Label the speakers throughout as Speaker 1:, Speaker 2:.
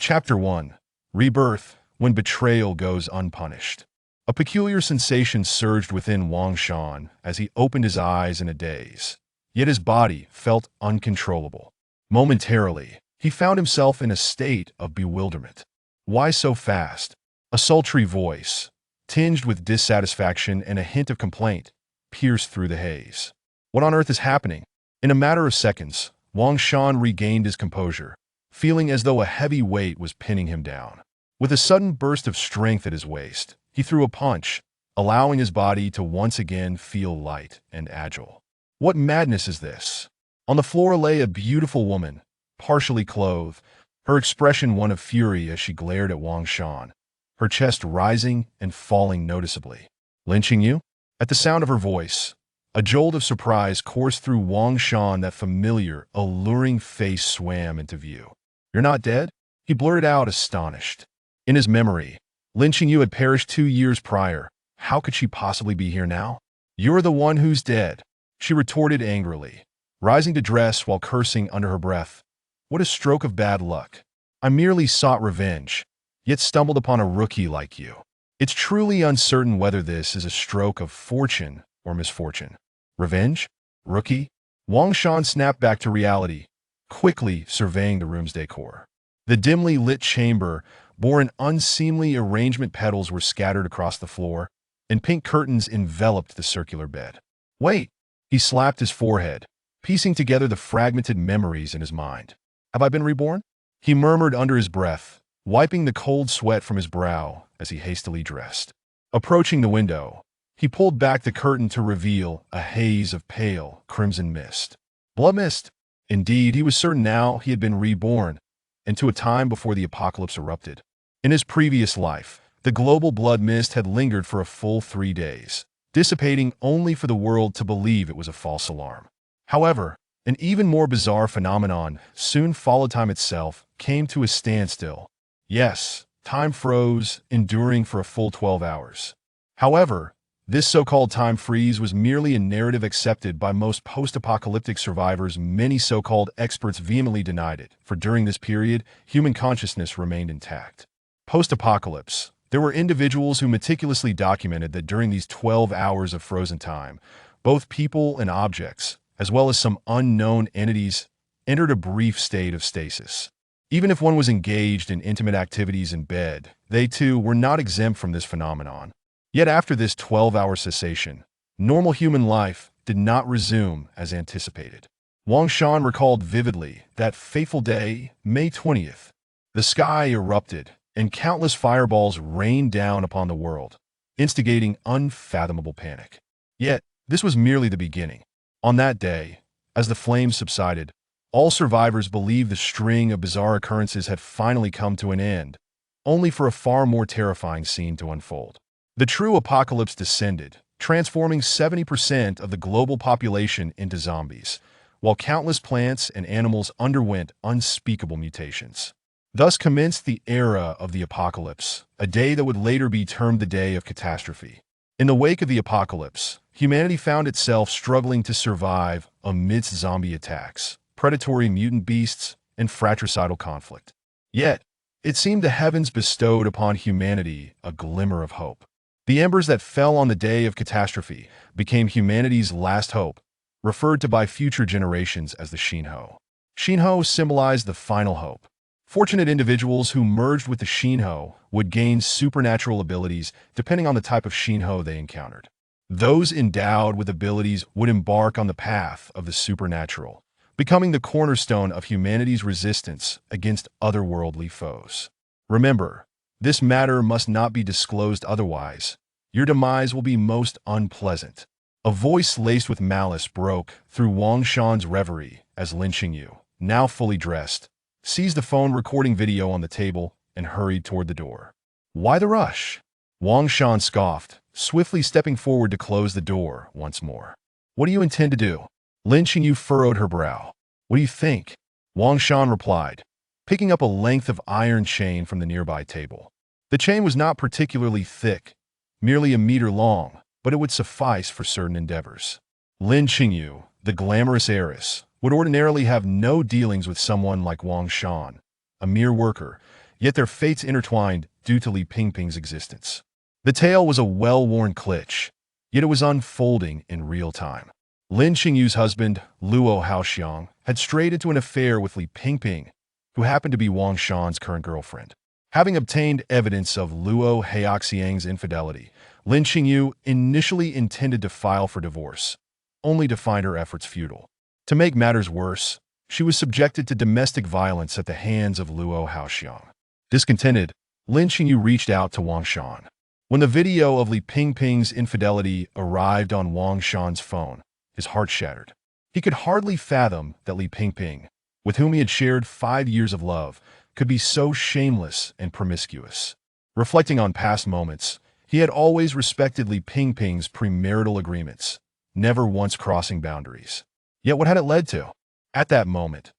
Speaker 1: Chapter 1. Rebirth, when betrayal goes unpunished. A peculiar sensation surged within Wang Shan as he opened his eyes in a daze. Yet his body felt uncontrollable. Momentarily, he found himself in a state of bewilderment. Why so fast? A sultry voice, tinged with dissatisfaction and a hint of complaint, pierced through the haze. What on earth is happening? In a matter of seconds, Wang Shan regained his composure, feeling as though a heavy weight was pinning him down. With a sudden burst of strength at his waist, he threw a punch, allowing his body to once again feel light and agile. What madness is this? On the floor lay a beautiful woman, partially clothed, her expression one of fury as she glared at Wang Shan, her chest rising and falling noticeably. Lynching you? At the sound of her voice, a jolt of surprise coursed through Wang Shan. That familiar, alluring face swam into view. You're not dead? He blurted out, astonished. In his memory, lynching you had perished 2 years prior. How could she possibly be here now? You're the one who's dead, she retorted angrily, rising to dress while cursing under her breath. What a stroke of bad luck. I merely sought revenge, yet stumbled upon a rookie like you. It's truly uncertain whether this is a stroke of fortune or misfortune. Revenge? Rookie? Wang Shan snapped back to reality, quickly surveying the room's decor. The dimly lit chamber bore an unseemly arrangement. Petals were scattered across the floor, and pink curtains enveloped the circular bed. Wait! He slapped his forehead, piecing together the fragmented memories in his mind. Have I been reborn? He murmured under his breath, wiping the cold sweat from his brow as he hastily dressed. Approaching the window, he pulled back the curtain to reveal a haze of pale, crimson mist. Blood mist! Indeed, he was certain now he had been reborn, and to a time before the apocalypse erupted. In his previous life, the global blood mist had lingered for a full 3 days, dissipating only for the world to believe it was a false alarm. However, an even more bizarre phenomenon soon followed. Time itself came to a standstill. Yes, time froze, enduring for a full 12 hours. However, this so-called time freeze was merely a narrative accepted by most post-apocalyptic survivors. Many so-called experts vehemently denied it, for during this period, human consciousness remained intact. Post-apocalypse, there were individuals who meticulously documented that during these 12 hours of frozen time, both people and objects, as well as some unknown entities, entered a brief state of stasis. Even if one was engaged in intimate activities in bed, they too were not exempt from this phenomenon. Yet after this 12-hour cessation, normal human life did not resume as anticipated. Wang Shan recalled vividly that fateful day, May 20th. The sky erupted, and countless fireballs rained down upon the world, instigating unfathomable panic. Yet, this was merely the beginning. On that day, as the flames subsided, all survivors believed the string of bizarre occurrences had finally come to an end, only for a far more terrifying scene to unfold. The true apocalypse descended, transforming 70% of the global population into zombies, while countless plants and animals underwent unspeakable mutations. Thus commenced the era of the apocalypse, a day that would later be termed the Day of Catastrophe. In the wake of the apocalypse, humanity found itself struggling to survive amidst zombie attacks, predatory mutant beasts, and fratricidal conflict. Yet, it seemed the heavens bestowed upon humanity a glimmer of hope. The embers that fell on the day of catastrophe became humanity's last hope, referred to by future generations as the Shinho. Shinho symbolized the final hope. Fortunate individuals who merged with the Shinho would gain supernatural abilities depending on the type of Shinho they encountered. Those endowed with abilities would embark on the path of the supernatural, becoming the cornerstone of humanity's resistance against otherworldly foes. Remember, this matter must not be disclosed, otherwise your demise will be most unpleasant. A voice laced with malice broke through Wang Shan's reverie as Lynching You, now fully dressed, seized the phone recording video on the table and hurried toward the door. Why the rush? Wang Shan scoffed, swiftly stepping forward to close the door once more. What do you intend to do? Lynching You furrowed her brow. What do you think? Wang Shan replied, picking up a length of iron chain from the nearby table. The chain was not particularly thick, merely a meter long, but it would suffice for certain endeavors. Lynching You, the glamorous heiress, would ordinarily have no dealings with someone like Wang Shan, a mere worker, yet their fates intertwined due to Li Pingping's existence. The tale was a well-worn cliché, yet it was unfolding in real time. Lin Qingyu's husband, Luo Haoxiang, had strayed into an affair with Li Pingping, who happened to be Wang Shan's current girlfriend. Having obtained evidence of Luo Haoxiang's infidelity, Lin Qingyu initially intended to file for divorce, only to find her efforts futile. To make matters worse, she was subjected to domestic violence at the hands of Luo Haoxiang. Discontented, Lin Qingyu reached out to Wang Shan. When the video of Li Pingping's infidelity arrived on Wang Shan's phone, his heart shattered. He could hardly fathom that Li Pingping, with whom he had shared 5 years of love, could be so shameless and promiscuous. Reflecting on past moments, he had always respected Li Pingping's premarital agreements, never once crossing boundaries. Yet what had it led to? At that moment,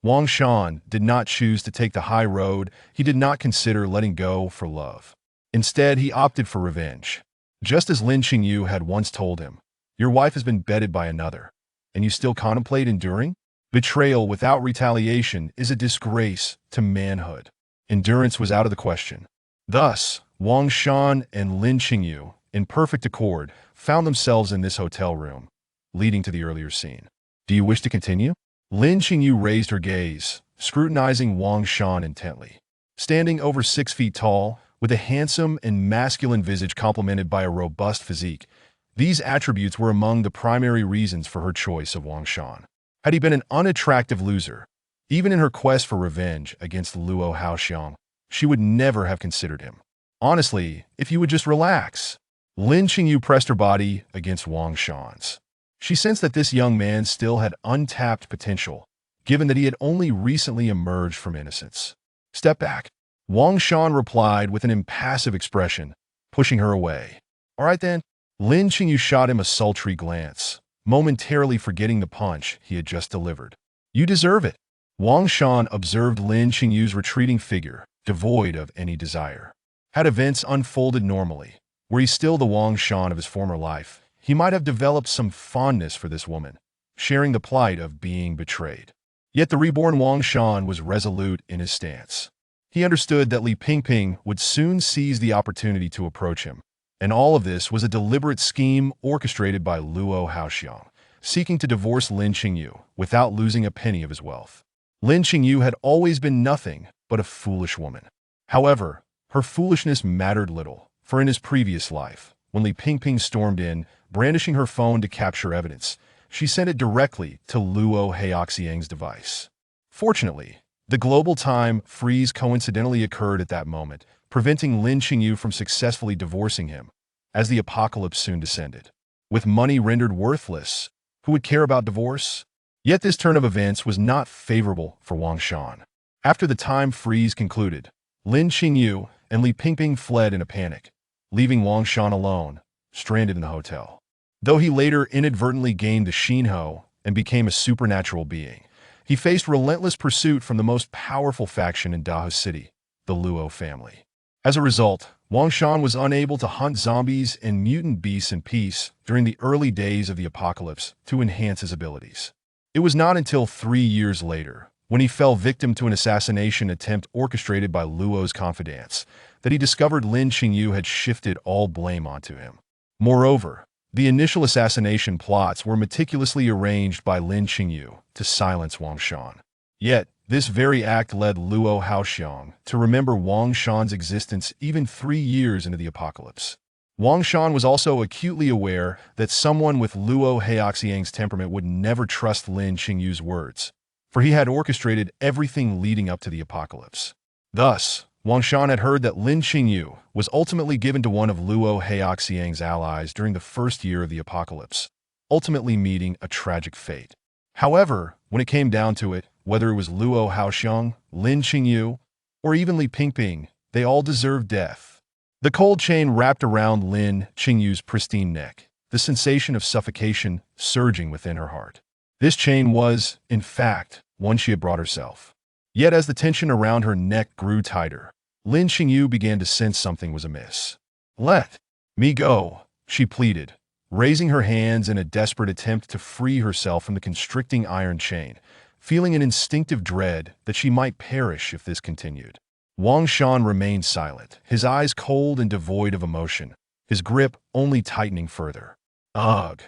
Speaker 1: Wang Shan did not choose to take the high road. He did not consider letting go for love. Instead, he opted for revenge. Just as Lin Qingyu had once told him, "Your wife has been bedded by another, and you still contemplate enduring?" Betrayal without retaliation is a disgrace to manhood. Endurance was out of the question. Thus, Wang Shan and Lin Qingyu, in perfect accord, found themselves in this hotel room, leading to the earlier scene. Do you wish to continue? Lin Qingyu raised her gaze, scrutinizing Wang Shan intently. Standing over 6 feet tall, with a handsome and masculine visage complemented by a robust physique, these attributes were among the primary reasons for her choice of Wang Shan. Had he been an unattractive loser, even in her quest for revenge against Luo Haoxiang, she would never have considered him. Honestly, if you would just relax. Lin Qingyu pressed her body against Wang Shan's. She sensed that this young man still had untapped potential, given that he had only recently emerged from innocence. Step back. Wang Shan replied with an impassive expression, pushing her away. All right then. Lin Qingyu shot him a sultry glance, momentarily forgetting the punch he had just delivered. You deserve it. Wang Shan observed Lin Qingyu's retreating figure, devoid of any desire. Had events unfolded normally, were he still the Wang Shan of his former life, he might have developed some fondness for this woman, sharing the plight of being betrayed. Yet the reborn Wang Shan was resolute in his stance. He understood that Li Pingping would soon seize the opportunity to approach him, and all of this was a deliberate scheme orchestrated by Luo Haoxiang, seeking to divorce Lin Qingyu without losing a penny of his wealth. Lin Qingyu had always been nothing but a foolish woman. However, her foolishness mattered little, for in his previous life, when Li Pingping stormed in, brandishing her phone to capture evidence, she sent it directly to Luo Haoxiang's device. Fortunately, the global time freeze coincidentally occurred at that moment, preventing Lin Qingyu from successfully divorcing him, as the apocalypse soon descended. With money rendered worthless, who would care about divorce? Yet this turn of events was not favorable for Wang Shan. After the time freeze concluded, Lin Qingyu and Li Pingping fled in a panic, leaving Wang Shan alone, stranded in the hotel. Though he later inadvertently gained the Xinhou and became a supernatural being, he faced relentless pursuit from the most powerful faction in Dahou City, the Luo family. As a result, Wang Shan was unable to hunt zombies and mutant beasts in peace during the early days of the apocalypse to enhance his abilities. It was not until 3 years later, when he fell victim to an assassination attempt orchestrated by Luo's confidants, that he discovered Lin Qingyu had shifted all blame onto him. Moreover, the initial assassination plots were meticulously arranged by Lin Qingyu to silence Wang Shan. Yet, this very act led Luo Haoxiang to remember Wang Shan's existence even 3 years into the apocalypse. Wang Shan was also acutely aware that someone with Luo Haoxiang's temperament would never trust Lin Qingyu's words, for he had orchestrated everything leading up to the apocalypse. Thus, Wang Shan had heard that Lin Qingyu was ultimately given to one of Luo Haoxiang's allies during the first year of the apocalypse, ultimately meeting a tragic fate. However, when it came down to it, whether it was Luo Haoxiang, Lin Qingyu, or even Li Pingping, they all deserved death. The cold chain wrapped around Lin Qingyu's pristine neck, the sensation of suffocation surging within her heart. This chain was, in fact, one she had brought herself. Yet as the tension around her neck grew tighter, Lin Qingyu began to sense something was amiss. Let me go, she pleaded, raising her hands in a desperate attempt to free herself from the constricting iron chain, feeling an instinctive dread that she might perish if this continued. Wang Shan remained silent, his eyes cold and devoid of emotion, his grip only tightening further. Ugh!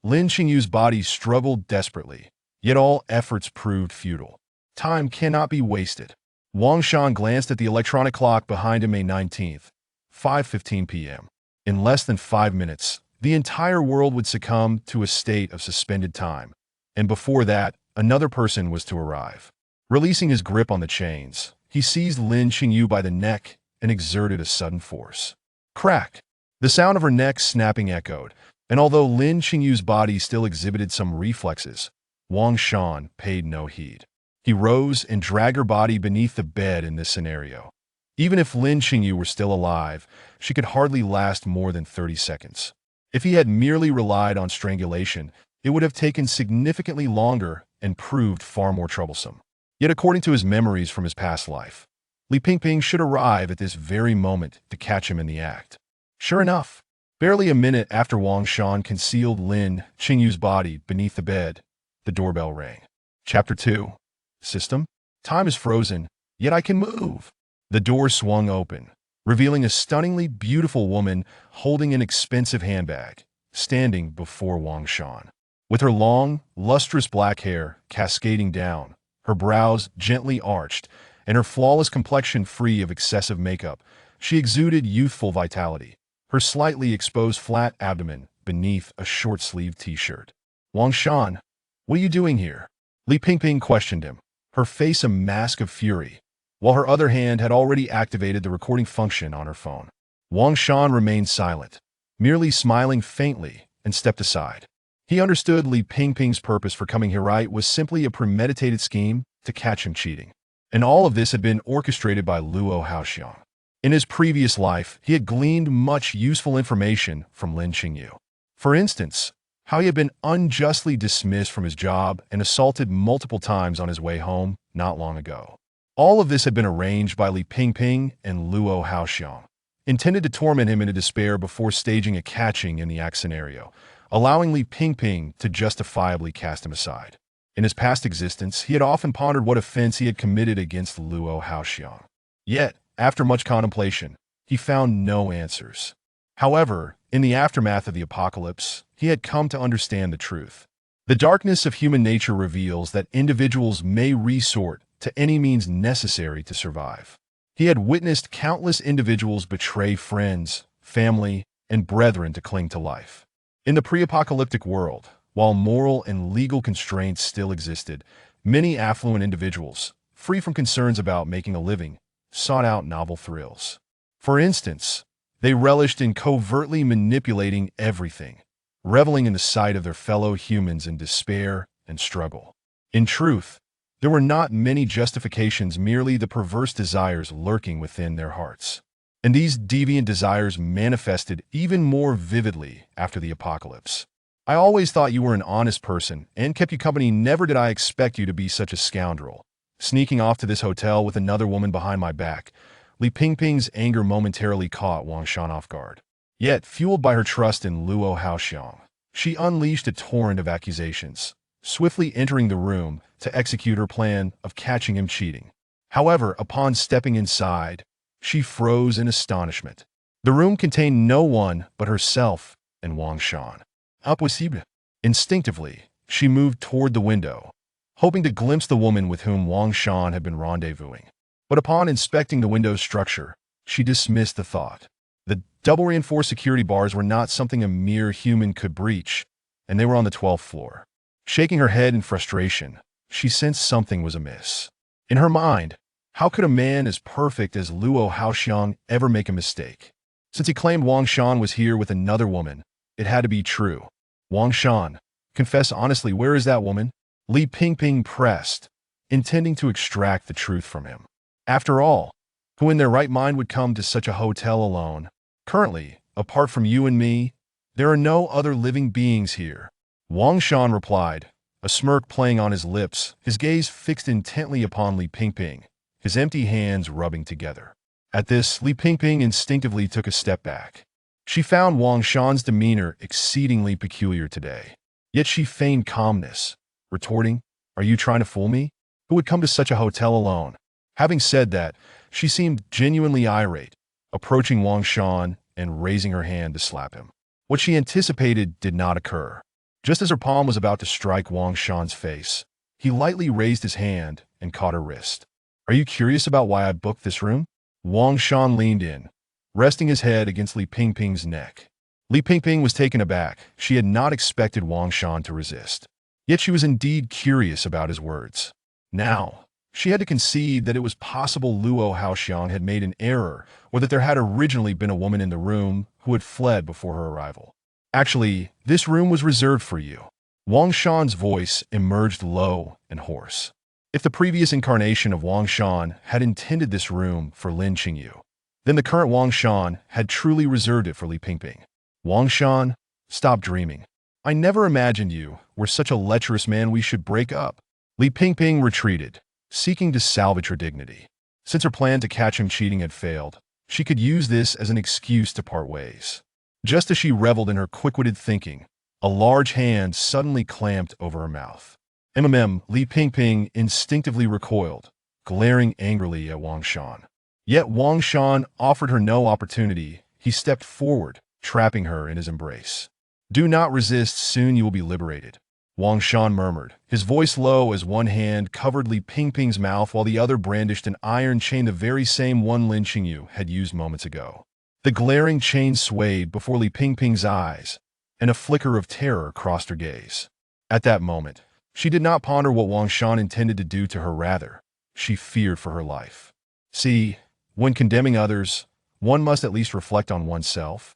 Speaker 1: Lin Qingyu's body struggled desperately, yet all efforts proved futile. Time cannot be wasted. Wang Shan glanced at the electronic clock behind him. May 19th, 5:15 p.m. In less than 5 minutes, the entire world would succumb to a state of suspended time, and before that, another person was to arrive. Releasing his grip on the chains, he seized Lin Qingyu by the neck and exerted a sudden force. Crack! The sound of her neck snapping echoed, and although Lin Qingyu's body still exhibited some reflexes, Wang Shan paid no heed. He rose and dragged her body beneath the bed in this scenario. Even if Lin Qingyu were still alive, she could hardly last more than 30 seconds. If he had merely relied on strangulation, it would have taken significantly longer and proved far more troublesome. Yet according to his memories from his past life, Li Pingping should arrive at this very moment to catch him in the act. Sure enough, barely a minute after Wang Shan concealed Lin Qingyu's body beneath the bed, the doorbell rang. Chapter 2. System? Time is frozen, yet I can move. The door swung open, revealing a stunningly beautiful woman holding an expensive handbag, standing before Wang Shan. With her long, lustrous black hair cascading down, her brows gently arched, and her flawless complexion free of excessive makeup, she exuded youthful vitality, her slightly exposed flat abdomen beneath a short-sleeved t-shirt. Wang Shan, what are you doing here? Li Pingping questioned him, her face a mask of fury, while her other hand had already activated the recording function on her phone. Wang Shan remained silent, merely smiling faintly, and stepped aside. He understood Li Pingping's purpose for coming here was simply a premeditated scheme to catch him cheating. And all of this had been orchestrated by Luo Haoxiang. In his previous life, he had gleaned much useful information from Lin Qingyu. For instance, how he had been unjustly dismissed from his job and assaulted multiple times on his way home not long ago. All of this had been arranged by Li Pingping and Luo Haoxiang, intended to torment him into despair before staging a catching in the act scenario, allowing Li Pingping to justifiably cast him aside. In his past existence, he had often pondered what offense he had committed against Luo Haoxiang. Yet, after much contemplation, he found no answers. However, in the aftermath of the apocalypse, he had come to understand the truth. The darkness of human nature reveals that individuals may resort to any means necessary to survive. He had witnessed countless individuals betray friends, family, and brethren to cling to life. In the pre-apocalyptic world, while moral and legal constraints still existed, many affluent individuals, free from concerns about making a living, sought out novel thrills. For instance, they relished in covertly manipulating everything, reveling in the sight of their fellow humans in despair and struggle. In truth, there were not many justifications, merely the perverse desires lurking within their hearts. And these deviant desires manifested even more vividly after the apocalypse. I always thought you were an honest person and kept you company. Never did I expect you to be such a scoundrel. Sneaking off to this hotel with another woman behind my back. Li Pingping's anger momentarily caught Wang Shan off guard. Yet, fueled by her trust in Luo Haoxiang, she unleashed a torrent of accusations, swiftly entering the room to execute her plan of catching him cheating. However, upon stepping inside, she froze in astonishment. The room contained no one but herself and Wang Shan. Impossible. Instinctively, she moved toward the window, hoping to glimpse the woman with whom Wang Shan had been rendezvousing. But upon inspecting the window's structure, she dismissed the thought. The double-reinforced security bars were not something a mere human could breach, and they were on the 12th floor. Shaking her head in frustration, she sensed something was amiss. In her mind, how could a man as perfect as Luo Haoxiang ever make a mistake? Since he claimed Wang Shan was here with another woman, it had to be true. Wang Shan, confess honestly, where is that woman? Li Pingping pressed, intending to extract the truth from him. After all, who in their right mind would come to such a hotel alone? Currently, apart from you and me, there are no other living beings here. Wang Shan replied, a smirk playing on his lips, his gaze fixed intently upon Li Pingping, his empty hands rubbing together. At this, Li Pingping instinctively took a step back. She found Wang Shan's demeanor exceedingly peculiar today. Yet she feigned calmness, retorting, are you trying to fool me? Who would come to such a hotel alone? Having said that, She seemed genuinely irate, approaching Wang Shan and raising her hand to slap him. What she anticipated did not occur. Just as her palm was about to strike Wang Shan's face, he lightly raised his hand and caught her wrist. "Are you curious about why I booked this room?" Wang Shan leaned in, resting his head against Li Pingping's neck. Li Pingping was taken aback. She had not expected Wang Shan to resist. Yet she was indeed curious about his words. Now, she had to concede that it was possible Luo Haoxiang had made an error, or that there had originally been a woman in the room who had fled before her arrival. "Actually, this room was reserved for you." Wang Shan's voice emerged low and hoarse. If the previous incarnation of Wang Shan had intended this room for Lin Qingyu, then the current Wang Shan had truly reserved it for Li Pingping. "Wang Shan, stop dreaming. I never imagined you were such a lecherous man we should break up." Li Pingping retreated, seeking to salvage her dignity. Since her plan to catch him cheating had failed, she could use this as an excuse to part ways. Just as she reveled in her quick-witted thinking, a large hand suddenly clamped over her mouth. Li Pingping instinctively recoiled, glaring angrily at Wang Shan. Yet Wang Shan offered her no opportunity. He stepped forward, trapping her in his embrace. "Do not resist, soon you will be liberated," Wang Shan murmured, his voice low as one hand covered Li Pingping's mouth while the other brandished an iron chain, the very same one Lin Qingyu had used moments ago. The glaring chain swayed before Li Pingping's eyes, and a flicker of terror crossed her gaze. At that moment, she did not ponder what Wang Shan intended to do to her. Rather, she feared for her life. See, when condemning others, one must at least reflect on oneself,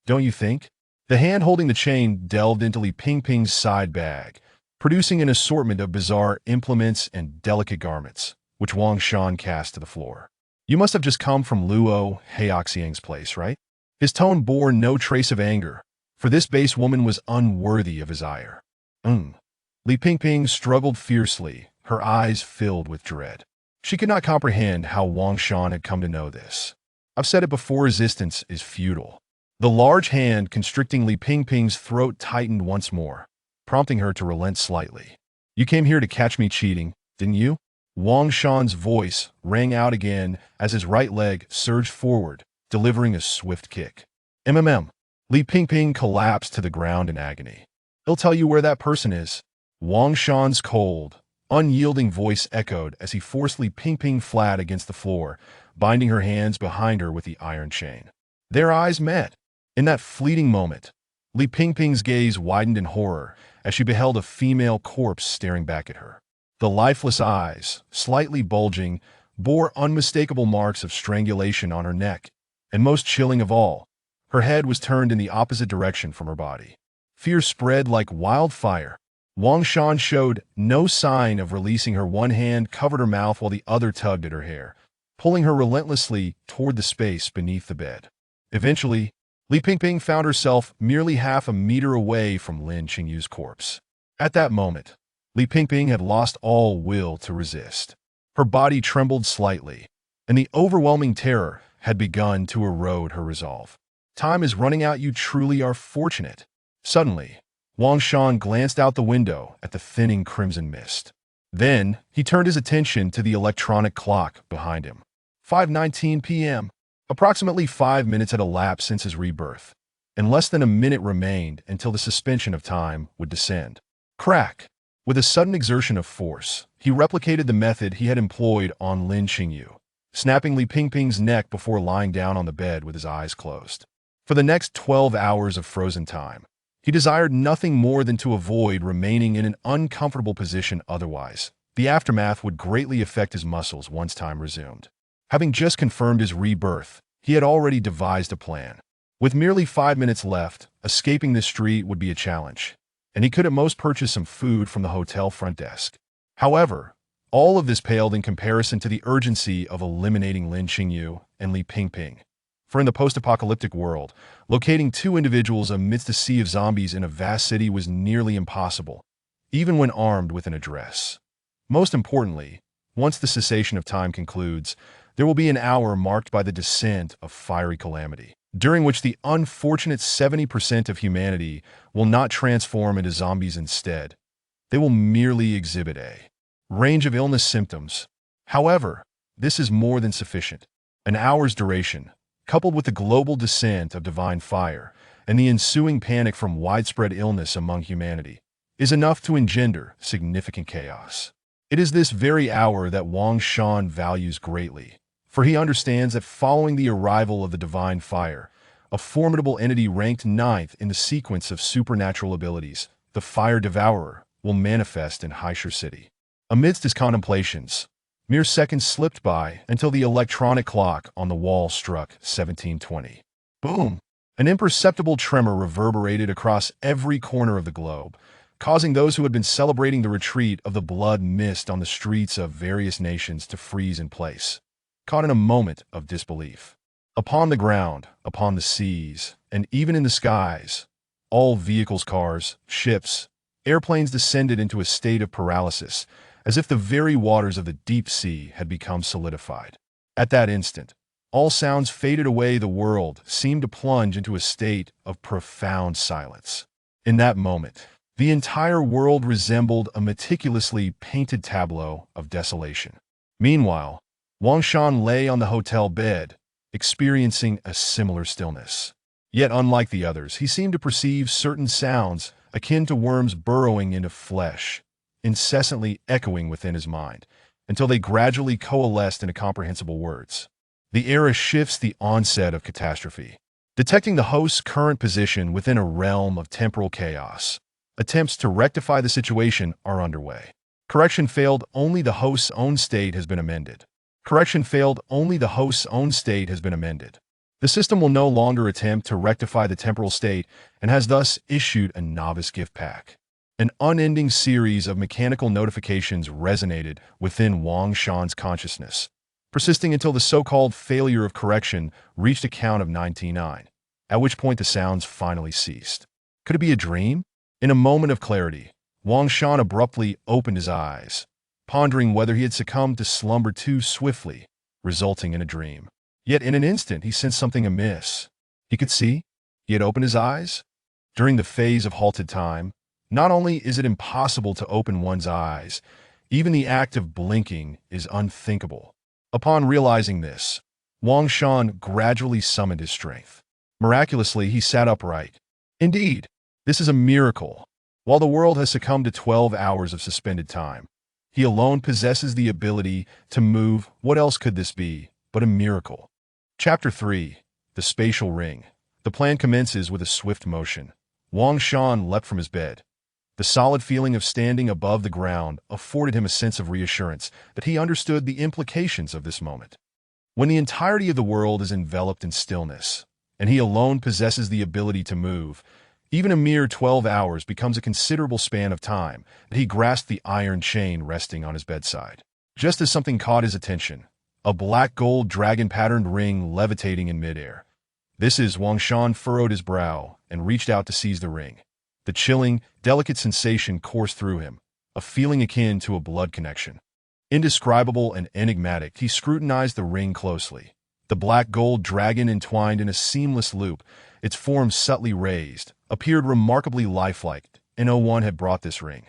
Speaker 1: don't you think? The hand holding the chain delved into Li Pingping's side bag, producing an assortment of bizarre implements and delicate garments, which Wang Shan cast to the floor. "You must have just come from Luo Haoxiang's place, right?" His tone bore no trace of anger, for this base woman was unworthy of his ire. Li Pingping struggled fiercely, her eyes filled with dread. She could not comprehend how Wang Shan had come to know this. "I've said it before, resistance is futile." The large hand constricting Li Pingping's throat tightened once more, prompting her to relent slightly. "You came here to catch me cheating, didn't you?" Wang Shan's voice rang out again as his right leg surged forward, delivering a swift kick. Li Pingping collapsed to the ground in agony. "He'll tell you where that person is." Wang Shan's cold, unyielding voice echoed as he forced Li Pingping flat against the floor, binding her hands behind her with the iron chain. Their eyes met. In that fleeting moment, Li Pingping's gaze widened in horror as she beheld a female corpse staring back at her. The lifeless eyes, slightly bulging, bore unmistakable marks of strangulation on her neck, and most chilling of all, her head was turned in the opposite direction from her body. Fear spread like wildfire. Wang Shan showed no sign of releasing her. One hand covered her mouth while the other tugged at her hair, pulling her relentlessly toward the space beneath the bed. Eventually, Li Pingping found herself merely half a meter away from Lin Qingyu's corpse. At that moment, Li Pingping had lost all will to resist. Her body trembled slightly, and the overwhelming terror had begun to erode her resolve. "Time is running out. You truly are fortunate." Suddenly, Wang Shan glanced out the window at the thinning crimson mist. Then, he turned his attention to the electronic clock behind him. 5:19 p.m. Approximately 5 minutes had elapsed since his rebirth, and less than a minute remained until the suspension of time would descend. Crack! With a sudden exertion of force, he replicated the method he had employed on Lin Qingyu, snapping Li Pingping's neck before lying down on the bed with his eyes closed. For the next 12 hours of frozen time, he desired nothing more than to avoid remaining in an uncomfortable position. Otherwise, the aftermath would greatly affect his muscles once time resumed. Having just confirmed his rebirth, he had already devised a plan. With merely 5 minutes left, escaping the street would be a challenge, and he could at most purchase some food from the hotel front desk. However, all of this paled in comparison to the urgency of eliminating Lin Qingyu and Li Pingping. For in the post-apocalyptic world, locating two individuals amidst a sea of zombies in a vast city was nearly impossible, even when armed with an address. Most importantly, once the cessation of time concludes, there will be an hour marked by the descent of fiery calamity, during which the unfortunate 70% of humanity will not transform into zombies. Instead, they will merely exhibit a range of illness symptoms. However, This is more than sufficient. An hour's duration, coupled with the global descent of divine fire and the ensuing panic from widespread illness among humanity, is enough to engender significant chaos. It is this very hour that Wang Shan values greatly, for he understands that following the arrival of the divine fire, a formidable entity ranked ninth in the sequence of supernatural abilities, the Fire Devourer, will manifest in Haishur City. Amidst his contemplations, mere seconds slipped by until the electronic clock on the wall struck 1720. Boom! An imperceptible tremor reverberated across every corner of the globe, causing those who had been celebrating the retreat of the blood mist on the streets of various nations to freeze in place, caught in a moment of disbelief. Upon the ground, upon the seas, and even in the skies, all vehicles, cars, ships, airplanes descended into a state of paralysis, as if the very waters of the deep sea had become solidified. At that instant, all sounds faded away. The world seemed to plunge into a state of profound silence. In that moment, the entire world resembled a meticulously painted tableau of desolation. Meanwhile, Wang Shan lay on the hotel bed, experiencing a similar stillness. Yet unlike the others, he seemed to perceive certain sounds akin to worms burrowing into flesh, incessantly echoing within his mind, until they gradually coalesced into comprehensible words. The era shifts, the onset of catastrophe. Detecting the host's current position within a realm of temporal chaos, attempts to rectify the situation are underway. Correction failed, only the host's own state has been amended. Correction failed, only the host's own state has been amended. The system will no longer attempt to rectify the temporal state and has thus issued a novice gift pack. An unending series of mechanical notifications resonated within Wang Shan's consciousness, persisting until the so-called failure of correction reached a count of 99, at which point the sounds finally ceased. Could it be a dream? In a moment of clarity, Wang Shan abruptly opened his eyes, pondering whether he had succumbed to slumber too swiftly, resulting in a dream. Yet in an instant he sensed something amiss. He could see. He had opened his eyes. During the phase of halted time, not only is it impossible to open one's eyes, even the act of blinking is unthinkable. Upon realizing this, Wang Shan gradually summoned his strength. Miraculously, he sat upright. Indeed, this is a miracle. While the world has succumbed to 12 hours of suspended time, he alone possesses the ability to move. What else could this be but a miracle? Chapter 3. The Spatial Ring. The plan commences with a swift motion. Wang Shan leapt from his bed. The solid feeling of standing above the ground afforded him a sense of reassurance that he understood the implications of this moment. When the entirety of the world is enveloped in stillness, and he alone possesses the ability to move, even a mere 12 hours becomes a considerable span of time that he grasped the iron chain resting on his bedside. Just as something caught his attention, a black gold dragon-patterned ring levitating in midair. This is Wang Shan furrowed his brow and reached out to seize the ring. The chilling, delicate sensation coursed through him, a feeling akin to a blood connection. Indescribable and enigmatic, he scrutinized the ring closely. The black gold dragon entwined in a seamless loop, its form subtly raised, appeared remarkably lifelike, and no one had brought this ring.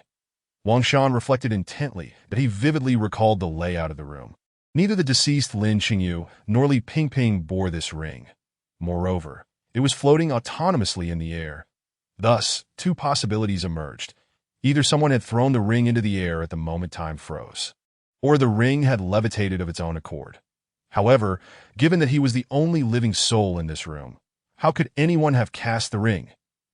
Speaker 1: Wang Shan reflected intently that he vividly recalled the layout of the room. Neither the deceased Lin Qingyu nor Li Pingping bore this ring. Moreover, it was floating autonomously in the air. Thus, two possibilities emerged. Either someone had thrown the ring into the air at the moment time froze, or the ring had levitated of its own accord. However, given that he was the only living soul in this room, how could anyone have cast the ring?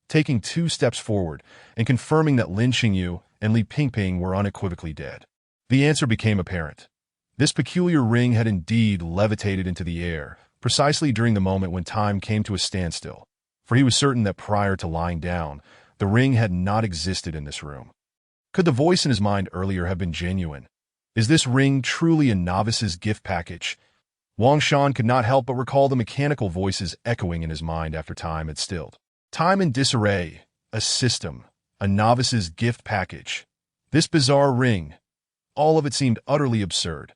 Speaker 1: Taking 2 steps forward and confirming that Lin Qingyu and Li Pingping were unequivocally dead, the answer became apparent. This peculiar ring had indeed levitated into the air, precisely during the moment when time came to a standstill, for he was certain that prior to lying down, the ring had not existed in this room. Could the voice in his mind earlier have been genuine? Is this ring truly a novice's gift package? Wang Shan could not help but recall the mechanical voices echoing in his mind after time had stilled. Time in disarray, a system, a novice's gift package. This bizarre ring, all of it seemed utterly absurd.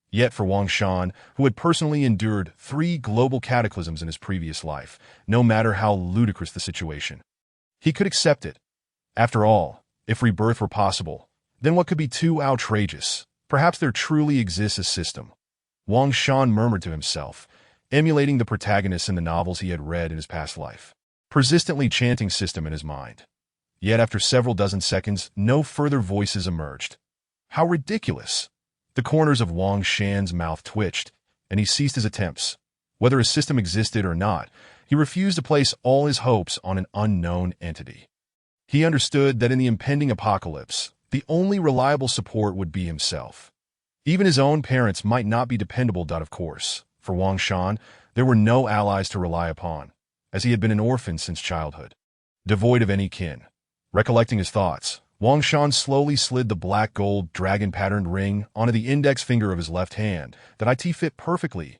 Speaker 1: Yet for Wang Shan, who had personally endured 3 global cataclysms in his previous life, no matter how ludicrous the situation, he could accept it. After all, if rebirth were possible, then what could be too outrageous? Perhaps there truly exists a system, Wang Shan murmured to himself, emulating the protagonists in the novels he had read in his past life, persistently chanting system in his mind. Yet after several dozen seconds, no further voices emerged. How ridiculous! The corners of Wang Shan's mouth twitched, and he ceased his attempts. Whether a system existed or not, he refused to place all his hopes on an unknown entity. He understood that in the impending apocalypse, the only reliable support would be himself. Even his own parents might not be dependable. Of course, for Wang Shan, there were no allies to rely upon, as he had been an orphan since childhood, devoid of any kin. Recollecting his thoughts, Wang Shan slowly slid the black gold dragon-patterned ring onto the index finger of his left hand that it fit perfectly.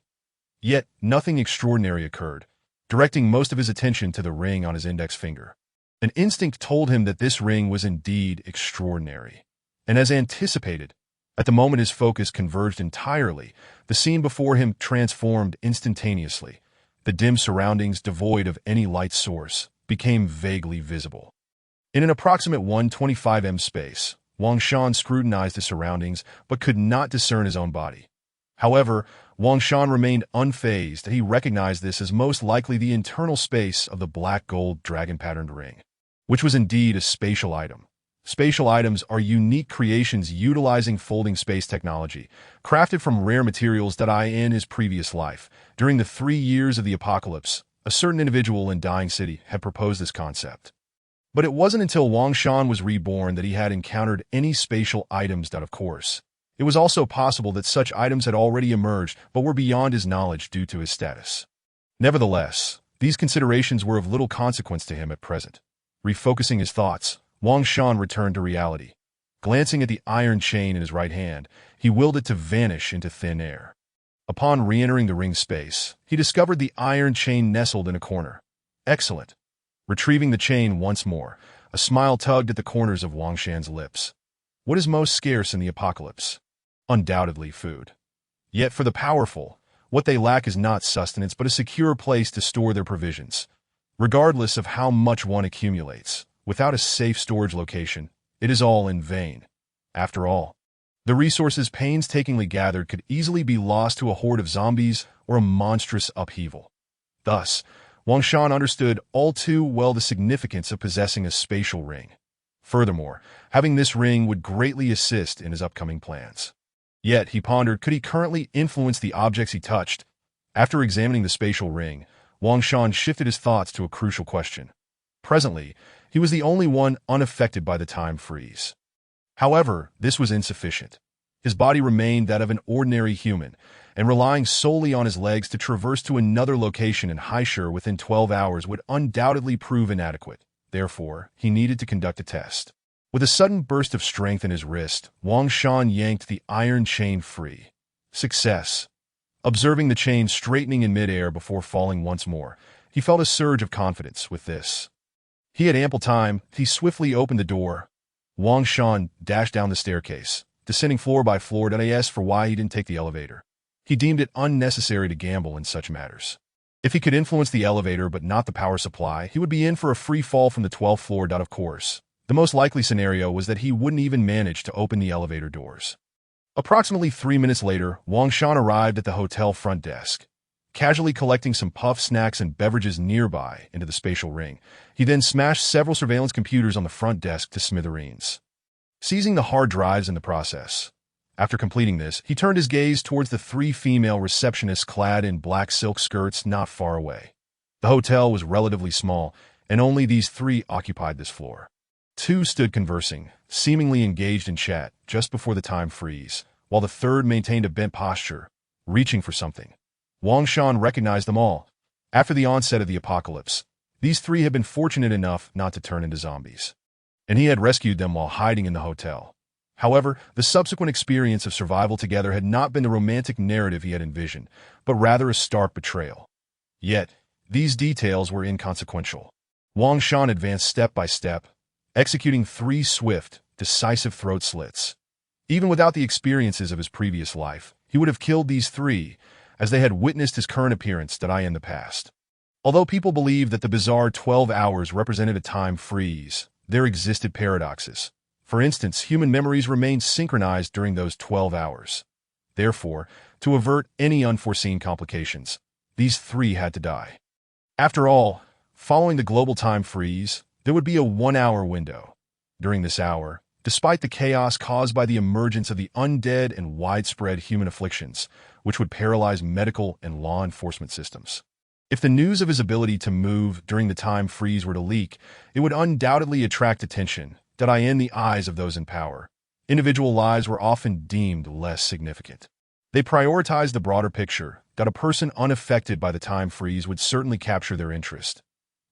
Speaker 1: Yet nothing extraordinary occurred, directing most of his attention to the ring on his index finger. An instinct told him that this ring was indeed extraordinary. And as anticipated, at the moment his focus converged entirely, the scene before him transformed instantaneously. The dim surroundings, devoid of any light source, became vaguely visible. In an approximate 125 m space, Wang Shan scrutinized his surroundings but could not discern his own body. However, Wang Shan remained unfazed. He recognized this as most likely the internal space of the black gold dragon-patterned ring, which was indeed a spatial item. Spatial items are unique creations utilizing folding space technology, crafted from rare materials. In his previous life, during the 3 years of the apocalypse, a certain individual in Dying City had proposed this concept. But it wasn't until Wang Shan was reborn that he had encountered any spatial items. Of course, it was also possible that such items had already emerged but were beyond his knowledge due to his status. Nevertheless, these considerations were of little consequence to him at present. Refocusing his thoughts, Wang Shan returned to reality. Glancing at the iron chain in his right hand, he willed it to vanish into thin air. Upon re-entering the ring space, he discovered the iron chain nestled in a corner. Excellent. Retrieving the chain once more, a smile tugged at the corners of Wang Shan's lips. What is most scarce in the apocalypse? Undoubtedly food. Yet for the powerful, what they lack is not sustenance but a secure place to store their provisions. Regardless of how much one accumulates, without a safe storage location, it is all in vain. After all, the resources painstakingly gathered could easily be lost to a horde of zombies or a monstrous upheaval. Thus, Wang Shan understood all too well the significance of possessing a spatial ring. Furthermore, having this ring would greatly assist in his upcoming plans. Yet, he pondered, could he currently influence the objects he touched? After examining the spatial ring, Wang Shan shifted his thoughts to a crucial question. Presently, he was the only one unaffected by the time freeze. However, this was insufficient. His body remained that of an ordinary human, and relying solely on his legs to traverse to another location in Haishur within 12 hours would undoubtedly prove inadequate. Therefore, he needed to conduct a test. With a sudden burst of strength in his wrist, Wang Shan yanked the iron chain free. Success. Observing the chain straightening in midair before falling once more, he felt a surge of confidence with this. He had ample time. He swiftly opened the door. Wang Shan dashed down the staircase, descending floor by floor. As for why he didn't take the elevator, he deemed it unnecessary to gamble in such matters. If he could influence the elevator but not the power supply, he would be in for a free fall from the 12th floor. Of course, the most likely scenario was that he wouldn't even manage to open the elevator doors. Approximately 3 minutes later, Wang Shan arrived at the hotel front desk. Casually collecting some puff snacks and beverages nearby into the spatial ring, he then smashed several surveillance computers on the front desk to smithereens, seizing the hard drives in the process. After completing this, he turned his gaze towards the 3 female receptionists clad in black silk skirts not far away. The hotel was relatively small, and only these 3 occupied this floor. 2 stood conversing, seemingly engaged in chat, just before the time freeze, while the 3rd maintained a bent posture, reaching for something. Wang Shan recognized them all. After the onset of the apocalypse, these 3 had been fortunate enough not to turn into zombies, and he had rescued them while hiding in the hotel. However, the subsequent experience of survival together had not been the romantic narrative he had envisioned, but rather a stark betrayal. Yet, these details were inconsequential. Wang Shan advanced step by step, executing 3 swift, decisive throat slits. Even without the experiences of his previous life, he would have killed these 3, as they had witnessed his current appearance in the past. Although people believed that the bizarre 12 hours represented a time freeze, there existed paradoxes. For instance, human memories remained synchronized during those 12 hours. Therefore, to avert any unforeseen complications. These three had to die. After all, following the global time freeze, there would be a 1-hour window. During this hour, despite the chaos caused by the emergence of the undead and widespread human afflictions, which would paralyze medical and law enforcement systems. If the news of his ability to move during the time freeze were to leak, it would undoubtedly attract attention, in the eyes of those in power. Individual lives were often deemed less significant. They prioritized the broader picture, that a person unaffected by the time freeze would certainly capture their interest.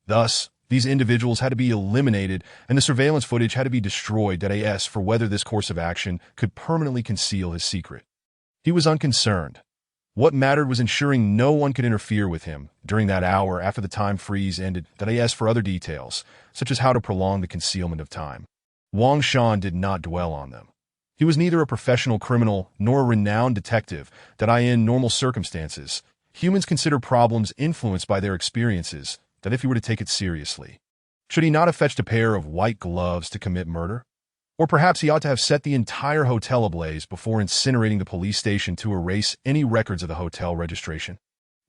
Speaker 1: Thus, these individuals had to be eliminated and the surveillance footage had to be destroyed for whether this course of action could permanently conceal his secret. He was unconcerned. What mattered was ensuring no one could interfere with him during that hour after the time freeze ended. For other details, such as how to prolong the concealment of time, Wang Shan did not dwell on them. He was neither a professional criminal nor a renowned detective. In normal circumstances, humans consider problems influenced by their experiences, if he were to take it seriously. Should he not have fetched a pair of white gloves to commit murder? Or perhaps he ought to have set the entire hotel ablaze before incinerating the police station to erase any records of the hotel registration.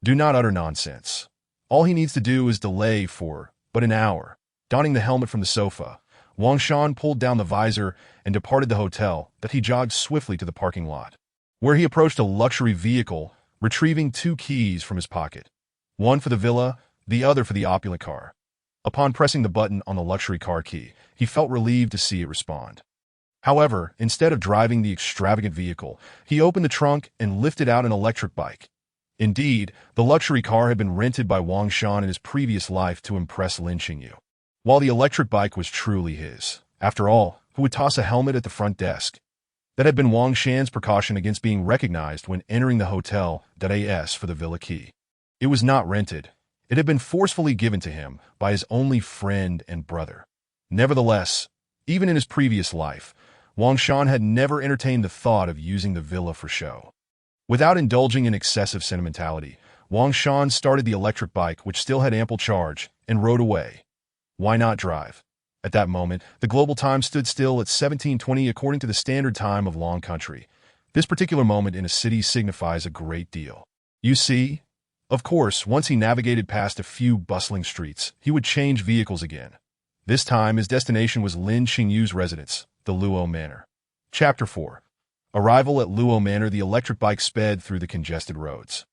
Speaker 1: Do not utter nonsense. All he needs to do is delay for but an hour. Donning the helmet from the sofa, Wang Shan pulled down the visor and departed the hotel. He jogged swiftly to the parking lot, where he approached a luxury vehicle, retrieving 2 keys from his pocket. One for the villa, the other for the opulent car. Upon pressing the button on the luxury car key, he felt relieved to see it respond. However, instead of driving the extravagant vehicle, he opened the trunk and lifted out an electric bike. Indeed, the luxury car had been rented by Wang Shan in his previous life to impress Lin Qingyu. While the electric bike was truly his, after all, who would toss a helmet at the front desk? That had been Wang Shan's precaution against being recognized when entering the hotel. For the villa key. It was not rented. It had been forcefully given to him by his only friend and brother. Nevertheless, even in his previous life, Wang Shan had never entertained the thought of using the villa for show. Without indulging in excessive sentimentality, Wang Shan started the electric bike, which still had ample charge, and rode away. Why not drive? At that moment, the global time stood still at 17:20 according to the standard time of Long Country. This particular moment in a city signifies a great deal. You see? Of course, once he navigated past a few bustling streets, he would change vehicles again. This time, his destination was Lin Qingyu's residence, the Luo Manor. Chapter 4. Arrival at Luo Manor. The electric bike sped through the congested roads,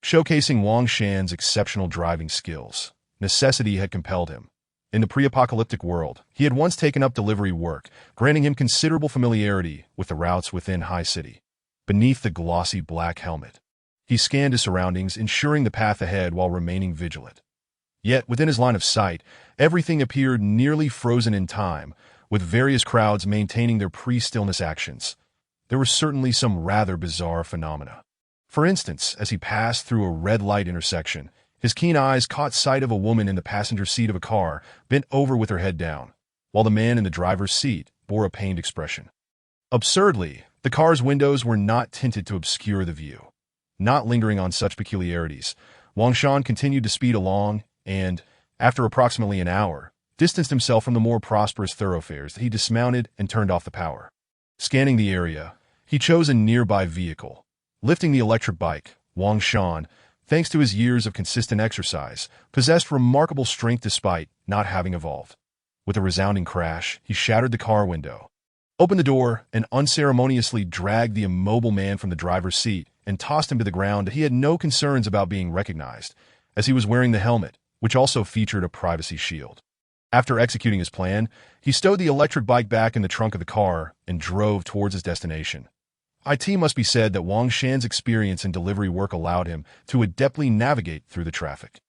Speaker 1: showcasing Wang Shan's exceptional driving skills. Necessity had compelled him. In the pre-apocalyptic world, he had once taken up delivery work, granting him considerable familiarity with the routes within High City. Beneath the glossy black helmet, he scanned his surroundings, ensuring the path ahead while remaining vigilant. Yet, within his line of sight, everything appeared nearly frozen in time, with various crowds maintaining their pre-stillness actions. There were certainly some rather bizarre phenomena. For instance, as he passed through a red light intersection, his keen eyes caught sight of a woman in the passenger seat of a car, bent over with her head down, while the man in the driver's seat bore a pained expression. Absurdly, the car's windows were not tinted to obscure the view. Not lingering on such peculiarities, Wang Shan continued to speed along and, after approximately an hour, distanced himself from the more prosperous thoroughfares. He dismounted and turned off the power. Scanning the area, he chose a nearby vehicle. Lifting the electric bike, Wang Shan, thanks to his years of consistent exercise, possessed remarkable strength despite not having evolved. With a resounding crash, he shattered the car window, opened the door, and unceremoniously dragged the immobile man from the driver's seat and tossed him to the ground. He had no concerns about being recognized, as he was wearing the helmet, which also featured a privacy shield. After executing his plan, he stowed the electric bike back in the trunk of the car and drove towards his destination. It must be said that Wang Shan's experience in delivery work allowed him to adeptly navigate through the traffic.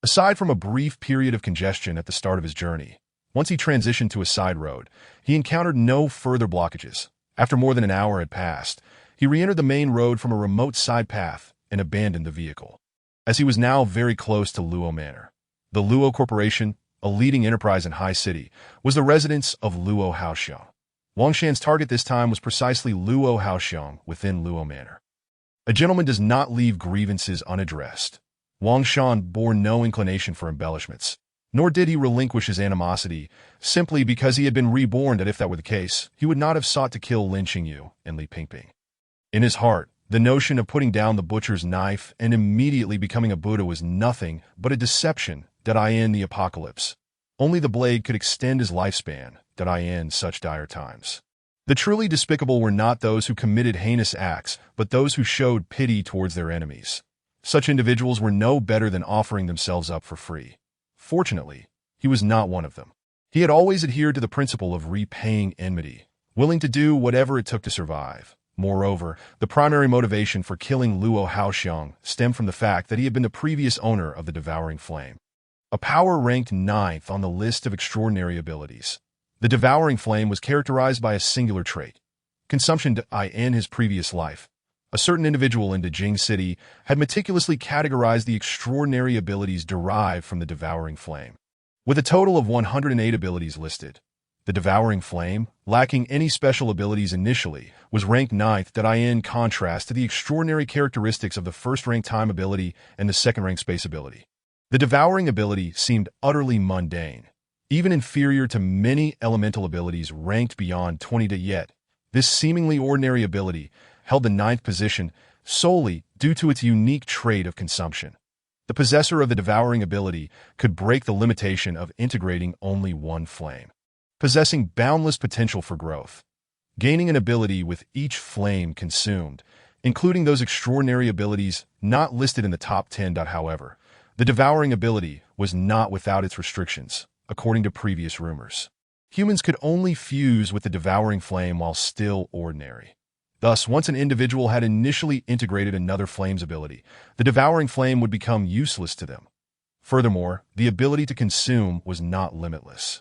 Speaker 1: Aside from a brief period of congestion at the start of his journey, once he transitioned to a side road, he encountered no further blockages. After more than an hour had passed, he re-entered the main road from a remote side path and abandoned the vehicle. As he was now very close to Luo Manor, the Luo Corporation, a leading enterprise in High City, was the residence of Luo Haoxiong. Wang Shan's target this time was precisely Luo Haoxiong within Luo Manor. A gentleman does not leave grievances unaddressed. Wang Shan bore no inclination for embellishments, nor did he relinquish his animosity simply because he had been reborn. That if that were the case, he would not have sought to kill Lin Qingyu and Li Pingping. In his heart, The notion of putting down the butcher's knife and immediately becoming a Buddha was nothing but a deception that I in the apocalypse. Only the blade could extend his lifespan that I in such dire times. The truly despicable were not those who committed heinous acts, but those who showed pity towards their enemies. Such individuals were no better than offering themselves up for free. Fortunately, he was not one of them. He had always adhered to the principle of repaying enmity, willing to do whatever it took to survive. Moreover, the primary motivation for killing Luo Haoxiang stemmed from the fact that he had been the previous owner of the Devouring Flame, a power ranked 9th on the list of extraordinary abilities. The Devouring Flame was characterized by a singular trait: consumption. In his previous life, a certain individual in Dejing City had meticulously categorized the extraordinary abilities derived from the Devouring Flame. With a total of 108 abilities listed, the Devouring Flame, lacking any special abilities initially, was ranked 9th. In contrast to the extraordinary characteristics of the first-rank time ability and the second-rank space ability, the Devouring ability seemed utterly mundane, even inferior to many elemental abilities ranked beyond 20. Yet, this seemingly ordinary ability held the 9th position solely due to its unique trait of consumption. The possessor of the Devouring ability could break the limitation of integrating only one flame, possessing boundless potential for growth, gaining an ability with each flame consumed, including those extraordinary abilities not listed in the top 10. However, the Devouring ability was not without its restrictions, according to previous rumors. Humans could only fuse with the Devouring Flame while still ordinary. Thus, once an individual had initially integrated another flame's ability, the Devouring Flame would become useless to them. Furthermore, the ability to consume was not limitless,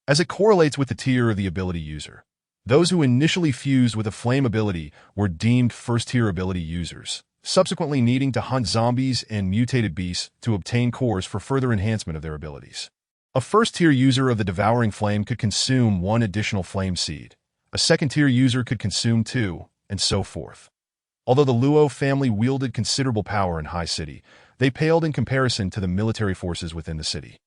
Speaker 1: as it correlates with the tier of the ability user. Those who initially fused with a flame ability were deemed first-tier ability users, subsequently needing to hunt zombies and mutated beasts to obtain cores for further enhancement of their abilities. A first-tier user of the Devouring Flame could consume 1 additional flame seed. A second-tier user could consume 2, and so forth. Although the Luo family wielded considerable power in High City, they paled in comparison to the military forces within the city.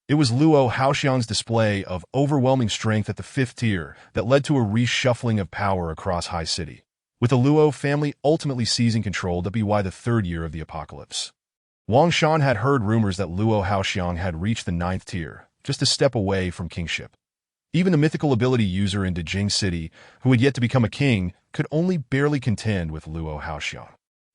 Speaker 1: It was Luo Haoxiang's display of overwhelming strength at the 5th tier that led to a reshuffling of power across High City, with the Luo family ultimately seizing control by the 3rd year of the apocalypse. Wang Shan had heard rumors that Luo Haoxiang had reached the 9th tier, just a step away from kingship. Even the mythical ability user in Dejing City, who had yet to become a king, could only barely contend with Luo Haoxiang.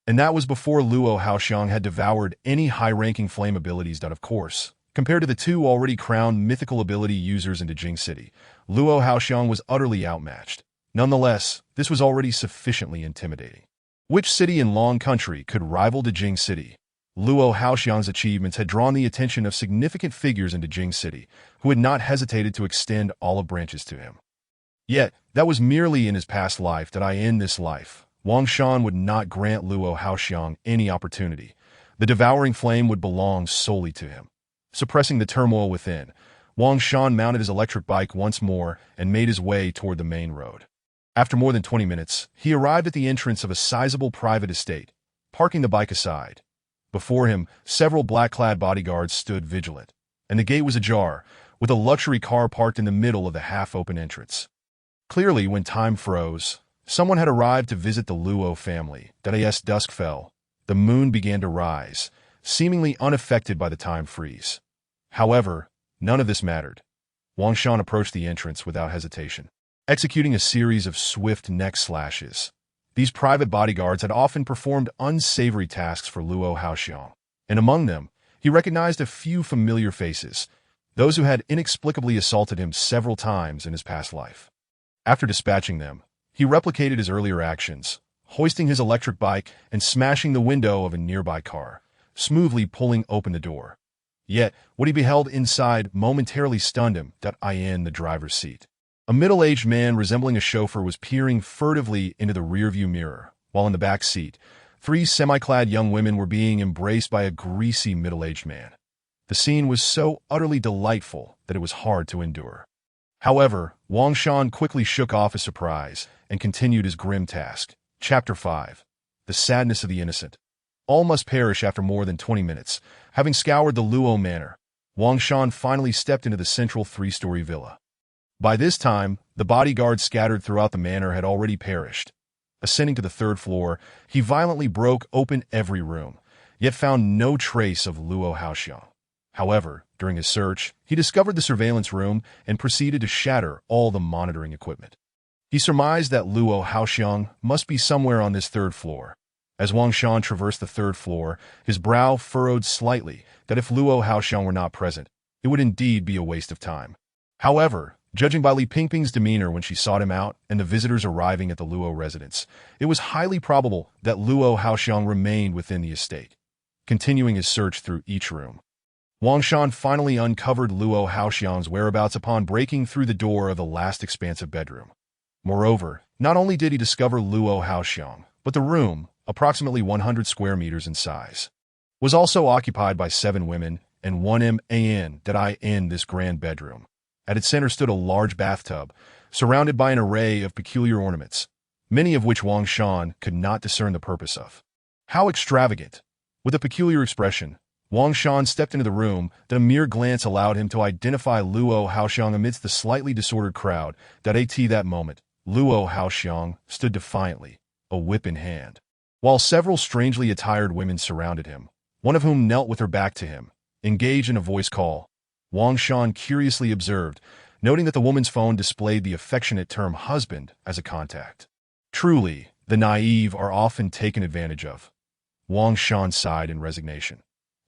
Speaker 1: And that was before Luo Haoxiang had devoured any high-ranking flame abilities. Of course, compared to the 2 already crowned mythical ability users in Dejing City, Luo Haoxiang was utterly outmatched. Nonetheless, this was already sufficiently intimidating. Which city in Long Country could rival Dejing City? Luo Haoxiang's achievements had drawn the attention of significant figures in Dejing City, who had not hesitated to extend olive branches to him. Yet, that was merely in his past life. In this life, Wang Shan would not grant Luo Haoxiang any opportunity. The Devouring Flame would belong solely to him. Suppressing the turmoil within, Wang Shan mounted his electric bike once more and made his way toward the main road. After more than 20 minutes, he arrived at the entrance of a sizable private estate, parking the bike aside. Before him, several black-clad bodyguards stood vigilant, and the gate was ajar, with a luxury car parked in the middle of the half-open entrance. Clearly, when time froze, someone had arrived to visit the Luo family. As dusk fell, the moon began to rise, seemingly unaffected by the time freeze. However, none of this mattered. Wang Shan approached the entrance without hesitation, executing a series of swift neck slashes. These private bodyguards had often performed unsavory tasks for Luo Haoxiang, and among them, he recognized a few familiar faces, those who had inexplicably assaulted him several times in his past life. After dispatching them, he replicated his earlier actions, hoisting his electric bike and smashing the window of a nearby car, smoothly pulling open the door. Yet, what he beheld inside momentarily stunned him. In the driver's seat, a middle-aged man resembling a chauffeur was peering furtively into the rearview mirror, while in the back seat, 3 semi-clad young women were being embraced by a greasy middle-aged man. The scene was so utterly delightful that it was hard to endure. However, Wang Shan quickly shook off his surprise and continued his grim task. Chapter 5. The Sadness of the Innocent. All must perish after more than 20 minutes. Having scoured the Luo Manor, Wang Shan finally stepped into the central 3-story villa. By this time, the bodyguards scattered throughout the manor had already perished. Ascending to the third floor, he violently broke open every room, yet found no trace of Luo Haoxiang. However, during his search, he discovered the surveillance room and proceeded to shatter all the monitoring equipment. He surmised that Luo Haoxiang must be somewhere on this third floor. As Wang Shan traversed the third floor, his brow furrowed slightly that if Luo Haoxiang were not present, it would indeed be a waste of time. However, judging by Li Pingping's demeanor when she sought him out and the visitors arriving at the Luo residence, it was highly probable that Luo Haoxiang remained within the estate. Continuing his search through each room, Wang Shan finally uncovered Luo Haoxiang's whereabouts upon breaking through the door of the last expansive bedroom. Moreover, not only did he discover Luo Haoxiang, but the room, approximately 100 square meters in size, was also occupied by 7 women and 1 man in this grand bedroom. At its center stood a large bathtub, surrounded by an array of peculiar ornaments, many of which Wang Shan could not discern the purpose of. How extravagant! With a peculiar expression, Wang Shan stepped into the room that a mere glance allowed him to identify Luo Haoxiang amidst the slightly disordered crowd that moment. Luo Haoxiang stood defiantly, a whip in hand, while several strangely attired women surrounded him, one of whom knelt with her back to him, engaged in a voice call. Wang Shan curiously observed, noting that the woman's phone displayed the affectionate term husband as a contact. Truly, the naive are often taken advantage of. Wang Shan sighed in resignation.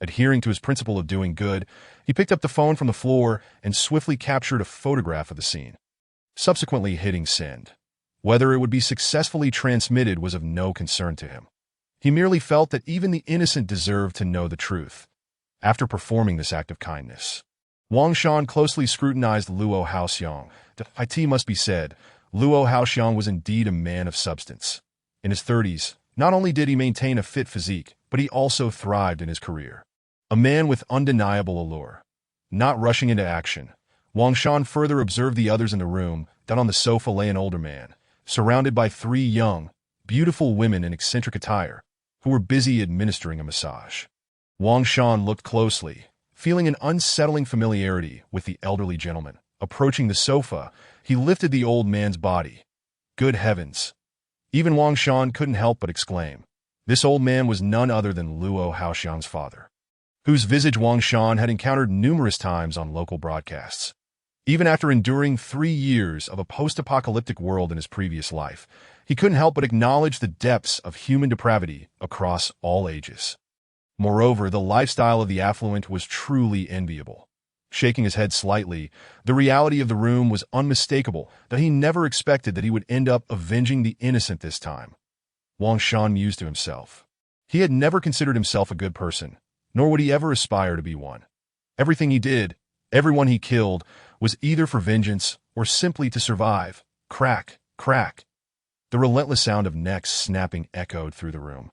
Speaker 1: Adhering to his principle of doing good, he picked up the phone from the floor and swiftly captured a photograph of the scene, subsequently hitting send. Whether it would be successfully transmitted was of no concern to him. He merely felt that even the innocent deserved to know the truth. After performing this act of kindness, Wang Shan closely scrutinized Luo Haoxiang. It must be said, Luo Haoxiang was indeed a man of substance. In his 30s, not only did he maintain a fit physique, but he also thrived in his career. A man with undeniable allure. Not rushing into action, Wang Shan further observed the others in the room. That on the sofa lay an older man, surrounded by 3 young, beautiful women in eccentric attire, who were busy administering a massage. Wang Shan looked closely, feeling an unsettling familiarity with the elderly gentleman. Approaching the sofa, he lifted the old man's body. Good heavens! Even Wang Shan couldn't help but exclaim. This old man was none other than Luo Haoxiang's father, whose visage Wang Shan had encountered numerous times on local broadcasts. Even after enduring 3 years of a post-apocalyptic world in his previous life, he couldn't help but acknowledge the depths of human depravity across all ages. Moreover, the lifestyle of the affluent was truly enviable. Shaking his head slightly, the reality of the room was unmistakable that he never expected that he would end up avenging the innocent this time. Wang Shan mused to himself. He had never considered himself a good person, nor would he ever aspire to be one. Everything he did, everyone he killed, was either for vengeance or simply to survive. Crack, crack. The relentless sound of necks snapping echoed through the room.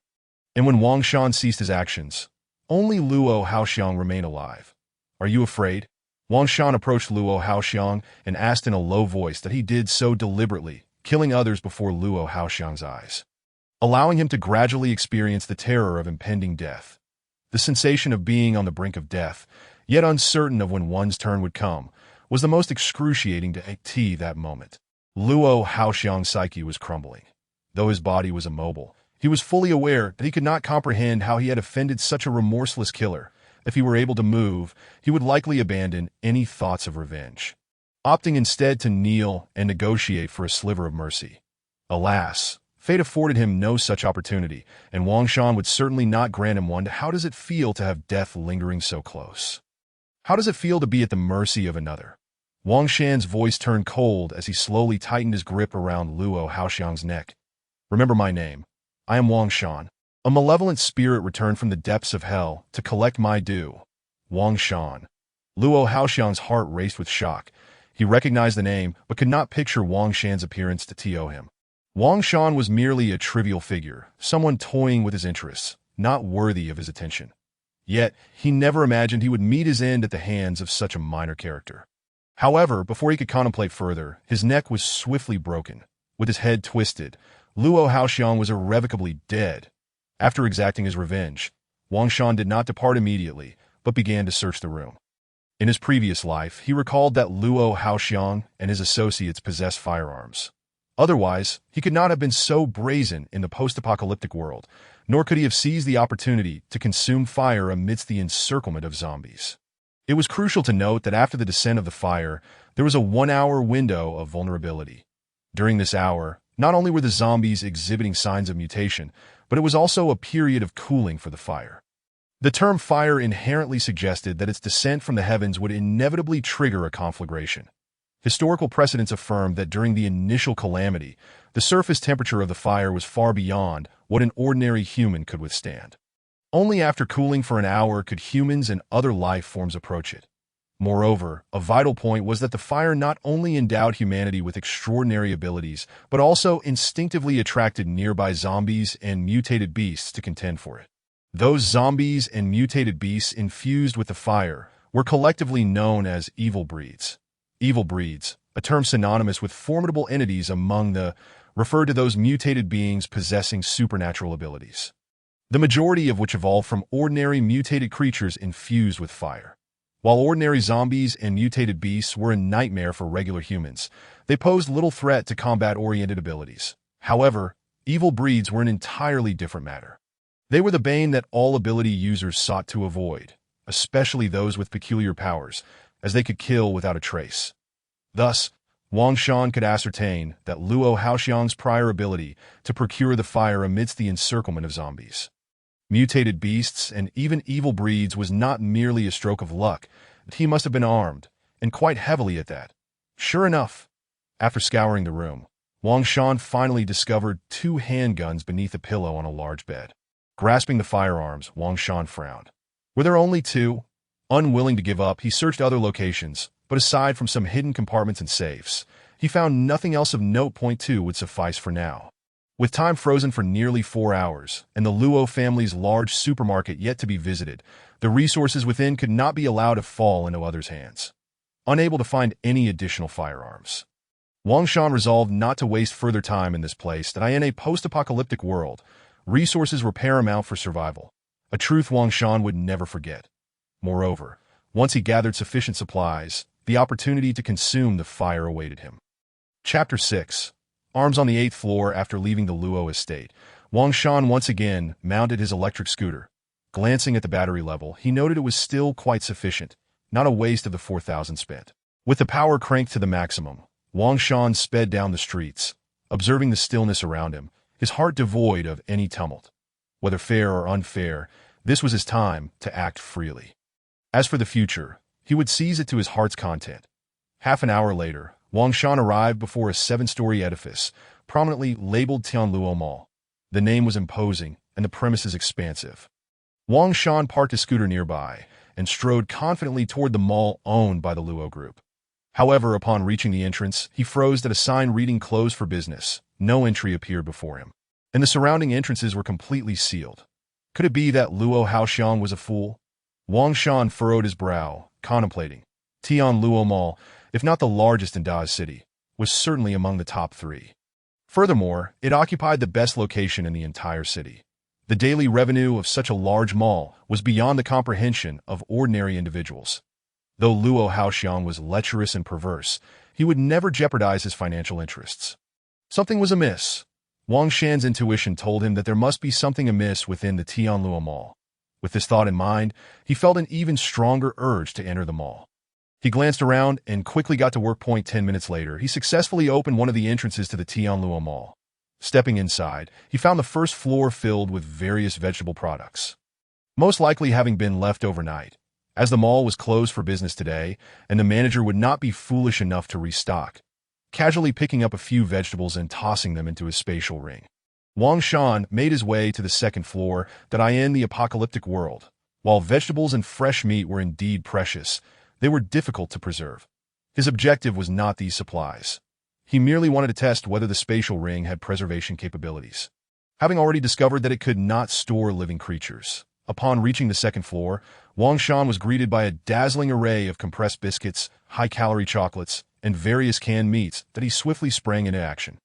Speaker 1: And when Wang Shan ceased his actions, only Luo Haoxiang remained alive. Are you afraid? Wang Shan approached Luo Haoxiang and asked in a low voice that he did so deliberately, killing others before Luo Haoxiang's eyes, allowing him to gradually experience the terror of impending death. The sensation of being on the brink of death, yet uncertain of when one's turn would come, was the most excruciating to that moment. Luo Haoxiang's psyche was crumbling. Though his body was immobile, he was fully aware that he could not comprehend how he had offended such a remorseless killer. If he were able to move, he would likely abandon any thoughts of revenge, opting instead to kneel and negotiate for a sliver of mercy. Alas, fate afforded him no such opportunity, and Wang Shan would certainly not grant him one. How does it feel to have death lingering so close? How does it feel to be at the mercy of another? Wang Shan's voice turned cold as he slowly tightened his grip around Luo Haoxiang's neck. Remember my name. I am Wang Shan. A malevolent spirit returned from the depths of hell to collect my due. Wang Shan. Luo Haoxiang's heart raced with shock. He recognized the name, but could not picture Wang Shan's appearance to to him. Wang Shan was merely a trivial figure, someone toying with his interests, not worthy of his attention. Yet, he never imagined he would meet his end at the hands of such a minor character. However, before he could contemplate further, his neck was swiftly broken. With his head twisted, Luo Haoxiang was irrevocably dead. After exacting his revenge, Wang Shan did not depart immediately, but began to search the room. In his previous life, he recalled that Luo Haoxiang and his associates possessed firearms. Otherwise, he could not have been so brazen in the post-apocalyptic world, nor could he have seized the opportunity to consume fire amidst the encirclement of zombies. It was crucial to note that after the descent of the fire, there was a 1-hour window of vulnerability. During this hour, not only were the zombies exhibiting signs of mutation, but it was also a period of cooling for the fire. The term fire inherently suggested that its descent from the heavens would inevitably trigger a conflagration. Historical precedents affirmed that during the initial calamity, the surface temperature of the fire was far beyond what an ordinary human could withstand. Only after cooling for an hour could humans and other life forms approach it. Moreover, a vital point was that the fire not only endowed humanity with extraordinary abilities, but also instinctively attracted nearby zombies and mutated beasts to contend for it. Those zombies and mutated beasts infused with the fire were collectively known as evil breeds. Evil breeds, a term synonymous with formidable entities among the, referred to those mutated beings possessing supernatural abilities. The majority of which evolved from ordinary mutated creatures infused with fire. While ordinary zombies and mutated beasts were a nightmare for regular humans, they posed little threat to combat-oriented abilities. However, evil breeds were an entirely different matter. They were the bane that all ability users sought to avoid, especially those with peculiar powers, as they could kill without a trace. Thus, Wang Shan could ascertain that Luo Haoxiang's prior ability to procure the fire amidst the encirclement of zombies, mutated beasts, and even evil breeds was not merely a stroke of luck. He must have been armed, and quite heavily at that. Sure enough, after scouring the room, Wang Shan finally discovered 2 handguns beneath a pillow on a large bed. Grasping the firearms, Wang Shan frowned. Were there only 2? Unwilling to give up, he searched other locations, but aside from some hidden compartments and safes, he found nothing else of note. Point 2 would suffice for now. With time frozen for nearly 4 hours, and the Luo family's large supermarket yet to be visited, the resources within could not be allowed to fall into others' hands. Unable to find any additional firearms, Wang Shan resolved not to waste further time in this place. That in a post-apocalyptic world, resources were paramount for survival, a truth Wang Shan would never forget. Moreover, once he gathered sufficient supplies, the opportunity to consume the fire awaited him. Chapter 6. Arms on the 8th floor. After leaving the Luo estate, Wang Shan once again mounted his electric scooter. Glancing at the battery level, he noted it was still quite sufficient, not a waste of the 4,000 spent. With the power cranked to the maximum, Wang Shan sped down the streets, observing the stillness around him, his heart devoid of any tumult. Whether fair or unfair, this was his time to act freely. As for the future, he would seize it to his heart's content. Half an hour later, Wang Shan arrived before a 7-story edifice, prominently labeled Tianluo Mall. The name was imposing, and the premises expansive. Wang Shan parked his scooter nearby and strode confidently toward the mall owned by the Luo Group. However, upon reaching the entrance, he froze at a sign reading "Closed for business." No entry appeared before him, and the surrounding entrances were completely sealed. Could it be that Luo Haoxiang was a fool? Wang Shan furrowed his brow, contemplating. Tianluo Mall, if not the largest in Da's city, was certainly among the top 3. Furthermore, it occupied the best location in the entire city. The daily revenue of such a large mall was beyond the comprehension of ordinary individuals. Though Luo Haoxiang was lecherous and perverse, he would never jeopardize his financial interests. Something was amiss. Wang Shan's intuition told him that there must be something amiss within the Tianluo Mall. With this thought in mind, he felt an even stronger urge to enter the mall. He glanced around and quickly got to work. 10 minutes later, he successfully opened one of the entrances to the Tianluo Mall. Stepping inside, he found the first floor filled with various vegetable products, most likely having been left overnight, as the mall was closed for business today, and the manager would not be foolish enough to restock. Casually picking up a few vegetables and tossing them into his spatial ring, Wang Shan made his way to the 2nd floor. That in the apocalyptic world, while vegetables and fresh meat were indeed precious, they were difficult to preserve. His objective was not these supplies. He merely wanted to test whether the spatial ring had preservation capabilities. Having already discovered that it could not store living creatures, upon reaching the 2nd floor, Wang Shan was greeted by a dazzling array of compressed biscuits, high-calorie chocolates, and various canned meats that he swiftly sprang into action.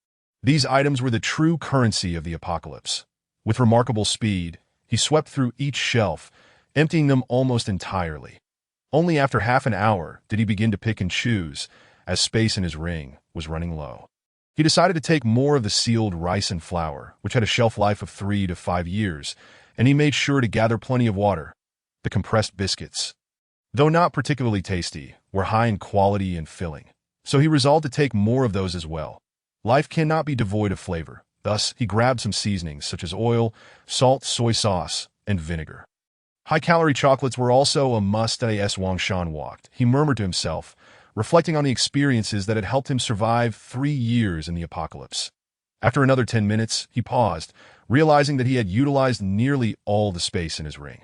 Speaker 1: These items were the true currency of the apocalypse. With remarkable speed, he swept through each shelf, emptying them almost entirely. Only after half an hour did he begin to pick and choose, as space in his ring was running low. He decided to take more of the sealed rice and flour, which had a shelf life of 3 to 5 years, and he made sure to gather plenty of water. The compressed biscuits, though not particularly tasty, were high in quality and filling, so he resolved to take more of those as well. Life cannot be devoid of flavor. Thus, he grabbed some seasonings such as oil, salt, soy sauce, and vinegar. High-calorie chocolates were also a must as Wang Shan walked. He murmured to himself, reflecting on the experiences that had helped him survive 3 years in the apocalypse. After another 10 minutes, he paused, realizing that he had utilized nearly all the space in his ring.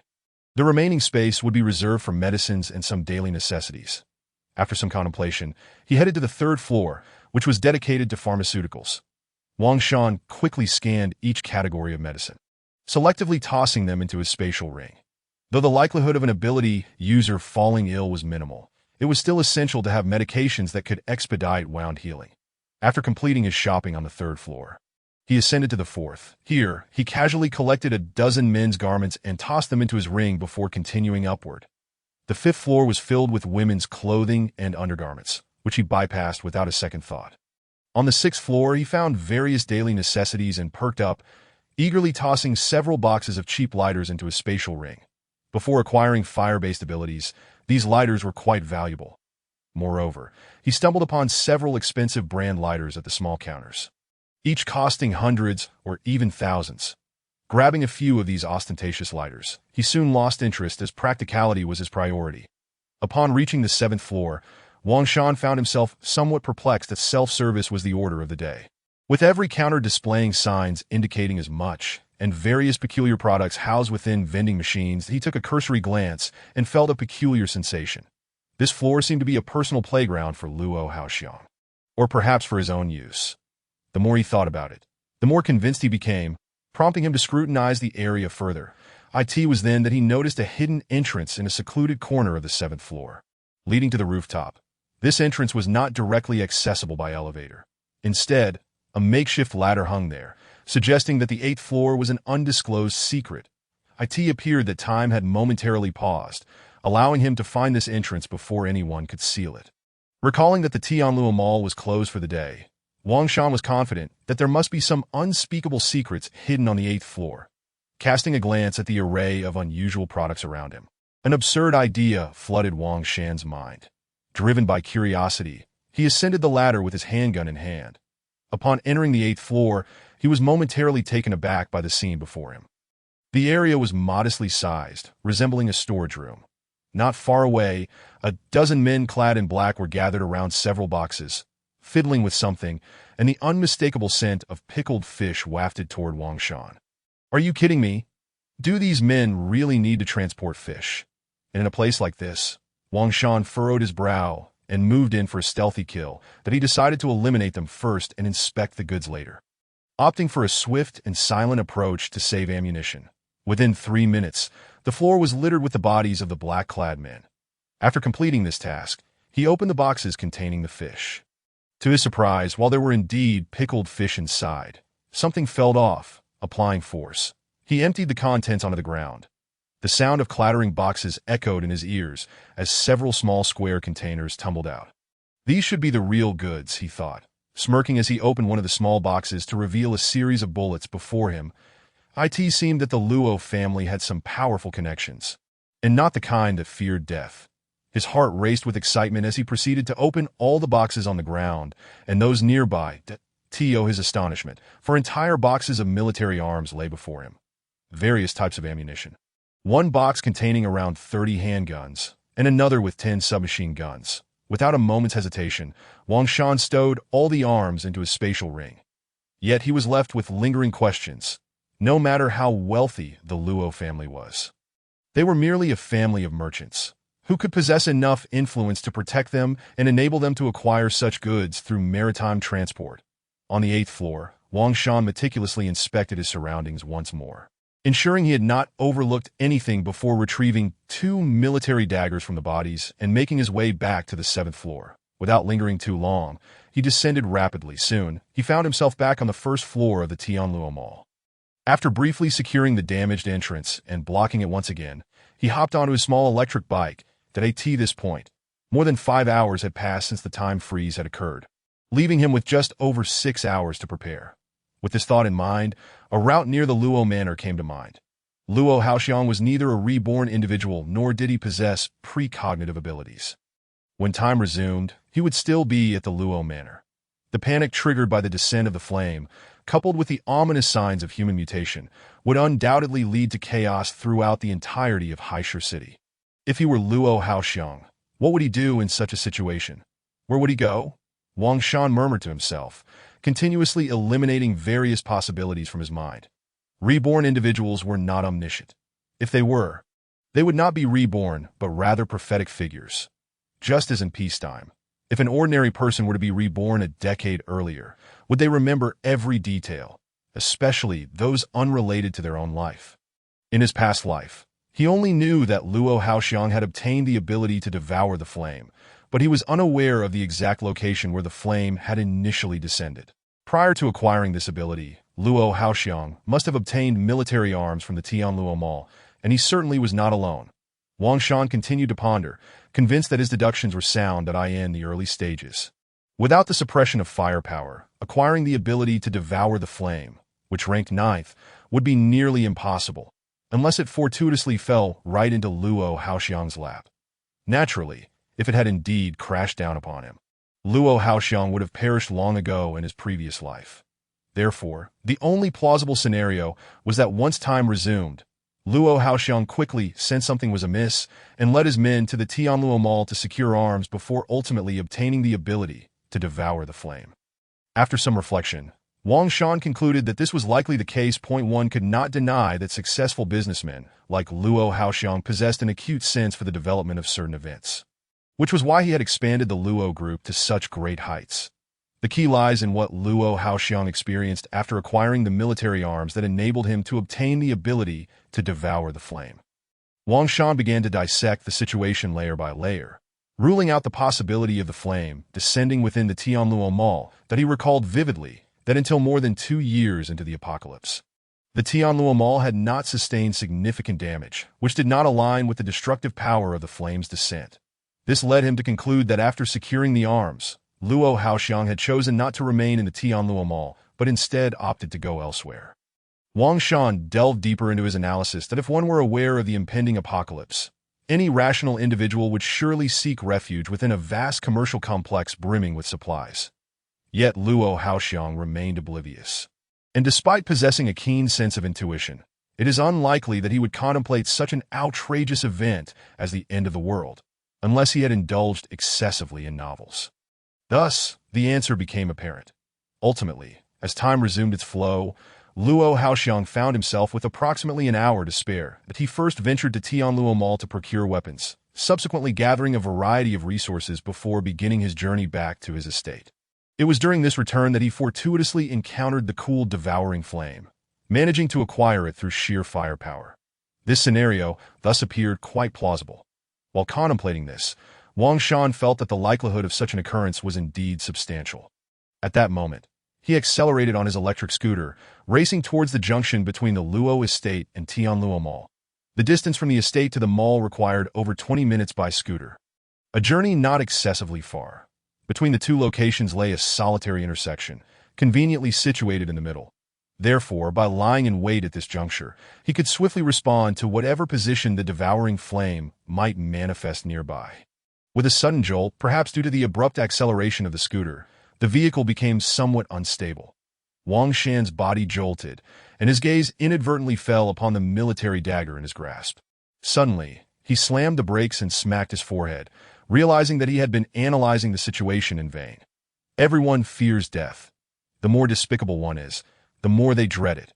Speaker 1: The remaining space would be reserved for medicines and some daily necessities. After some contemplation, he headed to the 3rd floor, which was dedicated to pharmaceuticals. Wang Shan quickly scanned each category of medicine, selectively tossing them into his spatial ring. Though the likelihood of an ability user falling ill was minimal, it was still essential to have medications that could expedite wound healing. After completing his shopping on the 3rd floor, he ascended to the 4th. Here, he casually collected a dozen men's garments and tossed them into his ring before continuing upward. The 5th floor was filled with women's clothing and undergarments, which he bypassed without a second thought. On the 6th floor, he found various daily necessities and perked up, eagerly tossing several boxes of cheap lighters into his spatial ring. Before acquiring fire-based abilities, these lighters were quite valuable. Moreover, he stumbled upon several expensive brand lighters at the small counters, each costing hundreds or even thousands. Grabbing a few of these ostentatious lighters, he soon lost interest as practicality was his priority. Upon reaching the 7th floor, Wang Shan found himself somewhat perplexed that self-service was the order of the day. With every counter displaying signs indicating as much, and various peculiar products housed within vending machines, he took a cursory glance and felt a peculiar sensation. This floor seemed to be a personal playground for Luo Haoxiang, or perhaps for his own use. The more he thought about it, the more convinced he became, prompting him to scrutinize the area further. It was then that he noticed a hidden entrance in a secluded corner of the 7th floor, leading to the rooftop. This entrance was not directly accessible by elevator. Instead, a makeshift ladder hung there, suggesting that the 8th floor was an undisclosed secret. It appeared that time had momentarily paused, allowing him to find this entrance before anyone could seal it. Recalling that the Tianluo Mall was closed for the day, Wang Shan was confident that there must be some unspeakable secrets hidden on the 8th floor. Casting a glance at the array of unusual products around him, an absurd idea flooded Wang Shan's mind. Driven by curiosity, he ascended the ladder with his handgun in hand. Upon entering the 8th floor, he was momentarily taken aback by the scene before him. The area was modestly sized, resembling a storage room. Not far away, a dozen men clad in black were gathered around several boxes, fiddling with something, and the unmistakable scent of pickled fish wafted toward Wang Shan. Are you kidding me? Do these men really need to transport fish? And in a place like this, Wang Shan furrowed his brow and moved in for a stealthy kill that he decided to eliminate them first and inspect the goods later. Opting for a swift and silent approach to save ammunition, within 3 minutes, the floor was littered with the bodies of the black-clad men. After completing this task, he opened the boxes containing the fish. To his surprise, while there were indeed pickled fish inside, something fell off, applying force. He emptied the contents onto the ground. The sound of clattering boxes echoed in his ears as several small square containers tumbled out. These should be the real goods, he thought, smirking as he opened one of the small boxes to reveal a series of bullets before him. It seemed that the Luo family had some powerful connections, and not the kind that feared death. His heart raced with excitement as he proceeded to open all the boxes on the ground and those nearby. To his astonishment, for entire boxes of military arms lay before him. Various types of ammunition. One box containing around 30 handguns, and another with 10 submachine guns. Without a moment's hesitation, Wang Shan stowed all the arms into his spatial ring. Yet he was left with lingering questions, no matter how wealthy the Luo family was. They were merely a family of merchants, who could possess enough influence to protect them and enable them to acquire such goods through maritime transport. On the 8th floor, Wang Shan meticulously inspected his surroundings once more, ensuring he had not overlooked anything before retrieving 2 military daggers from the bodies and making his way back to the 7th floor. Without lingering too long, he descended rapidly. Soon, he found himself back on the 1st floor of the Tianluo Mall. After briefly securing the damaged entrance and blocking it once again, he hopped onto his small electric bike. At this point, more than 5 hours had passed since the time freeze had occurred. leaving him with just over 6 hours to prepare. With this thought in mind, a route near the Luo Manor came to mind. Luo Haoxiang was neither a reborn individual nor did he possess precognitive abilities. When time resumed, he would still be at the Luo Manor. The panic triggered by the descent of the flame, coupled with the ominous signs of human mutation, would undoubtedly lead to chaos throughout the entirety of Haishur City. If he were Luo Haoxiang, what would he do in such a situation? Where would he go? Wang Shan murmured to himself, continuously eliminating various possibilities from his mind. Reborn individuals were not omniscient. If they were, they would not be reborn, but rather prophetic figures. Just as in peacetime, if an ordinary person were to be reborn a decade earlier, would they remember every detail, especially those unrelated to their own life? In his past life, he only knew that Luo Haoxiang had obtained the ability to devour the flame, but he was unaware of the exact location where the flame had initially descended. Prior to acquiring this ability, Luo Haoxiang must have obtained military arms from the Tianluo Mall, and he certainly was not alone. Wang Shan continued to ponder, convinced that his deductions were sound in the early stages. Without the suppression of firepower, acquiring the ability to devour the flame, which ranked 9th, would be nearly impossible, unless it fortuitously fell right into Luo Haoxiang's lap. Naturally, if it had indeed crashed down upon him, Luo Haoxiang would have perished long ago in his previous life. Therefore, the only plausible scenario was that once time resumed, Luo Haoxiang quickly sensed something was amiss and led his men to the Tianluo Mall to secure arms before ultimately obtaining the ability to devour the flame. After some reflection, Wang Shan concluded that this was likely the case. One could not deny that successful businessmen like Luo Haoxiang possessed an acute sense for the development of certain events, which was why he had expanded the Luo group to such great heights. The key lies in what Luo Haoxiang experienced after acquiring the military arms that enabled him to obtain the ability to devour the flame. Wang Shan began to dissect the situation layer by layer, ruling out the possibility of the flame descending within the Tianluo Mall that he recalled vividly that until more than 2 years into the apocalypse, the Tianluo Mall had not sustained significant damage, which did not align with the destructive power of the flame's descent. This led him to conclude that after securing the arms, Luo Haoxiang had chosen not to remain in the Tianluo Mall, but instead opted to go elsewhere. Wang Shan delved deeper into his analysis that if one were aware of the impending apocalypse, any rational individual would surely seek refuge within a vast commercial complex brimming with supplies. Yet Luo Haoxiang remained oblivious. And despite possessing a keen sense of intuition, it is unlikely that he would contemplate such an outrageous event as the end of the world, unless he had indulged excessively in novels. Thus, the answer became apparent. Ultimately, as time resumed its flow, Luo Haoxiang found himself with approximately an hour to spare that he first ventured to Tianluo Mall to procure weapons, subsequently gathering a variety of resources before beginning his journey back to his estate. It was during this return that he fortuitously encountered the cool devouring flame, managing to acquire it through sheer firepower. This scenario thus appeared quite plausible. While contemplating this, Wang Shan felt that the likelihood of such an occurrence was indeed substantial. At that moment, he accelerated on his electric scooter, racing towards the junction between the Luo estate and Tianluo Mall. The distance from the estate to the mall required over 20 minutes by scooter. A journey not excessively far. Between the two locations lay a solitary intersection, conveniently situated in the middle. Therefore, by lying in wait at this juncture, he could swiftly respond to whatever position the devouring flame might manifest nearby. With a sudden jolt, perhaps due to the abrupt acceleration of the scooter, the vehicle became somewhat unstable. Wang Shan's body jolted, and his gaze inadvertently fell upon the military dagger in his grasp. Suddenly, he slammed the brakes and smacked his forehead, realizing that he had been analyzing the situation in vain. Everyone fears death. The more despicable one is, the more they dread it.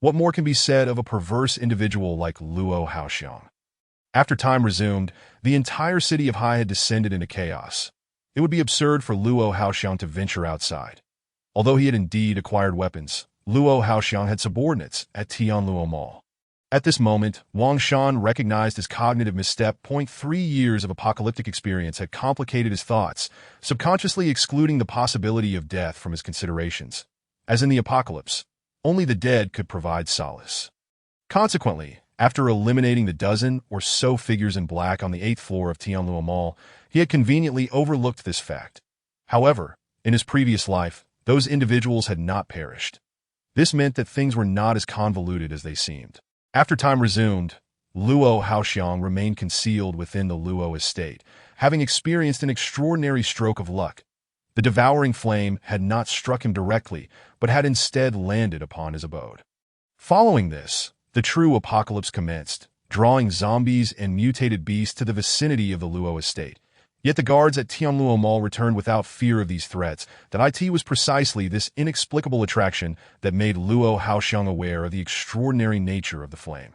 Speaker 1: What more can be said of a perverse individual like Luo Haoxiang? After time resumed, the entire city of Hai had descended into chaos. It would be absurd for Luo Haoxiang to venture outside. Although he had indeed acquired weapons, Luo Haoxiang had subordinates at Tianluo Mall. At this moment, Wang Shan recognized his cognitive misstep. 3 years of apocalyptic experience had complicated his thoughts, subconsciously excluding the possibility of death from his considerations. As in the apocalypse, only the dead could provide solace. Consequently, after eliminating the dozen or so figures in black on the 8th floor of Tianluo Mall, he had conveniently overlooked this fact. However, In his previous life, those individuals had not perished. This meant that things were not as convoluted as they seemed. After time resumed, Luo Haoxiang remained concealed within the Luo estate, having experienced an extraordinary stroke of luck. The devouring flame had not struck him directly, but had instead landed upon his abode. Following this, the true apocalypse commenced, drawing zombies and mutated beasts to the vicinity of the Luo estate. Yet the guards at Tianluo Mall returned without fear of these threats. That it was precisely this inexplicable attraction that made Luo Haoxiang aware of the extraordinary nature of the flame.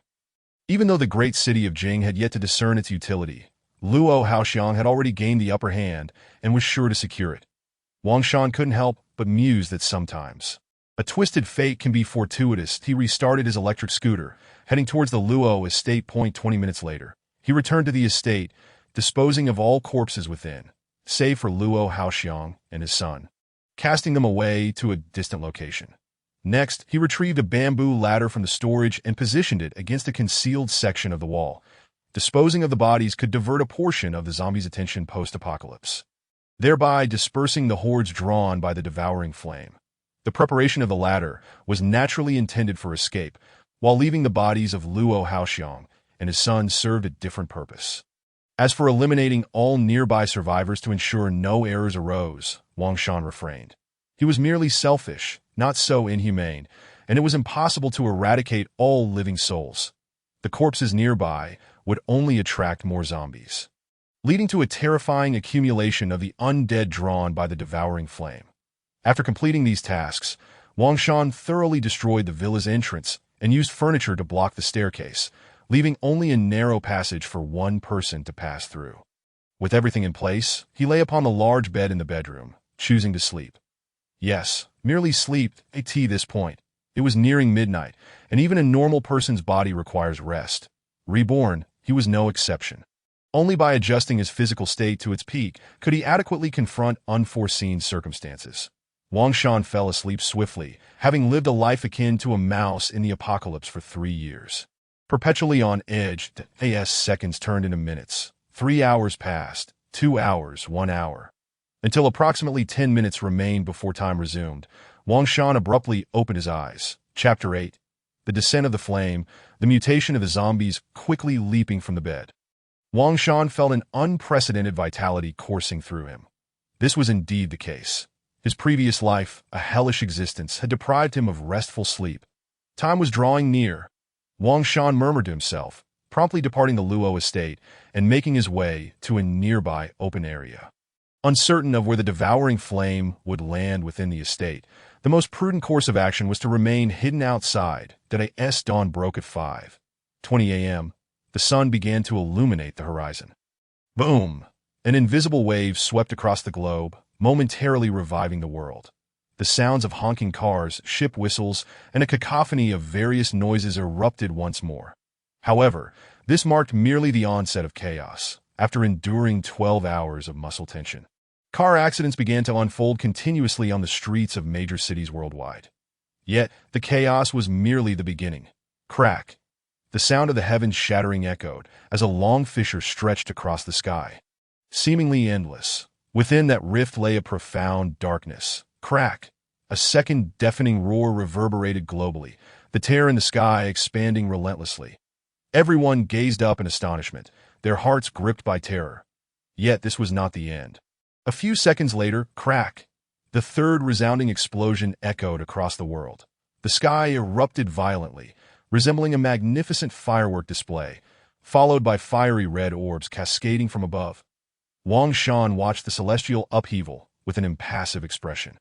Speaker 1: Even though the great city of Jing had yet to discern its utility, Luo Haoxiang had already gained the upper hand and was sure to secure it. Wang Shan couldn't help but muse that sometimes a twisted fate can be fortuitous. He restarted his electric scooter, heading towards the Luo estate. 20 minutes later, he returned to the estate, disposing of all corpses within, save for Luo Haoxiang and his son, casting them away to a distant location. Next, he retrieved a bamboo ladder from the storage and positioned it against a concealed section of the wall. Disposing of the bodies could divert a portion of the zombies' attention post-apocalypse, thereby dispersing the hordes drawn by the devouring flame. The preparation of the ladder was naturally intended for escape, while leaving the bodies of Luo Haoxiang and his son served a different purpose. As for eliminating all nearby survivors to ensure no errors arose, Wang Shan refrained. He was merely selfish, not so inhumane, and it was impossible to eradicate all living souls. The corpses nearby would only attract more zombies, leading to a terrifying accumulation of the undead drawn by the devouring flame. After completing these tasks, Wang Shan thoroughly destroyed the villa's entrance and used furniture to block the staircase, leaving only a narrow passage for one person to pass through. With everything in place, he lay upon the large bed in the bedroom, choosing to sleep. Yes, merely sleep. At this point, it was nearing midnight, and even a normal person's body requires rest. Reborn, he was no exception. Only by adjusting his physical state to its peak could he adequately confront unforeseen circumstances. Wang Shan fell asleep swiftly, having lived a life akin to a mouse in the apocalypse for 3 years. Perpetually on edge, seconds turned into minutes. 3 hours passed, 2 hours, 1 hour. Until approximately 10 minutes remained before time resumed, Wang Shan abruptly opened his eyes. Chapter 8. The Descent of the Flame, the mutation of the zombies quickly leaping from the bed. Wang Shan felt an unprecedented vitality coursing through him. This was indeed the case. His previous life, a hellish existence, had deprived him of restful sleep. Time was drawing near. Wang Shan murmured to himself, promptly departing the Luo estate and making his way to a nearby open area. Uncertain of where the devouring flame would land within the estate, the most prudent course of action was to remain hidden outside. Dawn broke at 5:20 a.m. The sun began to illuminate the horizon. Boom! An invisible wave swept across the globe, momentarily reviving the world. The sounds of honking cars, ship whistles, and a cacophony of various noises erupted once more. However, this marked merely the onset of chaos. After enduring 12 hours of muscle tension, car accidents began to unfold continuously on the streets of major cities worldwide. Yet, the chaos was merely the beginning. Crack! The sound of the heavens shattering echoed as a long fissure stretched across the sky, seemingly endless. Within that rift lay a profound darkness. Crack! A second deafening roar reverberated globally, the tear in the sky expanding relentlessly. Everyone gazed up in astonishment, their hearts gripped by terror. Yet this was not the end. A few seconds later, crack! The third resounding explosion echoed across the world. The sky erupted violently, resembling a magnificent firework display, followed by fiery red orbs cascading from above. Wang Shan watched the celestial upheaval with an impassive expression.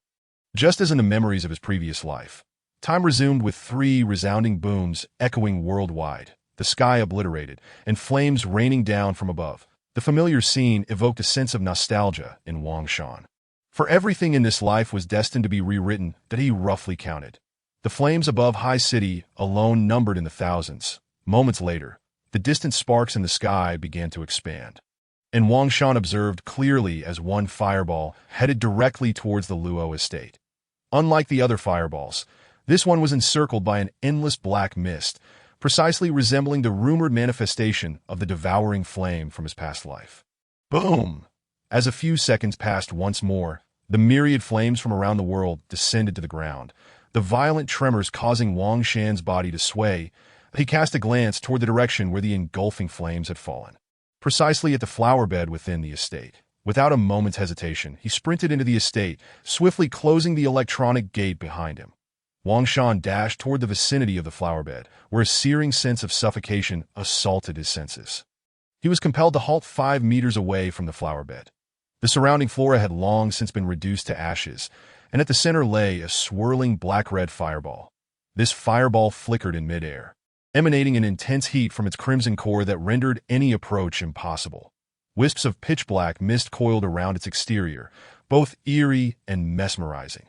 Speaker 1: Just as in the memories of his previous life, time resumed with 3 resounding booms echoing worldwide, the sky obliterated, and flames raining down from above. The familiar scene evoked a sense of nostalgia in Wang Shan. For everything in this life was destined to be rewritten. He roughly counted. The flames above High City alone numbered in the thousands. Moments later, the distant sparks in the sky began to expand, and Wang Shan observed clearly as one fireball headed directly towards the Luo estate. Unlike the other fireballs, this one was encircled by an endless black mist, precisely resembling the rumored manifestation of the devouring flame from his past life. Boom! As a few seconds passed once more, The myriad flames from around the world descended to the ground, the violent tremors causing Wang Shan's body to sway. He cast a glance toward the direction where the engulfing flames had fallen, precisely at the flower bed within the estate. Without a moment's hesitation, he sprinted into the estate, swiftly closing the electronic gate behind him. Wang Shan dashed toward the vicinity of the flower bed, where a searing sense of suffocation assaulted his senses. He was compelled to halt 5 meters away from the flower bed. The surrounding flora had long since been reduced to ashes, and at the center lay a swirling black-red fireball. This fireball flickered in midair, emanating an intense heat from its crimson core that rendered any approach impossible. Wisps of pitch-black mist coiled around its exterior, both eerie and mesmerizing.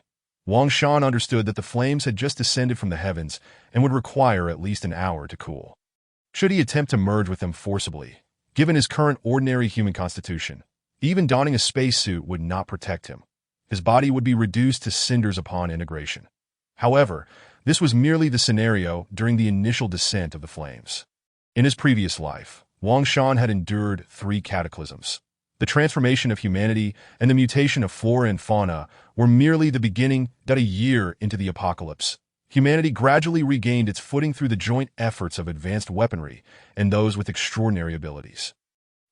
Speaker 1: Wang Shan understood that the flames had just descended from the heavens and would require at least an hour to cool. Should he attempt to merge with them forcibly, given his current ordinary human constitution, even donning a spacesuit would not protect him. His body would be reduced to cinders upon integration. However, this was merely the scenario during the initial descent of the flames. In his previous life, Wang Shan had endured 3 cataclysms. The transformation of humanity and the mutation of flora and fauna were merely the beginning. That a year into the apocalypse, humanity gradually regained its footing through the joint efforts of advanced weaponry and those with extraordinary abilities.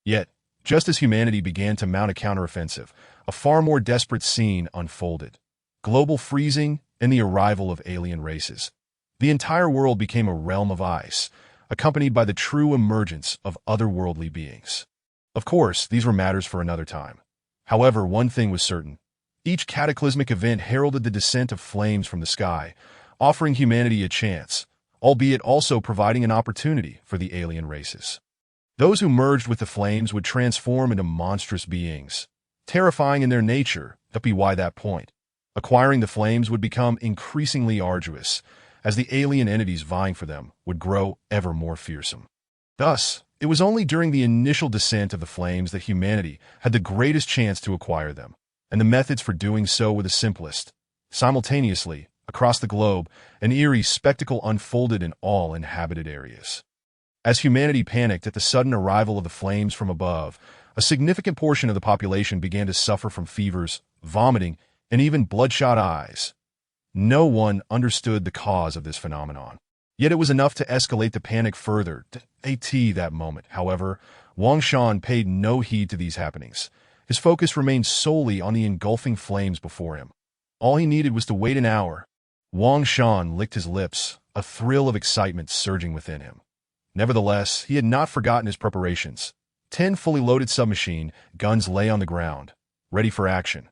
Speaker 1: Yet, just as humanity began to mount a counteroffensive, a far more desperate scene unfolded. Global freezing and the arrival of alien races. The entire world became a realm of ice, accompanied by the true emergence of otherworldly beings. Of course, these were matters for another time. However, one thing was certain. Each cataclysmic event heralded the descent of flames from the sky, offering humanity a chance, albeit also providing an opportunity for the alien races. Those who merged with the flames would transform into monstrous beings, terrifying in their nature, but by that point, acquiring the flames would become increasingly arduous, as the alien entities vying for them would grow ever more fearsome. Thus, it was only during the initial descent of the flames that humanity had the greatest chance to acquire them, and the methods for doing so were the simplest. Simultaneously, across the globe, an eerie spectacle unfolded in all inhabited areas. As humanity panicked at the sudden arrival of the flames from above, a significant portion of the population began to suffer from fevers, vomiting, and even bloodshot eyes. No one understood the cause of this phenomenon. Yet it was enough to escalate the panic further. At that moment, however, Wang Shan paid no heed to these happenings. His focus remained solely on the engulfing flames before him. All he needed was to wait an hour. Wang Shan licked his lips, a thrill of excitement surging within him. Nevertheless, he had not forgotten his preparations. 10 fully loaded submachine guns lay on the ground, ready for action.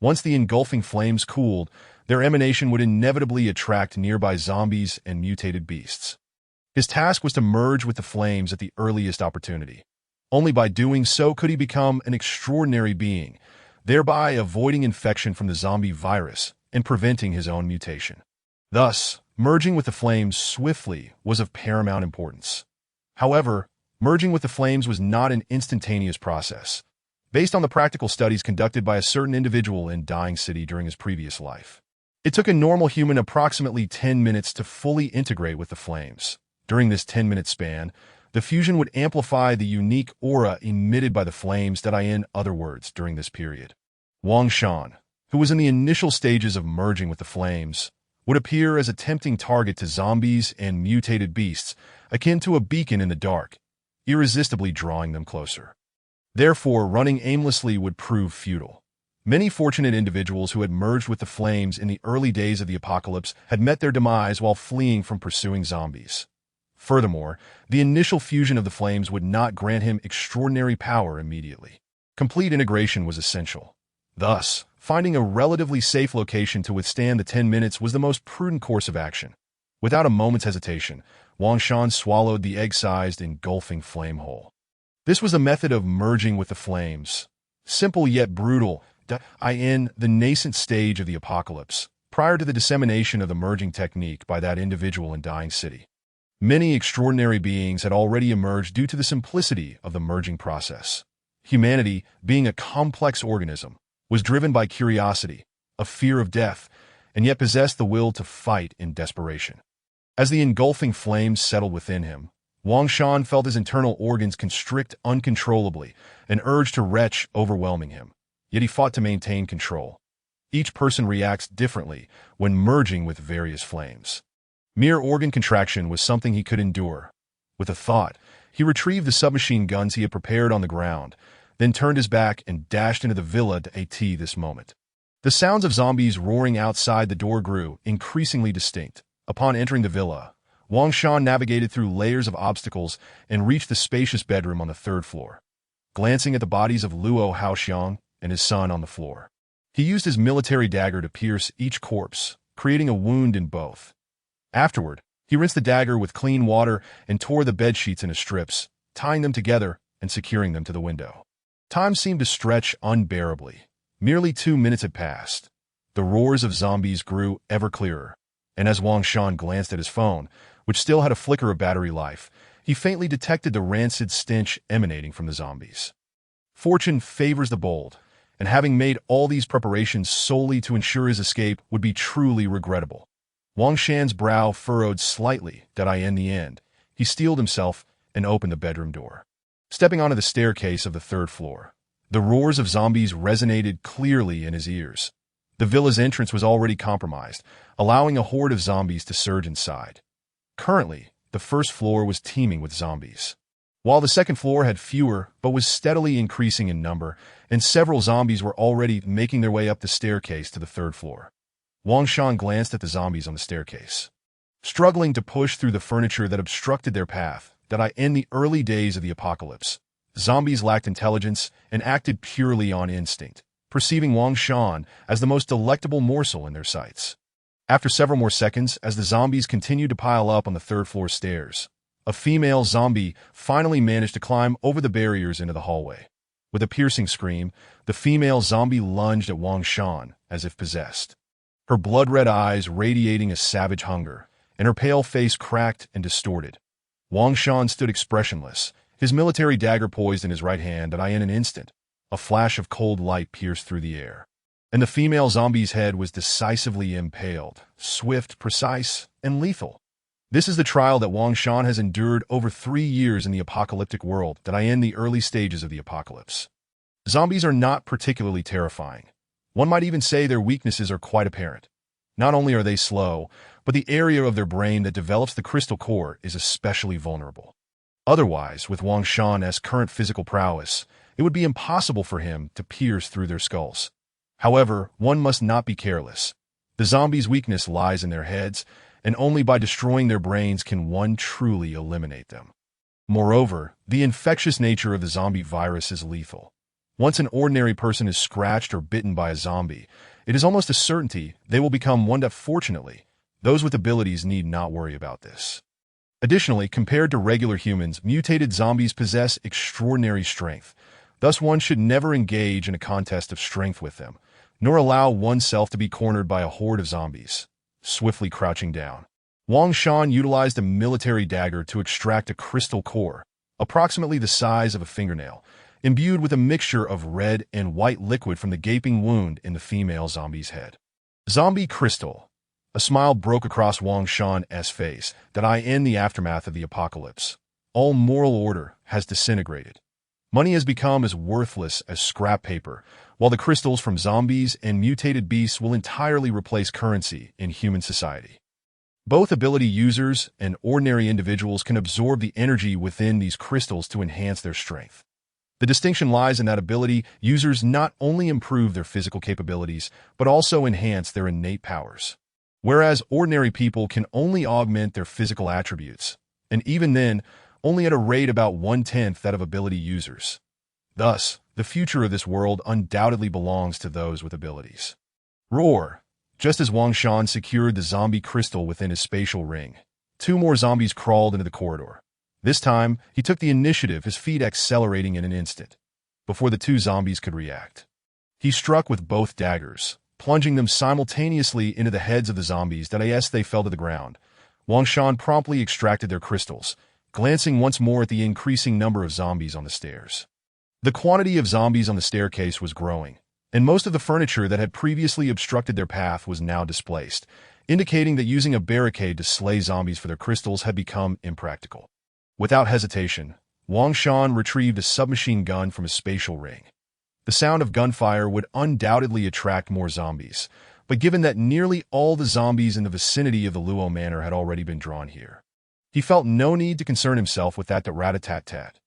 Speaker 1: Once the engulfing flames cooled, their emanation would inevitably attract nearby zombies and mutated beasts. His task was to merge with the flames at the earliest opportunity. Only by doing so could he become an extraordinary being, thereby avoiding infection from the zombie virus and preventing his own mutation. Thus, merging with the flames swiftly was of paramount importance. However, merging with the flames was not an instantaneous process, based on the practical studies conducted by a certain individual in Dying City during his previous life. It took a normal human approximately 10 minutes to fully integrate with the flames. During this 10-minute span, the fusion would amplify the unique aura emitted by the flames. In other words, during this period, Wang Shan, who was in the initial stages of merging with the flames, would appear as a tempting target to zombies and mutated beasts, akin to a beacon in the dark, irresistibly drawing them closer. Therefore, running aimlessly would prove futile. Many fortunate individuals who had merged with the flames in the early days of the apocalypse had met their demise while fleeing from pursuing zombies. Furthermore, the initial fusion of the flames would not grant him extraordinary power immediately. Complete integration was essential. Thus, finding a relatively safe location to withstand the 10 minutes was the most prudent course of action. Without a moment's hesitation, Wang Shan swallowed the egg-sized engulfing flame hole. This was a method of merging with the flames. Simple yet brutal, in the nascent stage of the apocalypse, prior to the dissemination of the merging technique by that individual in Dying City. Many extraordinary beings had already emerged due to the simplicity of the merging process. Humanity, being a complex organism, was driven by curiosity, a fear of death, and yet possessed the will to fight in desperation. As the engulfing flames settled within him, Wang Shan felt his internal organs constrict uncontrollably, an urge to retch overwhelming him. Yet he fought to maintain control. Each person reacts differently when merging with various flames. Mere organ contraction was something he could endure. With a thought, he retrieved the submachine guns he had prepared on the ground, then turned his back and dashed into the villa to AT this moment. The sounds of zombies roaring outside the door grew increasingly distinct. Upon entering the villa, Wang Shan navigated through layers of obstacles and reached the spacious bedroom on the third floor. Glancing at the bodies of Luo Haoxiang and his son on the floor, he used his military dagger to pierce each corpse, creating a wound in both. Afterward, he rinsed the dagger with clean water and tore the bedsheets into strips, tying them together and securing them to the window. Time seemed to stretch unbearably. Merely 2 minutes had passed. The roars of zombies grew ever clearer, and as Wang Shan glanced at his phone, which still had a flicker of battery life, he faintly detected the rancid stench emanating from the zombies. Fortune favors the bold, and having made all these preparations solely to ensure his escape would be truly regrettable. Wang Shan's brow furrowed slightly in the end. He steeled himself and opened the bedroom door. Stepping onto the staircase of the third floor, the roars of zombies resonated clearly in his ears. The villa's entrance was already compromised, allowing a horde of zombies to surge inside. Currently, the first floor was teeming with zombies, while the second floor had fewer but was steadily increasing in number, and several zombies were already making their way up the staircase to the third floor. Wang Shan glanced at the zombies on the staircase, struggling to push through the furniture that obstructed their path. In the early days of the apocalypse, zombies lacked intelligence and acted purely on instinct, perceiving Wang Shan as the most delectable morsel in their sights. After several more seconds, as the zombies continued to pile up on the third-floor stairs, a female zombie finally managed to climb over the barriers into the hallway. With a piercing scream, the female zombie lunged at Wang Shan as if possessed, her blood-red eyes radiating a savage hunger, and her pale face cracked and distorted. Wang Shan stood expressionless, his military dagger poised in his right hand, and in an instant, a flash of cold light pierced through the air, and the female zombie's head was decisively impaled, swift, precise, and lethal. This is the trial that Wang Shan has endured over 3 years in the apocalyptic world, in the early stages of the apocalypse. Zombies are not particularly terrifying. One might even say their weaknesses are quite apparent. Not only are they slow, but the area of their brain that develops the crystal core is especially vulnerable. Otherwise, with Wang Shan's current physical prowess, it would be impossible for him to pierce through their skulls. However, one must not be careless. The zombies' weakness lies in their heads, and only by destroying their brains can one truly eliminate them. Moreover, the infectious nature of the zombie virus is lethal. Once an ordinary person is scratched or bitten by a zombie, it is almost a certainty they will become one. Fortunately, those with abilities need not worry about this. Additionally, compared to regular humans, mutated zombies possess extraordinary strength. Thus, one should never engage in a contest of strength with them, nor allow oneself to be cornered by a horde of zombies. Swiftly crouching down, Wang Shan utilized a military dagger to extract a crystal core, approximately the size of a fingernail, imbued with a mixture of red and white liquid from the gaping wound in the female zombie's head. Zombie crystal. A smile broke across Wang Shan's face in the aftermath of the apocalypse. All moral order has disintegrated. Money has become as worthless as scrap paper, while the crystals from zombies and mutated beasts will entirely replace currency in human society. Both ability users and ordinary individuals can absorb the energy within these crystals to enhance their strength. The distinction lies in that ability users not only improve their physical capabilities, but also enhance their innate powers. Whereas ordinary people can only augment their physical attributes, and even then, only at a rate about 1/10 that of ability users. Thus, the future of this world undoubtedly belongs to those with abilities. Roar! Just as Wang Shan secured the zombie crystal within his spatial ring, 2 more zombies crawled into the corridor. This time, he took the initiative, his feet accelerating in an instant, before the 2 zombies could react. He struck with both daggers, plunging them simultaneously into the heads of the zombies as they fell to the ground. Wang Shan promptly extracted their crystals, glancing once more at the increasing number of zombies on the stairs. The quantity of zombies on the staircase was growing, and most of the furniture that had previously obstructed their path was now displaced, indicating that using a barricade to slay zombies for their crystals had become impractical. Without hesitation, Wang Shan retrieved a submachine gun from his spatial ring. The sound of gunfire would undoubtedly attract more zombies, but given that nearly all the zombies in the vicinity of the Luo Manor had already been drawn here, he felt no need to concern himself with that rat-a-tat-tat.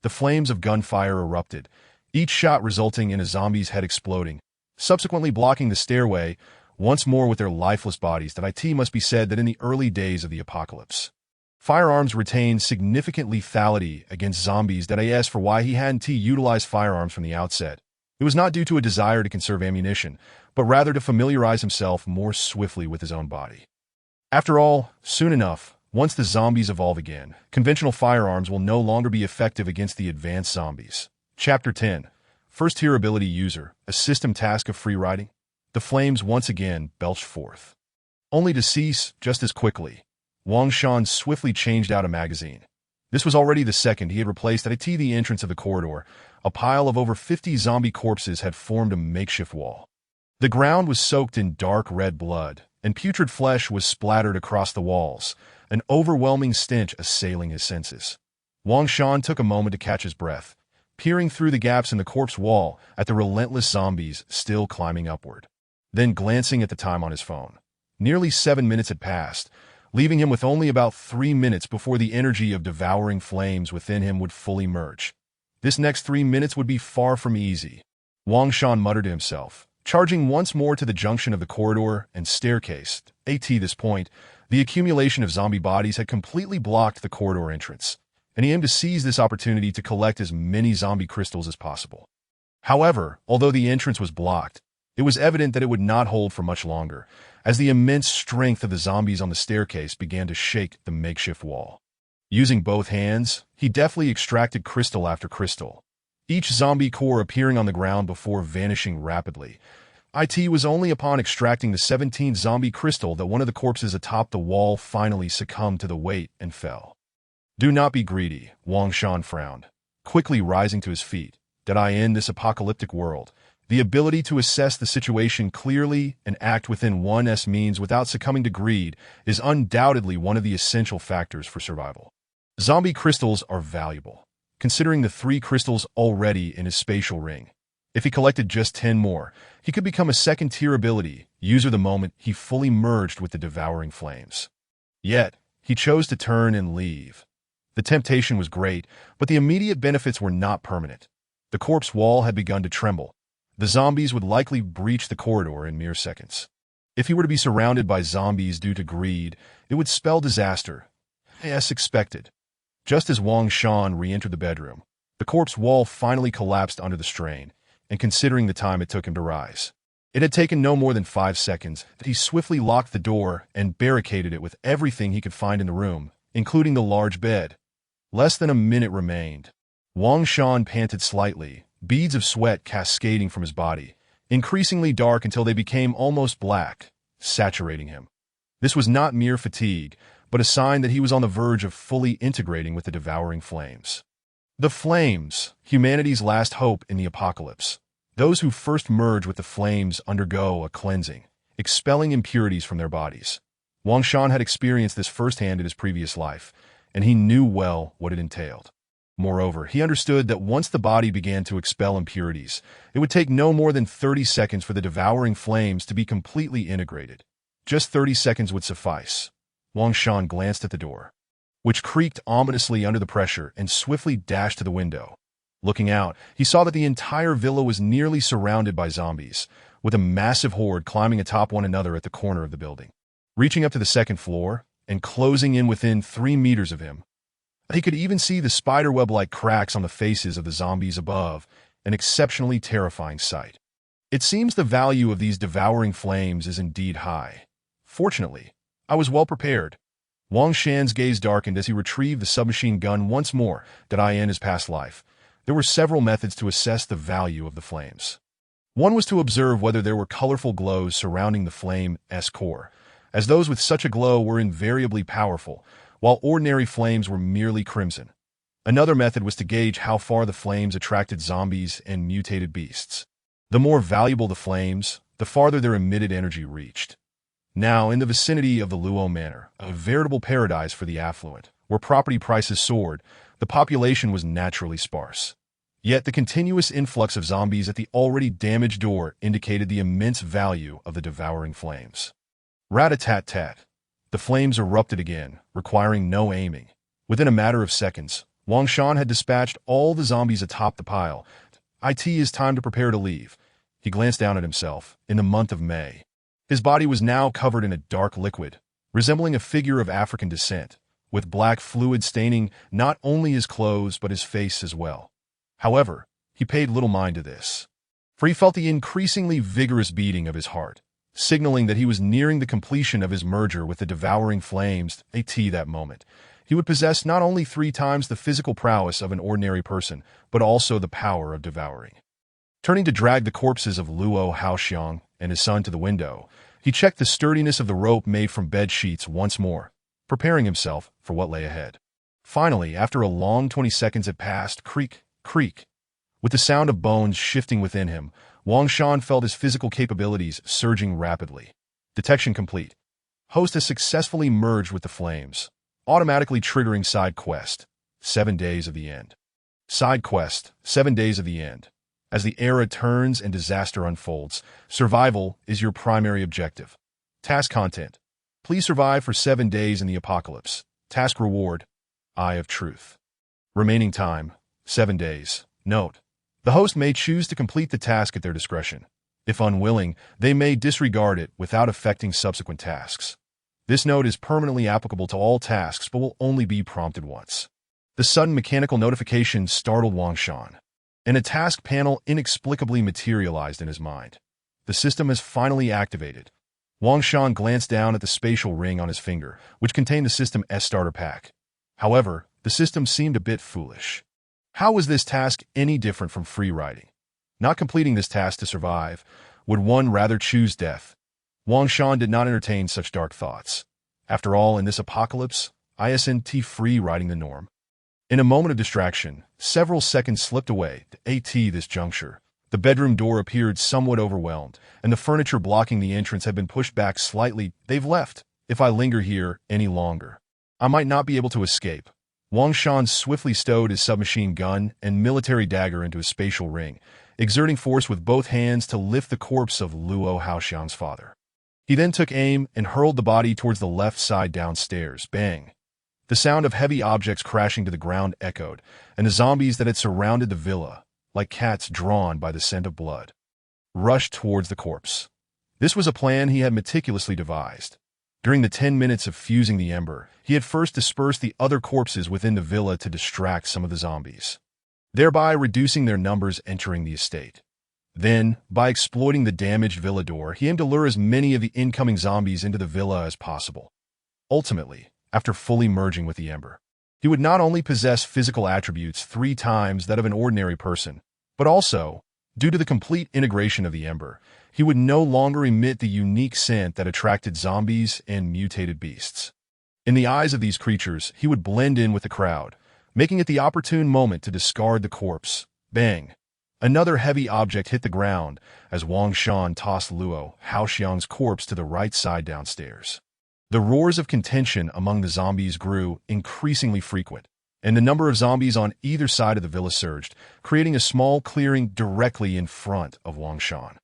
Speaker 1: The flames of gunfire erupted, each shot resulting in a zombie's head exploding, subsequently blocking the stairway, once more with their lifeless bodies. It must be said that in the early days of the apocalypse, firearms retained significant lethality against zombies. As for why he hadn't utilized firearms from the outset, it was not due to a desire to conserve ammunition, but rather to familiarize himself more swiftly with his own body. After all, soon enough, once the zombies evolve again, conventional firearms will no longer be effective against the advanced zombies. Chapter 10. First Tier Ability User, a System Task of Free Riding. The flames once again belched forth, only to cease just as quickly. Wang Shan swiftly changed out a magazine. This was already the second he had replaced at the entrance of the corridor. A pile of over 50 zombie corpses had formed a makeshift wall. The ground was soaked in dark red blood, and putrid flesh was splattered across the walls, an overwhelming stench assailing his senses. Wang Shan took a moment to catch his breath, peering through the gaps in the corpse wall at the relentless zombies still climbing upward. Then glancing at the time on his phone. Nearly 7 minutes had passed, leaving him with only about 3 minutes before the energy of devouring flames within him would fully merge. This next 3 minutes would be far from easy. Wang Shan muttered to himself, charging once more to the junction of the corridor and staircase. At this point, the accumulation of zombie bodies had completely blocked the corridor entrance, and he aimed to seize this opportunity to collect as many zombie crystals as possible. However, although the entrance was blocked, it was evident that it would not hold for much longer, as the immense strength of the zombies on the staircase began to shake the makeshift wall. Using both hands, he deftly extracted crystal after crystal, each zombie core appearing on the ground before vanishing rapidly. It was only upon extracting the 17th zombie crystal that one of the corpses atop the wall finally succumbed to the weight and fell. Do not be greedy, Wang Shan frowned, quickly rising to his feet. In this apocalyptic world, the ability to assess the situation clearly and act within one's means without succumbing to greed is undoubtedly one of the essential factors for survival. Zombie crystals are valuable, considering the 3 crystals already in his spatial ring. If he collected just 10 more, he could become a second-tier ability user the moment he fully merged with the devouring flames. Yet, he chose to turn and leave. The temptation was great, but the immediate benefits were not permanent. The corpse wall had begun to tremble. The zombies would likely breach the corridor in mere seconds. If he were to be surrounded by zombies due to greed, it would spell disaster. As expected. Just as Wang Shan re-entered the bedroom, the corpse wall finally collapsed under the strain, and considering the time it took him to rise, it had taken no more than 5 seconds that he swiftly locked the door and barricaded it with everything he could find in the room, including the large bed. Less than a minute remained. Wang Shan panted slightly, beads of sweat cascading from his body, increasingly dark until they became almost black, saturating him. This was not mere fatigue, but a sign that he was on the verge of fully integrating with the devouring flames. The flames, humanity's last hope in the apocalypse. Those who first merge with the flames undergo a cleansing, expelling impurities from their bodies. Wang Shan had experienced this firsthand in his previous life, and he knew well what it entailed. Moreover, he understood that once the body began to expel impurities, it would take no more than 30 seconds for the devouring flames to be completely integrated. Just 30 seconds would suffice. Wang Shan glanced at the door, which creaked ominously under the pressure, and swiftly dashed to the window. Looking out, he saw that the entire villa was nearly surrounded by zombies, with a massive horde climbing atop one another at the corner of the building. Reaching up to the second floor, and closing in within 3 meters of him, he could even see the spiderweb-like cracks on the faces of the zombies above, an exceptionally terrifying sight. It seems the value of these devouring flames is indeed high. Fortunately, I was well prepared. Wang Shan's gaze darkened as he retrieved the submachine gun once more. In his past life, there were several methods to assess the value of the flames. One was to observe whether there were colorful glows surrounding the flame's core, as those with such a glow were invariably powerful, while ordinary flames were merely crimson. Another method was to gauge how far the flames attracted zombies and mutated beasts. The more valuable the flames, the farther their emitted energy reached. Now, in the vicinity of the Luo Manor, a veritable paradise for the affluent, where property prices soared, the population was naturally sparse. Yet the continuous influx of zombies at the already damaged door indicated the immense value of the devouring flames. Rat-a-tat-tat. The flames erupted again, requiring no aiming. Within a matter of seconds, Wang Shan had dispatched all the zombies atop the pile. It is time to prepare to leave. He glanced down at himself, in the month of May. His body was now covered in a dark liquid, resembling a figure of African descent, with black fluid staining not only his clothes but his face as well. However, he paid little mind to this, for he felt the increasingly vigorous beating of his heart, signaling that he was nearing the completion of his merger with the devouring flames. At that moment, he would possess not only 3 times the physical prowess of an ordinary person, but also the power of devouring. Turning to drag the corpses of Luo Haoxiang and his son to the window, he checked the sturdiness of the rope made from bed sheets once more, preparing himself for what lay ahead. Finally, after a long 20 seconds had passed, creak, creak. With the sound of bones shifting within him, Wang Shan felt his physical capabilities surging rapidly. Detection complete. Host has successfully merged with the flames, automatically triggering side quest, 7 days of the end. Side quest, 7 days of the end. As the era turns and disaster unfolds, survival is your primary objective. Task content. Please survive for 7 days in the apocalypse. Task reward, Eye of Truth. Remaining time, 7 days. Note: the host may choose to complete the task at their discretion. If unwilling, they may disregard it without affecting subsequent tasks. This note is permanently applicable to all tasks but will only be prompted once. The sudden mechanical notification startled Wang Shan, and a task panel inexplicably materialized in his mind. The system has finally activated. Wang Shan glanced down at the spatial ring on his finger, which contained the System S starter pack. However, the system seemed a bit foolish. How was this task any different from free riding? Not completing this task to survive, would one rather choose death? Wang Shan did not entertain such dark thoughts. After all, in this apocalypse, isn't free riding the norm? In a moment of distraction, several seconds slipped away. At this juncture, the bedroom door appeared somewhat overwhelmed, and the furniture blocking the entrance had been pushed back slightly. They've left. If I linger here any longer, I might not be able to escape. Wang Shan swiftly stowed his submachine gun and military dagger into his spatial ring, exerting force with both hands to lift the corpse of Luo Haoxiang's father. He then took aim and hurled the body towards the left side downstairs. Bang! The sound of heavy objects crashing to the ground echoed, and the zombies that had surrounded the villa, like cats drawn by the scent of blood, rushed towards the corpse. This was a plan he had meticulously devised. During the 10 minutes of fusing the ember, he had first dispersed the other corpses within the villa to distract some of the zombies, thereby reducing their numbers entering the estate. Then, by exploiting the damaged villa door, he aimed to lure as many of the incoming zombies into the villa as possible. Ultimately, after fully merging with the ember, he would not only possess physical attributes 3 times that of an ordinary person, but also, due to the complete integration of the ember, he would no longer emit the unique scent that attracted zombies and mutated beasts. In the eyes of these creatures, he would blend in with the crowd, making it the opportune moment to discard the corpse. Bang! Another heavy object hit the ground as Wang Shan tossed Luo Haoxiang's corpse to the right side downstairs. The roars of contention among the zombies grew increasingly frequent, and the number of zombies on either side of the villa surged, creating a small clearing directly in front of Wang Shan.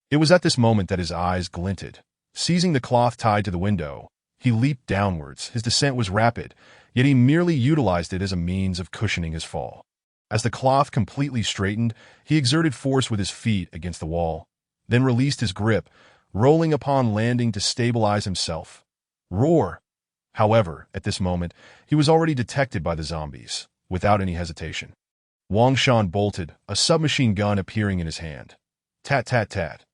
Speaker 1: It was at this moment that his eyes glinted. Seizing the cloth tied to the window, he leaped downwards. His descent was rapid, yet he merely utilized it as a means of cushioning his fall. As the cloth completely straightened, he exerted force with his feet against the wall, then released his grip, rolling upon landing to stabilize himself. Roar! However, at this moment, he was already detected by the zombies, without any hesitation. Wang Shan bolted, a submachine gun appearing in his hand. Tat-tat-tat.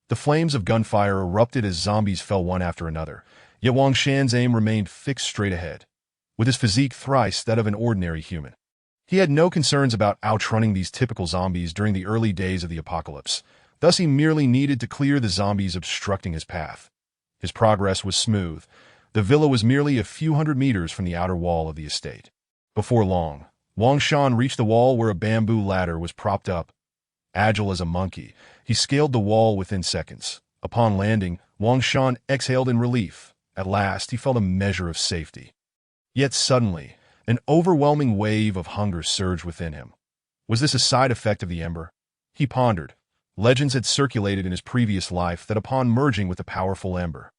Speaker 1: The flames of gunfire erupted as zombies fell one after another, yet Wang Shan's aim remained fixed straight ahead, with his physique thrice that of an ordinary human. He had no concerns about outrunning these typical zombies during the early days of the apocalypse, thus he merely needed to clear the zombies obstructing his path. His progress was smooth. The villa was merely a few hundred meters from the outer wall of the estate. Before long, Wang Shan reached the wall where a bamboo ladder was propped up. Agile as a monkey, he scaled the wall within seconds. Upon landing, Wang Shan exhaled in relief. At last, he felt a measure of safety. Yet suddenly, an overwhelming wave of hunger surged within him. Was this a side effect of the ember? He pondered. Legends had circulated in his previous life that upon merging with the powerful ember,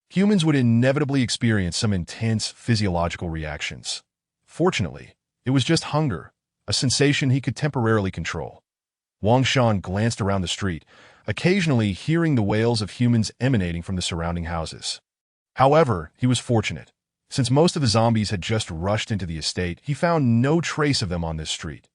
Speaker 1: humans would inevitably experience some intense physiological reactions. Fortunately, it was just hunger, a sensation he could temporarily control. Wang Shan glanced around the street, occasionally hearing the wails of humans emanating from the surrounding houses. However, he was fortunate. Since most of the zombies had just rushed into the estate, he found no trace of them on this street.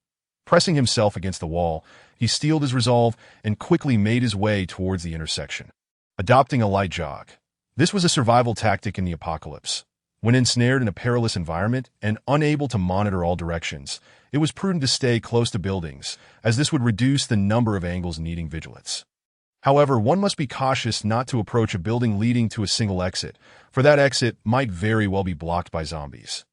Speaker 1: Pressing himself against the wall, he steeled his resolve and quickly made his way towards the intersection, adopting a light jog. This was a survival tactic in the apocalypse. When ensnared in a perilous environment and unable to monitor all directions, it was prudent to stay close to buildings, as this would reduce the number of angles needing vigilance. However, one must be cautious not to approach a building leading to a single exit, for that exit might very well be blocked by zombies.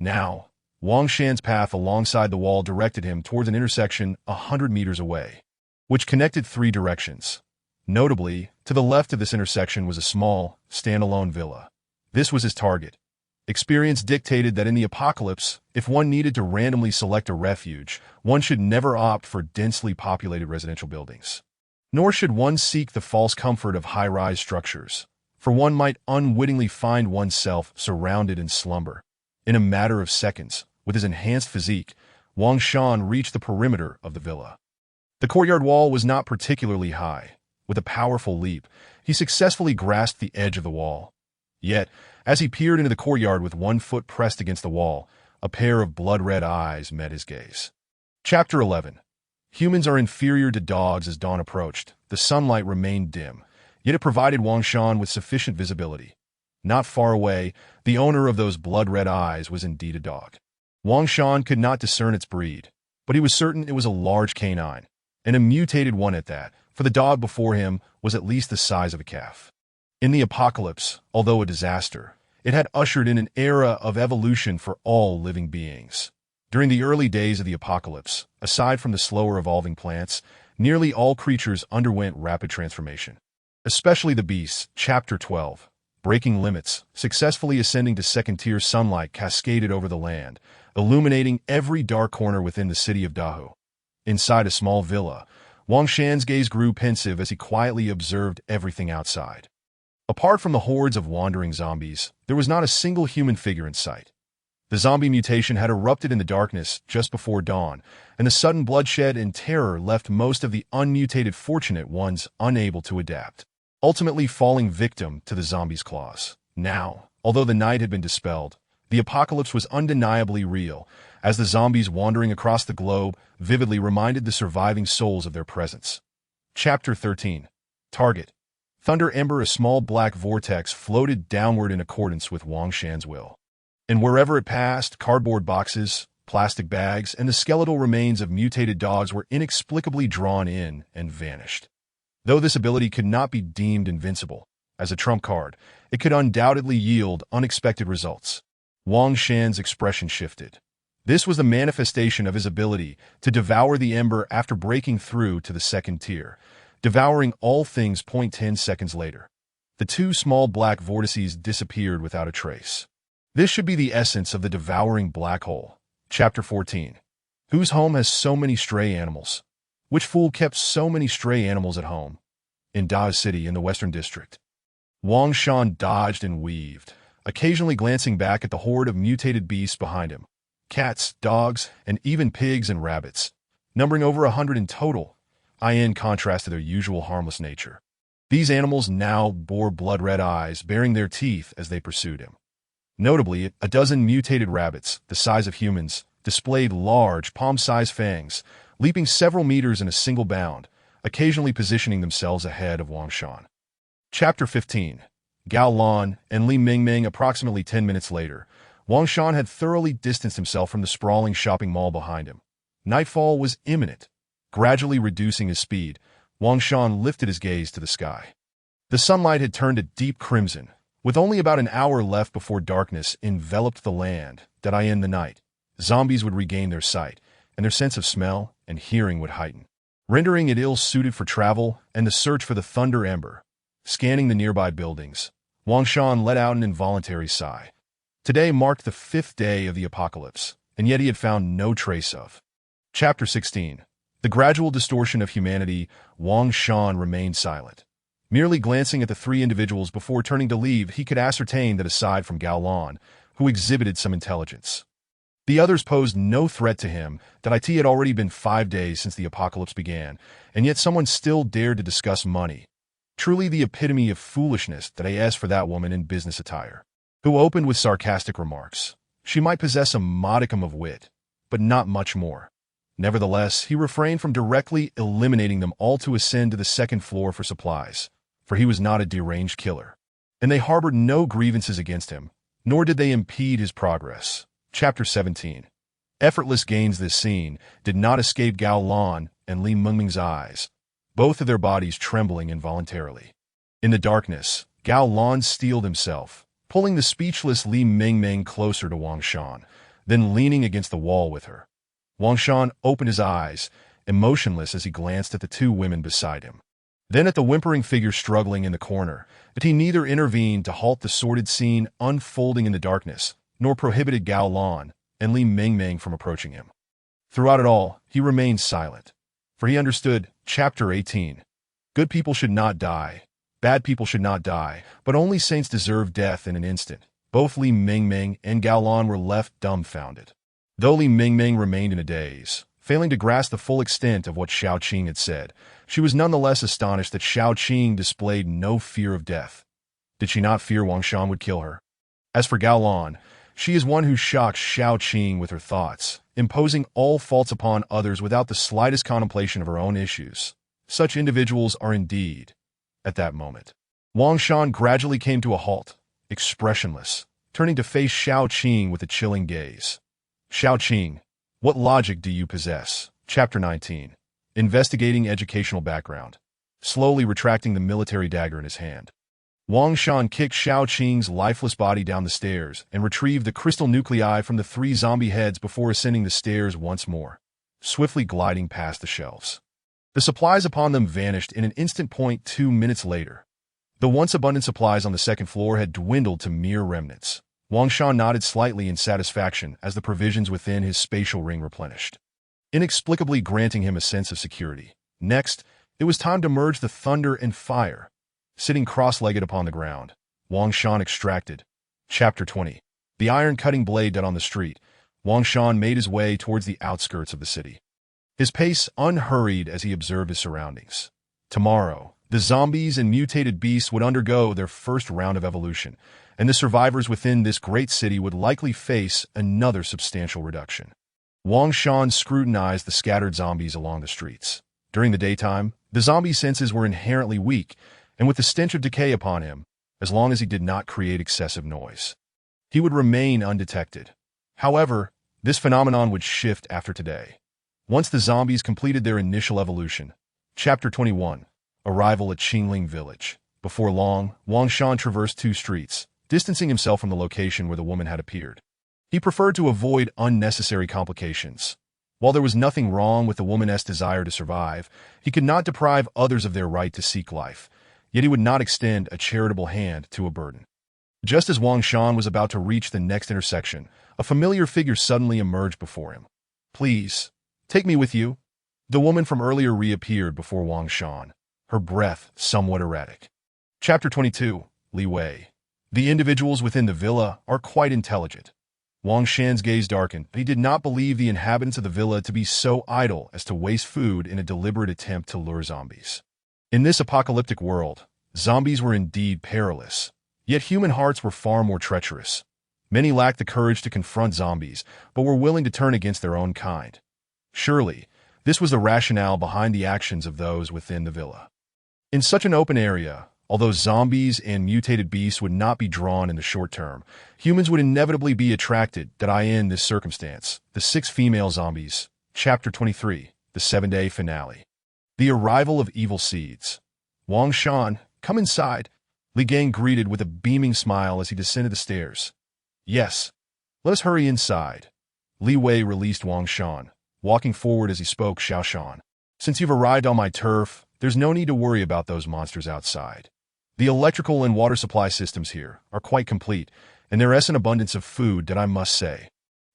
Speaker 1: Now, Wang Shan's path alongside the wall directed him towards an intersection 100 meters away, which connected three directions. Notably, to the left of this intersection was a small, standalone villa. This was his target. Experience dictated that in the apocalypse, if one needed to randomly select a refuge, one should never opt for densely populated residential buildings. Nor should one seek the false comfort of high-rise structures, for one might unwittingly find oneself surrounded in slumber. In a matter of seconds, with his enhanced physique, Wang Shan reached the perimeter of the villa. The courtyard wall was not particularly high. With a powerful leap, he successfully grasped the edge of the wall. Yet, as he peered into the courtyard with one foot pressed against the wall, a pair of blood-red eyes met his gaze. Chapter 11. Humans are inferior to dogs. As dawn approached, the sunlight remained dim, yet it provided Wang Shan with sufficient visibility. Not far away, the owner of those blood-red eyes was indeed a dog. Wang Shan could not discern its breed, but he was certain it was a large canine, and a mutated one at that, for the dog before him was at least the size of a calf. In the apocalypse, although a disaster, it had ushered in an era of evolution for all living beings. During the early days of the apocalypse, aside from the slower evolving plants, nearly all creatures underwent rapid transformation. Especially the beasts. Chapter 12. Breaking limits, successfully ascending to second-tier sunlight cascaded over the land, illuminating every dark corner within the city of Dahu. Inside a small villa, Wang Shan's gaze grew pensive as he quietly observed everything outside. Apart from the hordes of wandering zombies, there was not a single human figure in sight. The zombie mutation had erupted in the darkness just before dawn, and the sudden bloodshed and terror left most of the unmutated fortunate ones unable to adapt, ultimately falling victim to the zombies' claws. Now, although the night had been dispelled, the apocalypse was undeniably real, as the zombies wandering across the globe vividly reminded the surviving souls of their presence. Chapter 13. Target. Thunder Ember. A small black vortex floated downward in accordance with Wang Shan's will. And wherever it passed, cardboard boxes, plastic bags, and the skeletal remains of mutated dogs were inexplicably drawn in and vanished. Though this ability could not be deemed invincible, as a trump card, it could undoubtedly yield unexpected results. Wang Shan's expression shifted. This was the manifestation of his ability to devour the ember after breaking through to the second tier, devouring all things. 10 seconds later, the two small black vortices disappeared without a trace. This should be the essence of the devouring black hole. Chapter 14. Whose home has so many stray animals? Which fool kept so many stray animals at home? In Da City in the Western District. Wang Shan dodged and weaved, occasionally glancing back at the horde of mutated beasts behind him. Cats, dogs, and even pigs and rabbits, numbering over 100 in total, in contrast to their usual harmless nature. These animals now bore blood-red eyes, baring their teeth as they pursued him. Notably, a dozen mutated rabbits, the size of humans, displayed large, palm-sized fangs, leaping several meters in a single bound, occasionally positioning themselves ahead of Wang Shan. Chapter 15. Gao Lan and Li Mingming. Approximately 10 minutes later, Wang Shan had thoroughly distanced himself from the sprawling shopping mall behind him. Nightfall was imminent. Gradually reducing his speed, Wang Shan lifted his gaze to the sky. The sunlight had turned a deep crimson, with only about an hour left before darkness enveloped the land. In the night, zombies would regain their sight, and their sense of smell and hearing would heighten, rendering it ill-suited for travel and the search for the Thunder Ember. Scanning the nearby buildings, Wang Shan let out an involuntary sigh. Today marked the 5th day of the apocalypse, and yet he had found no trace of Chapter 16. The gradual distortion of humanity. Wang Shan remained silent. Merely glancing at the three individuals before turning to leave, he could ascertain that aside from Gao Lan, who exhibited some intelligence, the others posed no threat to him. That it had already been 5 days since the apocalypse began, and yet someone still dared to discuss money. Truly the epitome of foolishness that I asked for that woman in business attire, who opened with sarcastic remarks. She might possess a modicum of wit, but not much more. Nevertheless, he refrained from directly eliminating them all to ascend to the second floor for supplies, for he was not a deranged killer, and they harbored no grievances against him, nor did they impede his progress. Chapter 17. Effortless gains. This scene did not escape Gao Lan and Li Mengming's eyes, both of their bodies trembling involuntarily. In the darkness, Gao Lan steeled himself, pulling the speechless Li Mengming closer to Wang Shan, then leaning against the wall with her. Wang Shan opened his eyes, emotionless as he glanced at the two women beside him. Then at the whimpering figure struggling in the corner, but he neither intervened to halt the sordid scene unfolding in the darkness, nor prohibited Gao Lan and Li Mengming from approaching him. Throughout it all, he remained silent, for he understood. Chapter 18. Good people should not die. Bad people should not die, but only saints deserve death in an instant. Both Li Mengming and Gao Lan were left dumbfounded. Though Li Mengming remained in a daze, failing to grasp the full extent of what Xiao Qing had said, she was nonetheless astonished that Xiao Qing displayed no fear of death. Did she not fear Wang Shan would kill her? As for Gao Lan, she is one who shocks Xiao Qing with her thoughts, imposing all faults upon others without the slightest contemplation of her own issues. Such individuals are indeed. At that moment, Wang Shan gradually came to a halt, expressionless, turning to face Xiao Qing with a chilling gaze. Xiao Qing, what logic do you possess? Chapter 19. Investigating educational background. Slowly retracting the military dagger in his hand, Wang Shan kicked Xiao Qing's lifeless body down the stairs and retrieved the crystal nuclei from the 3 zombie heads before ascending the stairs once more, swiftly gliding past the shelves. The supplies upon them vanished in an instant. 2 minutes later, the once abundant supplies on the second floor had dwindled to mere remnants. Wang Shan nodded slightly in satisfaction as the provisions within his spatial ring replenished, inexplicably granting him a sense of security. Next, it was time to merge the thunder and fire. Sitting cross-legged upon the ground, Wang Shan extracted. Chapter 20. The iron-cutting blade dead on the street, Wang Shan made his way towards the outskirts of the city, his pace unhurried as he observed his surroundings. Tomorrow, the zombies and mutated beasts would undergo their first round of evolution, and the survivors within this great city would likely face another substantial reduction. Wang Shan scrutinized the scattered zombies along the streets. During the daytime, the zombie senses were inherently weak, and with the stench of decay upon him, as long as he did not create excessive noise, he would remain undetected. However, this phenomenon would shift after today, once the zombies completed their initial evolution. Chapter 21. Arrival at Qingling Village. Before long, Wang Shan traversed 2 streets, distancing himself from the location where the woman had appeared. He preferred to avoid unnecessary complications. While there was nothing wrong with the woman's desire to survive, he could not deprive others of their right to seek life, yet he would not extend a charitable hand to a burden. Just as Wang Shan was about to reach the next intersection, a familiar figure suddenly emerged before him. "Please, take me with you." The woman from earlier reappeared before Wang Shan, her breath somewhat erratic. Chapter 22. Li Wei. The individuals within the villa are quite intelligent. Wang Shan's gaze darkened, but he did not believe the inhabitants of the villa to be so idle as to waste food in a deliberate attempt to lure zombies. In this apocalyptic world, zombies were indeed perilous, yet human hearts were far more treacherous. Many lacked the courage to confront zombies, but were willing to turn against their own kind. Surely, this was the rationale behind the actions of those within the villa. In such an open area, although zombies and mutated beasts would not be drawn in the short term, humans would inevitably be attracted. In this circumstance, the 6 female zombies. Chapter 23. The 7-day finale. The arrival of evil seeds. Wang Shan, come inside, Li Gang greeted with a beaming smile as he descended the stairs. Yes, let us hurry inside. Li Wei released Wang Shan, walking forward as he spoke. Xiao Shan, since you've arrived on my turf, there's no need to worry about those monsters outside. The electrical and water supply systems here are quite complete, and there is an abundance of food that I must say.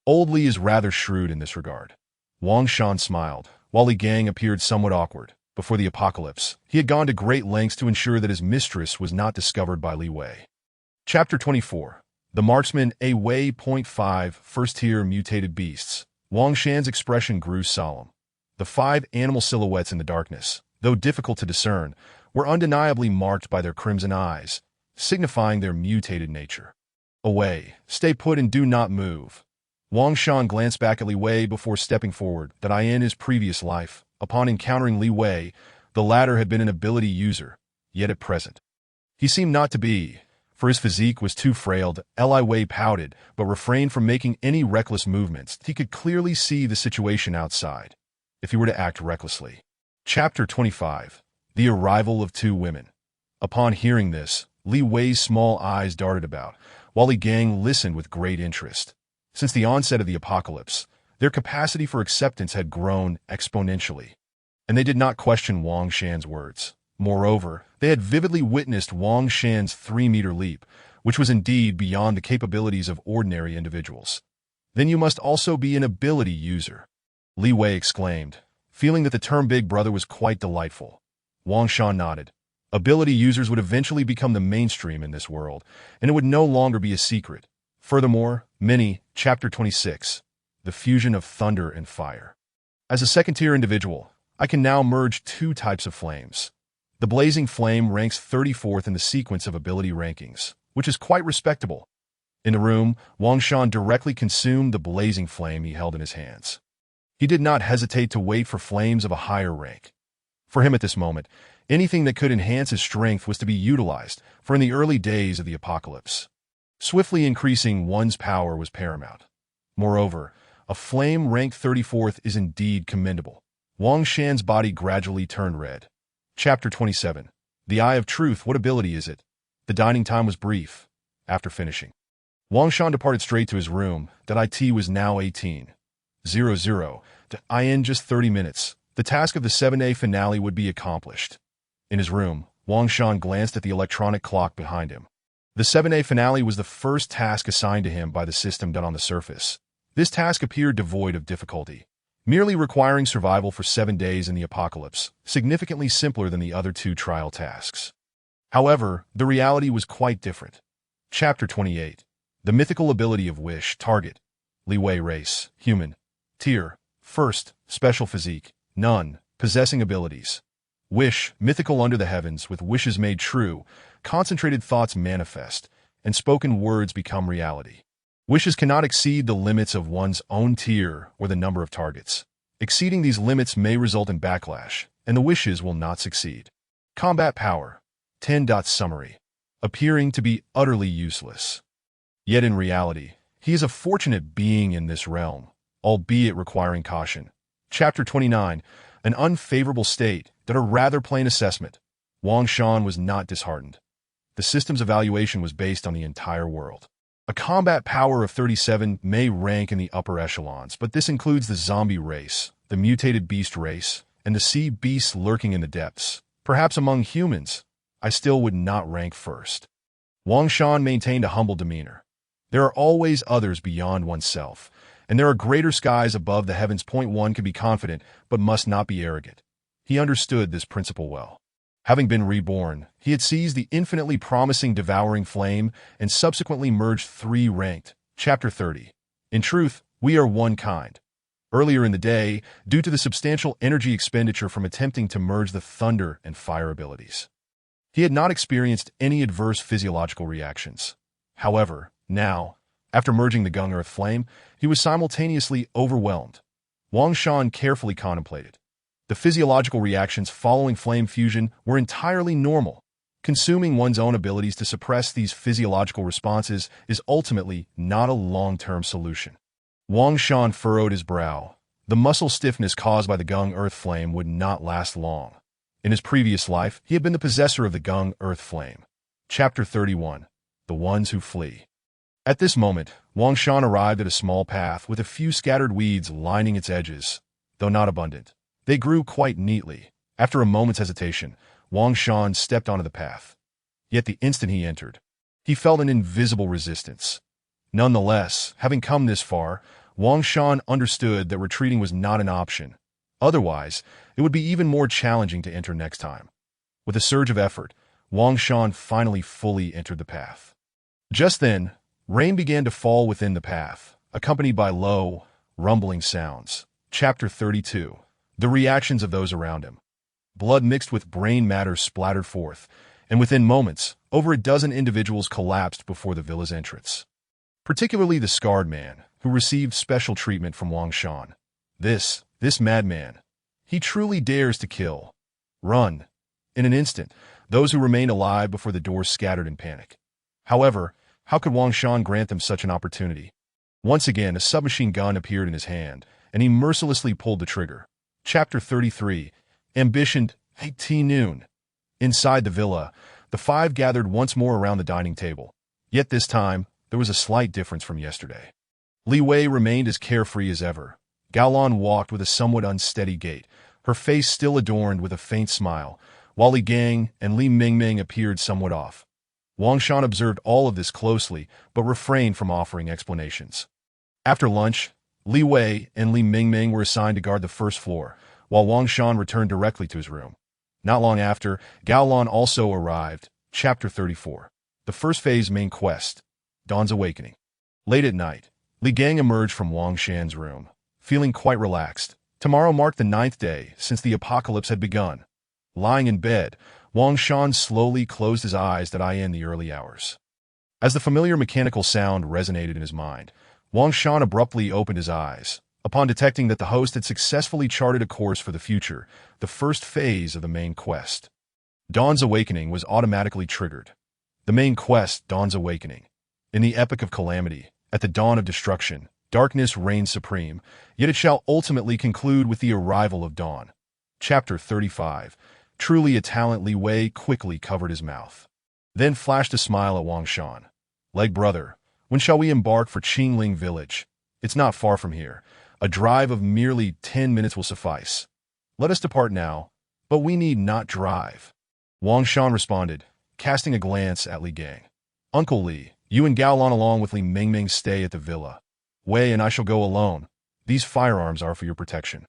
Speaker 1: Old Li is rather shrewd in this regard. Wang Shan smiled, while Li Gang appeared somewhat awkward. Before the apocalypse, he had gone to great lengths to ensure that his mistress was not discovered by Li Wei. Chapter 24. The Marksman A Wei. 5 First-tier mutated beasts. Wang Shan's expression grew solemn. The 5 animal silhouettes in the darkness, though difficult to discern, were undeniably marked by their crimson eyes, signifying their mutated nature. Away, stay put and do not move. Wang Shan glanced back at Li Wei before stepping forward. That in his previous life, upon encountering Li Wei, the latter had been an ability user, yet at present he seemed not to be, for his physique was too frail. Li Wei pouted, but refrained from making any reckless movements. He could clearly see the situation outside, if he were to act recklessly. Chapter 25. The Arrival of 2 Women. Upon hearing this, Li Wei's small eyes darted about, while Li Gang listened with great interest. Since the onset of the apocalypse, their capacity for acceptance had grown exponentially, and they did not question Wang Shan's words. Moreover, they had vividly witnessed Wang Shan's 3-meter leap, which was indeed beyond the capabilities of ordinary individuals. Then you must also be an ability user, Li Wei exclaimed, feeling that the term Big Brother was quite delightful. Wang Shan nodded. Ability users would eventually become the mainstream in this world, and it would no longer be a secret. Furthermore, Chapter 26. The Fusion of Thunder and Fire. As a second-tier individual, I can now merge 2 types of flames. The Blazing Flame ranks 34th in the sequence of ability rankings, which is quite respectable. In the room, Wang Shan directly consumed the Blazing Flame he held in his hands. He did not hesitate to wait for flames of a higher rank. For him at this moment, anything that could enhance his strength was to be utilized, for in the early days of the apocalypse, swiftly increasing one's power was paramount. Moreover, a flame ranked 34th is indeed commendable. Wang Shan's body gradually turned red. Chapter 27. The Eye of Truth. What ability is it? The dining time was brief. After finishing, Wang Shan departed straight to his room. It was now 18:00. In just 30 minutes, the task of the 7A finale would be accomplished. In his room, Wang Shan glanced at the electronic clock behind him. The 7A finale was the first task assigned to him by the system done on the surface. This task appeared devoid of difficulty, merely requiring survival for 7 days in the apocalypse, significantly simpler than the other 2 trial tasks. However, the reality was quite different. Chapter 28. The Mythical Ability of Wish. Target: Li Wei. Race: Human. Tier: First. Special Physique: None. Possessing abilities: Wish: Mythical. Under the heavens, with wishes made true, concentrated thoughts manifest, and spoken words become reality. Wishes cannot exceed the limits of one's own tier or the number of targets. Exceeding these limits may result in backlash, and the wishes will not succeed. Combat Power: 10. Summary: Appearing to be utterly useless. Yet in reality, he is a fortunate being in this realm, albeit requiring caution. Chapter 29. An Unfavorable State. A rather plain assessment. Wang Shan was not disheartened. The system's evaluation was based on the entire world. A combat power of 37 may rank in the upper echelons, but this includes the zombie race, the mutated beast race, and the sea beasts lurking in the depths. Perhaps among humans, I still would not rank first. Wang Shan maintained a humble demeanor. There are always others beyond oneself, and there are greater skies above the heavens. One can be confident, but must not be arrogant. He understood this principle well. Having been reborn, he had seized the infinitely promising devouring flame and subsequently merged 3 ranked. Chapter 30. In truth, we are one kind. Earlier in the day, due to the substantial energy expenditure from attempting to merge the thunder and fire abilities, he had not experienced any adverse physiological reactions. However, now, after merging the Gung Earth Flame, he was simultaneously overwhelmed. Wang Shan carefully contemplated. The physiological reactions following flame fusion were entirely normal. Consuming one's own abilities to suppress these physiological responses is ultimately not a long-term solution. Wang Shan furrowed his brow. The muscle stiffness caused by the Gung Earth Flame would not last long. In his previous life, he had been the possessor of the Gung Earth Flame. Chapter 31. The Ones Who Flee. At this moment, Wang Shan arrived at a small path with a few scattered weeds lining its edges, though not abundant. They grew quite neatly. After a moment's hesitation, Wang Shan stepped onto the path. Yet the instant he entered, he felt an invisible resistance. Nonetheless, having come this far, Wang Shan understood that retreating was not an option. Otherwise, it would be even more challenging to enter next time. With a surge of effort, Wang Shan finally fully entered the path. Just then, rain began to fall within the path, accompanied by low, rumbling sounds. Chapter 32. The reactions of those around him. Blood mixed with brain matter splattered forth, and within moments, over a dozen individuals collapsed before the villa's entrance. Particularly the scarred man, who received special treatment from Wang Shan. This madman. He truly dares to kill. Run. In an instant, those who remained alive before the door scattered in panic. However, how could Wang Shan grant them such an opportunity? Once again, a submachine gun appeared in his hand, and he mercilessly pulled the trigger. Chapter 33. Ambitioned 18 noon. Inside the villa, the five gathered once more around the dining table. Yet this time, there was a slight difference from yesterday. Li Wei remained as carefree as ever. Gao Lan walked with a somewhat unsteady gait, her face still adorned with a faint smile, while Li Gang and Li Mingming appeared somewhat off. Wang Shan observed all of this closely, but refrained from offering explanations. After lunch, Li Wei and Li Mingming were assigned to guard the first floor, while Wang Shan returned directly to his room. Not long after, Gao Lan also arrived. Chapter 34. The first phase main quest. Dawn's Awakening. Late at night, Li Gang emerged from Wang Shan's room, feeling quite relaxed. Tomorrow marked the 9th day since the apocalypse had begun. Lying in bed, Wang Shan slowly closed his eyes that in the early hours. As the familiar mechanical sound resonated in his mind, Wang Shan abruptly opened his eyes. Upon detecting that the host had successfully charted a course for the future, the first phase of the main quest. Dawn's Awakening was automatically triggered. The main quest, Dawn's Awakening. In the epic of calamity, at the dawn of destruction, darkness reigns supreme, yet it shall ultimately conclude with the arrival of dawn. Chapter 35. Truly a talent. Li Wei quickly covered his mouth. Then flashed a smile at Wang Shan. Leg brother, when shall we embark for Qingling village? It's not far from here. A drive of merely 10 minutes will suffice. Let us depart now, but we need not drive. Wang Shan responded, casting a glance at Li Gang. Uncle Li, you and Gao Lan along with Li Mingming stay at the villa. Wei and I shall go alone. These firearms are for your protection.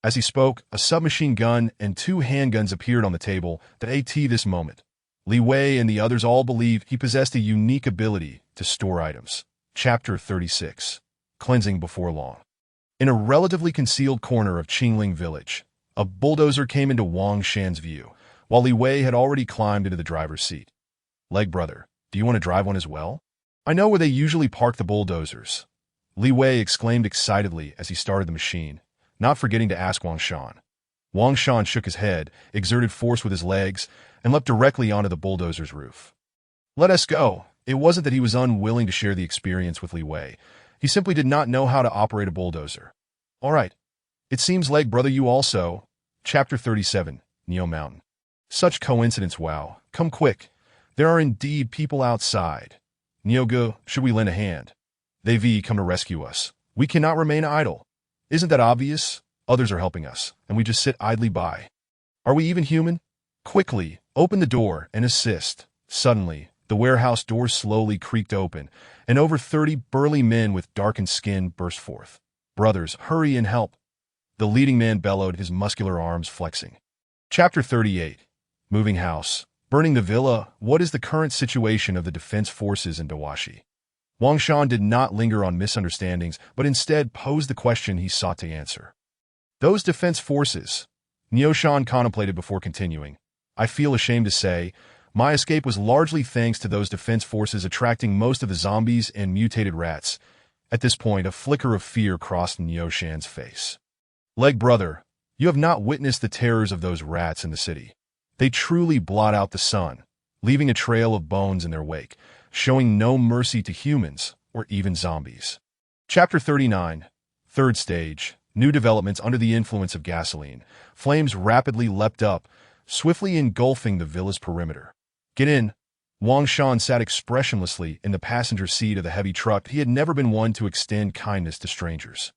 Speaker 1: As he spoke, a submachine gun and 2 handguns appeared on the table at this moment. Li Wei and the others all believed he possessed a unique ability to store items. Chapter 36. Cleansing before long. In a relatively concealed corner of Qingling village, a bulldozer came into Wang Shan's view, while Li Wei had already climbed into the driver's seat. Leg brother, do you want to drive one as well? I know where they usually park the bulldozers. Li Wei exclaimed excitedly as he started the machine, not forgetting to ask Wang Shan. Wang Shan shook his head, exerted force with his legs, and leapt directly onto the bulldozer's roof. Let us go. It wasn't that he was unwilling to share the experience with Li Wei. He simply did not know how to operate a bulldozer. All right. It seems, leg brother, you also. Chapter 37. Neo Mountain. Such coincidence, wow. Come quick. There are indeed people outside. Nyogo, should we lend a hand? They've come to rescue us. We cannot remain idle. Isn't that obvious? Others are helping us, and we just sit idly by. Are we even human? Quickly, open the door and assist. Suddenly, the warehouse door slowly creaked open, and over 30 burly men with darkened skin burst forth. Brothers, hurry and help. The leading man bellowed, his muscular arms flexing. Chapter 38. Moving house. Burning the villa. What is the current situation of the defense forces in Dawashi? Wang Shan did not linger on misunderstandings, but instead posed the question he sought to answer. Those defense forces. Neo Shan contemplated before continuing. I feel ashamed to say, my escape was largely thanks to those defense forces attracting most of the zombies and mutated rats. At this point, a flicker of fear crossed Neo Shan's face. Leg brother, you have not witnessed the terrors of those rats in the city. They truly blot out the sun, leaving a trail of bones in their wake, showing no mercy to humans or even zombies. Chapter 39. Third stage. New developments under the influence of gasoline. Flames rapidly leapt up, swiftly engulfing the villa's perimeter. Get in. Wang Shan sat expressionlessly in the passenger seat of the heavy truck. He had never been one to extend kindness to strangers.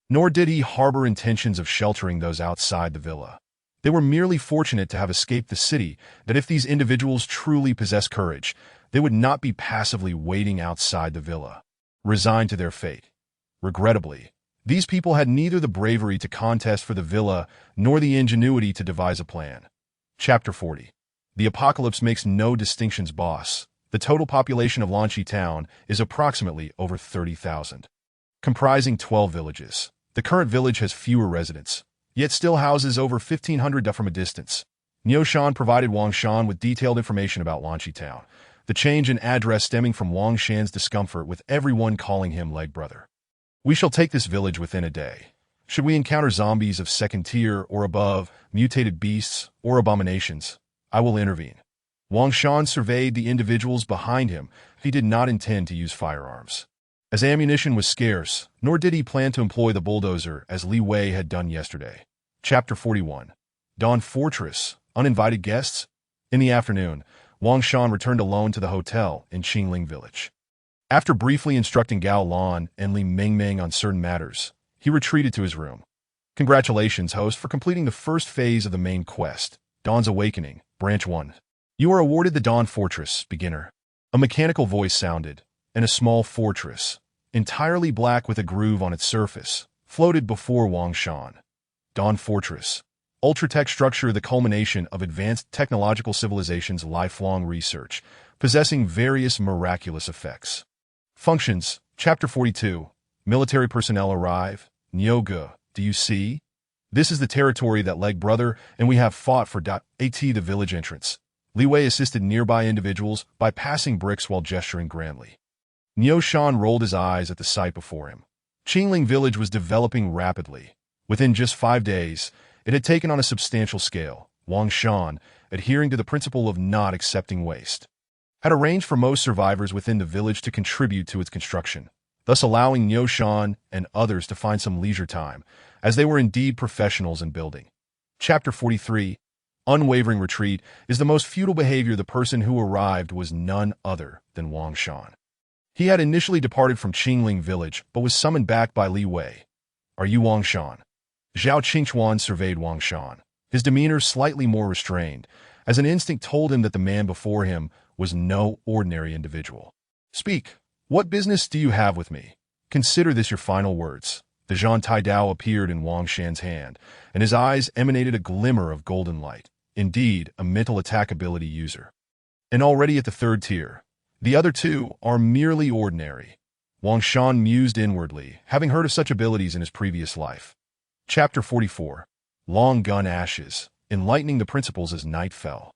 Speaker 1: Nor did he harbor intentions of sheltering those outside the villa. They were merely fortunate to have escaped the city, that if these individuals truly possessed courage, they would not be passively waiting outside the villa, resigned to their fate. Regrettably, these people had neither the bravery to contest for the villa nor the ingenuity to devise a plan. Chapter 40. The apocalypse makes no distinctions, boss. The total population of Lanchi Town is approximately over 30,000, comprising 12 villages. The current village has fewer residents, yet still houses over 1,500 from a distance. Niu provided Wang Shan with detailed information about Lanchi Town, the change in address stemming from Wang Shan's discomfort with everyone calling him leg brother. We shall take this village within a day. Should we encounter zombies of second tier or above, mutated beasts, or abominations, I will intervene. Wang Shan surveyed the individuals behind him. He did not intend to use firearms, as ammunition was scarce, nor did he plan to employ the bulldozer as Li Wei had done yesterday. Chapter 41. Dawn Fortress. Uninvited guests? In the afternoon, Wang Shan returned alone to the hotel in Qingling Village. After briefly instructing Gao Lan and Li Mingming on certain matters, he retreated to his room. Congratulations, host, for completing the first phase of the main quest, Dawn's Awakening, Branch 1. You are awarded the Dawn Fortress, beginner. A mechanical voice sounded, and a small fortress, entirely black with a groove on its surface, floated before Wang Shan. Dawn Fortress. Ultratech structure, the culmination of advanced technological civilization's lifelong research, possessing various miraculous effects. Functions. Chapter 42. Military personnel arrive. Nyoga, do you see? This is the territory that leg brother, and we have fought for. At the village entrance. Li Wei assisted nearby individuals by passing bricks while gesturing grandly. Niu Shan rolled his eyes at the sight before him. Qingling Village was developing rapidly. Within just 5 days, it had taken on a substantial scale. Wang Shan, adhering to the principle of not accepting waste, had arranged for most survivors within the village to contribute to its construction, thus allowing Niu Shan and others to find some leisure time, as they were indeed professionals in building. Chapter 43. Unwavering retreat is the most futile behavior. The person who arrived was none other than Wang Shan. He had initially departed from Qingling Village, but was summoned back by Li Wei. Are you Wang Shan? Zhao Qingchuan surveyed Wang Shan, his demeanor slightly more restrained, as an instinct told him that the man before him was no ordinary individual. Speak. What business do you have with me? Consider this your final words. The Zhan Tai Dao appeared in Wang Shan's hand, and his eyes emanated a glimmer of golden light. Indeed, a mental attack ability user. And already at the 3rd tier. The other two are merely ordinary. Wang Shan mused inwardly, having heard of such abilities in his previous life. Chapter 44. Long Gun Ashes, enlightening the principles as night fell.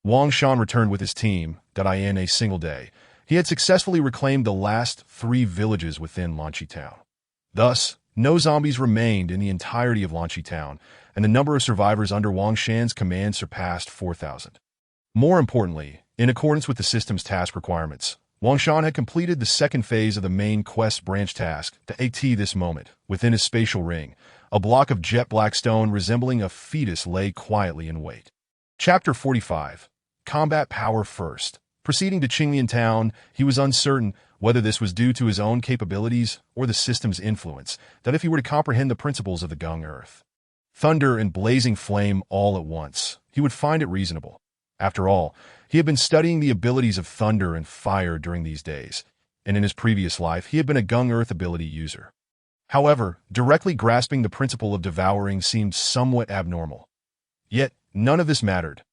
Speaker 1: Wang Shan returned with his team, that in a single day, he had successfully reclaimed the last 3 villages within Lanchi Town. Thus, no zombies remained in the entirety of Lanchi Town, and the number of survivors under Wang Shan's command surpassed 4,000. More importantly, in accordance with the system's task requirements, Wang Shan had completed the 2nd phase of the main quest branch task. This moment, within his spatial ring, a block of jet black stone resembling a fetus lay quietly in wait. Chapter 45. Combat Power First. Proceeding to Qingling Town, he was uncertain whether this was due to his own capabilities or the system's influence, that if he were to comprehend the principles of the Gung Earth, thunder and blazing flame all at once, he would find it reasonable. After all, he had been studying the abilities of thunder and fire during these days, and in his previous life he had been a Gung Earth ability user. However, directly grasping the principle of devouring seemed somewhat abnormal. Yet, none of this mattered.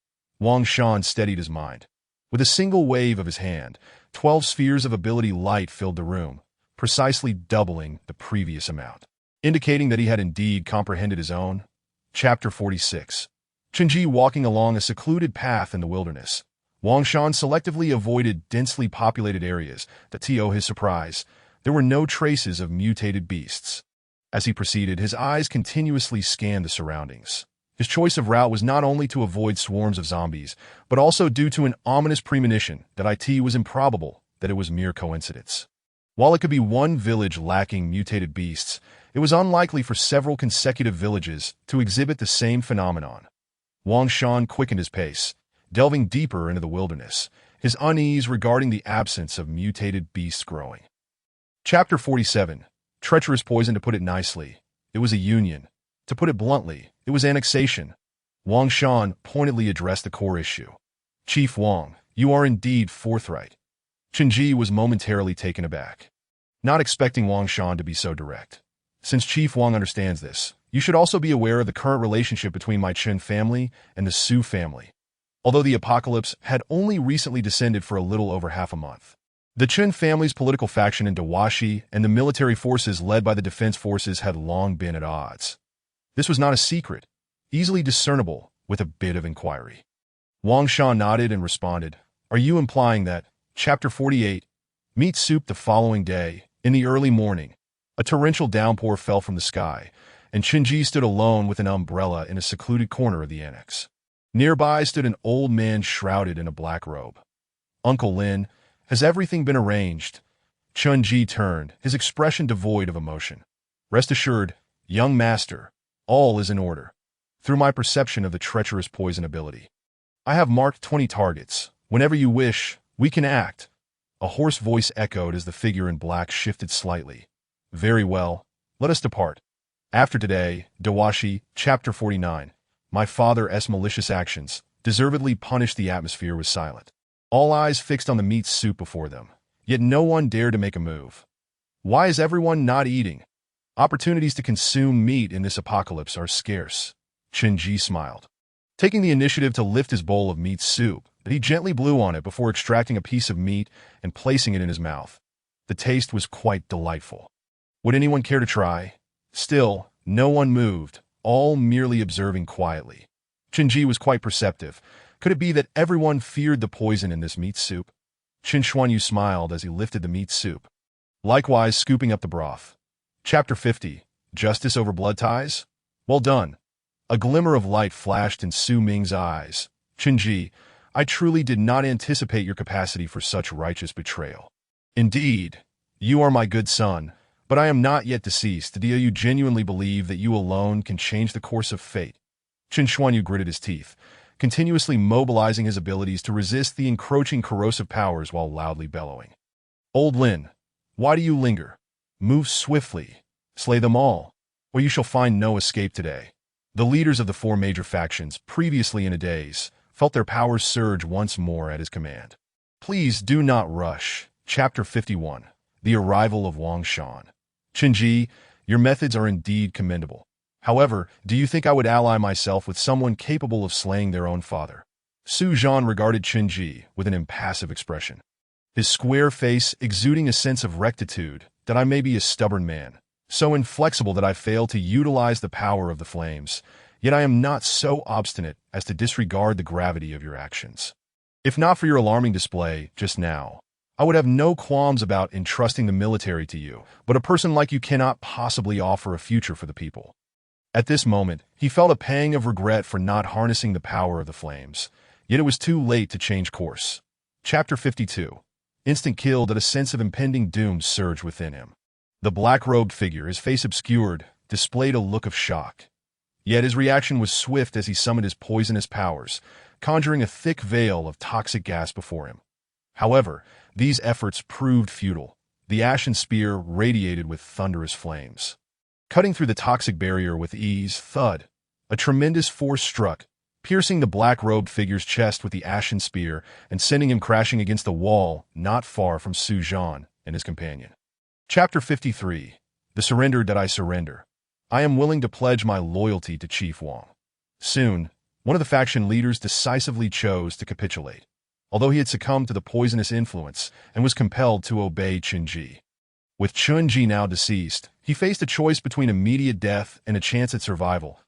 Speaker 1: Wang Shan steadied his mind. With a single wave of his hand, 12 spheres of ability light filled the room, precisely doubling the previous amount, indicating that he had indeed comprehended his own. Chapter 46. Chenji walking along a secluded path in the wilderness. Wang Shan selectively avoided densely populated areas. To his surprise, there were no traces of mutated beasts. As he proceeded, his eyes continuously scanned the surroundings. His choice of route was not only to avoid swarms of zombies, but also due to an ominous premonition that it was improbable that it was mere coincidence. While it could be one village lacking mutated beasts, it was unlikely for several consecutive villages to exhibit the same phenomenon. Wang Shan quickened his pace, delving deeper into the wilderness, his unease regarding the absence of mutated beasts growing. Chapter 47. Treacherous poison. To put it nicely, it was a union. To put it bluntly, it was annexation. Wang Shan pointedly addressed the core issue. Chief Wang, you are indeed forthright. Chenji was momentarily taken aback. not expecting Wang Shan to be so direct. Since Chief Wang understands this, you should also be aware of the current relationship between my Chen family and the Su family. Although the apocalypse had only recently descended for a little over half a month, the Chen family's political faction in Dawashi and the military forces led by the defense forces had long been at odds. This was not a secret, easily discernible with a bit of inquiry. Wang Shan nodded and responded, "Are you implying that?" Chapter 48. Meat soup. The following day, in the early morning, a torrential downpour fell from the sky, and Qinji stood alone with an umbrella in a secluded corner of the annex. Nearby stood an old man shrouded in a black robe. "Uncle Lin, has everything been arranged?" Qinji turned, his expression devoid of emotion. "Rest assured, young master, all is in order. Through my perception of the treacherous poison ability, I have marked 20 targets. Whenever you wish, we can act." A hoarse voice echoed as the figure in black shifted slightly. "Very well, let us depart. After today, Dawashi, Chapter 49. My father's malicious actions deservedly punished. The atmosphere was silent. All eyes fixed on the meat soup before them, yet no one dared to make a move. Why is everyone not eating? Opportunities to consume meat in this apocalypse are scarce. Qinji smiled, taking the initiative to lift his bowl of meat soup. He gently blew on it before extracting a piece of meat and placing it in his mouth. The taste was quite delightful. Would anyone care to try? Still, no one moved, all merely observing quietly. Qinji was quite perceptive. Could it be that everyone feared the poison in this meat soup? Qin Xuanyu smiled as he lifted the meat soup, likewise scooping up the broth. Chapter 50. Justice over blood ties? Well done. A glimmer of light flashed in Su Ming's eyes. "Qinji, I truly did not anticipate your capacity for such righteous betrayal. Indeed, you are my good son, but I am not yet deceased. Do you genuinely believe that you alone can change the course of fate?" Qin Xuanyu gritted his teeth, continuously mobilizing his abilities to resist the encroaching corrosive powers while loudly bellowing. "Old Lin, why do you linger? Move swiftly, slay them all, or you shall find no escape today." The leaders of the 4 major factions, previously in a daze, felt their powers surge once more at his command. "Please do not rush." Chapter 51. The arrival of Wang Shan. "Qinji, your methods are indeed commendable. However, do you think I would ally myself with someone capable of slaying their own father?" Su Zhan regarded Qinji with an impassive expression, his square face exuding a sense of rectitude. "That I may be a stubborn man, so inflexible that I fail to utilize the power of the flames, yet I am not so obstinate as to disregard the gravity of your actions. If not for your alarming display just now, I would have no qualms about entrusting the military to you, but a person like you cannot possibly offer a future for the people." At this moment, he felt a pang of regret for not harnessing the power of the flames, yet it was too late to change course. Chapter 52. Instant kill. That a sense of impending doom surged within him. The black-robed figure, his face obscured, displayed a look of shock. Yet his reaction was swift as he summoned his poisonous powers, conjuring a thick veil of toxic gas before him. However, these efforts proved futile. The ashen spear radiated with thunderous flames. Cutting through the toxic barrier with ease, thud, a tremendous force struck, piercing the black-robed figure's chest with the ashen spear and sending him crashing against the wall not far from Su Zhan and his companion. Chapter 53. The surrender. That I surrender. I am willing to pledge my loyalty to Chief Wang. Soon, one of the faction leaders decisively chose to capitulate, although he had succumbed to the poisonous influence and was compelled to obey Qinji. With Qinji now deceased, he faced a choice between immediate death and a chance at survival.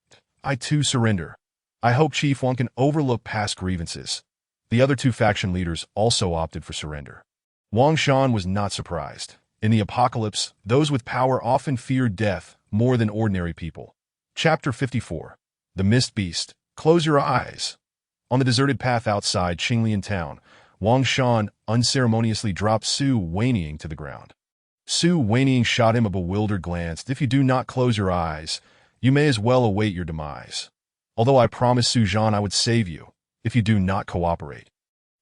Speaker 1: "I too surrender. I hope Chief Wang can overlook past grievances." The other 2 faction leaders also opted for surrender. Wang Shan was not surprised. In the apocalypse, those with power often feared death more than ordinary people. Chapter 54. The Mist Beast. Close your eyes. On the deserted path outside Qinglian town, Wang Shan unceremoniously dropped Su Wanying to the ground. Su Wanying shot him a bewildered glance. "If you do not close your eyes, you may as well await your demise. Although I promised Su Zhan I would save you, if you do not cooperate.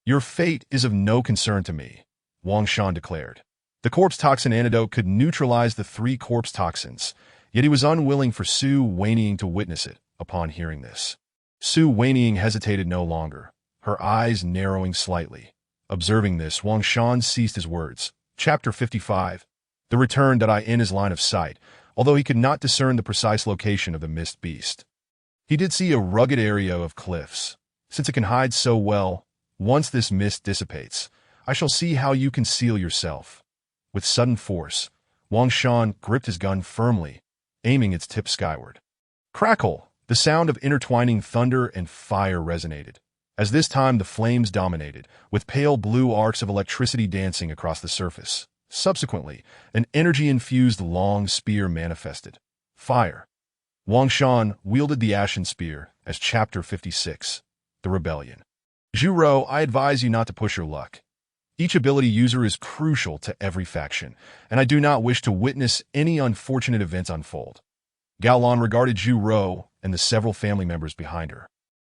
Speaker 1: Your fate is of no concern to me," Wang Shan declared. The corpse toxin antidote could neutralize the 3 corpse toxins, yet he was unwilling for Su Wanying to witness it. Upon hearing this, Su Wanying hesitated no longer, her eyes narrowing slightly. Observing this, Wang Shan ceased his words. Chapter 55. The returned in his line of sight, although he could not discern the precise location of the mist beast. He did see a rugged area of cliffs. Since it can hide so well, once this mist dissipates, I shall see how you conceal yourself. With sudden force, Wang Shan gripped his gun firmly, aiming its tip skyward. Crackle! The sound of intertwining thunder and fire resonated. As this time the flames dominated, with pale blue arcs of electricity dancing across the surface. Subsequently, an energy-infused long spear manifested. Fire. Wang Shan wielded the ashen spear as Chapter 56, The Rebellion. Zhu, I advise you not to push your luck. Each ability user is crucial to every faction, and I do not wish to witness any unfortunate events unfold. Gao Lan regarded Zhu and the several family members behind her.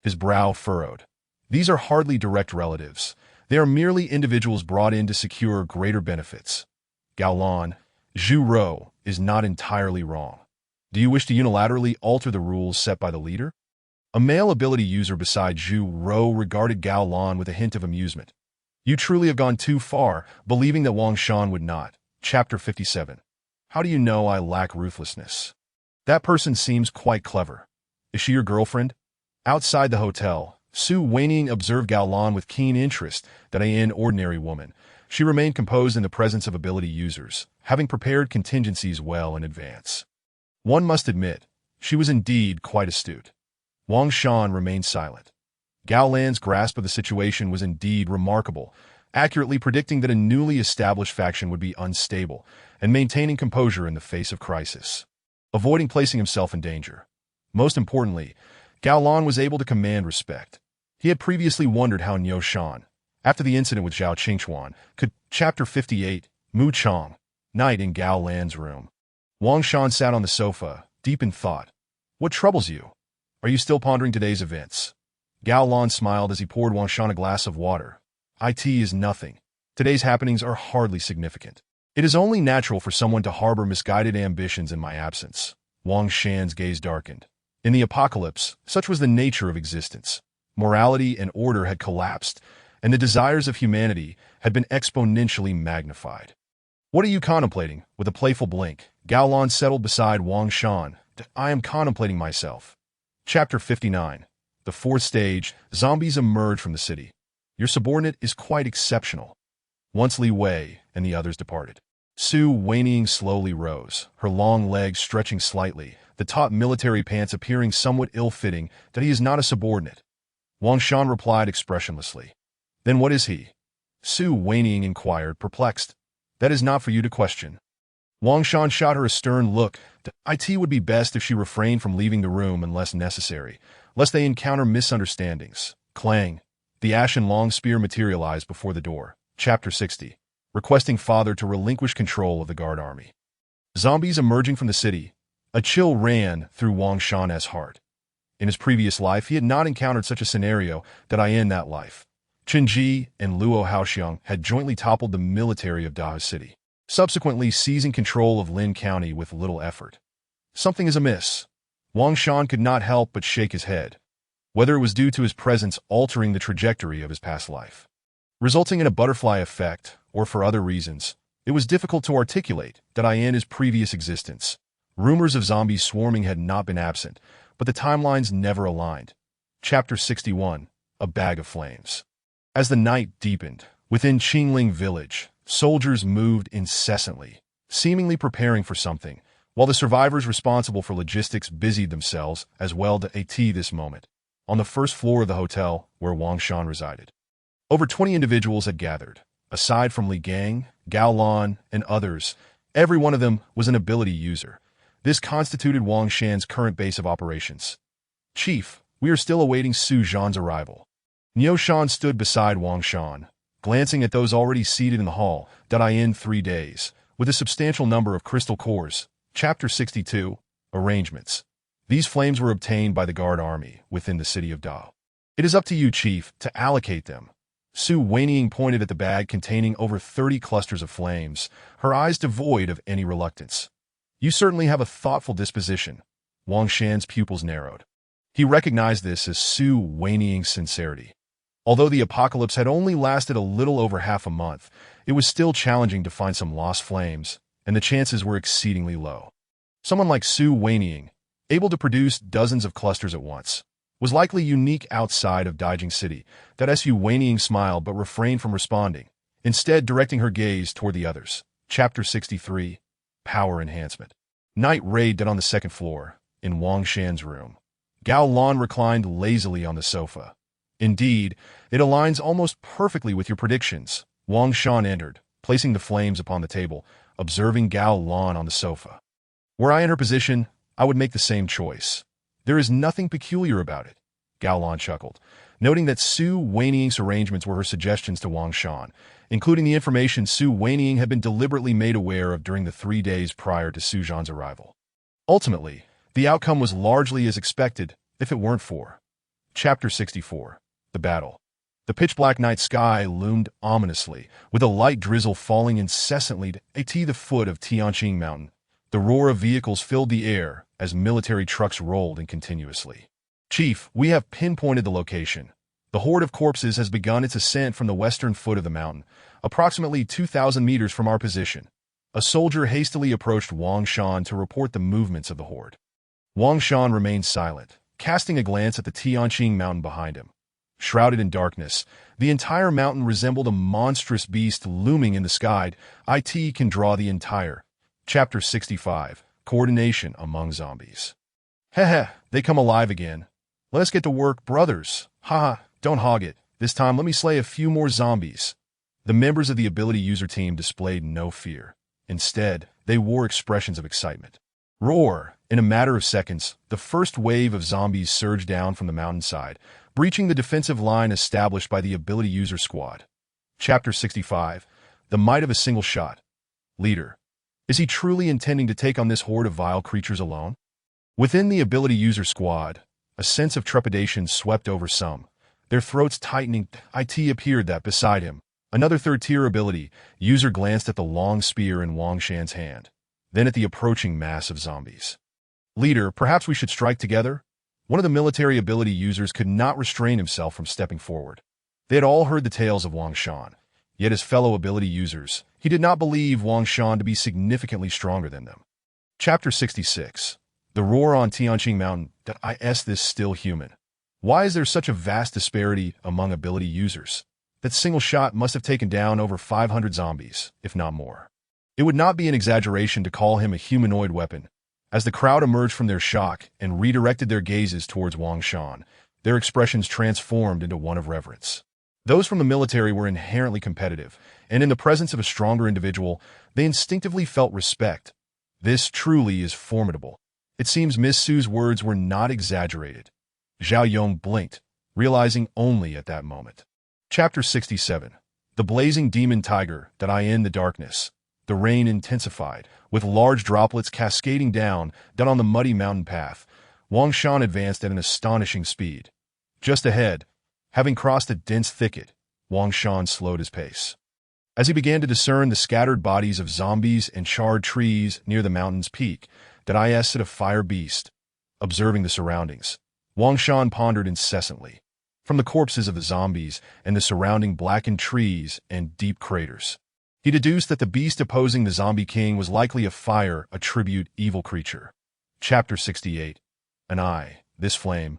Speaker 1: His brow furrowed. These are hardly direct relatives. They are merely individuals brought in to secure greater benefits. Gao Lan, Zhu is not entirely wrong. Do you wish to unilaterally alter the rules set by the leader? A male ability user beside Zhu regarded Gao Lan with a hint of amusement. You truly have gone too far, believing that Wang Shan would not. Chapter 57. How do you know I lack ruthlessness? That person seems quite clever. Is she your girlfriend? Outside the hotel, Su Weining observed Gao Lan with keen interest, that an ordinary woman. She remained composed in the presence of ability users, having prepared contingencies well in advance. One must admit, she was indeed quite astute. Wang Shan remained silent. Gao Lan's grasp of the situation was indeed remarkable, accurately predicting that a newly established faction would be unstable, and maintaining composure in the face of crisis, avoiding placing himself in danger. Most importantly, Gao Lan was able to command respect. He had previously wondered how Niu Shan, after the incident with Zhao Qingchuan, could. Chapter 58, Mu Chong, Night in Gao Lan's room. Wang Shan sat on the sofa, deep in thought. What troubles you? Are you still pondering today's events? Gao Lan smiled as he poured Wang Shan a glass of water. It is nothing. Today's happenings are hardly significant. It is only natural for someone to harbor misguided ambitions in my absence. Wang Shan's gaze darkened. In the apocalypse, such was the nature of existence. Morality and order had collapsed, and the desires of humanity had been exponentially magnified. What are you contemplating? With a playful blink, Gao Lan settled beside Wang Shan. I am contemplating myself. Chapter 59. The fourth stage, zombies emerge from the city. Your subordinate is quite exceptional. Once Li Wei and the others departed. Su Weining slowly rose, her long legs stretching slightly, the taut military pants appearing somewhat ill-fitting, that he is not a subordinate. Wang Shan replied expressionlessly. Then what is he? Su Weining inquired, perplexed. That is not for you to question. Wang Shan shot her a stern look. It would be best if she refrained from leaving the room unless necessary, lest they encounter misunderstandings. Clang. The ashen long spear materialized before the door. Chapter 60. Requesting father to relinquish control of the guard army. Zombies emerging from the city. A chill ran through Wang Shan's heart. In his previous life, he had not encountered such a scenario in that life. Qin Ji and Luo Haoxiang had jointly toppled the military of Daha City, subsequently seizing control of Lin County with little effort. Something is amiss. Wang Shan could not help but shake his head, whether it was due to his presence altering the trajectory of his past life, resulting in a butterfly effect, or for other reasons. It was difficult to articulate in his previous existence. Rumors of zombies swarming had not been absent, but the timelines never aligned. Chapter 61. A Bag of Flames. As the night deepened, within Qingling village, soldiers moved incessantly, seemingly preparing for something, while the survivors responsible for logistics busied themselves as well this moment, on the first floor of the hotel where Wang Shan resided. Over 20 individuals had gathered. Aside from Li Gang, Gao Lan, and others, every one of them was an ability user. This constituted Wang Shan's current base of operations. Chief, we are still awaiting Su Zhan's arrival. Niu Shan stood beside Wang Shan, glancing at those already seated in the hall. In 3 days, with a substantial number of crystal cores. Chapter 62. Arrangements. These flames were obtained by the guard army within the city of Da. It is up to you, Chief, to allocate them. Su Weining pointed at the bag containing over 30 clusters of flames, her eyes devoid of any reluctance. You certainly have a thoughtful disposition. Wang Shan's pupils narrowed. He recognized this as Su Weining's sincerity. Although the apocalypse had only lasted a little over half a month, it was still challenging to find some lost flames, and the chances were exceedingly low. Someone like Su Weiniang, able to produce dozens of clusters at once, was likely unique outside of Daijing City. That Su Weiniang smiled but refrained from responding, instead directing her gaze toward the others. Chapter 63, Power Enhancement. Night raided on the second floor, in Wang Shan's room. Gao Lan reclined lazily on the sofa. Indeed, it aligns almost perfectly with your predictions. Wang Shan entered, placing the flames upon the table, observing Gao Lan on the sofa. Were I in her position, I would make the same choice. There is nothing peculiar about it. Gao Lan chuckled, noting that Su Weiniang's arrangements were her suggestions to Wang Shan, including the information Su Weiniang had been deliberately made aware of during the 3 days prior to Su Zhan's arrival. Ultimately, the outcome was largely as expected, if it weren't for. Chapter 64, The Battle. The pitch-black night sky loomed ominously, with a light drizzle falling incessantly at the foot of Tianqing Mountain. The roar of vehicles filled the air as military trucks rolled in continuously. Chief, we have pinpointed the location. The horde of corpses has begun its ascent from the western foot of the mountain, approximately 2,000 meters from our position. A soldier hastily approached Wang Shan to report the movements of the horde. Wang Shan remained silent, casting a glance at the Tianqing Mountain behind him. Shrouded in darkness, the entire mountain resembled a monstrous beast looming in the sky. It can draw the entire. Chapter 65, Coordination Among Zombies. Heh, they come alive again. Let us get to work, brothers. Haha, don't hog it. This time let me slay a few more zombies. The members of the ability user team displayed no fear. Instead, they wore expressions of excitement. Roar! In a matter of seconds, the first wave of zombies surged down from the mountainside, breaching the defensive line established by the ability user squad. Chapter 65, The Might of a Single Shot. Leader. Is he truly intending to take on this horde of vile creatures alone? Within the ability user squad, a sense of trepidation swept over some, their throats tightening. It appeared that beside him, another third-tier ability user glanced at the long spear in Wang Shan's hand, then at the approaching mass of zombies. Leader, perhaps we should strike together? One of the military ability users could not restrain himself from stepping forward. They had all heard the tales of Wang Shan, yet as fellow ability users, he did not believe Wang Shan to be significantly stronger than them. Chapter 66, The Roar on Tianqing Mountain. Is this still human? Why is there such a vast disparity among ability users? That single shot must have taken down over 500 zombies, if not more. It would not be an exaggeration to call him a humanoid weapon. As the crowd emerged from their shock and redirected their gazes towards Wang Shan, their expressions transformed into one of reverence. Those from the military were inherently competitive, and in the presence of a stronger individual, they instinctively felt respect. This truly is formidable. It seems Miss Su's words were not exaggerated. Zhao Yong blinked, realizing only at that moment. Chapter 67, The Blazing Demon Tiger. In the darkness, the rain intensified, with large droplets cascading down on the muddy mountain path. Wang Shan advanced at an astonishing speed. Just ahead, having crossed a dense thicket, Wang Shan slowed his pace. As he began to discern the scattered bodies of zombies and charred trees near the mountain's peak, at a fire beast. Observing the surroundings, Wang Shan pondered incessantly. From the corpses of the zombies and the surrounding blackened trees and deep craters, he deduced that the beast opposing the zombie king was likely a fire attribute evil creature. Chapter 68, An Eye, This Flame.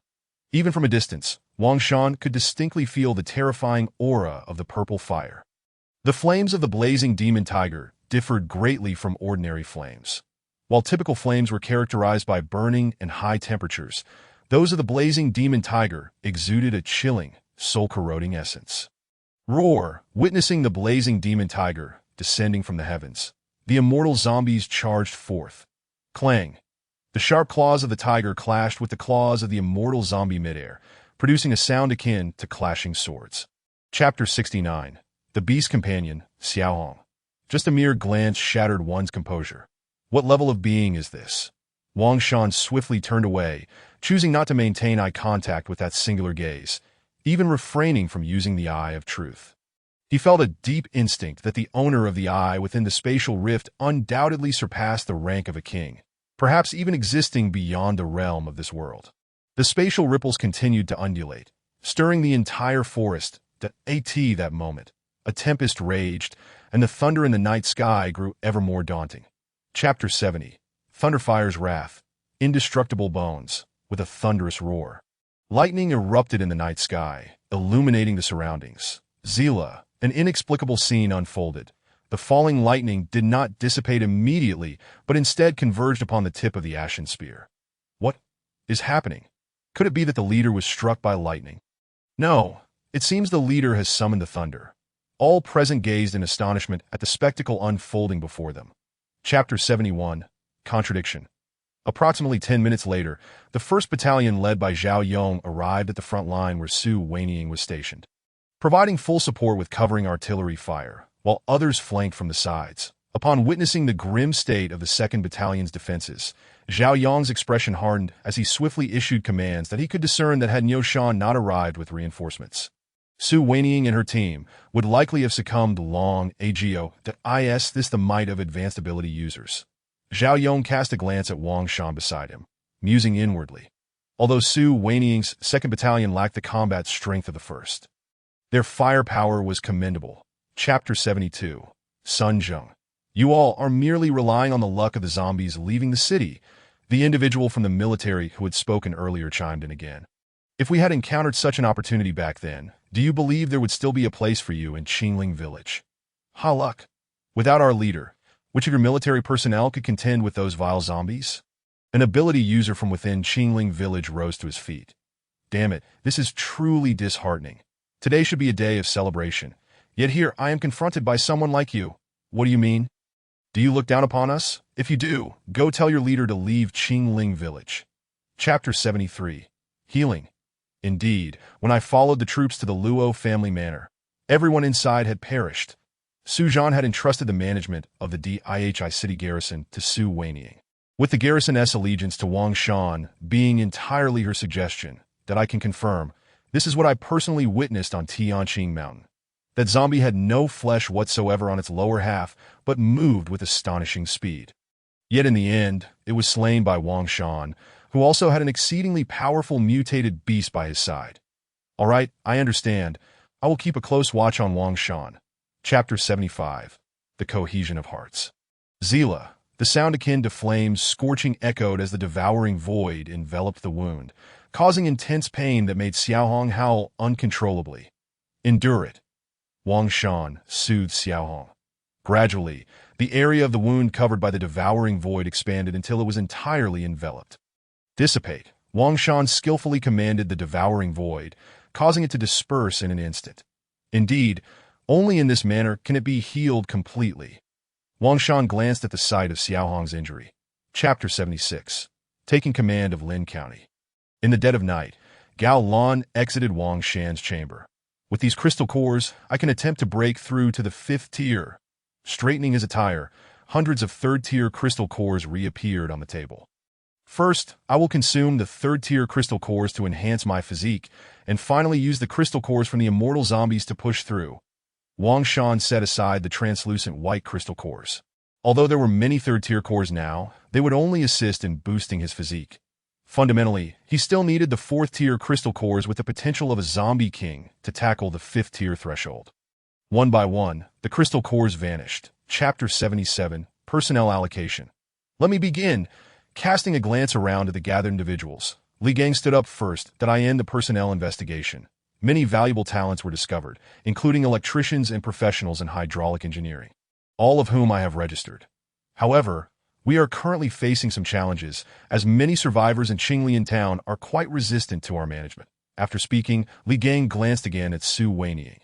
Speaker 1: Even from a distance, Wang Shan could distinctly feel the terrifying aura of the purple fire. The flames of the blazing demon tiger differed greatly from ordinary flames. While typical flames were characterized by burning and high temperatures, those of the blazing demon tiger exuded a chilling, soul-corroding essence. Roar! Witnessing the blazing demon tiger descending from the heavens, the immortal zombies charged forth. Clang! The sharp claws of the tiger clashed with the claws of the immortal zombie midair, producing a sound akin to clashing swords. Chapter 69, The Beast Companion, Xiaohong. Just a mere glance shattered one's composure. What level of being is this? Wang Shan swiftly turned away, choosing not to maintain eye contact with that singular gaze, even refraining from using the eye of truth. He felt a deep instinct that the owner of the eye within the spatial rift undoubtedly surpassed the rank of a king, perhaps even existing beyond the realm of this world. The spatial ripples continued to undulate, stirring the entire forest. That moment, a tempest raged, and the thunder in the night sky grew ever more daunting. Chapter 70. Thunderfire's Wrath. Indestructible bones, with a thunderous roar. Lightning erupted in the night sky, illuminating the surroundings. Zila, an inexplicable scene unfolded. The falling lightning did not dissipate immediately, but instead converged upon the tip of the ashen spear. What is happening? Could it be that the leader was struck by lightning? No, it seems the leader has summoned the thunder. All present gazed in astonishment at the spectacle unfolding before them. Chapter 71. Contradiction. Approximately 10 minutes later, the 1st Battalion led by Zhao Yong arrived at the front line where Su Weiniang was stationed, providing full support with covering artillery fire, while others flanked from the sides. Upon witnessing the grim state of the 2nd Battalion's defenses, Zhao Yong's expression hardened as he swiftly issued commands that he could discern that had Niu Shan not arrived with reinforcements, Su Weiniang and her team would likely have succumbed long ago. Is this the might of advanced ability users? Zhao Yong cast a glance at Wang Shan beside him, musing inwardly. Although Su Weiniang's 2nd Battalion lacked the combat strength of the 1st, their firepower was commendable. Chapter 72. Sun Zheng. You all are merely relying on the luck of the zombies leaving the city. The individual from the military who had spoken earlier chimed in again. If we had encountered such an opportunity back then, do you believe there would still be a place for you in Qingling Village? Ha luck. Without our leader, which of your military personnel could contend with those vile zombies? An ability user from within Qingling Village rose to his feet. Damn it, this is truly disheartening. Today should be a day of celebration. Yet here I am confronted by someone like you. What do you mean? Do you look down upon us? If you do, go tell your leader to leave Qingling Village. Chapter 73. Healing. Indeed, when I followed the troops to the Luo family manor, everyone inside had perished. Su Zhan had entrusted the management of the Dih city garrison to Su Weiniang, with the garrison's allegiance to Wang Shan being entirely her suggestion. That I can confirm, this is what I personally witnessed on Tianqing Mountain. That zombie had no flesh whatsoever on its lower half, but moved with astonishing speed. Yet in the end, it was slain by Wang Shan, who also had an exceedingly powerful mutated beast by his side. All right, I understand. I will keep a close watch on Wang Shan. Chapter 75. The Cohesion of Hearts. Zila, the sound akin to flames scorching echoed as the devouring void enveloped the wound, causing intense pain that made Xiaohong howl uncontrollably. Endure it. Wang Shan soothed Xiaohong. Gradually, the area of the wound covered by the devouring void expanded until it was entirely enveloped. Dissipate. Wang Shan skillfully commanded the devouring void, causing it to disperse in an instant. Indeed, only in this manner can it be healed completely. Wang Shan glanced at the site of Xiaohong's injury. Chapter 76. Taking command of Lin County. In the dead of night, Gao Lan exited Wang Shan's chamber. With these crystal cores, I can attempt to break through to the 5th tier. Straightening his attire, hundreds of 3rd-tier crystal cores reappeared on the table. First, I will consume the 3rd-tier crystal cores to enhance my physique, and finally use the crystal cores from the immortal zombies to push through. Wang Shan set aside the translucent white crystal cores. Although there were many 3rd-tier cores now, they would only assist in boosting his physique. Fundamentally, he still needed the 4th-tier crystal cores with the potential of a zombie king to tackle the 5th-tier threshold. One by one, the crystal cores vanished. Chapter 77. Personnel Allocation. Let me begin. Casting a glance around at the gathered individuals, Li Gang stood up first that I end the personnel investigation. Many valuable talents were discovered, including electricians and professionals in hydraulic engineering, all of whom I have registered. However, we are currently facing some challenges, as many survivors in Qinglian town are quite resistant to our management. After speaking, Li Gang glanced again at Su Weiniang.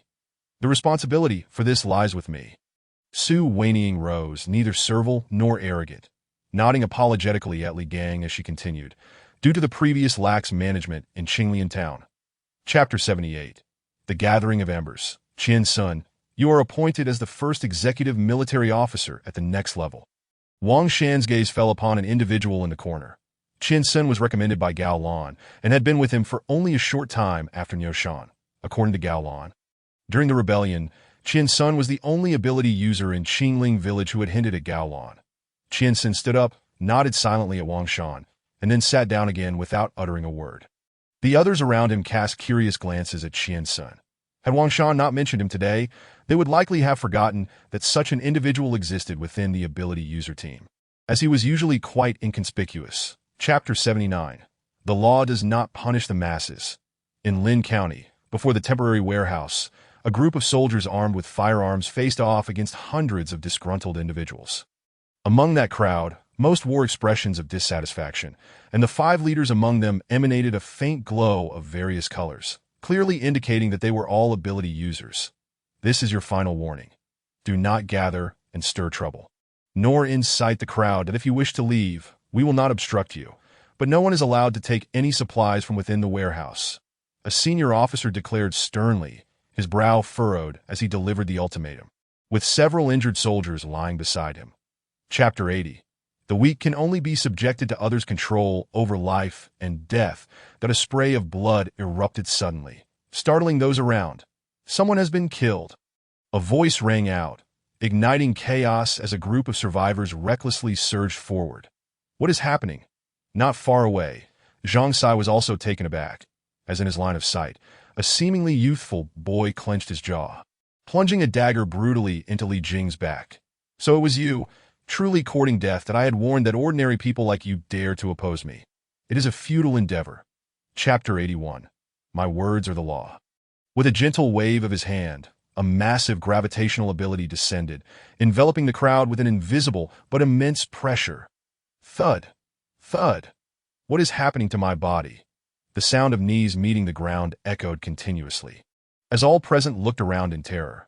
Speaker 1: The responsibility for this lies with me. Su Weiniang rose, neither servile nor arrogant, nodding apologetically at Li Gang as she continued, due to the previous lax management in Qinglian town. Chapter 78. The Gathering of Embers. Qian Sun, you are appointed as the 1st executive military officer at the next level. Wang Shan's gaze fell upon an individual in the corner. Qian Sun was recommended by Gao Lan and had been with him for only a short time after Niu Shan, according to Gao Lan. During the rebellion, Qian Sun was the only ability user in Qingling Village who had hinted at Gao Lan. Qian Sun stood up, nodded silently at Wang Shan, and then sat down again without uttering a word. The others around him cast curious glances at Qian Sun. Had Wang Shan not mentioned him today, they would likely have forgotten that such an individual existed within the ability user team. as he was usually quite inconspicuous. Chapter 79. The law does not punish the masses. In Lynn County, before the temporary warehouse, a group of soldiers armed with firearms faced off against hundreds of disgruntled individuals. Among that crowd, most wore expressions of dissatisfaction, and the 5 leaders among them emanated a faint glow of various colors, clearly indicating that they were all ability users. This is your final warning. Do not gather and stir trouble, nor incite the crowd that if you wish to leave, we will not obstruct you, but no one is allowed to take any supplies from within the warehouse. A senior officer declared sternly, his brow furrowed as he delivered the ultimatum, with several injured soldiers lying beside him. Chapter 80. The weak can only be subjected to others' control over life and death. That a spray of blood erupted suddenly, startling those around. Someone has been killed. A voice rang out, igniting chaos as a group of survivors recklessly surged forward. What is happening? Not far away, Zhang Sai was also taken aback, as in his line of sight, a seemingly youthful boy clenched his jaw, plunging a dagger brutally into Li Jing's back. So it was you, truly courting death, that I had warned that ordinary people like you dare to oppose me. It is a futile endeavor. Chapter 81. My words are the law. With a gentle wave of his hand, a massive gravitational ability descended, enveloping the crowd with an invisible but immense pressure. Thud. Thud. What is happening to my body? The sound of knees meeting the ground echoed continuously, as all present looked around in terror.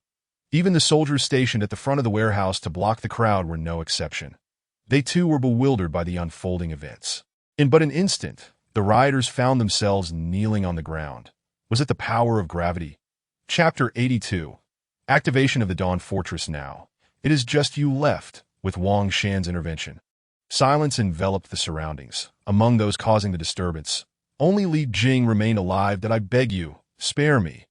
Speaker 1: Even the soldiers stationed at the front of the warehouse to block the crowd were no exception. They too were bewildered by the unfolding events. In but an instant, the rioters found themselves kneeling on the ground. Was it the power of gravity? Chapter 82. Activation of the Dawn Fortress now. It is just you left, with Wang Shan's intervention. Silence enveloped the surroundings. Among those causing the disturbance, only Li Jing remained alive. That I beg you, spare me.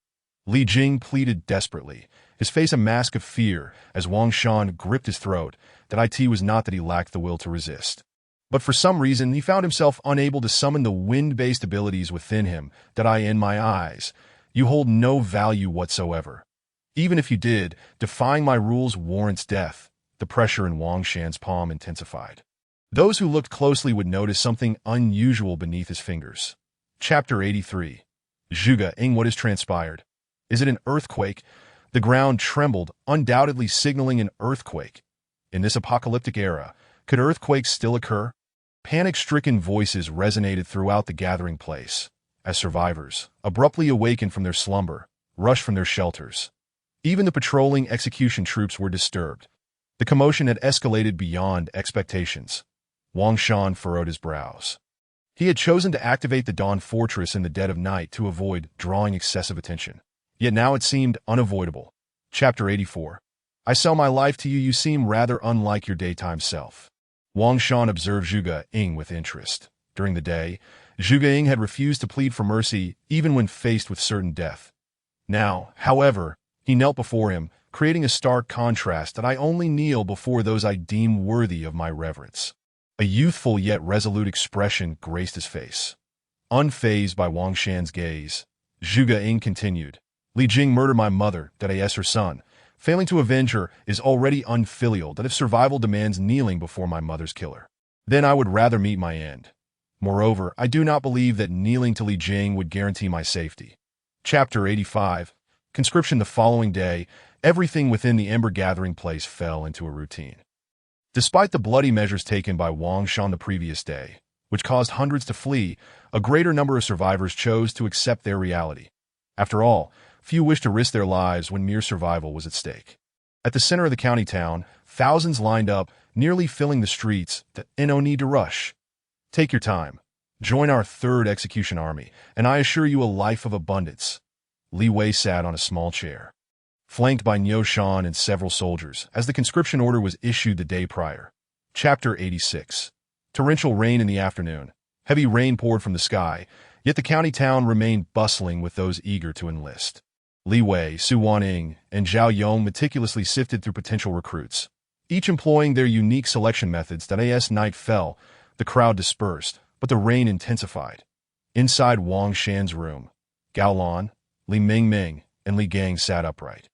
Speaker 1: Li Jing pleaded desperately, his face a mask of fear as Wang Shan gripped his throat. That it was not that he lacked the will to resist, but for some reason he found himself unable to summon the wind-based abilities within him. That in my eyes, you hold no value whatsoever. Even if you did, defying my rules warrants death. The pressure in Wang Shan's palm intensified. Those who looked closely would notice something unusual beneath his fingers. Chapter 83. Zhuge Ying, what has transpired? Is it an earthquake? The ground trembled, undoubtedly signaling an earthquake. In this apocalyptic era, could earthquakes still occur? Panic-stricken voices resonated throughout the gathering place, as survivors, abruptly awakened from their slumber, rushed from their shelters. Even the patrolling execution troops were disturbed. The commotion had escalated beyond expectations. Wang Shan furrowed his brows. He had chosen to activate the Dawn Fortress in the dead of night to avoid drawing excessive attention. Yet now it seemed unavoidable. Chapter 84. I sell my life to you. You seem rather unlike your daytime self. Wang Shan observed Zhuge Ying with interest. During the day, Zhuge Ying had refused to plead for mercy even when faced with certain death. Now, however, he knelt before him, creating a stark contrast. That I only kneel before those I deem worthy of my reverence. A youthful yet resolute expression graced his face. Unfazed by Wang Shan's gaze, Zhuge Ying continued. Li Jing murdered my mother. That her son, failing to avenge her, is already unfilial. That if survival demands kneeling before my mother's killer, then I would rather meet my end. Moreover, I do not believe that kneeling to Li Jing would guarantee my safety. Chapter 85. Conscription. The following day, everything within the Ember gathering place fell into a routine. Despite the bloody measures taken by Wang Shan the previous day, which caused hundreds to flee, a greater number of survivors chose to accept their reality. After all, few wished to risk their lives when mere survival was at stake. At the center of the county town, thousands lined up, nearly filling the streets. No need to rush. Take your time. Join our third execution army, and I assure you a life of abundance. Li Wei sat on a small chair, flanked by Niu Shan and several soldiers, as the conscription order was issued the day prior. Chapter 86. Torrential rain in the afternoon. Heavy rain poured from the sky, yet the county town remained bustling with those eager to enlist. Li Wei, Su Waning, and Zhao Yong meticulously sifted through potential recruits, each employing their unique selection methods. As night fell, the crowd dispersed, but the rain intensified. Inside Wang Shan's room, Gao Lan, Li Mingming, and Li Gang sat upright,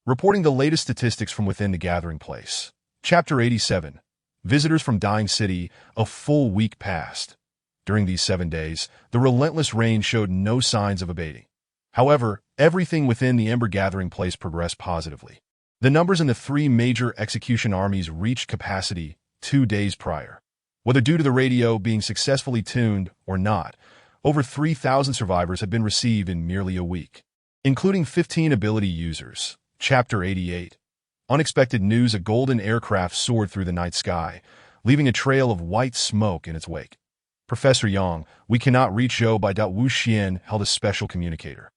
Speaker 1: reporting the latest statistics from within the gathering place. Chapter 87. Visitors from Dying City, a full week passed. During these 7 days, the relentless rain showed no signs of abating. However, everything within the Ember-gathering place progressed positively. The numbers in the 3 major execution armies reached capacity 2 days prior. Whether due to the radio being successfully tuned or not, over 3,000 survivors had been received in merely a week, including 15 ability users. Chapter 88. Unexpected news: a golden aircraft soared through the night sky, leaving a trail of white smoke in its wake. Professor Yang, we cannot reach Zhou by Wu Xian held a special communicator,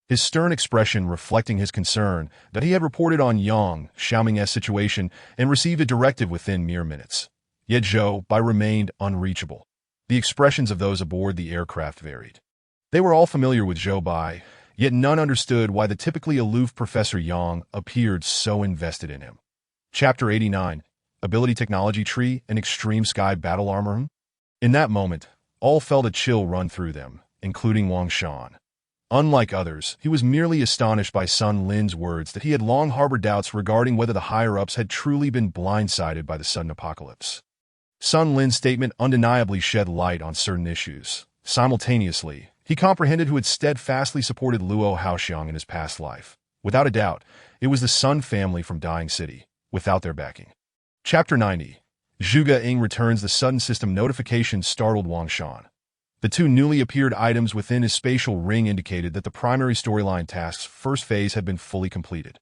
Speaker 1: his stern expression reflecting his concern that he had reported on Yang Xiaoming's situation and received a directive within mere minutes. Yet Zhou Bai remained unreachable. The expressions of those aboard the aircraft varied. They were all familiar with Zhou Bai, yet none understood why the typically aloof Professor Yang appeared so invested in him. Chapter 89. Ability Technology Tree and Extreme Sky Battle Armor. In that moment, all felt a chill run through them, including Wang Shan. Unlike others, he was merely astonished by Sun Lin's words that he had long harbored doubts regarding whether the higher-ups had truly been blindsided by the sudden apocalypse. Sun Lin's statement undeniably shed light on certain issues. Simultaneously, he comprehended who had steadfastly supported Luo Haoxiang in his past life. Without a doubt, it was the Sun family from Dying City, without their backing. Chapter 90. Zhuge Ying returns. The sudden system notification startled Wang Shan. The 2 newly appeared items within his spatial ring indicated that the primary storyline task's first phase had been fully completed.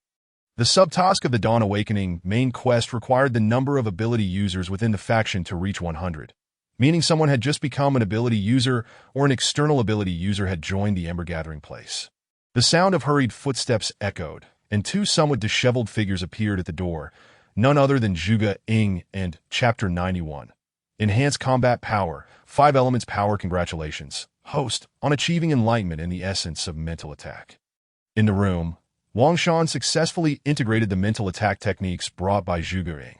Speaker 1: The subtask of the Dawn Awakening main quest required the number of ability users within the faction to reach 100, meaning someone had just become an ability user or an external ability user had joined the Ember-gathering place. The sound of hurried footsteps echoed, and 2 somewhat disheveled figures appeared at the door, none other than Zhuge Ying and Chapter 91. Enhanced Combat Power, 5 Elements Power. Congratulations, host, on achieving enlightenment in the essence of mental attack. In the room, Wang Shan successfully integrated the mental attack techniques brought by Zhuge Ying.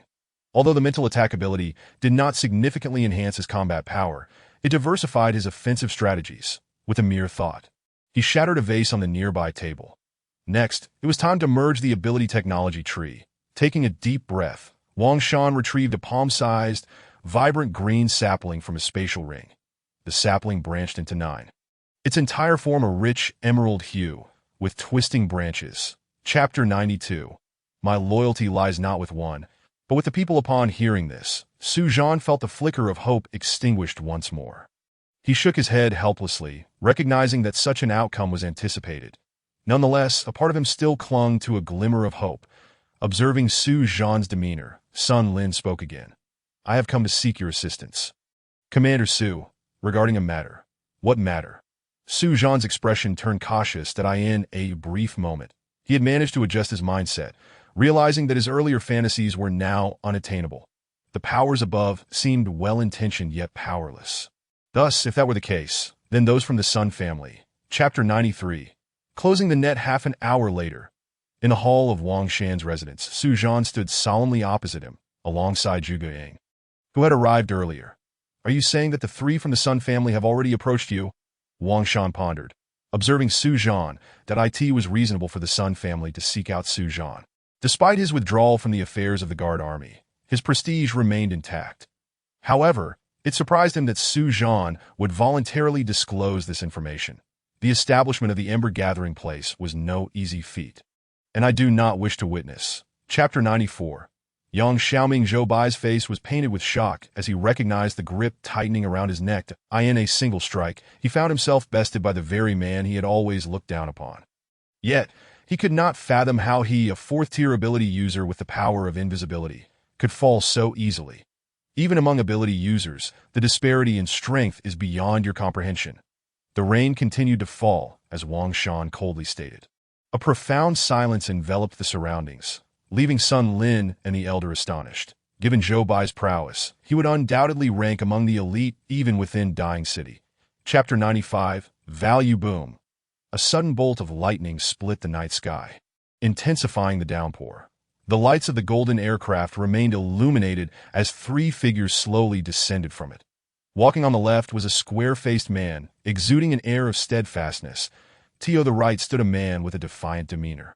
Speaker 1: Although the mental attack ability did not significantly enhance his combat power, it diversified his offensive strategies. With a mere thought, he shattered a vase on the nearby table. Next, it was time to merge the ability technology tree. Taking a deep breath, Wang Shan retrieved a palm-sized, vibrant green sapling from his spatial ring. The sapling branched into 9. Its entire form a rich emerald hue, with twisting branches. Chapter 92. My loyalty lies not with one, but with the people. Upon hearing this, Su Zhan felt the flicker of hope extinguished once more. He shook his head helplessly, recognizing that such an outcome was anticipated. Nonetheless, a part of him still clung to a glimmer of hope. Observing Su Zhan's demeanor, Sun Lin spoke again. I have come to seek your assistance. Commander Su, regarding a matter. What matter? Su Zhan's expression turned cautious in a brief moment. He had managed to adjust his mindset, realizing that his earlier fantasies were now unattainable. The powers above seemed well-intentioned yet powerless. Thus, if that were the case, then those from the Sun family. Chapter 93. Closing the net half an hour later. In the hall of Wang Shan's residence, Su Zhan stood solemnly opposite him, alongside Zhuge Ying, who had arrived earlier. Are you saying that the 3 from the Sun family have already approached you? Wang Shan pondered, observing Su Zhan that it was reasonable for the Sun family to seek out Su Zhan. Despite his withdrawal from the affairs of the Guard Army, his prestige remained intact. However, it surprised him that Su Zhan would voluntarily disclose this information. The establishment of the Ember-gathering place was no easy feat. And I do not wish to witness. Chapter 94. Yang Xiaoming Zhou Bai's face was painted with shock as he recognized the grip tightening around his neck. In a single strike, he found himself bested by the very man he had always looked down upon. Yet, he could not fathom how he, a 4th-tier ability user with the power of invisibility, could fall so easily. Even among ability users, the disparity in strength is beyond your comprehension. The rain continued to fall, as Wang Shan coldly stated. A profound silence enveloped the surroundings, leaving Sun Lin and the elder astonished. Given Zhou Bai's prowess, he would undoubtedly rank among the elite even within Dying City. Chapter 95. Value Boom. A sudden bolt of lightning split the night sky, intensifying the downpour. The lights of the golden aircraft remained illuminated as 3 figures slowly descended from it. Walking on the left was a square-faced man, exuding an air of steadfastness. To the right stood a man with a defiant demeanor,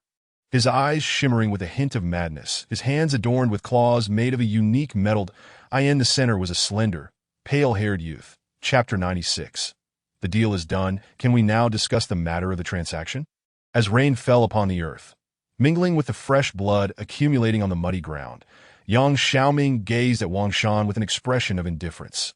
Speaker 1: his eyes shimmering with a hint of madness, his hands adorned with claws made of a unique metalled In the center was a slender, pale-haired youth. Chapter 96. The deal is done. Can we now discuss the matter of the transaction? As rain fell upon the earth, mingling with the fresh blood accumulating on the muddy ground, Yang Xiaoming gazed at Wang Shan with an expression of indifference.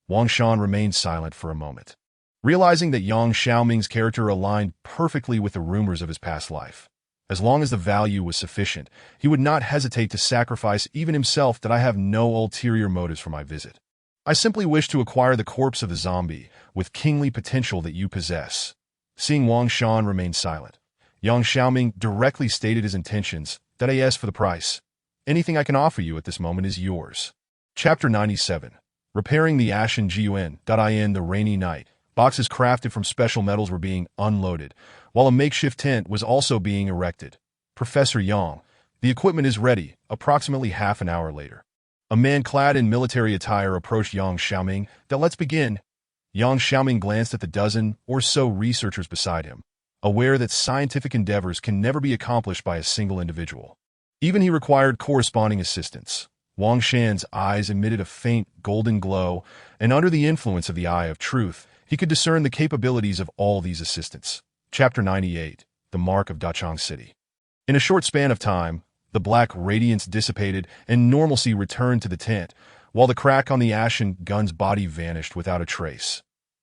Speaker 1: Wang Shan remained silent for a moment, realizing that Yang Xiaoming's character aligned perfectly with the rumors of his past life. As long as the value was sufficient, he would not hesitate to sacrifice even himself. That I have no ulterior motives for my visit. I simply wish to acquire the corpse of the zombie with kingly potential that you possess. Seeing Wang Shan remain silent, Yang Xiaoming directly stated his intentions. That I ask for the price. Anything I can offer you at this moment is yours. Chapter 97. Repairing the Ashen Gun. In the rainy night, boxes crafted from special metals were being unloaded, while a makeshift tent was also being erected. Professor Yang, the equipment is ready. Approximately half an hour later, a man clad in military attire approached Yang Xiaoming. Let's begin. Yang Xiaoming glanced at the dozen or so researchers beside him, aware that scientific endeavors can never be accomplished by a single individual. Even he required corresponding assistance. Wang Shan's eyes emitted a faint golden glow, and under the influence of the Eye of Truth, he could discern the capabilities of all these assistants. Chapter 98. The Mark of Dachang City. In a short span of time, the black radiance dissipated and normalcy returned to the tent, while the crack on the Ashen Gun's body vanished without a trace.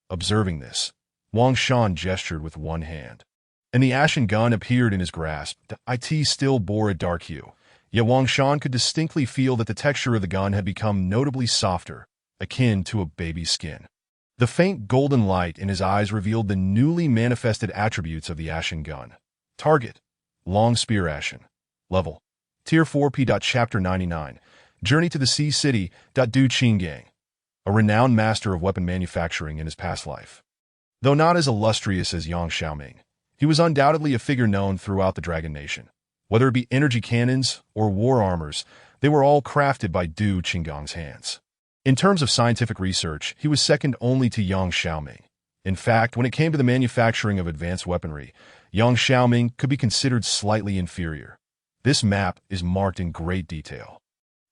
Speaker 1: Observing this, Wang Shan gestured with one hand, and the Ashen Gun appeared in his grasp. It still bore a dark hue, yet Wang Shan could distinctly feel that the texture of the gun had become notably softer, akin to a baby's skin. The faint golden light in his eyes revealed the newly manifested attributes of the Ashen Gun. Target: Long Spear Ashen. Level: Tier 4P. Chapter 99. Journey to the Sea City. Du Qinggang, a renowned master of weapon manufacturing in his past life. Though not as illustrious as Yang Xiaoming, he was undoubtedly a figure known throughout the Dragon Nation. Whether it be energy cannons or war armors, they were all crafted by Du Qinggang's hands. In terms of scientific research, he was second only to Yang Xiaoming. In fact, when it came to the manufacturing of advanced weaponry, Yang Xiaoming could be considered slightly inferior. This map is marked in great detail.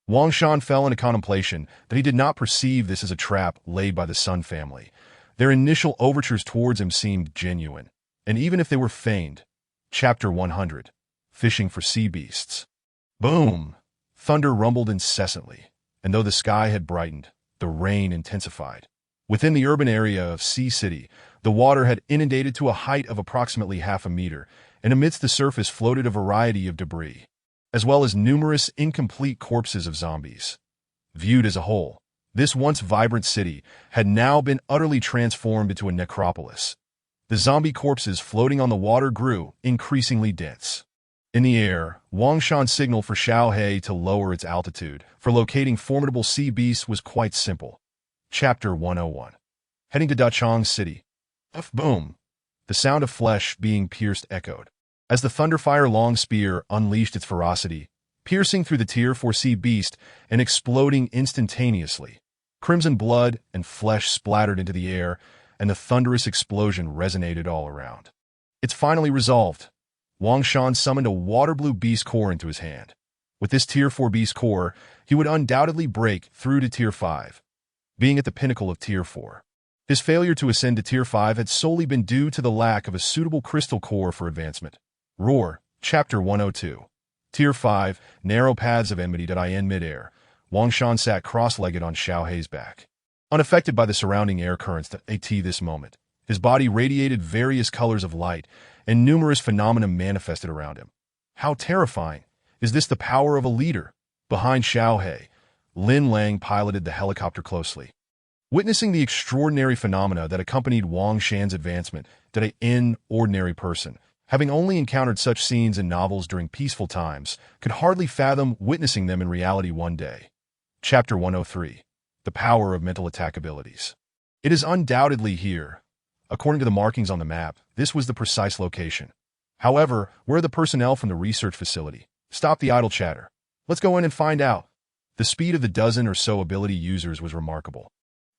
Speaker 1: Wang Shan fell into contemplation that he did not perceive this as a trap laid by the Sun family. Their initial overtures towards him seemed genuine, and even if they were feigned. Chapter 100. Fishing for Sea Beasts. Boom! Thunder rumbled incessantly, and though the sky had brightened, the rain intensified. Within the urban area of Sea City, the water had inundated to a height of approximately half a meter, and amidst the surface floated a variety of debris, as well as numerous incomplete corpses of zombies. Viewed as a whole, this once vibrant city had now been utterly transformed into a necropolis. The zombie corpses floating on the water grew increasingly dense. In the air, Wang Shan signaled for Xiao He to lower its altitude, for locating formidable sea beasts was quite simple. Chapter 101. Heading to Dachang City. Boom! The sound of flesh being pierced echoed, as the Thunderfire long spear unleashed its ferocity, piercing through the Tier 4 sea beast and exploding instantaneously. Crimson blood and flesh splattered into the air, and the thunderous explosion resonated all around. It's finally resolved. Wang Shan summoned a water-blue beast core into his hand. With this Tier 4 beast core, he would undoubtedly break through to Tier 5, being at the pinnacle of Tier 4. His failure to ascend to Tier 5 had solely been due to the lack of a suitable crystal core for advancement. Roar. Chapter 102. Tier 5, Narrow Paths of Enmity. In midair, Wang Shan sat cross-legged on Xiao Hei's back, unaffected by the surrounding air currents. At this moment, his body radiated various colors of light, and numerous phenomena manifested around him. How terrifying! Is this the power of a leader? Behind Xiao Hei, Lin Lang piloted the helicopter closely. Witnessing the extraordinary phenomena that accompanied Wang Shan's advancement, an ordinary person, having only encountered such scenes in novels during peaceful times, could hardly fathom witnessing them in reality one day. Chapter 103. The Power of Mental Attack Abilities. It is undoubtedly here. According to the markings on the map, this was the precise location. However, where are the personnel from the research facility? Stop the idle chatter. Let's go in and find out. The speed of the dozen or so ability users was remarkable.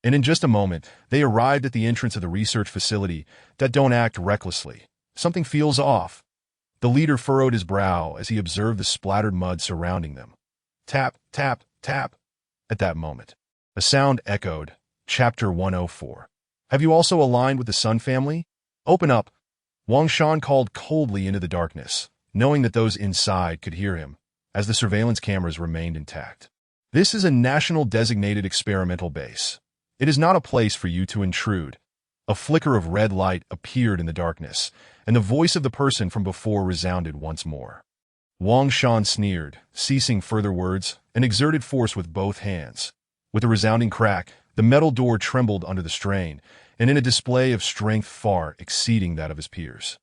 Speaker 1: And in just a moment, they arrived at the entrance of the research facility. Don't act recklessly. Something feels off. The leader furrowed his brow as he observed the splattered mud surrounding them. Tap, tap, tap. At that moment, a sound echoed, Chapter 104. Have you also aligned with the Sun family? Open up. Wang Shan called coldly into the darkness, knowing that those inside could hear him, as the surveillance cameras remained intact. This is a national designated experimental base. It is not a place for you to intrude. A flicker of red light appeared in the darkness, and the voice of the person from before resounded once more. Wang Shan sneered, ceasing further words, and exerted force with both hands. With a resounding crack, the metal door trembled under the strain, and in a display of strength far exceeding that of his peers.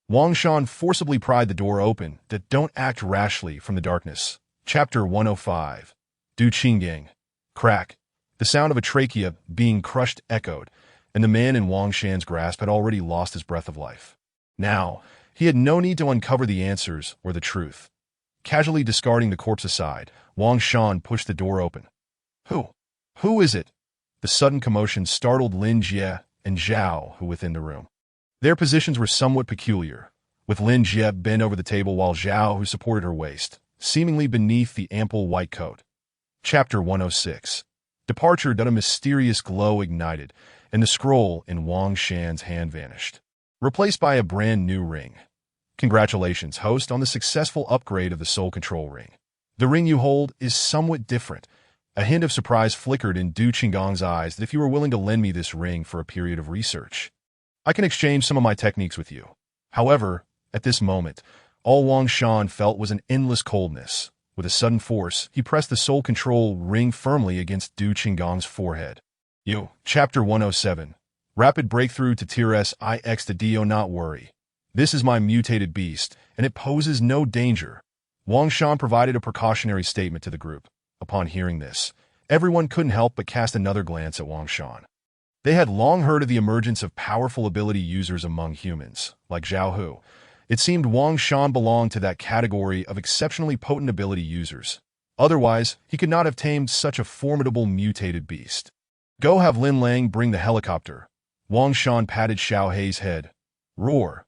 Speaker 1: Wang Shan forcibly pried the door open. That don't act rashly from the darkness. Chapter 105. Du Qinggang. Crack. The sound of a trachea being crushed echoed, and the man in Wang Shan's grasp had already lost his breath of life. Now, he had no need to uncover the answers or the truth. Casually discarding the corpse aside, Wang Shan pushed the door open. Who is it? The sudden commotion startled Lin Jie and Zhao, who were within the room. Their positions were somewhat peculiar, with Lin Jie bent over the table while Zhao, who supported her waist, seemingly beneath the ample white coat. Chapter 106. Departure. A mysterious glow ignited, and the scroll in Wang Shan's hand vanished, replaced by a brand new ring. Congratulations, host, on the successful upgrade of the Soul Control Ring. The ring you hold is somewhat different. A hint of surprise flickered in Du Qinggang's eyes that if you were willing to lend me this ring for a period of research, I can exchange some of my techniques with you. However, at this moment, all Wang Shan felt was an endless coldness. With a sudden force, he pressed the Soul Control Ring firmly against Du Qinggang's forehead. Chapter 107. Rapid breakthrough to Tier SIX to DO. Not worry. This is my mutated beast, and it poses no danger. Wang Shan provided a precautionary statement to the group. Upon hearing this, everyone couldn't help but cast another glance at Wang Shan. They had long heard of the emergence of powerful ability users among humans, like Zhao Hu. It seemed Wang Shan belonged to that category of exceptionally potent ability users. Otherwise, he could not have tamed such a formidable mutated beast. Go have Lin Lang bring the helicopter. Wang Shan patted Xiao Hei's head. Roar.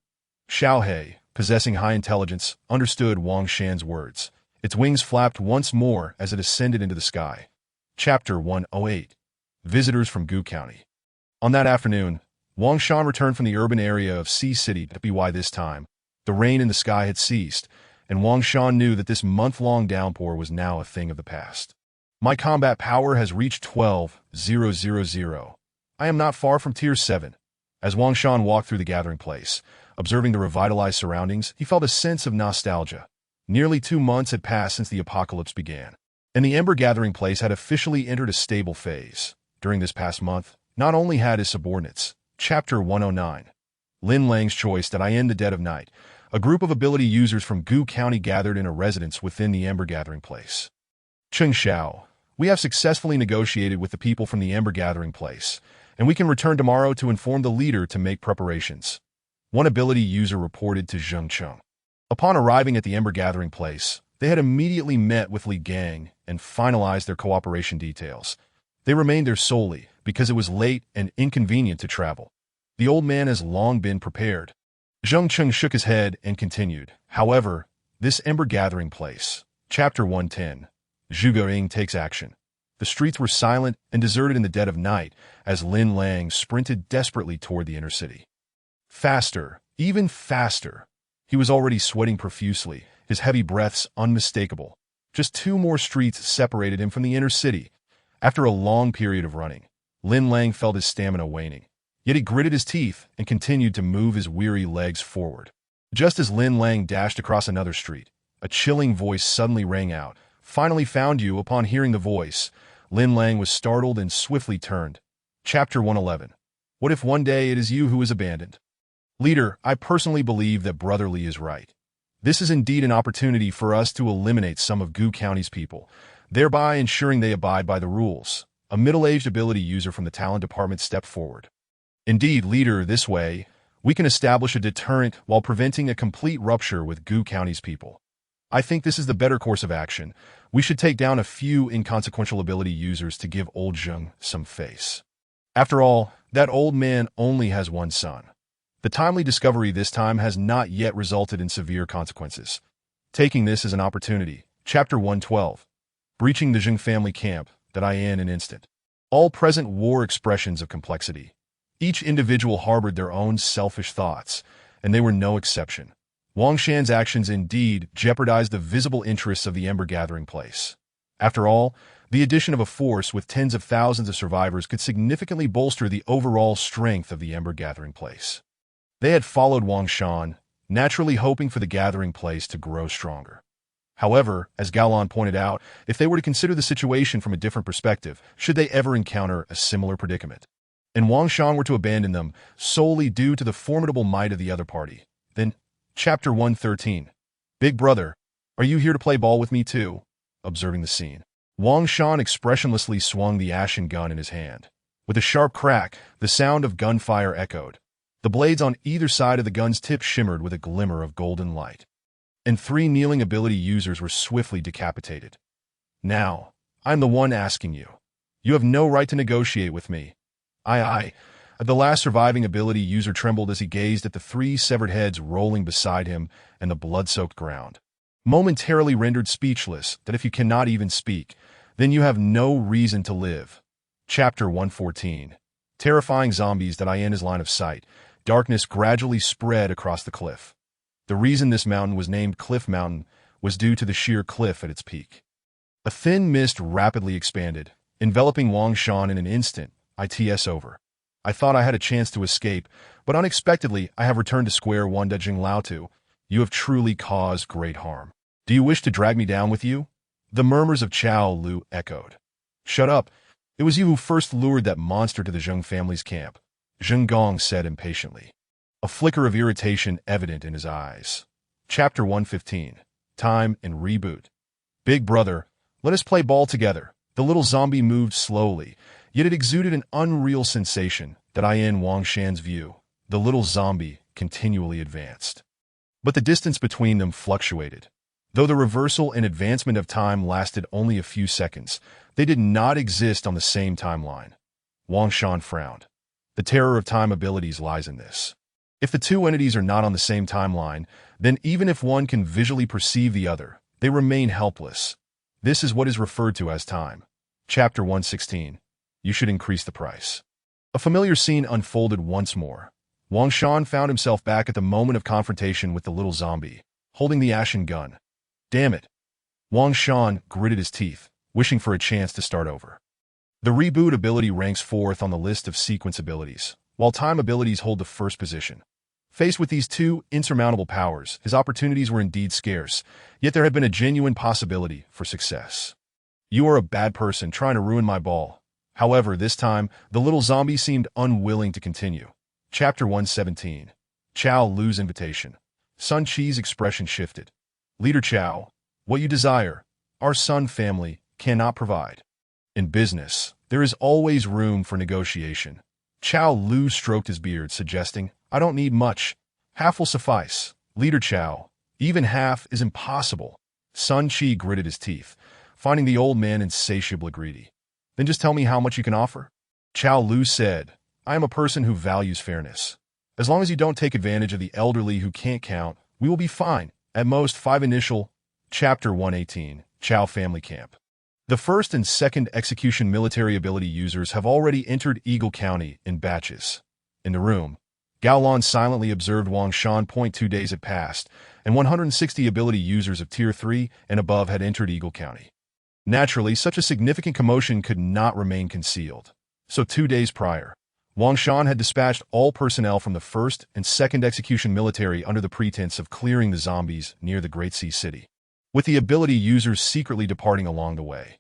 Speaker 1: Xiao Hei, possessing high intelligence, understood Wang Shan's words. Its wings flapped once more as it ascended into the sky. Chapter 108. Visitors from Gu County. On that afternoon, Wang Shan returned from the urban area of Sea City to By this time. The rain in the sky had ceased, and Wang Shan knew that this month-long downpour was now a thing of the past. My combat power has reached 12,000. I am not far from Tier 7. As Wang Shan walked through the gathering place, observing the revitalized surroundings, he felt a sense of nostalgia. Nearly 2 months had passed since the apocalypse began, and the Ember Gathering place had officially entered a stable phase. During this past month, not only had his subordinates, Chapter 109, Lin Lang's choice that I end the dead of night, a group of ability users from Gu County gathered in a residence within the Ember Gathering place. Cheng Xiao, we have successfully negotiated with the people from the Ember Gathering place, and we can return tomorrow to inform the leader to make preparations. One ability user reported to Zheng Cheng. Upon arriving at the Ember Gathering place, they had immediately met with Li Gang and finalized their cooperation details. They remained there solely because it was late and inconvenient to travel. The old man has long been prepared. Zheng Cheng shook his head and continued. However, this Ember Gathering place, Chapter 110, Zhuge takes action. The streets were silent and deserted in the dead of night as Lin Lang sprinted desperately toward the inner city. Faster, even faster. He was already sweating profusely, his heavy breaths unmistakable. Just 2 more streets separated him from the inner city. After a long period of running, Lin Lang felt his stamina waning. Yet he gritted his teeth and continued to move his weary legs forward. Just as Lin Lang dashed across another street, a chilling voice suddenly rang out. Finally found you. Upon hearing the voice, Lin Lang was startled and swiftly turned. Chapter 111. What if one day it is you who is abandoned? Leader, I personally believe that Brother Li is right. This is indeed an opportunity for us to eliminate some of Gu County's people, thereby ensuring they abide by the rules. A middle-aged ability user from the talent department stepped forward. Indeed, leader, this way, we can establish a deterrent while preventing a complete rupture with Gu County's people. I think this is the better course of action. We should take down a few inconsequential ability users to give old Zheng some face. After all, that old man only has one son. The timely discovery this time has not yet resulted in severe consequences. Taking this as an opportunity, Chapter 112. Breaching the Zheng family camp. that I in an instant. All present wore expressions of complexity. Each individual harbored their own selfish thoughts, and they were no exception. Wang Shan's actions indeed jeopardized the visible interests of the Ember-gathering place. After all, the addition of a force with tens of thousands of survivors could significantly bolster the overall strength of the Ember-gathering place. They had followed Wang Shan, naturally hoping for the gathering place to grow stronger. However, as Gaolan pointed out, if they were to consider the situation from a different perspective, should they ever encounter a similar predicament, and Wang Shan were to abandon them solely due to the formidable might of the other party, then, Chapter 113. Big brother, are you here to play ball with me too? Observing the scene, Wang Shan expressionlessly swung the ashen gun in his hand. With a sharp crack, the sound of gunfire echoed. The blades on either side of the gun's tip shimmered with a glimmer of golden light, and 3 kneeling ability users were swiftly decapitated. Now, I'm the one asking you. You have no right to negotiate with me. Aye. The last surviving ability user trembled as he gazed at the 3 severed heads rolling beside him and the blood-soaked ground. Momentarily rendered speechless that if you cannot even speak, then you have no reason to live. Chapter 114. Terrifying zombies that in his line of sight. Darkness gradually spread across the cliff. The reason this mountain was named Cliff Mountain was due to the sheer cliff at its peak. A thin mist rapidly expanded, enveloping Wang Shan in an instant. It's over. I thought I had a chance to escape, but unexpectedly I have returned to square one. Jing Lao Tu. You have truly caused great harm. Do you wish to drag me down with you? The murmurs of Chao Lu echoed. Shut up. It was you who first lured that monster to the Zheng family's camp, Zheng Gong said impatiently, a flicker of irritation evident in his eyes. Chapter 115. Time and Reboot. Big brother, let us play ball together. The little zombie moved slowly, yet it exuded an unreal sensation that in Wang Shan's view, the little zombie continually advanced. But the distance between them fluctuated. Though the reversal and advancement of time lasted only a few seconds, they did not exist on the same timeline. Wang Shan frowned. The terror of time abilities lies in this. If the 2 entities are not on the same timeline, then even if one can visually perceive the other, they remain helpless. This is what is referred to as time. Chapter 116. You should increase the price. A familiar scene unfolded once more. Wang Shan found himself back at the moment of confrontation with the little zombie, holding the ashen gun. Damn it. Wang Shan gritted his teeth, wishing for a chance to start over. The reboot ability ranks 4th on the list of sequence abilities, while time abilities hold the first position. Faced with these 2 insurmountable powers, his opportunities were indeed scarce, yet there had been a genuine possibility for success. You are a bad person trying to ruin my ball. However, this time, the little zombie seemed unwilling to continue. Chapter 117. Chao Lu's invitation. Sun Qi's expression shifted. Leader Chao, what you desire, our Sun family cannot provide. In business, there is always room for negotiation. Chao Lu stroked his beard, suggesting, I don't need much. Half will suffice. Leader Chao, even half is impossible. Sun Qi gritted his teeth, finding the old man insatiably greedy. Then just tell me how much you can offer. Chao Lu said, I am a person who values fairness. As long as you don't take advantage of the elderly who can't count, we will be fine. At most 5 initial. Chapter 118. Chao Family Camp. The 1st and 2nd execution military ability users have already entered Eagle County in batches. In the room, Gaolan silently observed Wang Shan. 2 days had passed, and 160 ability users of Tier 3 and above had entered Eagle County. Naturally, such a significant commotion could not remain concealed. So 2 days prior, Wang Shan had dispatched all personnel from the 1st and 2nd execution military under the pretense of clearing the zombies near the Great Sea City, with the ability users secretly departing along the way.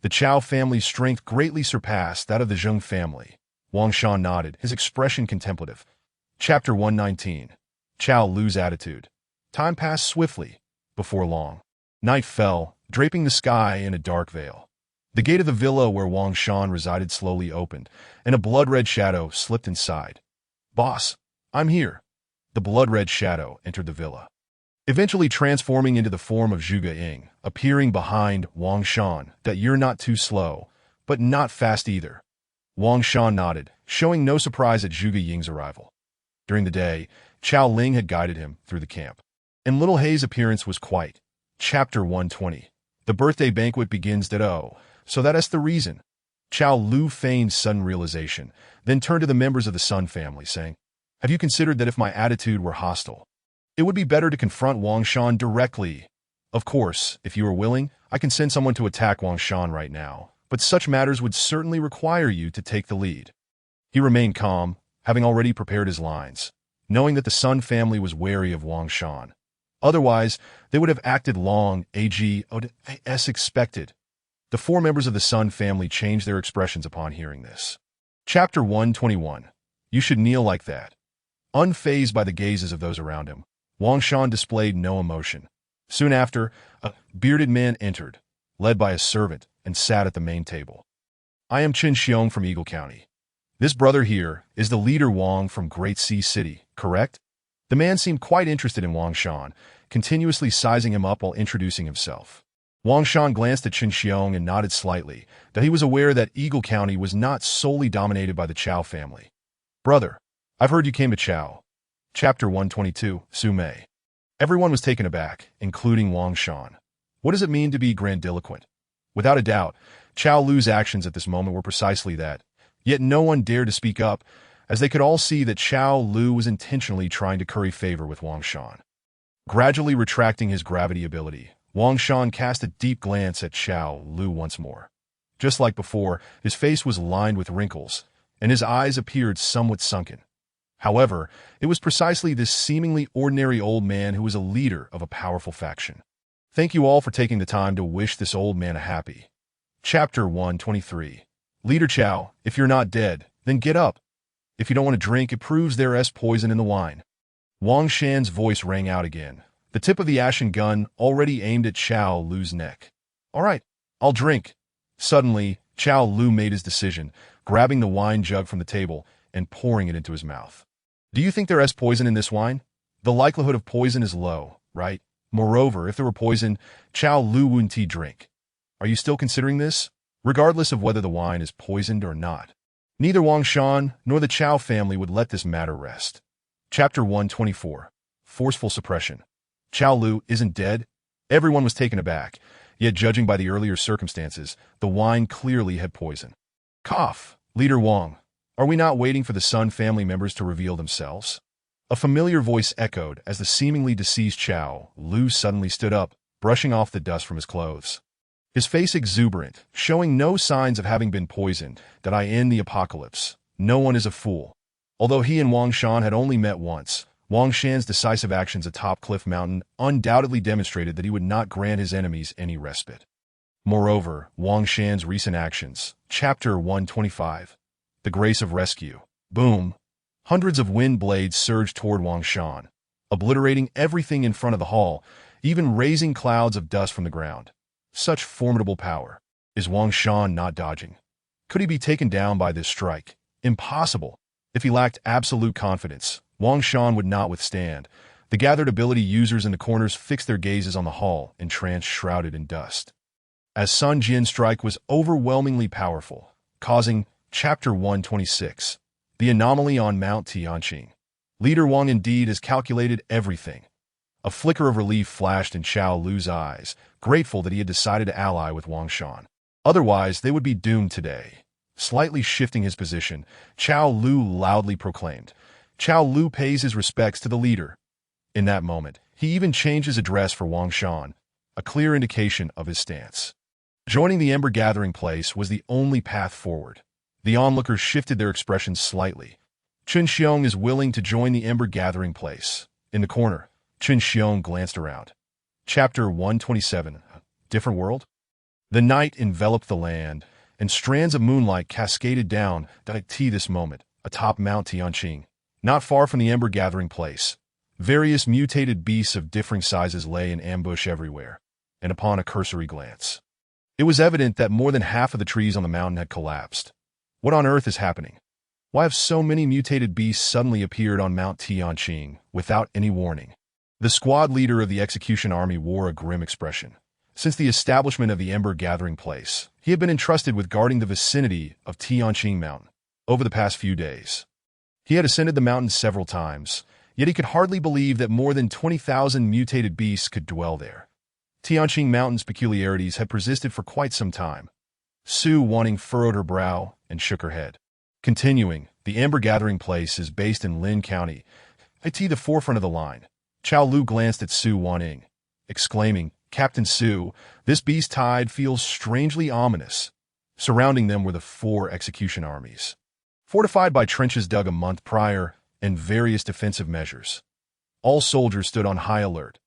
Speaker 1: The Chao family's strength greatly surpassed that of the Zheng family. Wang Shan nodded, his expression contemplative. Chapter 119. Chao Lu's attitude. Time passed swiftly. Before long, night fell, draping the sky in a dark veil. The gate of the villa where Wang Shan resided slowly opened, and a blood-red shadow slipped inside. Boss, I'm here. The blood-red shadow entered the villa, eventually transforming into the form of Zhuge Ying, appearing behind Wang Shan. That you're not too slow, but not fast either. Wang Shan nodded, showing no surprise at Zhuge Ying's arrival. During the day, Chao Ling had guided him through the camp, and Little Hei's appearance was quiet. Chapter 120. The birthday banquet begins. So that's the reason. Chao Lu feigned sudden realization, then turned to the members of the Sun family, saying, "Have you considered that if my attitude were hostile, it would be better to confront Wang Shan directly? Of course, if you are willing, I can send someone to attack Wang Shan right now, but such matters would certainly require you to take the lead." He remained calm, having already prepared his lines, knowing that the Sun family was wary of Wang Shan. Otherwise, they would have acted long as expected. The four members of the Sun family changed their expressions upon hearing this. Chapter 121. You should kneel like that. Unfazed by the gazes of those around him, Wang Shan displayed no emotion. Soon after, a bearded man entered, led by a servant, and sat at the main table. "I am Qin Xiong from Eagle County. This brother here is the leader Wang from Great Sea City, correct?" The man seemed quite interested in Wang Shan, continuously sizing him up while introducing himself. Wang Shan glanced at Qin Xiong and nodded slightly, that he was aware that Eagle County was not solely dominated by the Chao family. "Brother, I've heard you came to Chao." Chapter 122, Su Mei. Everyone was taken aback, including Wang Shan. What does it mean to be grandiloquent? Without a doubt, Chao Lu's actions at this moment were precisely that, yet no one dared to speak up, as they could all see that Chao Lu was intentionally trying to curry favor with Wang Shan. Gradually retracting his gravity ability, Wang Shan cast a deep glance at Chao Lu once more. Just like before, his face was lined with wrinkles, and his eyes appeared somewhat sunken. However, it was precisely this seemingly ordinary old man who was a leader of a powerful faction. Thank you all for taking the time to wish this old man a happy. Chapter 123. Leader Chao, if you're not dead, then get up. If you don't want to drink, it proves there is poison in the wine. Wang Shan's voice rang out again, the tip of the ashen gun already aimed at Chao Lu's neck. "All right, I'll drink." Suddenly, Chao Lu made his decision, grabbing the wine jug from the table and pouring it into his mouth. "Do you think there is poison in this wine? The likelihood of poison is low, right? Moreover, if there were poison, Chao Lu wouldn't drink. Are you still considering this? Regardless of whether the wine is poisoned or not." Neither Wang Shan nor the Chao family would let this matter rest. Chapter 124. Forceful Suppression. Chao Lu isn't dead? Everyone was taken aback, yet judging by the earlier circumstances, the wine clearly had poison. Cough. Leader Wang, are we not waiting for the Sun family members to reveal themselves? A familiar voice echoed as the seemingly deceased Chao Lu suddenly stood up, brushing off the dust from his clothes. His face exuberant, showing no signs of having been poisoned, that I end the apocalypse. No one is a fool. Although he and Wang Shan had only met once, Wang Shan's decisive actions atop Cliff Mountain undoubtedly demonstrated that he would not grant his enemies any respite. Moreover, Wang Shan's recent actions. Chapter 125. The Grace of Rescue. Boom. Hundreds of wind blades surged toward Wang Shan, obliterating everything in front of the hall, even raising clouds of dust from the ground. Such formidable power. Is Wang Shan not dodging? Could he be taken down by this strike? Impossible. If he lacked absolute confidence, Wang Shan would not withstand. The gathered ability users in the corners fixed their gazes on the hall, entranced, shrouded in dust. As Sun Jin's strike was overwhelmingly powerful, causing Chapter 126, the anomaly on Mount Tianqing. Leader Wang indeed has calculated everything. A flicker of relief flashed in Chao Lu's eyes, grateful that he had decided to ally with Wang Shan. Otherwise, they would be doomed today. Slightly shifting his position, Chao Lu loudly proclaimed, "Chao Lu pays his respects to the leader." In that moment, he even changed his address for Wang Shan, a clear indication of his stance. Joining the Ember Gathering Place was the only path forward. The onlookers shifted their expressions slightly. Qin Xiong is willing to join the Ember Gathering Place. In the corner, Qin Xiong glanced around. Chapter 127. Different World? The night enveloped the land, and strands of moonlight cascaded down at this moment, atop Mount Tianqing. Not far from the Ember Gathering Place, various mutated beasts of differing sizes lay in ambush everywhere, and upon a cursory glance, it was evident that more than half of the trees on the mountain had collapsed. What on earth is happening? Why have so many mutated beasts suddenly appeared on Mount Tianqing without any warning? The squad leader of the execution army wore a grim expression. Since the establishment of the Ember Gathering Place, he had been entrusted with guarding the vicinity of Tianqing Mountain. Over the past few days, he had ascended the mountain several times, yet he could hardly believe that more than 20,000 mutated beasts could dwell there. Tianqing Mountain's peculiarities had persisted for quite some time. Su Wanning furrowed her brow and shook her head. Continuing, the Amber Gathering Place is based in Lin County, at the forefront of the line. Chao Lu glanced at Su Wanning, exclaiming, Captain Su, this beast tide feels strangely ominous. Surrounding them were the 4 execution armies, fortified by trenches dug a month prior and various defensive measures. All soldiers stood on high alert.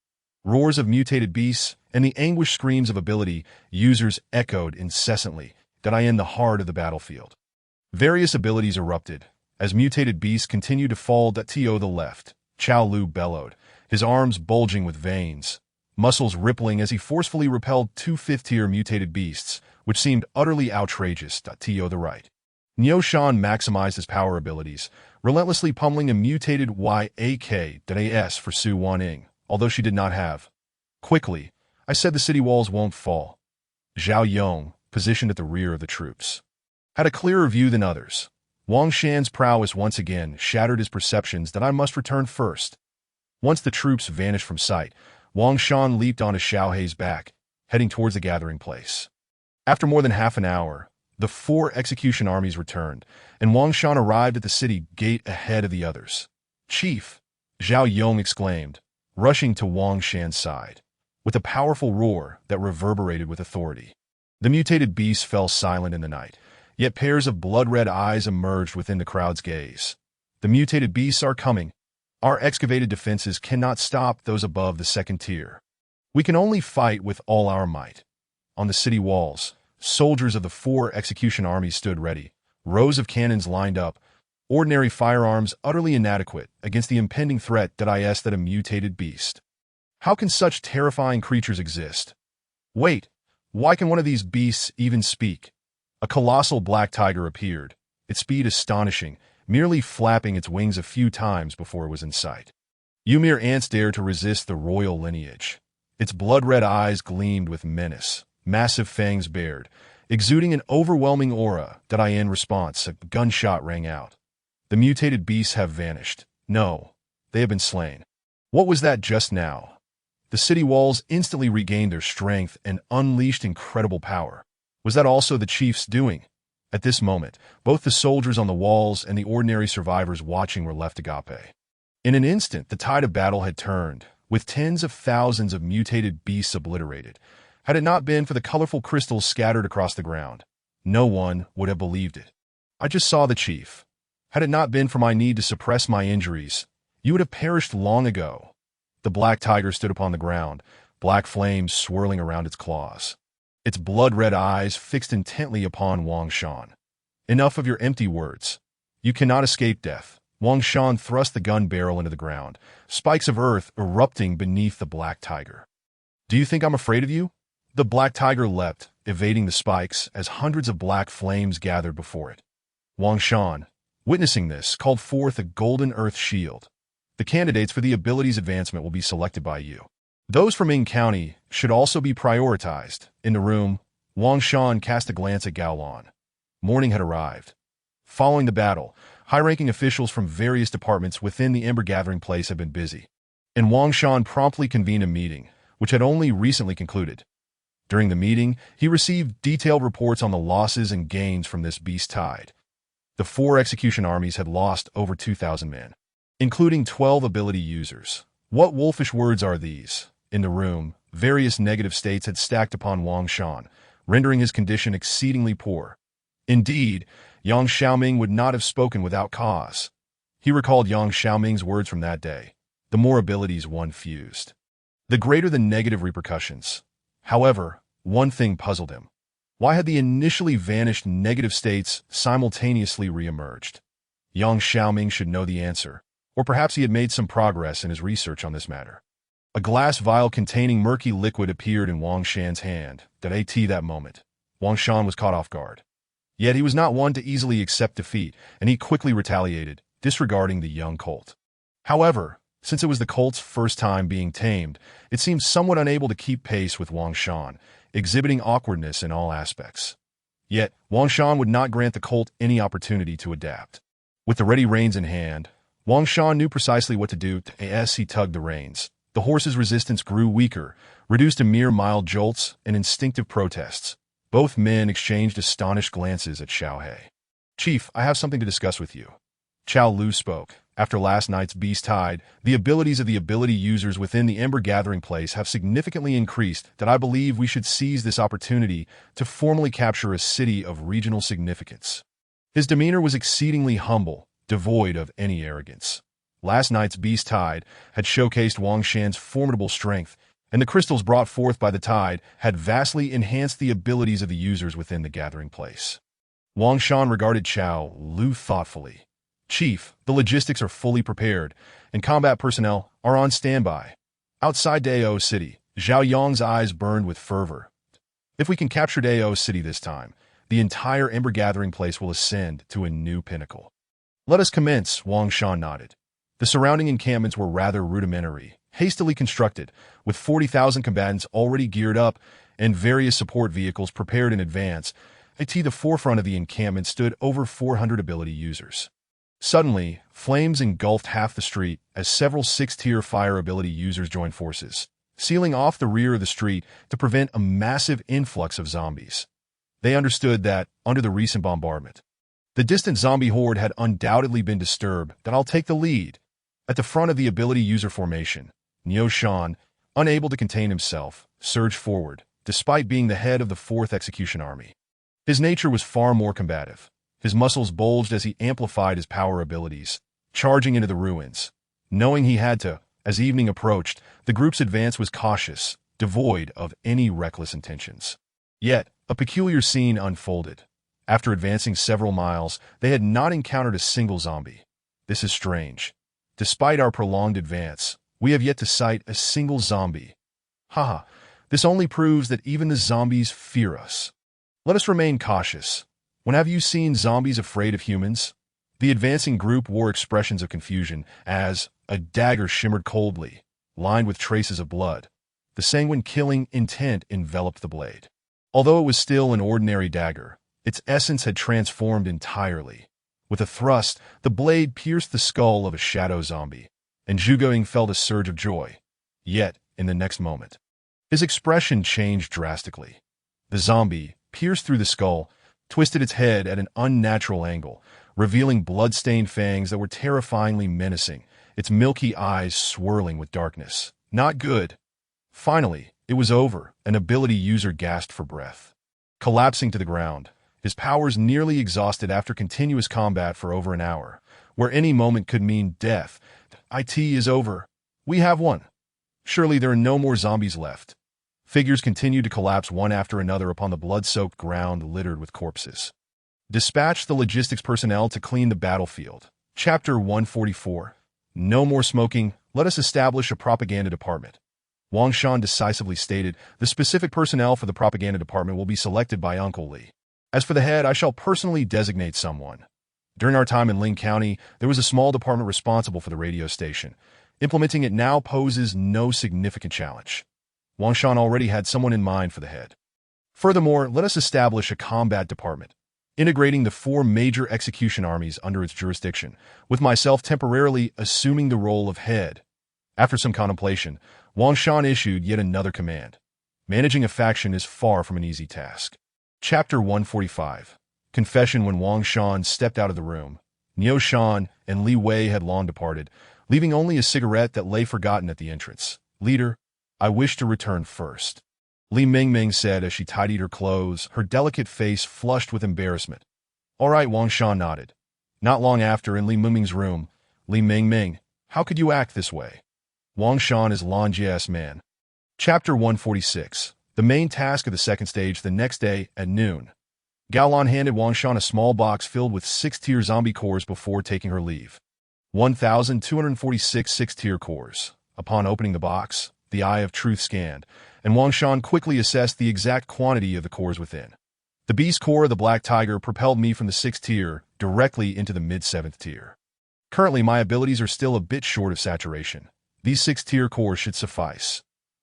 Speaker 1: Roars of mutated beasts and the anguished screams of ability users echoed incessantly, in the heart of the battlefield. Various abilities erupted. As mutated beasts continued to fall to the left, Chao Lu bellowed, his arms bulging with veins, muscles rippling as he forcefully repelled 2 5th-tier mutated beasts, which seemed utterly outrageous to the right. Niu Shan maximized his power abilities, relentlessly pummeling a mutated YAK-AS for Su Wanning, although she did not have. Quickly, I said the city walls won't fall. Zhao Yong, positioned at the rear of the troops, had a clearer view than others. Wang Shan's prowess once again shattered his perceptions that I must return first. Once the troops vanished from sight, Wang Shan leaped onto Xiao Hei's back, heading towards the gathering place. After more than half an hour, the 4 execution armies returned, and Wang Shan arrived at the city gate ahead of the others. Chief, Zhao Yong exclaimed, rushing to Wang Shan's side, with a powerful roar that reverberated with authority. The mutated beasts fell silent in the night, yet pairs of blood-red eyes emerged within the crowd's gaze. The mutated beasts are coming. Our excavated defenses cannot stop those above the 2nd tier. We can only fight with all our might. On the city walls, soldiers of the 4 execution armies stood ready, rows of cannons lined up, ordinary firearms utterly inadequate against the impending threat that a mutated beast. How can such terrifying creatures exist? Wait, why can one of these beasts even speak? A colossal black tiger appeared, its speed astonishing, merely flapping its wings a few times before it was in sight. Mere ants dared to resist the royal lineage. Its blood-red eyes gleamed with menace, massive fangs bared, exuding an overwhelming aura that in response a gunshot rang out. The mutated beasts have vanished. No, they have been slain. What was that just now? The city walls instantly regained their strength and unleashed incredible power. Was that also the chief's doing? At this moment, both the soldiers on the walls and the ordinary survivors watching were left agape. In an instant, the tide of battle had turned, with tens of thousands of mutated beasts obliterated. Had it not been for the colorful crystals scattered across the ground, no one would have believed it. I just saw the chief. Had it not been for my need to suppress my injuries, you would have perished long ago. The black tiger stood upon the ground, black flames swirling around its claws. Its blood-red eyes fixed intently upon Wang Shan. Enough of your empty words. You cannot escape death. Wang Shan thrust the gun barrel into the ground, spikes of earth erupting beneath the black tiger. Do you think I'm afraid of you? The black tiger leapt, evading the spikes as hundreds of black flames gathered before it. Wang Shan, witnessing this, called forth a golden earth shield. The candidates for the abilities advancement will be selected by you. Those from Ming County should also be prioritized. In the room, Wang Shan cast a glance at Gao Lan. Morning had arrived. Following the battle, high-ranking officials from various departments within the Ember Gathering Place had been busy, and Wang Shan promptly convened a meeting, which had only recently concluded. During the meeting, he received detailed reports on the losses and gains from this beast tide. The 4 execution armies had lost over 2,000 men, including 12 ability users. What wolfish words are these? In the room, various negative states had stacked upon Wang Shan, rendering his condition exceedingly poor. Indeed, Yang Xiaoming would not have spoken without cause. He recalled Yang Xiaoming's words from that day. The more abilities one fused, the greater the negative repercussions. However, one thing puzzled him. Why had the initially vanished negative states simultaneously re-emerged? Yang Xiaoming should know the answer, or perhaps he had made some progress in his research on this matter. A glass vial containing murky liquid appeared in Wang Shan's hand. That moment, Wang Shan was caught off guard. Yet he was not one to easily accept defeat, and he quickly retaliated, disregarding the young colt. However, since it was the colt's first time being tamed, it seemed somewhat unable to keep pace with Wang Shan, exhibiting awkwardness in all aspects. Yet, Wang Shan would not grant the colt any opportunity to adapt. With the ready reins in hand, Wang Shan knew precisely what to do as he tugged the reins. The horse's resistance grew weaker, reduced to mere mild jolts and instinctive protests. Both men exchanged astonished glances at Xiao He. "Chief, I have something to discuss with you." Qiao Lu spoke. "After last night's beast tide, the abilities of the ability users within the Ember Gathering Place have significantly increased that I believe we should seize this opportunity to formally capture a city of regional significance." His demeanor was exceedingly humble, devoid of any arrogance. Last night's beast tide had showcased Wangshan's formidable strength, and the crystals brought forth by the tide had vastly enhanced the abilities of the users within the gathering place. Wangshan regarded Qiao Lu thoughtfully. "Chief, the logistics are fully prepared, and combat personnel are on standby." Outside Dao City, Zhao Yong's eyes burned with fervor. "If we can capture Dao City this time, the entire Ember Gathering Place will ascend to a new pinnacle." "Let us commence," Wangshan nodded. The surrounding encampments were rather rudimentary, hastily constructed, with 40,000 combatants already geared up and various support vehicles prepared in advance. At the forefront of the encampment stood over 400 ability users. Suddenly, flames engulfed half the street as several 6th-tier fire ability users joined forces, sealing off the rear of the street to prevent a massive influx of zombies. They understood that, under the recent bombardment, the distant zombie horde had undoubtedly been disturbed. "That I'll take the lead." At the front of the ability user formation, Niu Shan, unable to contain himself, surged forward, despite being the head of the 4th Execution Army. His nature was far more combative. His muscles bulged as he amplified his power abilities, charging into the ruins. Knowing he had to, as evening approached, the group's advance was cautious, devoid of any reckless intentions. Yet, a peculiar scene unfolded. After advancing several miles, they had not encountered a single zombie. "This is strange. Despite our prolonged advance, we have yet to sight a single zombie. Haha, this only proves that even the zombies fear us. Let us remain cautious. When have you seen zombies afraid of humans?" The advancing group wore expressions of confusion as a dagger shimmered coldly, lined with traces of blood. The sanguine killing intent enveloped the blade. Although it was still an ordinary dagger, its essence had transformed entirely. With a thrust, the blade pierced the skull of a shadow zombie, and Zhugoying felt a surge of joy. Yet, in the next moment, his expression changed drastically. The zombie, pierced through the skull, twisted its head at an unnatural angle, revealing blood-stained fangs that were terrifyingly menacing, its milky eyes swirling with darkness. Not good. Finally, it was over. An ability user gasped for breath. Collapsing to the ground, his powers nearly exhausted after continuous combat for over an hour, where any moment could mean death. "It is over. We have won. Surely there are no more zombies left." Figures continued to collapse one after another upon the blood-soaked ground littered with corpses. "Dispatch the logistics personnel to clean the battlefield." Chapter 144. "No more smoking. Let us establish a propaganda department." Wangshan decisively stated, "The specific personnel for the propaganda department will be selected by Uncle Li. As for the head, I shall personally designate someone." During our time in Ling County, there was a small department responsible for the radio station. Implementing it now poses no significant challenge. Wangshan already had someone in mind for the head. Furthermore, let us establish a combat department, integrating the 4 major execution armies under its jurisdiction, with myself temporarily assuming the role of head. After some contemplation, Wangshan issued yet another command. Managing a faction is far from an easy task. Chapter 145. Confession. When Wangshan stepped out of the room, Niu Shan and Li Wei had long departed, leaving only a cigarette that lay forgotten at the entrance. "Leader, I wish to return first," Li Mingming said as she tidied her clothes, her delicate face flushed with embarrassment. "All right," Wangshan nodded. Not long after, in Li Mingming's room, "Li Mingming, how could you act this way?" Wangshan is Lan Jie's man. Chapter 146. The main task of the second stage the next day at noon. Gaolan handed Wangshan a small box filled with 6th-tier zombie cores before taking her leave. 1,246 6th-tier cores. Upon opening the box, the Eye of Truth scanned, and Wangshan quickly assessed the exact quantity of the cores within. The beast core of the Black Tiger propelled me from the 6th tier directly into the mid-7th tier. Currently, my abilities are still a bit short of saturation. These 6th-tier cores should suffice.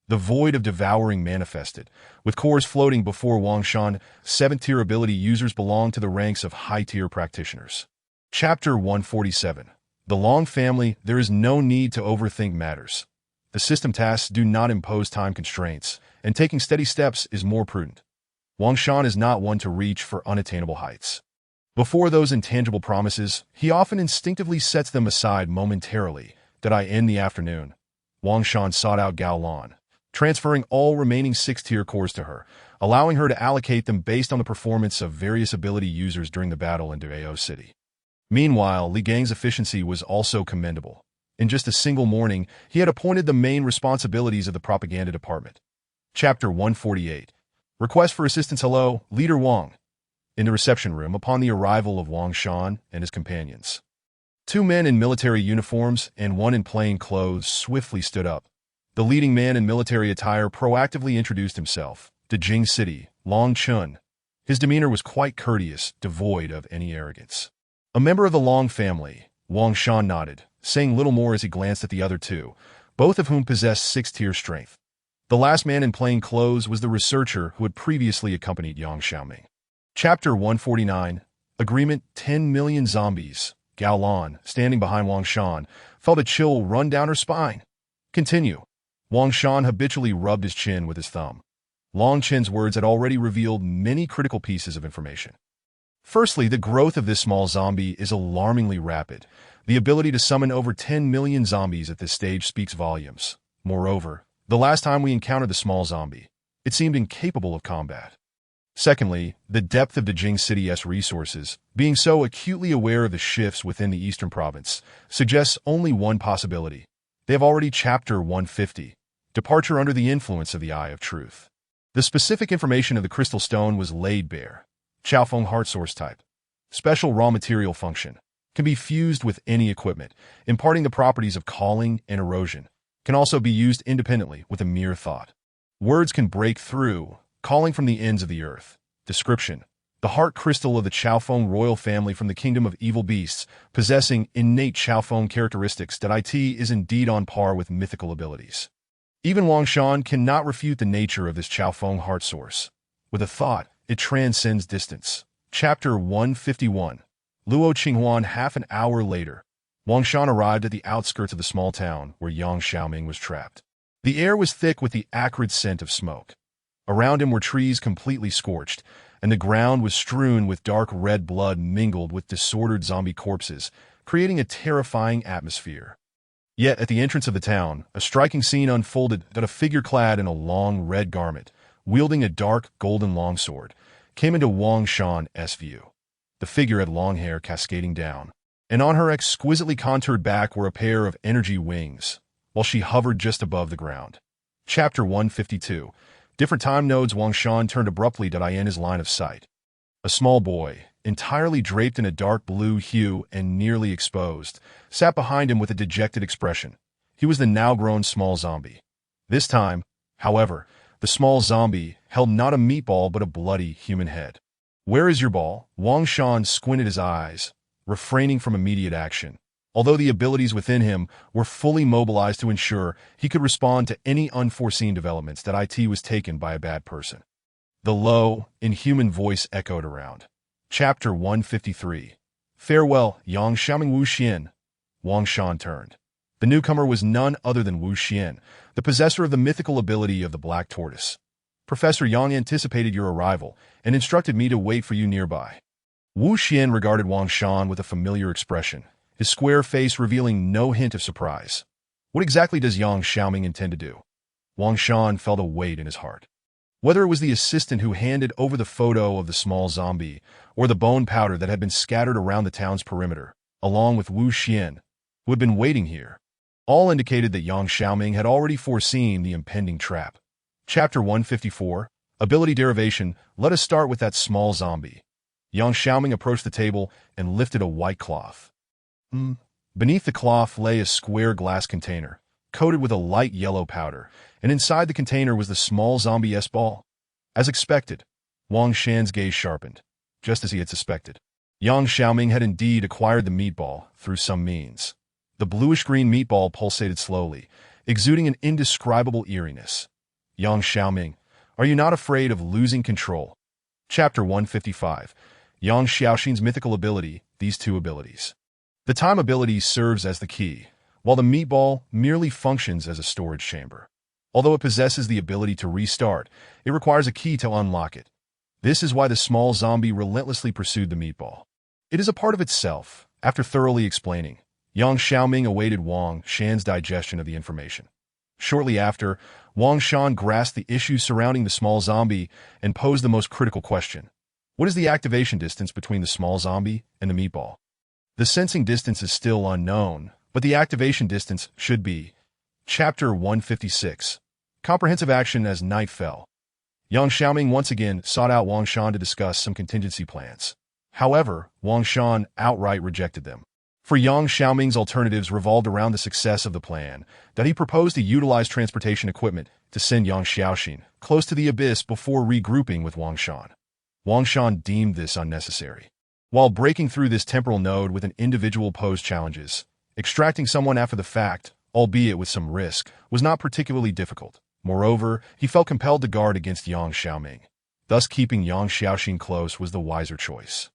Speaker 1: The Void of Devouring manifested, with cores floating before Wangshan. 7th-tier ability users belong to the ranks of high-tier practitioners. Chapter 147. The Long family. There is no need to overthink matters. The system tasks do not impose time constraints, and taking steady steps is more prudent. Wang Shan is not one to reach for unattainable heights. Before those intangible promises, he often instinctively sets them aside momentarily. Did I end the afternoon? Wang Shan sought out Gao Lan, transferring all remaining 6-tier cores to her, allowing her to allocate them based on the performance of various ability users during the battle in Dao City. Meanwhile, Li Gang's efficiency was also commendable. In just a single morning, he had appointed the main responsibilities of the propaganda department. Chapter 148. Request for assistance. Hello, Leader Wang. In the reception room upon the arrival of Wang Shan and his companions. 2 men in military uniforms and 1 in plain clothes swiftly stood up. The leading man in military attire proactively introduced himself, to Jing City, Long Chun. His demeanor was quite courteous, devoid of any arrogance. A member of the Long family, Wang Shan nodded, saying little more as he glanced at the other 2, both of whom possessed 6-tier strength. The last man in plain clothes was the researcher who had previously accompanied Yang Xiaoming. Chapter 149. Agreement. 10 million zombies. Gao Lan, standing behind Wang Shan, felt a chill run down her spine. Continue. Wang Shan habitually rubbed his chin with his thumb. Long Chin's words had already revealed many critical pieces of information. Firstly, the growth of this small zombie is alarmingly rapid. The ability to summon over 10 million zombies at this stage speaks volumes. Moreover, the last time we encountered the small zombie, it seemed incapable of combat. Secondly, the depth of the Jing City's resources, being so acutely aware of the shifts within the eastern province, suggests only one possibility. They have already Chapter 150. Departure under the influence of the Eye of Truth. The specific information of the crystal stone was laid bare. Chaofeng heart source type. Special raw material function. Can be fused with any equipment, imparting the properties of calling and erosion. Can also be used independently with a mere thought. Words can break through, calling from the ends of the earth. Description. The heart crystal of the Chaofeng royal family from the kingdom of evil beasts, possessing innate Chaofeng characteristics that it is indeed on par with mythical abilities. Even Wang Shan cannot refute the nature of this Chaofeng heart source. With a thought, it transcends distance. Chapter 151. Luo Qinghuan. Half an hour later, Wang Shan arrived at the outskirts of the small town where Yang Xiaoming was trapped. The air was thick with the acrid scent of smoke. Around him were trees completely scorched, and the ground was strewn with dark red blood mingled with disordered zombie corpses, creating a terrifying atmosphere. Yet at the entrance of the town, a striking scene unfolded that a figure clad in a long red garment, wielding a dark golden longsword, came into Wang Shan's view. The figure had long hair cascading down, and on her exquisitely contoured back were a pair of energy wings, while she hovered just above the ground. Chapter 152. Different time nodes. Wang Shan turned abruptly in his line of sight. A small boy, entirely draped in a dark blue hue and nearly exposed, sat behind him with a dejected expression. He was the now-grown small zombie. This time, however, the small zombie held not a meatball but a bloody human head. "Where is your ball?" Wang Shan squinted his eyes, refraining from immediate action, although the abilities within him were fully mobilized to ensure he could respond to any unforeseen developments that it was taken by a bad person. The low, inhuman voice echoed around. Chapter 153. Farewell, Yang Xiaoming. Wu Xian. Wang Shan turned. The newcomer was none other than Wu Xian, the possessor of the mythical ability of the Black Tortoise. Professor Yang anticipated your arrival and instructed me to wait for you nearby. Wu Xian regarded Wang Shan with a familiar expression, his square face revealing no hint of surprise. What exactly does Yang Xiaoming intend to do? Wang Shan felt a weight in his heart. Whether it was the assistant who handed over the photo of the small zombie, or the bone powder that had been scattered around the town's perimeter, along with Wu Xian, who had been waiting here, all indicated that Yang Xiaoming had already foreseen the impending trap. Chapter 154. Ability Derivation. Let us start with that small zombie. Yang Xiaoming approached the table and lifted a white cloth. Beneath the cloth lay a square glass container, coated with a light yellow powder, and inside the container was the small zombie ball. As expected, Wang Shan's gaze sharpened, just as he had suspected. Yang Xiaoming had indeed acquired the meatball through some means. The bluish-green meatball pulsated slowly, exuding an indescribable eeriness. Yang Xiaoming, are you not afraid of losing control? Chapter 155. Yang Xiaoxin's mythical ability, these 2 abilities. The time ability serves as the key, while the meatball merely functions as a storage chamber. Although it possesses the ability to restart, it requires a key to unlock it. This is why the small zombie relentlessly pursued the meatball. It is a part of itself. After thoroughly explaining, Yang Xiaoming awaited Wang Shan's digestion of the information. Shortly after, Wang Shan grasped the issues surrounding the small zombie and posed the most critical question. What is the activation distance between the small zombie and the meatball? The sensing distance is still unknown, but the activation distance should be. Chapter 156. Comprehensive Action as Night Fell. Yang Xiaoming once again sought out Wang Shan to discuss some contingency plans. However, Wang Shan outright rejected them. For Yang Xiaoming's alternatives revolved around the success of the plan, that he proposed to utilize transportation equipment to send Yang Xiaoxin close to the abyss before regrouping with Wang Shan. Wang Shan deemed this unnecessary. While breaking through this temporal node with an individual posed challenges, extracting someone after the fact, albeit with some risk, was not particularly difficult. Moreover, he felt compelled to guard against Yang Xiaoming. Thus keeping Yang Xiaoxin close was the wiser choice.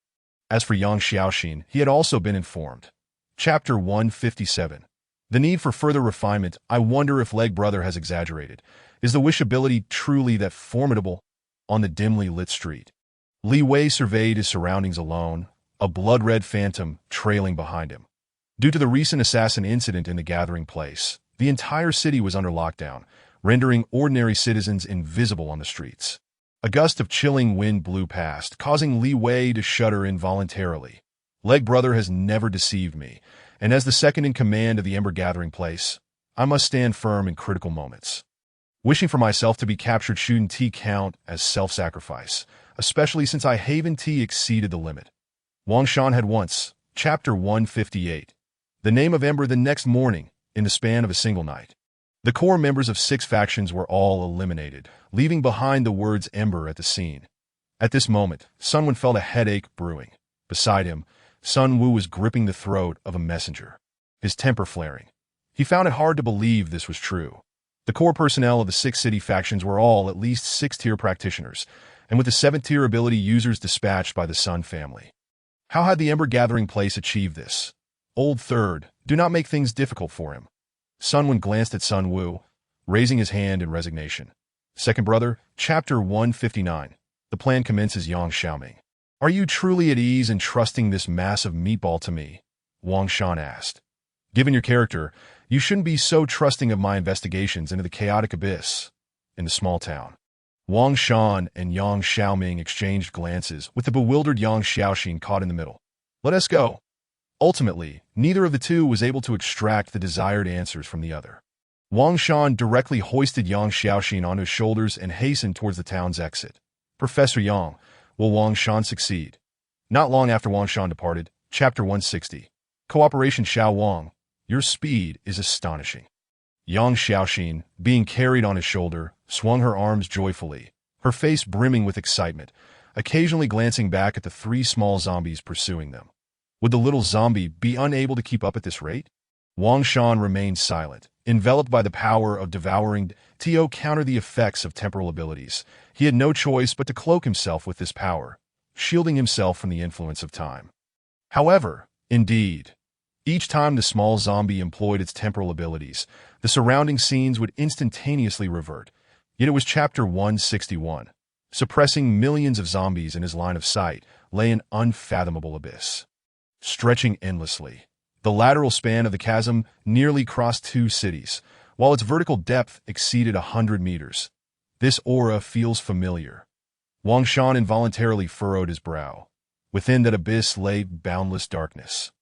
Speaker 1: As for Yang Xiaoxin, he had also been informed. Chapter 157. The need for further refinement. I wonder if Leg Brother has exaggerated. Is the wishability truly that formidable? On the dimly lit street, Li Wei surveyed his surroundings alone, a blood-red phantom trailing behind him. Due to the recent assassin incident in the gathering place, the entire city was under lockdown, rendering ordinary citizens invisible on the streets. A gust of chilling wind blew past, causing Li Wei to shudder involuntarily. Leg Brother has never deceived me, and as the second in command of the Ember Gathering Place, I must stand firm in critical moments. Wishing for myself to be captured shouldn't count as self-sacrifice, especially since I Haven T exceeded the limit. Wang Shan had once. Chapter 158. The name of Ember the next morning, in the span of a single night. The core members of 6 factions were all eliminated, leaving behind the words Ember at the scene. At this moment, Sunwen felt a headache brewing. Beside him, Sun Wu was gripping the throat of a messenger, his temper flaring. He found it hard to believe this was true. The core personnel of the 6 city factions were all at least 6-tier practitioners, and with the 7th-tier ability users dispatched by the Sun family. How had the Ember Gathering Place achieved this? Old Third, do not make things difficult for him. Sunwen glanced at Sun Wu, raising his hand in resignation. Second Brother, Chapter 159. The plan commences. Yang Xiaoming. Are you truly at ease in trusting this massive meatball to me? Wang Shan asked. Given your character, you shouldn't be so trusting of my investigations into the chaotic abyss in the small town. Wang Shan and Yang Xiaoming exchanged glances, with the bewildered Yang Xiaoxin caught in the middle. Let us go. Ultimately, neither of the two was able to extract the desired answers from the other. Wang Shan directly hoisted Yang Xiaoxin on his shoulders and hastened towards the town's exit. Professor Yang, will Wang Shan succeed? Not long after Wang Shan departed, Chapter 160. Cooperation. Xiao Wang, your speed is astonishing. Yang Xiaoxin, being carried on his shoulder, swung her arms joyfully, her face brimming with excitement, occasionally glancing back at the 3 small zombies pursuing them. Would the little zombie be unable to keep up at this rate? Wang Shan remained silent, enveloped by the power of devouring to counter the effects of temporal abilities. He had no choice but to cloak himself with this power, shielding himself from the influence of time. However, indeed, each time the small zombie employed its temporal abilities, the surrounding scenes would instantaneously revert. Yet it was Chapter 161. Suppressing millions of zombies in his line of sight lay an unfathomable abyss. Stretching endlessly, the lateral span of the chasm nearly crossed 2 cities, while its vertical depth exceeded 100 meters. This aura feels familiar. Wang Shan involuntarily furrowed his brow. Within that abyss lay boundless darkness.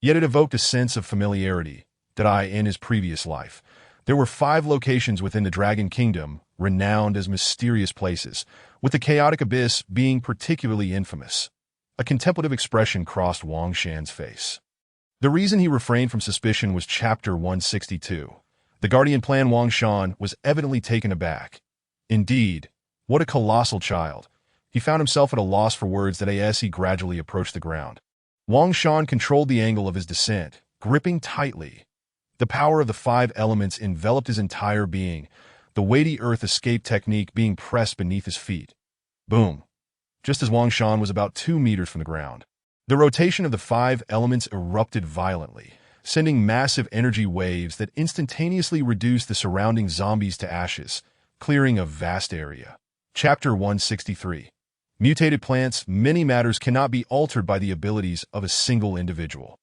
Speaker 1: Yet it evoked a sense of familiarity that in his previous life. There were 5 locations within the Dragon Kingdom, renowned as mysterious places, with the chaotic abyss being particularly infamous. A contemplative expression crossed Wang Shan's face. The reason he refrained from suspicion was Chapter 162. The Guardian Plan. Wang Shan was evidently taken aback. Indeed, what a colossal child. He found himself at a loss for words as he gradually approached the ground. Wang Shan controlled the angle of his descent, gripping tightly. The power of the 5 elements enveloped his entire being, the weighty earth escape technique being pressed beneath his feet. Boom. Just as Wang Shan was about 2 meters from the ground, the rotation of the 5 elements erupted violently, sending massive energy waves that instantaneously reduced the surrounding zombies to ashes, clearing a vast area. Chapter 163. Mutated plants, many matters cannot be altered by the abilities of a single individual.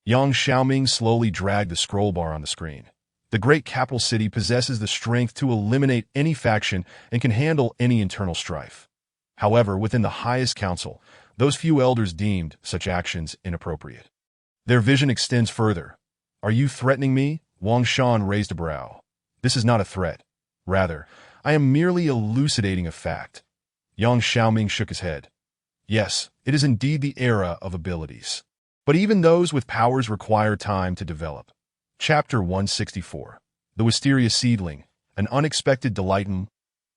Speaker 1: Yang Xiaoming slowly dragged the scroll bar on the screen. The great capital city possesses the strength to eliminate any faction and can handle any internal strife. However, within the highest council, those few elders deemed such actions inappropriate. Their vision extends further. Are you threatening me? Wang Shan raised a brow. This is not a threat. Rather, I am merely elucidating a fact. Yang Xiaoming shook his head. Yes, it is indeed the era of abilities. But even those with powers require time to develop. Chapter 164. The Wisteria Seedling, an unexpected delight in...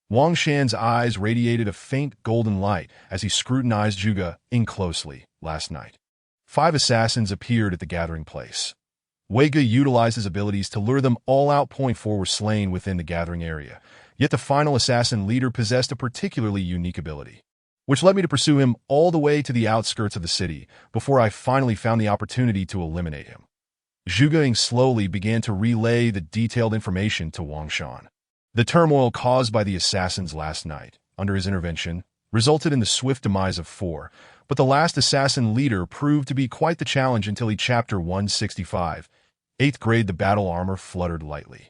Speaker 1: Wang Shan's eyes radiated a faint golden light as he scrutinized Zhuge in closely last night. 5 assassins appeared at the gathering place. Wei Ge utilized his abilities to lure them all out. 4 were slain within the gathering area, yet the final assassin leader possessed a particularly unique ability, which led me to pursue him all the way to the outskirts of the city before I finally found the opportunity to eliminate him. Zhuge slowly began to relay the detailed information to Wang Shan. The turmoil caused by the assassins last night, under his intervention, resulted in the swift demise of 4, but the last assassin leader proved to be quite the challenge until he Chapter 165. 8th grade. The battle armor fluttered lightly.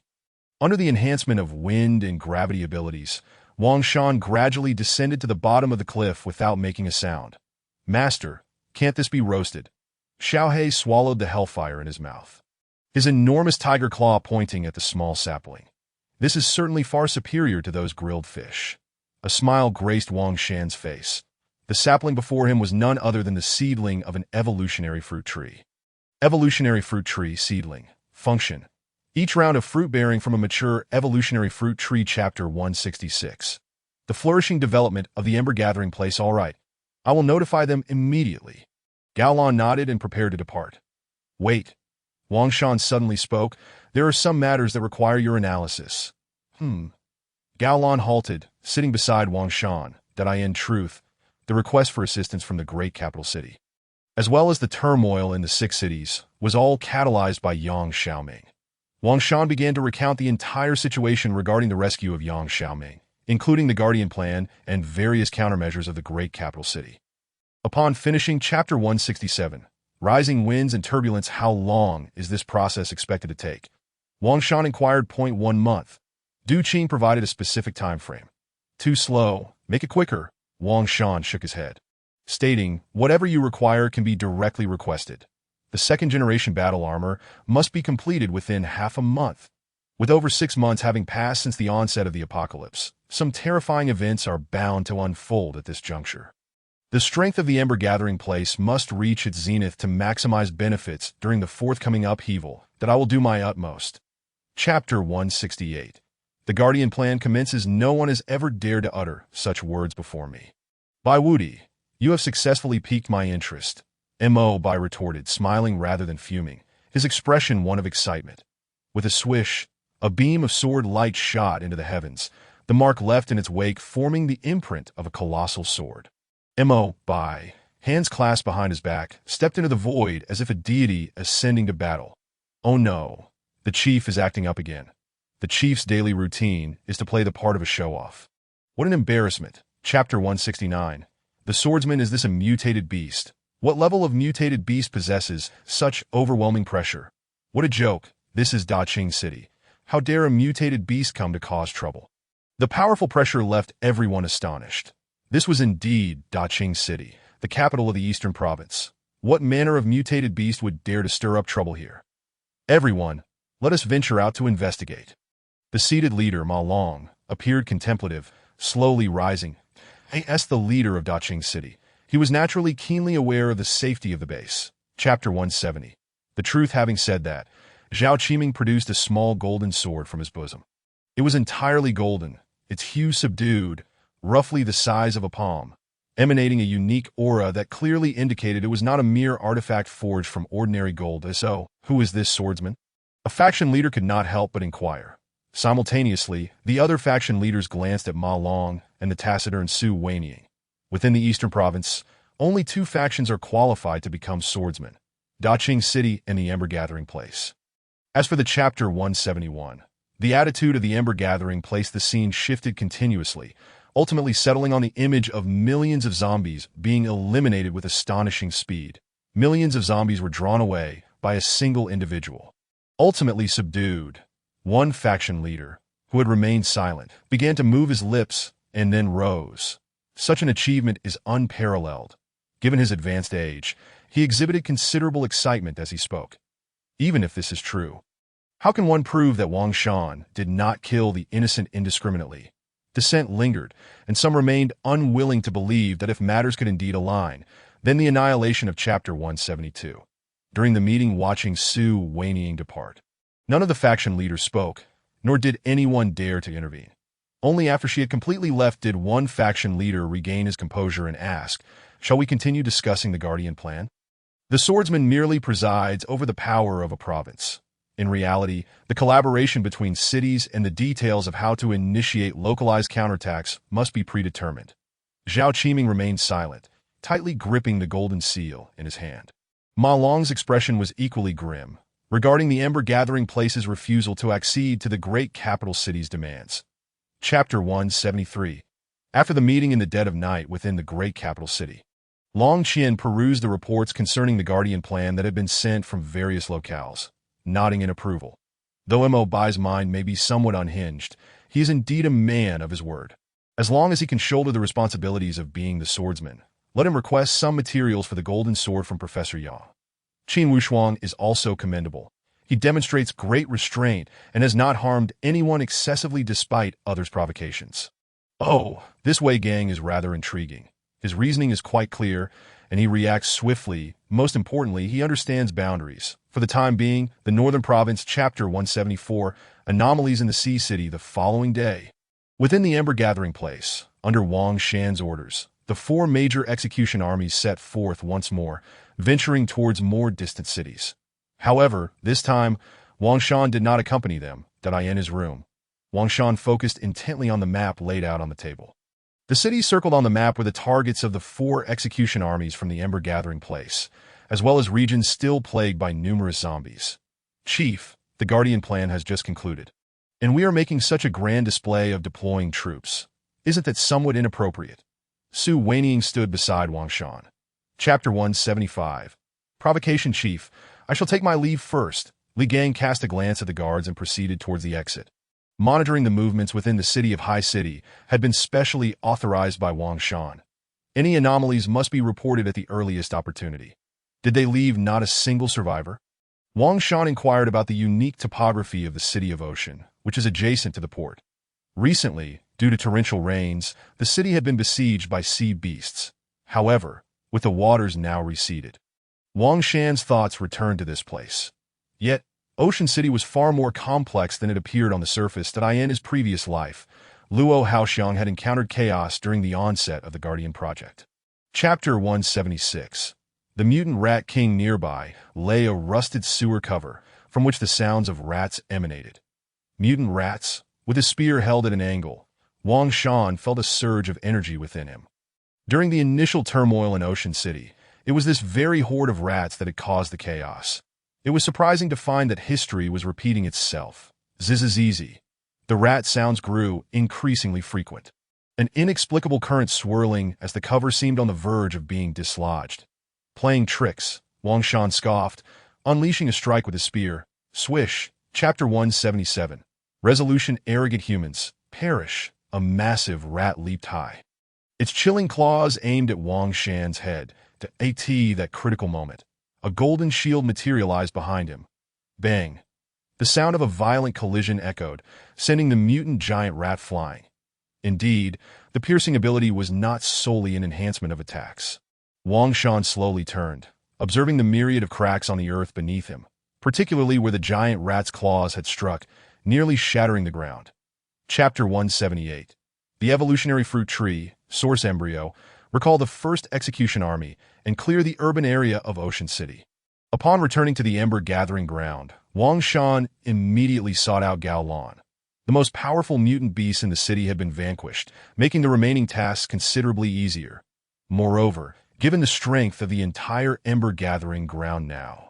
Speaker 1: Under the enhancement of wind and gravity abilities, Wang Shan gradually descended to the bottom of the cliff without making a sound. Master, can't this be roasted? Xiaohei swallowed the hellfire in his mouth, his enormous tiger claw pointing at the small sapling. This is certainly far superior to those grilled fish. A smile graced Wang Shan's face. The sapling before him was none other than the seedling of an evolutionary fruit tree. Evolutionary fruit tree seedling. Function. Each round of fruit bearing from a mature evolutionary fruit tree. Chapter 166. The flourishing development of the Ember Gathering Place. All right. I will notify them immediately. Gaolan nodded and prepared to depart. Wait. Wang Shan suddenly spoke. There are some matters that require your analysis. Gaolan halted, sitting beside Wang Shan. That in truth, the request for assistance from the great capital city, as well as the turmoil in the 6 cities, was all catalyzed by Yang Xiaoming. Wang Shan began to recount the entire situation regarding the rescue of Yang Xiaoming, including the Guardian Plan and various countermeasures of the great capital city. Upon finishing Chapter 167, Rising Winds and Turbulence. How long is this process expected to take? Wang Shan inquired. 1 month. Du Qing provided a specific time frame. Too slow. Make it quicker. Wang Shan shook his head, stating, whatever you require can be directly requested. The 2nd generation battle armor must be completed within half a month. With over 6 months having passed since the onset of the apocalypse, some terrifying events are bound to unfold at this juncture. The strength of the Ember Gathering Place must reach its zenith to maximize benefits during the forthcoming upheaval. That I will do my utmost. Chapter 168. The Guardian Plan commences. No one has ever dared to utter such words before me. Bai Wudi, you have successfully piqued my interest. Mo Bai retorted, smiling rather than fuming, his expression one of excitement. With a swish, a beam of sword light shot into the heavens, the mark left in its wake forming the imprint of a colossal sword. Mo Bai, hands clasped behind his back, stepped into the void as if a deity ascending to battle. Oh no, the chief is acting up again. The chief's daily routine is to play the part of a show-off. What an embarrassment. Chapter 169. The swordsman. Is this a mutated beast? What level of mutated beast possesses such overwhelming pressure? What a joke. This is Daqing City. How dare a mutated beast come to cause trouble? The powerful pressure left everyone astonished. This was indeed Daqing City, the capital of the Eastern Province. What manner of mutated beast would dare to stir up trouble here? Everyone, let us venture out to investigate. The seated leader, Ma Long, appeared contemplative, slowly rising. As the leader of Daqing City, he was naturally keenly aware of the safety of the base. Chapter 170. The truth having said that, Zhao Qiming produced a small golden sword from his bosom. It was entirely golden, its hue subdued, roughly the size of a palm, emanating a unique aura that clearly indicated it was not a mere artifact forged from ordinary gold. So, who is this swordsman? A faction leader could not help but inquire. Simultaneously, the other faction leaders glanced at Ma Long and the taciturn Su Wenying. Within the Eastern Province, only 2 factions are qualified to become swordsmen, Daqing City and the Ember Gathering Place. As for the Chapter 171, the attitude of the Ember Gathering Place, the scene shifted continuously, ultimately settling on the image of millions of zombies being eliminated with astonishing speed. Millions of zombies were drawn away by a single individual. Ultimately subdued, one faction leader, who had remained silent, began to move his lips and then rose. Such an achievement is unparalleled. Given his advanced age, he exhibited considerable excitement as he spoke. Even if this is true, how can one prove that Wang Shan did not kill the innocent indiscriminately? Dissent lingered, and some remained unwilling to believe that if matters could indeed align, then the annihilation of Chapter 172. During the meeting watching Su Weiniang depart, none of the faction leaders spoke, nor did anyone dare to intervene. Only after she had completely left did one faction leader regain his composure and ask, "Shall we continue discussing the Guardian plan?" The swordsman merely presides over the power of a province. In reality, the collaboration between cities and the details of how to initiate localized counterattacks must be predetermined. Zhao Qiming remained silent, tightly gripping the golden seal in his hand. Ma Long's expression was equally grim, regarding the Ember Gathering Place's refusal to accede to the great capital city's demands. Chapter 173. After the meeting in the dead of night within the great capital city, Long Qian perused the reports concerning the Guardian plan that had been sent from various locales, nodding in approval. Though Mo Bai's mind may be somewhat unhinged, he is indeed a man of his word. As long as he can shoulder the responsibilities of being the swordsman, let him request some materials for the golden sword from Professor Yang. Qin Wushuang is also commendable. He demonstrates great restraint and has not harmed anyone excessively despite others' provocations. Oh, this Wei Gang is rather intriguing. His reasoning is quite clear, and he reacts swiftly. Most importantly, he understands boundaries. For the time being, the Northern Province, Chapter 174, Anomalies in the Sea City the following day. Within the Ember Gathering Place, under Wang Shan's orders, the four major execution armies set forth once more, venturing towards more distant cities. However, this time, Wang Shan did not accompany them, in his room. Wang Shan focused intently on the map laid out on the table. The cities circled on the map were the targets of the four execution armies from the Ember Gathering Place, as well as regions still plagued by numerous zombies. Chief, the Guardian plan has just concluded, and we are making such a grand display of deploying troops. Isn't that somewhat inappropriate? Su Weiniang stood beside Wang Shan. Chapter 175. Provocation Chief, I shall take my leave first. Li Gang cast a glance at the guards and proceeded towards the exit. Monitoring the movements within the city of High City had been specially authorized by Wang Shan. Any anomalies must be reported at the earliest opportunity. Did they leave not a single survivor? Wang Shan inquired about the unique topography of the City of Ocean, which is adjacent to the port. Recently, due to torrential rains, the city had been besieged by sea beasts. However, with the waters now receded, Wang Shan's thoughts returned to this place. Yet, Ocean City was far more complex than it appeared on the surface. In his previous life, Luo Haoxiang had encountered chaos during the onset of the Guardian Project. Chapter 176. The mutant rat king nearby lay a rusted sewer cover from which the sounds of rats emanated. Mutant rats, with his spear held at an angle, Wang Shan felt a surge of energy within him. During the initial turmoil in Ocean City, it was this very horde of rats that had caused the chaos. It was surprising to find that history was repeating itself. Zizzizizi. The rat sounds grew increasingly frequent. An inexplicable current swirling as the cover seemed on the verge of being dislodged. Playing tricks, Wang Shan scoffed, unleashing a strike with his spear. Swish. Chapter 177. Resolution Arrogant humans, perish. A massive rat leaped high. Its chilling claws aimed at Wang Shan's head. To AT that critical moment, a golden shield materialized behind him. Bang. The sound of a violent collision echoed, sending the mutant giant rat flying. Indeed, the piercing ability was not solely an enhancement of attacks. Wang Shan slowly turned, observing the myriad of cracks on the earth beneath him, particularly where the giant rat's claws had struck, nearly shattering the ground. Chapter 178. The evolutionary fruit tree, source embryo, recall the first execution army and clear the urban area of Ocean City. Upon returning to the Ember Gathering Ground, Wang Shan immediately sought out Gao Lan. The most powerful mutant beasts in the city had been vanquished, making the remaining tasks considerably easier. Moreover, given the strength of the entire Ember Gathering Ground now,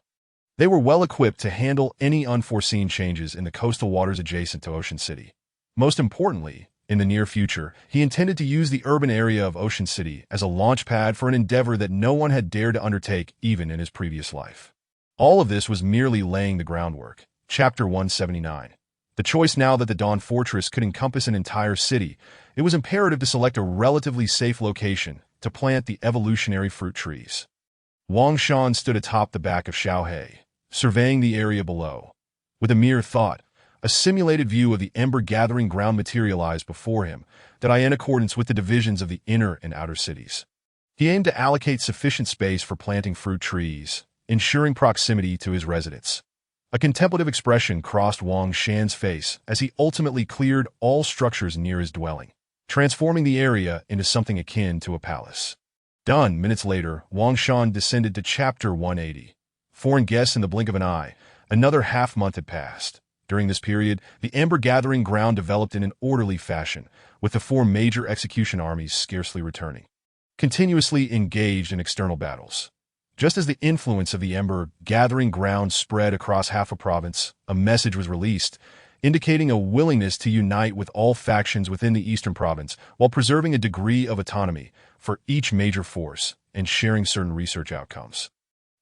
Speaker 1: they were well equipped to handle any unforeseen changes in the coastal waters adjacent to Ocean City. Most importantly, In the near future, he intended to use the urban area of Ocean City as a launch pad for an endeavor that no one had dared to undertake even in his previous life. All of this was merely laying the groundwork. Chapter 179. The choice now that the Dawn Fortress could encompass an entire city, it was imperative to select a relatively safe location to plant the evolutionary fruit trees. Wang Shan stood atop the back of Xiaohe, surveying the area below. With a mere thought, a simulated view of the ember-gathering ground materialized before him, that in accordance with the divisions of the inner and outer cities. He aimed to allocate sufficient space for planting fruit trees, ensuring proximity to his residence. A contemplative expression crossed Wang Shan's face as he ultimately cleared all structures near his dwelling, transforming the area into something akin to a palace. Done. Minutes later, Wang Shan descended to Chapter 180. Foreign guests in the blink of an eye, another half-month had passed. During this period, the ember-gathering ground developed in an orderly fashion, with the 4 major execution armies scarcely returning, continuously engaged in external battles. Just as the influence of the ember-gathering ground spread across half a province, a message was released, indicating a willingness to unite with all factions within the eastern province while preserving a degree of autonomy for each major force and sharing certain research outcomes.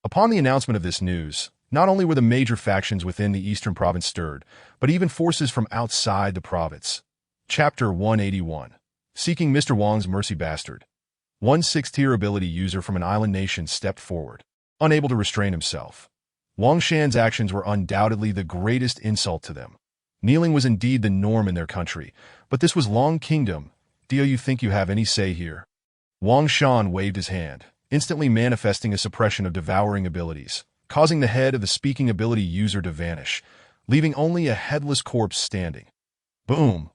Speaker 1: Upon the announcement of this news, not only were the major factions within the eastern province stirred, but even forces from outside the province. Chapter 181. Seeking Mr. Wang's mercy bastard. One 6th-tier ability user from an island nation stepped forward, unable to restrain himself. Wang Shan's actions were undoubtedly the greatest insult to them. Kneeling was indeed the norm in their country, but this was Long Kingdom. Do you think you have any say here? Wang Shan waved his hand, instantly manifesting a suppression of devouring abilities, causing the head of the speaking ability user to vanish, leaving only a headless corpse standing. Boom!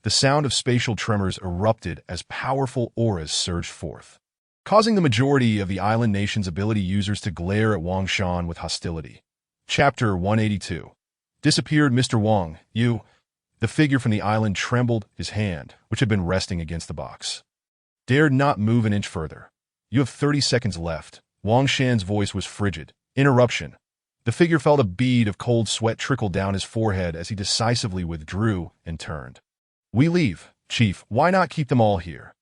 Speaker 1: The sound of spatial tremors erupted as powerful auras surged forth, causing the majority of the island nation's ability users to glare at Wang Shan with hostility. Chapter 182. Disappeared. Mr. Wang, you... The figure from the island trembled, his hand, which had been resting against the box. Dared not move an inch further. You have 30 seconds left. Wang Shan's voice was frigid. Interruption. The figure felt a bead of cold sweat trickle down his forehead as he decisively withdrew and turned. We leave, Chief. Why not keep them all here?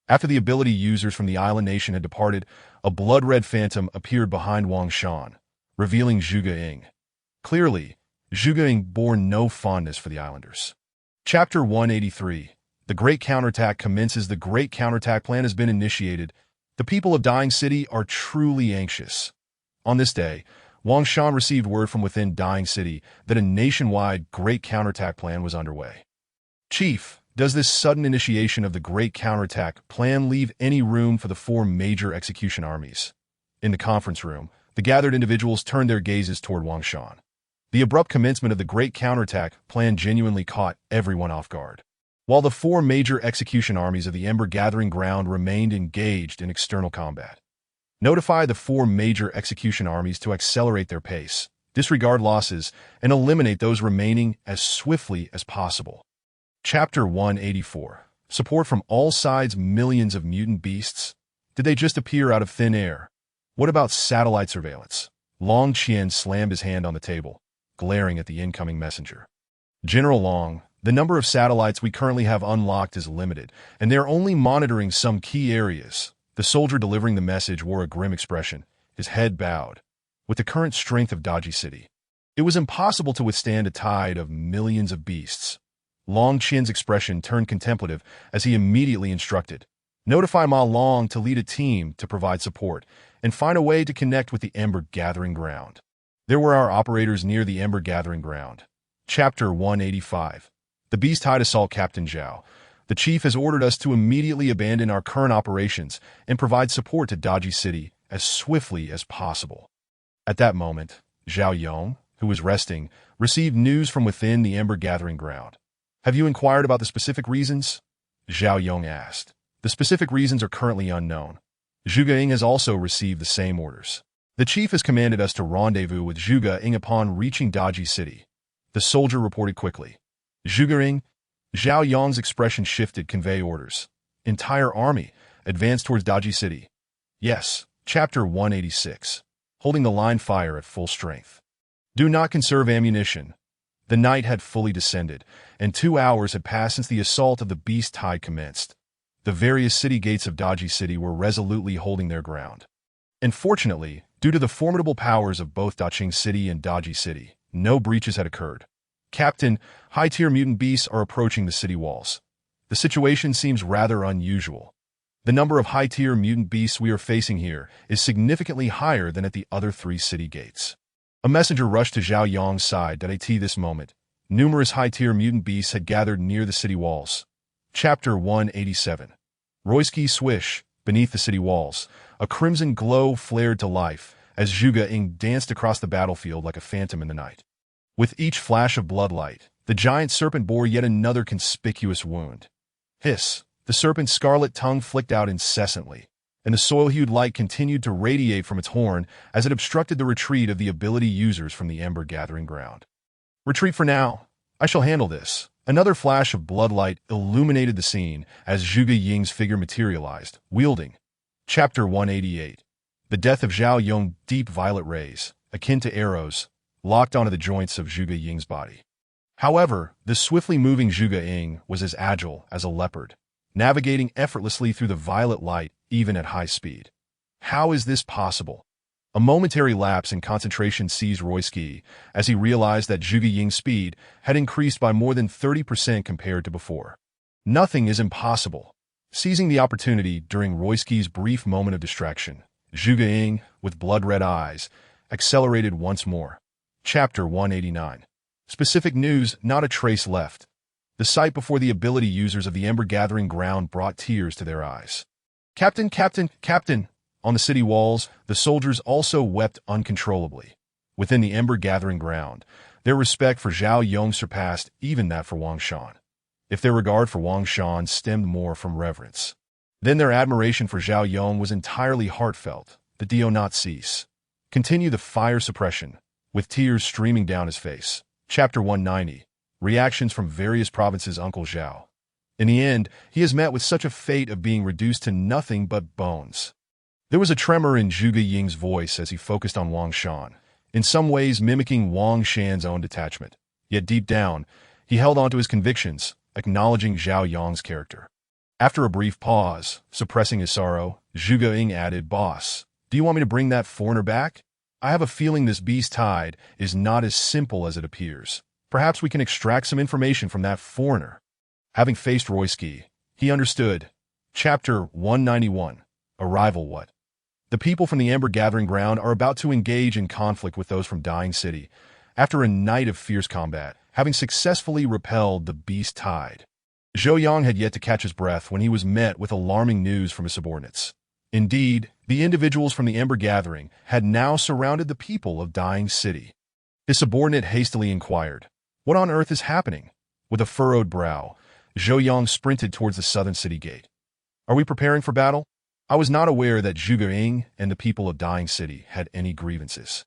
Speaker 1: After the ability users from the island nation had departed, a blood-red phantom appeared behind Wang Shan, revealing Zhuge Ying. Clearly, Zhuge Ying bore no fondness for the islanders. Chapter 183. The Great Counterattack commences. The Great Counterattack plan has been initiated. The people of Dying City are truly anxious. On this day, Wang Shan received word from within Dying City that a nationwide Great Counterattack plan was underway. Chief, does this sudden initiation of the Great Counterattack plan leave any room for the 4 major execution armies? In the conference room, the gathered individuals turned their gazes toward Wang Shan. The abrupt commencement of the Great Counterattack plan genuinely caught everyone off guard. While the 4 major execution armies of the ember-gathering ground remained engaged in external combat. Notify the 4 major execution armies to accelerate their pace, disregard losses, and eliminate those remaining as swiftly as possible. Chapter 184. Support from all sides. Millions of mutant beasts? Did they just appear out of thin air? What about satellite surveillance? Long Qian slammed his hand on the table, glaring at the incoming messenger. General Long, the number of satellites we currently have unlocked is limited, and they're only monitoring some key areas. The soldier delivering the message wore a grim expression, his head bowed. With the current strength of Daji City, it was impossible to withstand a tide of millions of beasts. Long Qian's expression turned contemplative as he immediately instructed, notify Ma Long to lead a team to provide support and find a way to connect with the ember-gathering ground. There were our operators near the ember-gathering ground. Chapter 185. The Beast-Hide Assault. Captain Zhao, the chief has ordered us to immediately abandon our current operations and provide support to Daji City as swiftly as possible. At that moment, Zhao Yong, who was resting, received news from within the ember-gathering ground. Have you inquired about the specific reasons? Zhao Yong asked. The specific reasons are currently unknown. Zhuge Ying has also received the same orders. The chief has commanded us to rendezvous with Zhuge Ying upon reaching Daji City. The soldier reported quickly. Zhuge Ying? Zhao Yong's expression shifted. Convey orders. Entire army, advance towards Daji City. Yes. Chapter 186. Holding the line fire at full strength. Do not conserve ammunition. The night had fully descended, and 2 hours had passed since the assault of the beast tide commenced. The various city gates of Daji City were resolutely holding their ground. And fortunately, due to the formidable powers of both Daqing City and Daji City, no breaches had occurred. Captain, high-tier mutant beasts are approaching the city walls. The situation seems rather unusual. The number of high-tier mutant beasts we are facing here is significantly higher than at the other 3 city gates. A messenger rushed to Zhao Yong's side at this moment. Numerous high-tier mutant beasts had gathered near the city walls. Chapter 187. Royski swish. Beneath the city walls, a crimson glow flared to life as Zhuge Ying danced across the battlefield like a phantom in the night. With each flash of bloodlight, the giant serpent bore yet another conspicuous wound. Hiss! The serpent's scarlet tongue flicked out incessantly, and the soil-hued light continued to radiate from its horn as it obstructed the retreat of the ability users from the Ember Gathering Ground. Retreat for now. I shall handle this. Another flash of bloodlight illuminated the scene as Zhuge Ying's figure materialized, wielding. Chapter 188. The death of Zhao Yong. Deep violet rays, akin to arrows, locked onto the joints of Zhuge Ying's body. However, the swiftly moving Zhuge Ying was as agile as a leopard, navigating effortlessly through the violet light even at high speed. How is this possible? A momentary lapse in concentration seized Royski as he realized that Zhuge Ying's speed had increased by more than 30% compared to before. Nothing is impossible. Seizing the opportunity during Royski's brief moment of distraction, Zhuge Ying, with blood-red eyes, accelerated once more. Chapter 189. Specific news, not a trace left. The sight before the ability users of the Ember Gathering Ground brought tears to their eyes. Captain, Captain, Captain! On the city walls, the soldiers also wept uncontrollably. Within the Ember Gathering Ground, their respect for Zhao Yong surpassed even that for Wang Shan. If their regard for Wang Shan stemmed more from reverence, then their admiration for Zhao Yong was entirely heartfelt. The Dio not cease. Continue the fire suppression, with tears streaming down his face. Chapter 190. Reactions from various provinces. Uncle Zhao. In the end, he is met with such a fate of being reduced to nothing but bones. There was a tremor in Zhuge Ying's voice as he focused on Wang Shan, in some ways mimicking Wang Shan's own detachment. Yet deep down, he held on to his convictions, acknowledging Zhao Yong's character. After a brief pause, suppressing his sorrow, Zhuge Ying added, "Boss, do you want me to bring that foreigner back? I have a feeling this beast tide is not as simple as it appears. Perhaps we can extract some information from that foreigner." Having faced Royski, he understood. Chapter 191. Arrival. What? The people from the Ember Gathering Ground are about to engage in conflict with those from Dying City, after a night of fierce combat, having successfully repelled the beast tide. Zhou Yang had yet to catch his breath when he was met with alarming news from his subordinates. Indeed, the individuals from the Ember Gathering had now surrounded the people of Dying City. His subordinate hastily inquired, "What on earth is happening?" With a furrowed brow, Zhou Yang sprinted towards the southern city gate. "Are we preparing for battle? I was not aware that Zhuge Ying and the people of Dying City had any grievances."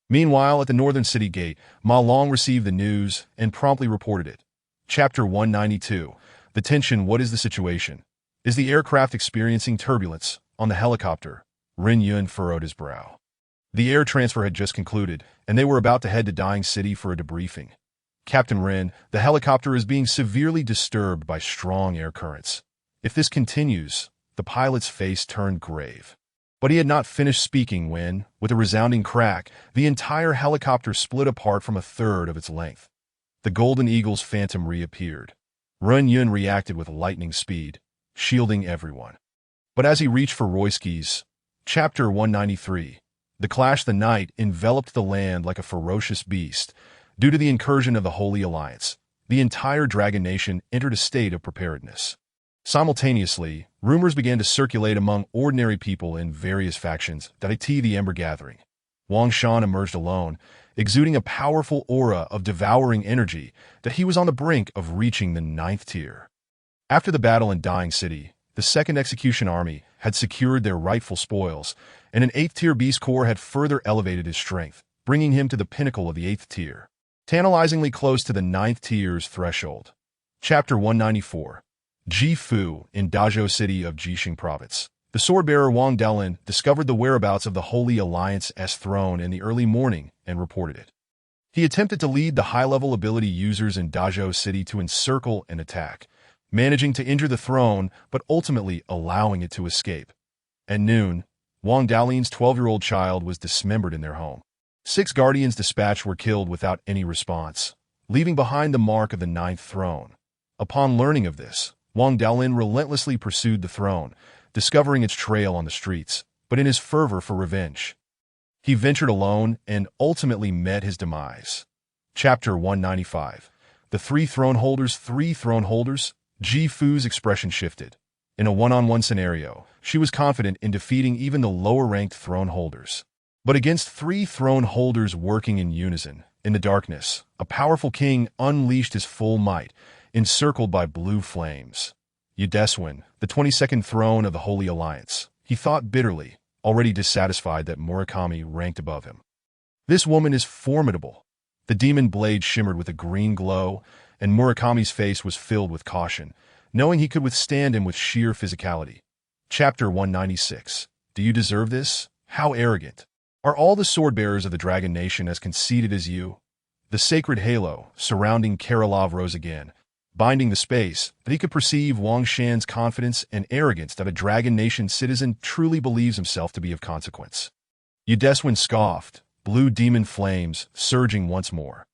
Speaker 1: Meanwhile, at the northern city gate, Ma Long received the news and promptly reported it. Chapter 192. The tension. What is the situation? Is the aircraft experiencing turbulence? On the helicopter, Ren Yun furrowed his brow. The air transfer had just concluded, and they were about to head to Dying City for a debriefing. "Captain Ren, the helicopter is being severely disturbed by strong air currents. If this continues..." The pilot's face turned grave. But he had not finished speaking when, with a resounding crack, the entire helicopter split apart from a third of its length. The Golden Eagle's phantom reappeared. Ren Yun reacted with lightning speed, shielding everyone. But as he reached for Royski's, Chapter 193, the clash the night enveloped the land like a ferocious beast. Due to the incursion of the Holy Alliance, the entire Dragon Nation entered a state of preparedness. Simultaneously, rumors began to circulate among ordinary people in various factions that the Ember Gathering. Wang Shan emerged alone, exuding a powerful aura of devouring energy that he was on the brink of reaching the 9th tier. After the battle in Dying City, the 2nd Execution Army had secured their rightful spoils, and an 8th tier beast corps had further elevated his strength, bringing him to the pinnacle of the 8th tier, tantalizingly close to the 9th tier's threshold. Chapter 194. Ji Fu, in Dazhou City of Jixing Province. The sword-bearer Wang Delin discovered the whereabouts of the Holy Alliance's throne in the early morning and reported it. He attempted to lead the high-level ability users in Dazhou City to encircle and attack, managing to injure the throne but ultimately allowing it to escape. At noon, Wang Daolin's 12-year-old child was dismembered in their home. 6 guardians dispatched were killed without any response, leaving behind the mark of the 9th throne. Upon learning of this, Wang Daolin relentlessly pursued the throne, discovering its trail on the streets, but in his fervor for revenge, he ventured alone and ultimately met his demise. Chapter 195. The Three Throne Holders. Ji Fu's expression shifted. In a one-on-one scenario, she was confident in defeating even the lower-ranked throne holders. But against 3 throne holders working in unison, in the darkness, a powerful king unleashed his full might, encircled by blue flames. Yudeswin, the 22nd throne of the Holy Alliance, he thought bitterly, already dissatisfied that Murakami ranked above him. This woman is formidable. The demon blade shimmered with a green glow, and Murakami's face was filled with caution, knowing he could withstand him with sheer physicality. Chapter 196. Do you deserve this? How arrogant. Are all the sword-bearers of the Dragon Nation as conceited as you? The sacred halo surrounding Karolov rose again, binding the space, but he could perceive Wang Shan's confidence and arrogance that a Dragon Nation citizen truly believes himself to be of consequence. Yudeswin scoffed, blue demon flames surging once more.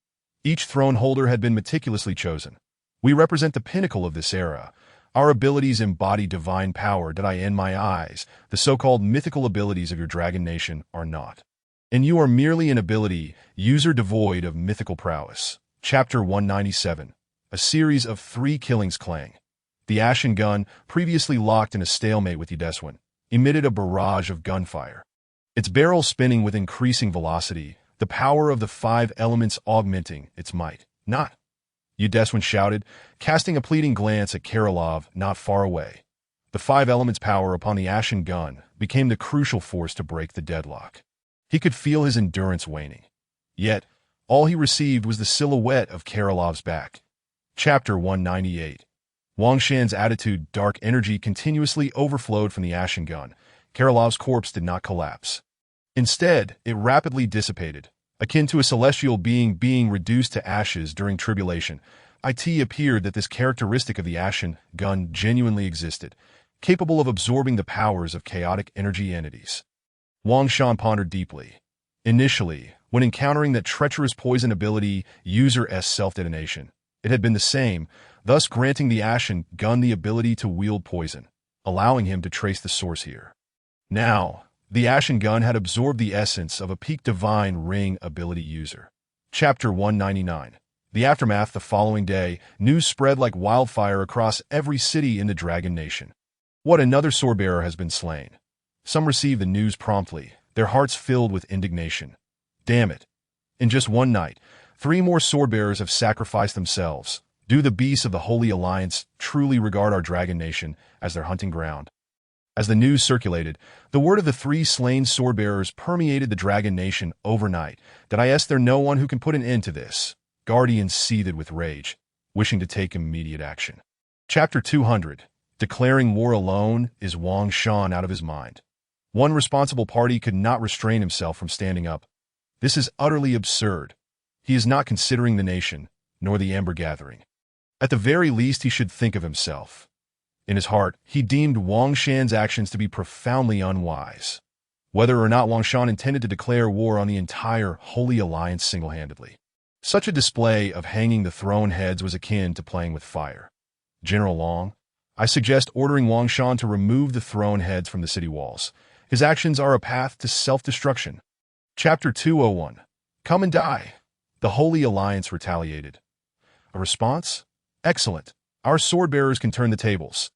Speaker 1: Each throne holder had been meticulously chosen. We represent the pinnacle of this era. Our abilities embody divine power. Did I end my eyes? The so-called mythical abilities of your Dragon Nation are not. And you are merely an ability, user devoid of mythical prowess. Chapter 197. A series of 3 killings clang. The Ashen gun, previously locked in a stalemate with Yudeswin, emitted a barrage of gunfire. Its barrel spinning with increasing velocity, the power of the 5 elements augmenting its might. Not. Yudeswin shouted, casting a pleading glance at Karolov not far away. The 5 elements' power upon the Ashen gun became the crucial force to break the deadlock. He could feel his endurance waning. Yet, all he received was the silhouette of Karolov's back. Chapter 198. Wang Shan's attitude, dark energy continuously overflowed from the Ashen gun. Karolov's corpse did not collapse. Instead, it rapidly dissipated, akin to a celestial being reduced to ashes during tribulation. It appeared that this characteristic of the Ashen gun genuinely existed, capable of absorbing the powers of chaotic energy entities. Wang Shan pondered deeply. Initially, when encountering that treacherous poison ability, User S self-detonation, it had been the same, thus granting the Ashen gun the ability to wield poison, allowing him to trace the source here. Now, the Ashen gun had absorbed the essence of a peak divine ring ability user. Chapter 199. The aftermath. The following day, news spread like wildfire across every city in the Dragon Nation. What, another swordbearer has been slain? Some received the news promptly, their hearts filled with indignation. Damn it. In just one night, 3 more swordbearers have sacrificed themselves. Do the beasts of the Holy Alliance truly regard our Dragon Nation as their hunting ground? As the news circulated, the word of the 3 slain swordbearers permeated the Dragon Nation overnight. Did I ask there no one who can put an end to this? Guardians seethed with rage, wishing to take immediate action. Chapter 200. Declaring war alone is Wang Shan out of his mind. One responsible party could not restrain himself from standing up. This is utterly absurd. He is not considering the nation, nor the Amber Gathering. At the very least, he should think of himself. In his heart, he deemed Wang Shan's actions to be profoundly unwise. Whether or not Wang Shan intended to declare war on the entire Holy Alliance single-handedly. Such a display of hanging the throne heads was akin to playing with fire. General Long, I suggest ordering Wang Shan to remove the throne heads from the city walls. His actions are a path to self-destruction. Chapter 201. Come and die. The Holy Alliance retaliated. A response? Excellent. Our swordbearers can turn the tables.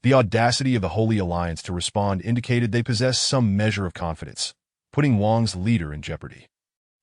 Speaker 1: The audacity of the Holy Alliance to respond indicated they possessed some measure of confidence, putting Wang's leader in jeopardy.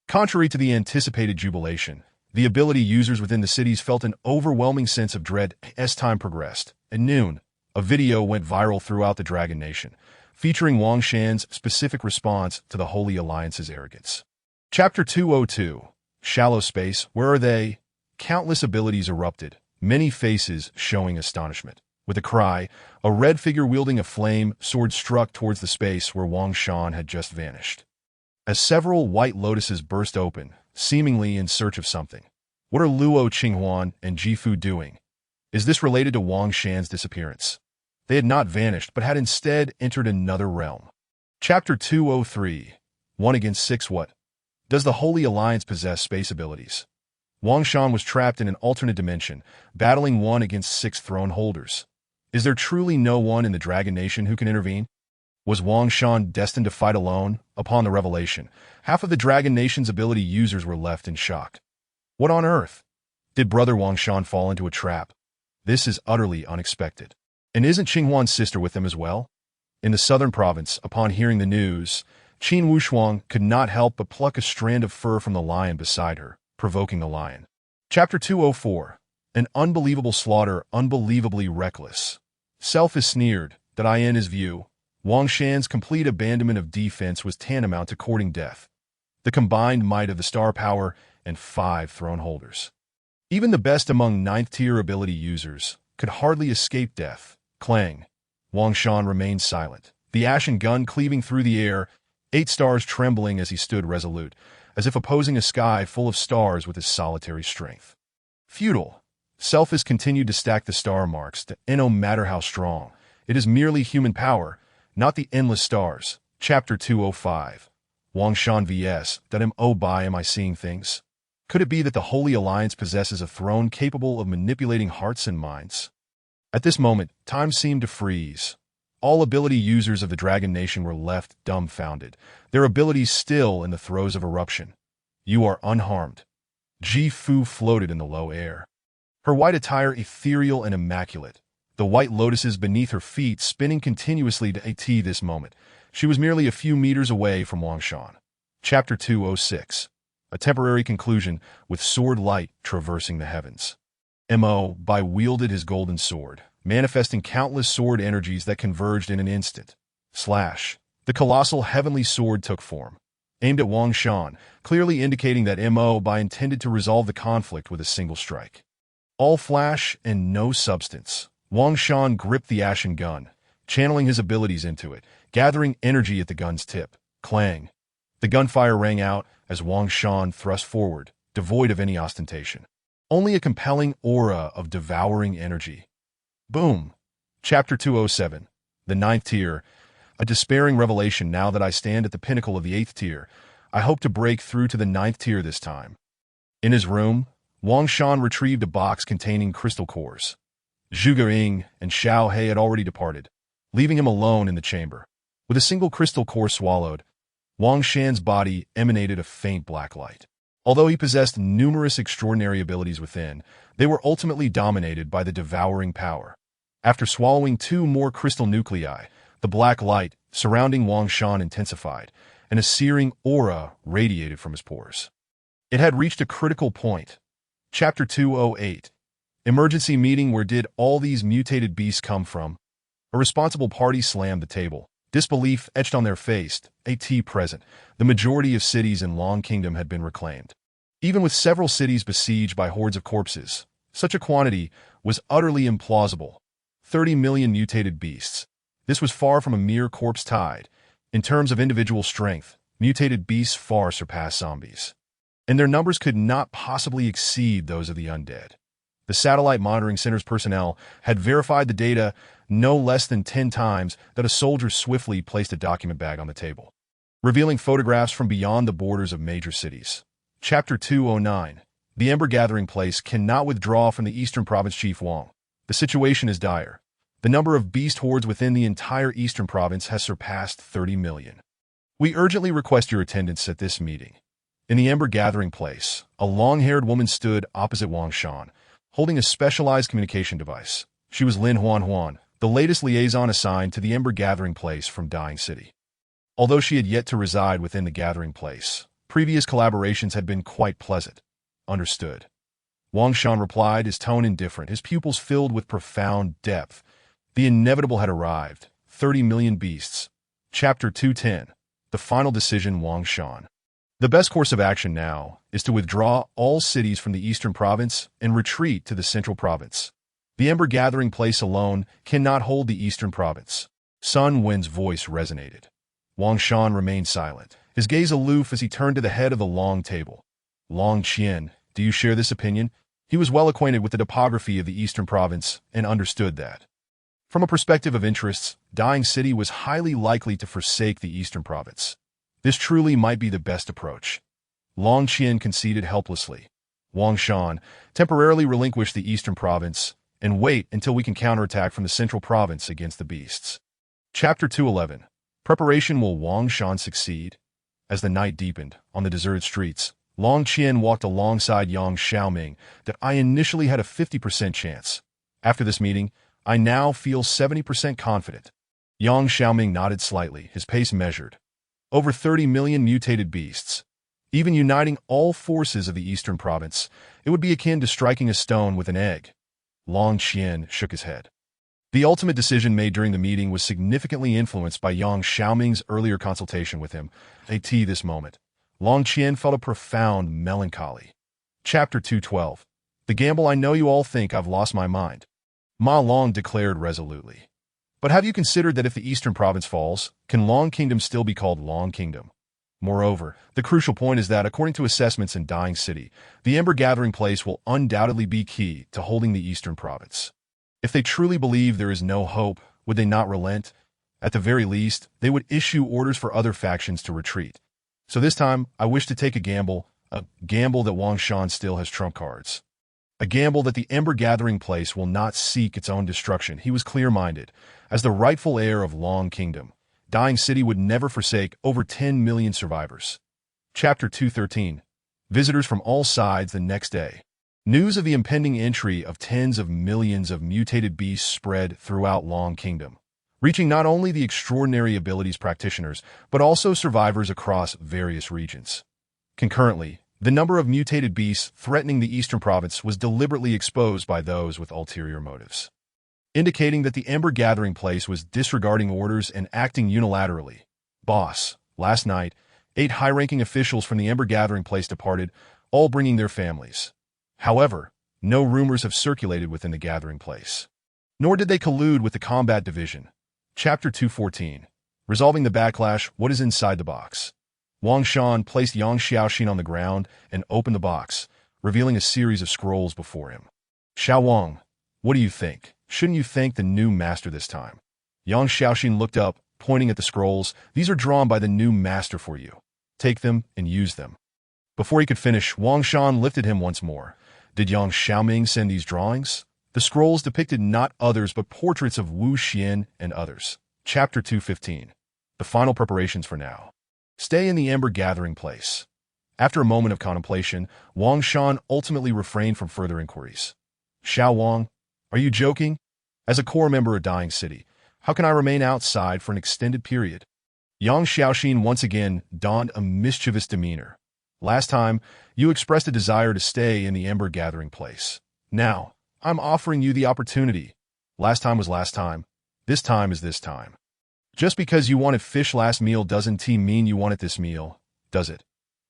Speaker 1: Contrary to the anticipated jubilation, the ability users within the cities felt an overwhelming sense of dread as time progressed. At noon, a video went viral throughout the Dragon Nation, featuring Wang Shan's specific response to the Holy Alliance's arrogance. Chapter 202. Shallow Space. Where are they? Countless abilities erupted, many faces showing astonishment. With a cry, a red figure wielding a flame sword struck towards the space where Wang Shan had just vanished. As several white lotuses burst open, seemingly in search of something. What are Luo Qinghuan and Jifu doing? Is this related to Wang Shan's disappearance? They had not vanished, but had instead entered another realm. Chapter 203. 1 against 6. What? Does the Holy Alliance possess space abilities? Wang Shan was trapped in an alternate dimension, battling 1 against 6 throne holders. Is there truly no one in the Dragon Nation who can intervene? Was Wang Shan destined to fight alone? Upon the revelation, half of the Dragon Nation's ability users were left in shock. What on earth? Did Brother Wang Shan fall into a trap? This is utterly unexpected. And isn't Qinghuan's sister with them as well? In the southern province, upon hearing the news, Qin Wushuang could not help but pluck a strand of fur from the lion beside her, provoking the lion. Chapter 204. An unbelievable slaughter, unbelievably reckless. Self is sneered, that I in his view. Wang Shan's complete abandonment of defense was tantamount to courting death. The combined might of the star power and 5 throne holders. Even the best among 9th-tier ability users could hardly escape death. Clang. Wang Shan remained silent, the ashen gun cleaving through the air, 8 stars trembling as he stood resolute, as if opposing a sky full of stars with his solitary strength. Futile. Self continued to stack the star marks, no matter how strong. It is merely human power, not the endless stars. Chapter 205. Wang Shan vs. Am I seeing things? Could it be that the Holy Alliance possesses a throne capable of manipulating hearts and minds? At this moment, time seemed to freeze. All ability users of the Dragon Nation were left dumbfounded, their abilities still in the throes of eruption. You are unharmed. Ji Fu floated in the low air. Her white attire ethereal and immaculate, the white lotuses beneath her feet spinning continuously to this moment. She was merely a few meters away from Wang Shan. Chapter 206. A temporary conclusion with sword light traversing the heavens. Mo Bai wielded his golden sword, manifesting countless sword energies that converged in an instant. Slash. The colossal heavenly sword took form, aimed at Wang Shan, clearly indicating that Mo Bai intended to resolve the conflict with a single strike. All flash and no substance. Wang Shan gripped the ashen gun, channeling his abilities into it, gathering energy at the gun's tip. Clang. The gunfire rang out as Wang Shan thrust forward, devoid of any ostentation. Only a compelling aura of devouring energy. Boom. Chapter 207. The 9th tier. A despairing revelation. Now that I stand at the pinnacle of the 8th tier, I hope to break through to the 9th tier this time. In his room, Wang Shan retrieved a box containing crystal cores. Zhuge Ying and Xiao He had already departed, leaving him alone in the chamber. With a single crystal core swallowed, Wang Shan's body emanated a faint black light. Although he possessed numerous extraordinary abilities within, they were ultimately dominated by the devouring power. After swallowing 2 more crystal nuclei, the black light surrounding Wang Shan intensified, and a searing aura radiated from his pores. It had reached a critical point. Chapter 208. Emergency meeting. Where did all these mutated beasts come from? A responsible party slammed the table, disbelief etched on their face. Present, the majority of cities in Long Kingdom had been reclaimed. Even with several cities besieged by hordes of corpses, such a quantity was utterly implausible. 30 million mutated beasts. This was far from a mere corpse tide. In terms of individual strength, mutated beasts far surpassed zombies, and their numbers could not possibly exceed those of the undead. The Satellite Monitoring Center's personnel had verified the data no less than 10 times. That a soldier swiftly placed a document bag on the table, revealing photographs from beyond the borders of major cities. Chapter 209. The Ember Gathering Place cannot withdraw from the Eastern Province. Chief Wang. The situation is dire. The number of beast hordes within the entire Eastern Province has surpassed 30 million. We urgently request your attendance at this meeting. In the Ember Gathering Place, a long-haired woman stood opposite Wang Shan, holding a specialized communication device. She was Lin Huan, the latest liaison assigned to the Ember Gathering Place from Dying City. Although she had yet to reside within the Gathering Place, previous collaborations had been quite pleasant. Understood. Wang Shan replied, his tone indifferent, his pupils filled with profound depth. The inevitable had arrived. 30 million beasts. Chapter 210. The final decision. Wang Shan. The best course of action now is to withdraw all cities from the Eastern Province and retreat to the Central Province. The Ember Gathering Place alone cannot hold the Eastern Province. Sun Wen's voice resonated. Wang Shan remained silent, his gaze aloof as he turned to the head of the long table. Long Qian, do you share this opinion? He was well acquainted with the topography of the eastern province and understood that, from a perspective of interests, Dying City was highly likely to forsake the eastern province. This truly might be the best approach. Long Qian conceded helplessly. Wang Shan, temporarily relinquish the eastern province and wait until we can counterattack from the central province against the beasts. Chapter 211. Preparation. Will Wang Shan succeed? As the night deepened, on the deserted streets, Long Qian walked alongside Yang Xiaoming that I initially had a 50% chance. After this meeting, I now feel 70% confident. Yang Xiaoming nodded slightly, his pace measured. Over 30 million mutated beasts. Even uniting all forces of the eastern province, it would be akin to striking a stone with an egg. Long Qian shook his head. The ultimate decision made during the meeting was significantly influenced by Yang Xiaoming's earlier consultation with him. At this moment, Long Qian felt a profound melancholy. Chapter 212. The gamble. I know you all think I've lost my mind, Ma Long declared resolutely. But have you considered that if the eastern province falls, can Long Kingdom still be called Long Kingdom? Moreover, the crucial point is that, according to assessments in Dying City, the Ember Gathering Place will undoubtedly be key to holding the eastern province. If they truly believe there is no hope, would they not relent? At the very least, they would issue orders for other factions to retreat. So this time, I wish to take a gamble that Wang Shan still has trump cards. A gamble that the Ember Gathering Place will not seek its own destruction. He was clear-minded. As the rightful heir of Long Kingdom, Dying City would never forsake over 10 million survivors. Chapter 213. Visitors from all sides. The next day, news of the impending entry of tens of millions of mutated beasts spread throughout Long Kingdom, reaching not only the extraordinary abilities practitioners, but also survivors across various regions. Concurrently, the number of mutated beasts threatening the eastern province was deliberately exposed by those with ulterior motives, indicating that the Ember Gathering Place was disregarding orders and acting unilaterally. Boss, last night, 8 high-ranking officials from the Ember Gathering Place departed, all bringing their families. However, no rumors have circulated within the Gathering Place, nor did they collude with the Combat Division. Chapter 214. Resolving the backlash. What is inside the box? Wang Shan placed Yang Xiaoxin on the ground and opened the box, revealing a series of scrolls before him. Xiao Wang, what do you think? Shouldn't you thank the new master this time? Yang Xiaoxin looked up, pointing at the scrolls. These are drawn by the new master for you. Take them and use them. Before he could finish, Wang Shan lifted him once more. Did Yang Xiaoming send these drawings? The scrolls depicted not others but portraits of Wu Xian and others. Chapter 215. The final preparations for now. Stay in the Ember Gathering Place. After a moment of contemplation, Wang Shan ultimately refrained from further inquiries. Xiao Wang, are you joking? As a core member of Dying City, how can I remain outside for an extended period? Yang Xiaoxin once again donned a mischievous demeanor. Last time, you expressed a desire to stay in the Ember Gathering Place. Now, I'm offering you the opportunity. Last time was last time. This time is this time. Just because you wanted fish last meal doesn't mean you want it this meal, does it?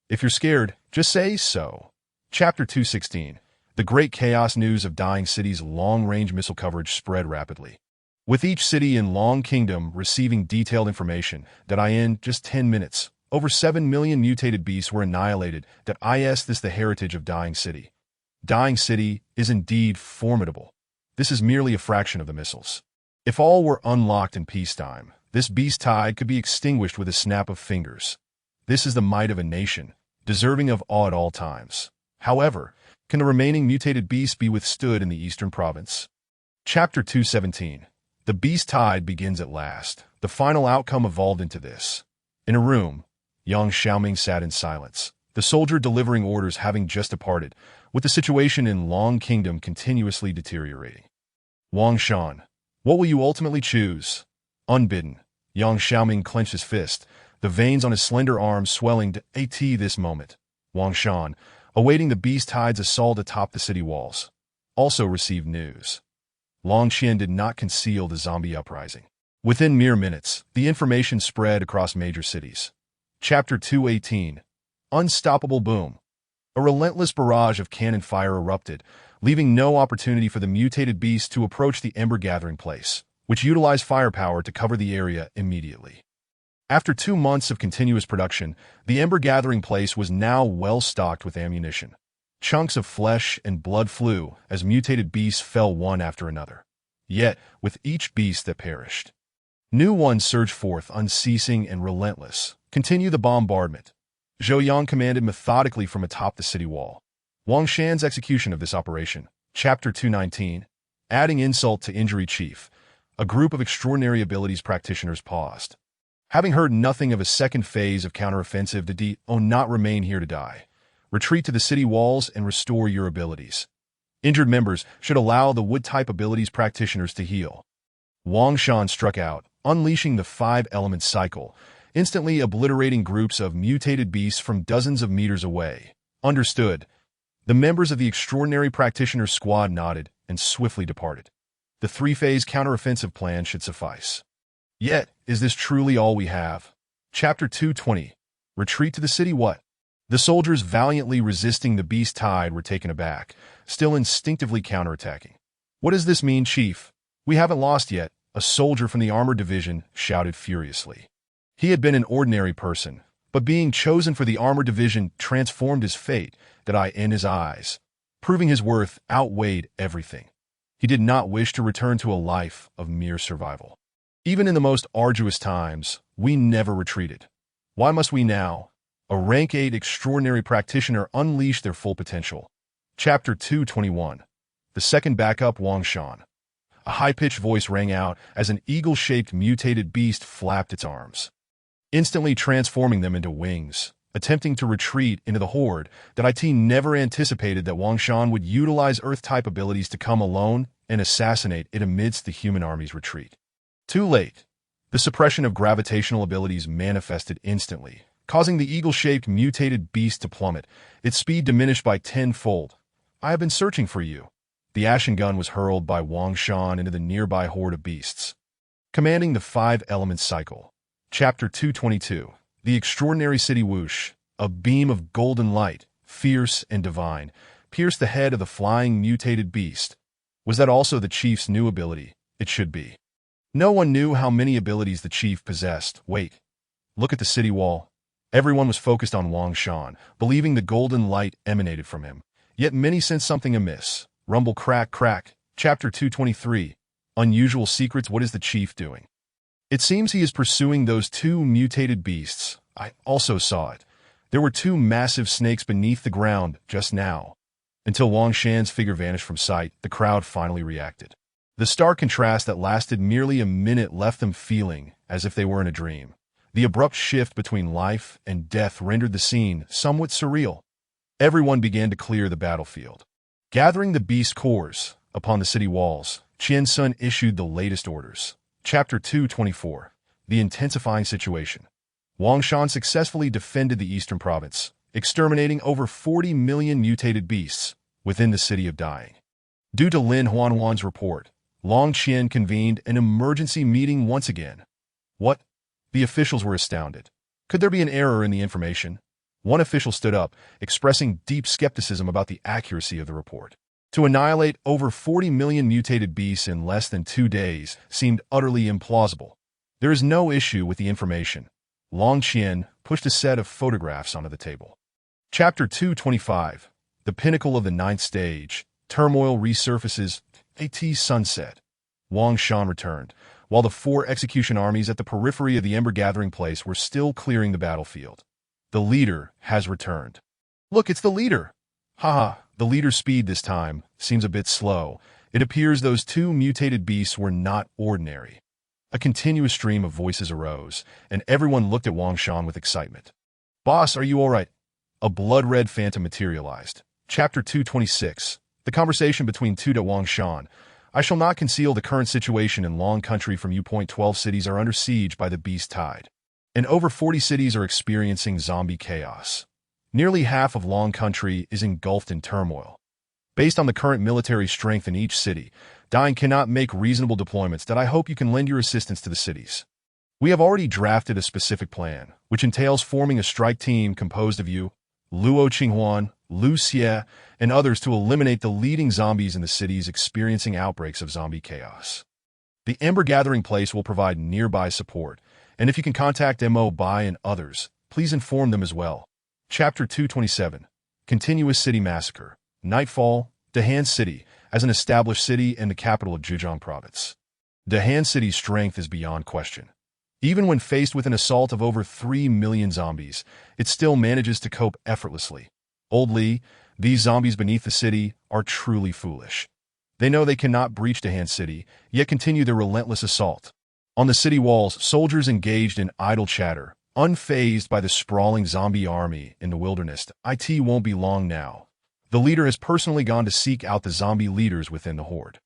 Speaker 1: If you're scared, just say so. Chapter 216. The great chaos. News of Dying City's long-range missile coverage spread rapidly, with each city in Long Kingdom receiving detailed information that in just 10 minutes, over 7 million mutated beasts were annihilated. This the heritage of Dying City. Dying City is indeed formidable. This is merely a fraction of the missiles. If all were unlocked in peacetime, this beast tide could be extinguished with a snap of fingers. This is the might of a nation, deserving of awe at all times. However, can the remaining mutated beasts be withstood in the eastern province? Chapter 217. The beast tide begins at last. The final outcome evolved into this. In a room, Yang Xiaoming sat in silence, the soldier delivering orders having just departed, with the situation in Long Kingdom continuously deteriorating. Wang Shan, what will you ultimately choose? Unbidden, Yang Xiaoming clenched his fist, the veins on his slender arms swelling to this moment. Wang Shan, awaiting the beast tide's assault atop the city walls, also received news. Long Qian did not conceal the zombie uprising. Within mere minutes, the information spread across major cities. Chapter 218. Unstoppable boom. A relentless barrage of cannon fire erupted, leaving no opportunity for the mutated beasts to approach the Ember Gathering Place, which utilized firepower to cover the area immediately. After 2 months of continuous production, the ember-gathering place was now well stocked with ammunition. Chunks of flesh and blood flew as mutated beasts fell one after another. Yet, with each beast that perished, new ones surged forth, unceasing and relentless. Continue the bombardment, Zhou Yang commanded methodically from atop the city wall. Wang Shan's execution of this operation, Chapter 219, adding insult to injury. Chief, a group of extraordinary abilities practitioners paused. Having heard nothing of a second phase of counteroffensive, the not remain here to die. Retreat to the city walls and restore your abilities. Injured members should allow the wood-type abilities practitioners to heal. Wang Shan struck out, unleashing the 5-element cycle, instantly obliterating groups of mutated beasts from dozens of meters away. Understood. The members of the extraordinary practitioner squad nodded and swiftly departed. The 3-phase counteroffensive plan should suffice. Yet, is this truly all we have? Chapter 220. Retreat to the city. What? The soldiers valiantly resisting the beast tide were taken aback, still instinctively counterattacking. What does this mean, Chief? We haven't lost yet, a soldier from the armored division shouted furiously. He had been an ordinary person, but being chosen for the armored division transformed his fate, that eye in his eyes, proving his worth outweighed everything. He did not wish to return to a life of mere survival. Even in the most arduous times, we never retreated. Why must we now, a rank 8 extraordinary practitioner, unleash their full potential? Chapter 221. The second backup. Wang Shan. A high-pitched voice rang out as an eagle-shaped mutated beast flapped its arms, instantly transforming them into wings, attempting to retreat into the horde. That IT never anticipated that Wang Shan would utilize Earth-type abilities to come alone and assassinate it amidst the human army's retreat. Too late. The suppression of gravitational abilities manifested instantly, causing the eagle-shaped mutated beast to plummet, its speed diminished by 10-fold. I have been searching for you. The ashen gun was hurled by Wang Shan into the nearby horde of beasts. Commanding the 5-element cycle. Chapter 222. The extraordinary city. Whoosh. A beam of golden light, fierce and divine, pierced the head of the flying mutated beast. Was that also the chief's new ability? It should be. No one knew how many abilities the chief possessed. Wait. Look at the city wall. Everyone was focused on Wang Shan, believing the golden light emanated from him. Yet many sensed something amiss. Rumble, crack, crack. Chapter 223. Unusual secrets. What is the chief doing? It seems he is pursuing those 2 mutated beasts. I also saw it. There were 2 massive snakes beneath the ground just now. Until Wang Shan's figure vanished from sight, the crowd finally reacted. The stark contrast that lasted merely a minute left them feeling as if they were in a dream. The abrupt shift between life and death rendered the scene somewhat surreal. Everyone began to clear the battlefield. Gathering the beast cores upon the city walls, Qian Sun issued the latest orders. Chapter 224. The intensifying situation. Wang Shan successfully defended the eastern province, exterminating over 40 million mutated beasts within the city of Dying. Due to Lin Huanhuan's report, Long Qian convened an emergency meeting once again. What? The officials were astounded. Could there be an error in the information? One official stood up, expressing deep skepticism about the accuracy of the report. To annihilate over 40 million mutated beasts in less than 2 days seemed utterly implausible. There is no issue with the information. Long Qian pushed a set of photographs onto the table. Chapter 225. The pinnacle of the 9th stage. Turmoil resurfaces. AT sunset. Wang Shan returned, while the 4 execution armies at the periphery of the ember-gathering place were still clearing the battlefield. The leader has returned. Look, it's the leader! Haha, the leader's speed this time seems a bit slow. It appears those 2 mutated beasts were not ordinary. A continuous stream of voices arose, and everyone looked at Wang Shan with excitement. Boss, are you all right? A blood-red phantom materialized. Chapter 226. The conversation between Tuda Wang Shan. I shall not conceal the current situation in Long Country from you. 12 cities are under siege by the beast tide, and over 40 cities are experiencing zombie chaos. Nearly half of Long Country is engulfed in turmoil. Based on the current military strength in each city, Dying cannot make reasonable deployments. That I hope you can lend your assistance to the cities. We have already drafted a specific plan, which entails forming a strike team composed of you, Luo Qinghuan, Lu Xie, and others to eliminate the leading zombies in the cities experiencing outbreaks of zombie chaos. The Ember Gathering Place will provide nearby support, And if you can contact Mo Bai and others, please inform them as well. Chapter 227. Continuous City Massacre. Nightfall, Dahan City, as an established city and the capital of Zhejiang Province. Dahan City's strength is beyond question. Even when faced with an assault of over 3 million zombies, it still manages to cope effortlessly. Old Li, these zombies beneath the city are truly foolish. They know they cannot breach Dahan City, yet continue their relentless assault. On the city walls, soldiers engaged in idle chatter, unfazed by the sprawling zombie army in the wilderness. It won't be long now. The leader has personally gone to seek out the zombie leaders within the horde.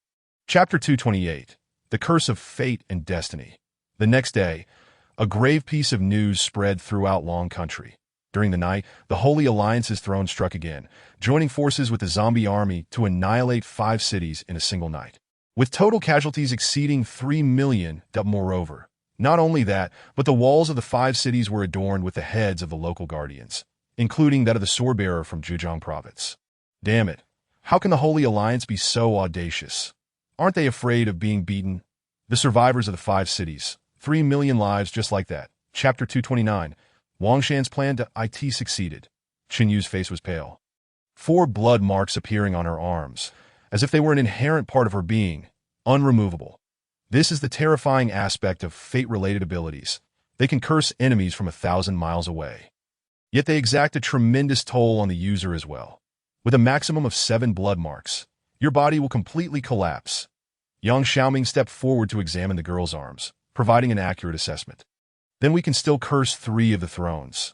Speaker 1: Chapter 228. The Curse of Fate and Destiny. The next day, a grave piece of news spread throughout Long Country. During the night, the Holy Alliance's throne struck again, joining forces with the zombie army to annihilate 5 cities in a single night. With total casualties exceeding 3 million, moreover. Not only that, but the walls of the 5 cities were adorned with the heads of the local guardians, including that of the swordbearer from Zhejiang Province. Damn it. How can the Holy Alliance be so audacious? Aren't they afraid of being beaten? The survivors of the 5 cities. 3 million lives just like that. Chapter 229. Wang Shan's plan to IT succeeded. Qin Yu's face was pale. 4 blood marks appearing on her arms, as if they were an inherent part of her being, unremovable. This is the terrifying aspect of fate-related abilities. They can curse enemies from 1,000 miles away. Yet they exact a tremendous toll on the user as well. With a maximum of 7 blood marks, your body will completely collapse. Yang Xiaoming stepped forward to examine the girl's arms, providing an accurate assessment. Then we can still curse 3 of the thrones.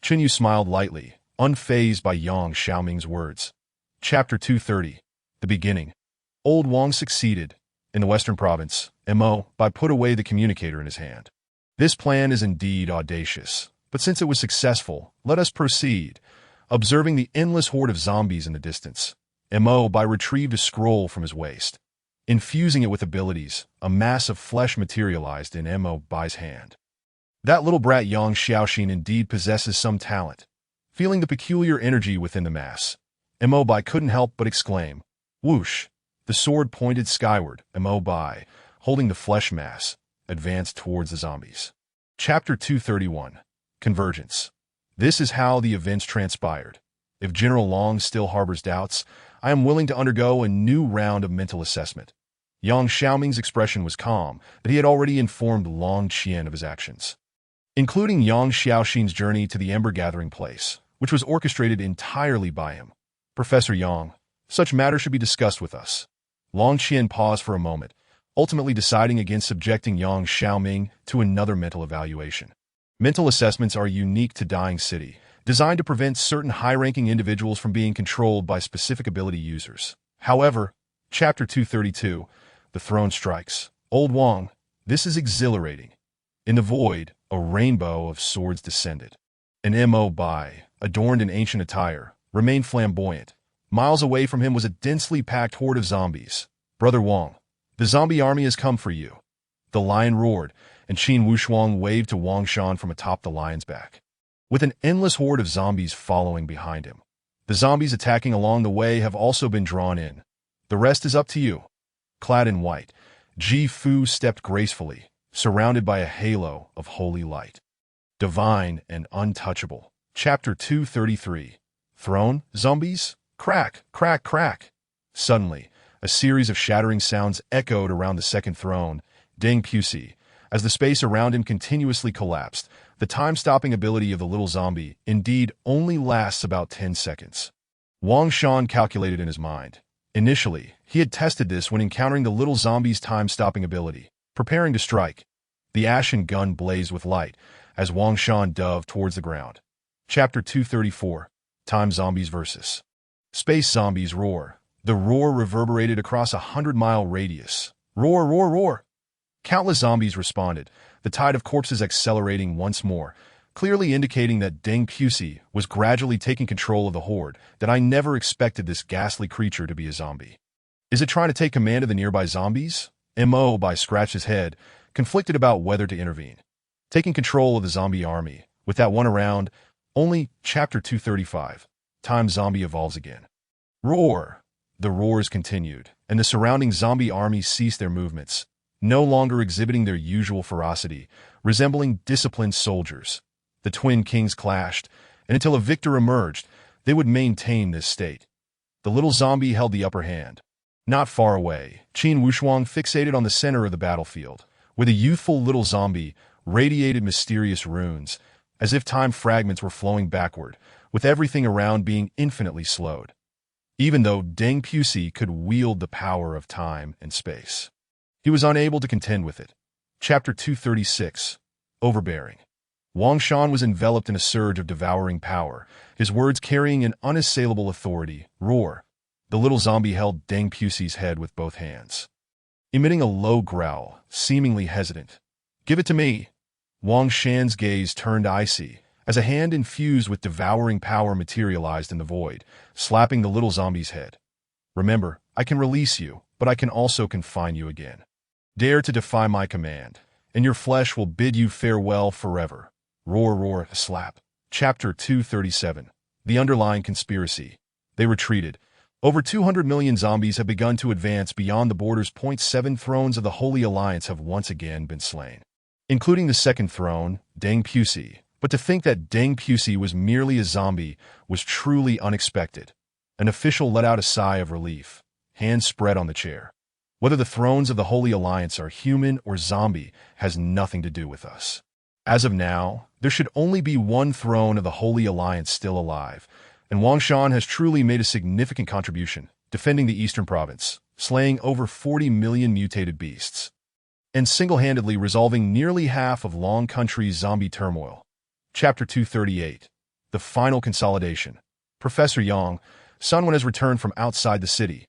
Speaker 1: Qin Yu smiled lightly, unfazed by Yang Xiaoming's words. Chapter 230. The Beginning. Old Wang succeeded, in the Western Province, Mo Bai put away the communicator in his hand. This plan is indeed audacious, but since it was successful, let us proceed. Observing the endless horde of zombies in the distance, Mo Bai retrieved a scroll from his waist. Infusing it with abilities, a mass of flesh materialized in Mo Bai's hand. That little brat Yang Xiaoxin indeed possesses some talent. Feeling the peculiar energy within the mass, Mo Bai couldn't help but exclaim, "Whoosh!" The sword pointed skyward. Mo Bai, holding the flesh mass, advanced towards the zombies. Chapter 231. Convergence. This is how the events transpired. If General Long still harbors doubts, I am willing to undergo a new round of mental assessment. Yang Xiaoming's expression was calm, but he had already informed Long Qian of his actions, including Yang Xiaoxin's journey to the Ember Gathering Place, which was orchestrated entirely by him. Professor Yang, such matters should be discussed with us. Long Qian paused for a moment, ultimately deciding against subjecting Yang Xiaoming to another mental evaluation. Mental assessments are unique to Dying City, designed to prevent certain high-ranking individuals from being controlled by specific ability users. However, Chapter 232, The Throne Strikes. Old Wang, this is exhilarating. In the void, a rainbow of swords descended. An Mo Bai, adorned in ancient attire, remained flamboyant. Miles away from him was a densely packed horde of zombies. Brother Wang, the zombie army has come for you. The lion roared, and Qin Wushuang waved to Wang Shan from atop the lion's back, with an endless horde of zombies following behind him. The zombies attacking along the way have also been drawn in. The rest is up to you. Clad in white, Ji Fu stepped gracefully, surrounded by a halo of holy light. Divine and untouchable. Chapter 233. Throne, zombies? Crack, crack, crack. Suddenly, a series of shattering sounds echoed around the second throne, Deng Pusi. As the space around him continuously collapsed, the time-stopping ability of the little zombie indeed only lasts about 10 seconds. Wang Shan calculated in his mind. Initially, he had tested this when encountering the little zombie's time-stopping ability, preparing to strike. The ashen gun blazed with light as Wang Shan dove towards the ground. Chapter 234. Time Zombies vs. Space Zombies Roar. The roar reverberated across a 100-mile radius. Roar, roar, roar! Countless zombies responded, the tide of corpses accelerating once more, clearly indicating that Deng Pusi was gradually taking control of the horde, that I never expected this ghastly creature to be a zombie. Is it trying to take command of the nearby zombies? Mo Bai scratched his head, conflicted about whether to intervene. Taking control of the zombie army, with that one around, only Chapter 235. Time Zombie evolves again. Roar! The roars continued, and the surrounding zombie army ceased their movements. no longer exhibiting their usual ferocity, resembling disciplined soldiers. The twin kings clashed, and until a victor emerged, they would maintain this state. The little zombie held the upper hand. Not far away, Qin Wushuang fixated on the center of the battlefield, where the youthful little zombie radiated mysterious runes, as if time fragments were flowing backward, with everything around being infinitely slowed. Even though Deng Pusi could wield the power of time and space, he was unable to contend with it. Chapter 236. Overbearing. Wang Shan was enveloped in a surge of devouring power, his words carrying an unassailable authority. Roar. The little zombie held Deng Pusi's head with both hands, emitting a low growl, seemingly hesitant. "Give it to me." Wang Shan's gaze turned icy, as a hand infused with devouring power materialized in the void, slapping the little zombie's head. "Remember, I can release you, but I can also confine you again. Dare to defy my command, and your flesh will bid you farewell forever." Roar, roar, slap. Chapter 237. The Underlying Conspiracy. They retreated. Over 200 million zombies have begun to advance beyond the borders. 7 thrones of the Holy Alliance have once again been slain, including the second throne, Deng Pusi. But to think that Deng Pusi was merely a zombie was truly unexpected. An official let out a sigh of relief, hands spread on the chair. Whether the thrones of the Holy Alliance are human or zombie has nothing to do with us. As of now, there should only be one throne of the Holy Alliance still alive, and Wang Shan has truly made a significant contribution, defending the Eastern Province, slaying over 40 million mutated beasts, and single-handedly resolving nearly half of Long Country's zombie turmoil. Chapter 238. The Final Consolidation. Professor Yang, Sun Wen has returned from outside the city.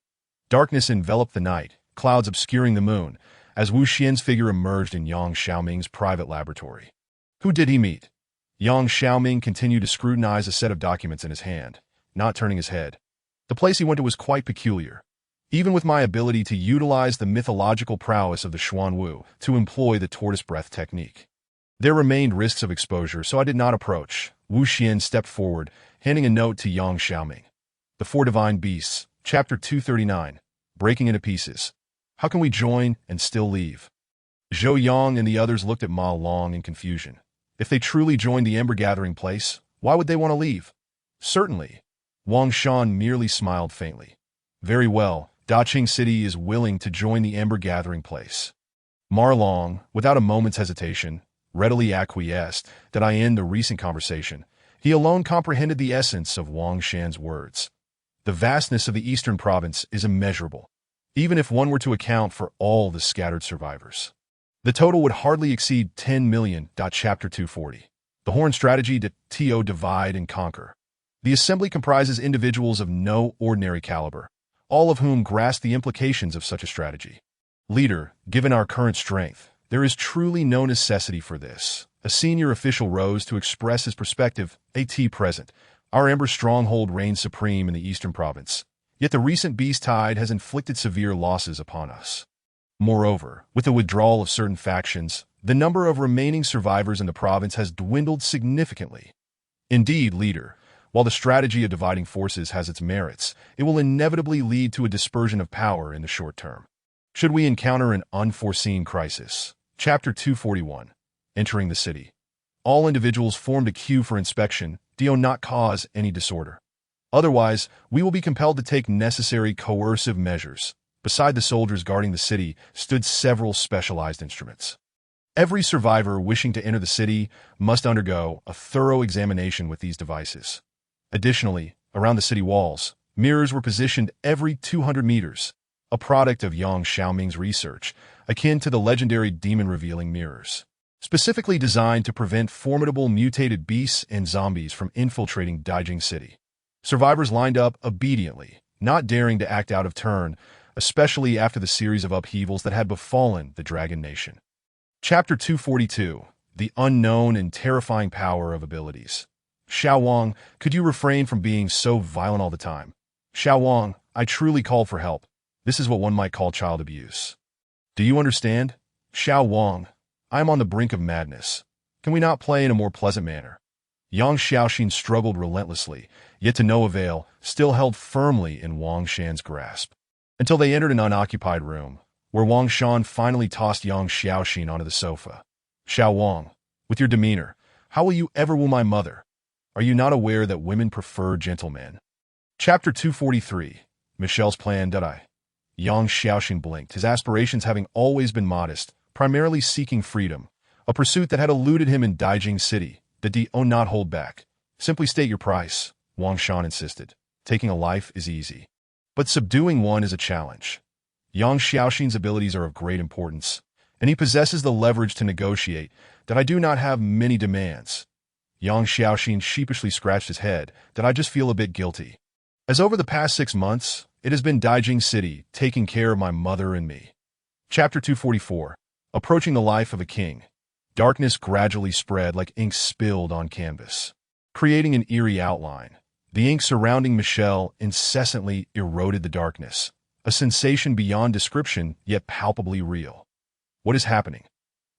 Speaker 1: Darkness enveloped the night, clouds obscuring the moon, as Wu Xian's figure emerged in Yang Xiaoming's private laboratory. Who did he meet? Yang Xiaoming continued to scrutinize a set of documents in his hand, not turning his head. The place he went to was quite peculiar. Even with my ability to utilize the mythological prowess of the Xuan Wu to employ the tortoise breath technique, there remained risks of exposure, so I did not approach. Wu Xian stepped forward, handing a note to Yang Xiaoming. The Four Divine Beasts. Chapter 239. Breaking into Pieces. How can we join and still leave? Zhou Yang and the others looked at Ma Long in confusion. If they truly joined the Ember Gathering place, why would they want to leave? Certainly. Wang Shan merely smiled faintly. Very well, Daqing City is willing to join the Ember Gathering place. Marlong, without a moment's hesitation, readily acquiesced that I end the recent conversation. He alone comprehended the essence of Wang Shan's words. The vastness of the Eastern Province is immeasurable, even if one were to account for all the scattered survivors. The total would hardly exceed 10 million. Chapter 240. The Horn Strategy to Divide and Conquer. The assembly comprises individuals of no ordinary caliber, all of whom grasp the implications of such a strategy. Leader, given our current strength, there is truly no necessity for this. A senior official rose to express his perspective. At present, our Ember stronghold reigns supreme in the Eastern Province, yet the recent beast tide has inflicted severe losses upon us. Moreover, with the withdrawal of certain factions, the number of remaining survivors in the province has dwindled significantly. Indeed, leader, while the strategy of dividing forces has its merits, it will inevitably lead to a dispersion of power in the short term, should we encounter an unforeseen crisis. Chapter 241. Entering the city. All individuals formed a queue for inspection. Do not cause any disorder. Otherwise, we will be compelled to take necessary coercive measures. Beside the soldiers guarding the city stood several specialized instruments. Every survivor wishing to enter the city must undergo a thorough examination with these devices. Additionally, around the city walls, mirrors were positioned every 200 meters, a product of Yang Xiaoming's research, akin to the legendary demon-revealing mirrors, specifically designed to prevent formidable mutated beasts and zombies from infiltrating Daqing City. Survivors lined up obediently, not daring to act out of turn, especially after the series of upheavals that had befallen the Dragon Nation. Chapter 242. The Unknown and Terrifying Power of Abilities. Xiao Wang, could you refrain from being so violent all the time? Xiao Wang, I truly called for help. This is what one might call child abuse. Do you understand? Xiao Wang, I am on the brink of madness. Can we not play in a more pleasant manner? Yang Xiaoxin struggled relentlessly, yet to no avail, still held firmly in Wang Shan's grasp, until they entered an unoccupied room, where Wang Shan finally tossed young Xiaoxin onto the sofa. "Xiao Wang, with your demeanor, how will you ever woo my mother? Are you not aware that women prefer gentlemen?" Chapter 243. Michelle's Plan. Yang Xiaoxin blinked, his aspirations having always been modest, primarily seeking freedom, a pursuit that had eluded him in Daijing City. "The not hold back. Simply state your price," Wang Shan insisted. "Taking a life is easy, but subduing one is a challenge. Yang Xiaoxin's abilities are of great importance, and he possesses the leverage to negotiate. That I do not have many demands." Yang Xiaoxin sheepishly scratched his head. "That I just feel a bit guilty. As over the past 6 months, it has been Daijing City taking care of my mother and me." Chapter 244. Approaching the life of a king. Darkness gradually spread like ink spilled on canvas, creating an eerie outline. The ink surrounding Michelle incessantly eroded the darkness, a sensation beyond description yet palpably real. "What is happening?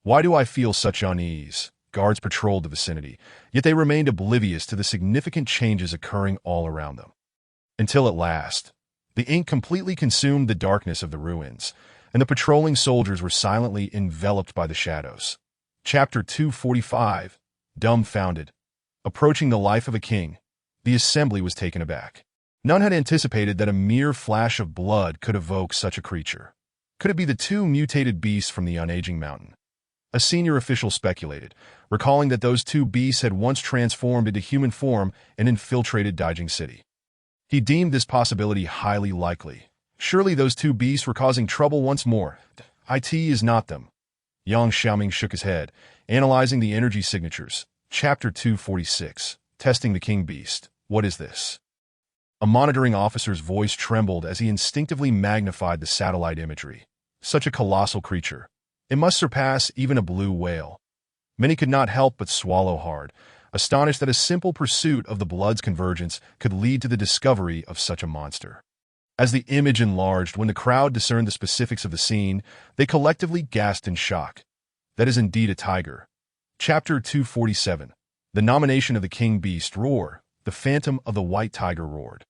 Speaker 1: Why do I feel such unease?" Guards patrolled the vicinity, yet they remained oblivious to the significant changes occurring all around them. Until at last, the ink completely consumed the darkness of the ruins, and the patrolling soldiers were silently enveloped by the shadows. Chapter 245. Dumbfounded. Approaching the life of a king, the assembly was taken aback. None had anticipated that a mere flash of blood could evoke such a creature. Could it be the 2 mutated beasts from the unaging mountain? A senior official speculated, recalling that those 2 beasts had once transformed into human form and infiltrated Daijing City. He deemed this possibility highly likely. Surely those 2 beasts were causing trouble once more. "It is not them." Yang Xiaoming shook his head, analyzing the energy signatures. Chapter 246. Testing the King Beast. "What is this?" A monitoring officer's voice trembled as he instinctively magnified the satellite imagery. Such a colossal creature. It must surpass even a blue whale. Many could not help but swallow hard, astonished that a simple pursuit of the blood's convergence could lead to the discovery of such a monster. As the image enlarged, when the crowd discerned the specifics of the scene, they collectively gasped in shock. "That is indeed a tiger." Chapter 247. The Nomination of the King Beast. Roar. The phantom of the white tiger roared,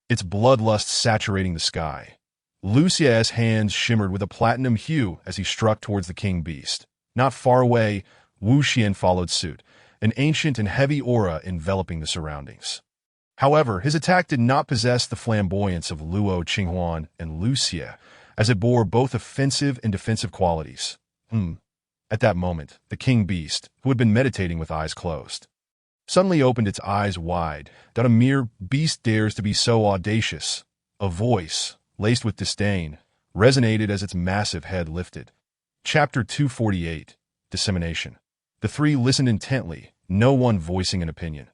Speaker 1: its bloodlust saturating the sky. Lucia's hands shimmered with a platinum hue as he struck towards the king beast. Not far away, Wu Xian followed suit, an ancient and heavy aura enveloping the surroundings. However, his attack did not possess the flamboyance of Luo Qinghuan and Lucia, as it bore both offensive and defensive qualities. At that moment, the king beast, who had been meditating with eyes closed, suddenly opened its eyes wide. "That a mere beast dares to be so audacious." A voice, laced with disdain, resonated as its massive head lifted. Chapter 248. Dissemination. The 3 listened intently, no one voicing an opinion.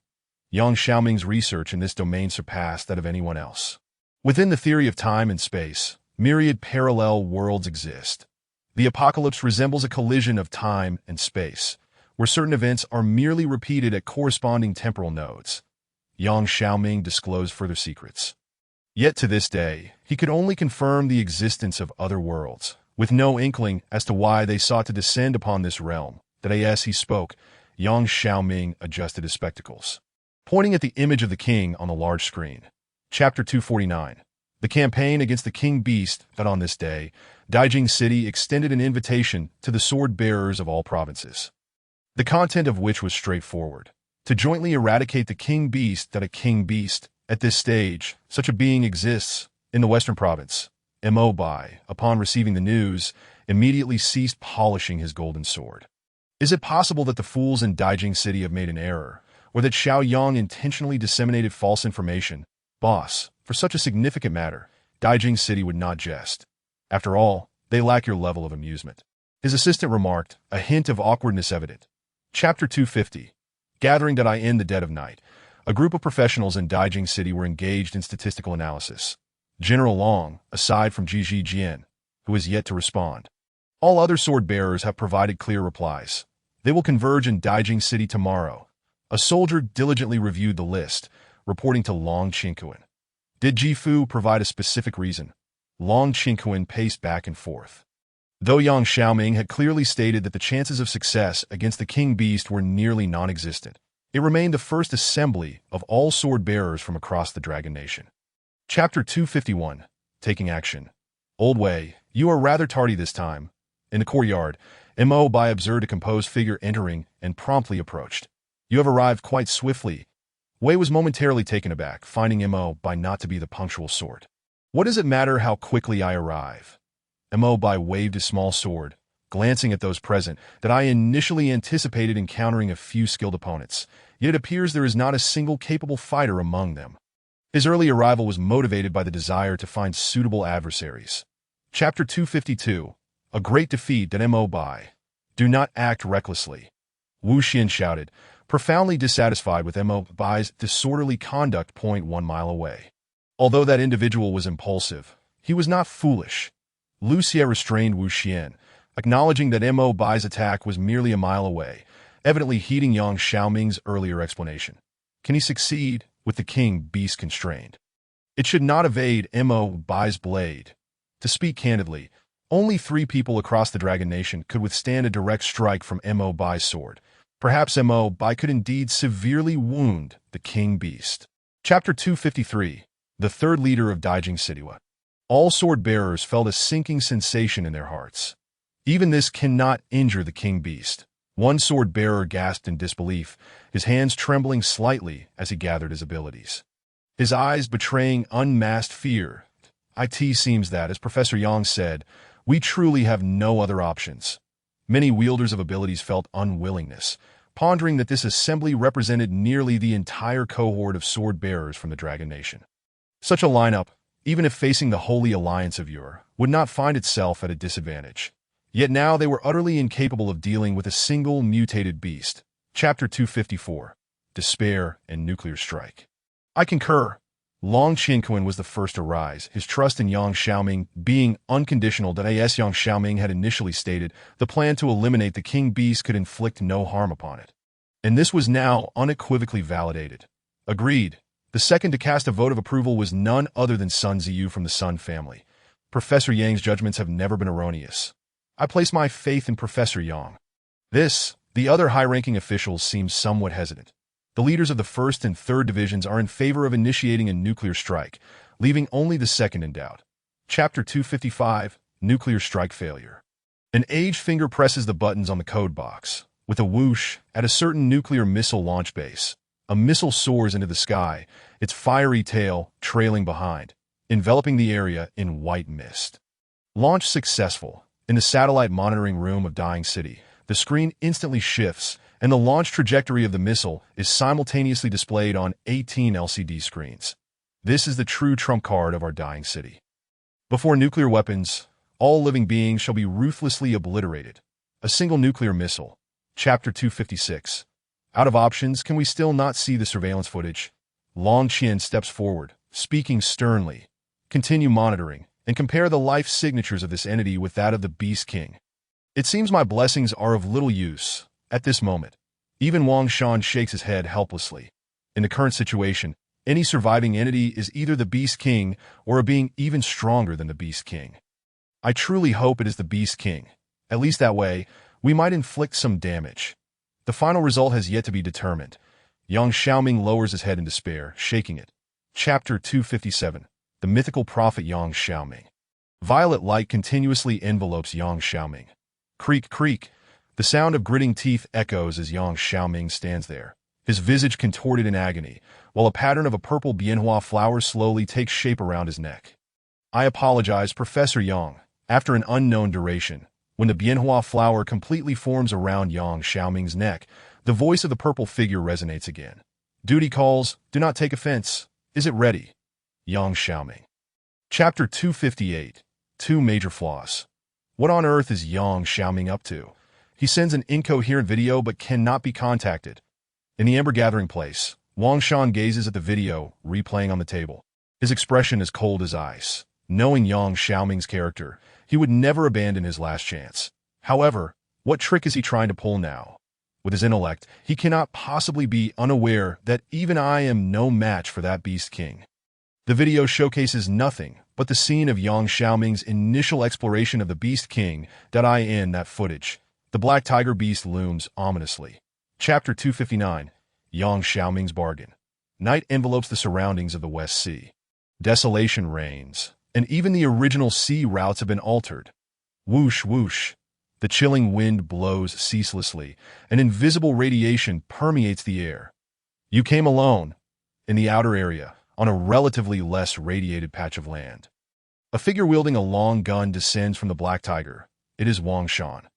Speaker 1: Yang Xiaoming's research in this domain surpassed that of anyone else. Within the theory of time and space, myriad parallel worlds exist. The apocalypse resembles a collision of time and space, where certain events are merely repeated at corresponding temporal nodes. Yang Xiaoming disclosed further secrets. Yet to this day, he could only confirm the existence of other worlds, with no inkling as to why they sought to descend upon this realm. That as he spoke, Yang Xiaoming adjusted his spectacles, pointing at the image of the king on the large screen. Chapter 249. The campaign against the king beast. That on this day, Daijing City extended an invitation to the sword bearers of all provinces, the content of which was straightforward: to jointly eradicate the king beast. That a king beast, at this stage, such a being exists in the western province. Mo Bai, upon receiving the news, immediately ceased polishing his golden sword. Is it possible that the fools in Daijing City have made an error, or that Xiao Yang intentionally disseminated false information? Boss, for such a significant matter, Daijing City would not jest. After all, they lack your level of amusement. His assistant remarked, a hint of awkwardness evident. Chapter 250. Gathering. In the dead of night, a group of professionals in Daijing City were engaged in statistical analysis. General Long, aside from Jiji Jian, who is yet to respond. All other sword-bearers have provided clear replies. They will converge in Daijing City tomorrow. A soldier diligently reviewed the list, reporting to Long Qingquan. Did Jifu provide a specific reason? Long Qingquan paced back and forth. Though Yang Xiaoming had clearly stated that the chances of success against the king beast were nearly non-existent, it remained the first assembly of all sword-bearers from across the Dragon Nation. Chapter 251. Taking Action. Old Wei, You are rather tardy this time. In the courtyard, Mo Bai observed a composed figure entering and promptly approached. You have arrived quite swiftly. Wei was momentarily taken aback, finding Mo Bai not to be the punctual sort. What does it matter how quickly I arrive? Mo Bai waved his small sword, glancing at those present, that I initially anticipated encountering a few skilled opponents, yet it appears there is not a single capable fighter among them. His early arrival was motivated by the desire to find suitable adversaries. Chapter 252. A great defeat at Mo Bai. Do not act recklessly. Wu Xian shouted, profoundly dissatisfied with Mo Bai's disorderly conduct 1 mile away. Although that individual was impulsive, he was not foolish. Lu Xie restrained Wu Xian, acknowledging that Mo Bai's attack was merely a mile away, evidently heeding Yang Xiaoming's earlier explanation. Can he succeed with the king beast constrained? It should not evade Mo Bai's blade. To speak candidly, only 3 people across the Dragon Nation could withstand a direct strike from Mo Bai's sword. Perhaps Mo Bai could indeed severely wound the king beast. Chapter 253. The third leader of Daijing Citywa. All sword-bearers felt a sinking sensation in their hearts. Even this cannot injure the king beast. One sword-bearer gasped in disbelief, his hands trembling slightly as he gathered his abilities. His eyes betraying unmasked fear. It seems that, as Professor Yang said, we truly have no other options. Many wielders of abilities felt unwillingness, pondering that this assembly represented nearly the entire cohort of sword-bearers from the Dragon Nation. Such a lineup, even if facing the Holy Alliance of Ur, would not find itself at a disadvantage. Yet now they were utterly incapable of dealing with a single mutated beast. Chapter 254. Despair and Nuclear Strike. I concur. Long Qinquan was the first to rise, his trust in Yang Xiaoming being unconditional. As Yang Xiaoming had initially stated, the plan to eliminate the king beast could inflict no harm upon it. And this was now unequivocally validated. Agreed. The second to cast a vote of approval was none other than Sun Ziyu from the Sun family. Professor Yang's judgments have never been erroneous. I place my faith in Professor Yang. The other high-ranking officials seem somewhat hesitant. The leaders of the first and third divisions are in favor of initiating a nuclear strike, leaving only the second in doubt. Chapter 255. Nuclear Strike Failure. An aged finger presses the buttons on the code box. With a whoosh, at a certain nuclear missile launch base, a missile soars into the sky, its fiery tail trailing behind, enveloping the area in white mist. Launch successful. In the satellite monitoring room of Dying City, the screen instantly shifts, and the launch trajectory of the missile is simultaneously displayed on 18 LCD screens. This is the true trump card of our Dying City. Before nuclear weapons, all living beings shall be ruthlessly obliterated. A single nuclear missile. Chapter 256. Out of options, can we still not see the surveillance footage? Long Qian steps forward, speaking sternly. Continue monitoring, and compare the life signatures of this entity with that of the Beast King. It seems my blessings are of little use at this moment. Even Wang Shan shakes his head helplessly. In the current situation, any surviving entity is either the Beast King or a being even stronger than the Beast King. I truly hope it is the Beast King. At least that way, we might inflict some damage. The final result has yet to be determined. Yang Xiaoming lowers his head in despair, shaking it. Chapter 257. The mythical prophet Yang Xiaoming. Violet light continuously envelopes Yang Xiaoming. Creak, creak. The sound of gritting teeth echoes as Yang Xiaoming stands there, his visage contorted in agony, while a pattern of a purple bienhua flower slowly takes shape around his neck. I apologize, Professor Yang. After an unknown duration, when the bienhua flower completely forms around Yang Xiaoming's neck, the voice of the purple figure resonates again. Duty calls, do not take offense. Is it ready? Yang Xiaoming. Chapter 258. 2 Major Flaws. What on earth is Yang Xiaoming up to? He sends an incoherent video but cannot be contacted. In the amber-gathering place, Wang Shan gazes at the video, replaying on the table. His expression is cold as ice. Knowing Yang Xiaoming's character, he would never abandon his last chance. However, what trick is he trying to pull now? With his intellect, he cannot possibly be unaware that even I am no match for that Beast King. The video showcases nothing but the scene of Yang Xiaoming's initial exploration of the Beast King. In that footage, the Black Tiger Beast looms ominously. Chapter 259. Yang Xiaoming's Bargain. Night envelopes the surroundings of the West Sea. Desolation reigns. and even the original sea routes have been altered. Whoosh, whoosh. The chilling wind blows ceaselessly, and invisible radiation permeates the air. You came alone, in the outer area, on a relatively less radiated patch of land. A figure wielding a long gun descends from the Black Tiger. It is Wang Shan.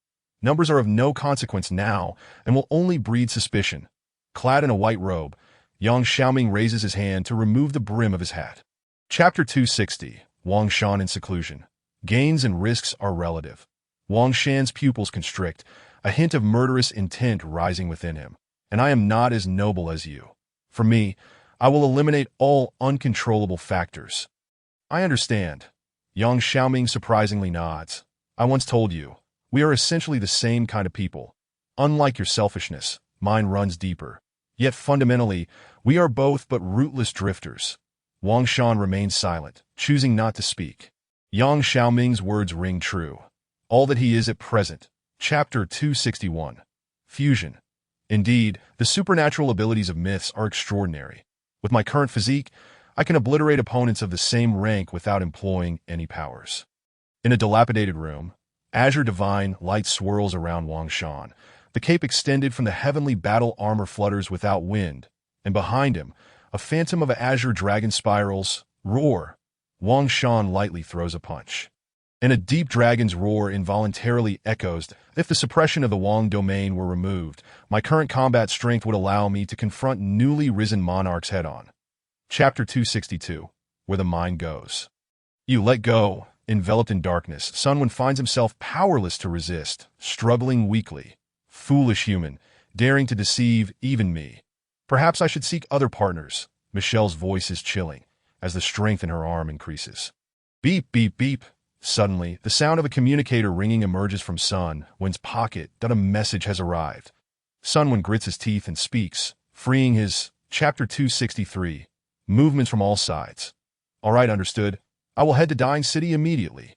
Speaker 1: Numbers are of no consequence now and will only breed suspicion. Clad in a white robe, Yang Xiaoming raises his hand to remove the brim of his hat. Chapter 260, Wang Shan in Seclusion. Gains and risks are relative. Wang Shan's pupils constrict, a hint of murderous intent rising within him. And I am not as noble as you. For me, I will eliminate all uncontrollable factors. I understand. Yang Xiaoming surprisingly nods. I once told you, we are essentially the same kind of people. Unlike your selfishness, mine runs deeper. Yet fundamentally, we are both but rootless drifters. Wang Shan remains silent, choosing not to speak. Yang Xiaoming's words ring true. All that he is at present. Chapter 261. Fusion. Indeed, the supernatural abilities of myths are extraordinary. With my current physique, I can obliterate opponents of the same rank without employing any powers. In a dilapidated room, azure divine light swirls around Wang Shan. The cape extended from the heavenly battle armor flutters without wind, and behind him, a phantom of azure dragon spirals. Roar! Wang Shan lightly throws a punch. And a deep dragon's roar involuntarily echoes. If the suppression of the Wang domain were removed, my current combat strength would allow me to confront newly risen monarchs head-on. Chapter 262, Where the Mind Goes. You let go, enveloped in darkness. Sun Quan finds himself powerless to resist, struggling weakly. Foolish human, daring to deceive even me. Perhaps I should seek other partners. Michelle's voice is chilling, as the strength in her arm increases. Beep, beep, beep. Suddenly, the sound of a communicator ringing emerges from Sun Quan's pocket that a message has arrived. Sun Quan grits his teeth and speaks, freeing his Chapter 263. Movements from all sides. All right, understood. I will head to Dying City immediately.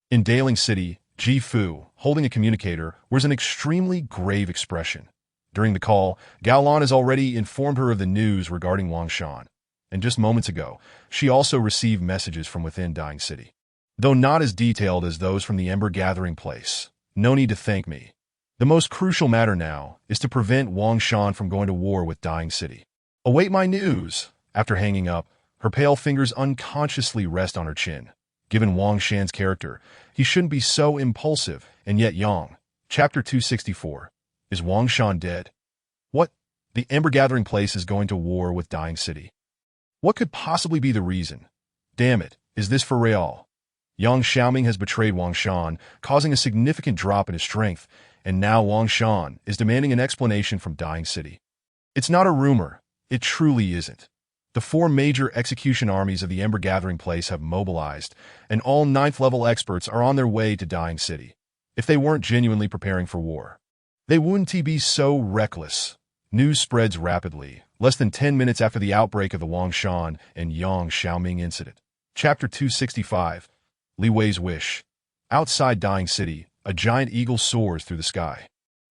Speaker 1: In Daling City, Ji Fu, holding a communicator, wears an extremely grave expression. During the call, Gao Lan has already informed her of the news regarding Wang Shan. And just moments ago, she also received messages from within Dying City. Though not as detailed as those from the Ember Gathering Place. No need to thank me. The most crucial matter now is to prevent Wang Shan from going to war with Dying City. Await my news. After hanging up, her pale fingers unconsciously rest on her chin. Given Wang Shan's character, he shouldn't be so impulsive, and yet Yang. Chapter 264. Is Wang Shan dead? What? The Ember Gathering Place is going to war with Dying City. What could possibly be the reason? Damn it, is this for real? Yang Xiaoming has betrayed Wang Shan, causing a significant drop in his strength, and now Wang Shan is demanding an explanation from Dying City. It's not a rumor. It truly isn't. The 4 major execution armies of the Ember Gathering Place have mobilized, and all 9th-level experts are on their way to Dying City. If they weren't genuinely preparing for war, they wouldn't be so reckless. News spreads rapidly, less than 10 minutes after the outbreak of the Wang Shan and Yang Xiaoming incident. Chapter 265. Li Wei's Wish. Outside Dying City, a giant eagle soars through the sky,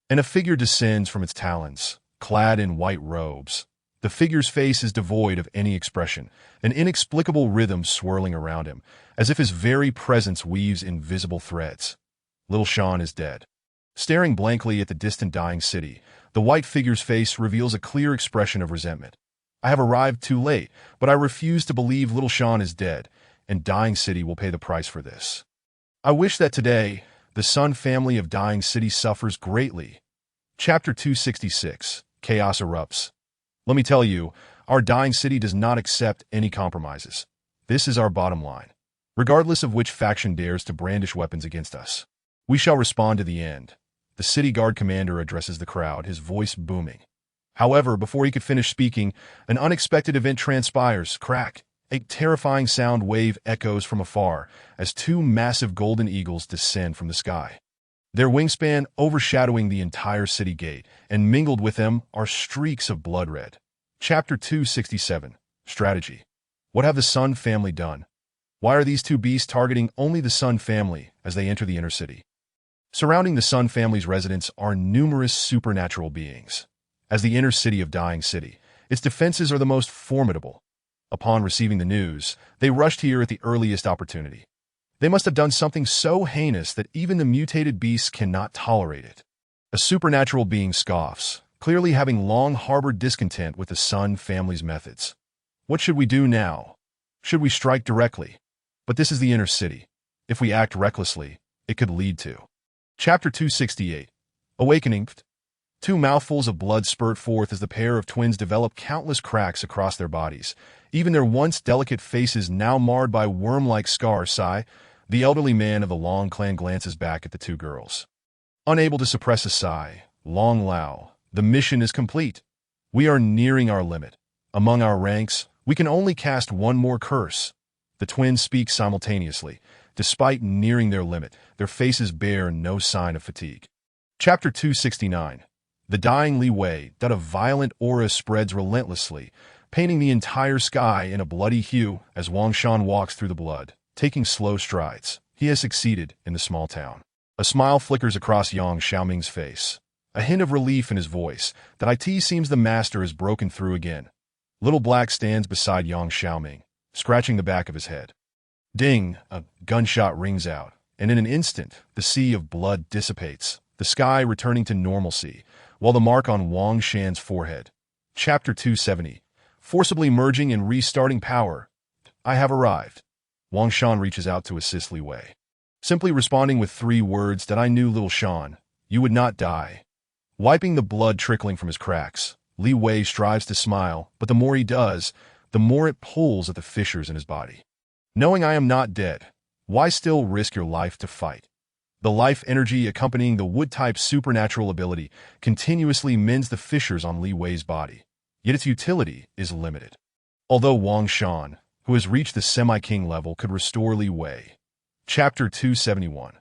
Speaker 1: and a figure descends from its talons, clad in white robes. The figure's face is devoid of any expression, an inexplicable rhythm swirling around him, as if his very presence weaves invisible threads. Little Shan is dead. Staring blankly at the distant Dying City, the white figure's face reveals a clear expression of resentment. I have arrived too late, but I refuse to believe Little Shan is dead, and Dying City will pay the price for this. I wish that today, the Sun family of Dying City suffers greatly. Chapter 266. Chaos Erupts. Let me tell you, our Dying City does not accept any compromises. This is our bottom line. Regardless of which faction dares to brandish weapons against us, we shall respond to the end. The city guard commander addresses the crowd, his voice booming. However, before he could finish speaking, an unexpected event transpires. Crack! A terrifying sound wave echoes from afar as 2 massive golden eagles descend from the sky. Their wingspan overshadowing the entire city gate, and mingled with them are streaks of blood red. Chapter 267. Strategy. What have the Sun family done? Why are these 2 beasts targeting only the Sun family as they enter the inner city? Surrounding the Sun family's residence are numerous supernatural beings. As the inner city of Dying City, its defenses are the most formidable. Upon receiving the news, they rushed here at the earliest opportunity. They must have done something so heinous that even the mutated beasts cannot tolerate it. A supernatural being scoffs, clearly having long harbored discontent with the Sun family's methods. What should we do now? Should we strike directly? But this is the inner city. If we act recklessly, it could lead to. Chapter 268. Awakening. Two mouthfuls of blood spurt forth as the pair of twins develop countless cracks across their bodies. Even their once delicate faces now marred by worm-like scars. Sigh, the elderly man of the Long clan glances back at the two girls. Unable to suppress a sigh, Long Lao, the mission is complete. We are nearing our limit. Among our ranks, we can only cast one more curse. The twins speak simultaneously. Despite nearing their limit, their faces bear no sign of fatigue. Chapter 269. The dying Li Wei, that a violent aura spreads relentlessly, painting the entire sky in a bloody hue as Wang Shan walks through the blood, taking slow strides. He has succeeded in the small town. A smile flickers across Yang Xiaoming's face. A hint of relief in his voice, that it seems the master has broken through again. Little Black stands beside Yang Xiaoming, scratching the back of his head. Ding! A gunshot rings out, and in an instant, the sea of blood dissipates, the sky returning to normalcy, while the mark on Wang Shan's forehead. Chapter 270. Forcibly merging and restarting power. I have arrived. Wang Shan reaches out to assist Li Wei. Simply responding with 3 words that I knew little Shan, you would not die. Wiping the blood trickling from his cracks, Li Wei strives to smile, but the more he does, the more it pulls at the fissures in his body. Knowing I am not dead, why still risk your life to fight? The life energy accompanying the wood-type supernatural ability continuously mends the fissures on Li Wei's body, yet its utility is limited. Although Wang Shan, who has reached the semi-king level, could restore Li Wei. Chapter 271.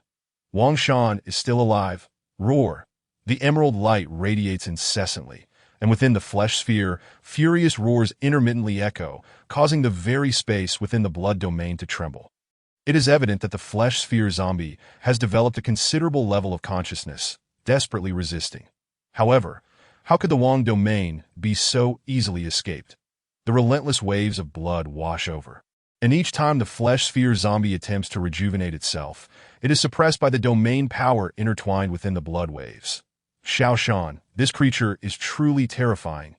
Speaker 1: Wang Shan is still alive. Roar. The emerald light radiates incessantly, and within the flesh sphere, furious roars intermittently echo, causing the very space within the blood domain to tremble. It is evident that the flesh sphere zombie has developed a considerable level of consciousness, desperately resisting. However, how could the Wang domain be so easily escaped? The relentless waves of blood wash over, and each time the flesh sphere zombie attempts to rejuvenate itself, it is suppressed by the domain power intertwined within the blood waves. Xiao Shan, this creature is truly terrifying.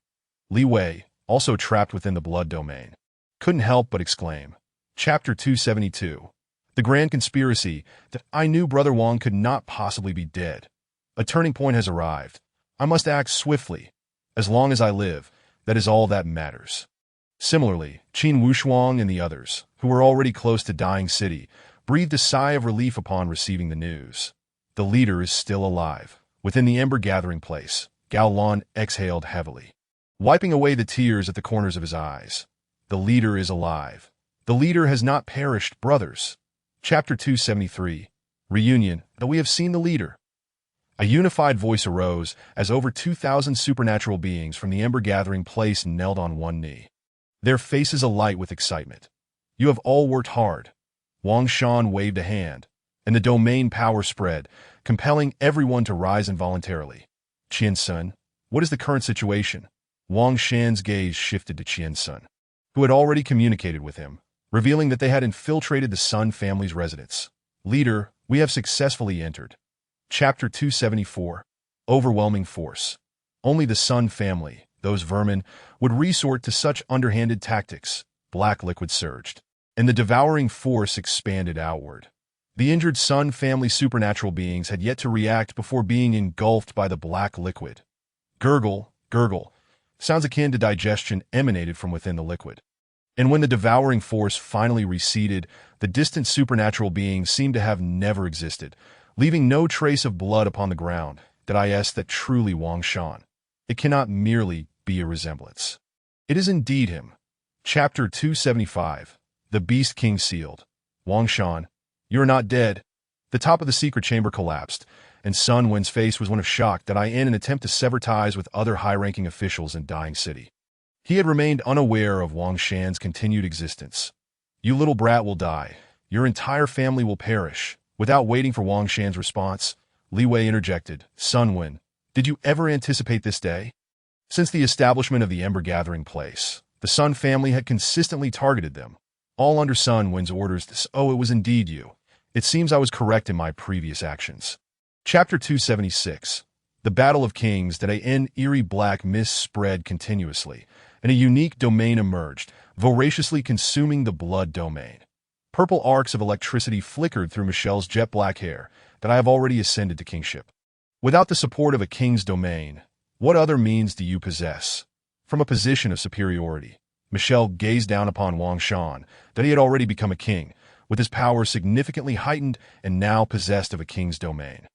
Speaker 1: Li Wei, also trapped within the blood domain, couldn't help but exclaim. Chapter 272. The grand conspiracy, that I knew Brother Wang could not possibly be dead. A turning point has arrived. I must act swiftly. As long as I live, that is all that matters. Similarly, Qin Wushuang and the others, who were already close to dying city, breathed a sigh of relief upon receiving the news. The leader is still alive. Within the ember gathering place, Gao Lan exhaled heavily, wiping away the tears at the corners of his eyes. The leader is alive. The leader has not perished, brothers. Chapter 273. Reunion. Though we have seen the leader. A unified voice arose as over 2,000 supernatural beings from the ember gathering place knelt on one knee, their faces alight with excitement. You have all worked hard. Wang Shan waved a hand, and the domain power spread, compelling everyone to rise involuntarily. Qian Sun, what is the current situation? Wang Shan's gaze shifted to Qian Sun, who had already communicated with him, revealing that they had infiltrated the Sun family's residence. Leader, we have successfully entered. Chapter 274. Overwhelming force. Only the Sun family, those vermin, would resort to such underhanded tactics. Black liquid surged, and the devouring force expanded outward. The injured Sun family supernatural beings had yet to react before being engulfed by the black liquid. Gurgle, gurgle. Sounds akin to digestion emanated from within the liquid. And when the devouring force finally receded, the distant supernatural beings seemed to have never existed, leaving no trace of blood upon the ground. That truly Wang Shan. It cannot merely be a resemblance. It is indeed him. Chapter 275. The Beast King sealed. Wang Shan, you are not dead. The top of the secret chamber collapsed, and Sun Wen's face was one of shock in an attempt to sever ties with other high-ranking officials in Dying City. He had remained unaware of Wang Shan's continued existence. You little brat will die. Your entire family will perish. Without waiting for Wang Shan's response, Li Wei interjected, Sun Wen, did you ever anticipate this day? Since the establishment of the Ember Gathering Place, the The Sun family had consistently targeted them. All under Sun Wind's orders. Oh, it was indeed you. It seems I was correct in my previous actions. Chapter 276. The Battle of Kings. That an eerie black mist spread continuously, and a unique domain emerged, voraciously consuming the blood domain. Purple arcs of electricity flickered through Michelle's jet-black hair. That I have already ascended to kingship. Without the support of a king's domain, what other means do you possess? From a position of superiority, Michelle gazed down upon Wang Shan, that he had already become a king, with his power significantly heightened and now possessed of a king's domain.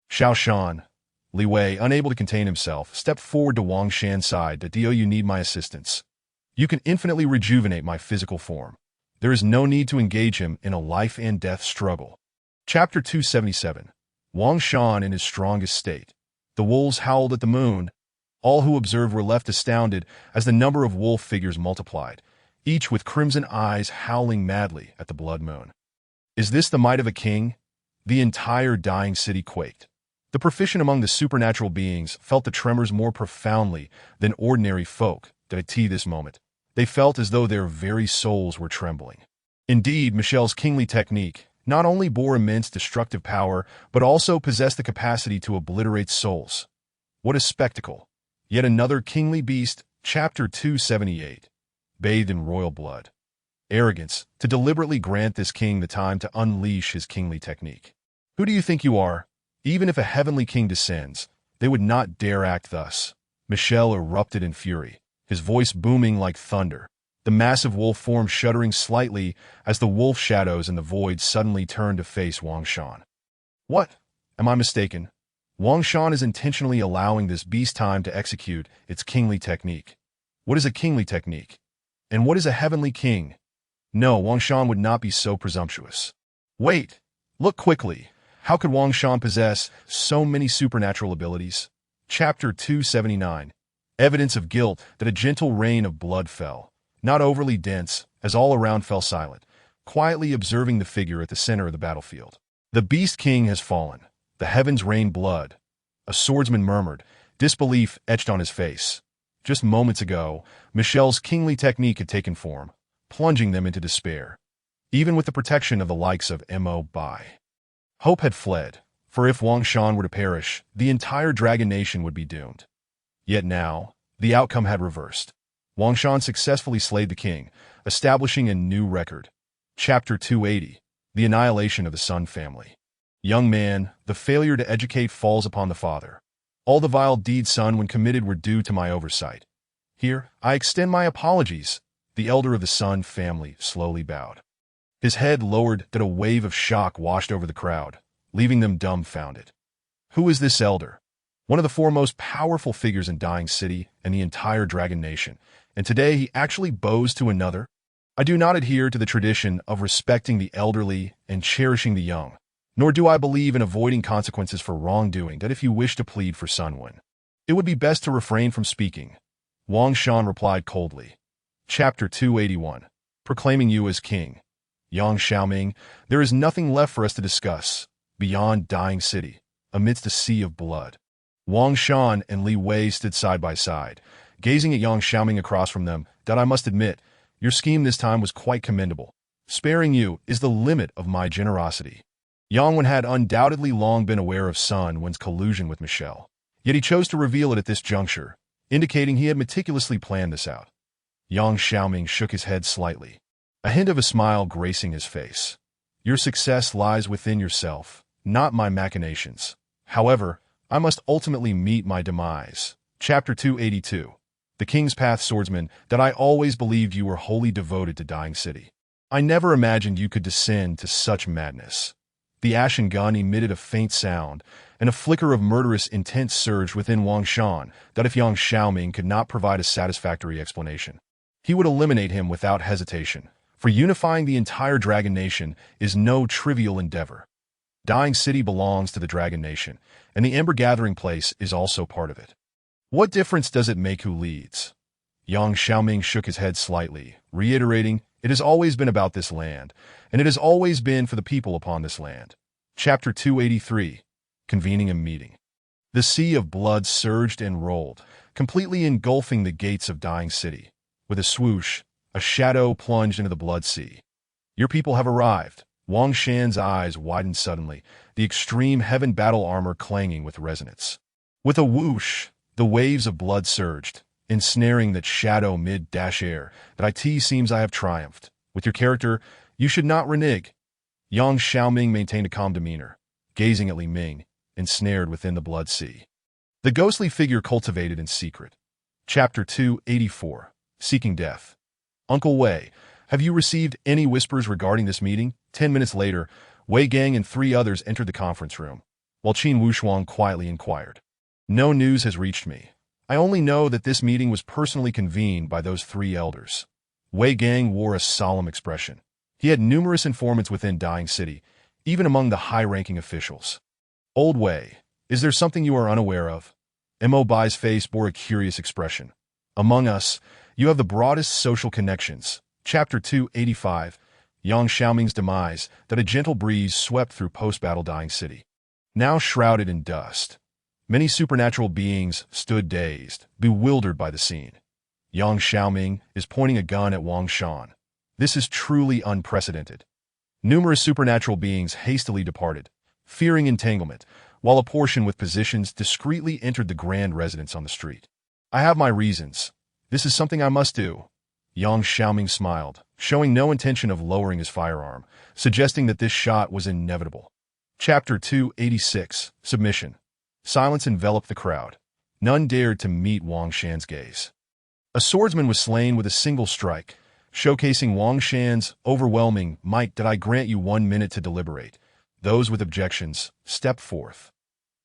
Speaker 1: Xiao Shan, Li Wei, unable to contain himself, stepped forward to Wang Shan's side. That you need my assistance. You can infinitely rejuvenate my physical form. There is no need to engage him in a life and death struggle. Chapter 277. Wang Shan in his strongest state. The wolves howled at the moon. All who observed were left astounded as the number of wolf figures multiplied, each with crimson eyes howling madly at the blood moon. Is this the might of a king? The entire dying city quaked. The proficient among the supernatural beings felt the tremors more profoundly than ordinary folk. That at this moment, they felt as though their very souls were trembling. Indeed, Michelle's kingly technique not only bore immense destructive power, but also possessed the capacity to obliterate souls. What a spectacle! Yet another kingly beast. Chapter 278. Bathed in royal blood. Arrogance, to deliberately grant this king the time to unleash his kingly technique. Who do you think you are? Even if a heavenly king descends, they would not dare act thus. Michelle erupted in fury, his voice booming like thunder. The massive wolf form shuddering slightly as the wolf shadows in the void suddenly turned to face Wang Shan. What? Am I mistaken? Wang Shan is intentionally allowing this beast time to execute its kingly technique. What is a kingly technique? And what is a heavenly king? No, Wang Shan would not be so presumptuous. Wait! Look quickly. How could Wang Shan possess so many supernatural abilities? Chapter 279. Evidence of guilt. That a gentle rain of blood fell, not overly dense, as all around fell silent, quietly observing the figure at the center of the battlefield. The Beast King has fallen. The heavens rain blood. A swordsman murmured, disbelief etched on his face. Just moments ago, Michelle's kingly technique had taken form, plunging them into despair. Even with the protection of the likes of Mo Bai, hope had fled, for if Wang Shan were to perish, the entire dragon nation would be doomed. Yet now, the outcome had reversed. Wang Shan successfully slayed the king, establishing a new record. Chapter 280. The Annihilation of the Sun Family. Young man, the failure to educate falls upon the father. All the vile deeds Sun when committed were due to my oversight. Here, I extend my apologies. The elder of the Sun family slowly bowed. His head lowered. That a wave of shock washed over the crowd, leaving them dumbfounded. Who is this elder? One of the foremost powerful figures in Dying City and the entire Dragon Nation, and today he actually bows to another? I do not adhere to the tradition of respecting the elderly and cherishing the young, nor do I believe in avoiding consequences for wrongdoing. That if you wish to plead for Sunwin, it would be best to refrain from speaking. Wang Shan replied coldly. Chapter 281. Proclaiming you as king. Yang Xiaoming, there is nothing left for us to discuss beyond Dying City, amidst a sea of blood. Wang Shan and Li Wei stood side by side, gazing at Yang Xiaoming across from them. That I must admit, your scheme this time was quite commendable. Sparing you is the limit of my generosity. Yang Wen had undoubtedly long been aware of Sun Wen's collusion with Michelle, yet he chose to reveal it at this juncture, indicating he had meticulously planned this out. Yang Xiaoming shook his head slightly, a hint of a smile gracing his face. Your success lies within yourself, not my machinations. However, I must ultimately meet my demise. Chapter 282. The King's Path Swordsman. That I always believed you were wholly devoted to Dying City. I never imagined you could descend to such madness. The ashen gun emitted a faint sound, and a flicker of murderous intent surged within Wang Shan. That if Yang Xiaoming could not provide a satisfactory explanation, he would eliminate him without hesitation, for unifying the entire Dragon Nation is no trivial endeavor. Dying City belongs to the Dragon Nation, and the Ember Gathering Place is also part of it. What difference does it make who leads? Yang Xiaoming shook his head slightly, reiterating, it has always been about this land, and it has always been for the people upon this land. Chapter 283. Convening a meeting. The sea of blood surged and rolled, completely engulfing the gates of Dying City. With a swoosh, a shadow plunged into the blood sea. Your people have arrived. Wang Shan's eyes widened suddenly, the extreme heaven battle armor clanging with resonance. With a whoosh, the waves of blood surged, ensnaring that shadow mid-air. That it seems I have triumphed. With your character, you should not renege. Yang Xiaoming maintained a calm demeanor, gazing at Li Ming, ensnared within the blood sea. The ghostly figure cultivated in secret. Chapter 284, Seeking Death. Uncle Wei, have you received any whispers regarding this meeting? 10 minutes later, Wei Gang and 3 others entered the conference room, while Qin Wushuang quietly inquired. No news has reached me. I only know that this meeting was personally convened by those 3 elders. Wei Gang wore a solemn expression. He had numerous informants within Dying City, even among the high-ranking officials. Old Wei, is there something you are unaware of? Mo Bai's face bore a curious expression. Among us, you have the broadest social connections. Chapter 285, Yang Xiaoming's demise. That a gentle breeze swept through post-battle Dying City. Now shrouded in dust, many supernatural beings stood dazed, bewildered by the scene. Yang Xiaoming is pointing a gun at Wang Shan. This is truly unprecedented. Numerous supernatural beings hastily departed, fearing entanglement, while a portion with positions discreetly entered the grand residence on the street. I have my reasons. This is something I must do. Yang Xiaoming smiled, showing no intention of lowering his firearm, suggesting that this shot was inevitable. Chapter 286, Submission. Silence enveloped the crowd. None dared to meet Wang Shan's gaze. A swordsman was slain with a single strike, showcasing Wang Shan's overwhelming might. Did I grant you 1 minute to deliberate? Those with objections, step forth.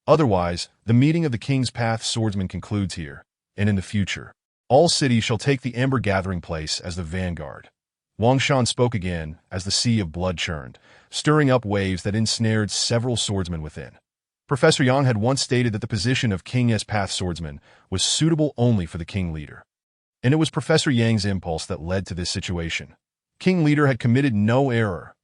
Speaker 1: Otherwise, the meeting of the King's Path swordsmen concludes here, and in the future. All cities shall take the Ember Gathering Place as the vanguard. Wang Shan spoke again as the sea of blood churned, stirring up waves that ensnared several swordsmen within. Professor Yang had once stated that the position of King's Path swordsman was suitable only for the king leader. And it was Professor Yang's impulse that led to this situation. King leader had committed no error.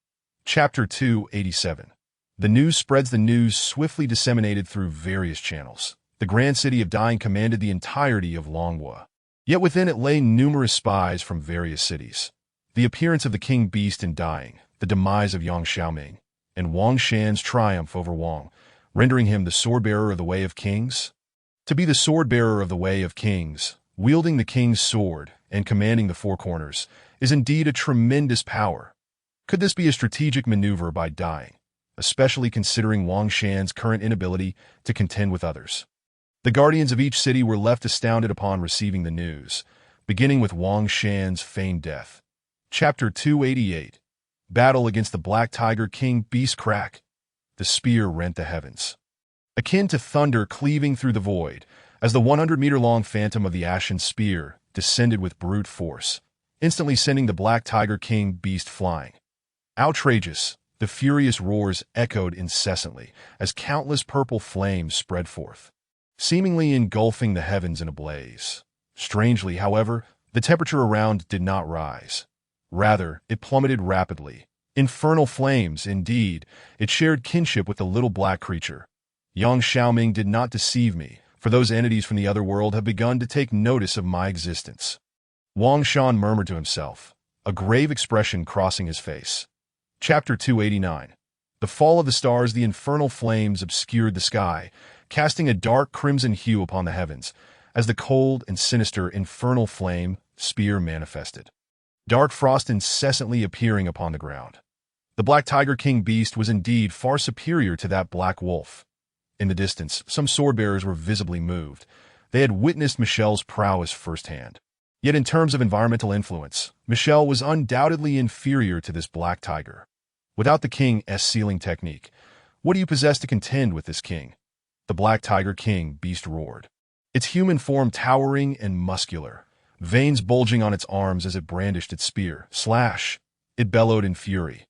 Speaker 1: Chapter 287. The news spreads. The news swiftly disseminated through various channels. The grand city of Dying commanded the entirety of Longhua. Yet within it lay numerous spies from various cities. The appearance of the king beast in Dying, the demise of Yang Xiaoming, and Wang Shan's triumph over Wang, rendering him the sword-bearer of the Way of Kings. To be the sword-bearer of the Way of Kings, wielding the king's sword and commanding the 4 corners, is indeed a tremendous power. Could this be a strategic maneuver by Dying, especially considering Wang Shan's current inability to contend with others? The guardians of each city were left astounded upon receiving the news, beginning with Wang Shan's feigned death. Chapter 288. Battle against the Black Tiger King Beast. Crack. The spear rent the heavens, akin to thunder cleaving through the void, as the 100-meter-long phantom of the ashen spear descended with brute force, instantly sending the Black Tiger King Beast flying. Outrageous, the furious roars echoed incessantly as countless purple flames spread forth, seemingly engulfing the heavens in a blaze. Strangely, however, the temperature around did not rise. Rather, it plummeted rapidly. Infernal flames, indeed, it shared kinship with the little black creature. Yang Xiaoming did not deceive me, for those entities from the other world have begun to take notice of my existence. Wang Shan murmured to himself, a grave expression crossing his face. Chapter 289. The fall of the stars. The infernal flames obscured the sky, casting a dark crimson hue upon the heavens, as the cold and sinister infernal flame spear manifested. Dark frost incessantly appearing upon the ground. The Black Tiger King Beast was indeed far superior to that black wolf. In the distance, some sword-bearers were visibly moved. They had witnessed Michelle's prowess firsthand. Yet in terms of environmental influence, Michelle was undoubtedly inferior to this black tiger. Without the king's sealing technique, what do you possess to contend with this king? The Black Tiger King Beast roared, its human form towering and muscular, veins bulging on its arms as it brandished its spear. Slash! It bellowed in fury.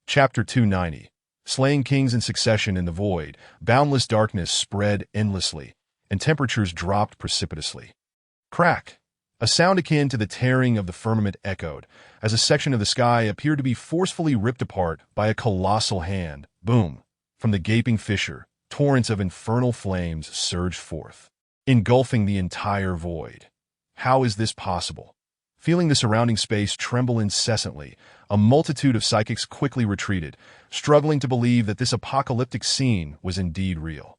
Speaker 1: Chapter 290. Slaying kings in succession in the void, boundless darkness spread endlessly, and temperatures dropped precipitously. Crack! A sound akin to the tearing of the firmament echoed, as a section of the sky appeared to be forcefully ripped apart by a colossal hand. Boom! From the gaping fissure, torrents of infernal flames surged forth, engulfing the entire void. How is this possible? Feeling the surrounding space tremble incessantly, a multitude of psychics quickly retreated, struggling to believe that this apocalyptic scene was indeed real.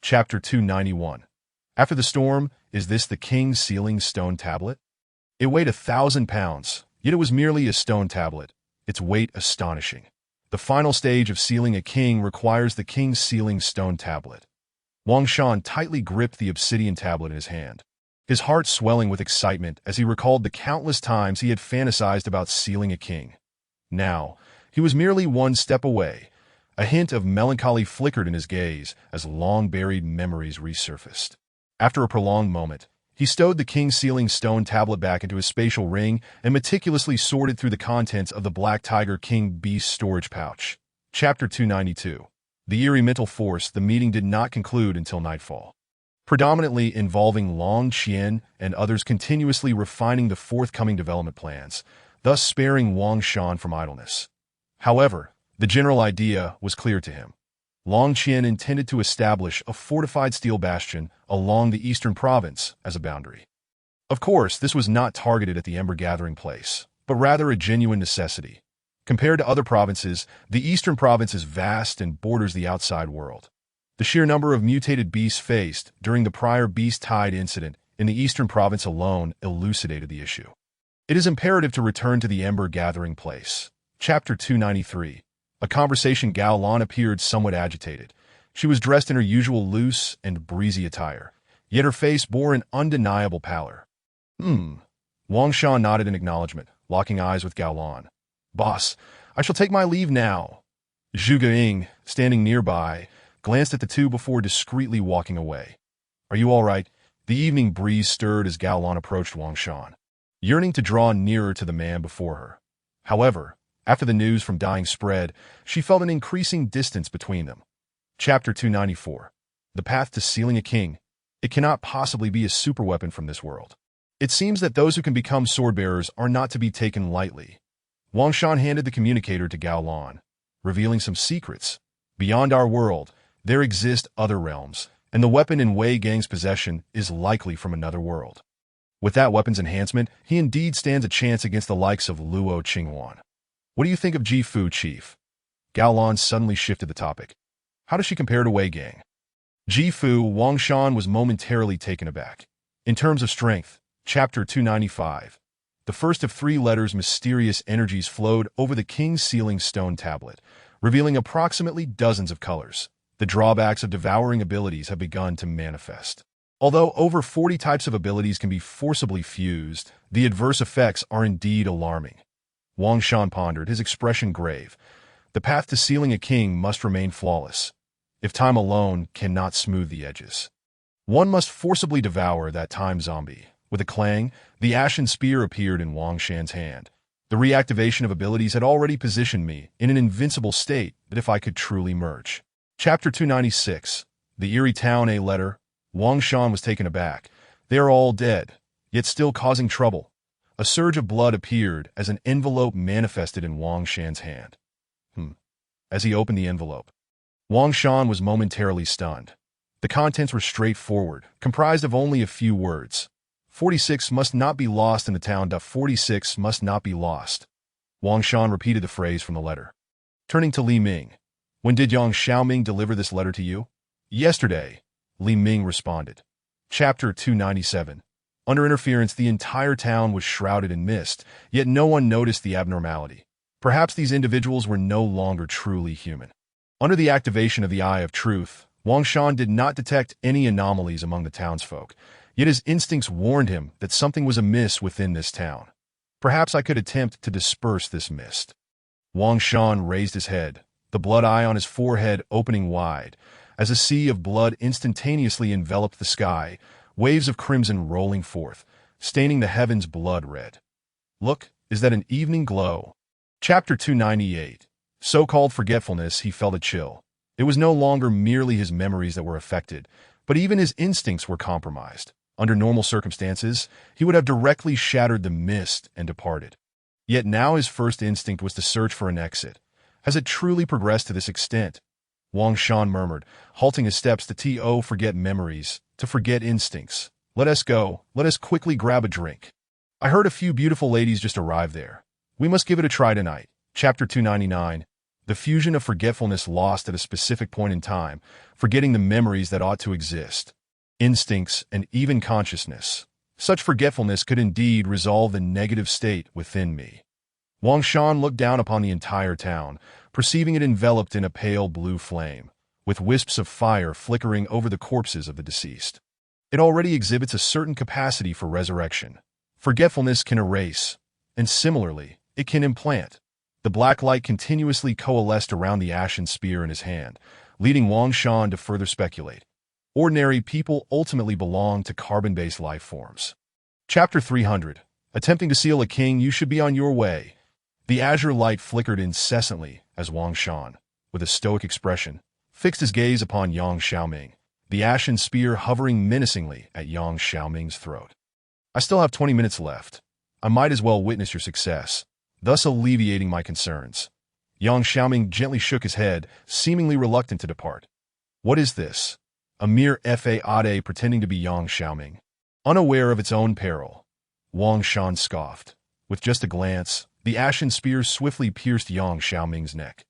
Speaker 1: Chapter 291. After the storm, is this the king's sealing stone tablet? It weighed 1,000 pounds, yet it was merely a stone tablet, its weight astonishing. The final stage of sealing a king requires the king's sealing stone tablet. Wang Shan tightly gripped the obsidian tablet in his hand, his heart swelling with excitement as he recalled the countless times he had fantasized about sealing a king. Now, he was merely one step away. A hint of melancholy flickered in his gaze as long-buried memories resurfaced. After a prolonged moment, he stowed the king's sealing stone tablet back into his spatial ring and meticulously sorted through the contents of the Black Tiger King Beast storage pouch. Chapter 292. The eerie mental force. The meeting did not conclude until nightfall, predominantly involving Long Qian and others continuously refining the forthcoming development plans, thus sparing Wang Shan from idleness. However, the general idea was clear to him. Long Qian intended to establish a fortified steel bastion along the eastern province as a boundary. Of course, this was not targeted at the Ember Gathering Place, but rather a genuine necessity. Compared to other provinces, the eastern province is vast and borders the outside world. The sheer number of mutated beasts faced during the prior Beast Tide incident in the eastern province alone elucidated the issue. It is imperative to return to the Ember Gathering Place. Chapter 293. A conversation. Gao Lan appeared somewhat agitated. She was dressed in her usual loose and breezy attire, yet her face bore an undeniable pallor. Wang Shan nodded in acknowledgement, locking eyes with Gao Lan. Boss, I shall take my leave now. Zhu Geing, standing nearby, glanced at the two before discreetly walking away. Are you all right? The evening breeze stirred as Gao Lan approached Wang Shan, yearning to draw nearer to the man before her. However, after the news from Dying spread, she felt an increasing distance between them. Chapter 294. The path to sealing a king. It cannot possibly be a superweapon from this world. It seems that those who can become sword-bearers are not to be taken lightly. Wang Shan handed the communicator to Gao Lan, revealing some secrets. Beyond our world, there exist other realms, and the weapon in Wei Gang's possession is likely from another world. With that weapon's enhancement, he indeed stands a chance against the likes of Luo Qingwan. What do you think of Ji Fu, Chief? Gao Lan suddenly shifted the topic. How does she compare to Wei Gang? Ji Fu. Wang Shan was momentarily taken aback. In terms of strength, Chapter 295. The first of 3 letters. Mysterious energies flowed over the king's sealing stone tablet, revealing approximately dozens of colors. The drawbacks of devouring abilities have begun to manifest. Although over 40 types of abilities can be forcibly fused, the adverse effects are indeed alarming. Wang Shan pondered, his expression grave. The path to sealing a king must remain flawless, if time alone cannot smooth the edges. One must forcibly devour that time zombie. With a clang, the ashen spear appeared in Wang Shan's hand. The reactivation of abilities had already positioned me in an invincible state that if I could truly merge. Chapter 296. The Eerie Town. A letter. Wang Shan was taken aback. They are all dead, yet still causing trouble. A surge of blood appeared as an envelope manifested in Wang Shan's hand. As he opened the envelope, Wang Shan was momentarily stunned. The contents were straightforward, comprised of only a few words. 46 must not be lost in the town. 46 must not be lost. Wang Shan repeated the phrase from the letter. Turning to Li Ming. When did Yang Xiaoming deliver this letter to you? Yesterday, Li Ming responded. Chapter 297. Under interference, the entire town was shrouded in mist, yet no one noticed the abnormality. Perhaps these individuals were no longer truly human. Under the activation of the Eye of Truth, Wang Shan did not detect any anomalies among the townsfolk, yet his instincts warned him that something was amiss within this town. Perhaps I could attempt to disperse this mist. Wang Shan raised his head, the blood eye on his forehead opening wide, as a sea of blood instantaneously enveloped the sky, waves of crimson rolling forth, staining the heavens blood red. Look, is that an evening glow? Chapter 298. So-called forgetfulness. He felt a chill. It was no longer merely his memories that were affected, but even his instincts were compromised. Under normal circumstances, he would have directly shattered the mist and departed. Yet now his first instinct was to search for an exit. Has it truly progressed to this extent? Wang Shan murmured, halting his steps. To forget memories, to forget instincts. Let us go. Let us quickly grab a drink. I heard a few beautiful ladies just arrived there. We must give it a try tonight. Chapter 299. The fusion of forgetfulness lost at a specific point in time, forgetting the memories that ought to exist. Instincts and even consciousness. Such forgetfulness could indeed resolve the negative state within me. Wang Shan looked down upon the entire town, perceiving it enveloped in a pale blue flame, with wisps of fire flickering over the corpses of the deceased. It already exhibits a certain capacity for resurrection. Forgetfulness can erase, and similarly, it can implant. The black light continuously coalesced around the ashen spear in his hand, leading Wang Shan to further speculate. Ordinary people ultimately belong to carbon-based life forms. Chapter 300. Attempting to seal a king, you should be on your way. The azure light flickered incessantly as Wang Shan, with a stoic expression, fixed his gaze upon Yang Xiaoming, the ashen spear hovering menacingly at Yang Xiaoming's throat. I still have 20 minutes left. I might as well witness your success, thus alleviating my concerns. Yang Xiaoming gently shook his head, seemingly reluctant to depart. What is this? A mere fade pretending to be Yang Xiaoming. Unaware of its own peril, Wang Shan scoffed. With just a glance, the ashen spear swiftly pierced Yang Xiaoming's neck.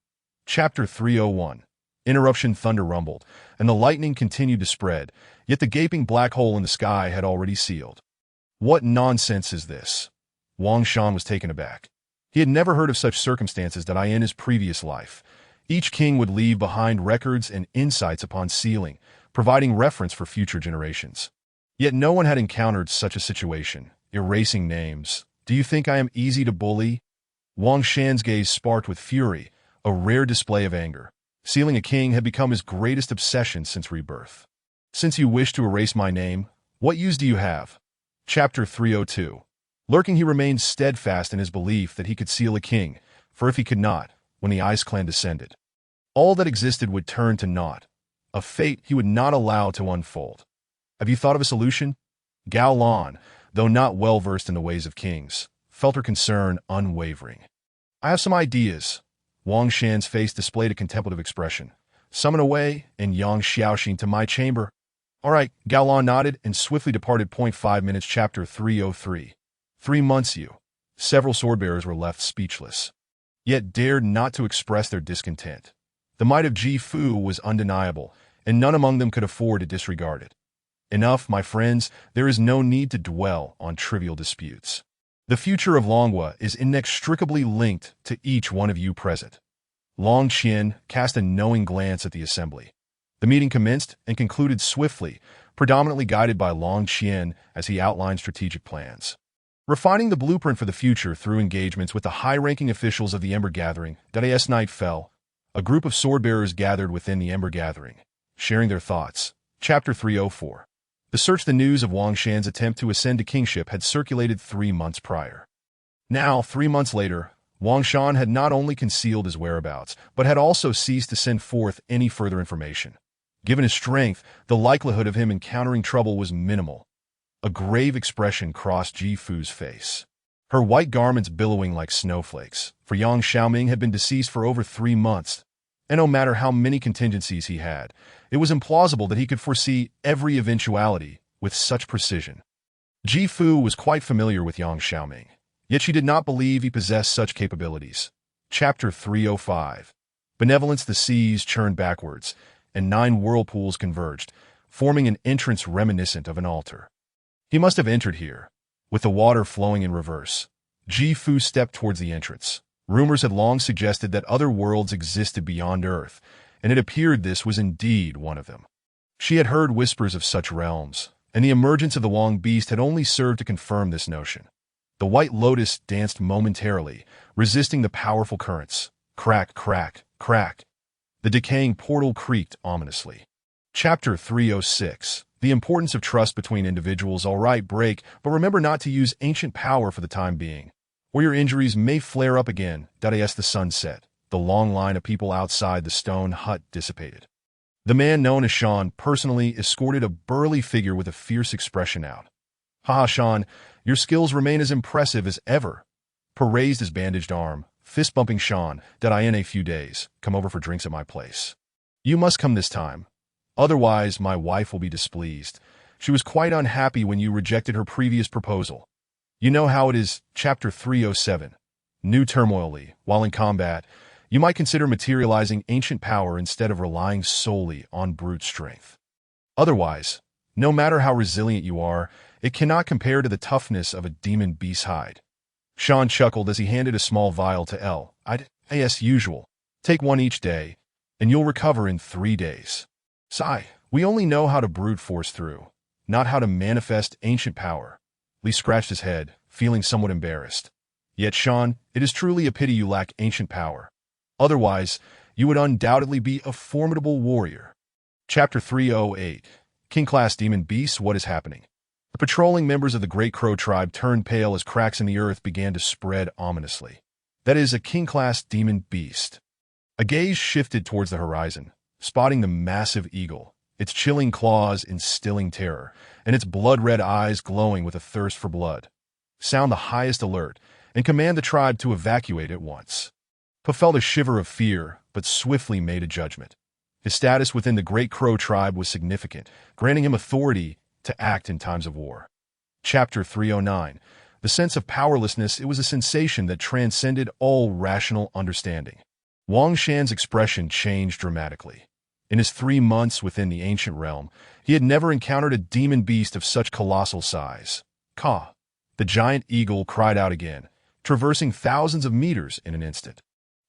Speaker 1: Chapter 301. Interruption. Thunder rumbled, and the lightning continued to spread, yet the gaping black hole in the sky had already sealed. What nonsense is this? Wang Shan was taken aback. He had never heard of such circumstances that in his previous life. Each king would leave behind records and insights upon sealing, providing reference for future generations. Yet no one had encountered such a situation, erasing names. Do you think I am easy to bully? Wang Shan's gaze sparked with fury, a rare display of anger. Sealing a king had become his greatest obsession since rebirth. Since you wish to erase my name, what use do you have? Chapter 302. Lurking, he remained steadfast in his belief that he could seal a king, for if he could not, when the Ice Clan descended, all that existed would turn to naught, a fate he would not allow to unfold. Have you thought of a solution? Gao Lan, though not well versed in the ways of kings, felt her concern unwavering. I have some ideas. Wang Shan's face displayed a contemplative expression. Summon away, and Yang Xiaoxin to my chamber. All right, Gao Lan nodded and swiftly departed. 5 minutes. Chapter 303. 3 months. Several swordbearers were left speechless, yet dared not to express their discontent. The might of Ji Fu was undeniable, and none among them could afford to disregard it. Enough, my friends, there is no need to dwell on trivial disputes. The future of Longhua is inextricably linked to each one of you present. Long Qian cast a knowing glance at the assembly. The meeting commenced and concluded swiftly, predominantly guided by Long Qian as he outlined strategic plans. Refining the blueprint for the future through engagements with the high-ranking officials of the Ember Gathering, as night fell, a group of swordbearers gathered within the Ember Gathering, sharing their thoughts. Chapter 304. The news of Wang Shan's attempt to ascend to kingship had circulated 3 months prior. Now, 3 months later, Wang Shan had not only concealed his whereabouts, but had also ceased to send forth any further information. Given his strength, the likelihood of him encountering trouble was minimal. A grave expression crossed Ji Fu's face, her white garments billowing like snowflakes, for Yang Xiaoming had been deceased for over 3 months, and no matter how many contingencies he had, it was implausible that he could foresee every eventuality with such precision. Ji Fu was quite familiar with Yang Xiaoming, yet she did not believe he possessed such capabilities. Chapter 305. Benevolence. The seas churned backwards, and 9 whirlpools converged, forming an entrance reminiscent of an altar. He must have entered here, with the water flowing in reverse. Ji Fu stepped towards the entrance. Rumors had long suggested that other worlds existed beyond Earth, and it appeared this was indeed one of them. She had heard whispers of such realms, and the emergence of the Wang beast had only served to confirm this notion. The White Lotus danced momentarily, resisting the powerful currents. Crack, crack, crack. The decaying portal creaked ominously. Chapter 306. The importance of trust between individuals. All right, break, but remember not to use ancient power for the time being, or your injuries may flare up again. As the sun set, the long line of people outside the stone hut dissipated. The man known as Shan personally escorted a burly figure with a fierce expression out. Haha, Shan, your skills remain as impressive as ever. Per raised his bandaged arm, fist-bumping Shan, in a few days, come over for drinks at my place. You must come this time. Otherwise, my wife will be displeased. She was quite unhappy when you rejected her previous proposal. You know how it is. Chapter 307. New Turmoily. While in combat, you might consider materializing ancient power instead of relying solely on brute strength. Otherwise, no matter how resilient you are, it cannot compare to the toughness of a demon beast's hide. Sean chuckled as he handed a small vial to Elle. As usual, take one each day, and you'll recover in 3 days. Sigh, we only know how to brute force through, not how to manifest ancient power. Lee scratched his head, feeling somewhat embarrassed. Yet, Sean, it is truly a pity you lack ancient power. Otherwise, you would undoubtedly be a formidable warrior. Chapter 308. King-class demon beasts, what is happening? The patrolling members of the Great Crow tribe turned pale as cracks in the earth began to spread ominously. That is, a king-class demon beast. A gaze shifted towards the horizon, spotting the massive eagle, its chilling claws instilling terror, and its blood-red eyes glowing with a thirst for blood. Sound the highest alert, and command the tribe to evacuate at once. Puff felt a shiver of fear, but swiftly made a judgment. His status within the Great Crow tribe was significant, granting him authority to act in times of war. Chapter 309. The sense of powerlessness, it was a sensation that transcended all rational understanding. Wang Shan's expression changed dramatically. In his 3 months within the ancient realm, he had never encountered a demon beast of such colossal size. Caw! The giant eagle cried out again, traversing thousands of meters in an instant,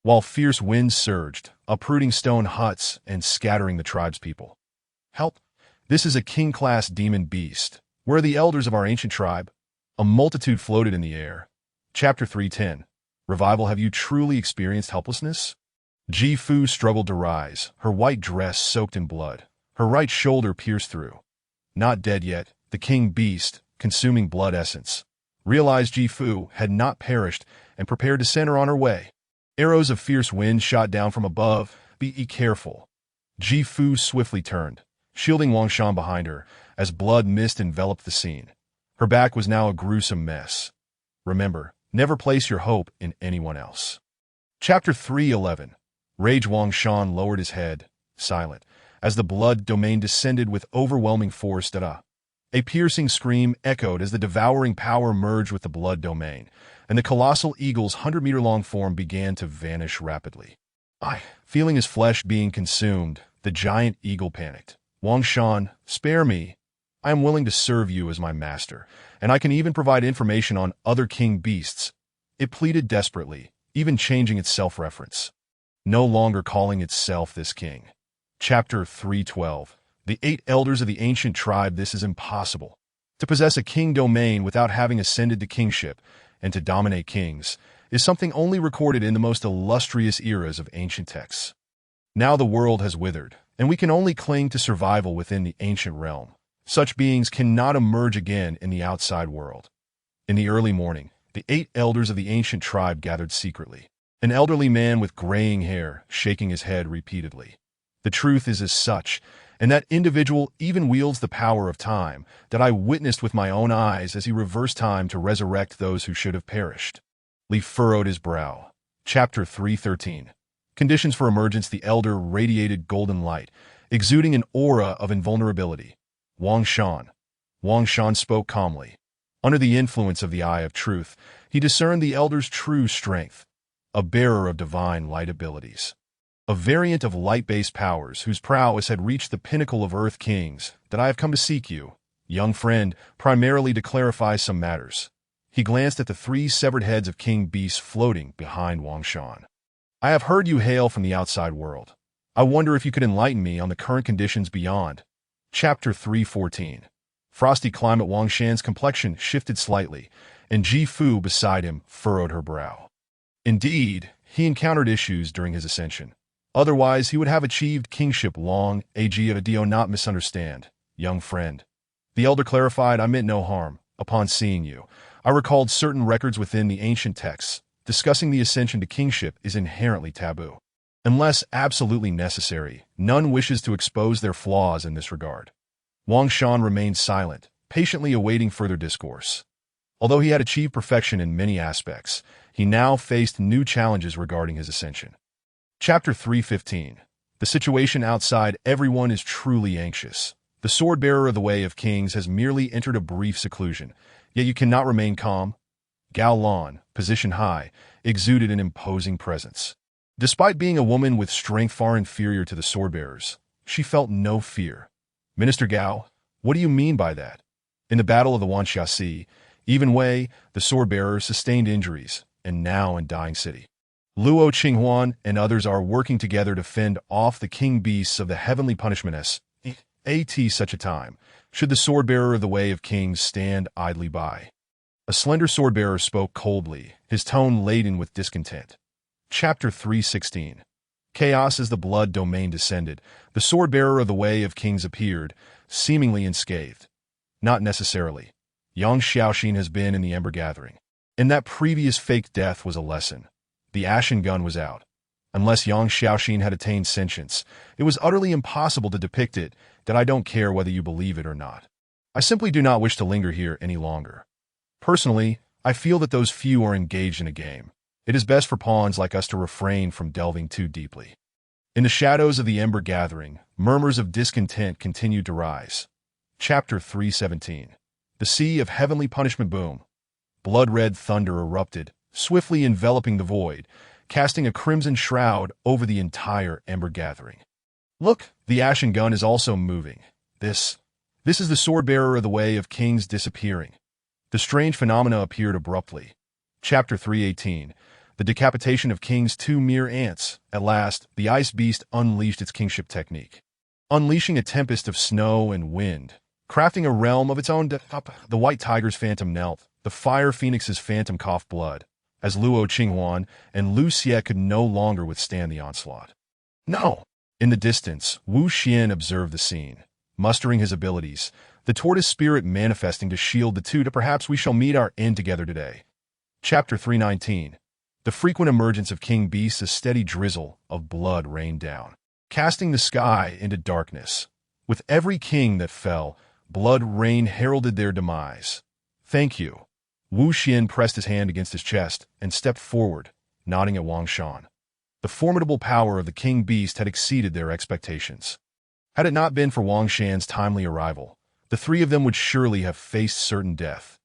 Speaker 1: while fierce winds surged, uprooting stone huts and scattering the tribe's people. Help! This is a king-class demon beast. Where are the elders of our ancient tribe? A multitude floated in the air. Chapter 310. Revival. Have you truly experienced helplessness? Ji Fu struggled to rise, her white dress soaked in blood, her right shoulder pierced through. Not dead yet, the king beast, consuming blood essence, realized Ji Fu had not perished and prepared to send her on her way. Arrows of fierce wind shot down from above. Be careful. Ji Fu swiftly turned, shielding Wang Shan behind her, as blood mist enveloped the scene. Her back was now a gruesome mess. Remember, never place your hope in anyone else. Chapter 311. Rage. Wang Shan lowered his head, silent, as the blood domain descended with overwhelming force. A piercing scream echoed as the devouring power merged with the blood domain, and the colossal eagle's 100-meter-long form began to vanish rapidly. Feeling his flesh being consumed, the giant eagle panicked. Wang Shan, spare me. I am willing to serve you as my master, and I can even provide information on other king beasts. It pleaded desperately, even changing its self-reference. No longer calling itself this king. Chapter 312. The 8 elders of the ancient tribe. This is impossible. To possess a king domain without having ascended to kingship, and to dominate kings, is something only recorded in the most illustrious eras of ancient texts. Now the world has withered, and we can only cling to survival within the ancient realm. Such beings cannot emerge again in the outside world. In the early morning, the 8 elders of the ancient tribe gathered secretly. An elderly man with graying hair, shaking his head repeatedly. The truth is as such, and that individual even wields the power of time that I witnessed with my own eyes as he reversed time to resurrect those who should have perished. Lee furrowed his brow. Chapter 313. Conditions for emergence. The elder radiated golden light, exuding an aura of invulnerability. Wang Shan. Wang Shan spoke calmly. Under the influence of the eye of truth, he discerned the elder's true strength, a bearer of divine light abilities. A variant of light-based powers whose prowess had reached the pinnacle of Earth Kings, that I have come to seek you, young friend, primarily to clarify some matters. He glanced at the 3 severed heads of king beasts floating behind Wang Shan. I have heard you hail from the outside world. I wonder if you could enlighten me on the current conditions beyond. Chapter 314. Frosty climate. Wang Shan's complexion shifted slightly, and Ji Fu beside him furrowed her brow. Indeed, he encountered issues during his ascension. Otherwise, he would have achieved kingship long ago. Not misunderstand, young friend. The elder clarified, I meant no harm. Upon seeing you, I recalled certain records within the ancient texts. Discussing the ascension to kingship is inherently taboo. Unless absolutely necessary, none wishes to expose their flaws in this regard. Wang Shan remained silent, patiently awaiting further discourse. Although he had achieved perfection in many aspects, he now faced new challenges regarding his ascension. Chapter 315. The situation outside. Everyone is truly anxious. The sword-bearer of the Way of Kings has merely entered a brief seclusion, yet you cannot remain calm. Gao Lan, positioned high, exuded an imposing presence. Despite being a woman with strength far inferior to the swordbearers, she felt no fear. Minister Gao, what do you mean by that? In the Battle of the Wanxia Sea, even Wei, the swordbearer, sustained injuries, and now in Dying City. Luo Qinghuan and others are working together to fend off the king beasts of the heavenly punishment at such a time, should the swordbearer of the Way of Kings stand idly by. A slender swordbearer spoke coldly, his tone laden with discontent. Chapter 316. Chaos as the blood domain descended, the swordbearer of the Way of Kings appeared, seemingly unscathed. Not necessarily. Yang Xiaoxin has been in the Ember Gathering. And that previous fake death was a lesson. The ashen gun was out. Unless Yang Xiaoxin had attained sentience, it was utterly impossible to depict it, that I don't care whether you believe it or not. I simply do not wish to linger here any longer. Personally, I feel that those few are engaged in a game. It is best for pawns like us to refrain from delving too deeply. In the shadows of the Ember Gathering, murmurs of discontent continued to rise. Chapter 317. The Sea of Heavenly Punishment Boom. Blood-red thunder erupted, swiftly enveloping the void, casting a crimson shroud over the entire Ember Gathering. Look, the ashen gun is also moving. This is the swordbearer of the Way of Kings disappearing. The strange phenomena appeared abruptly. Chapter 318. The decapitation of kings, two mere ants. At last, the ice beast unleashed its kingship technique. Unleashing a tempest of snow and wind, crafting a realm of its own. The white tiger's phantom knelt, the fire phoenix's phantom coughed blood, as Luo Qinghuan and Lu Xie could no longer withstand the onslaught. No! In the distance, Wu Xian observed the scene, mustering his abilities, the tortoise spirit manifesting to shield the two. To perhaps we shall meet our end together today. Chapter 319. The frequent emergence of king beasts, a steady drizzle of blood rained down, casting the sky into darkness. With every king that fell, blood rain heralded their demise. Thank you. Wu Xian pressed his hand against his chest and stepped forward, nodding at Wang Shan. The formidable power of the king beast had exceeded their expectations. Had it not been for Wang Shan's timely arrival, the three of them would surely have faced certain death.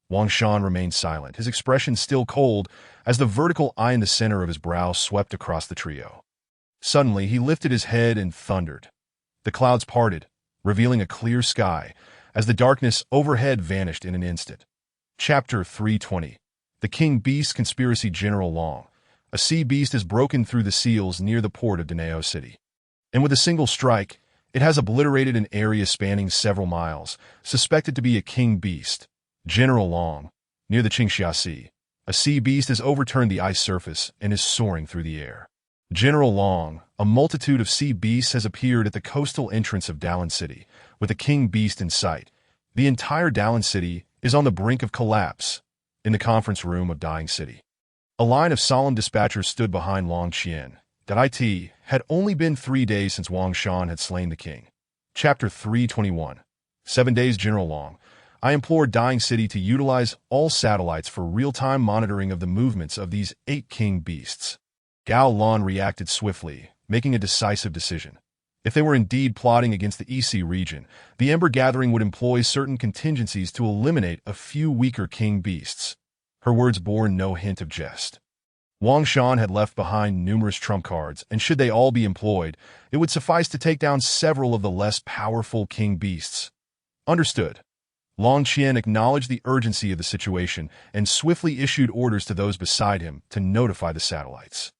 Speaker 1: Wang Shan remained silent, his expression still cold, as the vertical eye in the center of his brow swept across the trio. Suddenly, he lifted his head and thundered. The clouds parted, revealing a clear sky, as the darkness overhead vanished in an instant. Chapter 320. The King Beast Conspiracy. General Long. A sea beast has broken through the seals near the port of Danao City. And with a single strike, it has obliterated an area spanning several miles, suspected to be a king beast. General Long. Near the Qingxia Sea, a sea beast has overturned the ice surface and is soaring through the air. General Long. A multitude of sea beasts has appeared at the coastal entrance of Dalan City, with a king beast in sight. The entire Dalan City is on the brink of collapse. In the conference room of Dying City, a line of solemn dispatchers stood behind Long Qian. That it had only been 3 days since Wang Shan had slain the king. Chapter 321. 7 days. General Long. I implore Dying City to utilize all satellites for real-time monitoring of the movements of these 8 king beasts. Gao Lan reacted swiftly, making a decisive decision. If they were indeed plotting against the EC region, the Ember Gathering would employ certain contingencies to eliminate a few weaker king beasts. Her words bore no hint of jest. Wang Shan had left behind numerous trump cards, and should they all be employed, it would suffice to take down several of the less powerful king beasts. Understood. Long Qian acknowledged the urgency of the situation and swiftly issued orders to those beside him to notify the satellites.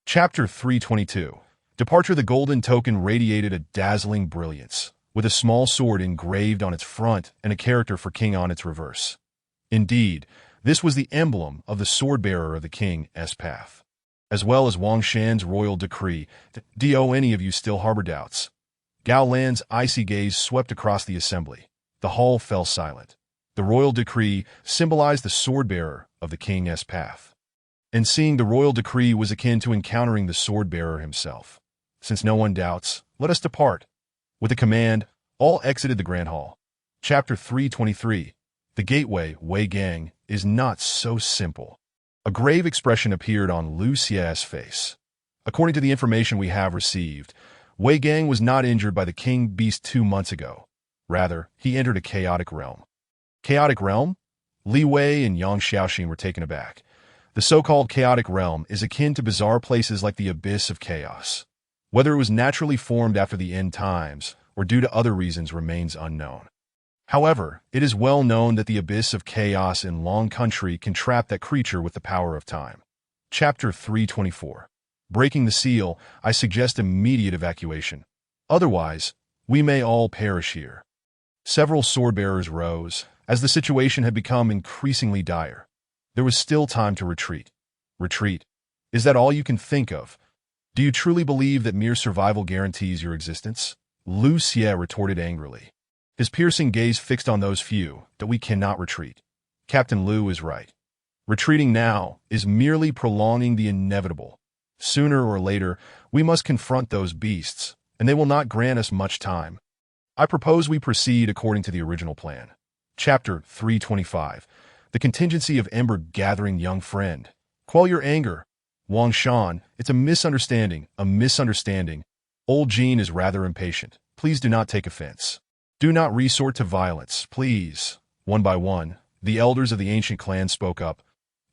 Speaker 1: Chapter 322. Departure. The golden token radiated a dazzling brilliance, with a small sword engraved on its front and a character for king on its reverse. Indeed, this was the emblem of the sword-bearer of the king's path, as well as Wang Shan's royal decree. Do any of you still harbor doubts? Gao Lan's icy gaze swept across the assembly. The hall fell silent. The royal decree symbolized the sword-bearer of the king's path. And seeing the royal decree was akin to encountering the sword-bearer himself. Since no one doubts, let us depart. With a command, all exited the grand hall. Chapter 323. The gateway, Wei Gang, is not so simple. A grave expression appeared on Lu Xie's face. According to the information we have received, Wei Gang was not injured by the king beast 2 months ago. Rather, he entered a chaotic realm. Chaotic realm? Li Wei and Yang Xiaoxin were taken aback. The so-called chaotic realm is akin to bizarre places like the abyss of chaos. Whether it was naturally formed after the end times or due to other reasons remains unknown. However, it is well known that the abyss of chaos in Long Country can trap that creature with the power of time. Chapter 324. Breaking the seal, I suggest immediate evacuation. Otherwise, we may all perish here. Several sword-bearers rose, as the situation had become increasingly dire. There was still time to retreat. Retreat? Is that all you can think of? Do you truly believe that mere survival guarantees your existence? Lu Xie retorted angrily, his piercing gaze fixed on those few, that we cannot retreat. Captain Lu is right. Retreating now is merely prolonging the inevitable. Sooner or later, we must confront those beasts, and they will not grant us much time. I propose we proceed according to the original plan. Chapter 325. The contingency of Ember gathering. Young friend, quell your anger. Wang Shan, it's a misunderstanding, a misunderstanding. Old Jean is rather impatient. Please do not take offense. Do not resort to violence, please. One by one, the elders of the ancient clan spoke up.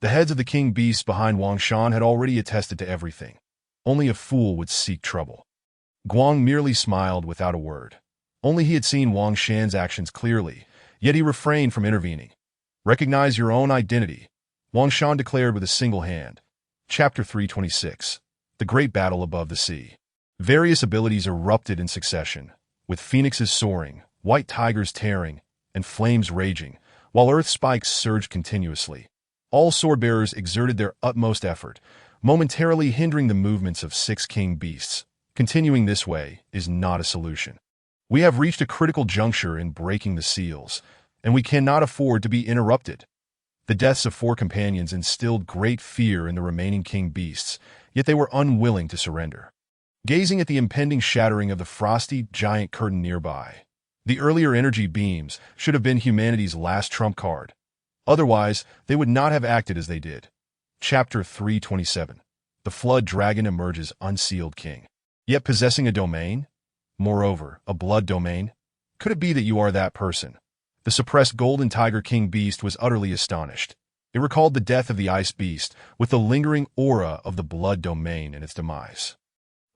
Speaker 1: The heads of the king beasts behind Wang Shan had already attested to everything. Only a fool would seek trouble. Guang merely smiled without a word. Only he had seen Wang Shan's actions clearly, yet he refrained from intervening. Recognize your own identity, Wang Shan declared with a single hand. Chapter 326. The Great Battle Above the Sea. Various abilities erupted in succession, with phoenixes soaring, white tigers tearing, and flames raging, while earth spikes surged continuously. All sword-bearers exerted their utmost effort, momentarily hindering the movements of 6 king beasts. Continuing this way is not a solution. We have reached a critical juncture in breaking the seals, and we cannot afford to be interrupted. The deaths of 4 companions instilled great fear in the remaining king beasts, yet they were unwilling to surrender. Gazing at the impending shattering of the frosty giant curtain nearby, the earlier energy beams should have been humanity's last trump card. Otherwise, they would not have acted as they did. Chapter 327. The Flood Dragon emerges unsealed king, yet possessing a domain? Moreover, a blood domain? Could it be that you are that person? The suppressed Golden Tiger King Beast was utterly astonished. It recalled the death of the Ice Beast, with the lingering aura of the blood domain in its demise.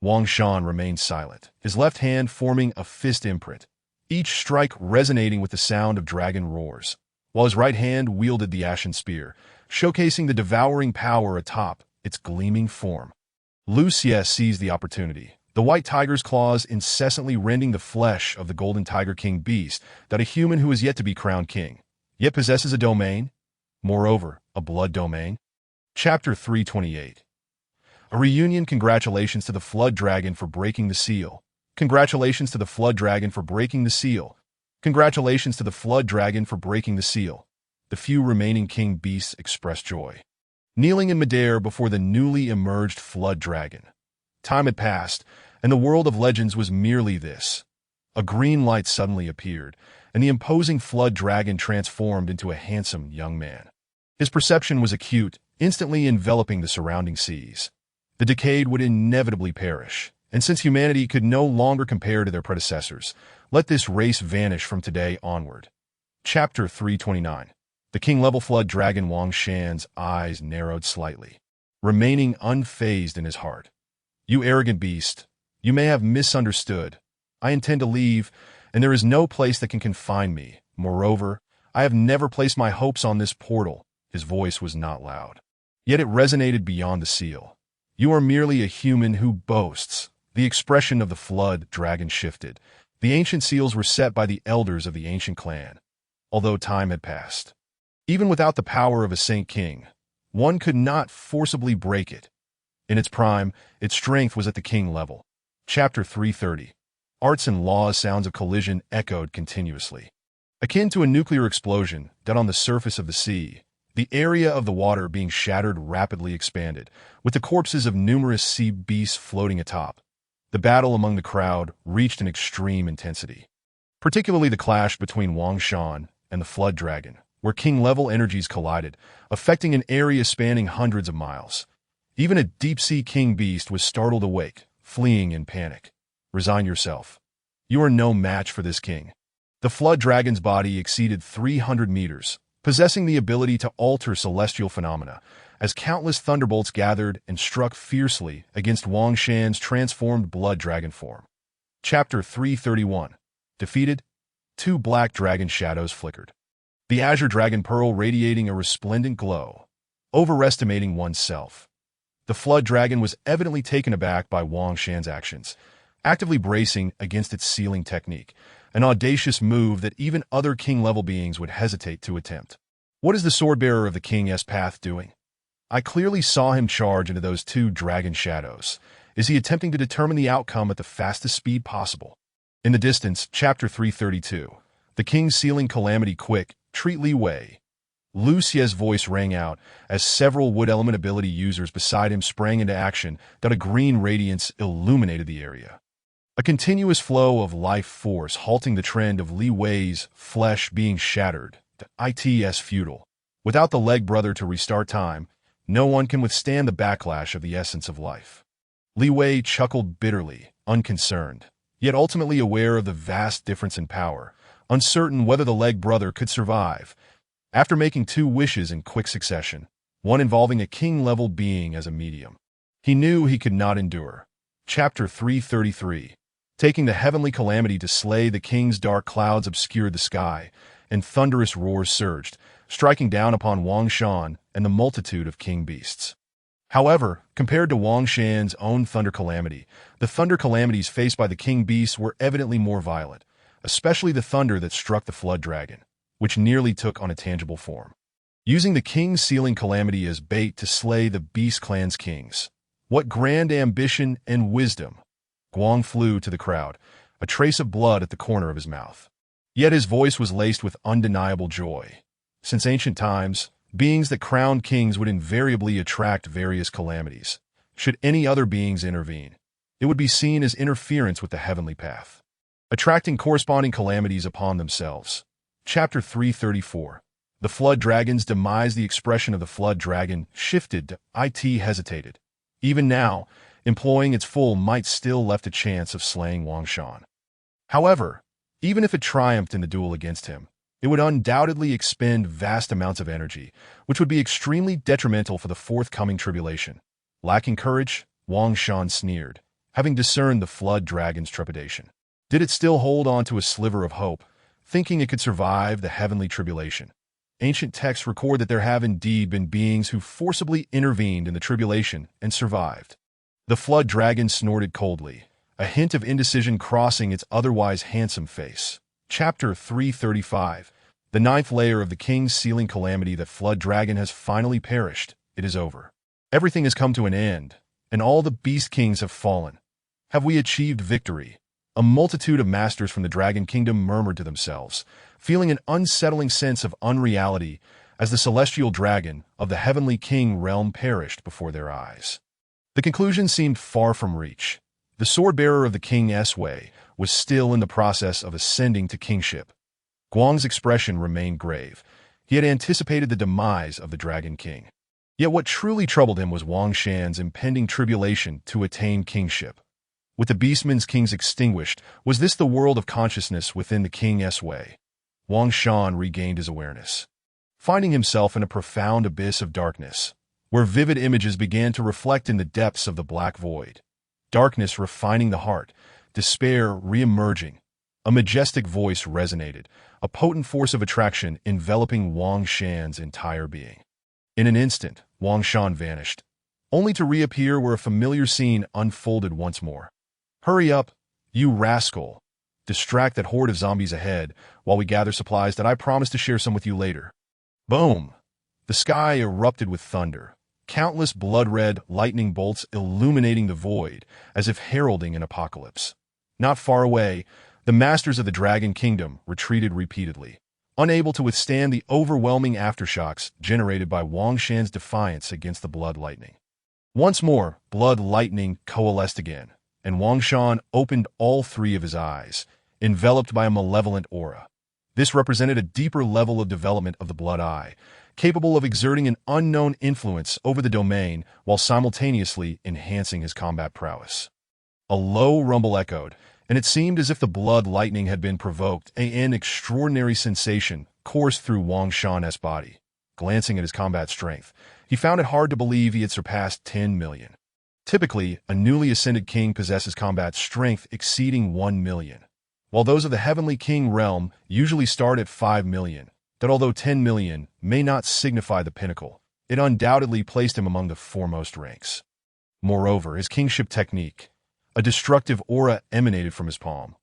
Speaker 1: Wang Shan remained silent, his left hand forming a fist imprint, each strike resonating with the sound of dragon roars, while his right hand wielded the ashen spear, showcasing the devouring power atop its gleaming form. Lu Xie seized the opportunity, the white tiger's claws incessantly rending the flesh of the Golden Tiger King Beast, that a human who is yet to be crowned king, yet possesses a domain? Moreover, a blood domain? Chapter 328. A reunion. Congratulations to the Flood Dragon for breaking the seal. Congratulations to the Flood Dragon for breaking the seal. Congratulations to the Flood Dragon for breaking the seal. The few remaining king beasts expressed joy, kneeling in midair before the newly emerged Flood Dragon. Time had passed, and the world of legends was merely this. A green light suddenly appeared, and the imposing Flood Dragon transformed into a handsome young man. His perception was acute, instantly enveloping the surrounding seas. The decayed would inevitably perish, and since humanity could no longer compare to their predecessors, let this race vanish from today onward. Chapter 329. The king-level Flood Dragon. Wang Shan's eyes narrowed slightly, remaining unfazed in his heart. You arrogant beast, you may have misunderstood. I intend to leave, and there is no place that can confine me. Moreover, I have never placed my hopes on this portal. His voice was not loud, yet it resonated beyond the seal. You are merely a human who boasts. The expression of the Flood Dragon shifted. The ancient seals were set by the elders of the ancient clan, although time had passed. Even without the power of a Saint King, one could not forcibly break it. In its prime, its strength was at the king level. Chapter 330. Arts and laws. Sounds of collision echoed continuously, akin to a nuclear explosion that on the surface of the sea. The area of the water being shattered rapidly expanded, with the corpses of numerous sea beasts floating atop. The battle among the crowd reached an extreme intensity, particularly the clash between Wang Shan and the Flood Dragon, where king-level energies collided, affecting an area spanning hundreds of miles. Even a deep-sea king beast was startled awake, fleeing in panic. Resign yourself. You are no match for this king. The Flood Dragon's body exceeded 300 meters, possessing the ability to alter celestial phenomena, as countless thunderbolts gathered and struck fiercely against Wang Shan's transformed blood dragon form. Chapter 331. Defeated, two black dragon shadows flickered. The azure dragon pearl radiating a resplendent glow, overestimating oneself. The flood dragon was evidently taken aback by Wang Shan's actions, actively bracing against its sealing technique, an audacious move that even other king-level beings would hesitate to attempt. What is the sword-bearer of the King's path doing? I clearly saw him charge into those two dragon shadows. Is he attempting to determine the outcome at the fastest speed possible? In the distance, Chapter 332. The King's sealing calamity quick, treat Li Wei. Lu Xie's voice rang out as several wood element ability users beside him sprang into action that a green radiance illuminated the area. A continuous flow of life force halting the trend of Li Wei's flesh being shattered to its futile. Without the leg brother to restart time, no one can withstand the backlash of the essence of life. Li Wei chuckled bitterly, unconcerned, yet ultimately aware of the vast difference in power, uncertain whether the leg brother could survive. After making two wishes in quick succession, one involving a king-level being as a medium, he knew he could not endure. Chapter 333. Taking the heavenly calamity to slay the king's dark clouds obscured the sky, and thunderous roars surged, striking down upon Wang Shan and the multitude of king beasts. However, compared to Wang Shan's own thunder calamity, the thunder calamities faced by the king beasts were evidently more violent, especially the thunder that struck the flood dragon, which nearly took on a tangible form. Using the king's sealing calamity as bait to slay the beast clan's kings. What grand ambition and wisdom! Guang flew to the crowd, a trace of blood at the corner of his mouth. Yet his voice was laced with undeniable joy. Since ancient times, beings that crowned kings would invariably attract various calamities. Should any other beings intervene, it would be seen as interference with the heavenly path, attracting corresponding calamities upon themselves. Chapter 334. The flood dragon's demise. The expression of the flood dragon shifted to hesitated. Even now, employing its full might still left a chance of slaying Wang Shan. However, even if it triumphed in the duel against him, it would undoubtedly expend vast amounts of energy, which would be extremely detrimental for the forthcoming tribulation. Lacking courage, Wang Shan sneered, having discerned the flood dragon's trepidation. Did it still hold on to a sliver of hope, thinking it could survive the heavenly tribulation? Ancient texts record that there have indeed been beings who forcibly intervened in the tribulation and survived. The flood dragon snorted coldly, a hint of indecision crossing its otherwise handsome face. Chapter 335. The ninth layer of the king's sealing calamity. That flood dragon has finally perished. It is over. Everything has come to an end, and all the beast kings have fallen. Have we achieved victory? A multitude of masters from the dragon kingdom murmured to themselves, feeling an unsettling sense of unreality as the celestial dragon of the heavenly king realm perished before their eyes. The conclusion seemed far from reach. The sword-bearer of the King Wei was still in the process of ascending to kingship. Guang's expression remained grave. He had anticipated the demise of the Dragon King. Yet what truly troubled him was Wang Shan's impending tribulation to attain kingship. With the Beastman's kings extinguished, was this the world of consciousness within the King Wei? Wang Shan regained his awareness, finding himself in a profound abyss of darkness, where vivid images began to reflect in the depths of the black void. Darkness refining the heart, despair re-emerging. A majestic voice resonated, a potent force of attraction enveloping Wang Shan's entire being. In an instant, Wang Shan vanished, only to reappear where a familiar scene unfolded once more. Hurry up, you rascal! Distract that horde of zombies ahead while we gather supplies that I promised to share some with you later. Boom! The sky erupted with thunder, countless blood-red lightning bolts illuminating the void as if heralding an apocalypse. Not far away, the masters of the Dragon Kingdom retreated repeatedly, unable to withstand the overwhelming aftershocks generated by Wang Shan's defiance against the blood lightning. Once more, blood lightning coalesced again, and Wang Shan opened all three of his eyes, enveloped by a malevolent aura. This represented a deeper level of development of the blood eye, capable of exerting an unknown influence over the domain while simultaneously enhancing his combat prowess. A low rumble echoed, and it seemed as if the blood lightning had been provoked, an extraordinary sensation coursed through Wang Shan's body. Glancing at his combat strength, he found it hard to believe he had surpassed 10 million. Typically, a newly ascended king possesses combat strength exceeding 1 million, while those of the Heavenly King realm usually start at 5 million. That although 10 million may not signify the pinnacle, it undoubtedly placed him among the foremost ranks. Moreover, his kingship technique, a destructive aura emanated from his palm.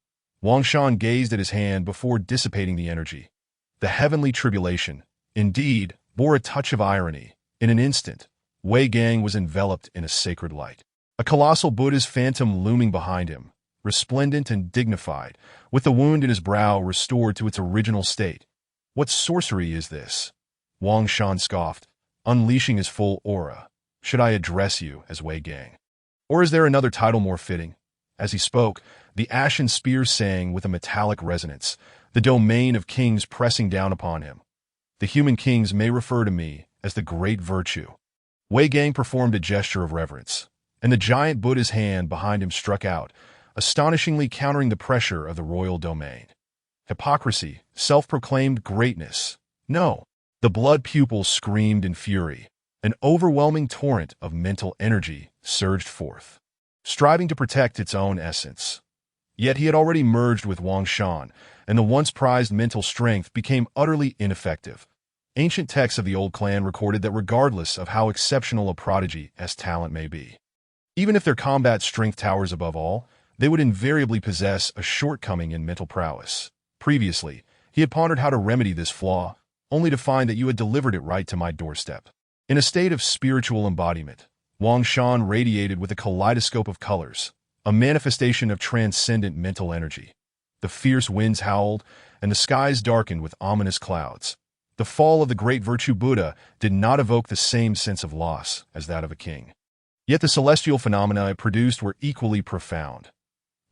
Speaker 1: Wang Shan gazed at his hand before dissipating the energy. The heavenly tribulation, indeed, bore a touch of irony. In an instant, Wei Gang was enveloped in a sacred light. A colossal Buddha's phantom looming behind him, resplendent and dignified, with the wound in his brow restored to its original state. What sorcery is this? Wang Shan scoffed, unleashing his full aura. Should I address you as Wei Gang? Or is there another title more fitting? As he spoke, the ashen spear sang with a metallic resonance, the domain of kings pressing down upon him. The human kings may refer to me as the great virtue. Wei Gang performed a gesture of reverence, and the giant Buddha's hand behind him struck out, astonishingly countering the pressure of the royal domain. Hypocrisy, self-proclaimed greatness. No. The blood pupil screamed in fury. An overwhelming torrent of mental energy surged forth, striving to protect its own essence. Yet he had already merged with Wang Shan, and the once prized mental strength became utterly ineffective. Ancient texts of the old clan recorded that regardless of how exceptional a prodigy's talent may be, even if their combat strength towers above all, they would invariably possess a shortcoming in mental prowess. Previously, he had pondered how to remedy this flaw, only to find that you had delivered it right to my doorstep. In a state of spiritual embodiment, Wang Shan radiated with a kaleidoscope of colors, a manifestation of transcendent mental energy. The fierce winds howled, and the skies darkened with ominous clouds. The fall of the great virtue Buddha did not evoke the same sense of loss as that of a king. Yet the celestial phenomena it produced were equally profound.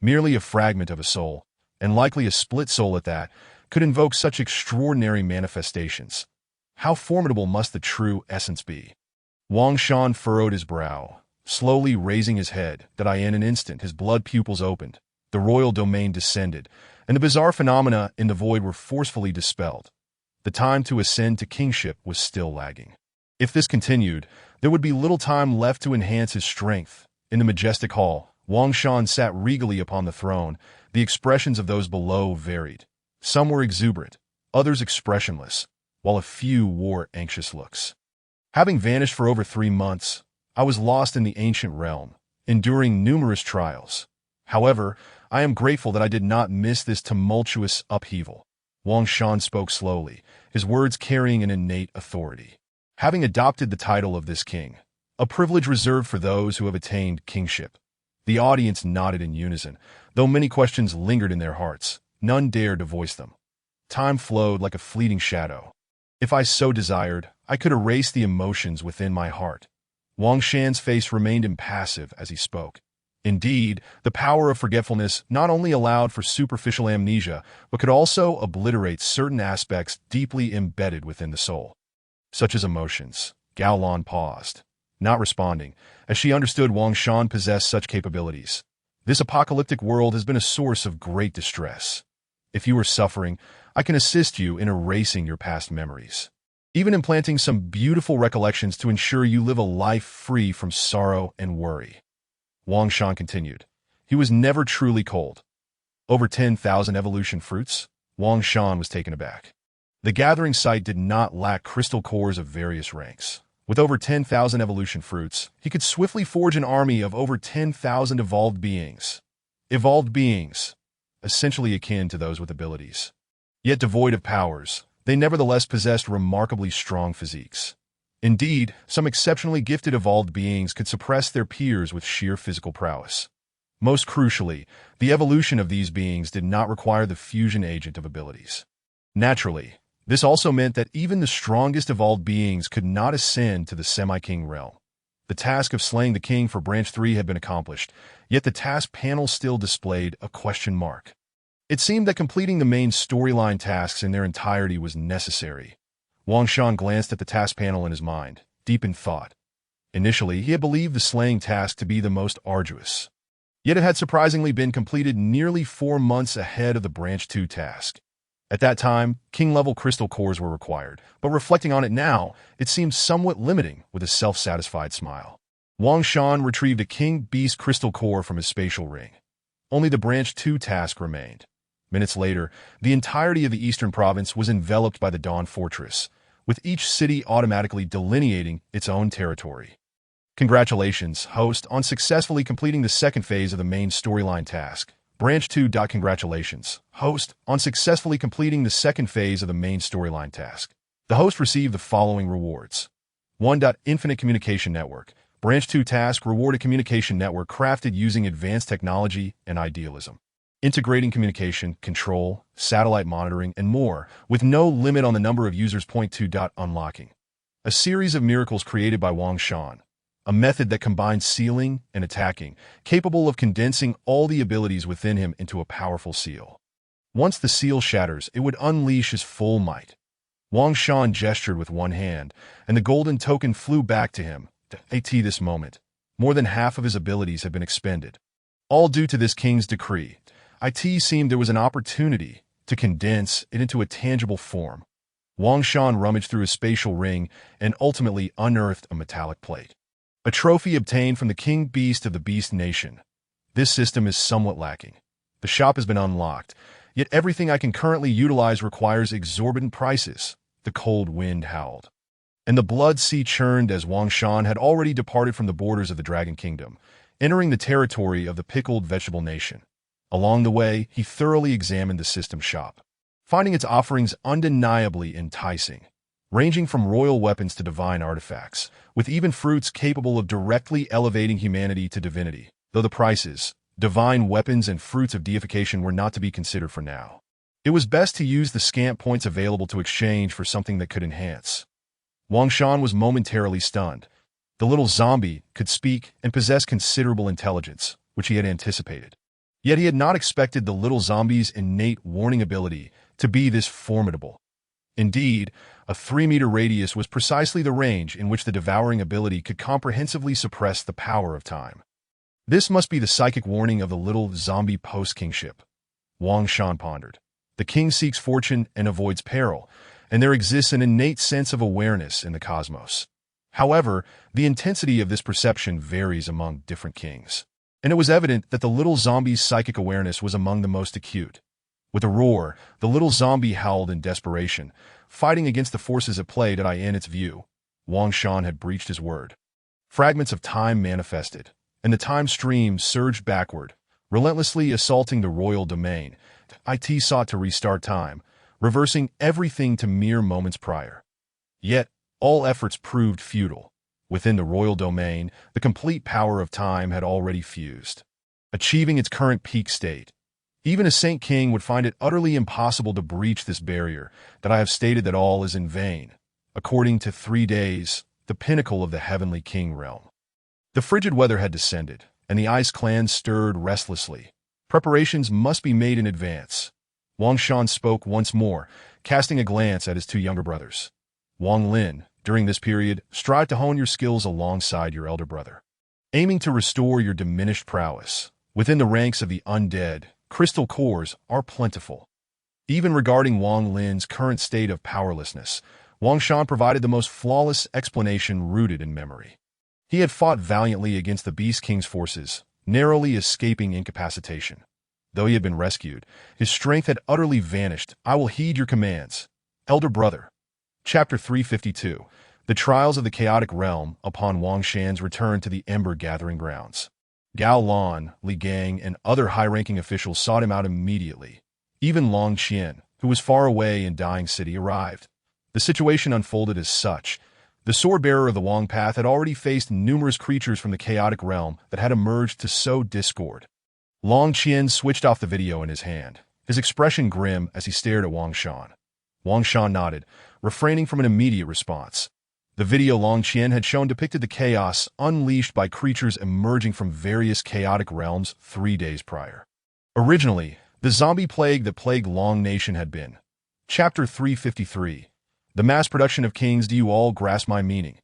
Speaker 1: Merely a fragment of a soul, and likely a split soul at that, could invoke such extraordinary manifestations. How formidable must the true essence be? Wang Shan furrowed his brow, slowly raising his head, that in an instant his blood pupils opened, the royal domain descended, and the bizarre phenomena in the void were forcefully dispelled. The time to ascend to kingship was still lagging. If this continued, there would be little time left to enhance his strength. In the majestic hall, Wang Shan sat regally upon the throne. The expressions of those below varied. Some were exuberant, others expressionless, while a few wore anxious looks. Having vanished for over 3 months, I was lost in the ancient realm, enduring numerous trials. However, I am grateful that I did not miss this tumultuous upheaval. Wang Shan spoke slowly, his words carrying an innate authority. Having adopted the title of this king, a privilege reserved for those who have attained kingship, the audience nodded in unison, though many questions lingered in their hearts. None dared to voice them. Time flowed like a fleeting shadow. If I so desired, I could erase the emotions within my heart. Wang Shan's face remained impassive as he spoke. Indeed, the power of forgetfulness not only allowed for superficial amnesia, but could also obliterate certain aspects deeply embedded within the soul, such as emotions. Gao Lan paused, not responding, as she understood Wang Shan possessed such capabilities. This apocalyptic world has been a source of great distress. If you are suffering, I can assist you in erasing your past memories, even implanting some beautiful recollections to ensure you live a life free from sorrow and worry. Wang Shan continued. He was never truly cold. Over 10,000 evolution fruits? Wang Shan was taken aback. The gathering site did not lack crystal cores of various ranks. With over 10,000 evolution fruits, he could swiftly forge an army of over 10,000 evolved beings. Evolved beings, essentially akin to those with abilities. Yet devoid of powers, they nevertheless possessed remarkably strong physiques. Indeed, some exceptionally gifted evolved beings could suppress their peers with sheer physical prowess. Most crucially, the evolution of these beings did not require the fusion agent of abilities. Naturally, this also meant that even the strongest evolved beings could not ascend to the semi-king realm. The task of slaying the king for Branch 3 had been accomplished, yet the task panel still displayed a question mark. It seemed that completing the main storyline tasks in their entirety was necessary. Wang Shan glanced at the task panel in his mind, deep in thought. Initially, he had believed the slaying task to be the most arduous. Yet it had surprisingly been completed nearly 4 months ahead of the Branch 2 task. At that time, king-level crystal cores were required, but reflecting on it now, it seemed somewhat limiting with a self-satisfied smile. Wang Shan retrieved a king beast crystal core from his spatial ring. Only the Branch 2 task remained. Minutes later, the entirety of the eastern province was enveloped by the Dawn Fortress, with each city automatically delineating its own territory. Congratulations, host, on successfully completing the second phase of the main storyline task. Branch 2. Congratulations, host, on successfully completing the second phase of the main storyline task. The host received the following rewards. 1. Infinite Communication Network. Branch 2 task: reward a communication network crafted using advanced technology and idealism. Integrating communication, control, satellite monitoring, and more, with no limit on the number of users. 2. Unlocking. A series of miracles created by Wang Shan. A method that combines sealing and attacking, capable of condensing all the abilities within him into a powerful seal. Once the seal shatters, it would unleash his full might. Wang Shan gestured with one hand, and the golden token flew back to him. At this moment, more than half of his abilities had been expended. All due to this king's decree. It seemed there was an opportunity to condense it into a tangible form. Wang Shan rummaged through his spatial ring and ultimately unearthed a metallic plate. A trophy obtained from the king beast of the beast nation. This system is somewhat lacking. The shop has been unlocked, yet everything I can currently utilize requires exorbitant prices. The cold wind howled, and the blood sea churned as Wang Shan had already departed from the borders of the Dragon Kingdom, entering the territory of the pickled vegetable nation. Along the way, he thoroughly examined the system shop, finding its offerings undeniably enticing, ranging from royal weapons to divine artifacts, with even fruits capable of directly elevating humanity to divinity, though the prices, divine weapons and fruits of deification were not to be considered for now. It was best to use the scant points available to exchange for something that could enhance. Wang Shan was momentarily stunned. The little zombie could speak and possess considerable intelligence, which he had anticipated. Yet he had not expected the little zombie's innate warning ability to be this formidable. Indeed, a 3-meter radius was precisely the range in which the devouring ability could comprehensively suppress the power of time. This must be the psychic warning of the little zombie post-kingship. Wang Shan pondered. The king seeks fortune and avoids peril, and there exists an innate sense of awareness in the cosmos. However, the intensity of this perception varies among different kings, and it was evident that the little zombie's psychic awareness was among the most acute. With a roar, the little zombie howled in desperation, fighting against the forces at play that in its view. Wang Shan had breached his word. Fragments of time manifested, and the time stream surged backward, relentlessly assaulting the royal domain. It sought to restart time, reversing everything to mere moments prior. Yet, all efforts proved futile. Within the royal domain, the complete power of time had already fused, achieving its current peak state. Even a Saint King would find it utterly impossible to breach this barrier, that I have stated that all is in vain. According to 3 days, the pinnacle of the heavenly king realm. The frigid weather had descended, and the ice clans stirred restlessly. Preparations must be made in advance. Wang Shan spoke once more, casting a glance at his 2 younger brothers. Wang Lin, during this period, strive to hone your skills alongside your elder brother, aiming to restore your diminished prowess. Within the ranks of the undead, crystal cores are plentiful. Even regarding Wang Lin's current state of powerlessness, Wang Shan provided the most flawless explanation rooted in memory. He had fought valiantly against the Beast King's forces, narrowly escaping incapacitation. Though he had been rescued, his strength had utterly vanished. I will heed your commands, elder brother. Chapter 352. The Trials of the Chaotic Realm upon Wang Shan's return to the Ember Gathering Grounds. Gao Lan, Li Gang, and other high-ranking officials sought him out immediately. Even Long Qian, who was far away in Dying City, arrived. The situation unfolded as such. The sword-bearer of the Wang Path had already faced numerous creatures from the chaotic realm that had emerged to sow discord. Long Qian switched off the video in his hand, his expression grim as he stared at Wang Shan. Wang Shan nodded, refraining from an immediate response. The video Long Qian had shown depicted the chaos unleashed by creatures emerging from various chaotic realms 3 days prior. Originally, the zombie plague that plagued Long Nation had been. Chapter 353. The mass production of kings. Do you all grasp my meaning?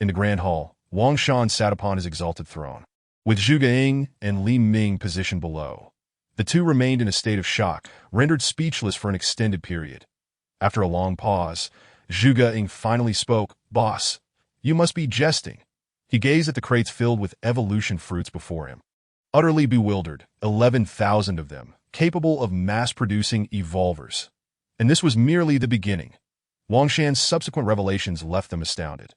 Speaker 1: In the Grand Hall, Wang Shan sat upon his exalted throne, with Zhuge Ying and Li Ming positioned below. The two remained in a state of shock, rendered speechless for an extended period. After a long pause, Zhuge Ying finally spoke. "Boss, you must be jesting." He gazed at the crates filled with evolution fruits before him. Utterly bewildered, 11,000 of them, capable of mass-producing evolvers. And this was merely the beginning. Wang Shan's subsequent revelations left them astounded.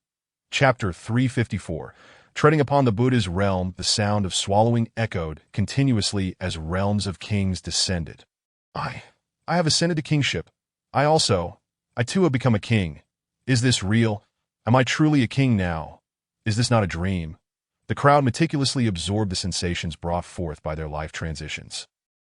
Speaker 1: Chapter 354. Treading upon the Buddha's realm, the sound of swallowing echoed continuously as realms of kings descended. I have ascended to kingship. I too have become a king. Is this real? Am I truly a king now? Is this not a dream? The crowd meticulously absorbed the sensations brought forth by their life transitions.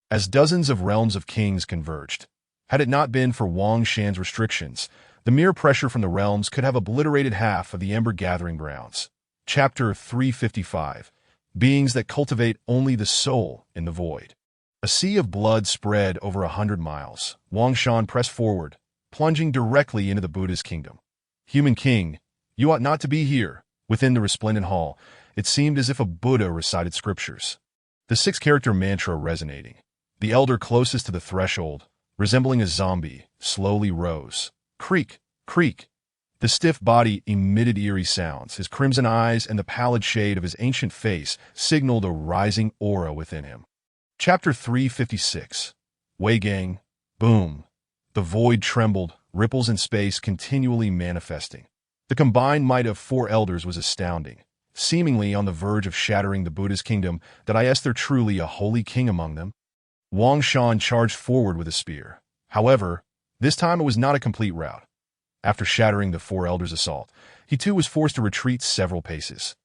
Speaker 1: As dozens of realms of kings converged, had it not been for Wang Shan's restrictions, the mere pressure from the realms could have obliterated half of the Ember Gathering Grounds. Chapter 355. Beings that cultivate only the soul in the void. A sea of blood spread over 100 miles. Wang Shan pressed forward, plunging directly into the Buddha's kingdom. Human king, you ought not to be here. Within the resplendent hall, it seemed as if a Buddha recited scriptures. The six-character mantra resonating. The elder closest to the threshold, resembling a zombie, slowly rose. Creak, creak. The stiff body emitted eerie sounds. His crimson eyes and the pallid shade of his ancient face signaled a rising aura within him. Chapter 356. Wei Gang. Boom. The void trembled, ripples in space continually manifesting. The combined might of four elders was astounding, seemingly on the verge of shattering the Buddha's kingdom. Did I ask there truly a holy king among them? Wang Shan charged forward with a spear. However, this time it was not a complete rout. After shattering the four elders' assault, he too was forced to retreat several paces.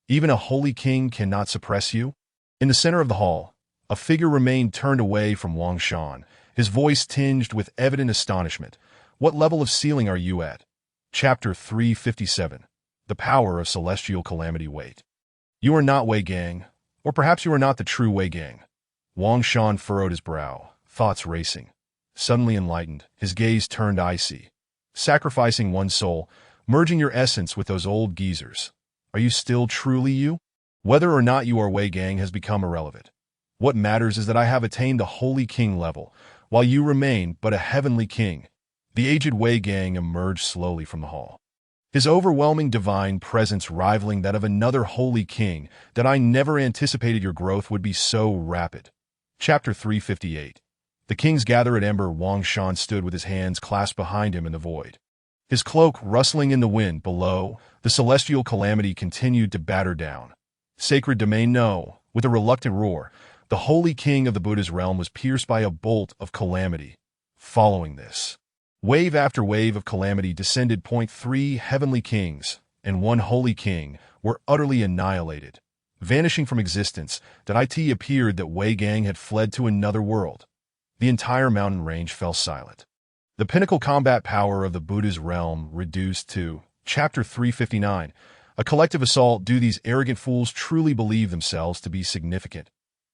Speaker 1: Even a holy king cannot suppress you? In the center of the hall, a figure remained turned away from Wang Shan, his voice tinged with evident astonishment. What level of ceiling are you at? Chapter 357. The Power of Celestial Calamity Wait. You are not Wei Gang, or perhaps you are not the true Wei Gang. Wang Shan furrowed his brow, thoughts racing. Suddenly enlightened, his gaze turned icy. Sacrificing one soul, merging your essence with those old geezers. Are you still truly you? Whether or not you are Wei Gang has become irrelevant. What matters is that I have attained the holy king level, while you remain but a heavenly king. The aged Wei Gang emerged slowly from the hall. His overwhelming divine presence rivaling that of another holy king, that I never anticipated your growth would be so rapid. Chapter 358. The kings gather at Ember. Wang Shan stood with his hands clasped behind him in the void. His cloak rustling in the wind below, the celestial calamity continued to batter down. Sacred domain no. With a reluctant roar, the holy king of the Buddha's realm was pierced by a bolt of calamity. Following this, wave after wave of calamity descended. 3 heavenly kings and 1 holy king were utterly annihilated. Vanishing from existence, that it appeared that Wei Gang had fled to another world. The entire mountain range fell silent. The pinnacle combat power of the Buddha's realm reduced to Chapter 359. A collective assault. Do these arrogant fools truly believe themselves to be significant?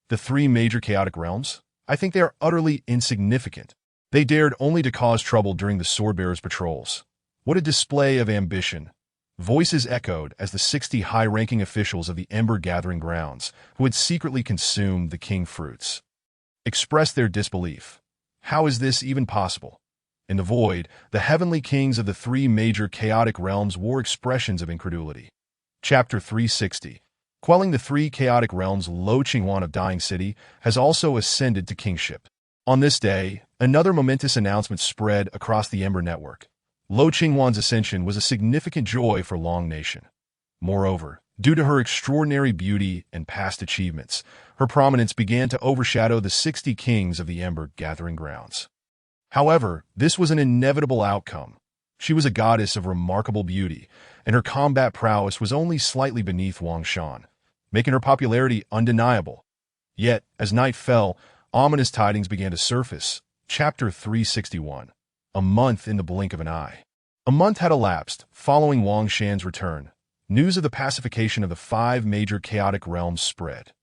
Speaker 1: The 3 major chaotic realms? I think they are utterly insignificant. They dared only to cause trouble during the Swordbearers' patrols. What a display of ambition! Voices echoed as the 60 high-ranking officials of the Ember Gathering Grounds, who had secretly consumed the king fruits, expressed their disbelief. How is this even possible? In the void, the heavenly kings of the 3 major chaotic realms wore expressions of incredulity. Chapter 360. Quelling the 3 chaotic realms. Lo Qingwan of Dying City has also ascended to kingship. On this day, another momentous announcement spread across the Ember network. Lo Qingwan's ascension was a significant joy for Long Nation. Moreover, due to her extraordinary beauty and past achievements, her prominence began to overshadow the 60 kings of the Ember Gathering Grounds. However, this was an inevitable outcome. She was a goddess of remarkable beauty, and her combat prowess was only slightly beneath Wang Shan, making her popularity undeniable. Yet, as night fell, ominous tidings began to surface. Chapter 361. A month in the blink of an eye. A month had elapsed following Wang Shan's return. News of the pacification of the 5 major chaotic realms spread.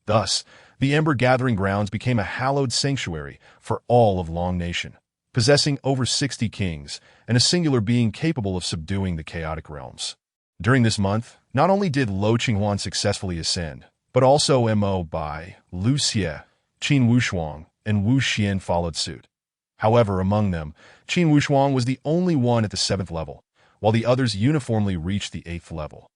Speaker 1: Thus, the Ember Gathering Grounds became a hallowed sanctuary for all of Long Nation, possessing over 60 kings and a singular being capable of subduing the chaotic realms. During this month, not only did Lo Qinghuan successfully ascend, but also Mo Bai, Lu Xie, Qin Wushuang and Wu Xian followed suit. However, among them, Qin Wushuang was the only one at the 7th level, while the others uniformly reached the 8th level.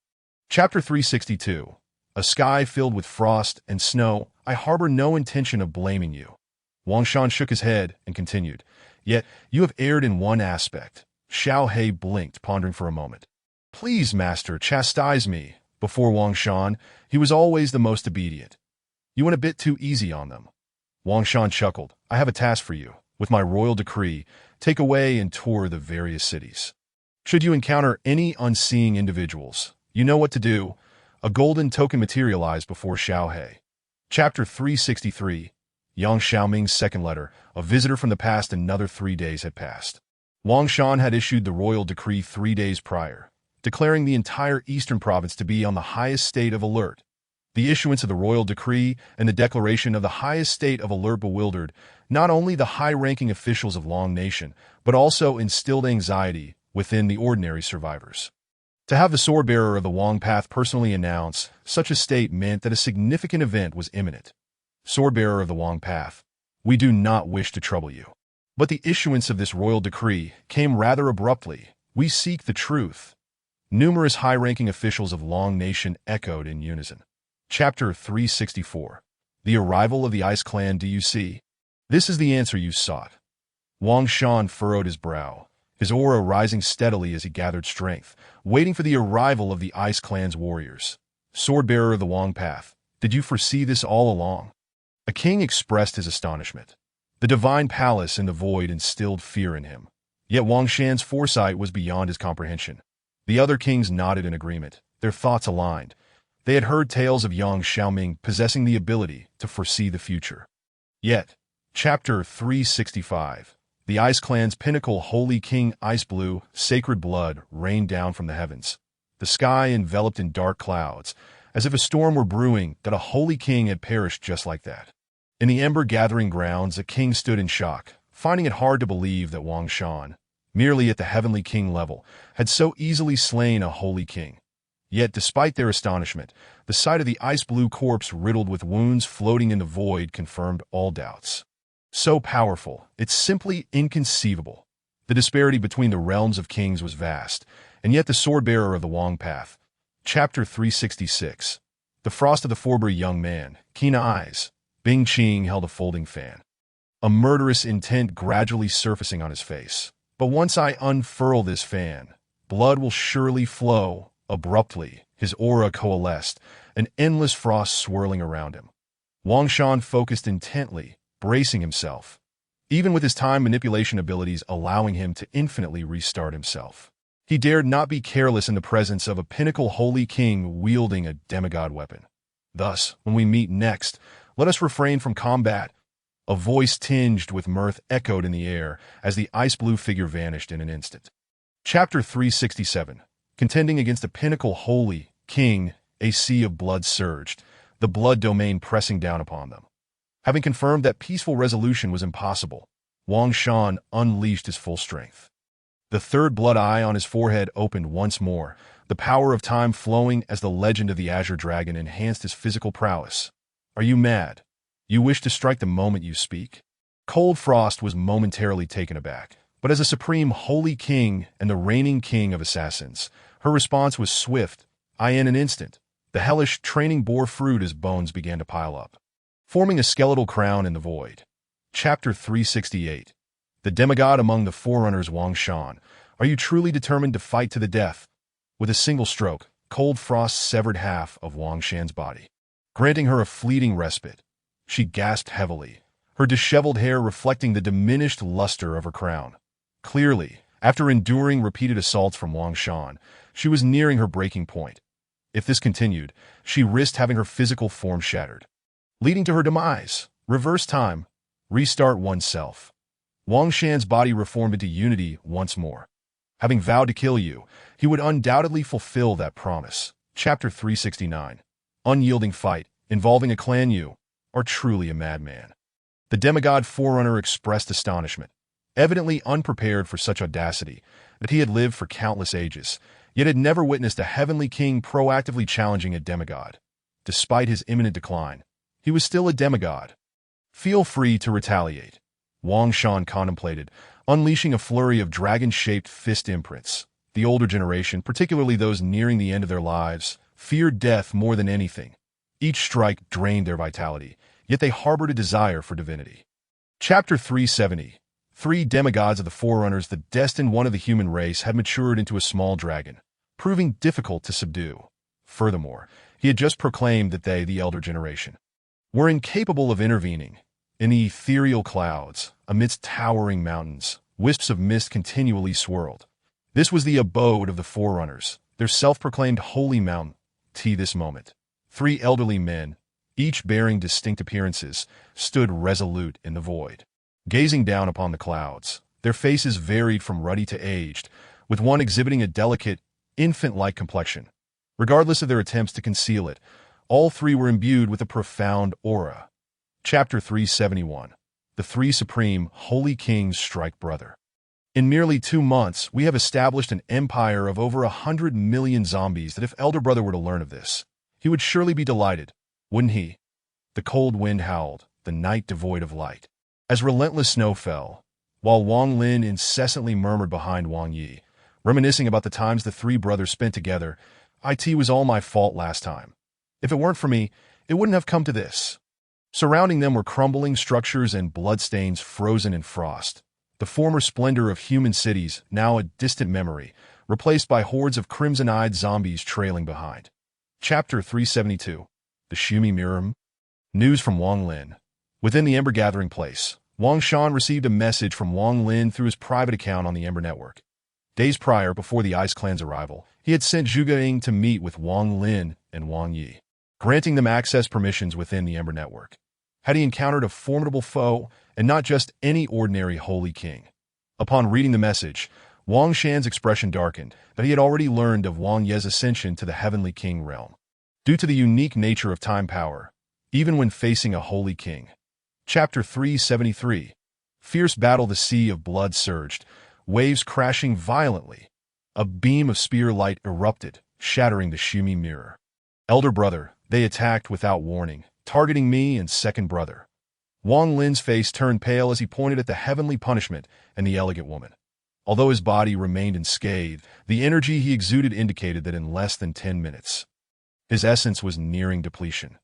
Speaker 1: Chapter 362. A sky filled with frost and snow. I harbor no intention of blaming you. Wang Shan shook his head and continued, Yet, you have erred in one aspect. Xiao He blinked, pondering for a moment. Please, master, chastise me. Before Wang Shan, he was always the most obedient. You went a bit too easy on them. Wang Shan chuckled. I have a task for you. With my royal decree, take away and tour the various cities. Should you encounter any unseeing individuals, you know what to do. A golden token materialized before Xiao He. Chapter 363. Yang Xiaoming's second letter. A visitor from the past. Another 3 days had passed. Wang Shan had issued the royal decree 3 days prior, declaring the entire eastern province to be on the highest state of alert. The issuance of the royal decree and the declaration of the highest state of alert bewildered not only the high-ranking officials of Long Nation, but also instilled anxiety within the ordinary survivors. To have the sword-bearer of the Wang Path personally announce such a state meant that a significant event was imminent. Sword-bearer of the Wang Path, we do not wish to trouble you. But the issuance of this royal decree came rather abruptly. We seek the truth. Numerous high-ranking officials of Long Nation echoed in unison. Chapter 364. The arrival of the Ice Clan. Do you see? This is the answer you sought. Wang Shan furrowed his brow, his aura rising steadily as he gathered strength, waiting for the arrival of the Ice Clan's warriors. Sword-bearer of the Wang Path, did you foresee this all along? A king expressed his astonishment. The divine palace in the void instilled fear in him. Yet Wang Shan's foresight was beyond his comprehension. The other kings nodded in agreement, their thoughts aligned. They had heard tales of Yang Xiaoming possessing the ability to foresee the future. Yet, Chapter 365. The Ice Clan's pinnacle. Holy King Ice Blue, sacred blood, rained down from the heavens. The sky enveloped in dark clouds, as if a storm were brewing, that a holy king had perished just like that. In the ember-gathering grounds, a king stood in shock, finding it hard to believe that Wang Shan, merely at the heavenly king level, had so easily slain a holy king. Yet, despite their astonishment, the sight of the ice-blue corpse riddled with wounds floating in the void confirmed all doubts. So powerful, it's simply inconceivable. The disparity between the realms of kings was vast, and yet the sword-bearer of the Wang Path. Chapter 366. The frost of the forbury young man, keen eyes. Bing Qing held a folding fan. A murderous intent gradually surfacing on his face. But once I unfurl this fan, blood will surely flow. Abruptly, his aura coalesced, an endless frost swirling around him. Wang Shan focused intently, bracing himself, even with his time manipulation abilities allowing him to infinitely restart himself. He dared not be careless in the presence of a pinnacle holy king wielding a demigod weapon. Thus, when we meet next, let us refrain from combat. A voice tinged with mirth echoed in the air as the ice-blue figure vanished in an instant. Chapter 367. Contending against a pinnacle holy king, a sea of blood surged, the blood domain pressing down upon them. Having confirmed that peaceful resolution was impossible, Wang Shan unleashed his full strength. The third blood eye on his forehead opened once more, the power of time flowing as the legend of the Azure Dragon enhanced his physical prowess. Are you mad? You wish to strike the moment you speak? Cold Frost was momentarily taken aback, but as a supreme holy king and the reigning king of assassins, her response was swift. In an instant, the hellish training bore fruit as bones began to pile up, forming a skeletal crown in the void. Chapter 368. The demigod among the forerunners. Wang Shan, are you truly determined to fight to the death? With a single stroke, Cold Frost severed half of Wang Shan's body, granting her a fleeting respite. She gasped heavily, her disheveled hair reflecting the diminished luster of her crown. Clearly, after enduring repeated assaults from Wang Shan, she was nearing her breaking point. If this continued, she risked having her physical form shattered, leading to her demise. Reverse time. Restart oneself. Wang Shan's body reformed into unity once more. Having vowed to kill you, he would undoubtedly fulfill that promise. Chapter 369. Unyielding fight, involving a clan. You are truly a madman. The demigod forerunner expressed astonishment, evidently unprepared for such audacity, that he had lived for countless ages, yet had never witnessed a heavenly king proactively challenging a demigod. Despite his imminent decline, he was still a demigod. Feel free to retaliate. Wang Shan contemplated, unleashing a flurry of dragon-shaped fist imprints. The older generation, particularly those nearing the end of their lives, feared death more than anything. Each strike drained their vitality, yet they harbored a desire for divinity. Chapter 370. Three demigods of the Forerunners, the destined one of the human race, had matured into a small dragon, proving difficult to subdue. Furthermore, he had just proclaimed that they, the elder generation, were incapable of intervening. In the ethereal clouds, amidst towering mountains, wisps of mist continually swirled. This was the abode of the Forerunners, their self-proclaimed holy mountain. This moment, three elderly men, each bearing distinct appearances, stood resolute in the void, gazing down upon the clouds. Their faces varied from ruddy to aged, with one exhibiting a delicate, infant-like complexion. Regardless of their attempts to conceal it, all three were imbued with a profound aura. Chapter 371. The Three Supreme Holy Kings Strike Brother. In merely 2 months, we have established an empire of over 100 million zombies that if Elder Brother were to learn of this, he would surely be delighted, wouldn't he? The cold wind howled, the night devoid of light. As relentless snow fell, while Wang Lin incessantly murmured behind Wang Yi, reminiscing about the times the three brothers spent together. It was all my fault last time. If it weren't for me, it wouldn't have come to this. Surrounding them were crumbling structures and bloodstains frozen in frost. The former splendor of human cities, now a distant memory, replaced by hordes of crimson-eyed zombies trailing behind. Chapter 372. The Shumi Mirror. News from Wang Lin. Within the Ember Gathering Place, Wang Shan received a message from Wang Lin through his private account on the Ember Network. Days prior, before the Ice Clan's arrival, he had sent Zhuge Ying to meet with Wang Lin and Wang Yi, granting them access permissions within the Ember Network. Had he encountered a formidable foe, and not just any ordinary Holy King? Upon reading the message, Wang Shan's expression darkened, but he had already learned of Wang Ye's ascension to the Heavenly King realm. Due to the unique nature of time power, even when facing a Holy King. Chapter 373. Fierce battle. The sea of blood surged, waves crashing violently. A beam of spear light erupted, shattering the Shumi mirror. Elder brother, they attacked without warning, targeting me and second brother. Wang Lin's face turned pale as he pointed at the heavenly punishment and the elegant woman. Although his body remained unscathed, the energy he exuded indicated that in less than 10 minutes, his essence was nearing depletion.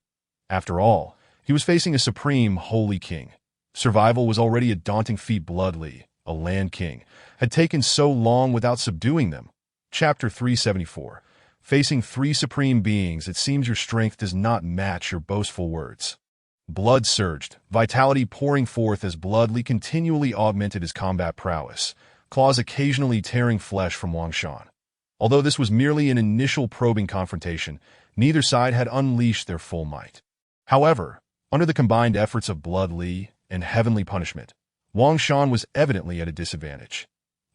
Speaker 1: After all, he was facing a supreme Holy King. Survival was already a daunting feat. Bloodly, a land king, had taken so long without subduing them. Chapter 374. Facing three supreme beings, it seems your strength does not match your boastful words. Blood surged, vitality pouring forth as Bloodly continually augmented his combat prowess, claws occasionally tearing flesh from Wang Shan. Although this was merely an initial probing confrontation, neither side had unleashed their full might. However, under the combined efforts of Bloodly and Heavenly Punishment, Wang Shan was evidently at a disadvantage.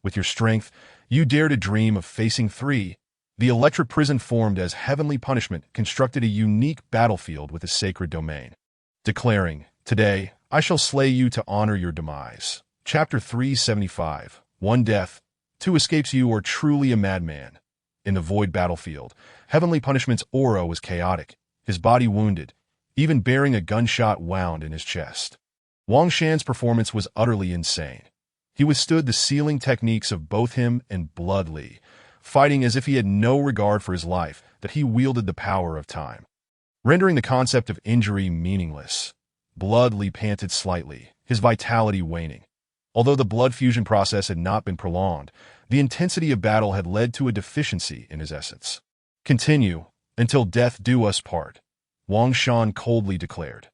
Speaker 1: With your strength, you dare to dream of facing three. The electric prison formed as Heavenly Punishment constructed a unique battlefield with a sacred domain, declaring, "Today, I shall slay you to honor your demise." Chapter 375. 1 death, 2 escapes. You are truly a madman. In the void battlefield, Heavenly Punishment's aura was chaotic, his body wounded, even bearing a gunshot wound in his chest. Wang Shan's performance was utterly insane. He withstood the sealing techniques of both him and Bloodly, fighting as if he had no regard for his life, that he wielded the power of time, rendering the concept of injury meaningless. Bloodly panted slightly, his vitality waning. Although the blood fusion process had not been prolonged, the intensity of battle had led to a deficiency in his essence. Continue, until death do us part, Wang Shan coldly declared.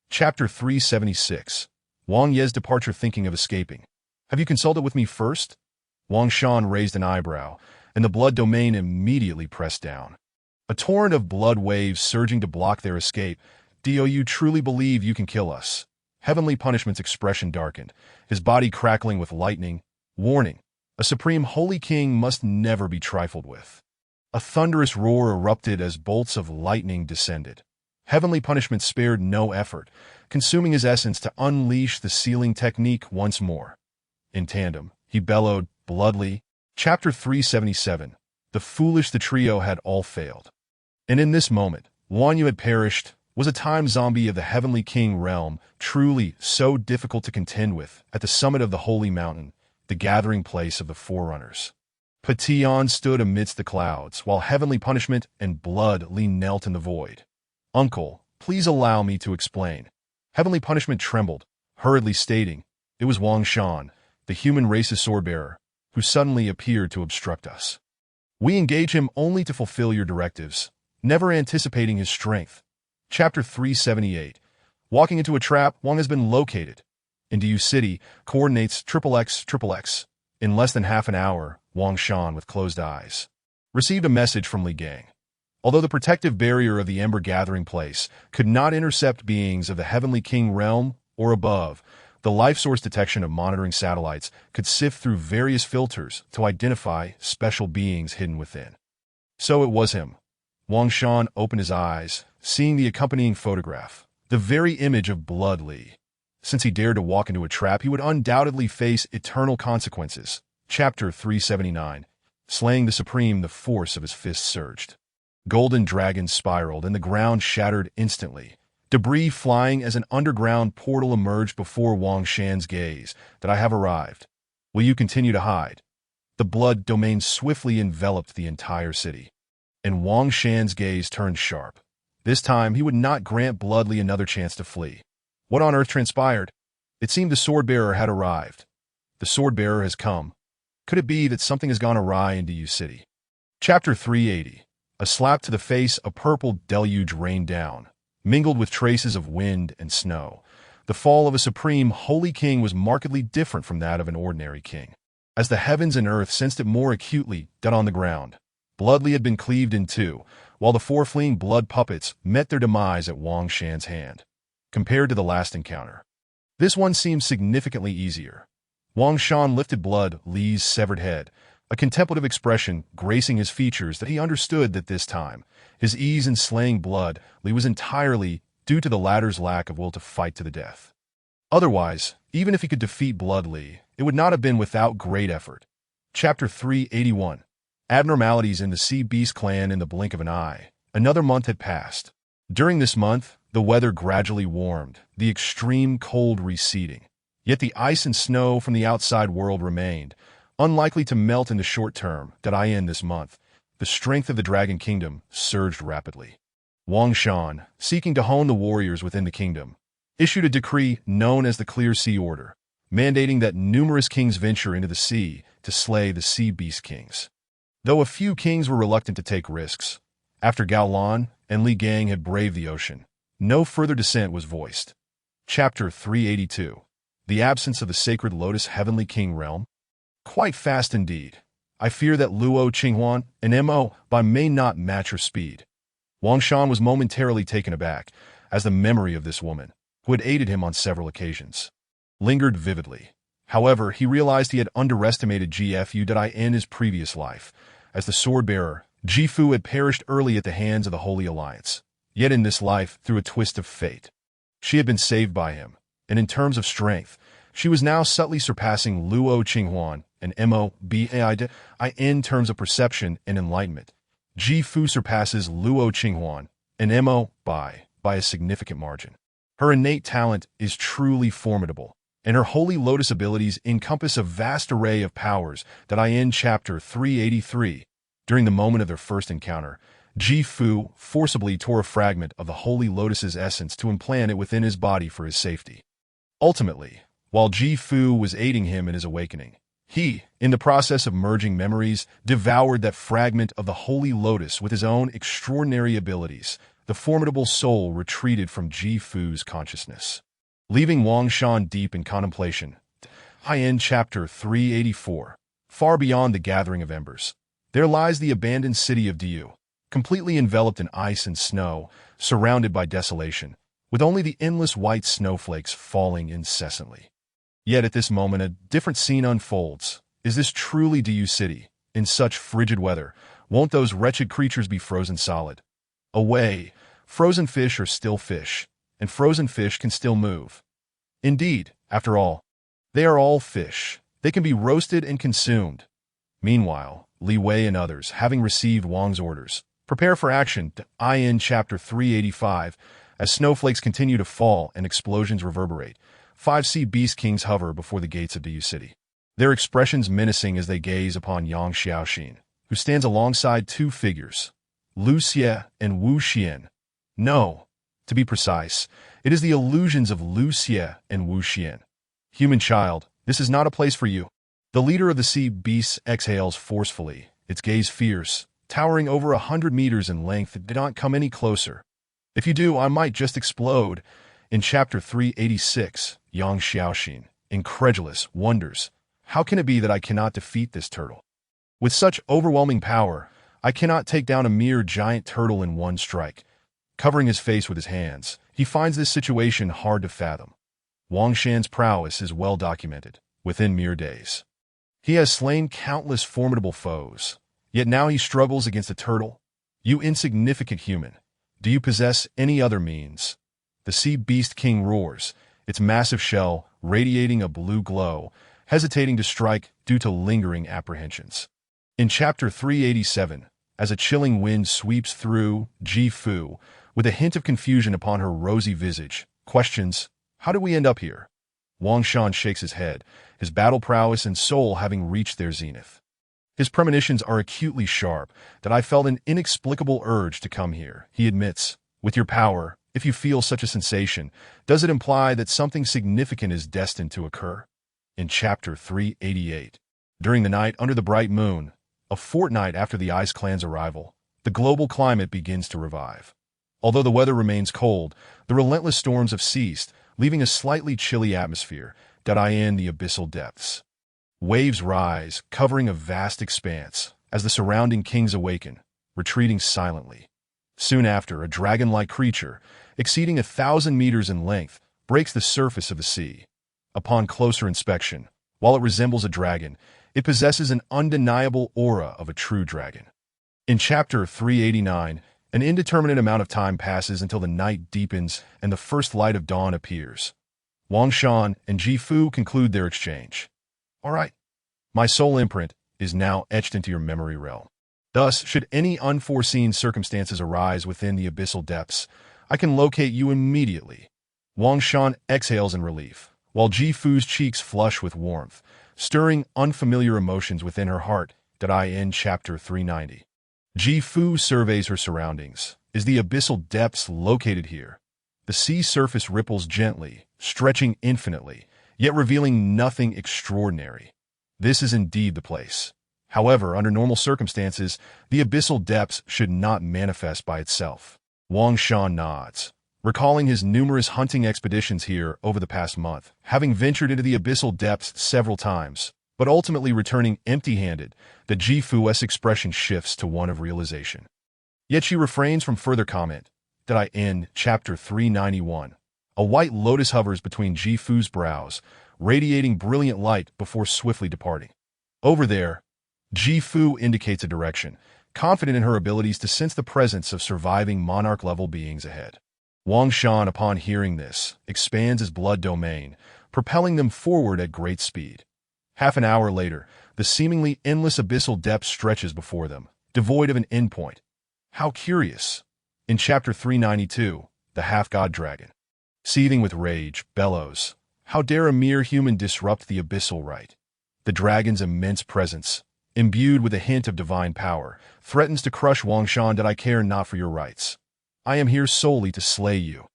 Speaker 1: Chapter 376. Wang Ye's departure. Thinking of escaping. Have you consulted with me first? Wang Shan raised an eyebrow, and the blood domain immediately pressed down. A torrent of blood waves surging to block their escape. Do you truly believe you can kill us? Heavenly Punishment's expression darkened, his body crackling with lightning. Warning, a supreme Holy King must never be trifled with. A thunderous roar erupted as bolts of lightning descended. Heavenly Punishment spared no effort, consuming his essence to unleash the sealing technique once more. In tandem, he bellowed, Bloodly. Chapter 377. The trio had all failed. And in this moment, Wang Yu had perished, Was a time zombie of the Heavenly King realm truly so difficult to contend with at the summit of the Holy Mountain, the gathering place of the Forerunners? Pation stood amidst the clouds, while heavenly punishment and blood knelt in the void. Uncle, please allow me to explain. Heavenly punishment trembled, hurriedly stating, it was Wang Shan, the human race's swordbearer, who suddenly appeared to obstruct us. We engage him only to fulfill your directives, never anticipating his strength. Chapter 378. Walking into a trap, Wang has been located. In Diu City, coordinates XXX. In less than half an hour, Wang Shan, with closed eyes, received a message from Li Gang. Although the protective barrier of the Ember Gathering Place could not intercept beings of the Heavenly King realm or above, the life source detection of monitoring satellites could sift through various filters to identify special beings hidden within. So it was him. Wang Shan opened his eyes, seeing the accompanying photograph, the very image of Blood Li. Since he dared to walk into a trap, he would undoubtedly face eternal consequences. Chapter 379. Slaying the Supreme, the force of his fist surged. Golden dragons spiraled, and the ground shattered instantly. Debris flying as an underground portal emerged before Wang Shan's gaze. That I have arrived. Will you continue to hide? The blood domain swiftly enveloped the entire city, and Wang Shan's gaze turned sharp. This time, he would not grant Blood Li another chance to flee. What on earth transpired? It seemed the swordbearer had arrived. The swordbearer has come. Could it be that something has gone awry in Diu City? Chapter 380. A slap to the face, a purple deluge rained down, mingled with traces of wind and snow. The fall of a supreme holy king was markedly different from that of an ordinary king. As the heavens and earth sensed it more acutely, dead on the ground, Blood Li had been cleaved in two, while the four fleeing blood puppets met their demise at Wang Shan's hand. Compared to the last encounter, this one seemed significantly easier. Wang Shan lifted Blood Li's severed head, a contemplative expression gracing his features that he understood that this time, his ease in slaying Blood Li was entirely due to the latter's lack of will to fight to the death. Otherwise, even if he could defeat Blood Li, it would not have been without great effort. Chapter 381. Abnormalities in the Sea Beast clan in the blink of an eye. Another month had passed. During this month, the weather gradually warmed, the extreme cold receding. Yet the ice and snow from the outside world remained, unlikely to melt in the short term. This month, the strength of the Dragon Kingdom surged rapidly. Wang Shan, seeking to hone the warriors within the kingdom, issued a decree known as the Clear Sea Order, mandating that numerous kings venture into the sea to slay the Sea Beast Kings. Though a few kings were reluctant to take risks, after Gao Lan and Li Gang had braved the ocean, no further dissent was voiced. Chapter 382. The absence of the sacred Lotus Heavenly King realm? Quite fast indeed. I fear that Luo Qinghuan and Mo Bai may not match her speed. Wang Shan was momentarily taken aback, as the memory of this woman, who had aided him on several occasions, lingered vividly. However, he realized he had underestimated GFU in his previous life, as the sword-bearer, Jifu had perished early at the hands of the Holy Alliance. Yet in this life, through a twist of fate, she had been saved by him, and in terms of strength, she was now subtly surpassing Luo Qinghuan and Mo Bai in terms of perception and enlightenment. Jifu surpasses Luo Qinghuan and Mo Bai by a significant margin. Her innate talent is truly formidable, and her Holy Lotus abilities encompass a vast array of powers that Chapter 383. During the moment of their first encounter, Jifu forcibly tore a fragment of the Holy Lotus's essence to implant it within his body for his safety. Ultimately, while Jifu was aiding him in his awakening, he, in the process of merging memories, devoured that fragment of the Holy Lotus with his own extraordinary abilities. The formidable soul retreated from Jifu's consciousness, leaving Wang Shan deep in contemplation. Chapter 384. Far beyond the gathering of embers, there lies the abandoned city of Diu, completely enveloped in ice and snow, surrounded by desolation, with only the endless white snowflakes falling incessantly. Yet at this moment a different scene unfolds. Is this truly Diu City? In such frigid weather, won't those wretched creatures be frozen solid? Away! Frozen fish are still fish, and frozen fish can still move. Indeed, after all, they are all fish. They can be roasted and consumed. Meanwhile, Li Wei and others, having received Wang's orders, prepare for action. Chapter 385. As snowflakes continue to fall and explosions reverberate, 5 Sea Beast Kings hover before the gates of Diyu City. Their expressions menacing as they gaze upon Yang Xiaoxin, who stands alongside two figures, Lu Xie and Wu Xian. No, to be precise, it is the illusions of Lu Xie and Wu Xian. Human child, this is not a place for you. The leader of the sea beasts exhales forcefully, its gaze fierce, towering over 100 meters in length. Do not come any closer. If you do, I might just explode. In chapter 386, Yang Xiaoxin, incredulous, wonders, how can it be that I cannot defeat this turtle? With such overwhelming power, I cannot take down a mere giant turtle in one strike. Covering his face with his hands, he finds this situation hard to fathom. Wang Shan's prowess is well documented, within mere days. He has slain countless formidable foes, yet now he struggles against a turtle. You insignificant human, do you possess any other means? The Sea Beast King roars, its massive shell radiating a blue glow, hesitating to strike due to lingering apprehensions. In chapter 387, as a chilling wind sweeps through, Ji Fu, with a hint of confusion upon her rosy visage, questions, how did we end up here? Wang Shan shakes his head, his battle prowess and soul having reached their zenith. His premonitions are acutely sharp, that I felt an inexplicable urge to come here, he admits. With your power, if you feel such a sensation, does it imply that something significant is destined to occur? In chapter 388, during the night under the bright moon, a fortnight after the Ice Clan's arrival, the global climate begins to revive. Although the weather remains cold, the relentless storms have ceased, leaving a slightly chilly atmosphere that I in the abyssal depths. Waves rise, covering a vast expanse, as the surrounding kings awaken, retreating silently. Soon after, a dragon-like creature, exceeding 1,000 meters in length, breaks the surface of the sea. Upon closer inspection, while it resembles a dragon, it possesses an undeniable aura of a true dragon. In chapter 389, an indeterminate amount of time passes until the night deepens and the first light of dawn appears. Wang Shan and Ji Fu conclude their exchange. All right, my soul imprint is now etched into your memory realm. Thus, should any unforeseen circumstances arise within the abyssal depths, I can locate you immediately. Wang Shan exhales in relief, while Ji Fu's cheeks flush with warmth, stirring unfamiliar emotions within her heart that I end chapter 390. Ji Fu surveys her surroundings. Is the abyssal depths located here? The sea surface ripples gently, stretching infinitely, yet revealing nothing extraordinary. This is indeed the place. However, under normal circumstances, the abyssal depths should not manifest by itself. Wang Shan nods, recalling his numerous hunting expeditions here over the past month, having ventured into the abyssal depths several times, but ultimately returning empty-handed. The Ji Fu's expression shifts to one of realization. Yet she refrains from further comment. That I end chapter 391. A white lotus hovers between Ji Fu's brows, radiating brilliant light before swiftly departing. Over there, Ji Fu indicates a direction, confident in her abilities to sense the presence of surviving monarch-level beings ahead. Wang Shan, upon hearing this, expands his blood domain, propelling them forward at great speed. Half an hour later, the seemingly endless abyssal depth stretches before them, devoid of an endpoint. How curious! In chapter 392, the half-god dragon, seething with rage, bellows, how dare a mere human disrupt the abyssal rite? The dragon's immense presence, imbued with a hint of divine power, threatens to crush Wang Shan. That I care not for your rights. I am here solely to slay you.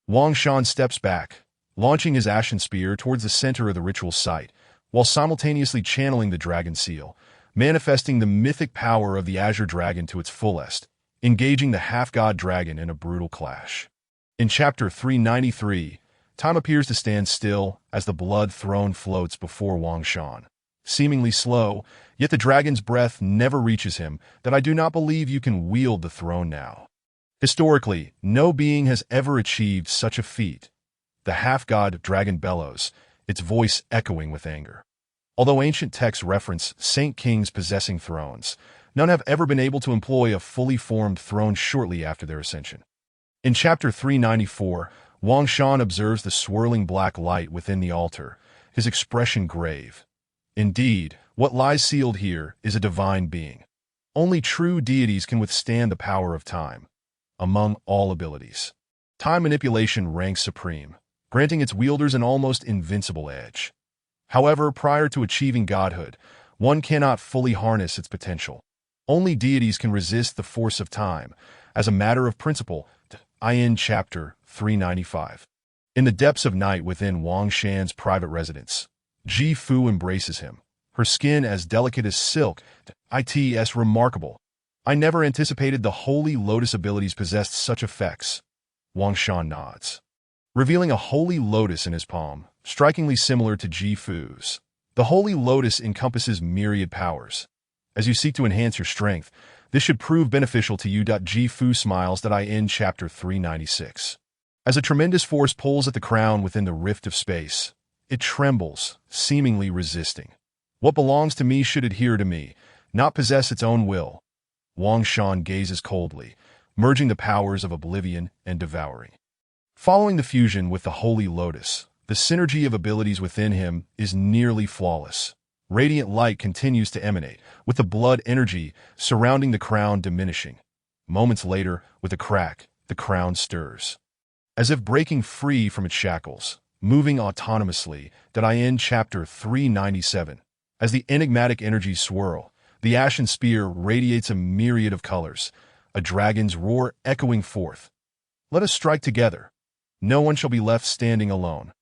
Speaker 1: Wang Shan steps back, launching his ashen spear towards the center of the ritual site, while simultaneously channeling the dragon seal, manifesting the mythic power of the azure dragon to its fullest, engaging the half-god dragon in a brutal clash. In chapter 393, time appears to stand still as the blood throne floats before Wang Shan. Seemingly slow, yet the dragon's breath never reaches him. That I do not believe you can wield the throne now. Historically, no being has ever achieved such a feat. The half-god dragon bellows, its voice echoing with anger. Although ancient texts reference saint kings possessing thrones, none have ever been able to employ a fully formed throne shortly after their ascension. In chapter 394, Wang Shan observes the swirling black light within the altar, his expression grave. Indeed, what lies sealed here is a divine being. Only true deities can withstand the power of time. Among all abilities, Time manipulation ranks supreme, granting its wielders an almost invincible edge. However, prior to achieving godhood, one cannot fully harness its potential. Only deities can resist the force of time, as a matter of principle. In Chapter 395. In the depths of night within Wang Shan's private residence, Ji Fu embraces him, her skin as delicate as silk. It's remarkable. I never anticipated the holy lotus abilities possessed such effects. Wang Shan nods, revealing a holy lotus in his palm, strikingly similar to Ji Fu's. The holy lotus encompasses myriad powers. As you seek to enhance your strength, this should prove beneficial to you. Ji Fu smiles. In Chapter 396. As a tremendous force pulls at the crown within the rift of space, it trembles, seemingly resisting. What belongs to me should adhere to me, not possess its own will. Wang Shan gazes coldly, merging the powers of oblivion and devouring. Following the fusion with the holy lotus, the synergy of abilities within him is nearly flawless. Radiant light continues to emanate, with the blood energy surrounding the crown diminishing. Moments later, with a crack, the crown stirs, as if breaking free from its shackles, moving autonomously. In Chapter 397. As the enigmatic energies swirl, the ashen spear radiates a myriad of colors, a dragon's roar echoing forth. Let us strike together. No one shall be left standing alone.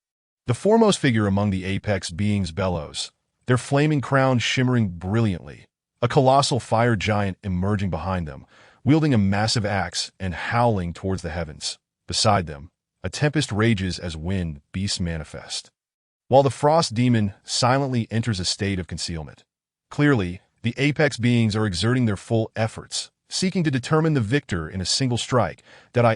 Speaker 1: The foremost figure among the apex beings bellows, their flaming crowns shimmering brilliantly, a colossal fire giant emerging behind them, wielding a massive axe and howling towards the heavens. Beside them, a tempest rages as wind beasts manifest, while the frost demon silently enters a state of concealment. Clearly, the apex beings are exerting their full efforts, seeking to determine the victor in a single strike.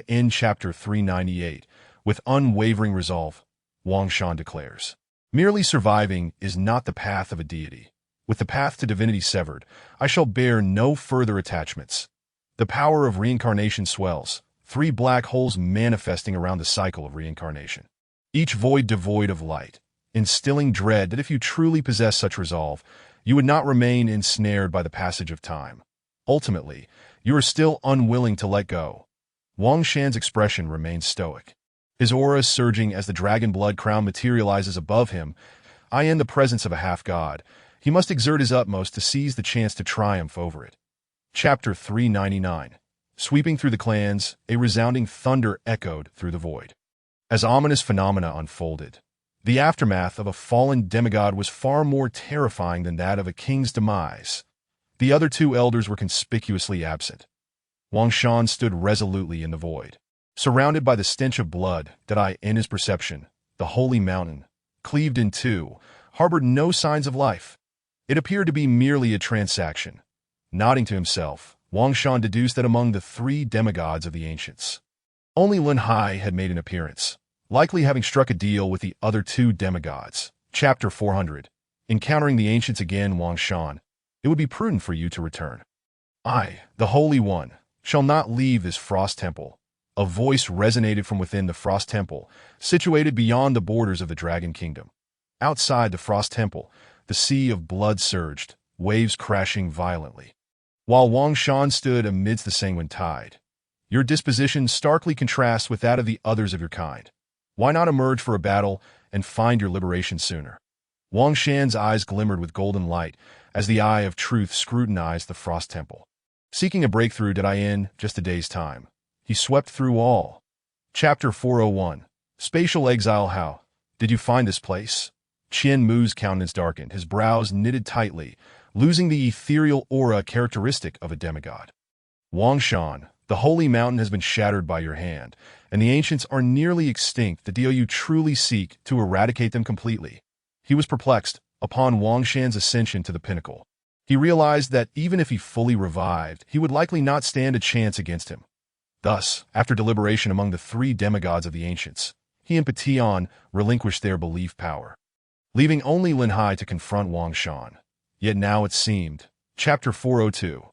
Speaker 1: In Chapter 398. With unwavering resolve, Wang Shan declares, merely surviving is not the path of a deity. With the path to divinity severed, I shall bear no further attachments. The power of reincarnation swells, 3 black holes manifesting around the cycle of reincarnation, each void devoid of light, instilling dread that if you truly possess such resolve, you would not remain ensnared by the passage of time. Ultimately, you are still unwilling to let go. Wang Shan's expression remains stoic, his aura surging as the dragon blood crown materializes above him. In the presence of a half-god, he must exert his utmost to seize the chance to triumph over it. Chapter 399. Sweeping through the clans, a resounding thunder echoed through the void. As ominous phenomena unfolded, the aftermath of a fallen demigod was far more terrifying than that of a king's demise. The other 2 elders were conspicuously absent. Wang Shan stood resolutely in the void, surrounded by the stench of blood that in his perception, the holy mountain, cleaved in 2, harbored no signs of life. It appeared to be merely a transaction. Nodding to himself, Wang Shan deduced that among the 3 demigods of the ancients, only Lin Hai had made an appearance, likely having struck a deal with the other 2 demigods. Chapter 400. Encountering the ancients again. Wang Shan, it would be prudent for you to return. I, the Holy One, shall not leave this frost temple. A voice resonated from within the frost temple, situated beyond the borders of the dragon kingdom. Outside the frost temple, the sea of blood surged, waves crashing violently, while Wang Shan stood amidst the sanguine tide. Your disposition starkly contrasts with that of the others of your kind. Why not emerge for a battle and find your liberation sooner? Wang Shan's eyes glimmered with golden light as the eye of truth scrutinized the frost temple. Seeking a breakthrough in just a day's time, he swept through all. Chapter 401. Spatial exile. How did you find this place? Qian Mu's countenance darkened, his brows knitted tightly, losing the ethereal aura characteristic of a demigod. Wang Shan, the holy mountain has been shattered by your hand, and the ancients are nearly extinct. Do you truly seek to eradicate them completely? He was perplexed. Upon Wang Shan's ascension to the pinnacle, he realized that even if he fully revived, he would likely not stand a chance against him. Thus, after deliberation among the 3 demigods of the ancients, he and Patian relinquished their belief power, leaving only Lin Hai to confront Wang Shan. Yet now it seemed. Chapter 402.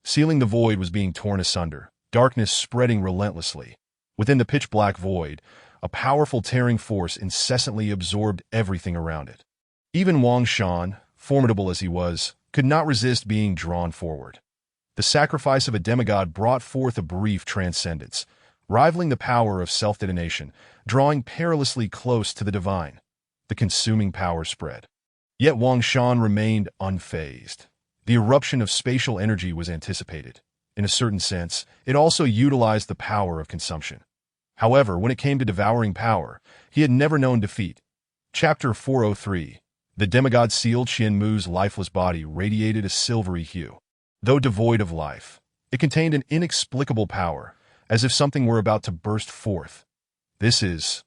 Speaker 1: Sealing the void was being torn asunder, darkness spreading relentlessly. Within the pitch-black void, a powerful tearing force incessantly absorbed everything around it. Even Wang Shan, formidable as he was, could not resist being drawn forward. The sacrifice of a demigod brought forth a brief transcendence, rivaling the power of self-detonation, drawing perilously close to the divine. The consuming power spread. Yet Wang Shan remained unfazed. The eruption of spatial energy was anticipated. In a certain sense, it also utilized the power of consumption. However, when it came to devouring power, he had never known defeat. Chapter 403. The demigod seal Qian Mu's lifeless body radiated a silvery hue. Though devoid of life, it contained an inexplicable power, as if something were about to burst forth. This is...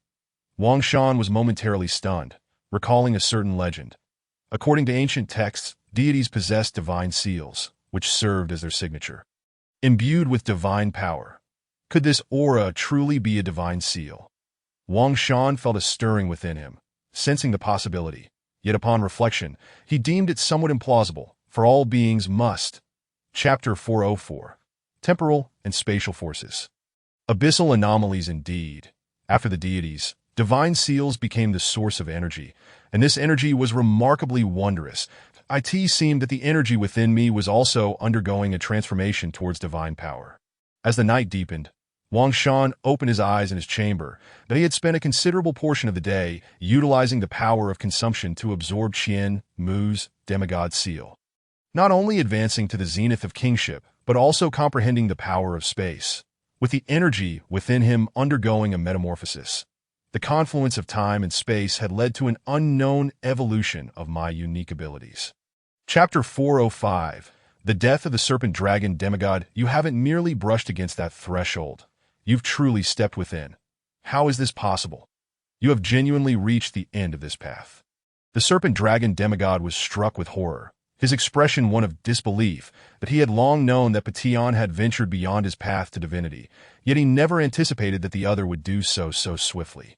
Speaker 1: Wang Shan was momentarily stunned, recalling a certain legend. According to ancient texts, deities possessed divine seals, which served as their signature. Imbued with divine power. Could this aura truly be a divine seal? Wang Shan felt a stirring within him, sensing the possibility. Yet upon reflection, he deemed it somewhat implausible, for all beings must. Chapter 404. Temporal and Spatial Forces. Abyssal anomalies indeed. After the deities, divine seals became the source of energy, and this energy was remarkably wondrous. It seemed that the energy within me was also undergoing a transformation towards divine power. As the night deepened, Wang Shan opened his eyes in his chamber, that he had spent a considerable portion of the day utilizing the power of consumption to absorb Qian Mu's demigod seal. Not only advancing to the zenith of kingship, but also comprehending the power of space, with the energy within him undergoing a metamorphosis. The confluence of time and space had led to an unknown evolution of my unique abilities. Chapter 405. The Death of the Serpent Dragon Demigod. You haven't merely brushed against that threshold. You've truly stepped within. How is this possible? You have genuinely reached the end of this path. The Serpent Dragon Demigod was struck with horror, his expression one of disbelief, that he had long known that Patian had ventured beyond his path to divinity, yet he never anticipated that the other would do so swiftly.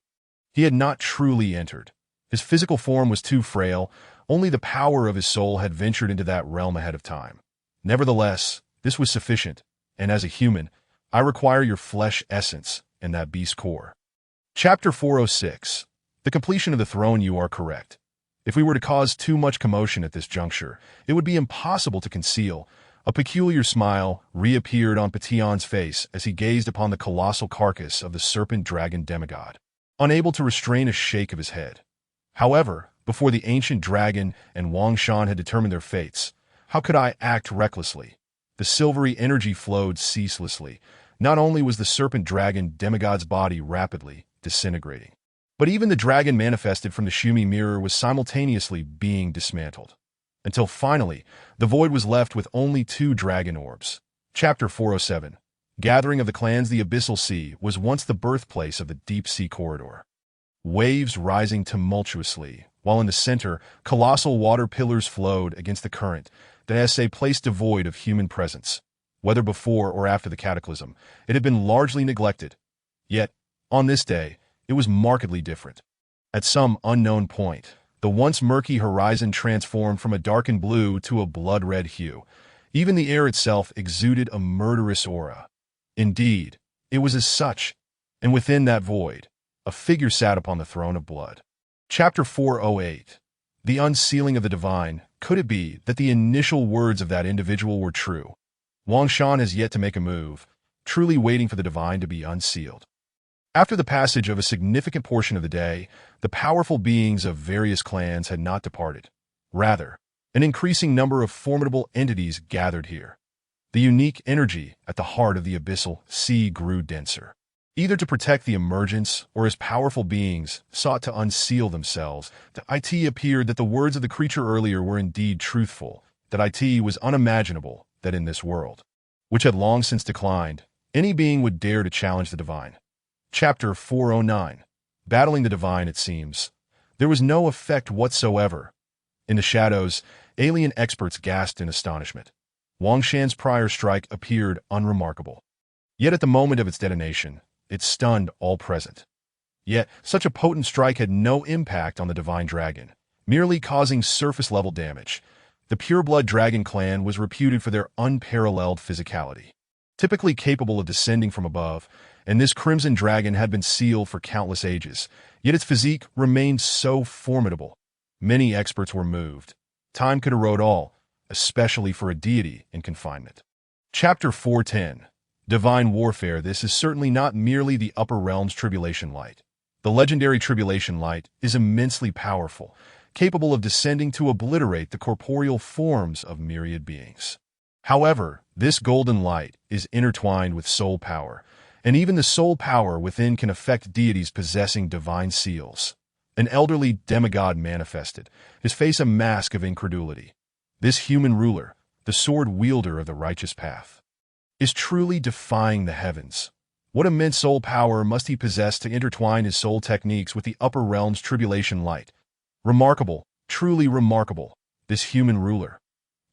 Speaker 1: He had not truly entered. His physical form was too frail, only the power of his soul had ventured into that realm ahead of time. Nevertheless, this was sufficient, and as a human, I require your flesh essence and that beast core. Chapter 406. The completion of the throne. You are correct. If we were to cause too much commotion at this juncture, it would be impossible to conceal. A peculiar smile reappeared on Patian's face as he gazed upon the colossal carcass of the serpent dragon demigod, unable to restrain a shake of his head. However, before the ancient dragon and Wang Shan had determined their fates, how could I act recklessly? The silvery energy flowed ceaselessly. Not only was the serpent dragon demigod's body rapidly disintegrating, but even the dragon manifested from the Shumi mirror was simultaneously being dismantled. Until finally, the void was left with only 2 dragon orbs. Chapter 407. Gathering of the Clans. The Abyssal Sea was once the birthplace of the deep sea corridor. Waves rising tumultuously, while in the center, colossal water pillars flowed against the current, that as a place devoid of human presence. Whether before or after the cataclysm, it had been largely neglected. Yet, on this day, it was markedly different. At some unknown point, the once murky horizon transformed from a darkened blue to a blood-red hue. Even the air itself exuded a murderous aura. Indeed, it was as such, and within that void, a figure sat upon the throne of blood. Chapter 408. The unsealing of the divine. Could it be that the initial words of that individual were true? Wang Shan has yet to make a move, truly waiting for the divine to be unsealed. After the passage of a significant portion of the day, the powerful beings of various clans had not departed. Rather, an increasing number of formidable entities gathered here. The unique energy at the heart of the abyssal sea grew denser. Either to protect the emergence or as powerful beings sought to unseal themselves, it appeared that the words of the creature earlier were indeed truthful, that it was unimaginable that in this world, which had long since declined, any being would dare to challenge the divine. Chapter 409. Battling the divine. It seems there was no effect whatsoever. In the shadows, alien experts gasped in astonishment. Wang Shan's prior strike appeared unremarkable. Yet at the moment of its detonation, it stunned all present. Yet, such a potent strike had no impact on the divine dragon, merely causing surface-level damage. The pureblood dragon clan was reputed for their unparalleled physicality, typically capable of descending from above, and this crimson dragon had been sealed for countless ages, yet its physique remained so formidable. Many experts were moved. Time could erode all, especially for a deity in confinement. Chapter 410. Divine warfare. This is certainly not merely the upper realm's tribulation light. The legendary tribulation light is immensely powerful, capable of descending to obliterate the corporeal forms of myriad beings. However, this golden light is intertwined with soul power, and even the soul power within can affect deities possessing divine seals. An elderly demigod manifested, his face a mask of incredulity. This human ruler, the sword wielder of the righteous path, is truly defying the heavens. What immense soul power must he possess to intertwine his soul techniques with the upper realm's tribulation light? Remarkable, truly remarkable, this human ruler.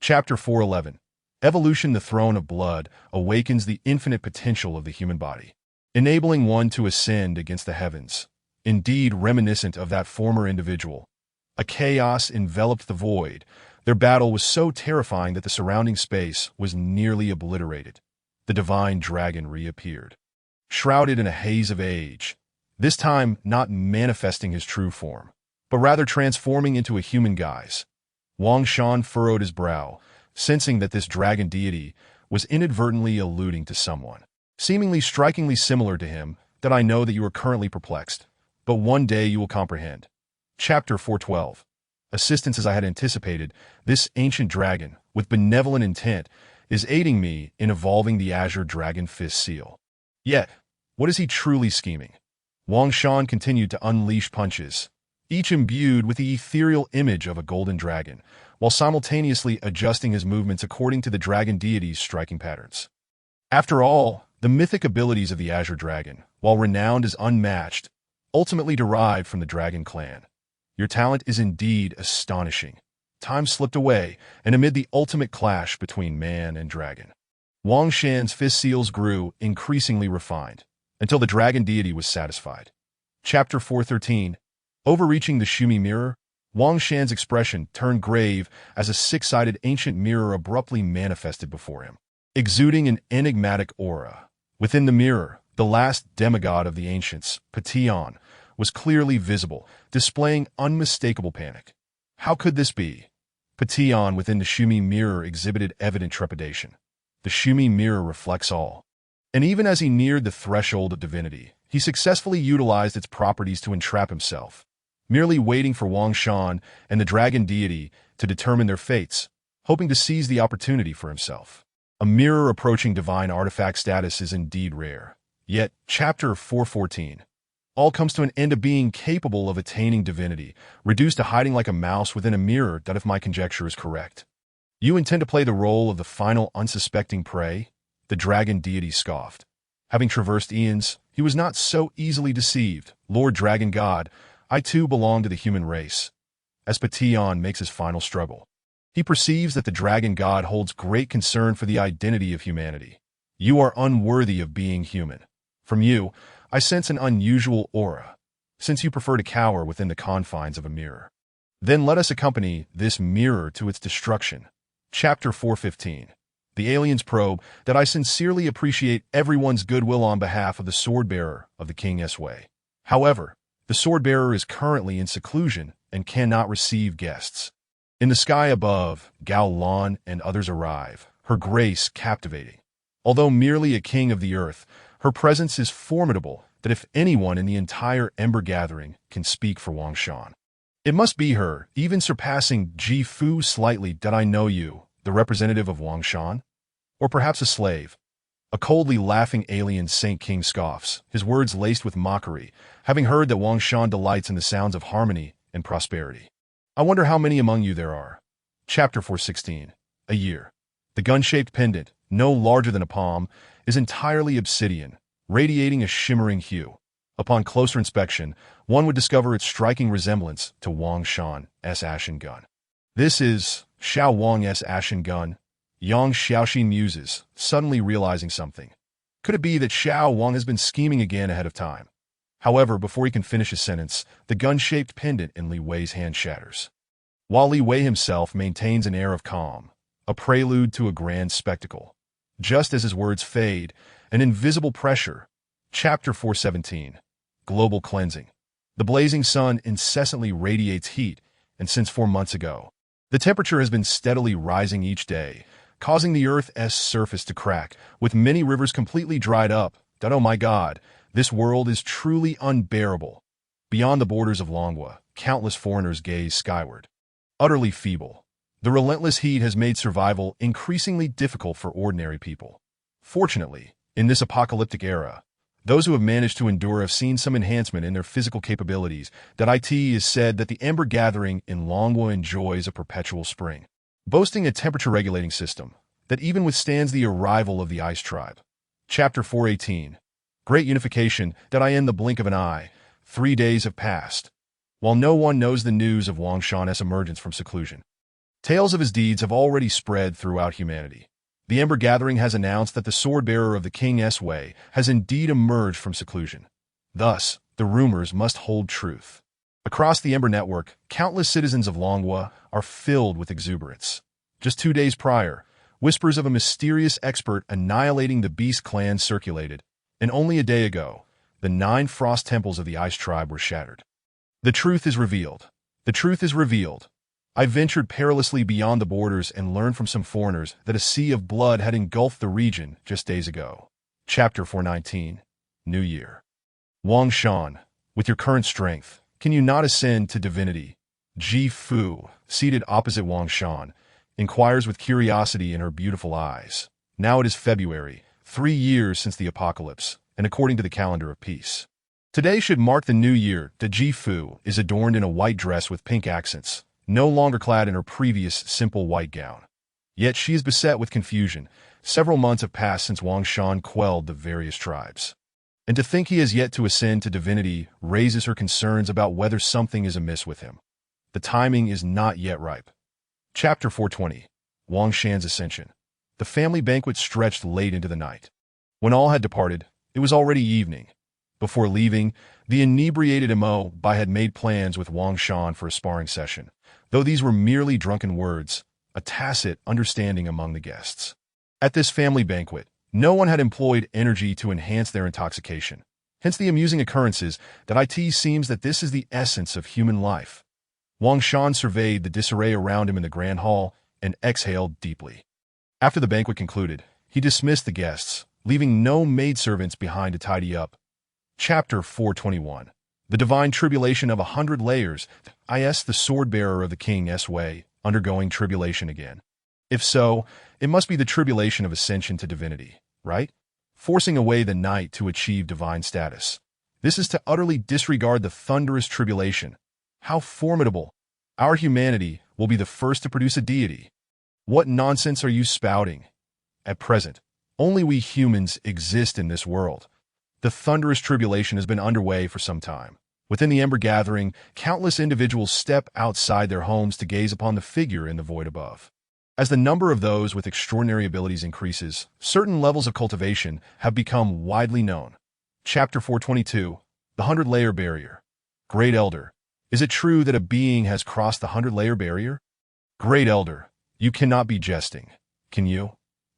Speaker 1: Chapter 4:11. Evolution. The throne of blood awakens the infinite potential of the human body, enabling one to ascend against the heavens. Indeed reminiscent of that former individual. A chaos enveloped the void. Their battle was so terrifying that the surrounding space was nearly obliterated. The divine dragon reappeared, shrouded in a haze of age, this time not manifesting his true form, but rather transforming into a human guise. Wang Shan furrowed his brow, sensing that this dragon deity was inadvertently alluding to someone, seemingly strikingly similar to him. That I know that you are currently perplexed, but one day you will comprehend. Chapter 4:12. Assistance. As I had anticipated, this ancient dragon, with benevolent intent, is aiding me in evolving the Azure Dragon Fist seal. Yet, what is he truly scheming? Wang Shan continued to unleash punches, each imbued with the ethereal image of a golden dragon, while simultaneously adjusting his movements according to the dragon deity's striking patterns. After all, the mythic abilities of the Azure Dragon, while renowned as unmatched, ultimately derived from the Dragon Clan. Your talent is indeed astonishing. Time slipped away, and amid the ultimate clash between man and dragon, Wang Shan's fist seals grew increasingly refined, until the dragon deity was satisfied. Chapter 4:13. Overreaching. The Shumi mirror. Wang Shan's expression turned grave as a six-sided ancient mirror abruptly manifested before him, exuding an enigmatic aura. Within the mirror, the last demigod of the ancients, Pation, was clearly visible, displaying unmistakable panic. How could this be? Pation within the Shumi mirror exhibited evident trepidation. The Shumi mirror reflects all. And even as he neared the threshold of divinity, he successfully utilized its properties to entrap himself, merely waiting for Wang Shan and the dragon deity to determine their fates, hoping to seize the opportunity for himself. A mirror approaching divine artifact status is indeed rare. Yet, Chapter 4:14. All comes to an end of being capable of attaining divinity, reduced to hiding like a mouse within a mirror. That if my conjecture is correct, you intend to play the role of the final unsuspecting prey? The dragon deity scoffed. Having traversed eons, he was not so easily deceived. Lord Dragon God, I too belong to the human race. As Pation makes his final struggle, he perceives that the dragon god holds great concern for the identity of humanity. You are unworthy of being human. From you, I sense an unusual aura, since you prefer to cower within the confines of a mirror. Then let us accompany this mirror to its destruction. Chapter 4:15. The aliens probe. That I sincerely appreciate everyone's goodwill on behalf of the sword-bearer of the King's Way. However, the sword-bearer is currently in seclusion and cannot receive guests. In the sky above, Gao Lan and others arrive, her grace captivating. Although merely a king of the earth, her presence is formidable. That if anyone in the entire Ember Gathering can speak for Wang Shan, it must be her, even surpassing Ji Fu slightly. Did I know you, the representative of Wang Shan? Or perhaps a slave? A coldly laughing alien Saint King scoffs, his words laced with mockery, having heard that Wang Shan delights in the sounds of harmony and prosperity. I wonder how many among you there are. Chapter 4:16. A year. The gun-shaped pendant, no larger than a palm, is entirely obsidian, radiating a shimmering hue. Upon closer inspection, one would discover its striking resemblance to Wang Shan's ashen gun. This is Xiao Wang's ashen gun. Yang Xiaoxi muses, suddenly realizing something. Could it be that Xiao Wang has been scheming again ahead of time? However, before he can finish his sentence, the gun-shaped pendant in Li Wei's hand shatters, while Li Wei himself maintains an air of calm, a prelude to a grand spectacle. Just as his words fade, an invisible pressure. Chapter 4:17. Global cleansing. The blazing sun incessantly radiates heat, and since 4 months ago, the temperature has been steadily rising each day, causing the Earth's surface to crack, with many rivers completely dried up. That, oh my God, this world is truly unbearable. Beyond the borders of Longwa, countless foreigners gaze skyward. Utterly feeble. The relentless heat has made survival increasingly difficult for ordinary people. Fortunately, in this apocalyptic era, those who have managed to endure have seen some enhancement in their physical capabilities. That it is said that the Ember Gathering in Longwa enjoys a perpetual spring, boasting a temperature-regulating system that even withstands the arrival of the Ice Tribe. Chapter 418. Great Unification. That in the blink of an eye, 3 days have passed, while no one knows the news of Wang Shan's emergence from seclusion. Tales of his deeds have already spread throughout humanity. The Ember Gathering has announced that the sword-bearer of the King's Way has indeed emerged from seclusion. Thus, the rumors must hold truth. Across the Ember Network, countless citizens of Longwa are filled with exuberance. Just 2 days prior, whispers of a mysterious expert annihilating the Beast Clan circulated, and only a day ago, the 9 frost temples of the Ice Tribe were shattered. The truth is revealed. The truth is revealed. I ventured perilously beyond the borders and learned from some foreigners that a sea of blood had engulfed the region just days ago. Chapter 419. New Year. Wang Shan, with your current strength, can you not ascend to divinity? Ji Fu, seated opposite Wang Shan, inquires with curiosity in her beautiful eyes. Now it is February, 3 years since the apocalypse, and according to the calendar of peace. Today should mark the new year. The Ji Fu is adorned in a white dress with pink accents, no longer clad in her previous simple white gown. Yet she is beset with confusion. Several months have passed since Wang Shan quelled the various tribes. And to think he has yet to ascend to divinity raises her concerns about whether something is amiss with him. The timing is not yet ripe. Chapter 420. Wang Shan's Ascension. The family banquet stretched late into the night. When all had departed, it was already evening. Before leaving, the inebriated Mo Bai had made plans with Wang Shan for a sparring session, though these were merely drunken words, a tacit understanding among the guests. At this family banquet, no one had employed energy to enhance their intoxication. Hence the amusing occurrences that it seems that this is the essence of human life. Wang Shan surveyed the disarray around him in the grand hall and exhaled deeply. After the banquet concluded, he dismissed the guests, leaving no maidservants behind to tidy up. Chapter 421. The Divine Tribulation of 100 Layers. Is the sword-bearer of the King's Way undergoing tribulation again? If so, it must be the tribulation of ascension to divinity, right? Forcing away the night to achieve divine status. This is to utterly disregard the thunderous tribulation. How formidable! Our humanity will be the first to produce a deity. What nonsense are you spouting? At present, only we humans exist in this world. The thunderous tribulation has been underway for some time. Within the Ember Gathering, countless individuals step outside their homes to gaze upon the figure in the void above. As the number of those with extraordinary abilities increases, certain levels of cultivation have become widely known. Chapter 422. The 100-Layer Barrier. Great Elder, is it true that a being has crossed the 100-layer barrier? Great Elder, you cannot be jesting, can you?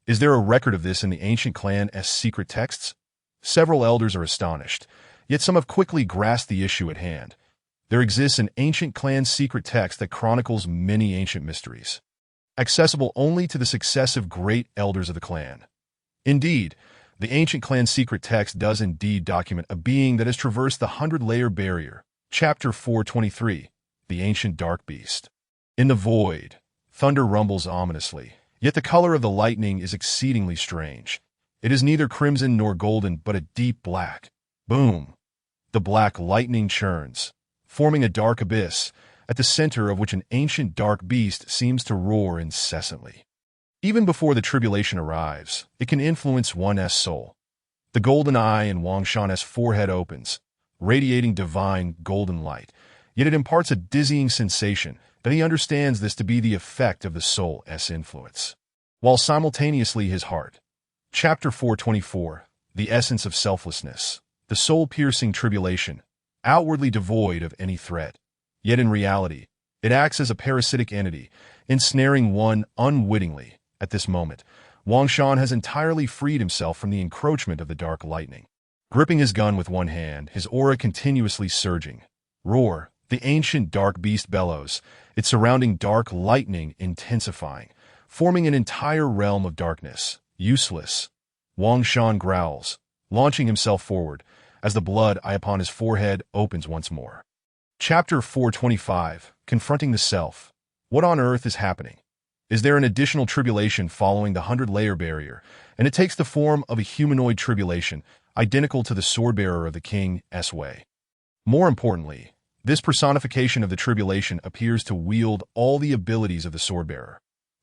Speaker 1: Is there a record of this in the ancient clan's secret texts? Several elders are astonished, yet some have quickly grasped the issue at hand. There exists an ancient clan's secret text that chronicles many ancient mysteries, accessible only to the successive great elders of the clan. Indeed, the ancient clan's secret text does indeed document a being that has traversed the 100-layer barrier. Chapter 423. The Ancient Dark Beast. In the void, thunder rumbles ominously, yet the color of the lightning is exceedingly strange. It is neither crimson nor golden, but a deep black. Boom! The black lightning churns, forming a dark abyss, at the center of which an ancient dark beast seems to roar incessantly. Even before the tribulation arrives, it can influence one's soul. The golden eye in Wang Shan's forehead opens, radiating divine golden light, yet it imparts a dizzying sensation that he understands this to be the effect of the soul's influence, while simultaneously his heart. Chapter 424. The Essence of Selflessness. The soul-piercing tribulation, outwardly devoid of any threat. Yet in reality, it acts as a parasitic entity, ensnaring one unwittingly. At this moment, Wang Shan has entirely freed himself from the encroachment of the dark lightning. Gripping his gun with one hand, his aura continuously surging. Roar! The ancient dark beast bellows, its surrounding dark lightning intensifying, forming an entire realm of darkness. Useless. Wang Shan growls, launching himself forward, as the blood eye upon his forehead opens once more. Chapter 425, Confronting the Self. What on earth is happening? Is there an additional tribulation following the 100-layer barrier, and it takes the form of a humanoid tribulation, identical to the swordbearer of the King's Way? More importantly, this personification of the tribulation appears to wield all the abilities of the swordbearer.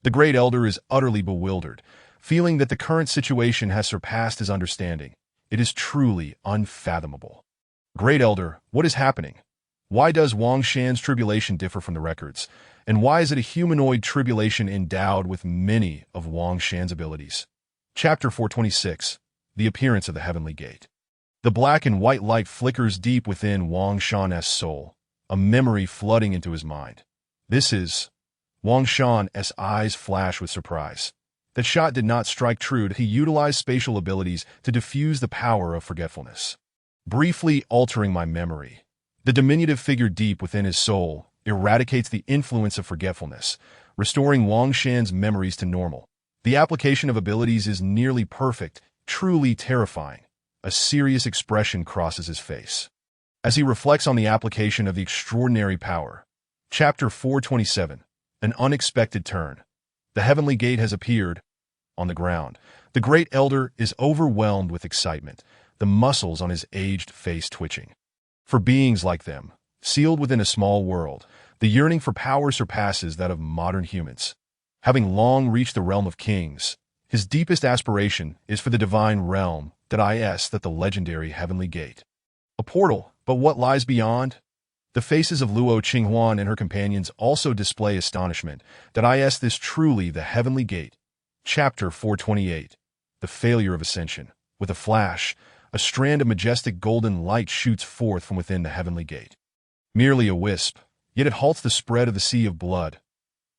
Speaker 1: The Great Elder is utterly bewildered, feeling that the current situation has surpassed his understanding. It is truly unfathomable. Great Elder, what is happening? Why does Wang Shan's tribulation differ from the records? And why is it a humanoid tribulation endowed with many of Wang Shan's abilities? Chapter 426, The Appearance of the Heavenly Gate. The black and white light flickers deep within Wang Shan's soul, a memory flooding into his mind. This is... Wang Shan's eyes flash with surprise. That shot did not strike true. He utilized spatial abilities to diffuse the power of forgetfulness. Briefly altering my memory. The diminutive figure deep within his soul eradicates the influence of forgetfulness, restoring Wang Shan's memories to normal. The application of abilities is nearly perfect, truly terrifying. A serious expression crosses his face as he reflects on the application of the extraordinary power. Chapter 427, An Unexpected Turn. The Heavenly Gate has appeared. On the ground, the Great Elder is overwhelmed with excitement, the muscles on his aged face twitching. For beings like them, sealed within a small world, the yearning for power surpasses that of modern humans. Having long reached the realm of kings, his deepest aspiration is for the divine realm, that the legendary Heavenly Gate. A portal, but what lies beyond? The faces of Luo Qinghuan and her companions also display astonishment. This truly the Heavenly Gate. Chapter 428, The Failure of Ascension. With a flash, a strand of majestic golden light shoots forth from within the Heavenly Gate. Merely a wisp, yet it halts the spread of the sea of blood.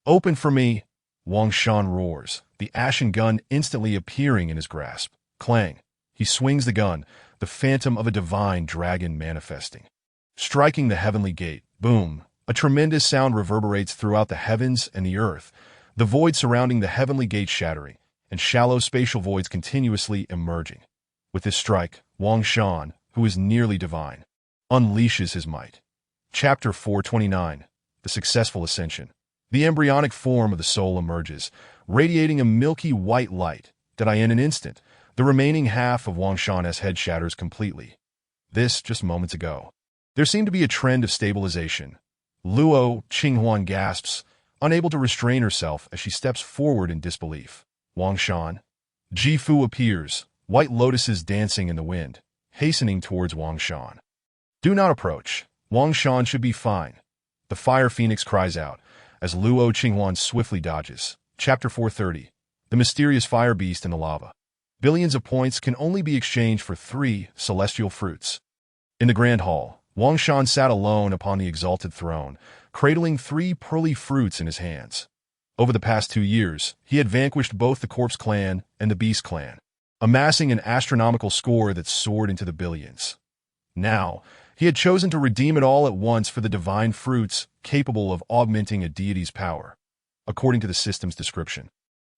Speaker 1: Open for me, Wang Shan roars, the ashen gun instantly appearing in his grasp. Clang. He swings the gun, the phantom of a divine dragon manifesting. Striking the Heavenly Gate, boom, a tremendous sound reverberates throughout the heavens and the earth, the void surrounding the Heavenly Gate shattering, and shallow spatial voids continuously emerging. With this strike, Wang Shan, who is nearly divine, unleashes his might. Chapter 429, The Successful Ascension. The embryonic form of the soul emerges, radiating a milky white light, in an instant, the remaining half of Wang Shan's head shatters completely. This just moments ago. There seemed to be a trend of stabilization. Luo Qinghuan gasps, unable to restrain herself as she steps forward in disbelief. Wang Shan. Jifu appears, white lotuses dancing in the wind, hastening towards Wang Shan. Do not approach. Wang Shan should be fine. The Fire Phoenix cries out, as Luo Qinghuan swiftly dodges. Chapter 430, The Mysterious Fire Beast in the Lava. Billions of points can only be exchanged for 3 celestial fruits. In the Grand Hall, Wang Shan sat alone upon the exalted throne, cradling 3 pearly fruits in his hands. Over the past 2 years, he had vanquished both the Corpse Clan and the Beast Clan, amassing an astronomical score that soared into the billions. Now, he had chosen to redeem it all at once for the divine fruits capable of augmenting a deity's power. According to the system's description,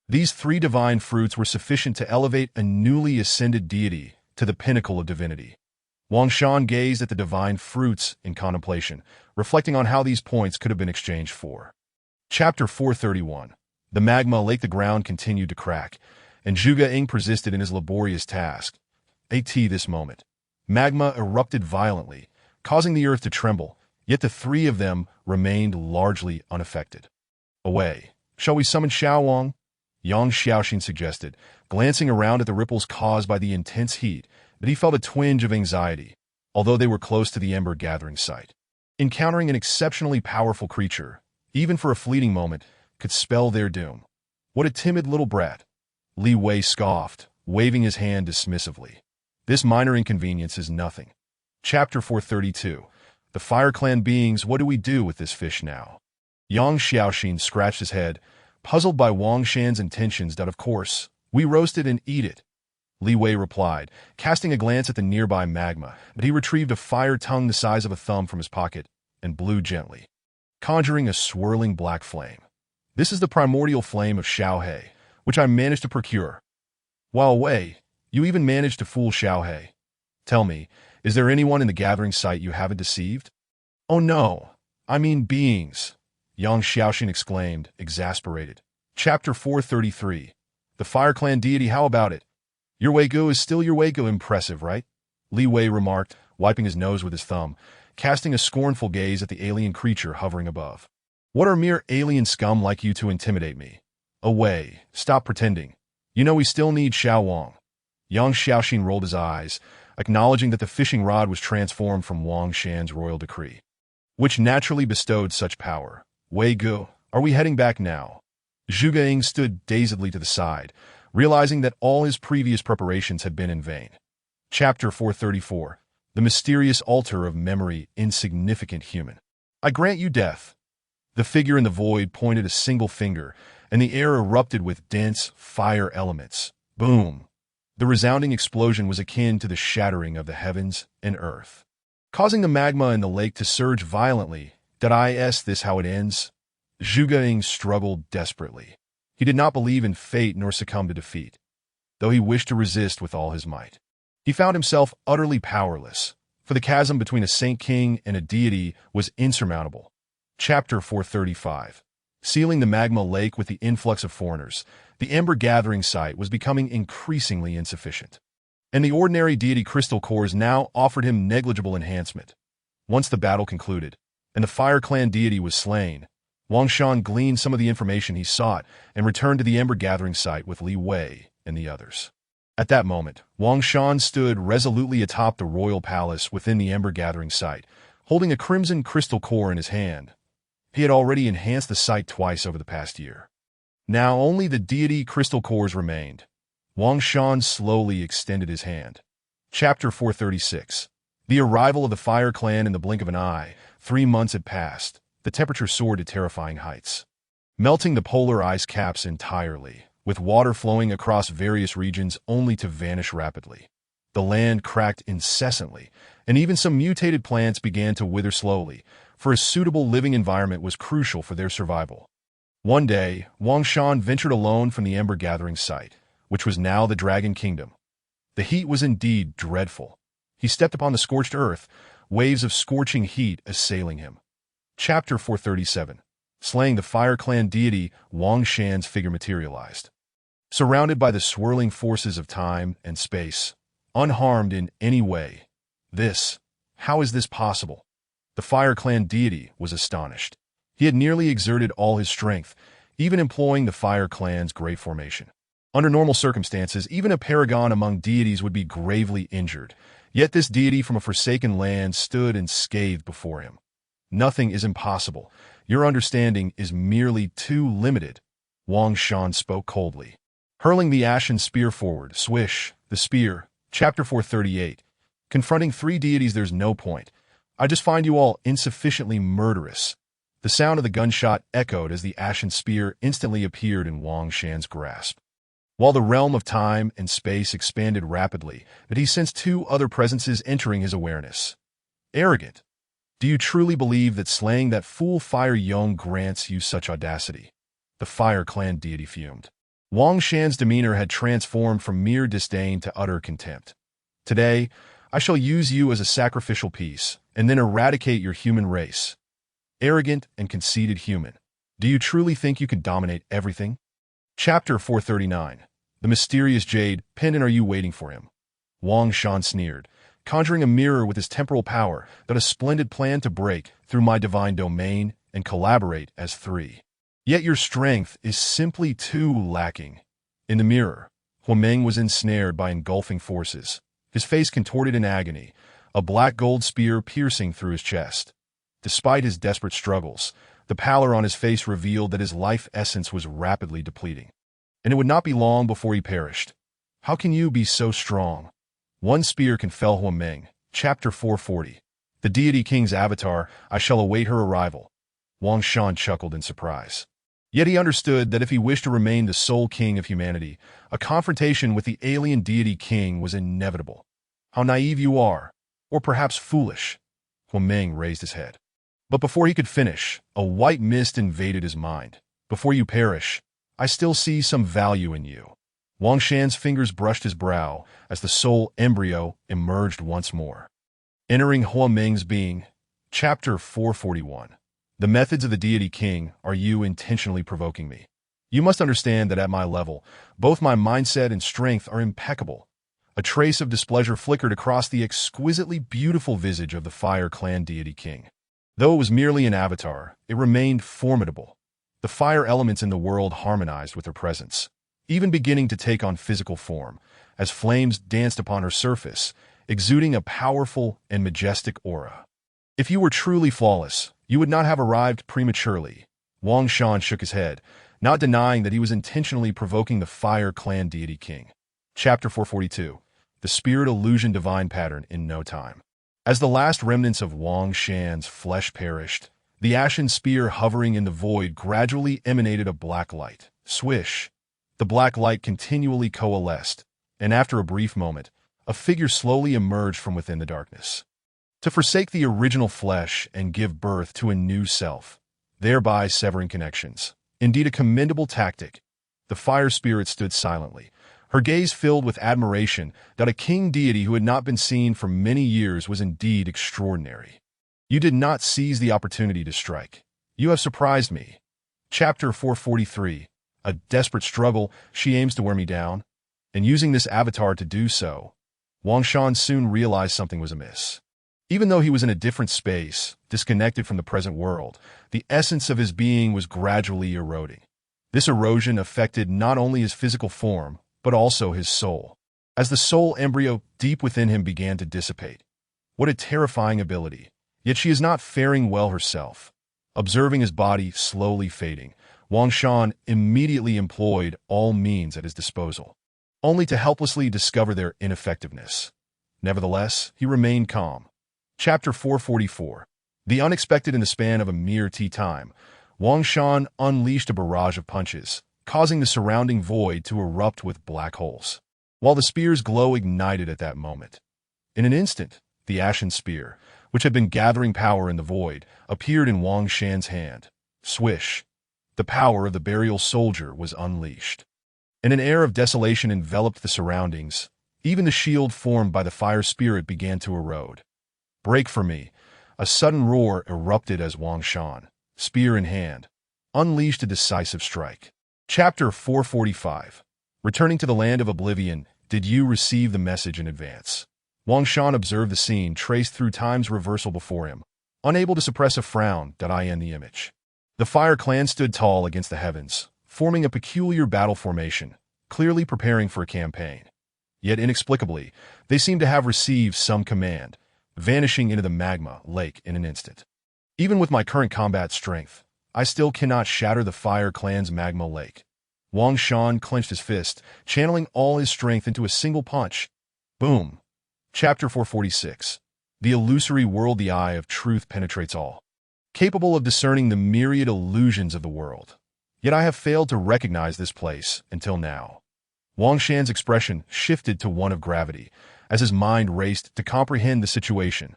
Speaker 1: these 3 divine fruits were sufficient to elevate a newly ascended deity to the pinnacle of divinity. Wang Shan gazed at the divine fruits in contemplation, reflecting on how these points could have been exchanged for. Chapter 431, The Magma Lake. The ground continued to crack, and Zhuge Ying persisted in his laborious task. This moment, magma erupted violently, causing the earth to tremble, yet the 3 of them remained largely unaffected. Away. Shall we summon Xiao Wang? Yang Xiaoxin suggested, glancing around at the ripples caused by the intense heat, that he felt a twinge of anxiety, although they were close to the ember gathering site. Encountering an exceptionally powerful creature, even for a fleeting moment, could spell their doom. What a timid little brat. Li Wei scoffed, waving his hand dismissively. This minor inconvenience is nothing. Chapter 432, The Fire Clan Beings. What do we do with this fish now? Yang Xiaoxin scratched his head, puzzled by Wang Shan's intentions. Of course, we roast it and eat it. Li Wei replied, casting a glance at the nearby magma, but he retrieved a fire tongue the size of a thumb from his pocket and blew gently, conjuring a swirling black flame. This is the primordial flame of Xiaohe, which I managed to procure. While away, you even managed to fool Xiaohe. Tell me, is there anyone in the gathering site you haven't deceived? Oh no, I mean beings, Yang Xiaoxin exclaimed, exasperated. Chapter 433. The Fire Clan deity, how about it? Your Weigu is still your Weigu, impressive, right? Li Wei remarked, wiping his nose with his thumb, casting a scornful gaze at the alien creature hovering above. What are mere alien scum like you to intimidate me? Away, stop pretending. You know we still need Xiao Wang. Yang Xiaoxin rolled his eyes, acknowledging that the fishing rod was transformed from Wang Shan's royal decree, which naturally bestowed such power. Wei Gu, are we heading back now? Zhuge Ying stood dazedly to the side, realizing that all his previous preparations had been in vain. Chapter 434. The Mysterious Altar of Memory, Insignificant Human. I grant you death. The figure in the void pointed a single finger, and the air erupted with dense fire elements. Boom! The resounding explosion was akin to the shattering of the heavens and earth, causing the magma in the lake to surge violently. Did I ask this how it ends? Zhuge Ying struggled desperately. He did not believe in fate nor succumb to defeat, though he wished to resist with all his might. He found himself utterly powerless, for the chasm between a Saint King and a deity was insurmountable. Chapter 435. Sealing the magma lake with the influx of foreigners, the Ember gathering site was becoming increasingly insufficient, and the ordinary deity crystal cores now offered him negligible enhancement. Once the battle concluded, and the Fire Clan deity was slain, Wang Shan gleaned some of the information he sought and returned to the Ember gathering site with Li Wei and the others. At that moment, Wang Shan stood resolutely atop the royal palace within the Ember gathering site, holding a crimson crystal core in his hand. He had already enhanced the site twice over the past year. Now only the deity crystal cores remained. Wang Shan slowly extended his hand. Chapter 436. The arrival of the Fire Clan in the blink of an eye. 3 months had passed. The temperature soared to terrifying heights, melting the polar ice caps entirely, with water flowing across various regions only to vanish rapidly. The land cracked incessantly, and even some mutated plants began to wither slowly, for a suitable living environment was crucial for their survival. One day, Wang Shan ventured alone from the Ember gathering site, which was now the Dragon Kingdom. The heat was indeed dreadful. He stepped upon the scorched earth, waves of scorching heat assailing him. Chapter 437. Slaying the Fire Clan deity, Wang Shan's figure materialized. Surrounded by the swirling forces of time and space, unharmed in any way. How is this possible? The Fire Clan deity was astonished. He had nearly exerted all his strength, even employing the Fire Clan's great formation. Under normal circumstances, even a paragon among deities would be gravely injured, yet this deity from a forsaken land stood unscathed before him. Nothing is impossible. Your understanding is merely too limited, Wang Shan spoke coldly. Hurling the ashen spear forward, swish, the spear. Chapter 438. Confronting 3 deities, there's no point. I just find you all insufficiently murderous. The sound of the gunshot echoed as the ashen spear instantly appeared in Wang Shan's grasp. While the realm of time and space expanded rapidly, but he sensed 2 other presences entering his awareness. Arrogant. Do you truly believe that slaying that fool Fire Yong grants you such audacity? The Fire Clan deity fumed. Wang Shan's demeanor had transformed from mere disdain to utter contempt. Today, I shall use you as a sacrificial piece, and then eradicate your human race. Arrogant and conceited human. Do you truly think you can dominate everything? Chapter 439. The Mysterious Jade Pendant. Are you waiting for him? Wang Shan sneered, conjuring a mirror with his temporal power, that a splendid plan to break through my divine domain and collaborate as 3. Yet your strength is simply too lacking. In the mirror, Huameng was ensnared by engulfing forces, his face contorted in agony, a black gold spear piercing through his chest. Despite his desperate struggles, the pallor on his face revealed that his life essence was rapidly depleting, and it would not be long before he perished. How can you be so strong? 1 spear can fell Huameng. Chapter 440. The deity king's avatar. I shall await her arrival. Wang Shan chuckled in surprise. Yet he understood that if he wished to remain the sole king of humanity, a confrontation with the alien deity king was inevitable. How naive you are, or perhaps foolish. Huameng raised his head. But before he could finish, a white mist invaded his mind. Before you perish, I still see some value in you. Wang Shan's fingers brushed his brow as the soul embryo emerged once more. Entering Hua Ming's being, Chapter 441. The methods of the deity king are you intentionally provoking me. You must understand that at my level, both my mindset and strength are impeccable. A trace of displeasure flickered across the exquisitely beautiful visage of the Fire Clan deity king. Though it was merely an avatar, it remained formidable. The fire elements in the world harmonized with her presence, even beginning to take on physical form, as flames danced upon her surface, exuding a powerful and majestic aura. If you were truly flawless, you would not have arrived prematurely. Wang Shan shook his head, not denying that he was intentionally provoking the Fire Clan deity king. Chapter 442. The Spirit Illusion Divine Pattern in no time. As the last remnants of Wang Shan's flesh perished, the ashen spear hovering in the void gradually emanated a black light. Swish! The black light continually coalesced, and after a brief moment, a figure slowly emerged from within the darkness. To forsake the original flesh and give birth to a new self, thereby severing connections. Indeed a commendable tactic. The fire spirit stood silently, her gaze filled with admiration that a king deity who had not been seen for many years was indeed extraordinary. You did not seize the opportunity to strike. You have surprised me. Chapter 443. A desperate struggle, she aims to wear me down. And using this avatar to do so, Wang Shan soon realized something was amiss. Even though he was in a different space, disconnected from the present world, the essence of his being was gradually eroding. This erosion affected not only his physical form, but also his soul. As the soul embryo deep within him began to dissipate. What a terrifying ability. Yet she is not faring well herself. Observing his body slowly fading, Wang Shan immediately employed all means at his disposal, only to helplessly discover their ineffectiveness. Nevertheless, he remained calm. Chapter 444. The unexpected. In the span of a mere time, Wang Shan unleashed a barrage of punches, causing the surrounding void to erupt with black holes, while the spear's glow ignited at that moment. In an instant, the ashen spear, which had been gathering power in the void, appeared in Wang Shan's hand. Swish! The power of the burial soldier was unleashed. And an air of desolation enveloped the surroundings. Even the shield formed by the fire spirit began to erode. Break for me! A sudden roar erupted as Wang Shan, spear in hand, unleashed a decisive strike. Chapter 445. Returning to the land of oblivion, did you receive the message in advance? Wang Shan observed the scene traced through time's reversal before him, unable to suppress a frown that in the image. The Fire Clan stood tall against the heavens, forming a peculiar battle formation, clearly preparing for a campaign. Yet inexplicably, they seemed to have received some command, vanishing into the magma lake in an instant. Even with my current combat strength, I still cannot shatter the Fire Clan's magma lake. Wang Shan clenched his fist, channeling all his strength into a single punch. Boom! Chapter 446. The illusory world. The eye of truth penetrates all, capable of discerning the myriad illusions of the world. Yet I have failed to recognize this place until now. Wang Shan's expression shifted to one of gravity, as his mind raced to comprehend the situation.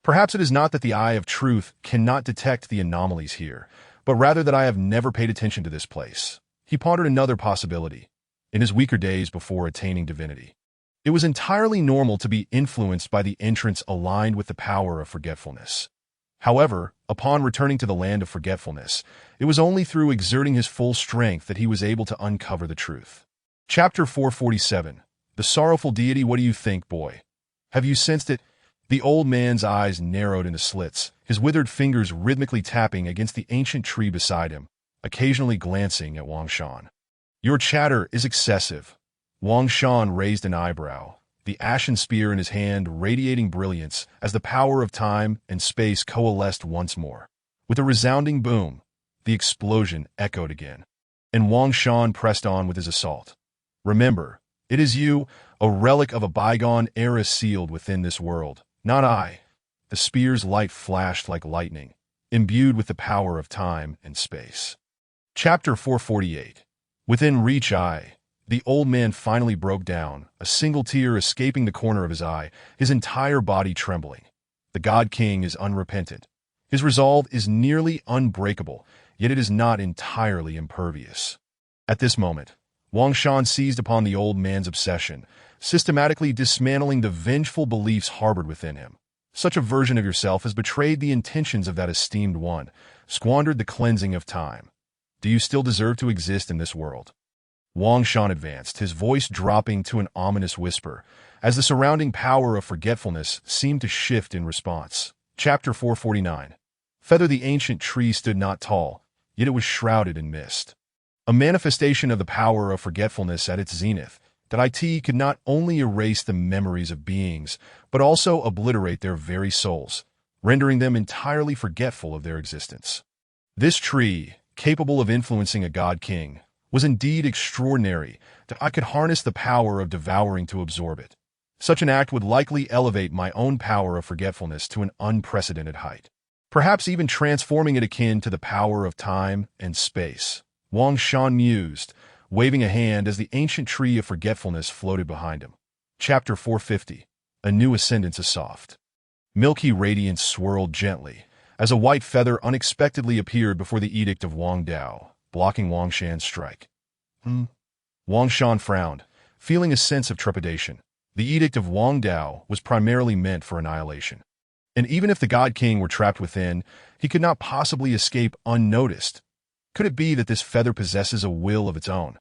Speaker 1: Perhaps it is not that the eye of truth cannot detect the anomalies here, but rather that I have never paid attention to this place. He pondered another possibility. In his weaker days before attaining divinity, it was entirely normal to be influenced by the entrance aligned with the power of forgetfulness. However, upon returning to the land of forgetfulness, it was only through exerting his full strength that he was able to uncover the truth. Chapter 447. The sorrowful deity. What do you think, boy? Have you sensed it? The old man's eyes narrowed into slits, his withered fingers rhythmically tapping against the ancient tree beside him, occasionally glancing at Wang Shan. Your chatter is excessive. Wang Shan raised an eyebrow, the ashen spear in his hand radiating brilliance as the power of time and space coalesced once more. With a resounding boom, the explosion echoed again, and Wang Shan pressed on with his assault. Remember, it is you, a relic of a bygone era sealed within this world, not I. The spear's light flashed like lightning, imbued with the power of time and space. Chapter 448. Within reach. The old man finally broke down, a single tear escaping the corner of his eye, his entire body trembling. The God King is unrepentant. His resolve is nearly unbreakable, yet it is not entirely impervious. At this moment, Wang Shan seized upon the old man's obsession, systematically dismantling the vengeful beliefs harbored within him. Such a version of yourself has betrayed the intentions of that esteemed one, squandered the cleansing of time. Do you still deserve to exist in this world? Wang Shan advanced, his voice dropping to an ominous whisper, as the surrounding power of forgetfulness seemed to shift in response. Chapter 449. Feather. The ancient tree stood not tall, yet it was shrouded in mist. A manifestation of the power of forgetfulness at its zenith, that it could not only erase the memories of beings, but also obliterate their very souls, rendering them entirely forgetful of their existence. This tree, capable of influencing a god-king, was indeed extraordinary, that I could harness the power of devouring to absorb it. Such an act would likely elevate my own power of forgetfulness to an unprecedented height, perhaps even transforming it akin to the power of time and space. Wang Shan mused, waving a hand as the ancient tree of forgetfulness floated behind him. Chapter 450. A new ascendance. A soft, milky radiance swirled gently, as a white feather unexpectedly appeared before the edict of Wang Dao, blocking Wang Shan's strike. Wang Shan frowned, feeling a sense of trepidation. The edict of Wang Dao was primarily meant for annihilation. And even if the God King were trapped within, he could not possibly escape unnoticed. Could it be that this feather possesses a will of its own?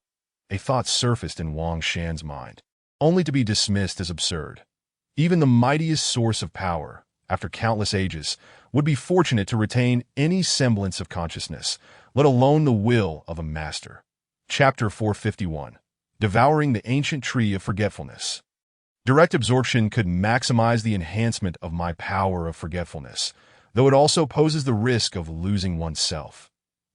Speaker 1: A thought surfaced in Wang Shan's mind, only to be dismissed as absurd. Even the mightiest source of power, after countless ages, would be fortunate to retain any semblance of consciousness, let alone the will of a master. Chapter 451. Devouring the ancient tree of forgetfulness. Direct absorption could maximize the enhancement of my power of forgetfulness, though it also poses the risk of losing oneself.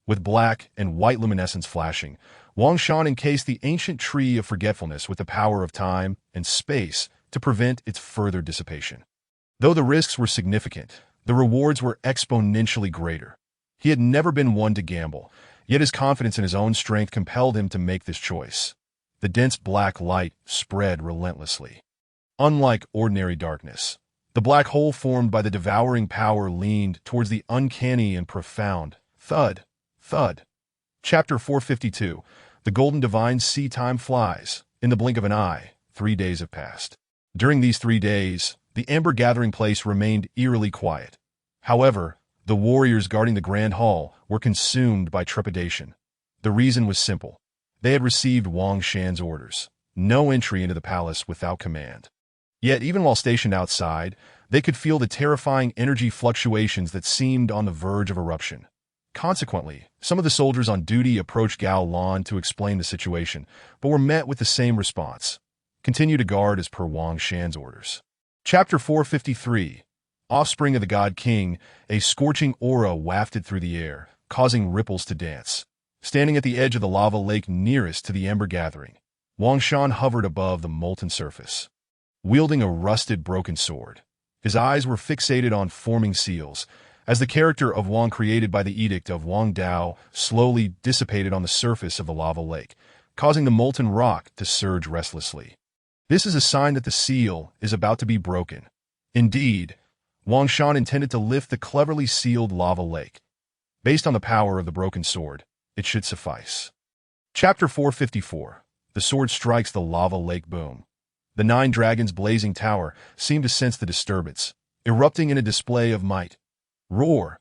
Speaker 1: With black and white luminescence flashing, Wang Shan encased the ancient tree of forgetfulness with the power of time and space to prevent its further dissipation. Though the risks were significant, the rewards were exponentially greater. He had never been one to gamble, yet his confidence in his own strength compelled him to make this choice. The dense black light spread relentlessly. Unlike ordinary darkness, the black hole formed by the devouring power leaned towards the uncanny and profound. Thud. Thud. Chapter 452. The golden divine sea. Time flies. In the blink of an eye, 3 days have passed. During these 3 days, the amber gathering place remained eerily quiet. However, the warriors guarding the grand hall were consumed by trepidation. The reason was simple. They had received Wang Shan's orders. No entry into the palace without command. Yet, even while stationed outside, they could feel the terrifying energy fluctuations that seemed on the verge of eruption. Consequently, some of the soldiers on duty approached Gao Lan to explain the situation, but were met with the same response. Continue to guard as per Wang Shan's orders. Chapter 453. Offspring of the God King. A scorching aura wafted through the air, causing ripples to dance. Standing at the edge of the lava lake nearest to the ember gathering, Wang Shan hovered above the molten surface, wielding a rusted broken sword. His eyes were fixated on forming seals, as the character of Wang created by the edict of Wang Dao slowly dissipated on the surface of the lava lake, causing the molten rock to surge restlessly. This is a sign that the seal is about to be broken. Indeed, Wang Shan intended to lift the cleverly sealed lava lake. Based on the power of the broken sword, it should suffice. Chapter 454. The sword strikes the lava lake. Boom. The 9 dragons' blazing tower seemed to sense the disturbance, erupting in a display of might. Roar!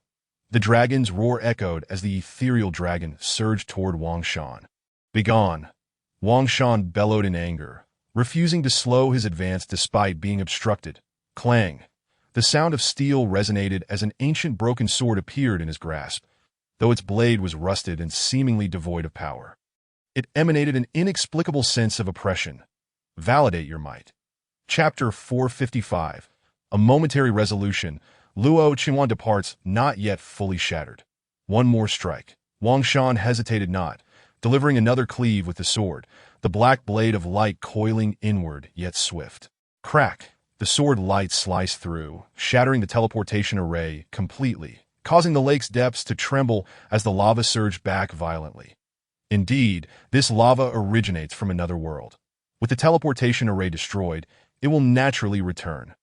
Speaker 1: The dragon's roar echoed as the ethereal dragon surged toward Wang Shan. Begone! Wang Shan bellowed in anger, refusing to slow his advance despite being obstructed. Clang! The sound of steel resonated as an ancient broken sword appeared in his grasp, though its blade was rusted and seemingly devoid of power. It emanated an inexplicable sense of oppression. Validate your might. Chapter 455. A momentary resolution. Luo Qinhuan departs, not yet fully shattered. One more strike. Wang Shan hesitated not, delivering another cleave with the sword, the black blade of light coiling inward, yet swift. Crack! The sword light sliced through, shattering the teleportation array completely, causing the lake's depths to tremble as the lava surged back violently. Indeed, this lava originates from another world. With the teleportation array destroyed, it will naturally return.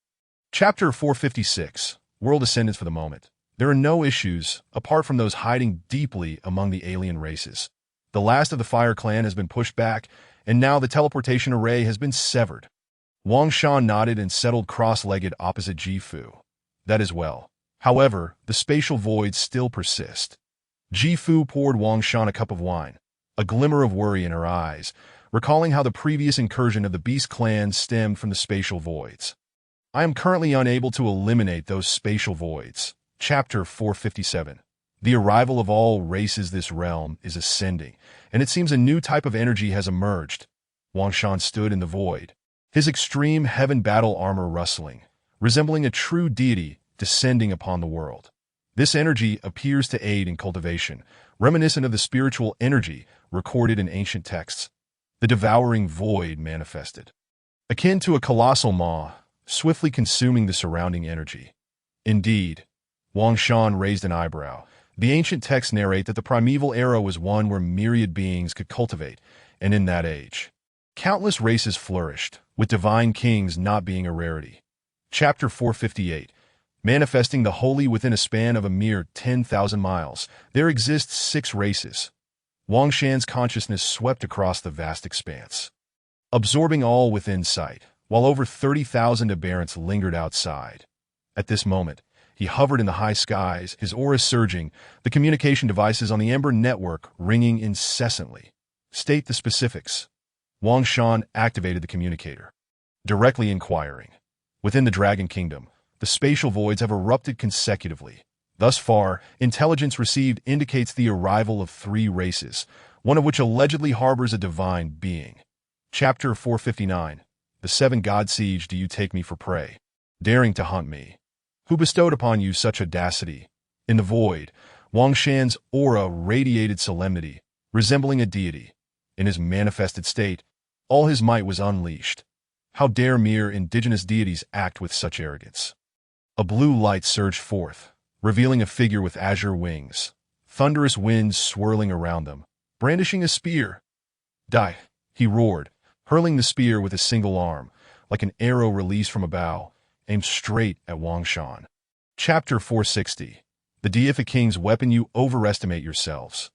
Speaker 1: Chapter 456. World Ascendance. For the moment, There are no issues, apart from those hiding deeply among the alien races. The last of the Fire Clan has been pushed back, and now the teleportation array has been severed. Wang Shan nodded and settled cross-legged opposite Ji-Fu. That is well. However, the spatial voids still persist. Ji-Fu poured Wang Shan a cup of wine, a glimmer of worry in her eyes, recalling how the previous incursion of the Beast Clan stemmed from the spatial voids. I am currently unable to eliminate those spatial voids. Chapter 457. The arrival of all races. This realm is ascending, and it seems a new type of energy has emerged. Wang Shan stood in the void, his extreme heaven battle armor rustling, resembling a true deity descending upon the world. This energy appears to aid in cultivation, reminiscent of the spiritual energy recorded in ancient texts. The devouring void manifested, akin to a colossal maw, swiftly consuming the surrounding energy. Indeed, Wang Shan raised an eyebrow. The ancient texts narrate that the primeval era was one where myriad beings could cultivate, and in that age, countless races flourished, with divine kings not being a rarity. Chapter 458. Manifesting the holy within a span of a mere 10,000 miles, there exists 6 races. Wang Shan's consciousness swept across the vast expanse, absorbing all within sight, while over 30,000 aberrants lingered outside. At this moment, he hovered in the high skies, his aura surging, the communication devices on the Ember network ringing incessantly. State the specifics. Wang Shan activated the communicator, directly inquiring. Within the Dragon Kingdom, the spatial voids have erupted consecutively. Thus far, intelligence received indicates the arrival of 3 races, one of which allegedly harbors a divine being. Chapter 459. The 7 God Siege. Do you take me for prey, daring to hunt me? Who bestowed upon you such audacity? In the void, Wang Shan's aura radiated solemnity, resembling a deity. In his manifested state, all his might was unleashed. How dare mere indigenous deities act with such arrogance? A blue light surged forth, revealing a figure with azure wings, thunderous winds swirling around them, brandishing a spear. Die, he roared, hurling the spear with a single arm, like an arrow released from a bow, aimed straight at Wang Shan. Chapter 460. The deific king's weapon. You overestimate yourselves.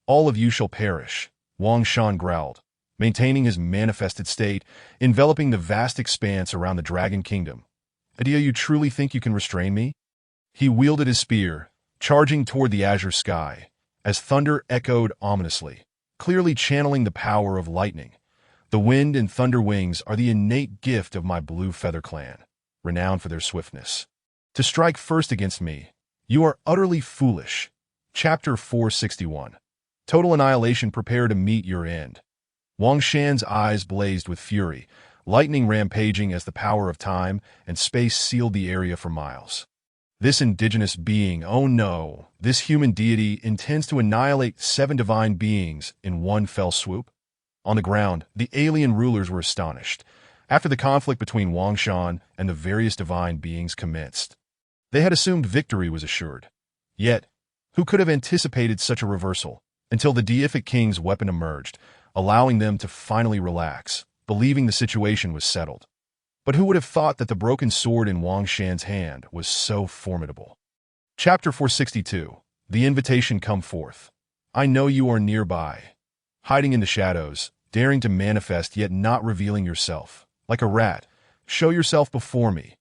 Speaker 1: All of you shall perish, Wang Shan growled, maintaining his manifested state, enveloping the vast expanse around the Dragon Kingdom. Do you truly think you can restrain me? He wielded his spear, charging toward the azure sky, as thunder echoed ominously, clearly channeling the power of lightning. The wind and thunder wings are the innate gift of my Blue Feather Clan, renowned for their swiftness. To strike first against me, you are utterly foolish. Chapter 461. Total annihilation. Prepare to meet your end. Wang Shan's eyes blazed with fury, lightning rampaging as the power of time and space sealed the area for miles. This indigenous being, oh no, this human deity intends to annihilate 7 divine beings in one fell swoop? On the ground, the alien rulers were astonished. After the conflict between Wang Shan and the various divine beings commenced, they had assumed victory was assured. Yet, who could have anticipated such a reversal? Until the deific king's weapon emerged, allowing them to finally relax, believing the situation was settled. But who would have thought that the broken sword in Wang Shan's hand was so formidable? Chapter 462. The invitation. Come forth. I know you are nearby, hiding in the shadows, daring to manifest yet not revealing yourself. Like a rat, show yourself before me.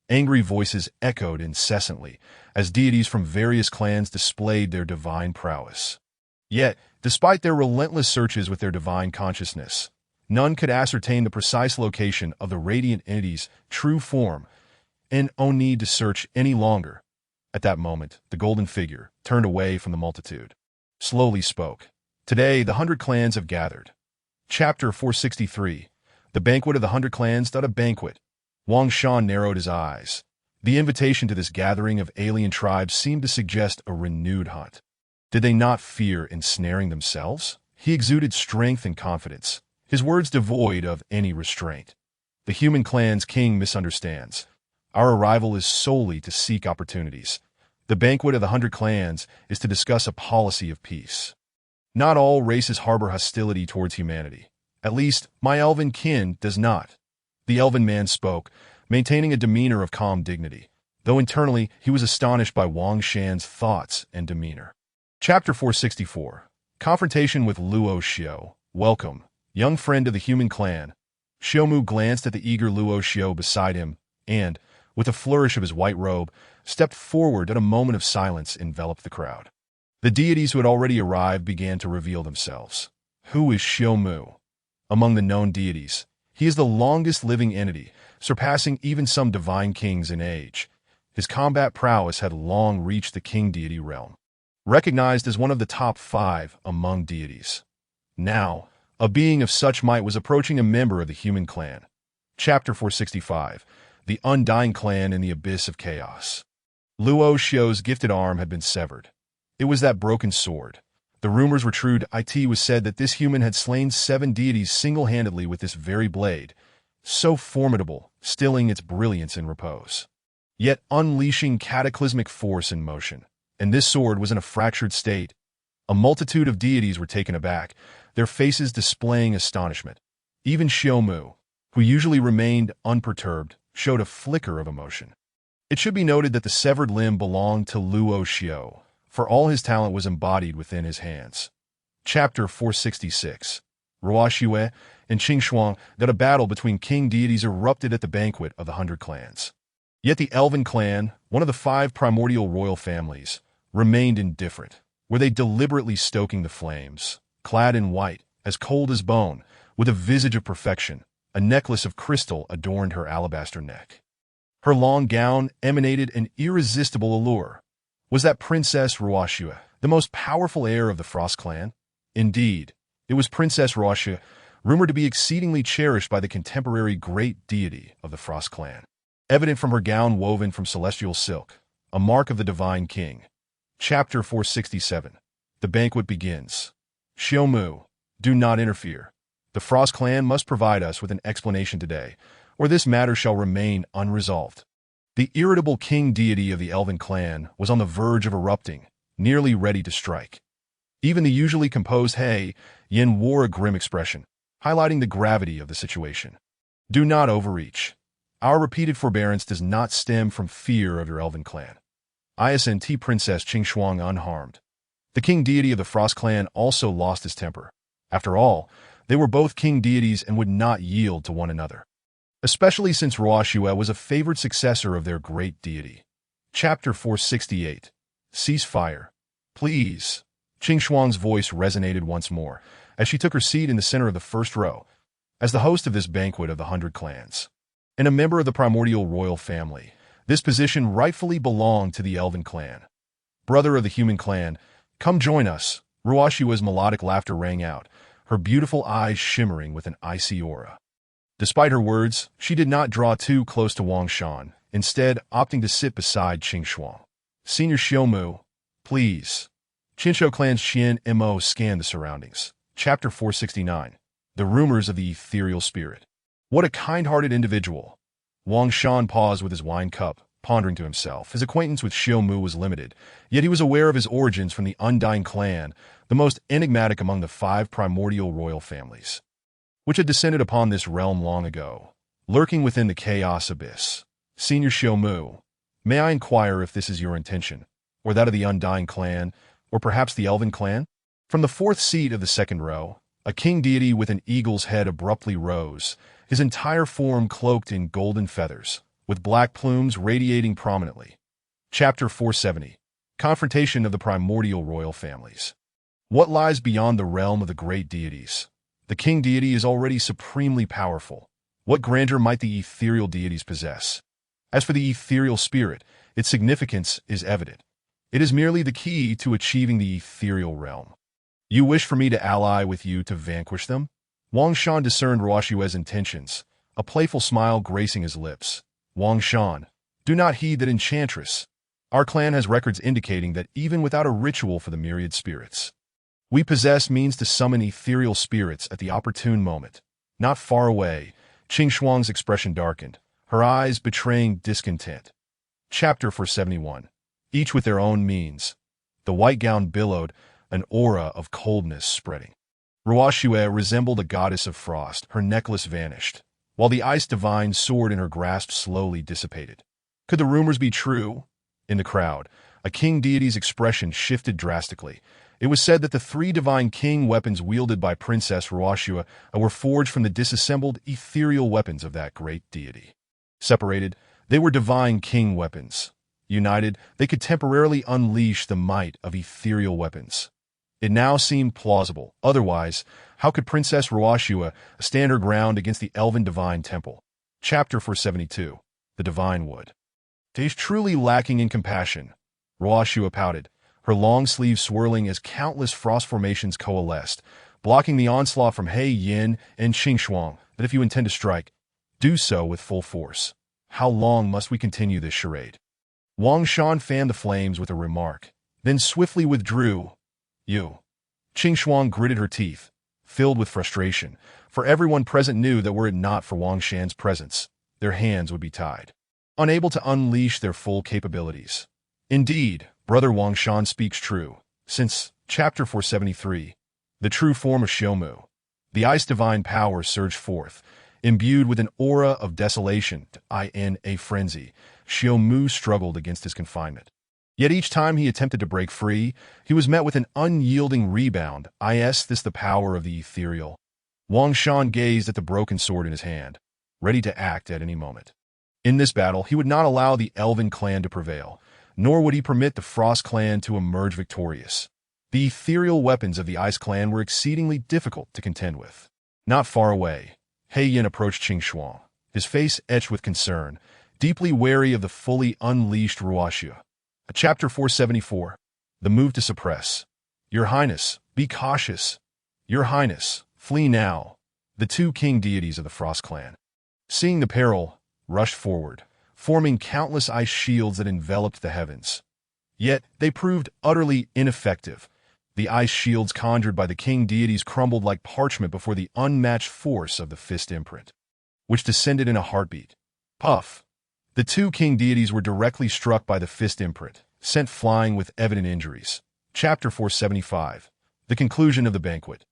Speaker 1: Angry voices echoed incessantly as deities from various clans displayed their divine prowess. Yet, despite their relentless searches with their divine consciousness, none could ascertain the precise location of the radiant entity's true form, and no need to search any longer. At that moment, the golden figure turned away from the multitude, slowly spoke. Today, the 100 clans have gathered. Chapter 463. The banquet of the 100 clans. A banquet. Wang Shan narrowed his eyes. The invitation to this gathering of alien tribes seemed to suggest a renewed hunt. Did they not fear ensnaring themselves? He exuded strength and confidence, his words devoid of any restraint. The human clan's king misunderstands. Our arrival is solely to seek opportunities. The banquet of the 100 clans is to discuss a policy of peace. Not all races harbor hostility towards humanity. At least, my elven kin does not. The elven man spoke, maintaining a demeanor of calm dignity. though internally he was astonished by Wang Shan's thoughts and demeanor. Chapter 464. Confrontation with Luo Xiao. Welcome, young friend of the human clan. Xiaomu glanced at the eager Luo Xiao beside him and, with a flourish of his white robe, stepped forward. At a moment of silence enveloped the crowd. The deities who had already arrived began to reveal themselves. Who is Xiaomu? Among the known deities, he is the longest living entity, surpassing even some divine kings in age. His combat prowess had long reached the king deity realm, recognized as one of the top 5 among deities. Now, a being of such might was approaching a member of the human clan. Chapter 465. The Undying Clan in the Abyss of Chaos. Luo Xiao's gifted arm had been severed. It was that broken sword. The rumors were true. It was said that this human had slain 7 deities single-handedly with this very blade, so formidable, stilling its brilliance in repose, yet unleashing cataclysmic force in motion. And this sword was in a fractured state. A multitude of deities were taken aback, their faces displaying astonishment. Even Xiaomu, who usually remained unperturbed, showed a flicker of emotion. It should be noted that the severed limb belonged to Luo Xiao, for all his talent was embodied within his hands. Chapter 466. Ruoxue and Qingshuang. That a battle between king deities erupted at the banquet of the 100 clans. Yet the Elven clan, one of the 5 primordial royal families, remained indifferent. Were they deliberately stoking the flames? Clad in white, as cold as bone, with a visage of perfection, a necklace of crystal adorned her alabaster neck. Her long gown emanated an irresistible allure. Was that Princess Ruoxue, the most powerful heir of the Frost clan? Indeed, it was Princess Ruoxue, rumored to be exceedingly cherished by the contemporary great deity of the Frost clan. Evident from her gown woven from celestial silk, a mark of the divine king. Chapter 467. The banquet begins. Xiaomu, do not interfere. The Frost clan must provide us with an explanation today, or this matter shall remain unresolved. The irritable king deity of the Elven clan was on the verge of erupting, nearly ready to strike. Even the usually composed He Yin wore a grim expression, highlighting the gravity of the situation. Do not overreach. Our repeated forbearance does not stem from fear of your Elven clan. ISNT Princess Qingshuang unharmed. The king deity of the Frost clan also lost his temper. After all, they were both king deities and would not yield to one another, especially since Ruoxue was a favored successor of their great deity. Chapter 468. Cease fire. Please. Qingshuang's voice resonated once more, as she took her seat in the center of the first row, as the host of this banquet of the 100 clans. And a member of the primordial royal family, this position rightfully belonged to the Elven clan. Brother of the human clan, come join us. Ruoxue's melodic laughter rang out, her beautiful eyes shimmering with an icy aura. Despite her words, she did not draw too close to Wang Shan, instead opting to sit beside Qingshuang. Senior Xiaomu, please. Qinshu clan's Qian Mo scanned the surroundings. Chapter 469. The Rumors of the Ethereal Spirit. What a kind-hearted individual. Wang Shan paused with his wine cup, pondering to himself. His acquaintance with Xiaomu was limited, yet he was aware of his origins from the Undying clan, the most enigmatic among the 5 primordial royal families, which had descended upon this realm long ago, lurking within the chaos abyss. Senior Xiaomu, may I inquire if this is your intention, or that of the Undying clan, or perhaps the Elven clan? From the 4th seat of the 2nd row, a king deity with an eagle's head abruptly rose, his entire form cloaked in golden feathers, with black plumes radiating prominently. Chapter 470. Confrontation of the primordial royal families. What lies beyond the realm of the great deities? The king deity is already supremely powerful. What grandeur might the ethereal deities possess? As for the ethereal spirit, its significance is evident. It is merely the key to achieving the ethereal realm. You wish for me to ally with you to vanquish them? Wang Shan discerned Ruoxue's intentions, a playful smile gracing his lips. Wang Shan, do not heed that enchantress. Our clan has records indicating that even without a ritual for the myriad spirits, we possess means to summon ethereal spirits at the opportune moment. Not far away, Qingshuang's expression darkened, her eyes betraying discontent. Chapter 471. Each with their own means. The white gown billowed, an aura of coldness spreading. Ruoxue resembled a goddess of frost. Her necklace vanished, while the ice divine sword in her grasp slowly dissipated. Could the rumors be true? In the crowd, a king deity's expression shifted drastically. It was said that the three divine king weapons wielded by Princess Ruashua were forged from the disassembled ethereal weapons of that great deity. Separated, they were divine king weapons. United, they could temporarily unleash the might of ethereal weapons. It now seemed plausible. Otherwise, how could Princess Ruashua stand her ground against the elven divine temple? Chapter 472. The Divine Wood. She's truly lacking in compassion. Ruashua pouted, her long sleeves swirling as countless frost formations coalesced, blocking the onslaught from He Yin and Qingxuang. But if you intend to strike, do so with full force. How long must we continue this charade? Wang Shan fanned the flames with a remark, then swiftly withdrew. You. Qingxuang gritted her teeth, filled with frustration, for everyone present knew that were it not for Wang Shan's presence, their hands would be tied, unable to unleash their full capabilities. Indeed, Brother Wang Shan speaks true, since, Chapter 473, the true form of Xiaomu, the ice divine power surged forth, imbued with an aura of desolation, in a frenzy. Xiaomu struggled against his confinement. Yet each time he attempted to break free, he was met with an unyielding rebound. Is this the power of the ethereal? Wang Shan gazed at the broken sword in his hand, ready to act at any moment. In this battle, he would not allow the Elven clan to prevail, nor would he permit the Frost clan to emerge victorious. The ethereal weapons of the Ice clan were exceedingly difficult to contend with. Not far away, He Yin approached Qingxuang, his face etched with concern, deeply wary of the fully unleashed Ruashua. Chapter 474. The Move to Suppress. Your Highness, be cautious. Your Highness, flee now. The two king deities of the Frost clan, seeing the peril, rushed forward, forming countless ice shields that enveloped the heavens. Yet they proved utterly ineffective. The ice shields conjured by the king deities crumbled like parchment before the unmatched force of the fist imprint, which descended in a heartbeat. Puff! The two king deities were directly struck by the fist imprint, sent flying with evident injuries. Chapter 475. The Conclusion of the Banquet.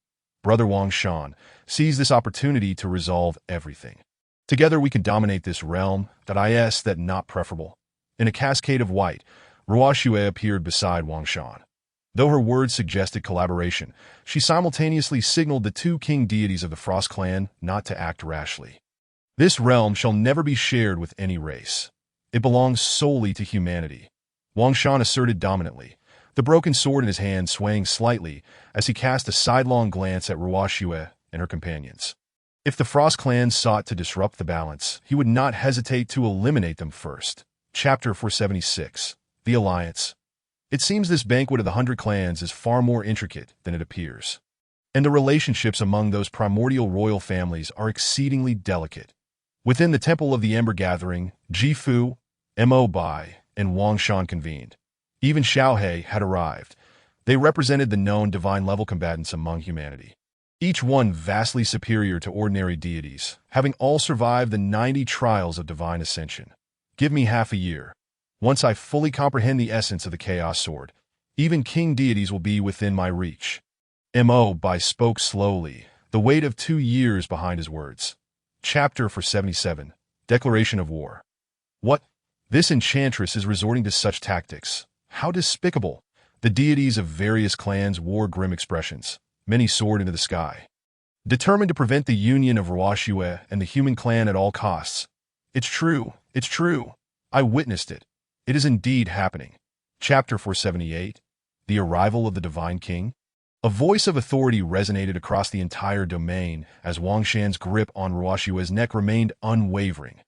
Speaker 1: Brother Wang Shan seized this opportunity to resolve everything. Together we can dominate this realm, that not preferable. In a cascade of white, Ruashua appeared beside Wang Shan. Though her words suggested collaboration, she simultaneously signaled the two king deities of the Frost clan not to act rashly. This realm shall never be shared with any race. It belongs solely to humanity. Wang Shan asserted dominantly, the broken sword in his hand swaying slightly as he cast a sidelong glance at Ruashua and her companions. If the Frost clan sought to disrupt the balance, he would not hesitate to eliminate them first. Chapter 476. The Alliance. It seems this banquet of the 100 clans is far more intricate than it appears, and the relationships among those primordial royal families are exceedingly delicate. Within the Temple of the Ember Gathering, Jifu, Mo Bai, and Wang Shan convened. Even Xiaohe had arrived. They represented the known divine-level combatants among humanity, each one vastly superior to ordinary deities, having all survived the 90 trials of divine ascension. Give me half a year. Once I fully comprehend the essence of the Chaos Sword, even king deities will be within my reach. Mo Bai spoke slowly, the weight of 2 years behind his words. Chapter 477. Declaration of War. What? This enchantress is resorting to such tactics. How despicable! The deities of various clans wore grim expressions. Many soared into the sky, determined to prevent the union of Ruashua and the human clan at all costs. It's true. It's true. I witnessed it. It is indeed happening. Chapter 478. The Arrival of the Divine King. A voice of authority resonated across the entire domain as Wang Shan's grip on Ruashua's neck remained unwavering.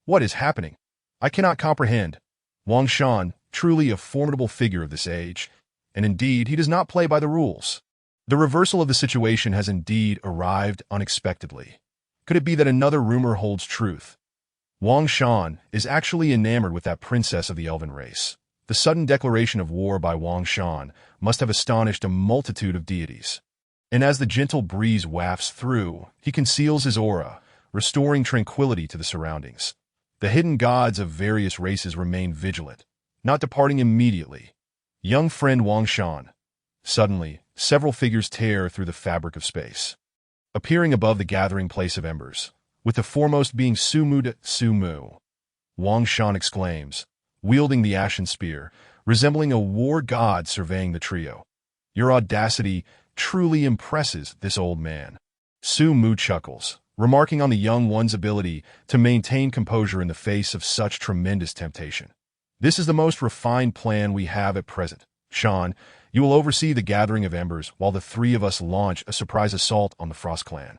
Speaker 1: What is happening? I cannot comprehend. Wang Shan, truly a formidable figure of this age, and indeed he does not play by the rules. The reversal of the situation has indeed arrived unexpectedly. Could it be that another rumor holds truth? Wang Shan is actually enamored with that princess of the elven race. The sudden declaration of war by Wang Shan must have astonished a multitude of deities. And as the gentle breeze wafts through, he conceals his aura, restoring tranquility to the surroundings. The hidden gods of various races remain vigilant, not departing immediately. Young friend Wang Shan. Suddenly, several figures tear through the fabric of space, appearing above the gathering place of embers, with the foremost being Sumu. Wang Shan exclaims, wielding the ashen spear, resembling a war god surveying the trio. Your audacity truly impresses this old man. Su Mu chuckles, remarking on the young one's ability to maintain composure in the face of such tremendous temptation. This is the most refined plan we have at present. Shan, you will oversee the gathering of embers while the three of us launch a surprise assault on the Frost Clan,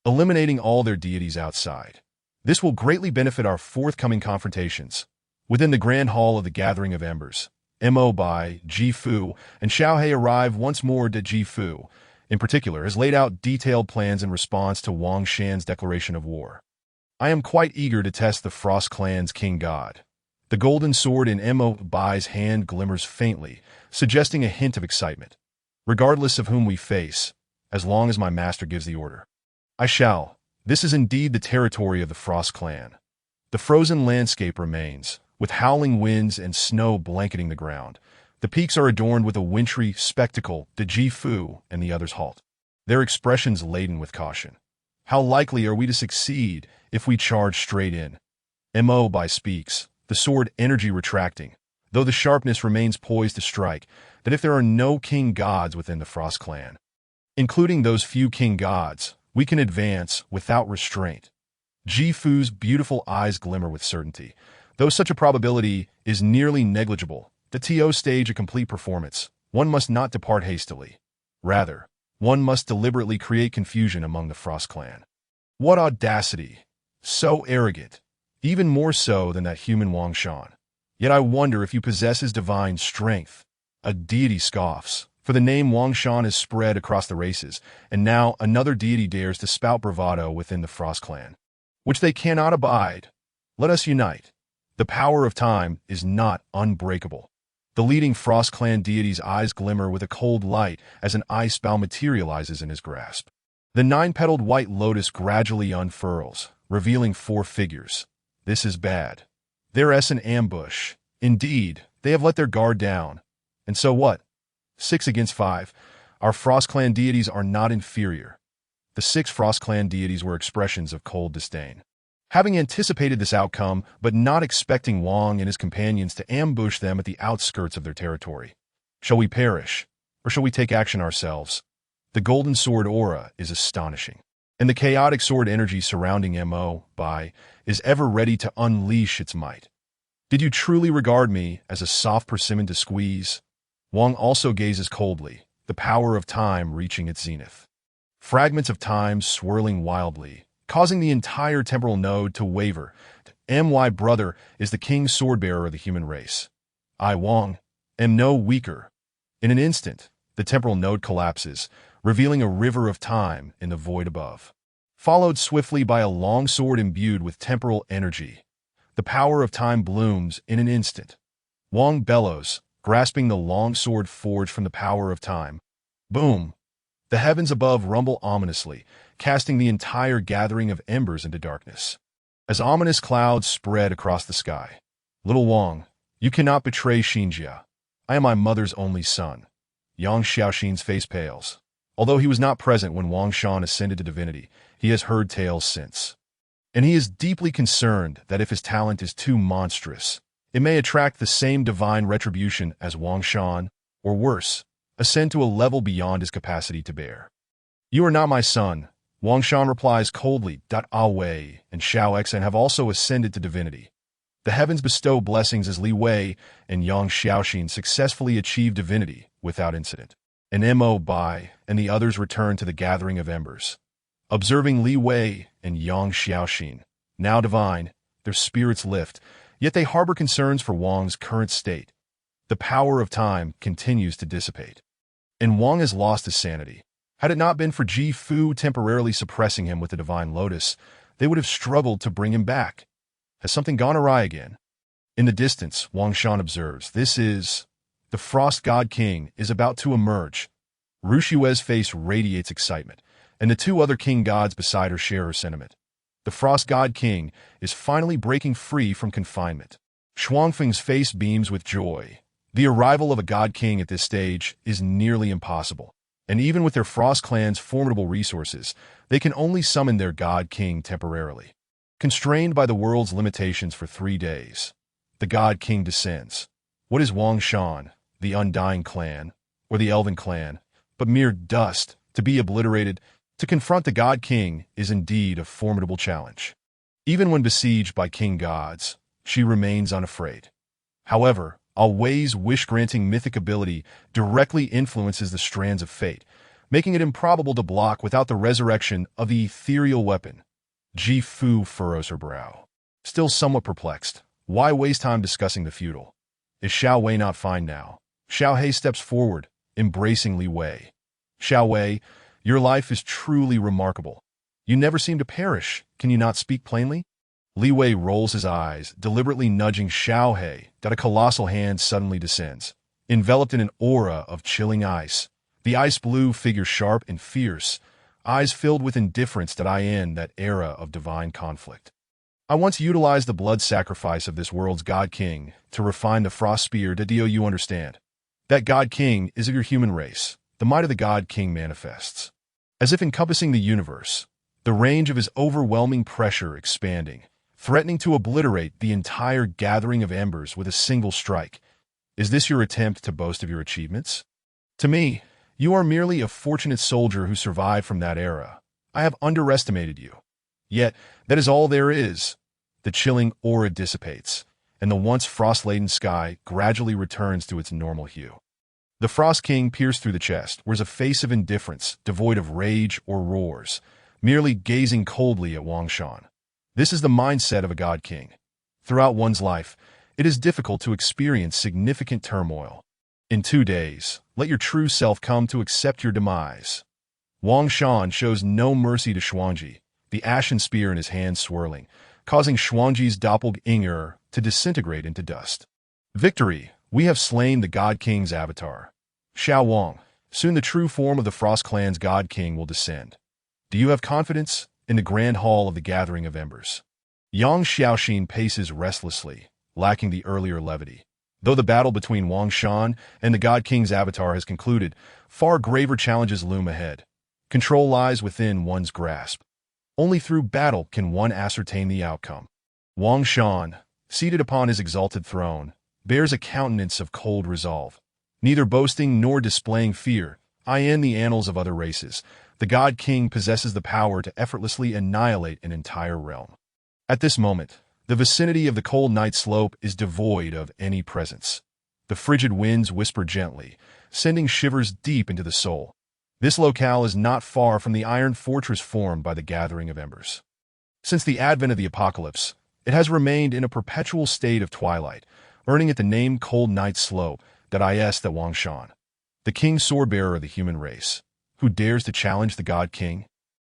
Speaker 1: eliminating all their deities outside. This will greatly benefit our forthcoming confrontations. Within the Grand Hall of the Gathering of Embers, Mo Bai, Ji Fu, and Xiao He arrive once more. Ji Fu, in particular, has laid out detailed plans in response to Wang Shan's declaration of war. I am quite eager to test the Frost Clan's king god. The golden sword in Mo Bai's hand glimmers faintly, suggesting a hint of excitement. Regardless of whom we face, as long as my master gives the order, I shall. This is indeed the territory of the Frost Clan. The frozen landscape remains, with howling winds and snow blanketing the ground. The peaks are adorned with a wintry spectacle. Ji Fu and the others halt, their expressions laden with caution. How likely are we to succeed if we charge straight in? Mo Bai speaks, the sword energy retracting, though the sharpness remains poised to strike, that if there are no king gods within the Frost Clan, including those few king gods, we can advance without restraint. Ji Fu's beautiful eyes glimmer with certainty. Though such a probability is nearly negligible, the TO stage a complete performance, one must not depart hastily. Rather, one must deliberately create confusion among the Frost Clan. What audacity! So arrogant, even more so than that human Wang Shan. Yet I wonder if you possess his divine strength. A deity scoffs, for the name Wang Shan is spread across the races, and now another deity dares to spout bravado within the Frost Clan, which they cannot abide. Let us unite. The power of time is not unbreakable. The leading Frost Clan deity's eyes glimmer with a cold light as an ice bow materializes in his grasp. The nine-petaled white lotus gradually unfurls, revealing 4 figures. This is bad. They're an ambush. Indeed, they have let their guard down. And so what? 6 against 5. Our Frost Clan deities are not inferior. The 6 Frost Clan deities were expressions of cold disdain. Having anticipated this outcome, but not expecting Wang and his companions to ambush them at the outskirts of their territory. Shall we perish, or shall we take action ourselves? The golden sword aura is astonishing, and the chaotic sword energy surrounding Mo Bai is ever ready to unleash its might. Did you truly regard me as a soft persimmon to squeeze? Wang also gazes coldly, the power of time reaching its zenith. Fragments of time swirling wildly, causing the entire temporal node to waver. My brother is the king's sword-bearer of the human race. I, Wang, am no weaker. In an instant, the temporal node collapses, revealing a river of time in the void above, followed swiftly by a long sword imbued with temporal energy. The power of time blooms in an instant. Wang bellows, grasping the long sword forged from the power of time. Boom! The heavens above rumble ominously, casting the entire gathering of embers into darkness, as ominous clouds spread across the sky. Little Wang, you cannot betray Xinjia. I am my mother's only son. Yang Xiaoxin's face pales. Although he was not present when Wang Shan ascended to divinity, he has heard tales since. And he is deeply concerned that if his talent is too monstrous, it may attract the same divine retribution as Wang Shan, or worse, ascend to a level beyond his capacity to bear. You are not my son, Wang Shan replies coldly. Wei and Xiao Xan have also ascended to divinity. The heavens bestow blessings as Li Wei and Yang Xiaoxin successfully achieve divinity without incident. And Mo Bai and the others return to the gathering of embers. Observing Li Wei and Yang Xiaoxin, now divine, their spirits lift, yet they harbor concerns for Wang's current state. The power of time continues to dissipate, and Wang has lost his sanity. Had it not been for Ji Fu temporarily suppressing him with the divine lotus, they would have struggled to bring him back. Has something gone awry again? In the distance, Wang Shan observes, the Frost God King is about to emerge. Rushue's face radiates excitement, and the 2 other king gods beside her share her sentiment. The Frost God King is finally breaking free from confinement. Shuangfeng's face beams with joy. The arrival of a God King at this stage is nearly impossible, and even with their Frost Clan's formidable resources, they can only summon their God King temporarily. Constrained by the world's limitations for 3 days, the God King descends. What is Wang Shan, the Undying Clan, or the Elven Clan, but mere dust to be obliterated? To confront the God King is indeed a formidable challenge. Even when besieged by king gods, she remains unafraid. However, Alway's wish-granting mythic ability directly influences the strands of fate, making it improbable to block without the resurrection of the ethereal weapon. Ji Fu furrows her brow. Still somewhat perplexed, why waste time discussing the feudal? Is Xiao Wei not fine now? Xiao He steps forward, embracing Li Wei. Xiao Wei, your life is truly remarkable. You never seem to perish. Can you not speak plainly? Li Wei rolls his eyes, deliberately nudging Xiao He, that a colossal hand suddenly descends. Enveloped in an aura of chilling ice, the ice-blue figure sharp and fierce, eyes filled with indifference that I end that era of divine conflict. I once utilized the blood sacrifice of this world's God King to refine the frost spear to do you understand. That God King is of your human race. The might of the God King manifests. As if encompassing the universe, the range of his overwhelming pressure expanding, threatening to obliterate the entire gathering of embers with a single strike. Is this your attempt to boast of your achievements? To me, you are merely a fortunate soldier who survived from that era. I have underestimated you. Yet, that is all there is. The chilling aura dissipates, and the once frost-laden sky gradually returns to its normal hue. The Frost King pierced through the chest, wears a face of indifference, devoid of rage or roars, merely gazing coldly at Wang Shan. This is the mindset of a God King. Throughout one's life, it is difficult to experience significant turmoil. In 2 days, let your true self come to accept your demise. Wang Shan shows no mercy to Xuanji, the ashen spear in his hand swirling, causing Xuanji's doppelganger to disintegrate into dust. Victory! We have slain the God King's avatar. Xiao Wang, soon the true form of the Frost Clan's God King will descend. Do you have confidence in the grand hall of the Gathering of Embers? Yang Xiaoxin paces restlessly, lacking the earlier levity. Though the battle between Wang Shan and the God King's avatar has concluded, far graver challenges loom ahead. Control lies within one's grasp. Only through battle can one ascertain the outcome. Wang Shan, seated upon his exalted throne, bears a countenance of cold resolve. Neither boasting nor displaying fear, in the annals of other races, the God King possesses the power to effortlessly annihilate an entire realm. At this moment, the vicinity of the cold night slope is devoid of any presence. The frigid winds whisper gently, sending shivers deep into the soul. This locale is not far from the iron fortress formed by the Gathering of Embers. Since the advent of the apocalypse, it has remained in a perpetual state of twilight, earning it the name Cold Night Slope that Wang Shan, the king swordbearer of the human race, who dares to challenge the God King.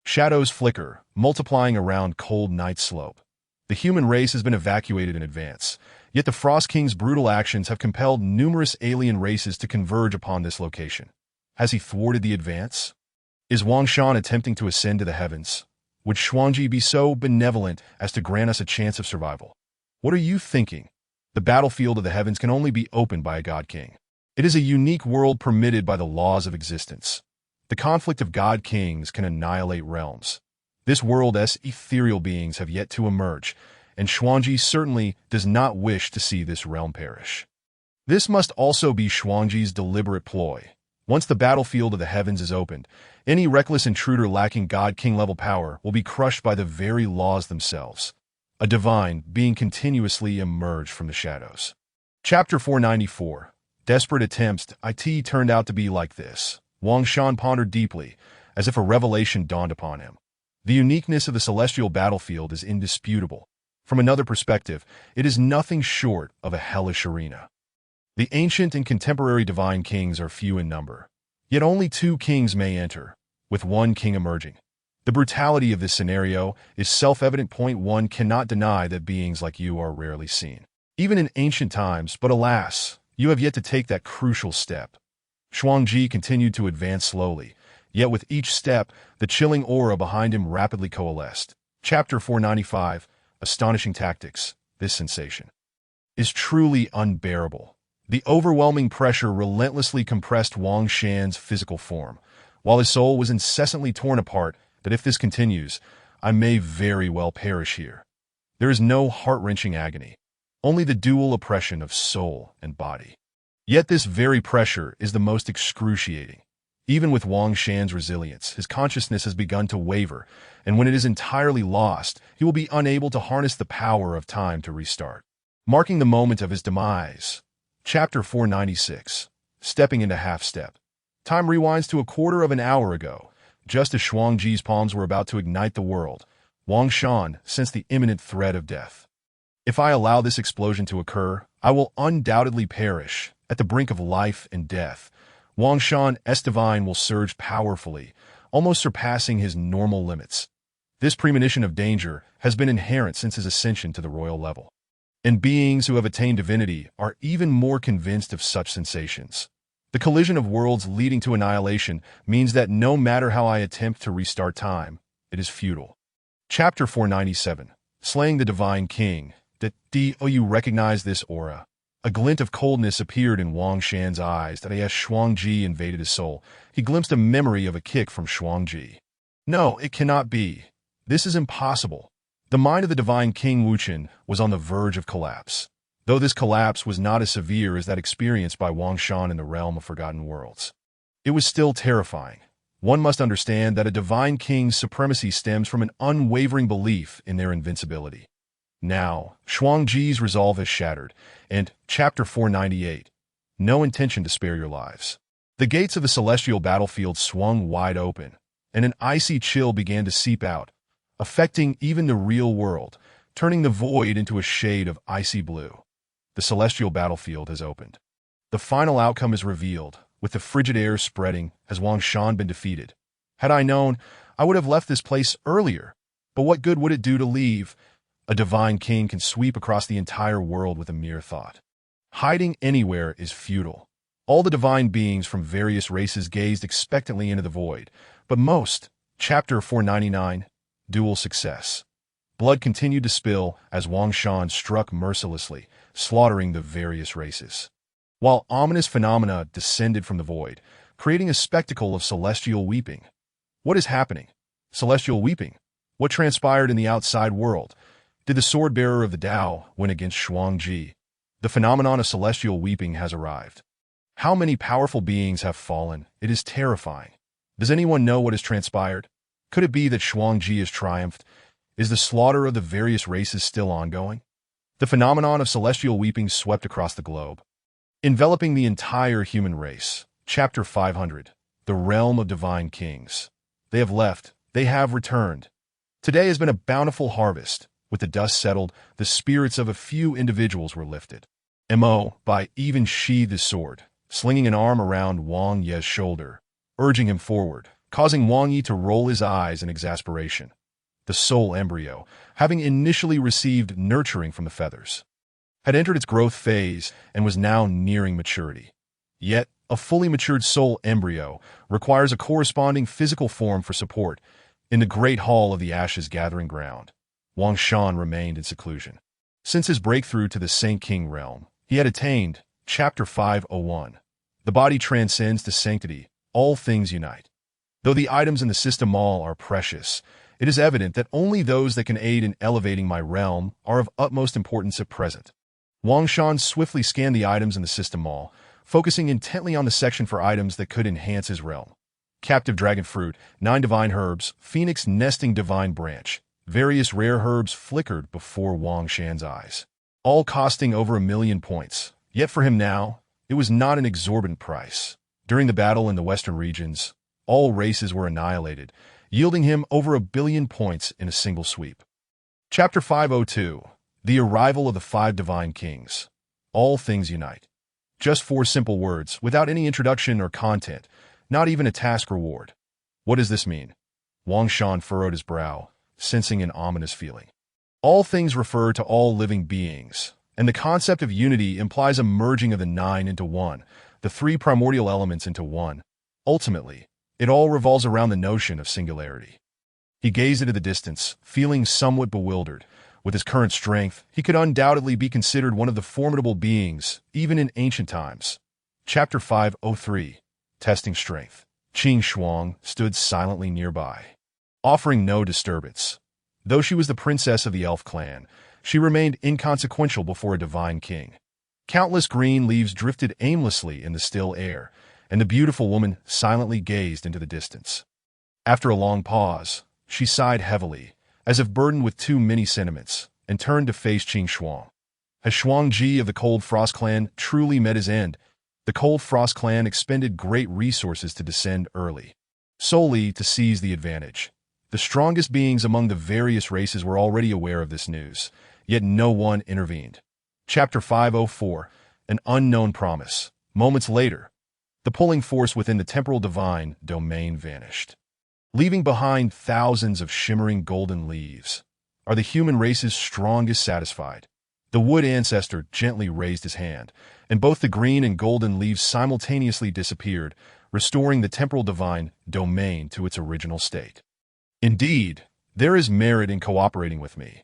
Speaker 1: Shadows flicker, multiplying around Cold Night Slope. The human race has been evacuated in advance, yet the Frost King's brutal actions have compelled numerous alien races to converge upon this location. Has he thwarted the advance? Is Wang Shan attempting to ascend to the heavens? Would Xuanji be so benevolent as to grant us a chance of survival? What are you thinking? The battlefield of the heavens can only be opened by a God King. It is a unique world permitted by the laws of existence. The conflict of God Kings can annihilate realms. This world's ethereal beings have yet to emerge, and Xuanji certainly does not wish to see this realm perish. This must also be Xuanji's deliberate ploy. Once the battlefield of the heavens is opened, any reckless intruder lacking God King-level power will be crushed by the very laws themselves. A divine being continuously emerged from the shadows. Chapter 494. Desperate attempts. It turned out to be like this. Wang Shan pondered deeply, as if a revelation dawned upon him. The uniqueness of the celestial battlefield is indisputable. From another perspective, it is nothing short of a hellish arena. The ancient and contemporary divine kings are few in number, yet only 2 kings may enter, with 1 king emerging. The brutality of this scenario is self-evident. One cannot deny that beings like you are rarely seen, even in ancient times, but alas, you have yet to take that crucial step. Xuanji continued to advance slowly, yet with each step, the chilling aura behind him rapidly coalesced. Chapter 495. Astonishing Tactics. This sensation is truly unbearable. The overwhelming pressure relentlessly compressed Wang Shan's physical form, while his soul was incessantly torn apart. That if this continues, I may very well perish here. There is no heart-wrenching agony, only the dual oppression of soul and body. Yet this very pressure is the most excruciating. Even with Wang Shan's resilience, his consciousness has begun to waver, and when it is entirely lost, he will be unable to harness the power of time to restart. Marking the moment of his demise. Chapter 496. Stepping into half-step. Time rewinds to a quarter of an hour ago. Just as Shuangji's palms were about to ignite the world, Wang Shan sensed the imminent threat of death. If I allow this explosion to occur, I will undoubtedly perish. At the brink of life and death, Wang Shan's divine will surge powerfully, almost surpassing his normal limits. This premonition of danger has been inherent since his ascension to the royal level. And beings who have attained divinity are even more convinced of such sensations. The collision of worlds leading to annihilation means that no matter how I attempt to restart time, it is futile. Chapter 497. Slaying the Divine King. Do you recognize this aura? A glint of coldness appeared in Wang Shan's eyes that as Shuangji invaded his soul. He glimpsed a memory of a kick from Shuangji. No, it cannot be. This is impossible. The mind of the Divine King Wuchen was on the verge of collapse, though this collapse was not as severe as that experienced by Wang Shan in the realm of Forgotten Worlds. It was still terrifying. One must understand that a Divine King's supremacy stems from an unwavering belief in their invincibility. Now, Shuangji's resolve has shattered, and Chapter 498. No intention to spare your lives. The gates of the celestial battlefield swung wide open, and an icy chill began to seep out, affecting even the real world, turning the void into a shade of icy blue. The celestial battlefield has opened. The final outcome is revealed. With the frigid air spreading, has Wang Shan been defeated? Had I known, I would have left this place earlier. But what good would it do to leave? A divine king can sweep across the entire world with a mere thought. Hiding anywhere is futile. All the divine beings from various races gazed expectantly into the void, but most, Chapter 499, Dual Success. Blood continued to spill as Wang Shan struck mercilessly, slaughtering the various races. While ominous phenomena descended from the void, creating a spectacle of celestial weeping. What is happening? Celestial weeping? What transpired in the outside world? Did the sword-bearer of the Tao win against Shuangji? The phenomenon of celestial weeping has arrived. How many powerful beings have fallen? It is terrifying. Does anyone know what has transpired? Could it be that Shuangji has triumphed? Is the slaughter of the various races still ongoing? The phenomenon of celestial weeping swept across the globe, enveloping the entire human race. Chapter 500. The Realm of Divine Kings. They have left. They have returned. Today has been a bountiful harvest. With the dust settled, the spirits of a few individuals were lifted. By even sheathed his sword, slinging an arm around Wang Ye's shoulder, urging him forward, causing Wang Yi to roll his eyes in exasperation. The soul embryo, having initially received nurturing from the feathers, had entered its growth phase and was now nearing maturity. Yet, a fully matured soul embryo requires a corresponding physical form for support. In the great hall of the Ashes Gathering Ground, Wang Shan remained in seclusion. Since his breakthrough to the Saint King realm, he had attained Chapter 501. The body transcends to sanctity, all things unite. Though the items in the system mall are precious, it is evident that only those that can aid in elevating my realm are of utmost importance at present. Wang Shan swiftly scanned the items in the system mall, focusing intently on the section for items that could enhance his realm. Captive dragon fruit, 9 divine herbs, phoenix nesting divine branch. Various rare herbs flickered before Wang Shan's eyes, all costing over 1,000,000 points. Yet for him now, it was not an exorbitant price. During the battle in the western regions, all races were annihilated, yielding him over 1,000,000,000 points in a single sweep. Chapter 502. The Arrival of the 5 Divine Kings. All things unite. Just 4 simple words, without any introduction or content, not even a task reward. What does this mean? Wang Shan furrowed his brow, sensing an ominous feeling. All things refer to all living beings, and the concept of unity implies a merging of the 9 into 1, the 3 primordial elements into 1. Ultimately, it all revolves around the notion of singularity. He gazed into the distance, feeling somewhat bewildered. With his current strength, he could undoubtedly be considered one of the formidable beings, even in ancient times. Chapter 503. Testing Strength. Qing Shuang stood silently nearby, offering no disturbance. Though she was the princess of the elf clan, she remained inconsequential before a divine king. Countless green leaves drifted aimlessly in the still air, and the beautiful woman silently gazed into the distance. After a long pause, she sighed heavily, as if burdened with too many sentiments, and turned to face Qing Shuang. Has Shuang-Ji of the Cold Frost clan truly met his end? The Cold Frost clan expended great resources to descend early, solely to seize the advantage. The strongest beings among the various races were already aware of this news, yet no one intervened. Chapter 504, An Unknown Promise. Moments later, the pulling force within the temporal divine domain vanished, leaving behind thousands of shimmering golden leaves. Are the human race's strongest satisfied? The wood ancestor gently raised his hand, and both the green and golden leaves simultaneously disappeared, restoring the temporal divine domain to its original state. Indeed, there is merit in cooperating with me.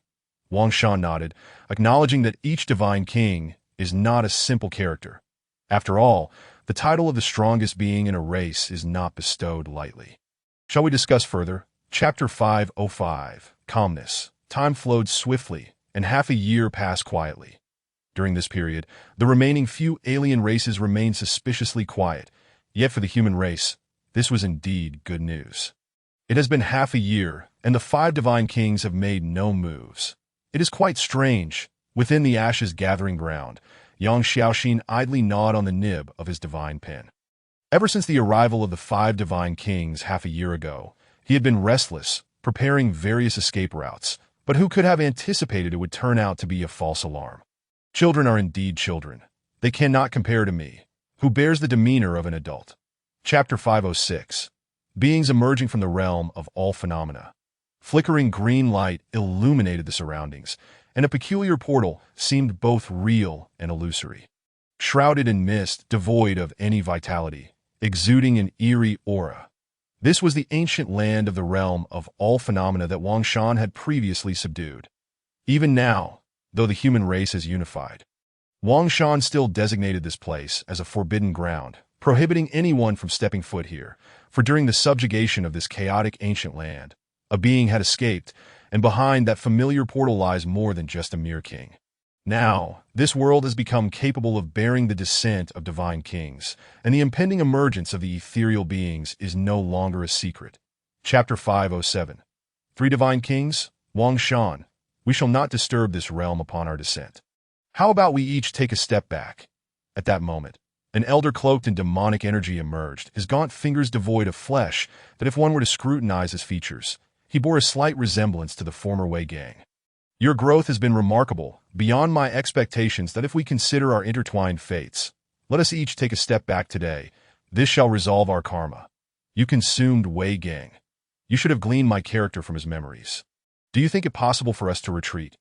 Speaker 1: Wang Shan nodded, acknowledging that each divine king is not a simple character. After all, the title of the strongest being in a race is not bestowed lightly. Shall we discuss further? Chapter 505, Calmness. Time flowed swiftly, and half a year passed quietly. During this period, the remaining few alien races remained suspiciously quiet, yet for the human race, this was indeed good news. It has been half a year, and the 5 divine kings have made no moves. It is quite strange. Within the ashes gathering ground, Yang Xiaoxin idly gnawed on the nib of his divine pen. Ever since the arrival of the 5 divine kings half a year ago, he had been restless, preparing various escape routes, but who could have anticipated it would turn out to be a false alarm? Children are indeed children. They cannot compare to me, who bears the demeanor of an adult. Chapter 506, Beings Emerging from the Realm of All Phenomena. Flickering green light illuminated the surroundings, and a peculiar portal seemed both real and illusory. Shrouded in mist, devoid of any vitality, exuding an eerie aura. This was the ancient land of the realm of all phenomena that Wang Shan had previously subdued. Even now, though the human race is unified, Wang Shan still designated this place as a forbidden ground, prohibiting anyone from stepping foot here, for during the subjugation of this chaotic ancient land, a being had escaped, and behind that familiar portal lies more than just a mere king. Now, this world has become capable of bearing the descent of divine kings, and the impending emergence of the ethereal beings is no longer a secret. Chapter 507, 3 divine kings, Wang Shan. We shall not disturb this realm upon our descent. How about we each take a step back? At that moment, an elder cloaked in demonic energy emerged, his gaunt fingers devoid of flesh, that if one were to scrutinize his features, he bore a slight resemblance to the former Wei Gang. Your growth has been remarkable, beyond my expectations that if we consider our intertwined fates, let us each take a step back today. This shall resolve our karma. You consumed Wei Gang. You should have gleaned my character from his memories. Do you think it possible for us to retreat?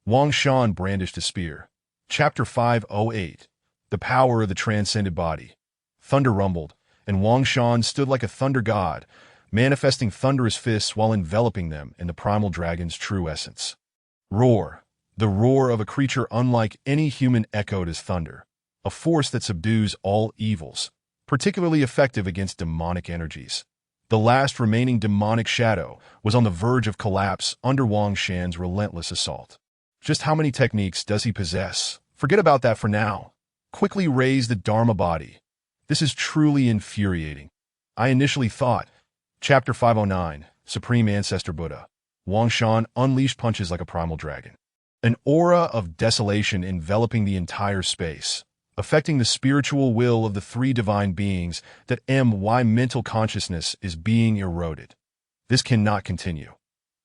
Speaker 1: Wang Shan brandished a spear. Chapter 508, The Power of the Transcended Body. Thunder rumbled, and Wang Shan stood like a thunder god, manifesting thunderous fists while enveloping them in the primal dragon's true essence. Roar. The roar of a creature unlike any human echoed as thunder, a force that subdues all evils, particularly effective against demonic energies. The last remaining demonic shadow was on the verge of collapse under Wang Shan's relentless assault. Just how many techniques does he possess? Forget about that for now. Quickly raise the Dharma body. This is truly infuriating. I initially thought, Chapter 509, Supreme Ancestor Buddha. Wang Shan unleashed punches like a primal dragon. An aura of desolation enveloping the entire space, affecting the spiritual will of the 3 divine beings that my mental consciousness is being eroded. This cannot continue.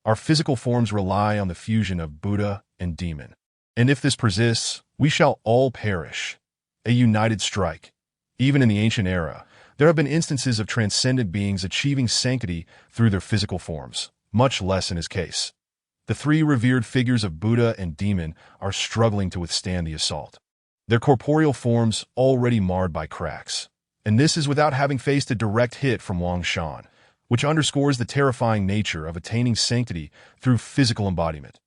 Speaker 1: Our physical forms rely on the fusion of Buddha and demon. And if this persists, we shall all perish. A united strike. Even in the ancient era, there have been instances of transcendent beings achieving sanctity through their physical forms, much less in his case. The 3 revered figures of Buddha and demon are struggling to withstand the assault, their corporeal forms already marred by cracks. And this is without having faced a direct hit from Wang Shan, which underscores the terrifying nature of attaining sanctity through physical embodiment.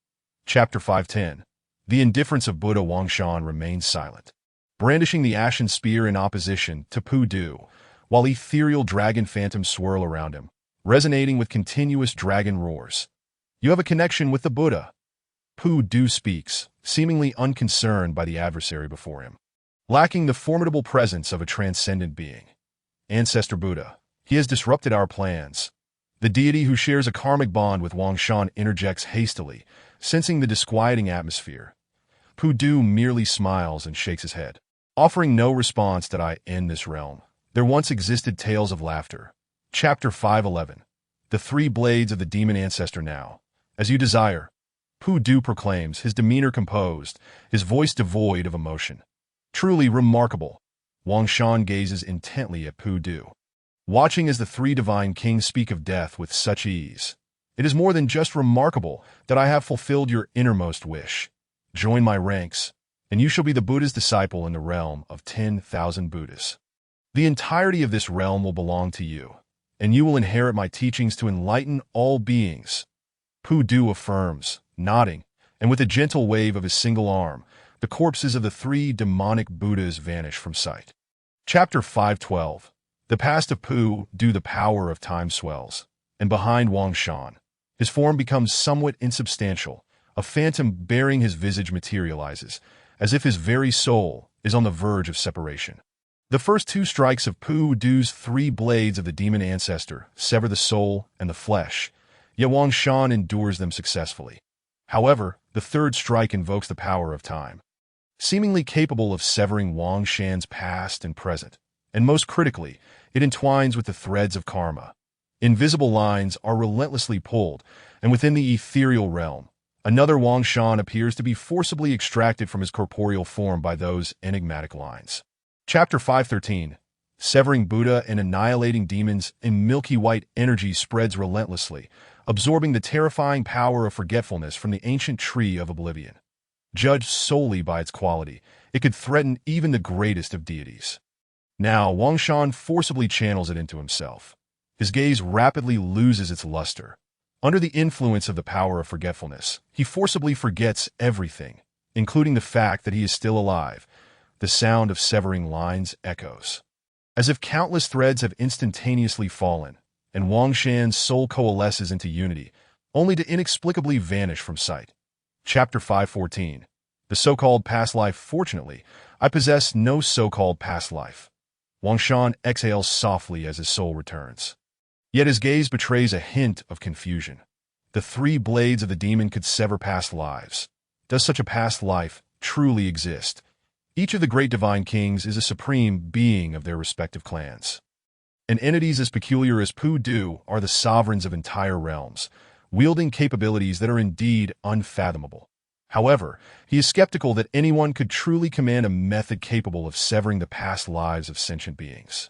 Speaker 1: Chapter 510, The Indifference of Buddha. Wang Shan remains silent, brandishing the ashen spear in opposition to Pu Du, while ethereal dragon phantoms swirl around him, resonating with continuous dragon roars. You have a connection with the Buddha. Pu Du speaks, seemingly unconcerned by the adversary before him. Lacking the formidable presence of a transcendent being. Ancestor Buddha, he has disrupted our plans. The deity who shares a karmic bond with Wang Shan interjects hastily, sensing the disquieting atmosphere. Pu Du merely smiles and shakes his head. Offering no response that I end this realm. There once existed tales of laughter. Chapter 511. The Three Blades of the Demon Ancestor Now. As you desire. Pu Du proclaims, his demeanor composed, his voice devoid of emotion. Truly remarkable. Wang Shan gazes intently at Pu Du, watching as the three divine kings speak of death with such ease. It is more than just remarkable that I have fulfilled your innermost wish. Join my ranks, and you shall be the Buddha's disciple in the realm of 10,000 Buddhas. The entirety of this realm will belong to you, and you will inherit my teachings to enlighten all beings. Pu Du affirms, nodding, and with a gentle wave of his single arm, the corpses of the three demonic Buddhas vanish from sight. Chapter 512. The past of Pu Du, the power of time swells, and behind Wang Shan, his form becomes somewhat insubstantial. A phantom bearing his visage materializes, as if his very soul is on the verge of separation. The first two strikes of Pu Du's three blades of the demon ancestor sever the soul and the flesh, yet Wang Shan endures them successfully. However, the third strike invokes the power of time, seemingly capable of severing Wang Shan's past and present, and most critically, it entwines with the threads of karma. Invisible lines are relentlessly pulled, and within the ethereal realm, another Wang Shan appears to be forcibly extracted from his corporeal form by those enigmatic lines. Chapter 513. Severing Buddha and annihilating demons, a milky white energy spreads relentlessly, absorbing the terrifying power of forgetfulness from the ancient tree of oblivion. Judged solely by its quality, it could threaten even the greatest of deities. Now, Wang Shan forcibly channels it into himself. His gaze rapidly loses its luster. Under the influence of the power of forgetfulness, he forcibly forgets everything, including the fact that he is still alive. The sound of severing lines echoes, as if countless threads have instantaneously fallen, and Wang Shan's soul coalesces into unity, only to inexplicably vanish from sight. Chapter 514. The so-called past life. Fortunately, I possess no so-called past life. Wang Shan exhales softly as his soul returns. Yet his gaze betrays a hint of confusion. The three blades of the demon could sever past lives. Does such a past life truly exist? Each of the great divine kings is a supreme being of their respective clans. And entities as peculiar as Pu Du are the sovereigns of entire realms, wielding capabilities that are indeed unfathomable. However, he is skeptical that anyone could truly command a method capable of severing the past lives of sentient beings,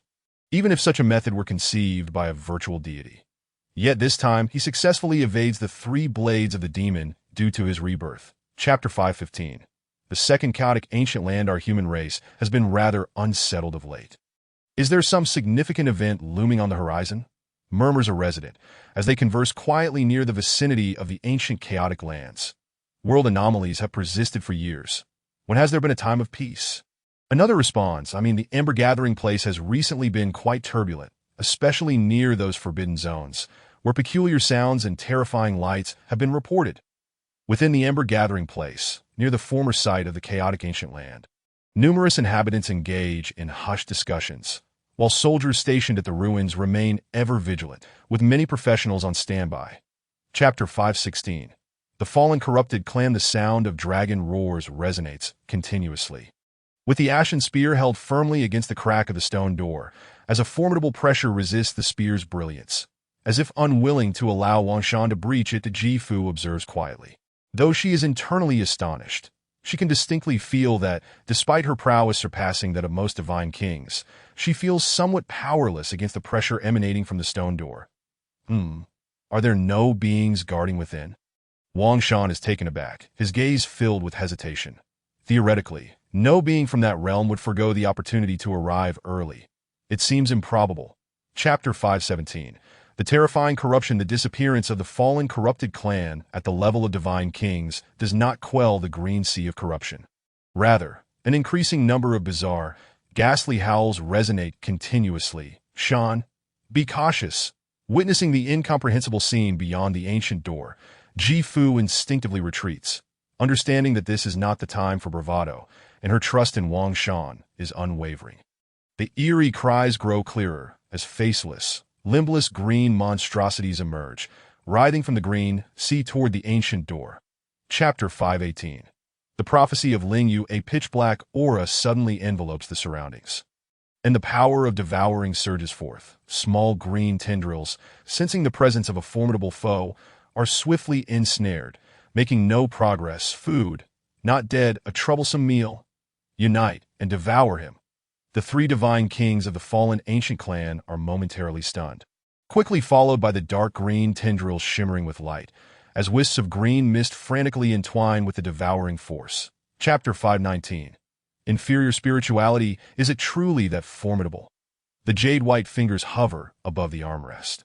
Speaker 1: even if such a method were conceived by a virtual deity. Yet this time, he successfully evades the three blades of the demon due to his rebirth. Chapter 515. The second chaotic ancient land. Our human race has been rather unsettled of late. Is there some significant event looming on the horizon? Murmurs a resident, as they converse quietly near the vicinity of the ancient chaotic lands. World anomalies have persisted for years. When has there been a time of peace? Another responds, the Ember Gathering place has recently been quite turbulent, especially near those forbidden zones, where peculiar sounds and terrifying lights have been reported. Within the Ember Gathering place, near the former site of the chaotic ancient land, numerous inhabitants engage in hushed discussions, while soldiers stationed at the ruins remain ever vigilant, with many professionals on standby. Chapter 516. The fallen corrupted clan. The sound of dragon roars resonates continuously, with the ashen spear held firmly against the crack of the stone door, as a formidable pressure resists the spear's brilliance. As if unwilling to allow Wang Shan to breach it, Ji Fu observes quietly. Though she is internally astonished, she can distinctly feel that, despite her prowess surpassing that of most divine kings, she feels somewhat powerless against the pressure emanating from the stone door. Are there no beings guarding within? Wang Shan is taken aback, his gaze filled with hesitation. Theoretically, no being from that realm would forgo the opportunity to arrive early. It seems improbable. Chapter 517. The terrifying corruption. The disappearance of the fallen corrupted clan at the level of divine kings does not quell the green sea of corruption. Rather, an increasing number of bizarre, ghastly howls resonate continuously. Shan, be cautious. Witnessing the incomprehensible scene beyond the ancient door, Ji Fu instinctively retreats. understanding that this is not the time for bravado, and her trust in Wang Shan is unwavering. The eerie cries grow clearer as faceless, limbless green monstrosities emerge, writhing from the green sea toward the ancient door. Chapter 518. The prophecy of Ling Yu. A pitch-black aura suddenly envelopes the surroundings, and the power of devouring surges forth. Small green tendrils, sensing the presence of a formidable foe, are swiftly ensnared, making no progress. Food, not dead, a troublesome meal. Unite and devour him. The three divine kings of the fallen ancient clan are momentarily stunned, quickly followed by the dark green tendrils shimmering with light, as wisps of green mist frantically entwine with the devouring force. Chapter 519. Inferior spirituality, is it truly that formidable? The jade-white fingers hover above the armrest.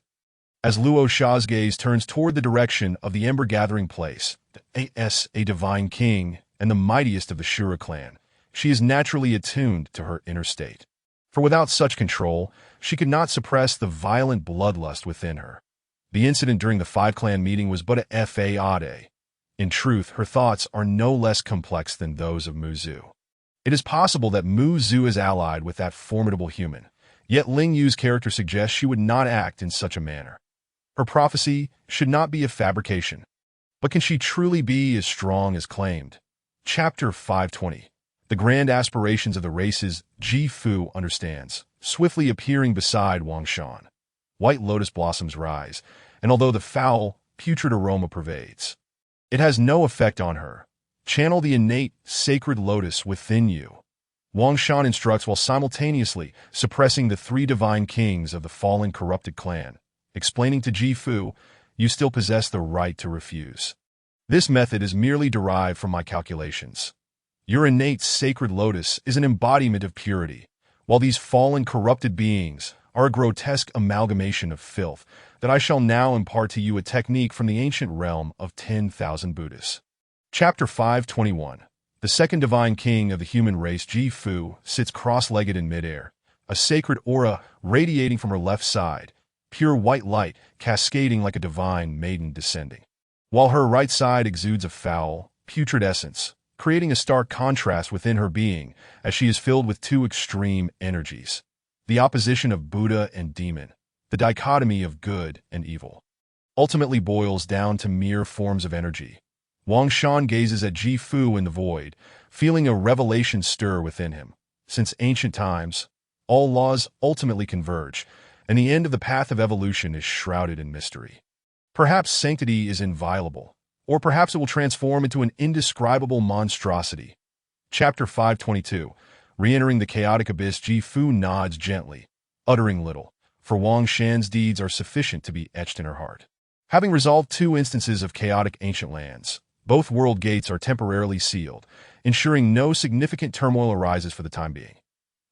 Speaker 1: As Luo Sha's gaze turns toward the direction of the ember-gathering place, a divine king and the mightiest of the Shura clan, she is naturally attuned to her inner state. For without such control, she could not suppress the violent bloodlust within her. The incident during the five-clan meeting was but a fade. In truth, her thoughts are no less complex than those of Mu Zhu. It is possible that Mu Zhu is allied with that formidable human, yet Ling Yu's character suggests she would not act in such a manner. Her prophecy should not be a fabrication. But can she truly be as strong as claimed? Chapter 520. The grand aspirations of the races Ji Fu understands, swiftly appearing beside Wang Shan. White lotus blossoms rise, and although the foul, putrid aroma pervades, it has no effect on her. Channel the innate, sacred lotus within you. Wang Shan instructs while simultaneously suppressing the three divine kings of the fallen corrupted clan, explaining to Ji Fu, you still possess the right to refuse. This method is merely derived from my calculations. Your innate sacred lotus is an embodiment of purity, while these fallen corrupted beings are a grotesque amalgamation of filth that I shall now impart to you, a technique from the ancient realm of 10,000 Buddhas. Chapter 521. The second divine king of the human race, Ji Fu, sits cross-legged in midair, a sacred aura radiating from her left side, pure white light cascading like a divine maiden descending, while her right side exudes a foul, putrid essence, creating a stark contrast within her being as she is filled with two extreme energies. The opposition of Buddha and demon, the dichotomy of good and evil, ultimately boils down to mere forms of energy. Wang Shan gazes at Ji Fu in the void, feeling a revelation stir within him. Since ancient times, all laws ultimately converge, and the end of the path of evolution is shrouded in mystery. Perhaps sanctity is inviolable, or perhaps it will transform into an indescribable monstrosity. Chapter 522. Re-entering the chaotic abyss, Ji Fu nods gently, uttering little, for Wang Shan's deeds are sufficient to be etched in her heart. Having resolved two instances of chaotic ancient lands, both world gates are temporarily sealed, ensuring no significant turmoil arises for the time being.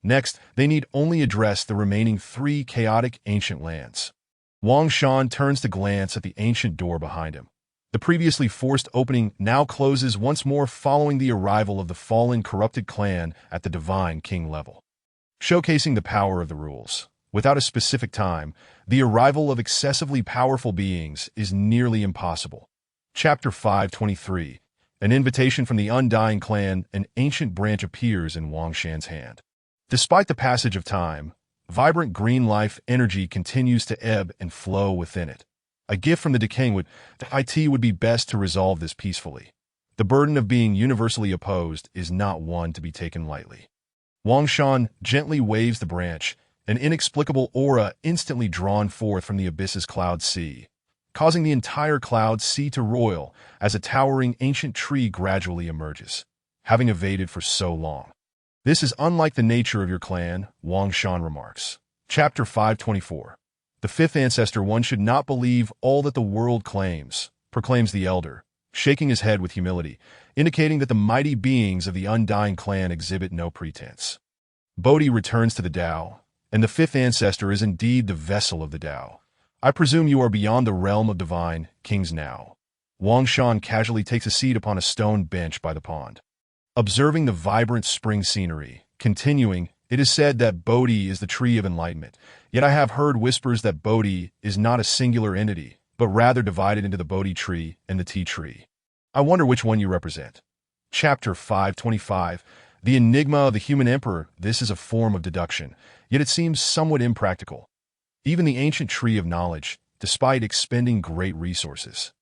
Speaker 1: Next, they need only address the remaining three chaotic ancient lands. Wang Shan turns to glance at the ancient door behind him. The previously forced opening now closes once more following the arrival of the fallen corrupted clan at the divine king level, showcasing the power of the rules. Without a specific time, the arrival of excessively powerful beings is nearly impossible. Chapter 523. An invitation from the Undying Clan. An ancient branch appears in Wang Shan's hand. Despite the passage of time, vibrant green life energy continues to ebb and flow within it. A gift from the decaying wood. It would be best to resolve this peacefully. The burden of being universally opposed is not one to be taken lightly. Wang Shan gently waves the branch, an inexplicable aura instantly drawn forth from the abyss's cloud sea, causing the entire cloud sea to roil as a towering ancient tree gradually emerges, having evaded for so long. This is unlike the nature of your clan, Wang Shan remarks. Chapter 524. The fifth ancestor. One should not believe all that the world claims, proclaims the elder, shaking his head with humility, indicating that the mighty beings of the Undying Clan exhibit no pretense. Bodhi returns to the Tao, and the fifth ancestor is indeed the vessel of the Tao. I presume you are beyond the realm of divine kings now. Wang Shan casually takes a seat upon a stone bench by the pond, observing the vibrant spring scenery, continuing, it is said that Bodhi is the tree of enlightenment, yet I have heard whispers that Bodhi is not a singular entity, but rather divided into the Bodhi tree and the tea tree. I wonder which one you represent. Chapter 525. The Enigma of the Human Emperor. This is a form of deduction, yet it seems somewhat impractical. Even the ancient tree of knowledge, despite expending great resources,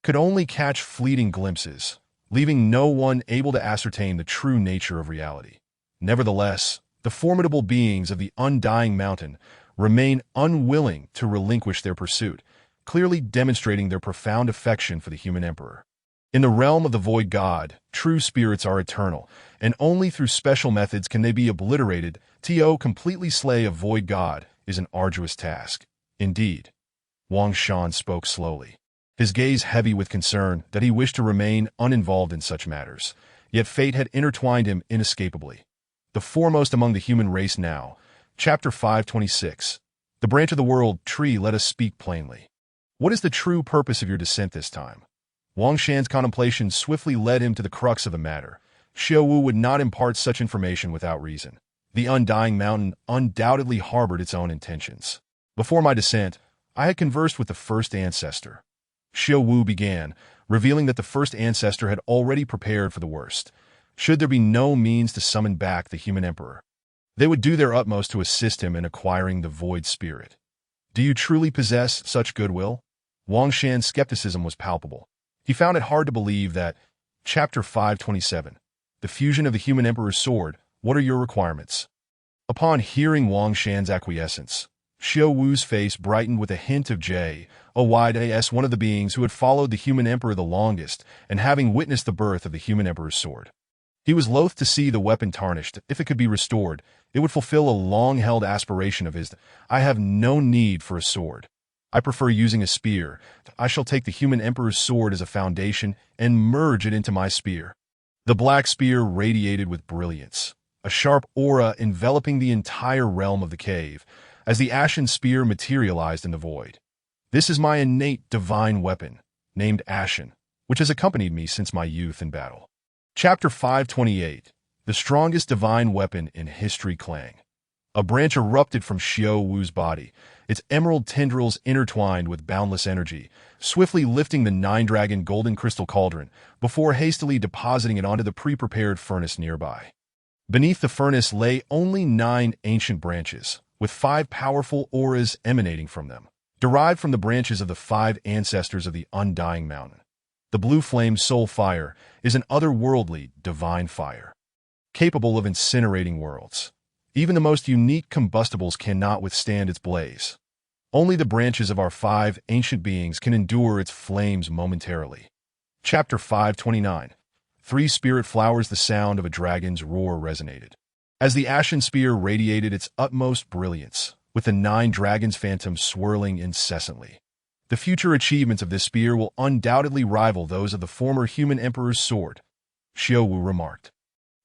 Speaker 1: could only catch fleeting glimpses, leaving no one able to ascertain the true nature of reality. Nevertheless, the formidable beings of the undying mountain remain unwilling to relinquish their pursuit, clearly demonstrating their profound affection for the human emperor. In the realm of the void god, true spirits are eternal, and only through special methods can they be obliterated. To completely slay a void god is an arduous task. Indeed. Wang Shan spoke slowly, his gaze heavy with concern that he wished to remain uninvolved in such matters, yet fate had intertwined him inescapably. The foremost among the human race now. Chapter 526. The branch of the world, tree, let us speak plainly. What is the true purpose of your descent this time? Wang Shan's contemplations swiftly led him to the crux of the matter. Xiao Wu would not impart such information without reason. The undying mountain undoubtedly harbored its own intentions. Before my descent, I had conversed with the first ancestor. Xiao Wu began, revealing that the first ancestor had already prepared for the worst. Should there be no means to summon back the human emperor, they would do their utmost to assist him in acquiring the void spirit. Do you truly possess such goodwill? Wang Shan's skepticism was palpable. He found it hard to believe that. Chapter 527. The fusion of the human emperor's sword. What are your requirements? Upon hearing Wang Shan's acquiescence, Xiao Wu's face brightened with a hint of joy. As one of the beings who had followed the human emperor the longest, and having witnessed the birth of the human emperor's sword, he was loath to see the weapon tarnished. If it could be restored, it would fulfill a long-held aspiration of his. I have no need for a sword. I prefer using a spear. I shall take the human emperor's sword as a foundation and merge it into my spear. The black spear radiated with brilliance, a sharp aura enveloping the entire realm of the cave, as the ashen spear materialized in the void. This is my innate divine weapon, named Ashen, which has accompanied me since my youth in battle. Chapter 528. The strongest divine weapon in history. Clang. A branch erupted from Xiao Wu's body, its emerald tendrils intertwined with boundless energy, swiftly lifting the nine-dragon golden crystal cauldron before hastily depositing it onto the pre-prepared furnace nearby. Beneath the furnace lay only 9 ancient branches, with 5 powerful auras emanating from them, derived from the branches of the 5 ancestors of the undying mountain. The blue flame soul fire is an otherworldly, divine fire, capable of incinerating worlds. Even the most unique combustibles cannot withstand its blaze. Only the branches of our 5 ancient beings can endure its flames momentarily. Chapter 529. 3 spirit flowers. The sound of a dragon's roar resonated, as the ashen spear radiated its utmost brilliance, with the 9 dragons' phantoms swirling incessantly. The future achievements of this spear will undoubtedly rival those of the former human emperor's sword, Xiao Wu remarked,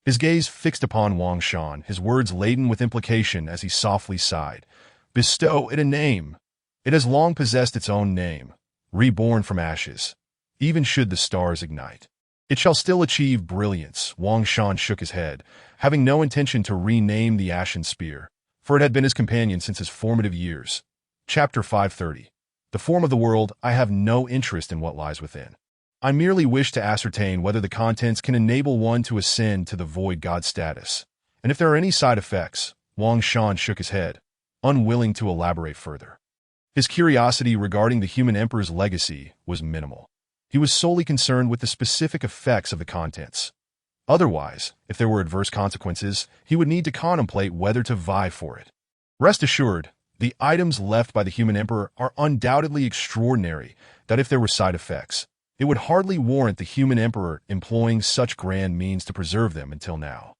Speaker 1: his gaze fixed upon Wang Shan, his words laden with implication as he softly sighed. Bestow it a name. It has long possessed its own name, reborn from ashes. Even should the stars ignite, it shall still achieve brilliance. Wang Shan shook his head, having no intention to rename the ashen spear, for it had been his companion since his formative years. Chapter 530. The form of the world. I have no interest in what lies within. I merely wish to ascertain whether the contents can enable one to ascend to the void god status, and if there are any side effects. Wang Shan shook his head, unwilling to elaborate further. His curiosity regarding the human emperor's legacy was minimal. He was solely concerned with the specific effects of the contents. Otherwise, if there were adverse consequences, he would need to contemplate whether to vie for it. Rest assured, the items left by the human emperor are undoubtedly extraordinary, that if there were side effects, it would hardly warrant the human emperor employing such grand means to preserve them until now.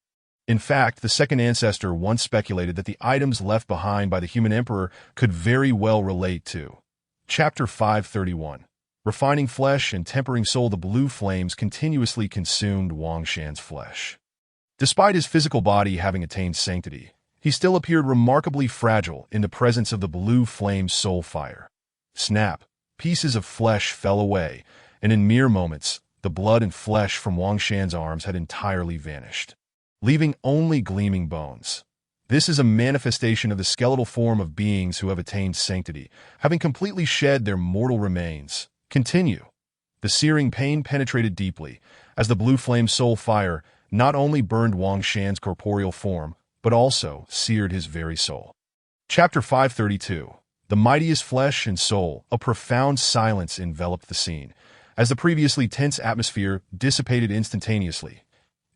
Speaker 1: In fact, the second ancestor once speculated that the items left behind by the human emperor could very well relate to. Chapter 531. Refining flesh and tempering soul. The blue flames continuously consumed Wang Shan's flesh. Despite his physical body having attained sanctity, he still appeared remarkably fragile in the presence of the blue flame's soul fire. Snap! Pieces of flesh fell away, and in mere moments, the blood and flesh from Wang Shan's arms had entirely vanished, leaving only gleaming bones. This is a manifestation of the skeletal form of beings who have attained sanctity, having completely shed their mortal remains. Continue. The searing pain penetrated deeply, as the blue flame soul fire not only burned Wang Shan's corporeal form, but also seared his very soul. Chapter 532. The mightiest flesh and soul. A profound silence enveloped the scene, as the previously tense atmosphere dissipated instantaneously.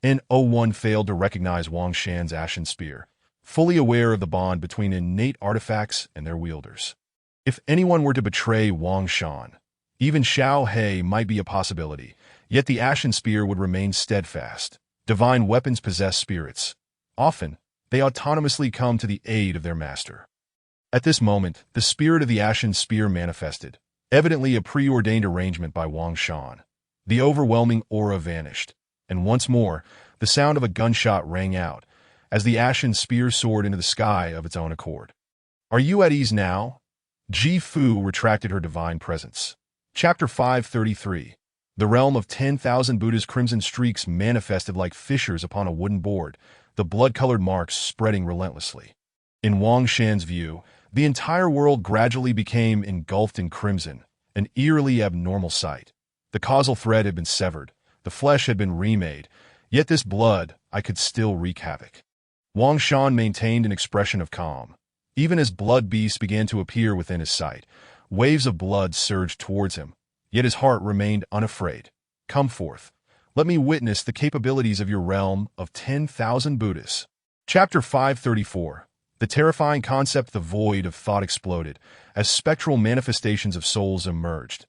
Speaker 1: N01 failed to recognize Wang Shan's ashen spear, fully aware of the bond between innate artifacts and their wielders. If anyone were to betray Wang Shan, even Xiao He might be a possibility, yet the ashen spear would remain steadfast. Divine weapons possess spirits. Often, they autonomously come to the aid of their master. At this moment, the spirit of the ashen spear manifested, evidently a preordained arrangement by Wang Shan. The overwhelming aura vanished, and once more, the sound of a gunshot rang out, as the ashen spear soared into the sky of its own accord. Are you at ease now? Ji Fu retracted her divine presence. Chapter 533. The realm of 10,000 Buddha's crimson streaks manifested like fissures upon a wooden board, the blood-colored marks spreading relentlessly. In Wang Shan's view, the entire world gradually became engulfed in crimson, an eerily abnormal sight. The causal thread had been severed, the flesh had been remade, yet this blood could still wreak havoc. Wang Shan maintained an expression of calm. Even as blood beasts began to appear within his sight, waves of blood surged towards him, yet his heart remained unafraid. Come forth. Let me witness the capabilities of your realm of 10,000 Buddhas. Chapter 534. The terrifying concept, the void of thought, exploded, as spectral manifestations of souls emerged.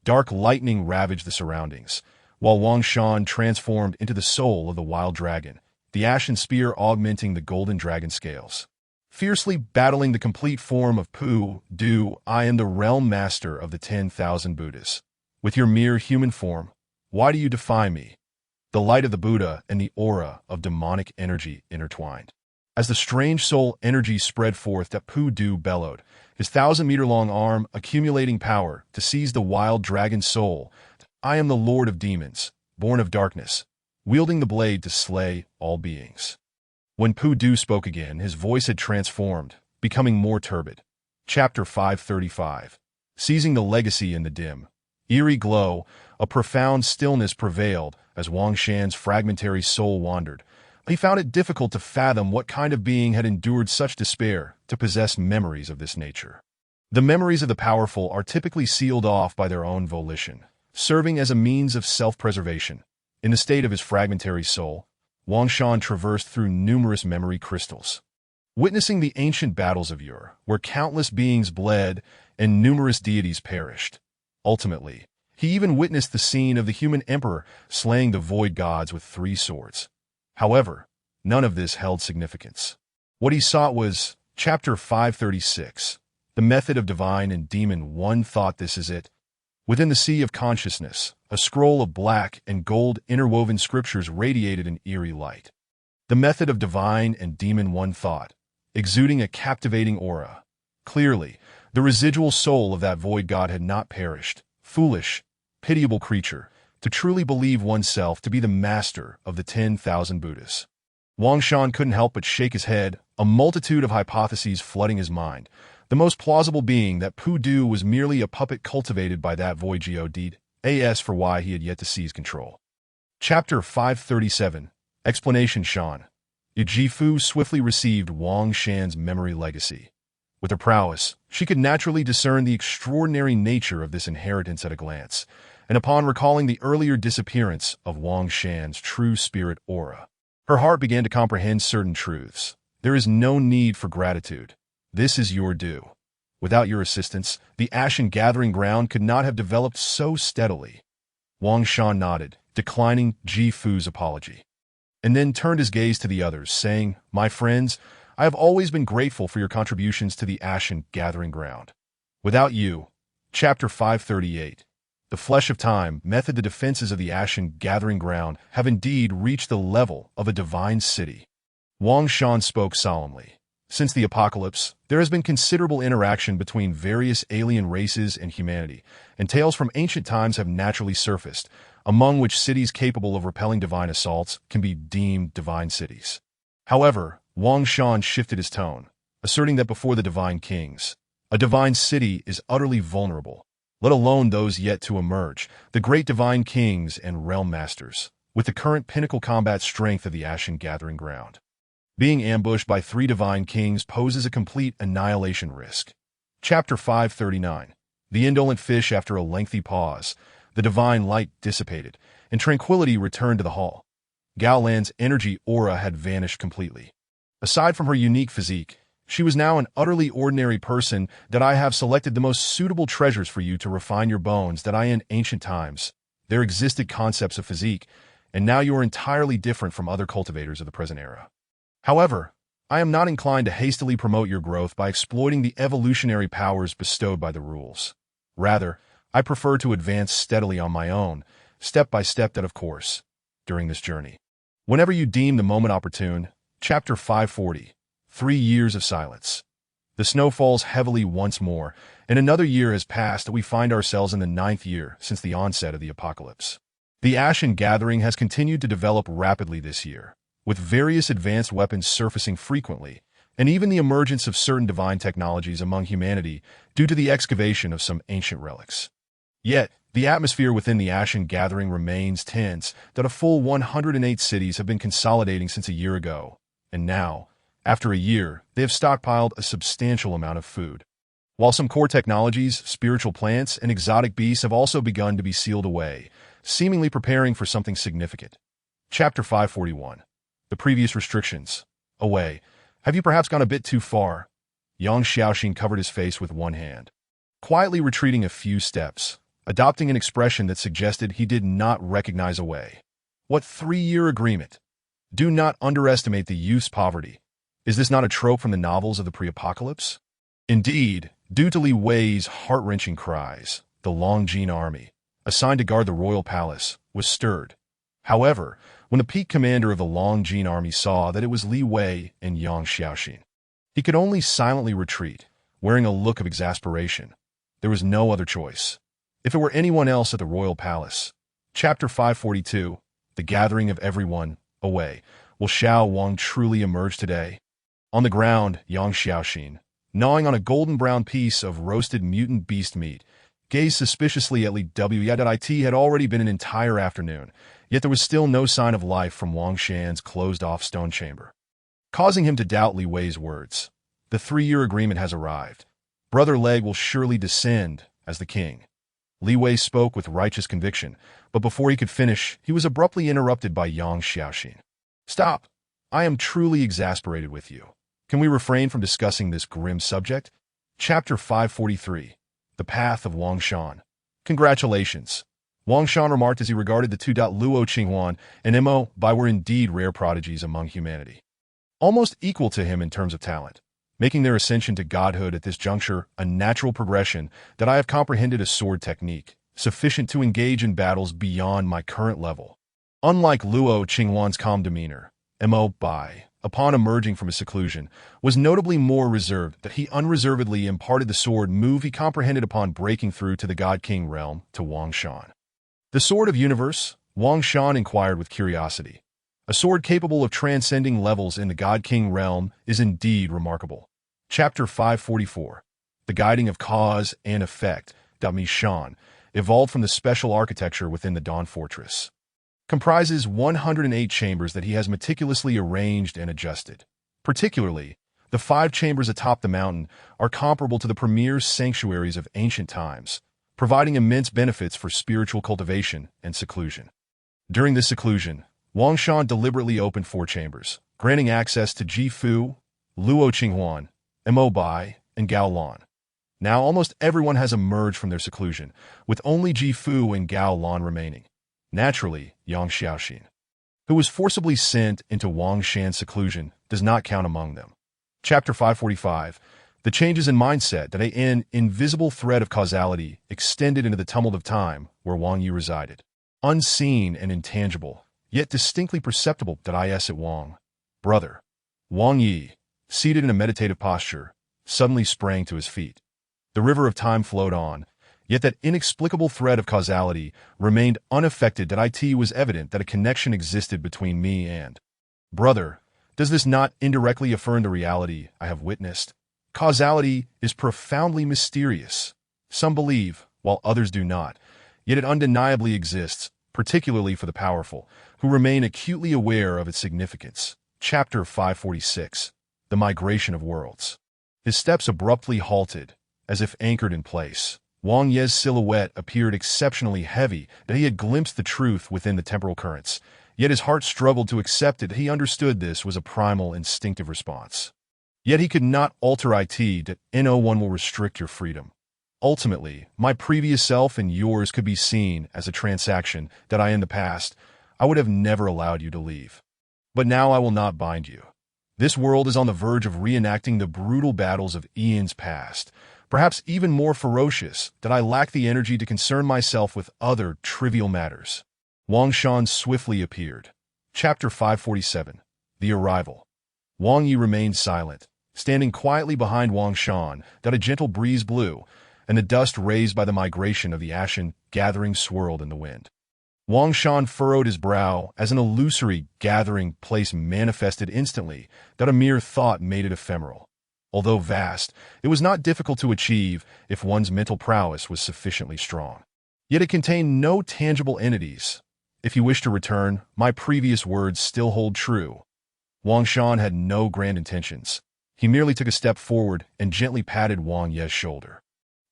Speaker 1: Dark lightning ravaged the surroundings, while Wang Shan transformed into the soul of the wild dragon, the ashen spear augmenting the golden dragon scales. Fiercely battling the complete form of Pu Du, I am the realm master of the 10,000 Buddhas. With your mere human form, why do you defy me? The light of the Buddha and the aura of demonic energy intertwined. As the strange soul energy spread forth, that Pu Du bellowed, his 1,000-meter-long arm accumulating power to seize the wild dragon soul. I am the Lord of Demons, born of darkness, wielding the blade to slay all beings. When Pu Du spoke again, his voice had transformed, becoming more turbid. Chapter 535. Seizing the legacy in the dim, eerie glow, a profound stillness prevailed as Wang Shan's fragmentary soul wandered. He found it difficult to fathom what kind of being had endured such despair to possess memories of this nature. The memories of the powerful are typically sealed off by their own volition, serving as a means of self-preservation. In the state of his fragmentary soul, Wang Shan traversed through numerous memory crystals, witnessing the ancient battles of yore, where countless beings bled and numerous deities perished. Ultimately, he even witnessed the scene of the human emperor slaying the void gods with 3 swords. However, none of this held significance. What he sought was Chapter 536. The method of divine and demon. One thought, this is it. Within the sea of consciousness, a scroll of black and gold interwoven scriptures radiated an eerie light. The method of divine and demon. One thought, exuding a captivating aura. Clearly, the residual soul of that void god had not perished. Foolish, pitiable creature, to truly believe oneself to be the master of the 10,000 Buddhas. Wang Shan couldn't help but shake his head, a multitude of hypotheses flooding his mind, the most plausible being that Pu Du was merely a puppet cultivated by that void god, as for why he had yet to seize control. Chapter 537. Explanation. Shan. Ji Fu swiftly received Wang Shan's memory legacy. With her prowess, she could naturally discern the extraordinary nature of this inheritance at a glance, and upon recalling the earlier disappearance of Wang Shan's true spirit aura, her heart began to comprehend certain truths. There is no need for gratitude. This is your due. Without your assistance, the ashen gathering ground could not have developed so steadily. Wang Shan nodded, declining Ji Fu's apology, and then turned his gaze to the others, saying, My friends, I have always been grateful for your contributions to the ashen gathering ground. Without you, Chapter 538. The flesh of time, method. The defenses of the ashen gathering ground have indeed reached the level of a divine city. Wang Shan spoke solemnly. Since the apocalypse, there has been considerable interaction between various alien races and humanity, and tales from ancient times have naturally surfaced, among which cities capable of repelling divine assaults can be deemed divine cities. However, Wang Shan shifted his tone, asserting that before the divine kings, a divine city is utterly vulnerable. let alone those yet to emerge, the great divine kings and realm masters, with the current pinnacle combat strength of the Ashen Gathering Ground. Being ambushed by 3 divine kings poses a complete annihilation risk. Chapter 539. The indolent fish. After a lengthy pause, the divine light dissipated, and tranquility returned to the hall. Gao Lan's energy aura had vanished completely. Aside from her unique physique, she was now an utterly ordinary person. That I have selected the most suitable treasures for you to refine your bones. That I in ancient times, there existed concepts of physique, and now you are entirely different from other cultivators of the present era. However, I am not inclined to hastily promote your growth by exploiting the evolutionary powers bestowed by the rules. Rather, I prefer to advance steadily on my own, step by step. That, of course, during this journey, whenever you deem the moment opportune. Chapter 540. 3 years of silence. The snow falls heavily once more, and another year has passed. We find ourselves in the 9th year since the onset of the apocalypse. The Ashen Gathering has continued to develop rapidly this year, with various advanced weapons surfacing frequently, and even the emergence of certain divine technologies among humanity due to the excavation of some ancient relics. Yet, the atmosphere within the Ashen Gathering remains tense. That a full 108 cities have been consolidating since a year ago, and now, after a year, they have stockpiled a substantial amount of food. While some core technologies, spiritual plants, and exotic beasts have also begun to be sealed away, seemingly preparing for something significant. Chapter 541. The previous restrictions. Away. Have you perhaps gone a bit too far? Yang Xiaoxin covered his face with one hand, quietly retreating a few steps, adopting an expression that suggested he did not recognize Away. What 3-year agreement? Do not underestimate the youth's poverty. Is this not a trope from the novels of the pre-apocalypse? Indeed, due to Li Wei's heart-wrenching cries, the Longjin army, assigned to guard the royal palace, was stirred. However, when the peak commander of the Longjin army saw that it was Li Wei and Yang Xiaoxin, he could only silently retreat, wearing a look of exasperation. There was no other choice. If it were anyone else at the royal palace. Chapter 542. The gathering of everyone. Away. Will Xiao Wang truly emerge today? On the ground, Yang Xiaoxin, gnawing on a golden-brown piece of roasted mutant beast meat, gazed suspiciously at Li W. Yet it had already been an entire afternoon, yet there was still no sign of life from Wang Shan's closed-off stone chamber, causing him to doubt Li Wei's words. The 3-year agreement has arrived. Brother Leg will surely descend as the king. Li Wei spoke with righteous conviction, but before he could finish, he was abruptly interrupted by Yang Xiaoxin. Stop! I am truly exasperated with you. Can we refrain from discussing this grim subject? Chapter 543. The Path of Wang Shan. Congratulations. Wang Shan remarked as he regarded the 2. Luo Qinghuan and Mo Bai were indeed rare prodigies among humanity, almost equal to him in terms of talent, making their ascension to godhood at this juncture a natural progression. That I have comprehended a sword technique sufficient to engage in battles beyond my current level. Unlike Luo Qinghuan's calm demeanor, Mo Bai, upon emerging from his seclusion, was notably more reserved. That he unreservedly imparted the sword move he comprehended upon breaking through to the God King realm to Wang Shan. The Sword of Universe? Wang Shan inquired with curiosity. A sword capable of transcending levels in the God King realm is indeed remarkable. Chapter 544. The Guiding of Cause and Effect. Mi Shan, evolved from the special architecture within the Dawn Fortress, comprises 108 chambers that he has meticulously arranged and adjusted. Particularly, the 5 chambers atop the mountain are comparable to the premier sanctuaries of ancient times, providing immense benefits for spiritual cultivation and seclusion. During this seclusion, Wang Shan deliberately opened 4 chambers, granting access to Ji Fu, Luo Qinghuan, Mo Bai, and Gao Lan. Now almost everyone has emerged from their seclusion, with only Ji Fu and Gao Lan remaining. Naturally, Yang Xiaoxin, who was forcibly sent into Wang Shan's seclusion, does not count among them. Chapter 545. The changes in mindset. That an invisible thread of causality extended into the tumult of time where Wang Yi resided. Unseen and intangible, yet distinctly perceptible. At Wang. Brother. Wang Yi, seated in a meditative posture, suddenly sprang to his feet. The river of time flowed on, yet that inexplicable thread of causality remained unaffected. It was evident that a connection existed between me and brother. Does this not indirectly affirm the reality I have witnessed? Causality is profoundly mysterious. Some believe, while others do not. Yet it undeniably exists, particularly for the powerful, who remain acutely aware of its significance. Chapter 546. The Migration of Worlds. His steps abruptly halted, as if anchored in place. Wang Ye's silhouette appeared exceptionally heavy, that he had glimpsed the truth within the temporal currents. Yet his heart struggled to accept it. He understood this was a primal, instinctive response. Yet he could not alter it that no one will restrict your freedom. Ultimately, my previous self and yours could be seen as a transaction that in the past, I would have never allowed you to leave. But now I will not bind you. This world is on the verge of reenacting the brutal battles of eons past, perhaps even more ferocious, that I lack the energy to concern myself with other trivial matters. Wang Shan swiftly appeared. Chapter 547. The Arrival. Wang Yi remained silent, standing quietly behind Wang Shan, that a gentle breeze blew, and the dust raised by the migration of the ashen gathering swirled in the wind. Wang Shan furrowed his brow as an illusory gathering place manifested instantly, that a mere thought made it ephemeral. Although vast, it was not difficult to achieve if one's mental prowess was sufficiently strong. Yet it contained no tangible entities. If you wish to return, my previous words still hold true. Wang Shan had no grand intentions. He merely took a step forward and gently patted Wang Ye's shoulder.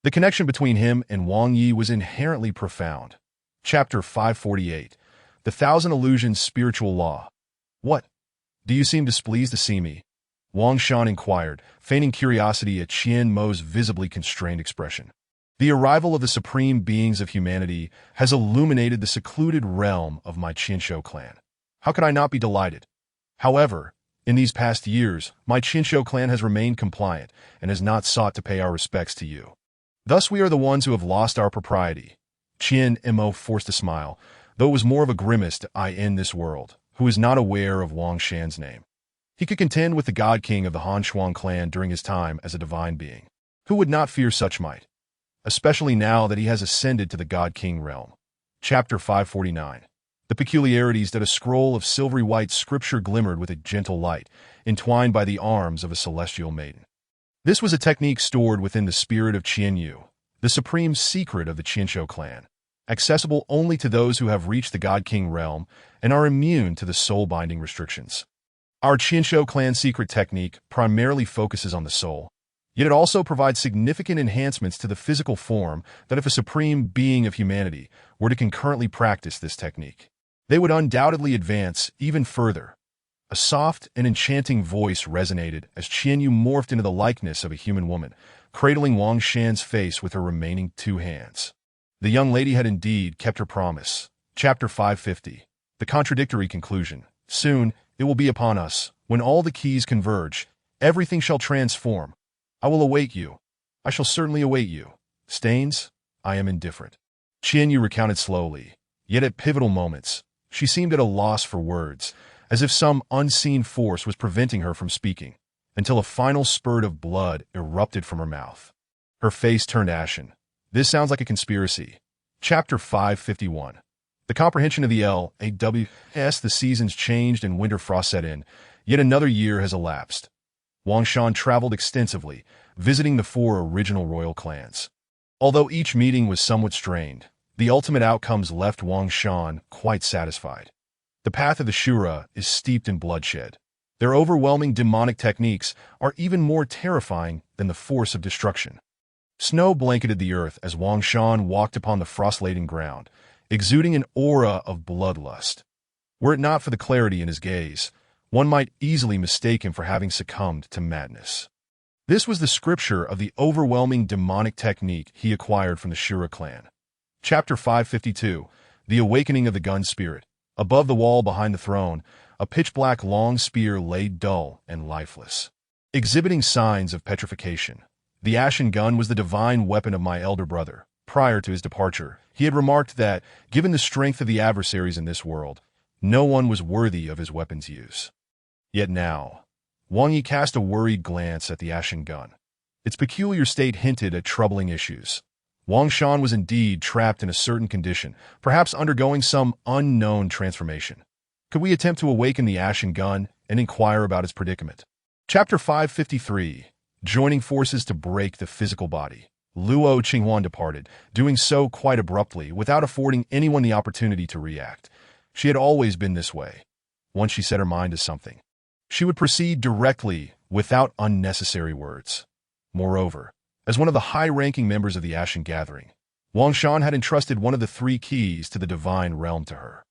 Speaker 1: The connection between him and Wang Yi was inherently profound. Chapter 548. The Thousand Illusions Spiritual Law. What? Do you seem displeased to see me? Wang Shan inquired, feigning curiosity at Qian Mo's visibly constrained expression. The arrival of the supreme beings of humanity has illuminated the secluded realm of my Qianshou clan. How could I not be delighted? However, in these past years, my Qianshou clan has remained compliant and has not sought to pay our respects to you. Thus we are the ones who have lost our propriety. Qian Mo forced a smile, though it was more of a grimace to I in this world, who is not aware of Wang Shan's name. He could contend with the God King of the Han Shuang clan during his time as a divine being. Who would not fear such might? Especially now that he has ascended to the God King realm. Chapter 549. The peculiarities that a scroll of silvery white scripture glimmered with a gentle light, entwined by the arms of a celestial maiden. This was a technique stored within the spirit of Qian Yu, the supreme secret of the Qianshou clan, accessible only to those who have reached the God King realm and are immune to the soul-binding restrictions. Our Qianshou clan secret technique primarily focuses on the soul, yet it also provides significant enhancements to the physical form that if a supreme being of humanity were to concurrently practice this technique, they would undoubtedly advance even further. A soft and enchanting voice resonated as Qian Yu morphed into the likeness of a human woman, cradling Wang Shan's face with her remaining two hands. The young lady had indeed kept her promise. Chapter 550. The Contradictory Conclusion. Soon, it will be upon us. When all the keys converge, everything shall transform. I will await you. I shall certainly await you. Stains? I am indifferent. Qian Yu recounted slowly, yet at pivotal moments, she seemed at a loss for words, as if some unseen force was preventing her from speaking, until a final spurt of blood erupted from her mouth. Her face turned ashen. This sounds like a conspiracy. Chapter 551. The comprehension of the LAWS. The seasons changed and winter frost set in. Yet another year has elapsed. Wang Shan traveled extensively, visiting the 4 original royal clans. Although each meeting was somewhat strained, the ultimate outcomes left Wang Shan quite satisfied. The path of the Shura is steeped in bloodshed. Their overwhelming demonic techniques are even more terrifying than the force of destruction. Snow blanketed the earth as Wang Shan walked upon the frost-laden ground, exuding an aura of bloodlust. Were it not for the clarity in his gaze, one might easily mistake him for having succumbed to madness. This was the scripture of the overwhelming demonic technique he acquired from the Shura clan. Chapter 552. The Awakening of the Gun Spirit. Above the wall behind the throne, a pitch-black long spear lay dull and lifeless, exhibiting signs of petrification. The ashen gun was the divine weapon of my elder brother. Prior to his departure, he had remarked that, given the strength of the adversaries in this world, no one was worthy of his weapon's use. Yet now, Wang Yi cast a worried glance at the ashen gun. Its peculiar state hinted at troubling issues. Wang Shan was indeed trapped in a certain condition, perhaps undergoing some unknown transformation. Could we attempt to awaken the ashen gun and inquire about its predicament? Chapter 553. Joining forces to break the physical body. Luo Qinghuan departed, doing so quite abruptly, without affording anyone the opportunity to react. She had always been this way. Once she set her mind to something, she would proceed directly, without unnecessary words. Moreover, as one of the high-ranking members of the Ashen Gathering, Wang Shan had entrusted one of the 3 keys to the divine realm to her,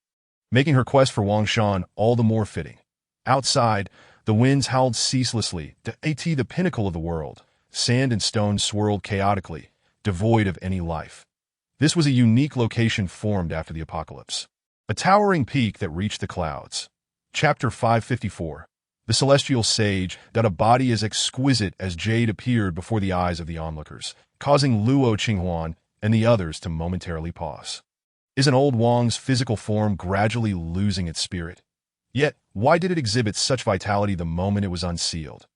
Speaker 1: making her quest for Wang Shan all the more fitting. Outside, the winds howled ceaselessly to the pinnacle of the world. Sand and stone swirled chaotically, devoid of any life. This was a unique location formed after the apocalypse, a towering peak that reached the clouds. Chapter 554. The Celestial Sage. A body as exquisite as jade appeared before the eyes of the onlookers, causing Luo Qinghuan and the others to momentarily pause. Isn't old Wang's physical form gradually losing its spirit? Yet, why did it exhibit such vitality the moment it was unsealed?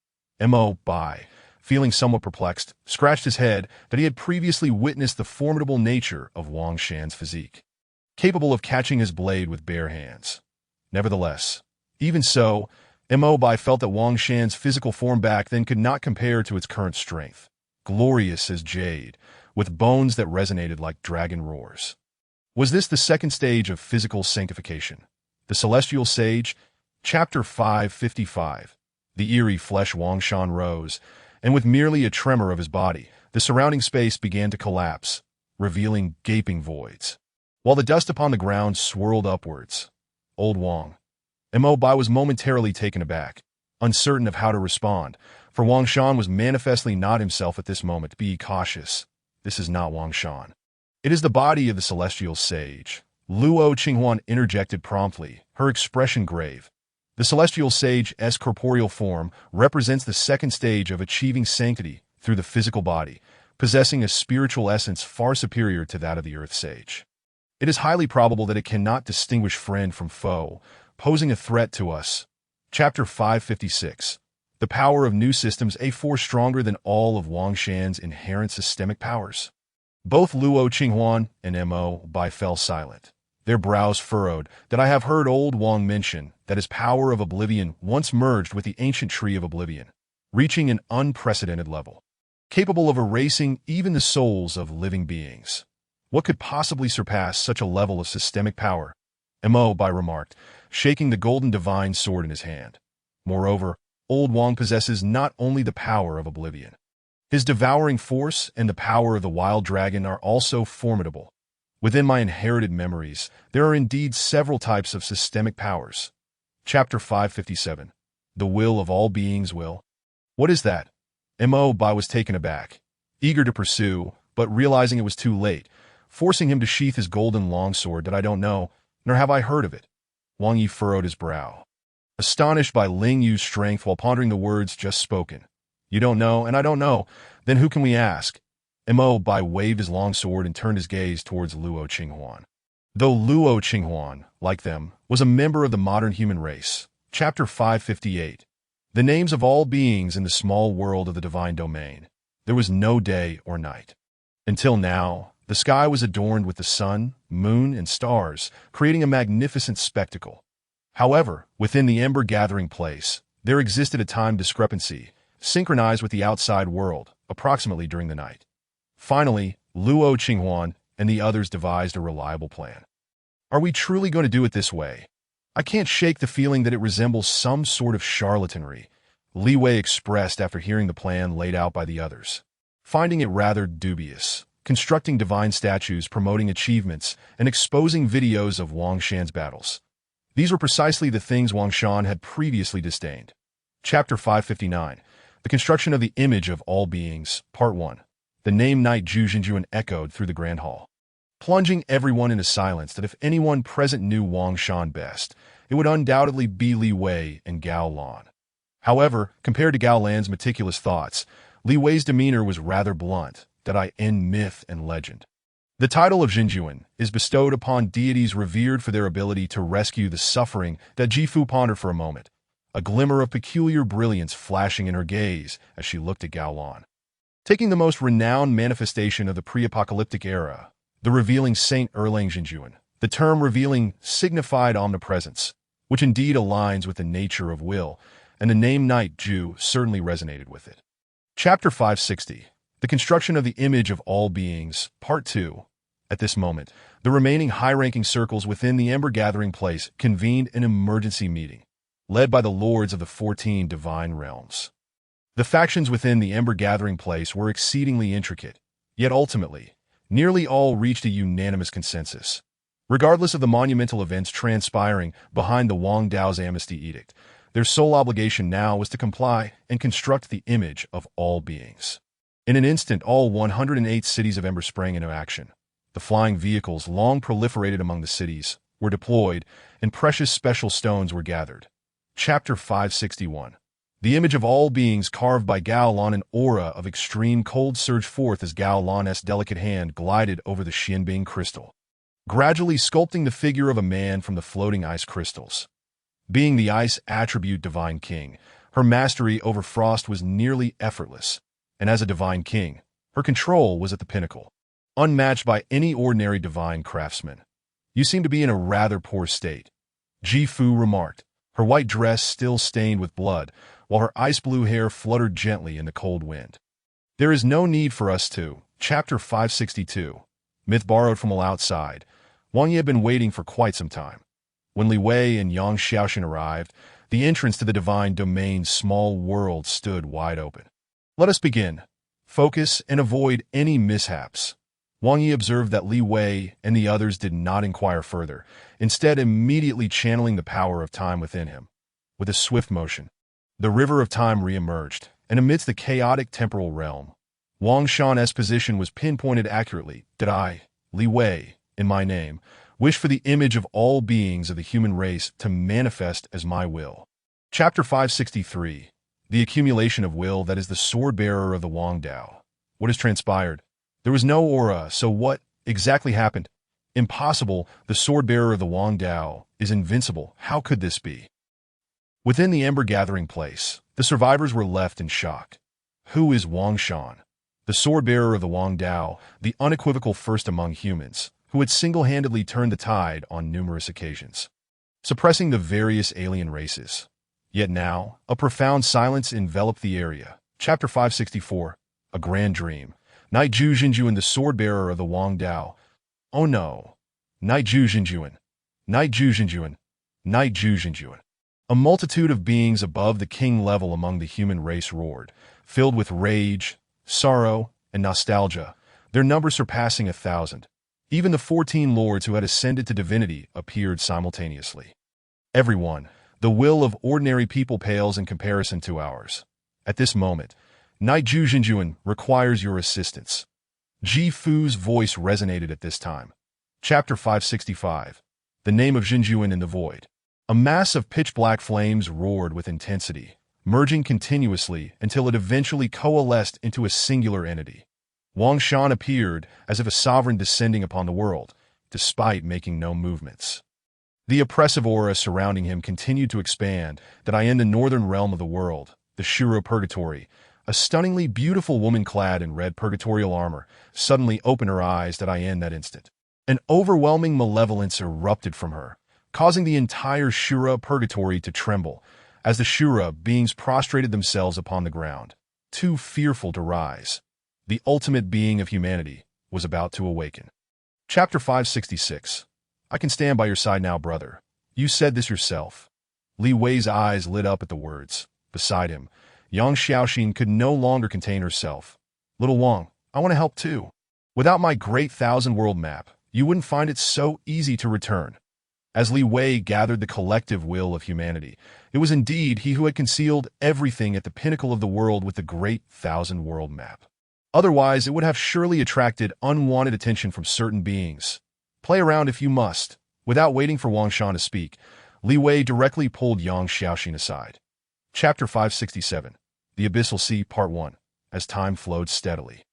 Speaker 1: Mo Bai, feeling somewhat perplexed, scratched his head that he had previously witnessed the formidable nature of Wang Shan's physique, capable of catching his blade with bare hands. Nevertheless, even so, Mo Bai felt that Wang Shan's physical form back then could not compare to its current strength, glorious as jade, with bones that resonated like dragon roars. Was this the second stage of physical sanctification? The Celestial Sage? Chapter 555. The eerie flesh Wang Shan rose, and with merely a tremor of his body, the surrounding space began to collapse, revealing gaping voids, while the dust upon the ground swirled upwards. Old Wang. Mo Bai was momentarily taken aback, uncertain of how to respond, for Wang Shan was manifestly not himself at this moment. Be cautious. This is not Wang Shan. It is the body of the Celestial Sage. Luo Qinghuan interjected promptly, her expression grave. The Celestial Sage's corporeal form represents the second stage of achieving sanctity through the physical body, possessing a spiritual essence far superior to that of the Earth Sage. It is highly probable that it cannot distinguish friend from foe, posing a threat to us. Chapter 556. The power of new systems. A force stronger than all of Wang Shan's inherent systemic powers. Both Luo Qinghuan and Mo Bai fell silent, their brows furrowed. That I have heard old Wang mention that his power of oblivion once merged with the ancient tree of oblivion, reaching an unprecedented level, capable of erasing even the souls of living beings. What could possibly surpass such a level of systemic power? Mo Bai remarked, shaking the golden divine sword in his hand. Moreover, old Wang possesses not only the power of oblivion. His devouring force and the power of the wild dragon are also formidable. Within my inherited memories, there are indeed several types of systemic powers. Chapter 557. The will of all beings will. What is that? Mo Bai was taken aback, eager to pursue, but realizing it was too late, forcing him to sheath his golden longsword. That I don't know, nor have I heard of it. Wang Yi furrowed his brow, astonished by Ling Yu's strength while pondering the words just spoken. You don't know, and I don't know. Then who can we ask? Mo Bai waved his longsword and turned his gaze towards Luo Qinghuan. Though Luo Qinghuan, like them, was a member of the modern human race. Chapter 558. The names of all beings in the small world of the divine domain. There was no day or night. Until now, the sky was adorned with the sun, moon, and stars, creating a magnificent spectacle. However, within the ember-gathering place, there existed a time discrepancy, synchronized with the outside world, approximately during the night. Finally, Luo Qinghuan and the others devised a reliable plan. Are we truly going to do it this way? I can't shake the feeling that it resembles some sort of charlatanry, Li Wei expressed after hearing the plan laid out by the others, finding it rather dubious. Constructing divine statues promoting achievements and exposing videos of Wang Shan's battles. These were precisely the things Wang Shan had previously disdained. Chapter 559. The construction of the image of all beings, Part 1. The name Knight Zhu Jinjuan echoed through the Grand Hall, plunging everyone into silence. That if anyone present knew Wang Shan best, it would undoubtedly be Li Wei and Gao Lan. However, compared to Gao Lan's meticulous thoughts, Li Wei's demeanor was rather blunt. That I end myth and legend. The title of Jinjuan is bestowed upon deities revered for their ability to rescue the suffering. That Jifu pondered for a moment, a glimmer of peculiar brilliance flashing in her gaze as she looked at Gao Lan. Taking the most renowned manifestation of the pre-apocalyptic era, the revealing Saint Erlang Jinjuan, the term revealing signified omnipresence, which indeed aligns with the nature of will, and the name Knight Zhu certainly resonated with it. Chapter 560. The construction of the image of all beings, Part 2. At this moment, the remaining high-ranking circles within the Ember Gathering Place convened an emergency meeting, led by the lords of the 14 divine realms. The factions within the Ember Gathering Place were exceedingly intricate, yet ultimately, nearly all reached a unanimous consensus. Regardless of the monumental events transpiring behind the Wang Dao's amnesty edict, their sole obligation now was to comply and construct the image of all beings. In an instant, all 108 cities of Ember sprang into action. The flying vehicles, long proliferated among the cities, were deployed, and precious special stones were gathered. Chapter 561. The image of all beings carved by Gao Lan, an aura of extreme cold surged forth as Gao Lan's delicate hand glided over the Xianbing crystal, gradually sculpting the figure of a man from the floating ice crystals. Being the ice attribute divine king, her mastery over frost was nearly effortless, and as a divine king, her control was at the pinnacle, unmatched by any ordinary divine craftsman. "You seem to be in a rather poor state," Ji Fu remarked, her white dress still stained with blood, while her ice-blue hair fluttered gently in the cold wind. "There is no need for us to." Chapter 562. Myth borrowed from outside. Wang Yi had been waiting for quite some time. When Li Wei and Yang Xiaoxin arrived, the entrance to the divine domain's small world stood wide open. "Let us begin. Focus and avoid any mishaps." Wang Yi observed that Li Wei and the others did not inquire further, instead immediately channeling the power of time within him. With a swift motion, the river of time re-emerged, and amidst the chaotic temporal realm, Wang Shan's position was pinpointed accurately. "Did I, Li Wei, in my name, wish for the image of all beings of the human race to manifest as my will." Chapter 563. The accumulation of will that is the sword-bearer of the Wang Dao. What has transpired? There was no aura, so what exactly happened? Impossible. The sword-bearer of the Wang Dao is invincible. How could this be? Within the Ember Gathering Place, the survivors were left in shock. Who is Wang Shan? The sword-bearer of the Wang Dao, the unequivocal first among humans, who had single-handedly turned the tide on numerous occasions, suppressing the various alien races. Yet now, a profound silence enveloped the area. Chapter 564. A Grand Dream. Knight Zhu Xinjuan, the sword-bearer of the Wang Dao. "Oh no! Knight Zhu Xinjuan! Knight Zhu Xinjuan! Knight Zhu Xinjuan!" A multitude of beings above the king level among the human race roared, filled with rage, sorrow, and nostalgia, their number surpassing 1,000. Even the 14 lords who had ascended to divinity appeared simultaneously. Everyone, the will of ordinary people pales in comparison to ours. At this moment, Knight Zhu Xinjuan requires your assistance. Ji Fu's voice resonated at this time. Chapter 565. The name of Xinjuan in the void. A mass of pitch-black flames roared with intensity, merging continuously until it eventually coalesced into a singular entity. Wang Shan appeared as if a sovereign descending upon the world, despite making no movements. The oppressive aura surrounding him continued to expand, that I in the northern realm of the world, the Shuro Purgatory, a stunningly beautiful woman clad in red purgatorial armor, suddenly opened her eyes that I in that instant. An overwhelming malevolence erupted from her, causing the entire Shura Purgatory to tremble, as the Shura beings prostrated themselves upon the ground, too fearful to rise. The ultimate being of humanity was about to awaken. Chapter 566. I can stand by your side now, brother. You said this yourself. Li Wei's eyes lit up at the words. Beside him, Yang Xiaoxin could no longer contain herself. "Little Wang, I want to help too. Without my great 1,000-world map, you wouldn't find it so easy to return." As Li Wei gathered the collective will of humanity, it was indeed he who had concealed everything at the pinnacle of the world with the great 1,000-world map. Otherwise, it would have surely attracted unwanted attention from certain beings. Play around if you must. Without waiting for Wang Shan to speak, Li Wei directly pulled Yang Xiaoxin aside. Chapter 567. The Abyssal Sea, Part 1. As time flowed steadily.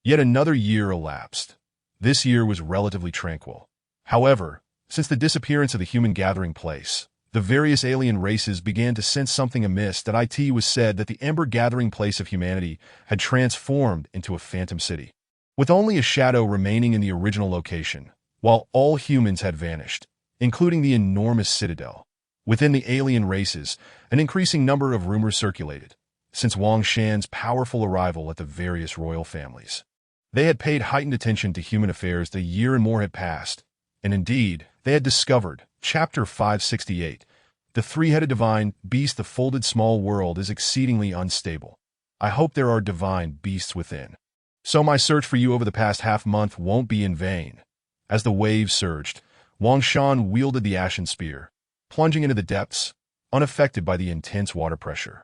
Speaker 1: Yet another year elapsed. This year was relatively tranquil. However, since the disappearance of the human gathering place, the various alien races began to sense something amiss. That it was said that the Ember Gathering Place of humanity had transformed into a phantom city, with only a shadow remaining in the original location, while all humans had vanished, including the enormous citadel. Within the alien races, an increasing number of rumors circulated. since Wang Shan's powerful arrival at the various royal families. They had paid heightened attention to human affairs. The year and more had passed, and indeed, they had discovered, Chapter 568, the three-headed divine beast. The folded small world is exceedingly unstable. I hope there are divine beasts within. So my search for you over the past half-month won't be in vain. As the waves surged, Wang Shan wielded the ashen spear, plunging into the depths, unaffected by the intense water pressure.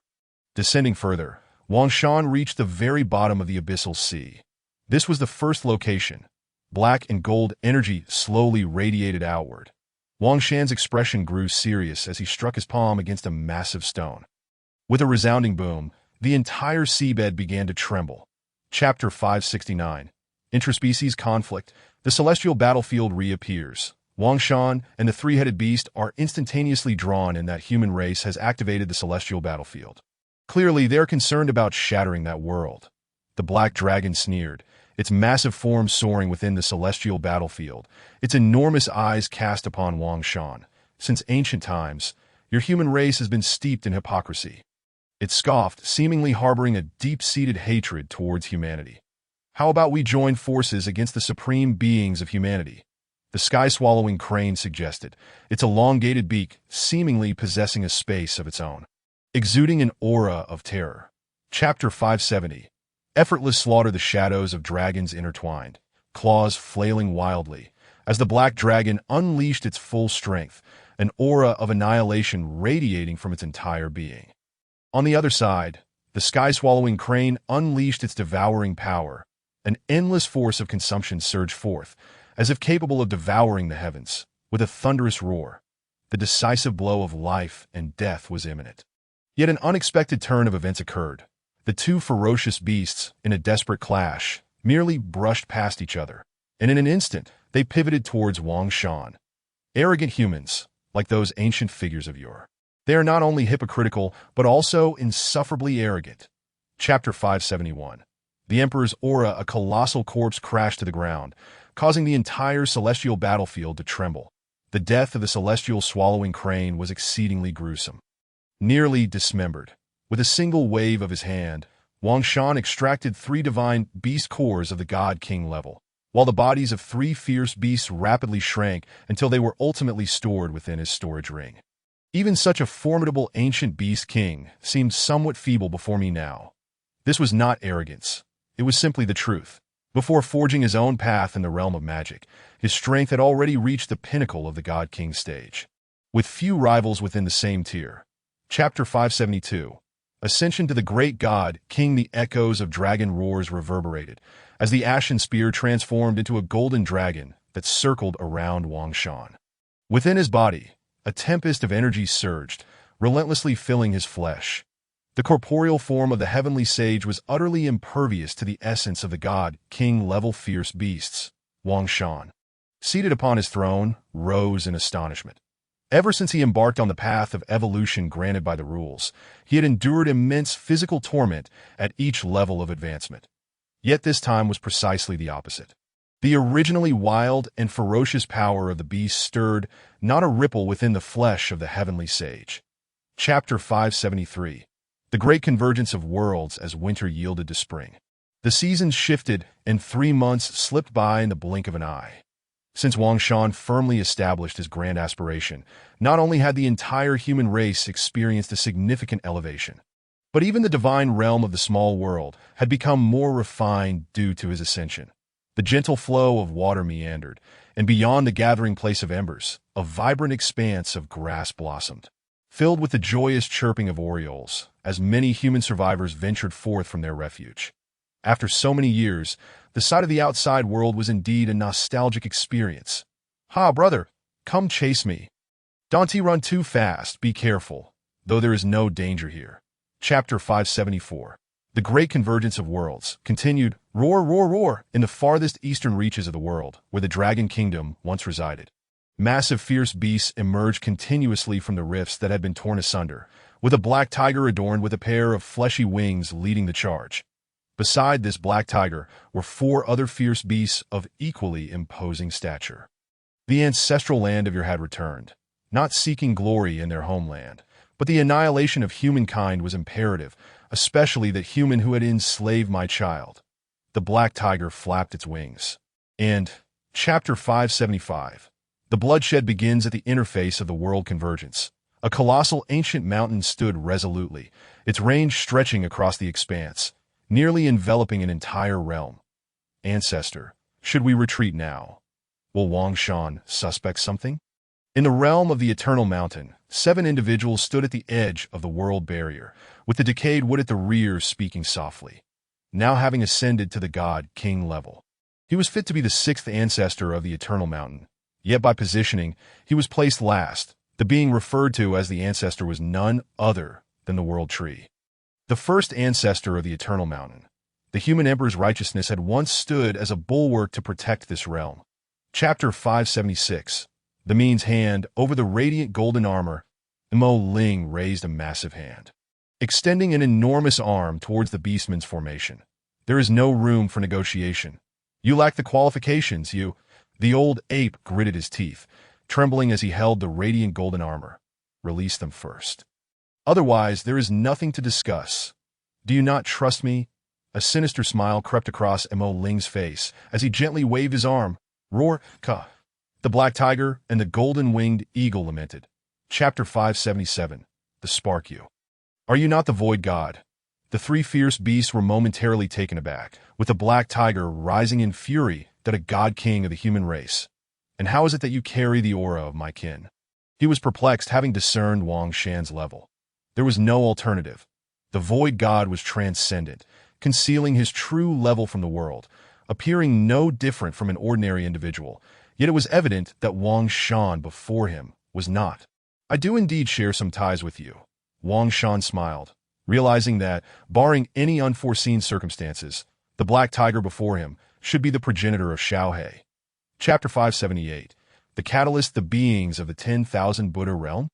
Speaker 1: Descending further, Wang Shan reached the very bottom of the abyssal sea. This was the first location. Black and gold energy slowly radiated outward. Wang Shan's expression grew serious as he struck his palm against a massive stone. With a resounding boom, the entire seabed began to tremble. Chapter 569. Interspecies conflict. The celestial battlefield reappears. Wang Shan and the three-headed beast are instantaneously drawn in that human race has activated the celestial battlefield. Clearly, they're concerned about shattering that world. The black dragon sneered, its massive form soaring within the celestial battlefield, its enormous eyes cast upon Wang Shan. Since ancient times, your human race has been steeped in hypocrisy. It scoffed, seemingly harboring a deep-seated hatred towards humanity. How about we join forces against the supreme beings of humanity? The sky-swallowing crane suggested, its elongated beak seemingly possessing a space of its own, exuding an aura of terror. Chapter 570. Effortless slaughter. The shadows of dragons intertwined, claws flailing wildly, as the black dragon unleashed its full strength, an aura of annihilation radiating from its entire being. On the other side, the sky-swallowing crane unleashed its devouring power. An endless force of consumption surged forth, as if capable of devouring the heavens. With a thunderous roar, the decisive blow of life and death was imminent. Yet an unexpected turn of events occurred. The two ferocious beasts, in a desperate clash, merely brushed past each other, and in an instant, they pivoted towards Wang Shan. Arrogant humans, like those ancient figures of yore. They are not only hypocritical, but also insufferably arrogant. Chapter 571. The Emperor's aura. A colossal corpse crashed to the ground, causing the entire celestial battlefield to tremble. The death of the celestial swallowing crane was exceedingly gruesome. Nearly dismembered, with a single wave of his hand, Wang Shan extracted 3 divine beast cores of the God-King level, while the bodies of 3 fierce beasts rapidly shrank until they were ultimately stored within his storage ring. Even such a formidable ancient beast king seemed somewhat feeble before me now. This was not arrogance. It was simply the truth. Before forging his own path in the realm of magic, his strength had already reached the pinnacle of the God-King stage. With few rivals within the same tier. Chapter 572. Ascension to the great God King. The echoes of dragon roars reverberated, as the ashen spear transformed into a golden dragon that circled around Wang Shan. Within his body, a tempest of energy surged, relentlessly filling his flesh. The corporeal form of the heavenly sage was utterly impervious to the essence of the God-King level fierce beasts. Wang Shan, seated upon his throne, rose in astonishment. Ever since he embarked on the path of evolution granted by the rules, he had endured immense physical torment at each level of advancement. Yet this time was precisely the opposite. The originally wild and ferocious power of the beast stirred not a ripple within the flesh of the heavenly sage. Chapter 573. The great convergence of worlds as winter yielded to spring. The seasons shifted, and 3 months slipped by in the blink of an eye. Since Wang Shan firmly established his grand aspiration, not only had the entire human race experienced a significant elevation, but even the divine realm of the small world had become more refined due to his ascension. The gentle flow of water meandered, and beyond the gathering place of embers, a vibrant expanse of grass blossomed, filled with the joyous chirping of orioles, as many human survivors ventured forth from their refuge. After so many years, the sight of the outside world was indeed a nostalgic experience. "Ha, brother, come chase me. Don't run too fast, be careful, though there is no danger here." Chapter 574. The great convergence of worlds continued, roar, roar, roar, in the farthest eastern reaches of the world, where the Dragon Kingdom once resided. Massive fierce beasts emerged continuously from the rifts that had been torn asunder, with a black tiger adorned with a pair of fleshy wings leading the charge. Beside this black tiger were 4 other fierce beasts of equally imposing stature. The ancestral land of Ur had returned, not seeking glory in their homeland, but the annihilation of humankind was imperative, especially that human who had enslaved my child. The black tiger flapped its wings. And, Chapter 575. The bloodshed begins at the interface of the world convergence. A colossal ancient mountain stood resolutely, its range stretching across the expanse, nearly enveloping an entire realm. Ancestor, should we retreat now? Will Wang Shan suspect something? In the realm of the Eternal Mountain, 7 individuals stood at the edge of the world barrier, with the decayed wood at the rear speaking softly. Now having ascended to the God-King level, he was fit to be the 6th ancestor of the Eternal Mountain. Yet by positioning, he was placed last. The being referred to as the ancestor was none other than the World Tree. The first ancestor of the Eternal Mountain. The human emperor's righteousness had once stood as a bulwark to protect this realm. Chapter 576. The Mean's hand over the radiant golden armor. Mo Ling raised a massive hand, extending an enormous arm towards the beastman's formation. There is no room for negotiation. You lack the qualifications, you. The old ape gritted his teeth, trembling as he held the radiant golden armor. Release them first. Otherwise, there is nothing to discuss. Do you not trust me? A sinister smile crept across Mo Ling's face as he gently waved his arm. Roar, ka. The black tiger and the golden-winged eagle lamented. Chapter 577. The Spark You. Are you not the void god? The 3 fierce beasts were momentarily taken aback, with the black tiger rising in fury that a god-king of the human race. And how is it that you carry the aura of my kin? He was perplexed, having discerned Wang Shan's level. There was no alternative. The void god was transcendent, concealing his true level from the world, appearing no different from an ordinary individual, yet it was evident that Wang Shan before him was not. I do indeed share some ties with you. Wang Shan smiled, realizing that, barring any unforeseen circumstances, the black tiger before him should be the progenitor of Xiaohe. Chapter 578. The Catalyst, the beings of the 10,000 Buddha realm?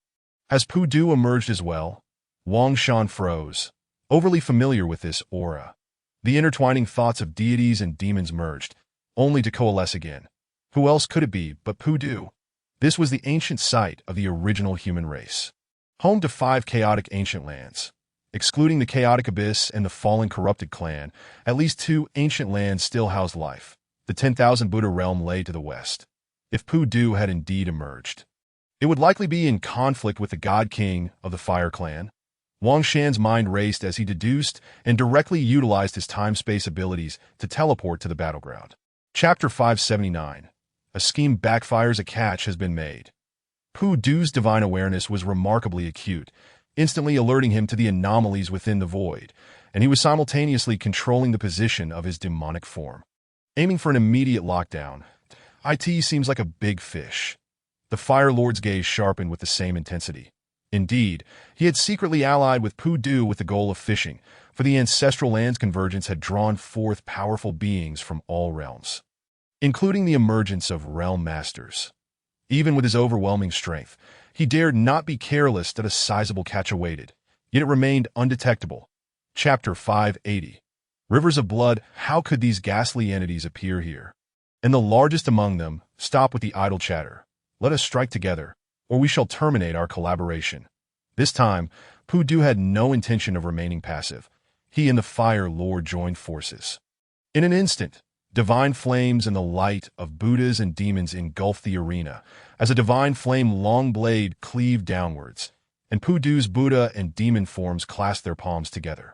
Speaker 1: Has Pudu emerged as well? Wang Shan froze, overly familiar with this aura. The intertwining thoughts of deities and demons merged, only to coalesce again. Who else could it be but Pudu? This was the ancient site of the original human race, home to 5 chaotic ancient lands. Excluding the chaotic abyss and the fallen corrupted clan, at least 2 ancient lands still housed life. The 10,000 Buddha realm lay to the west. If Pudu had indeed emerged, it would likely be in conflict with the God King of the Fire Clan. Wang Shan's mind raced as he deduced and directly utilized his time-space abilities to teleport to the battleground. Chapter 579. A scheme backfires, a catch has been made. Pudu's divine awareness was remarkably acute, instantly alerting him to the anomalies within the void, and he was simultaneously controlling the position of his demonic form. Aiming for an immediate lockdown, IT seems like a big fish. The Fire Lord's gaze sharpened with the same intensity. Indeed, he had secretly allied with Pudu with the goal of fishing, for the ancestral lands convergence had drawn forth powerful beings from all realms, including the emergence of realm masters. Even with his overwhelming strength, he dared not be careless that a sizable catch awaited, yet it remained undetectable. Chapter 580. Rivers of blood, how could these ghastly entities appear here? And the largest among them, stop with the idle chatter. Let us strike together, or we shall terminate our collaboration. This time, Pudu had no intention of remaining passive. He and the Fire Lord joined forces. In an instant, divine flames and the light of Buddhas and demons engulfed the arena, as a divine flame long blade cleaved downwards, and Pudu's Buddha and demon forms clasped their palms together.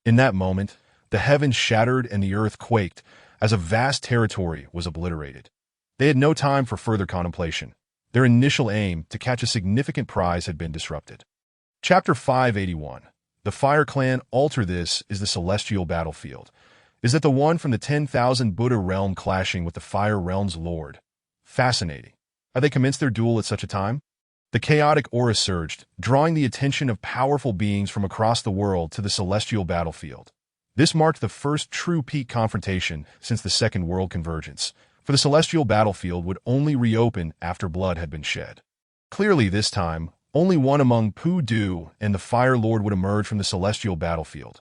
Speaker 1: In that moment, the heavens shattered and the earth quaked, as a vast territory was obliterated. They had no time for further contemplation. Their initial aim to catch a significant prize had been disrupted. Chapter 581. The Fire Clan altar. This is the celestial battlefield. Is that the one from the 10,000 Buddha realm clashing with the Fire Realm's Lord? Fascinating. Had they commenced their duel at such a time? The chaotic aura surged, drawing the attention of powerful beings from across the world to the celestial battlefield. This marked the first true peak confrontation since the Second World Convergence, for the celestial battlefield would only reopen after blood had been shed. Clearly this time, only one among Pudu and the Fire Lord would emerge from the celestial battlefield.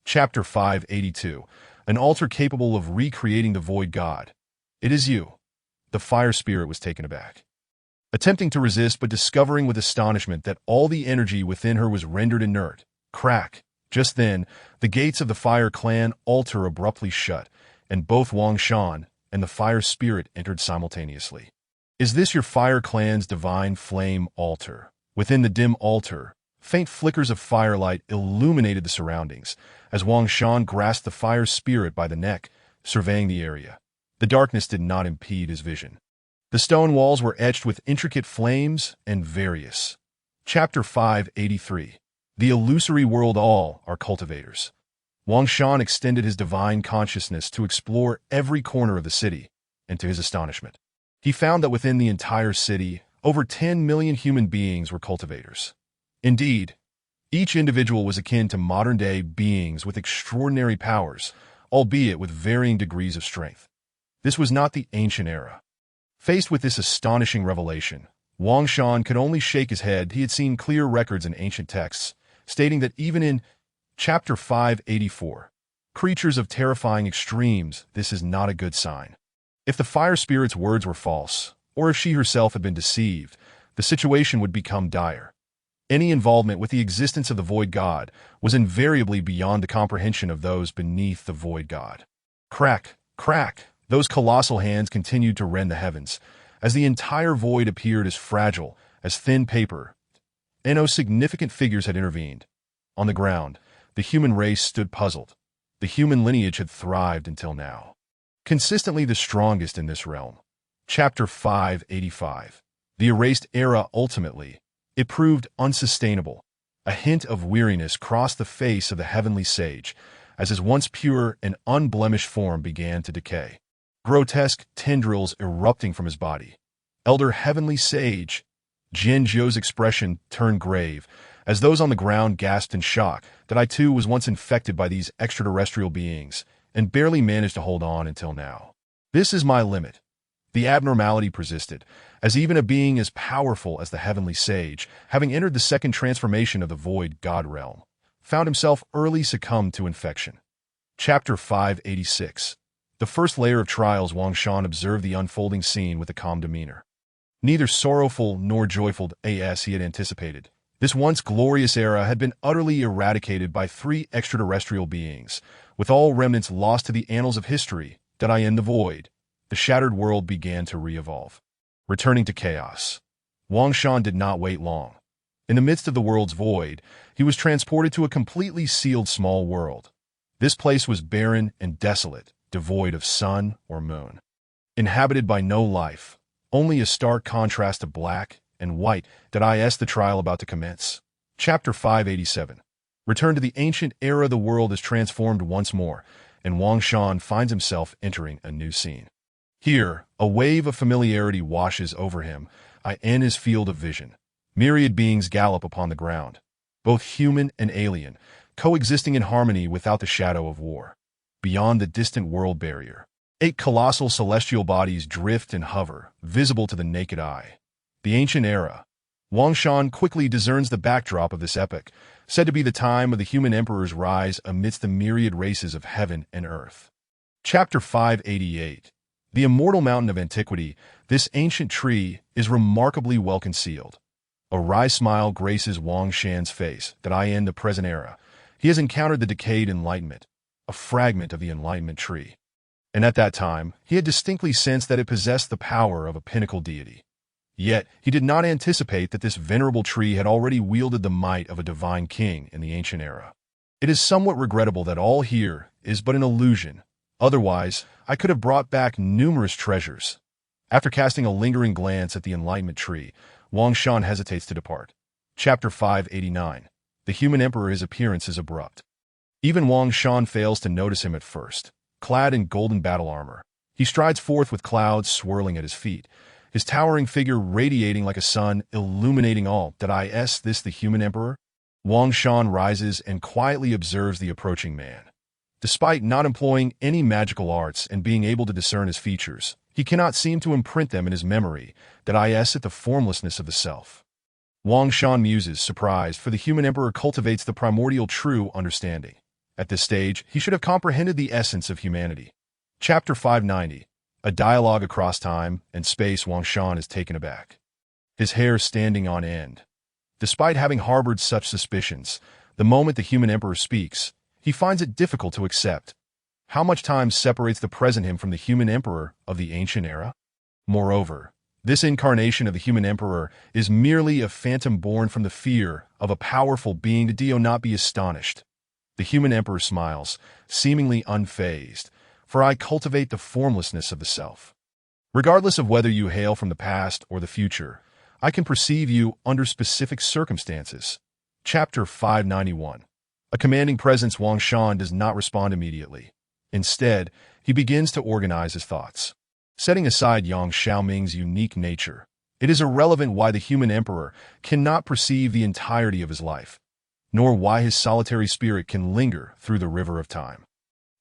Speaker 1: Chapter 582. An altar capable of recreating the void god. It is you. The fire spirit was taken aback, attempting to resist but discovering with astonishment that all the energy within her was rendered inert. Crack. Just then, the gates of the Fire Clan altar abruptly shut, and both Wang Shan and the Fire Spirit entered simultaneously. "Is this your Fire Clan's divine flame altar?" Within the dim altar, faint flickers of firelight illuminated the surroundings, as Wang Shan grasped the Fire Spirit by the neck, surveying the area. The darkness did not impede his vision. The stone walls were etched with intricate flames and various. Chapter 583. The illusory world. All are cultivators. Wang Shan extended his divine consciousness to explore every corner of the city, and to his astonishment, he found that within the entire city, over 10 million human beings were cultivators. Indeed, each individual was akin to modern-day beings with extraordinary powers, albeit with varying degrees of strength. This was not the ancient era. Faced with this astonishing revelation, Wang Shan could only shake his head. He had seen clear records in ancient texts, stating that even in Chapter 584, creatures of terrifying extremes, this is not a good sign. If the Fire Spirit's words were false, or if she herself had been deceived, the situation would become dire. Any involvement with the existence of the Void God was invariably beyond the comprehension of those beneath the Void God. Crack, crack, those colossal hands continued to rend the heavens, as the entire void appeared as fragile as thin paper. No significant figures had intervened. On the ground, the human race stood puzzled. The human lineage had thrived until now, consistently the strongest in this realm. Chapter 585. The Erased Era. Ultimately, it proved unsustainable. A hint of weariness crossed the face of the heavenly sage, as his once pure and unblemished form began to decay. Grotesque tendrils erupting from his body. Elder Heavenly Sage, Jian Zhou's expression turned grave, as those on the ground gasped in shock that I too was once infected by these extraterrestrial beings, and barely managed to hold on until now. This is my limit. The abnormality persisted, as even a being as powerful as the Heavenly Sage, having entered the second transformation of the Void God realm, found himself early succumbed to infection. Chapter 586. The first layer of trials. Wang Shan observed the unfolding scene with a calm demeanor. Neither sorrowful nor joyful as he had anticipated. This once glorious era had been utterly eradicated by 3 extraterrestrial beings, with all remnants lost to the annals of history. That I in the void, the shattered world began to re-evolve. Returning to chaos. Wang Shan did not wait long. In the midst of the world's void, he was transported to a completely sealed small world. This place was barren and desolate, devoid of sun or moon. Inhabited by no life, only a stark contrast of black and white. That is the trial about to commence. Chapter 587. Return to the ancient era. The world is transformed once more, and Wang Shan finds himself entering a new scene. Here, a wave of familiarity washes over him, in his field of vision. Myriad beings gallop upon the ground, both human and alien, coexisting in harmony without the shadow of war. Beyond the distant world barrier, 8 colossal celestial bodies drift and hover, visible to the naked eye. The ancient era. Wang Shan quickly discerns the backdrop of this epoch, said to be the time of the human emperor's rise amidst the myriad races of heaven and earth. Chapter 588. The immortal mountain of antiquity. This ancient tree is remarkably well concealed. A wry smile graces Wang Shan's face. That in the present era, he has encountered the decayed enlightenment, a fragment of the enlightenment tree. And at that time, he had distinctly sensed that it possessed the power of a pinnacle deity. Yet, he did not anticipate that this venerable tree had already wielded the might of a divine king in the ancient era. It is somewhat regrettable that all here is but an illusion. Otherwise, I could have brought back numerous treasures. After casting a lingering glance at the enlightenment tree, Wang Shan hesitates to depart. Chapter 589. The human emperor. His appearance is abrupt. Even Wang Shan fails to notice him at first. Clad in golden battle armor, he strides forth with clouds swirling at his feet, his towering figure radiating like a sun, illuminating all. Is this the human emperor? Wang Shan rises and quietly observes the approaching man. Despite not employing any magical arts and being able to discern his features, he cannot seem to imprint them in his memory. Is at the formlessness of the self. Wang Shan muses, surprised, for the human emperor cultivates the primordial true understanding. At this stage, he should have comprehended the essence of humanity. Chapter 590. A dialogue across time and space. Wang Shan is taken aback, his hair standing on end. Despite having harbored such suspicions, The moment the human emperor speaks, he finds it difficult to accept. How much time separates the present him from the human emperor of the ancient era? Moreover, this incarnation of the human emperor is merely a phantom born from the fear of a powerful being. Did Dio not be astonished? The human emperor smiles, seemingly unfazed, for I cultivate the formlessness of the self. Regardless of whether you hail from the past or the future, I can perceive you under specific circumstances. Chapter 591. A commanding presence. Wang Shan does not respond immediately. Instead, he begins to organize his thoughts. Setting aside Yang Xiaoming's unique nature, it is irrelevant why the human emperor cannot perceive the entirety of his life, nor why his solitary spirit can linger through the river of time.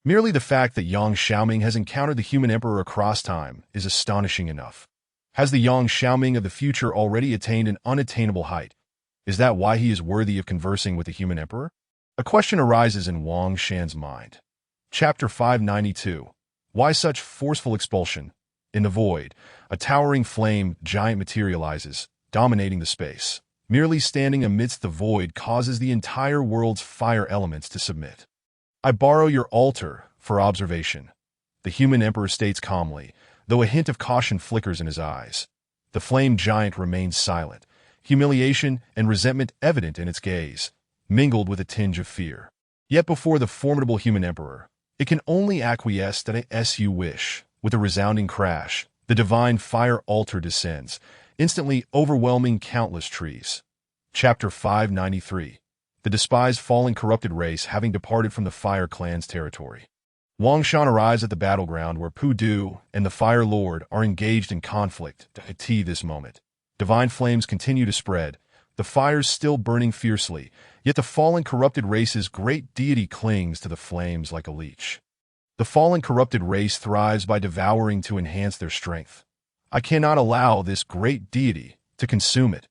Speaker 1: Merely the fact that Yang Xiaoming has encountered the human emperor across time is astonishing enough. Has the Yang Xiaoming of the future already attained an unattainable height? Is that why he is worthy of conversing with the human emperor? A question arises in Wang Shan's mind. Chapter 592. Why such forceful expulsion? In the void, a towering flame giant materializes, dominating the space. Merely standing amidst the void causes the entire world's fire elements to submit. I borrow your altar for observation. The human emperor states calmly, though a hint of caution flickers in his eyes. The flame giant remains silent, humiliation and resentment evident in its gaze, mingled with a tinge of fear. Yet before the formidable human emperor, it can only acquiesce that as you wish. With a resounding crash, the divine fire altar descends, instantly overwhelming countless trees. Chapter 593. The despised fallen corrupted race having departed from the Fire Clan's territory. Wang Shan arrives at the battleground where Pu Du and the Fire Lord are engaged in conflict. At this moment, divine flames continue to spread, the fires still burning fiercely, yet the fallen corrupted race's great deity clings to the flames like a leech. The fallen corrupted race thrives by devouring to enhance their strength. I cannot allow this great deity to consume it.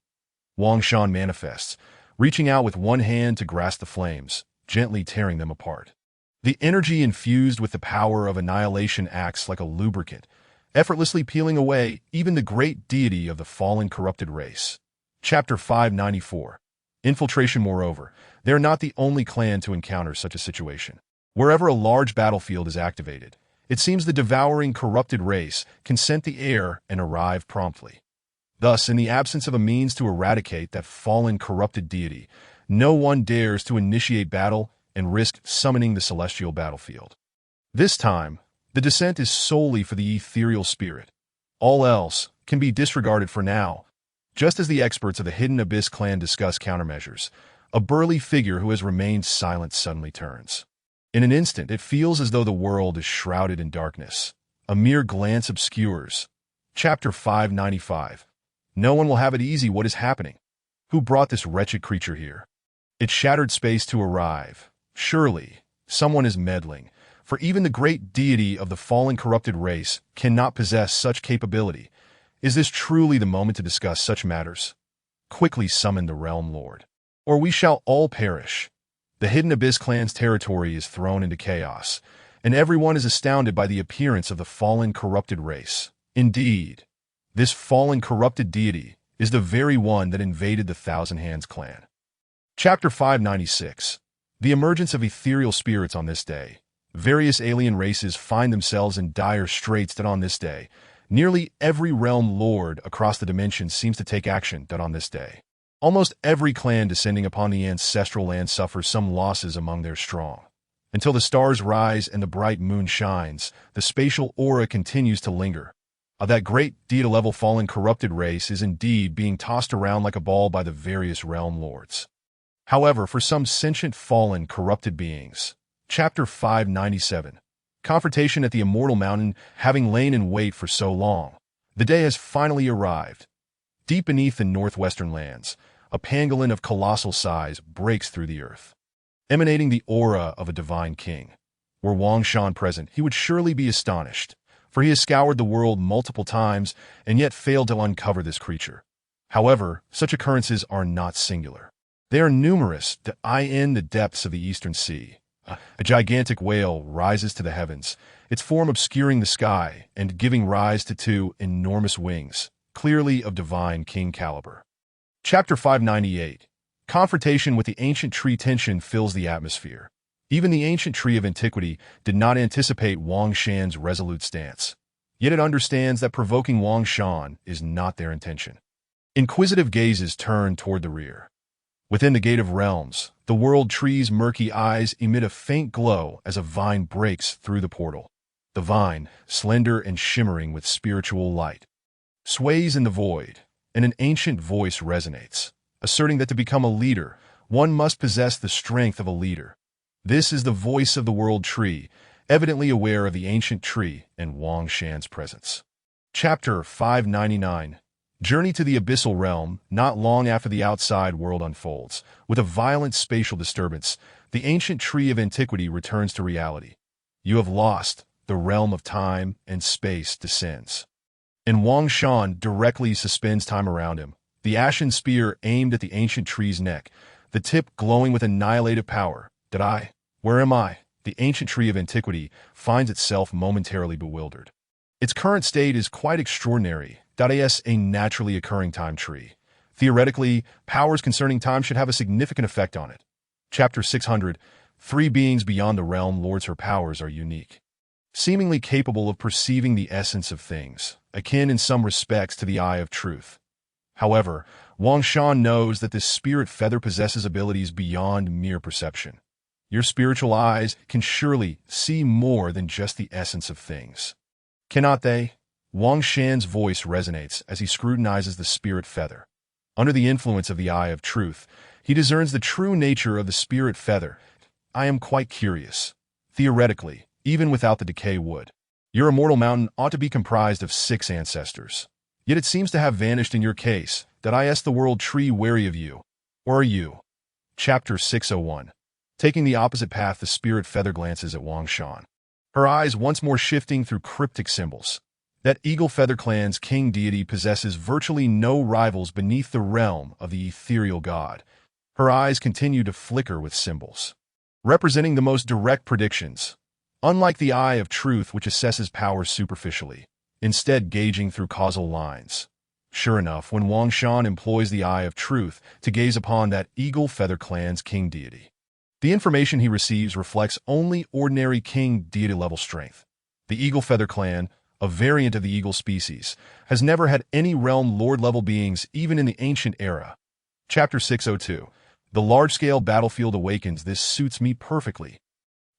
Speaker 1: Wang Shan manifests, reaching out with one hand to grasp the flames, gently tearing them apart. The energy infused with the power of annihilation acts like a lubricant, effortlessly peeling away even the great deity of the fallen corrupted race. Chapter 594. Infiltration. Moreover, they are not the only clan to encounter such a situation. Wherever a large battlefield is activated, it seems the devouring corrupted race can scent the air and arrive promptly. Thus, in the absence of a means to eradicate that fallen corrupted deity, no one dares to initiate battle and risk summoning the celestial battlefield. This time, the descent is solely for the ethereal spirit. All else can be disregarded for now. Just as the experts of the Hidden Abyss clan discuss countermeasures, a burly figure who has remained silent suddenly turns. In an instant, it feels as though the world is shrouded in darkness. A mere glance obscures. Chapter 595. No one will have it easy. What is happening? Who brought this wretched creature here? It shattered space to arrive. Surely, someone is meddling, for even the great deity of the fallen corrupted race cannot possess such capability. Is this truly the moment to discuss such matters? Quickly summon the Realm Lord, or we shall all perish. The Hidden Abyss clan's territory is thrown into chaos, and everyone is astounded by the appearance of the fallen corrupted race. Indeed, this fallen corrupted deity is the very one that invaded the Thousand Hands clan. Chapter 596. The emergence of ethereal spirits. On this day, various alien races find themselves in dire straits. That on this day, nearly every realm lord across the dimensions seems to take action. That on this day, almost every clan descending upon the ancestral land suffers some losses among their strong. Until the stars rise and the bright moon shines, the spatial aura continues to linger. That great deity-level fallen corrupted race is indeed being tossed around like a ball by the various realm lords. However, for some sentient fallen corrupted beings, Chapter 597. Confrontation at the Immortal Mountain. Having lain in wait for so long, the day has finally arrived. Deep beneath the northwestern lands, a pangolin of colossal size breaks through the earth, emanating the aura of a divine king. Were Wang Shan present, he would surely be astonished, for he has scoured the world multiple times and yet failed to uncover this creature. However, such occurrences are not singular. They are numerous in the depths of the eastern sea. A gigantic whale rises to the heavens, its form obscuring the sky and giving rise to two enormous wings, clearly of divine king caliber. Chapter 598. Confrontation with the ancient tree tension fills the atmosphere. Even the ancient tree of antiquity did not anticipate Wang Shan's resolute stance. Yet it understands that provoking Wang Shan is not their intention. Inquisitive gazes turn toward the rear. Within the Gate of Realms, the world tree's murky eyes emit a faint glow as a vine breaks through the portal. The vine, slender and shimmering with spiritual light, sways in the void, and an ancient voice resonates, asserting that to become a leader, one must possess the strength of a leader. This is the voice of the world tree, evidently aware of the ancient tree and Wang Shan's presence. Chapter 599. Journey to the Abyssal Realm. Not long after the outside world unfolds, with a violent spatial disturbance, the ancient tree of antiquity returns to reality. You have lost. The realm of time and space descends. And Wang Shan directly suspends time around him, the ashen spear aimed at the ancient tree's neck, the tip glowing with annihilative power. Where am I? The ancient tree of antiquity finds itself momentarily bewildered. Its current state is quite extraordinary. Is a naturally occurring time tree. Theoretically, powers concerning time should have a significant effect on it. Chapter 600. Three beings beyond the realm lords. Her powers are unique, seemingly capable of perceiving the essence of things, akin in some respects to the eye of truth. However, Wang Shan knows that this spirit feather possesses abilities beyond mere perception. Your spiritual eyes can surely see more than just the essence of things. Cannot they? Wang Shan's voice resonates as he scrutinizes the spirit feather. Under the influence of the eye of truth, he discerns the true nature of the spirit feather. I am quite curious. Theoretically, even without the decay wood, your immortal mountain ought to be comprised of 6 ancestors. Yet it seems to have vanished in your case. Is the world tree wary of you? Or are you? Chapter 601. Taking the opposite path, the spirit feather glances at Wang Shan, her eyes once more shifting through cryptic symbols. That Eagle Feather Clan's king deity possesses virtually no rivals beneath the realm of the ethereal god. Her eyes continue to flicker with symbols, representing the most direct predictions. Unlike the eye of truth, which assesses power superficially, instead gauging through causal lines. Sure enough, when Wang Shan employs the eye of truth to gaze upon that Eagle Feather Clan's king deity, the information he receives reflects only ordinary king deity level strength. The Eagle Feather Clan, a variant of the eagle species, has never had any realm lord level beings even in the ancient era. Chapter 602. The large-scale battlefield awakens. This suits me perfectly.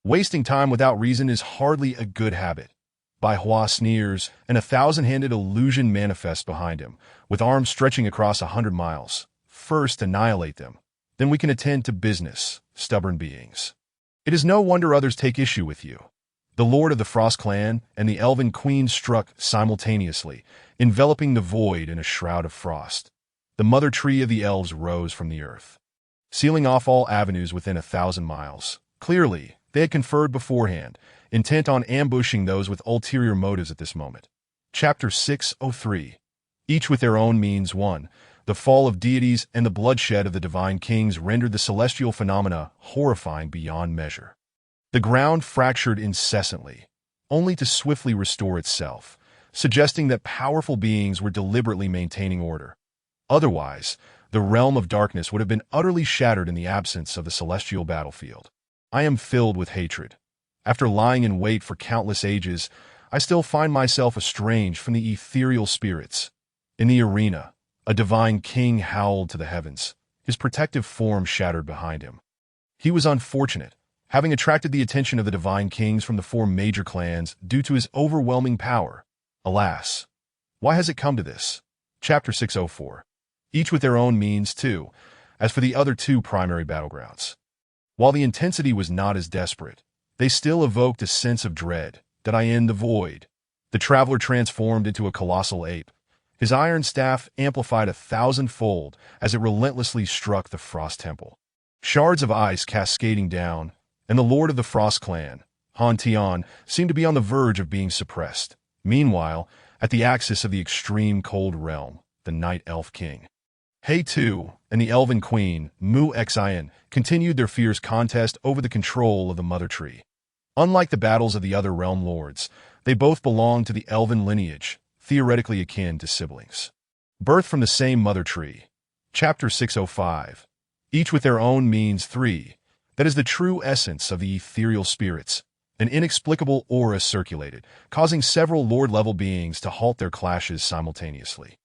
Speaker 1: Wasting time without reason is hardly a good habit. Bai Hua sneers, and a 1,000-handed illusion manifests behind him, with arms stretching across 100 miles. First, annihilate them. Then we can attend to business, stubborn beings. It is no wonder others take issue with you. The Lord of the Frost Clan and the Elven Queen struck simultaneously, enveloping the void in a shroud of frost. The mother tree of the elves rose from the earth, sealing off all avenues within 1,000 miles. Clearly, they had conferred beforehand, intent on ambushing those with ulterior motives at this moment. Chapter 603. Each with their own means. 1. The fall of deities and the bloodshed of the divine kings rendered the celestial phenomena horrifying beyond measure. The ground fractured incessantly, only to swiftly restore itself, suggesting that powerful beings were deliberately maintaining order. Otherwise, the realm of darkness would have been utterly shattered in the absence of the celestial battlefield. I am filled with hatred. After lying in wait for countless ages, I still find myself estranged from the ethereal spirits. In the arena, a divine king howled to the heavens, his protective form shattered behind him. He was unfortunate, having attracted the attention of the divine kings from the 4 major clans due to his overwhelming power. Alas, why has it come to this? Chapter 604. Each with their own means, too, as for the other 2 primary battlegrounds. While the intensity was not as desperate, they still evoked a sense of dread. In the void, the traveler transformed into a colossal ape. His iron staff amplified 1,000-fold as it relentlessly struck the Frost Temple. Shards of ice cascading down, and the Lord of the Frost Clan, Han Tian, seemed to be on the verge of being suppressed. Meanwhile, at the axis of the extreme cold realm, the Night Elf King, He Tu, and the Elven Queen, Mu Xian, continued their fierce contest over the control of the Mother Tree. Unlike the battles of the other realm lords, they both belonged to the elven lineage, theoretically akin to siblings, birthed from the same Mother Tree. Chapter 605. each with their own means. 3. That is the true essence of the ethereal spirits. An inexplicable aura circulated, causing several Lord-level beings to halt their clashes simultaneously.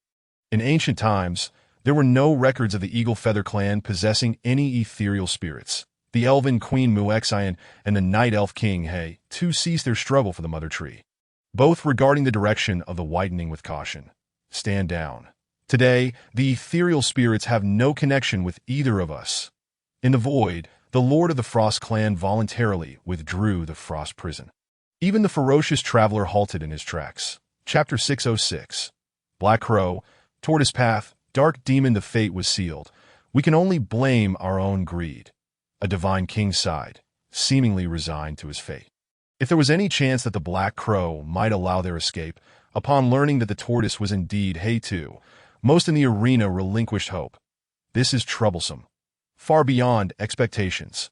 Speaker 1: In ancient times, there were no records of the Eagle Feather clan possessing any ethereal spirits. The Elven Queen Muexian and the Night Elf King He, too, ceased their struggle for the Mother Tree, both regarding the direction of the widening with caution. Stand down. Today, the ethereal spirits have no connection with either of us. In the void, the Lord of the Frost clan voluntarily withdrew the Frost prison. Even the ferocious traveler halted in his tracks. Chapter 606. Black Crow, Tortoise Path, Dark Demon. The fate was sealed. We can only blame our own greed. A divine king sighed, seemingly resigned to his fate. If there was any chance that the Black Crow might allow their escape, upon learning that the tortoise was indeed He too, most in the arena relinquished hope. This is troublesome, far beyond expectations.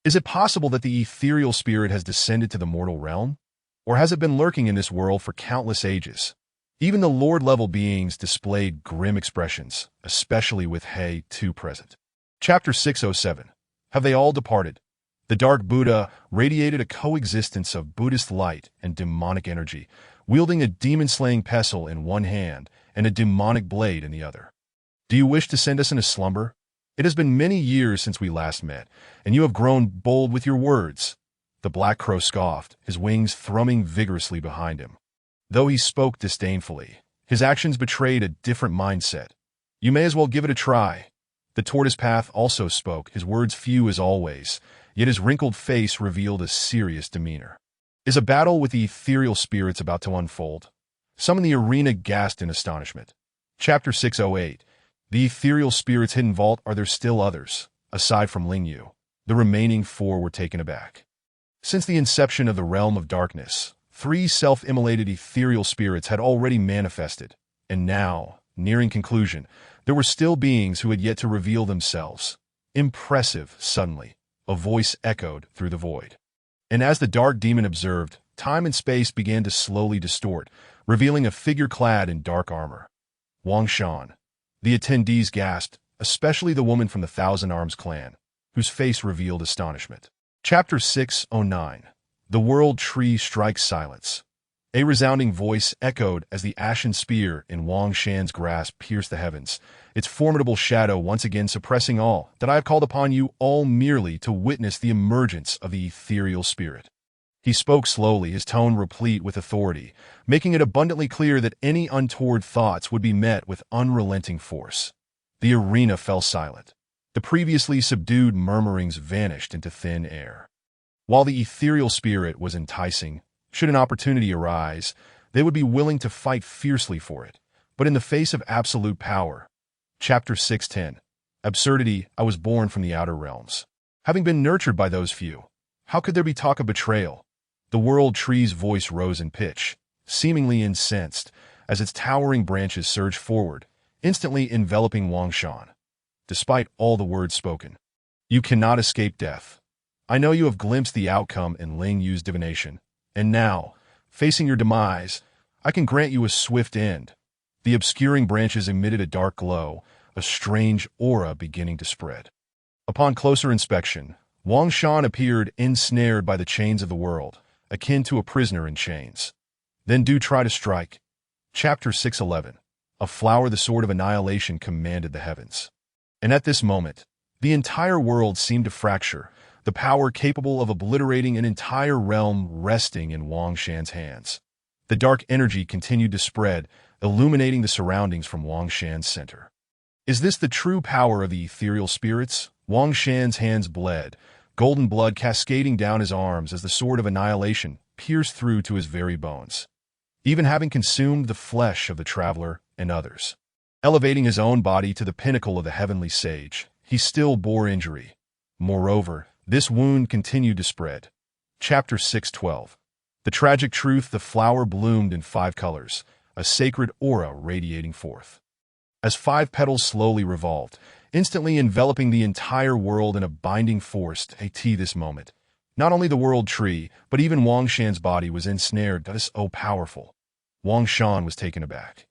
Speaker 1: Is it possible that the ethereal spirit has descended to the mortal realm? Or has it been lurking in this world for countless ages? Even the Lord-level beings displayed grim expressions, especially with He too present. Chapter 607. Have they all departed? The Dark Buddha radiated a coexistence of Buddhist light and demonic energy, wielding a demon-slaying pestle in one hand and a demonic blade in the other. Do you wish to send us into slumber? It has been many years since we last met, and you have grown bold with your words. The Black Crow scoffed, his wings thrumming vigorously behind him. Though he spoke disdainfully, his actions betrayed a different mindset. You may as well give it a try. The Tortoise Path also spoke, his words few as always, yet his wrinkled face revealed a serious demeanor. Is a battle with the ethereal spirits about to unfold? Some in the arena gasped in astonishment. Chapter 608. The ethereal spirit's hidden vault. Are there still others? Aside from Ling Yu, the remaining 4 were taken aback. Since the inception of the Realm of Darkness, 3 self-immolated ethereal spirits had already manifested, and now, nearing conclusion, there were still beings who had yet to reveal themselves. Impressive, suddenly, a voice echoed through the void. And as the dark demon observed, time and space began to slowly distort, revealing a figure clad in dark armor. Wang Shan. The attendees gasped, especially the woman from the Thousand Arms clan, whose face revealed astonishment. Chapter 609. The World Tree Strikes Silence. A resounding voice echoed as the ashen spear in Wang Shan's grasp pierced the heavens, its formidable shadow once again suppressing all that I have called upon you all merely to witness the emergence of the ethereal spirit. He spoke slowly, his tone replete with authority, making it abundantly clear that any untoward thoughts would be met with unrelenting force. The arena fell silent. The previously subdued murmurings vanished into thin air. While the ethereal spirit was enticing, should an opportunity arise, they would be willing to fight fiercely for it. But in the face of absolute power. Chapter 610. Absurdity. I was born from the outer realms. Having been nurtured by those few, how could there be talk of betrayal? The World Tree's voice rose in pitch, seemingly incensed, as its towering branches surged forward, instantly enveloping Wang Shan. Despite all the words spoken, you cannot escape death. I know you have glimpsed the outcome in Ling Yu's divination, and now, facing your demise, I can grant you a swift end. The obscuring branches emitted a dark glow, a strange aura beginning to spread. Upon closer inspection, Wang Shan appeared ensnared by the chains of the world, akin to a prisoner in chains. Then do try to strike. Chapter 611. A flower. The sword of annihilation commanded the heavens. And at this moment, the entire world seemed to fracture, the power capable of obliterating an entire realm resting in Wang Shan's hands. The dark energy continued to spread, illuminating the surroundings from Wang Shan's center. Is this the true power of the ethereal spirits? Wang Shan's hands bled, golden blood cascading down his arms as the sword of annihilation pierced through to his very bones, even having consumed the flesh of the traveler and others. Elevating his own body to the pinnacle of the heavenly sage, he still bore injury. Moreover, this wound continued to spread. Chapter 612. The tragic truth. The flower bloomed in 5 colors, a sacred aura radiating forth. As 5 petals slowly revolved, instantly enveloping the entire world in a binding force. At this moment, not only the world tree, but even Wang Shan's body was ensnared. That is so powerful. Wang Shan was taken aback.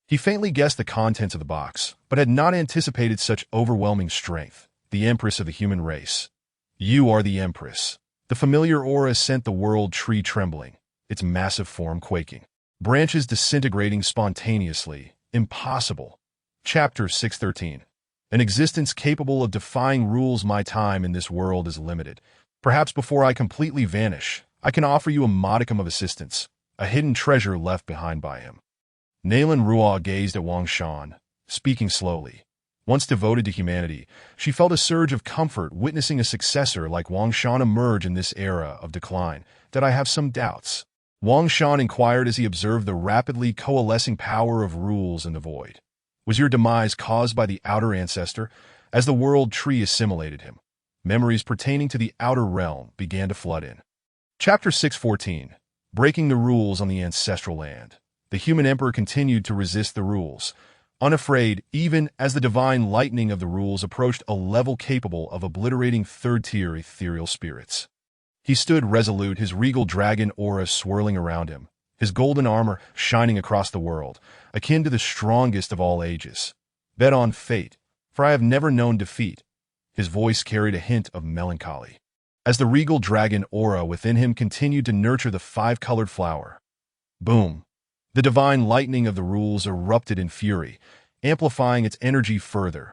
Speaker 1: He faintly guessed the contents of the box, but had not anticipated such overwhelming strength. the Empress of the human race. You are the Empress. The familiar aura sent the world tree trembling, its massive form quaking. Branches disintegrating spontaneously. Impossible. Chapter 613. An existence capable of defying rules. My time in this world is limited. Perhaps before I completely vanish, I can offer you a modicum of assistance, a hidden treasure left behind by him. Nalan Ruo gazed at Wang Shan, speaking slowly. Once devoted to humanity, she felt a surge of comfort witnessing a successor like Wang Shan emerge in this era of decline. Did I have some doubts? Wang Shan inquired as he observed the rapidly coalescing power of rules in the void. Was your demise caused by the outer ancestor? As the world tree assimilated him, memories pertaining to the outer realm began to flood in. Chapter 614. Breaking the rules on the ancestral land. The human emperor continued to resist the rules, unafraid even as the divine lightning of the rules approached a level capable of obliterating third-tier ethereal spirits. He stood resolute, his regal dragon aura swirling around him, his golden armor shining across the world, akin to the strongest of all ages. Bet on fate, for I have never known defeat. His voice carried a hint of melancholy, as the regal dragon aura within him continued to nurture the five-colored flower. Boom! The divine lightning of the rules erupted in fury, amplifying its energy further.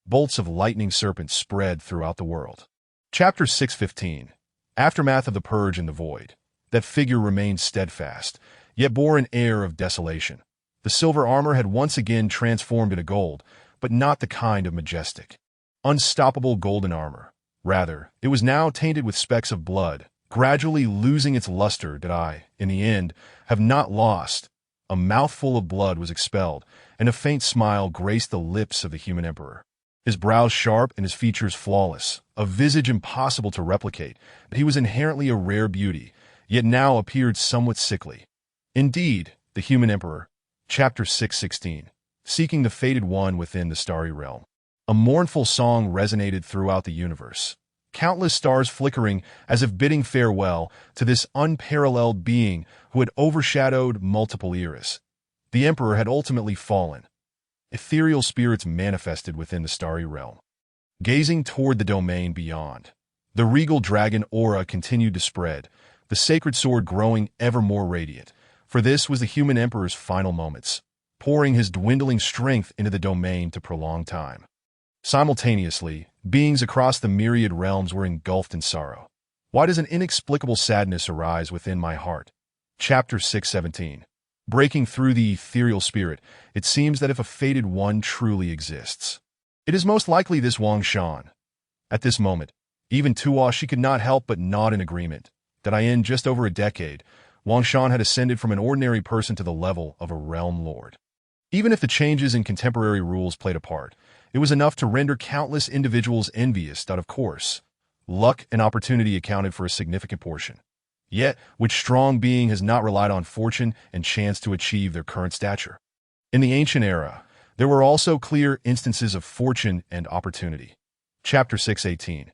Speaker 1: Bolts of lightning serpents spread throughout the world. Chapter 615. Aftermath of the purge in the void. That figure remained steadfast, yet bore an air of desolation. The silver armor had once again transformed into gold, but not the kind of majestic, unstoppable golden armor. Rather, it was now tainted with specks of blood, gradually losing its luster. Did I, in the end, have not lost? A mouthful of blood was expelled, and a faint smile graced the lips of the human emperor. His brows sharp and his features flawless, a visage impossible to replicate, but he was inherently a rare beauty, yet now appeared somewhat sickly. Indeed, the human emperor. Chapter 616. Seeking the fated one within the starry realm. A mournful song resonated throughout the universe, countless stars flickering as if bidding farewell to this unparalleled being who had overshadowed multiple eras. The emperor had ultimately fallen. Ethereal spirits manifested within the starry realm, gazing toward the domain beyond. The regal dragon aura continued to spread, the sacred sword growing ever more radiant, for this was the human emperor's final moments, pouring his dwindling strength into the domain to prolong time. Simultaneously, beings across the myriad realms were engulfed in sorrow. Why does an inexplicable sadness arise within my heart? Chapter 617. Breaking through the ethereal spirit, it seems that if a fated one truly exists, it is most likely this Wang Shan. At this moment, even Tuo she could not help but nod in agreement that in just over a decade, Wang Shan had ascended from an ordinary person to the level of a realm lord. Even if the changes in contemporary rules played a part, it was enough to render countless individuals envious. Of course, luck and opportunity accounted for a significant portion. Yet, which strong being has not relied on fortune and chance to achieve their current stature? In the ancient era, there were also clear instances of fortune and opportunity. Chapter 618.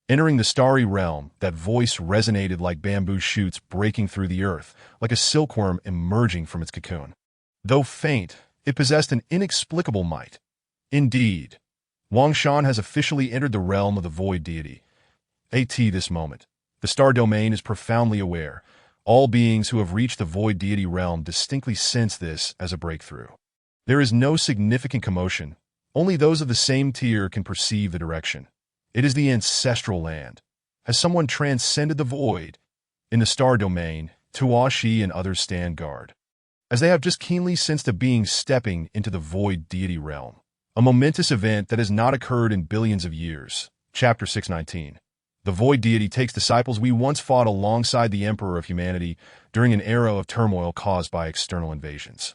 Speaker 1: Entering the starry realm, that voice resonated like bamboo shoots breaking through the earth, like a silkworm emerging from its cocoon. Though faint, it possessed an inexplicable might. Indeed, Wang Shan has officially entered the realm of the void deity. At this moment, the star domain is profoundly aware. All beings who have reached the void deity realm distinctly sense this as a breakthrough. There is no significant commotion. Only those of the same tier can perceive the direction. It is the ancestral land. Has someone transcended the void? In the star domain, Tuo Shi and others stand guard, as they have just keenly sensed a being stepping into the void deity realm. A momentous event that has not occurred in billions of years. Chapter 619. The void deity takes disciples. We once fought alongside the emperor of humanity during an era of turmoil caused by external invasions.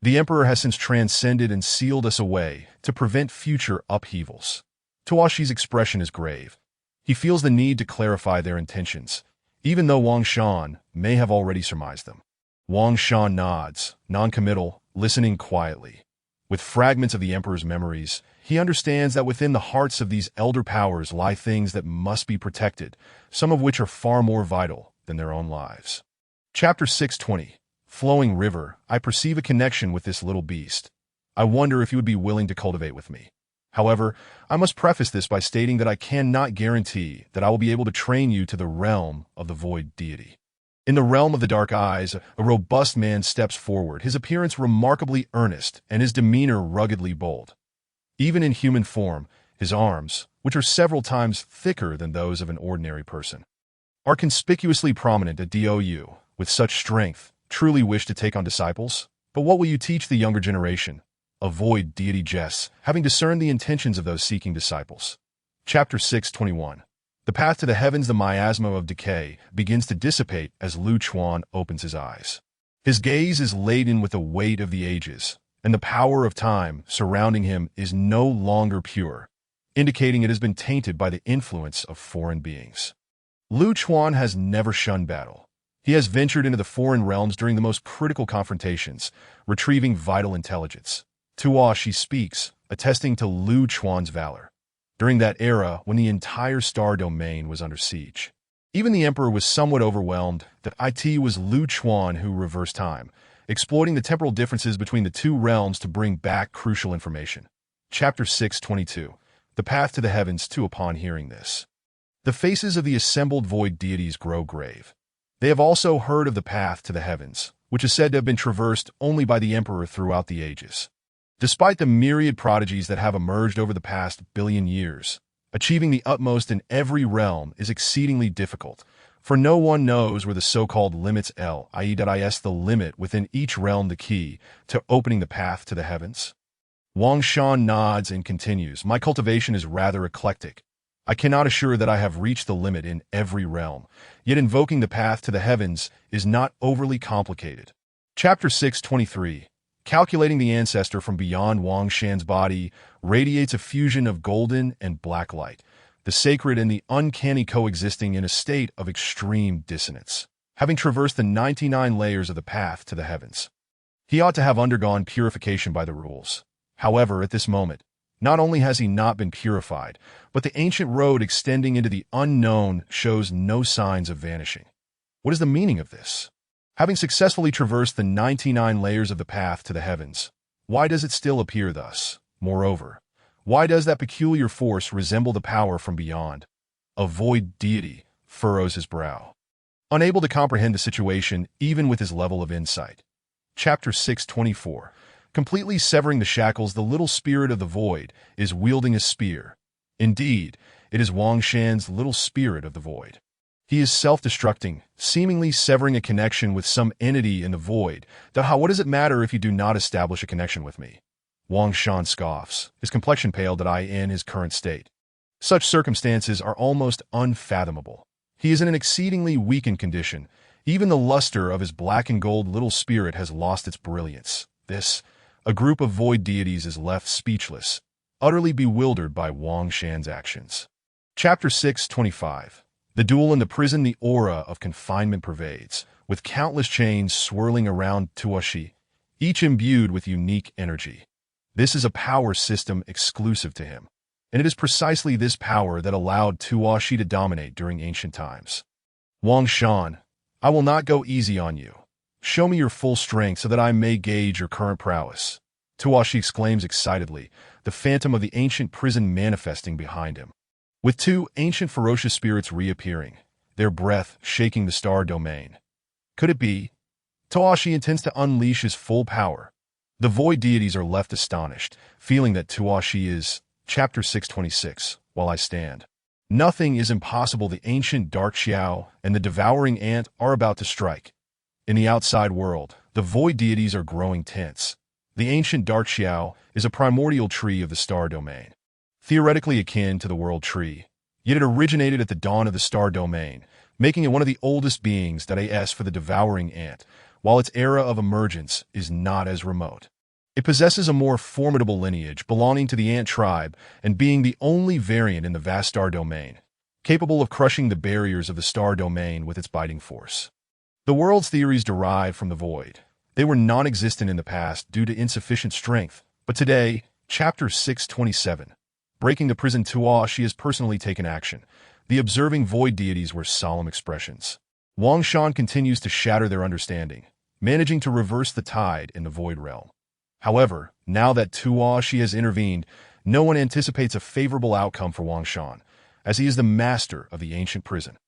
Speaker 1: The emperor has since transcended and sealed us away to prevent future upheavals. Tuo Shi's expression is grave. He feels the need to clarify their intentions, even though Wang Shan may have already surmised them. Wang Shan nods, non-committal, listening quietly. With fragments of the emperor's memories, he understands that within the hearts of these elder powers lie things that must be protected, some of which are far more vital than their own lives. Chapter 620. Flowing river, I perceive a connection with this little beast. I wonder if you would be willing to cultivate with me. However, I must preface this by stating that I cannot guarantee that I will be able to train you to the realm of the void deity. In the realm of the dark eyes, a robust man steps forward, his appearance remarkably earnest and his demeanor ruggedly bold. Even in human form, his arms, which are several times thicker than those of an ordinary person, are conspicuously prominent at DOU. With such strength, truly wish to take on disciples? But what will you teach the younger generation? A void deity jests, having discerned the intentions of those seeking disciples. Chapter 6:21. The path to the heavens, the miasma of decay, begins to dissipate as Lu Chuan opens his eyes. His gaze is laden with the weight of the ages, and the power of time surrounding him is no longer pure, indicating it has been tainted by the influence of foreign beings. Lu Chuan has never shunned battle. He has ventured into the foreign realms during the most critical confrontations, retrieving vital intelligence. Tuoshi speaks, attesting to Lu Chuan's valor. During that era when the entire star domain was under siege, even the emperor was somewhat overwhelmed that it was Lu Chuan who reversed time, exploiting the temporal differences between the two realms to bring back crucial information. Chapter 6:22. The path to the heavens. Upon hearing this, the faces of the assembled void deities grow grave. They have also heard of the path to the heavens, which is said to have been traversed only by the emperor throughout the ages. Despite the myriad prodigies that have emerged over the past billion years, achieving the utmost in every realm is exceedingly difficult, for no one knows where the so-called limits is the limit within each realm, the key to opening the path to the heavens. Wang Shan nods and continues, my cultivation is rather eclectic. I cannot assure that I have reached the limit in every realm, yet invoking the path to the heavens is not overly complicated. Chapter 6:23. Calculating the ancestor from beyond Wang Shan's body radiates a fusion of golden and black light, the sacred and the uncanny coexisting in a state of extreme dissonance. Having traversed the 99 layers of the path to the heavens, he ought to have undergone purification by the rules. However, at this moment, not only has he not been purified, but the ancient road extending into the unknown shows no signs of vanishing. What is the meaning of this? Having successfully traversed the 99 layers of the path to the heavens, why does it still appear thus? Moreover, why does that peculiar force resemble the power from beyond? A void deity furrows his brow, unable to comprehend the situation even with his level of insight. Chapter 6:24. Completely severing the shackles, the little spirit of the void is wielding a spear. Indeed, it is Wang Shan's little spirit of the void. He is self-destructing, seemingly severing a connection with some entity in the void. What does it matter if you do not establish a connection with me? Wang Shan scoffs, his complexion paled in his current state. Such circumstances are almost unfathomable. He is in an exceedingly weakened condition. Even the luster of his black and gold little spirit has lost its brilliance. A group of void deities is left speechless, utterly bewildered by Wang Shan's actions. Chapter 6:25. The duel in the prison, the aura of confinement pervades, with countless chains swirling around Tuoshi, each imbued with unique energy. This is a power system exclusive to him, and it is precisely this power that allowed Tuoshi to dominate during ancient times. Wang Shan, I will not go easy on you. Show me your full strength so that I may gauge your current prowess. Tuoshi exclaims excitedly, the phantom of the ancient prison manifesting behind him, with two ancient ferocious spirits reappearing, their breath shaking the star domain. Could it be? Tuoshi intends to unleash his full power. The void deities are left astonished, feeling that Tuoshi is. Chapter 6:26. While I stand, nothing is impossible. The ancient dark Xiao and the devouring ant are about to strike. In the outside world, the void deities are growing tense. The ancient dark Xiao is a primordial tree of the star domain, theoretically akin to the world tree, yet it originated at the dawn of the star domain, making it one of the oldest beings that is for the devouring ant, while its era of emergence is not as remote. It possesses a more formidable lineage belonging to the ant tribe and being the only variant in the vast star domain, capable of crushing the barriers of the star domain with its biting force. The world's theories derive from the void. They were non-existent in the past due to insufficient strength, but today, Chapter 6:27. Breaking the prison, Tuoshi has personally taken action. The observing void deities were solemn expressions. Wang Shan continues to shatter their understanding, managing to reverse the tide in the void realm. However, now that Tuoshi has intervened, No one anticipates a favorable outcome for Wang Shan, as he is the master of the ancient prison.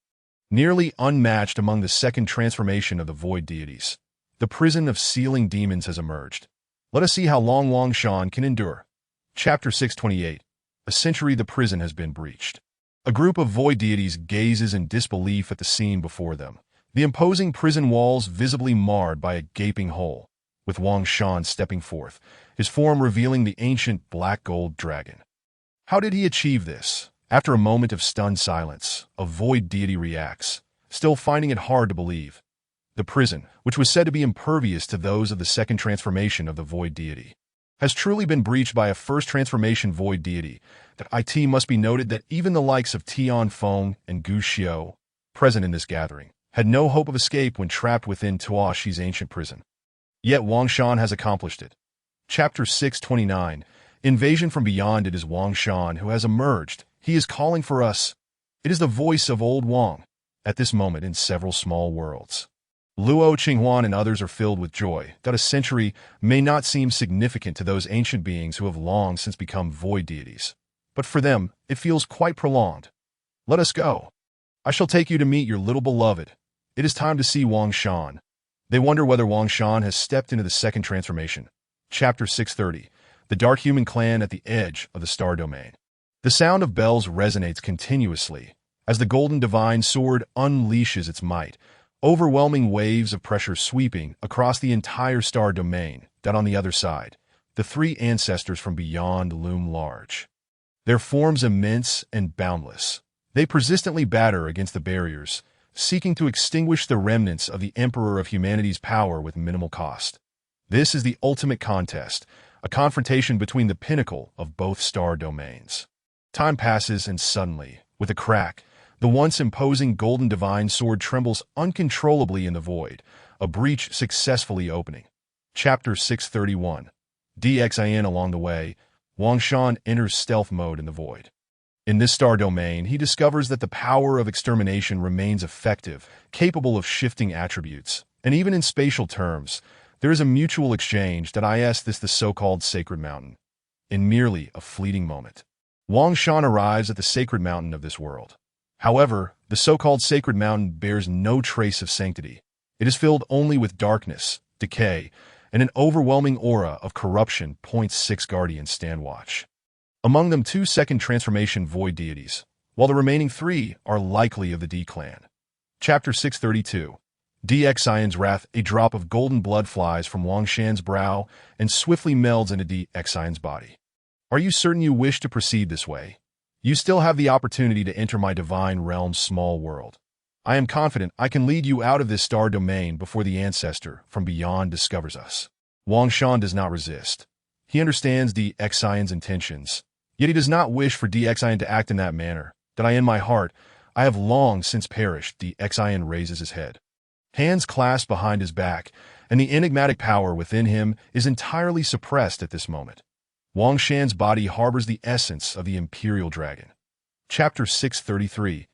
Speaker 1: Nearly unmatched among the second transformation of the void deities, the prison of sealing demons has emerged. Let us see how long Wang Shan can endure. Chapter 628. A century the prison has been breached. A group of void deities gazes in disbelief at the scene before them, the imposing prison walls visibly marred by a gaping hole, with Wang Shan stepping forth, his form revealing the ancient black gold dragon. How did he achieve this? After a moment of stunned silence, a void deity reacts, still finding it hard to believe. The prison, which was said to be impervious to those of the second transformation of the void deity, has truly been breached by a first transformation void deity. That it must be noted that even the likes of Tian Feng and Gu Xiao, present in this gathering, had no hope of escape when trapped within Tuashi's ancient prison. Yet Wang Shan has accomplished it. Chapter 629. Invasion from beyond. It is Wang Shan who has emerged. He is calling for us. It is the voice of old Wang. At this moment in several small worlds, Luo Qinghuan and others are filled with joy that a century may not seem significant to those ancient beings who have long since become void deities. But for them, it feels quite prolonged. Let us go. I shall take you to meet your little beloved. It is time to see Wang Shan. They wonder whether Wang Shan has stepped into the second transformation. Chapter 630. The Dark Human Clan at the edge of the Star Domain. The sound of bells resonates continuously as the Golden Divine Sword unleashes its might, overwhelming waves of pressure sweeping across the entire Star Domain. That on the other side, the three ancestors from beyond loom large. Their forms immense and boundless. They persistently batter against the barriers, seeking to extinguish the remnants of the Emperor of Humanity's power with minimal cost. This is the ultimate contest, a confrontation between the pinnacle of both star domains. Time passes and suddenly, with a crack, the once imposing Golden Divine Sword trembles uncontrollably in the void, a breach successfully opening. Chapter 631. DXIN. Along the way, Wang Shan enters stealth mode in the void. In this star domain, he discovers that the power of extermination remains effective, capable of shifting attributes, and even in spatial terms, there is a mutual exchange that is the so-called Sacred Mountain. In merely a fleeting moment, Wang Shan arrives at the Sacred Mountain of this world. However, the so-called Sacred Mountain bears no trace of sanctity. It is filled only with darkness, decay, and an overwhelming aura of corruption. 6 Guardians stand watch. Among them 2 second transformation void deities, while the remaining 3 are likely of the D clan. Chapter 632. DXIN's Wrath. A drop of golden blood flies from Wang Shan's brow and swiftly melds into DXIN's body. Are you certain you wish to proceed this way? You still have the opportunity to enter my divine realm's small world. I am confident I can lead you out of this star domain before the ancestor from beyond discovers us. Wang Shan does not resist. He understands DXIN's intentions, yet he does not wish for DXIN to act in that manner. That in my heart, I have long since perished. DXIN raises his head, hands clasped behind his back, and the enigmatic power within him is entirely suppressed at this moment. Wang Shan's body harbors the essence of the Imperial Dragon. Chapter 633.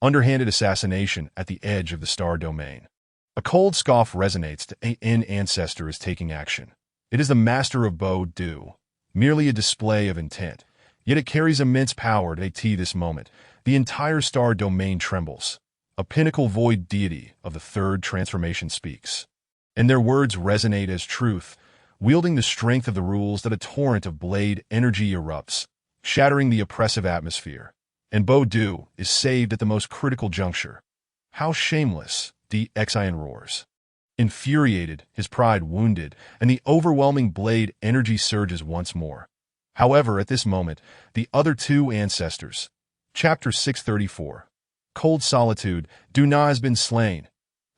Speaker 1: Underhanded assassination at the edge of the star domain. A cold scoff resonates to an ancestor is taking action. It is the master of Bo Du, merely a display of intent, yet it carries immense power to this moment. The entire star domain trembles. A pinnacle void deity of the third transformation speaks, and their words resonate as truth, wielding the strength of the rules. That a torrent of blade energy erupts, shattering the oppressive atmosphere, and Bo Du is saved at the most critical juncture. How shameless, DXIN roars. Infuriated, his pride wounded, and the overwhelming blade energy surges once more. However, at this moment, the other 2 ancestors. Chapter 634. Cold solitude. Duna has been slain.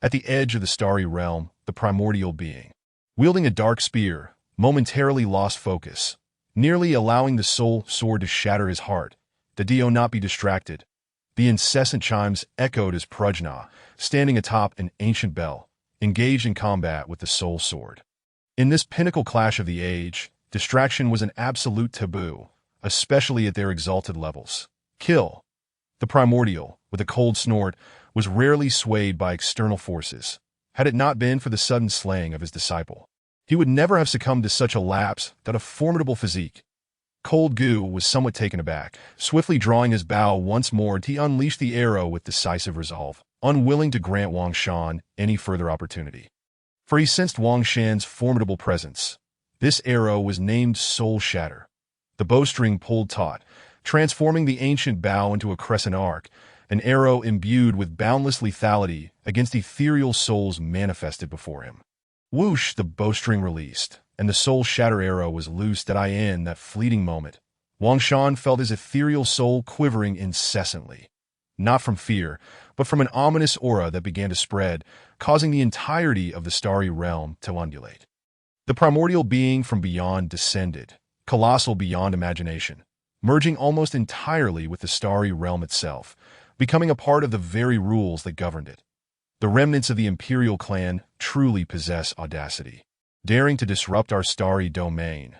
Speaker 1: At the edge of the starry realm, the primordial being, wielding a dark spear, momentarily lost focus, nearly allowing the soul sword to shatter his heart. The Dio not be distracted. The incessant chimes echoed as Prajna, standing atop an ancient bell, engaged in combat with the soul sword. In this pinnacle clash of the age, distraction was an absolute taboo, especially at their exalted levels. Kill. The primordial, with a cold snort, was rarely swayed by external forces. Had it not been for the sudden slaying of his disciple, he would never have succumbed to such a lapse. That a formidable physique. Cold Goo was somewhat taken aback. Swiftly drawing his bow once more, he unleashed the arrow with decisive resolve, unwilling to grant Wang Shan any further opportunity. For he sensed Wang Shan's formidable presence. This arrow was named Soul Shatter. The bowstring pulled taut, transforming the ancient bow into a crescent arc, an arrow imbued with boundless lethality against ethereal souls manifested before him. Whoosh, the bowstring released, and the Soul Shatter arrow was loosed in that fleeting moment. Wang Shan felt his ethereal soul quivering incessantly. Not from fear, but from an ominous aura that began to spread, causing the entirety of the starry realm to undulate. The primordial being from beyond descended, colossal beyond imagination, merging almost entirely with the starry realm itself, becoming a part of the very rules that governed it. The remnants of the imperial clan truly possess audacity, daring to disrupt our starry domain.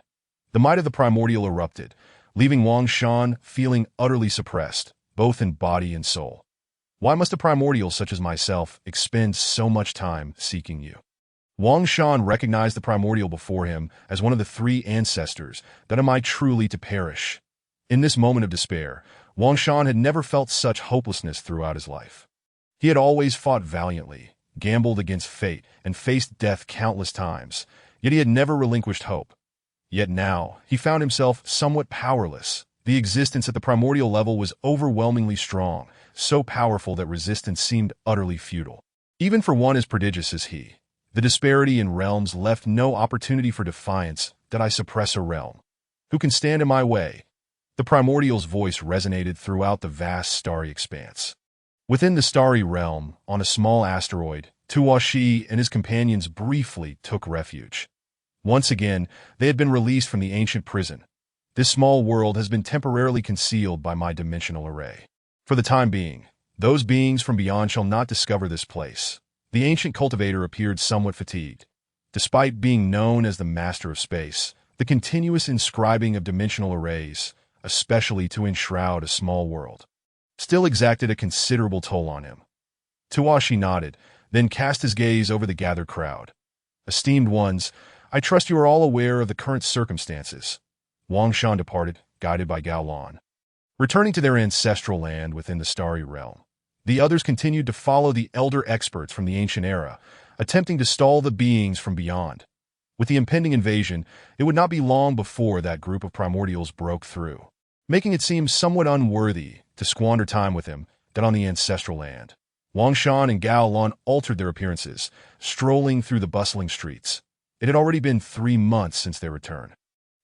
Speaker 1: The might of the primordial erupted, leaving Wang Shan feeling utterly suppressed, both in body and soul. Why must a primordial such as myself expend so much time seeking you? Wang Shan recognized the primordial before him as one of the three ancestors that am I truly to perish. In this moment of despair, Wang Shan had never felt such hopelessness throughout his life. He had always fought valiantly, gambled against fate, and faced death countless times, yet he had never relinquished hope. Yet now, he found himself somewhat powerless. The existence at the primordial level was overwhelmingly strong, so powerful that resistance seemed utterly futile. Even for one as prodigious as he, the disparity in realms left no opportunity for defiance. Did I suppress a realm? Who can stand in my way? The primordial's voice resonated throughout the vast starry expanse. Within the starry realm, on a small asteroid, Tuwashi and his companions briefly took refuge. Once again, they had been released from the ancient prison. This small world has been temporarily concealed by my dimensional array. For the time being, those beings from beyond shall not discover this place. The ancient cultivator appeared somewhat fatigued. Despite being known as the master of space, the continuous inscribing of dimensional arrays, especially to enshroud a small world, still exacted a considerable toll on him. Tuwashi nodded, then cast his gaze over the gathered crowd. Esteemed ones, I trust you are all aware of the current circumstances. Wang Shan departed, guided by Gao Lan. Returning to their ancestral land within the starry realm, the others continued to follow the elder experts from the ancient era, attempting to stall the beings from beyond. With the impending invasion, it would not be long before that group of primordials broke through, making it seem somewhat unworthy to squander time with him than on the ancestral land. Wang Shan and Gao Lan altered their appearances, strolling through the bustling streets. It had already been 3 months since their return.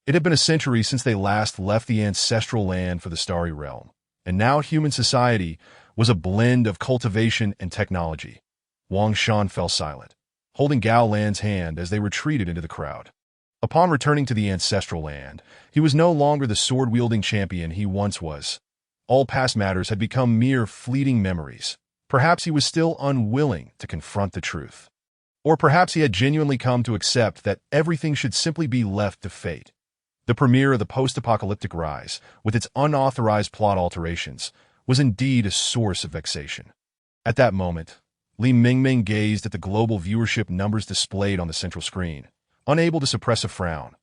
Speaker 1: It had been a century since they last left the ancestral land for the starry realm, and now human society was a blend of cultivation and technology. Wang Shan fell silent, holding Gao Lan's hand as they retreated into the crowd. Upon returning to the ancestral land, he was no longer the sword-wielding champion he once was. All past matters had become mere fleeting memories. Perhaps he was still unwilling to confront the truth. Or perhaps he had genuinely come to accept that everything should simply be left to fate. The premiere of the post-apocalyptic rise, with its unauthorized plot alterations, was indeed a source of vexation. At that moment, Li Mingming gazed at the global viewership numbers displayed on the central screen, unable to suppress a frown.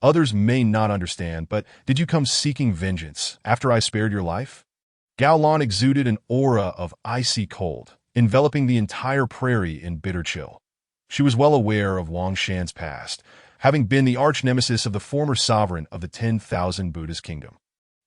Speaker 1: Others may not understand, but did you come seeking vengeance after I spared your life? Gao Lan exuded an aura of icy cold, enveloping the entire prairie in bitter chill. She was well aware of Wang Shan's past, having been the arch-nemesis of the former sovereign of the 10,000 Buddhist kingdom.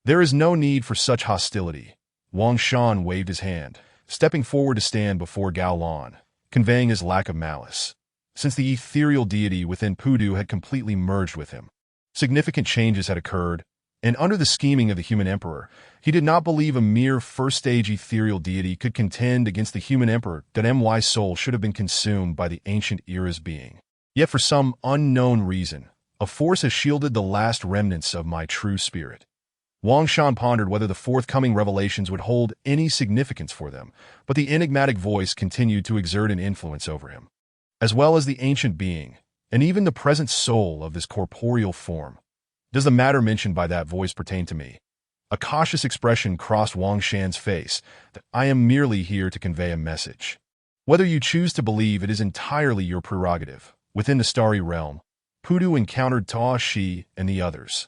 Speaker 1: There is no need for such hostility. Wang Shan waved his hand, stepping forward to stand before Gao Lan, conveying his lack of malice. Since the ethereal deity within Pudu had completely merged with him, significant changes had occurred, and under the scheming of the human emperor, he did not believe a mere first-stage ethereal deity could contend against the human emperor. That my soul should have been consumed by the ancient era's being. Yet for some unknown reason, a force has shielded the last remnants of my true spirit. Wang Shan pondered whether the forthcoming revelations would hold any significance for them, but the enigmatic voice continued to exert an influence over him, as well as the ancient being, and even the present soul of this corporeal form. Does the matter mentioned by that voice pertain to me? A cautious expression crossed Wang Shan's face, that I am merely here to convey a message. Whether you choose to believe it is entirely your prerogative. Within the starry realm, Pudu encountered Ta Shi and the others.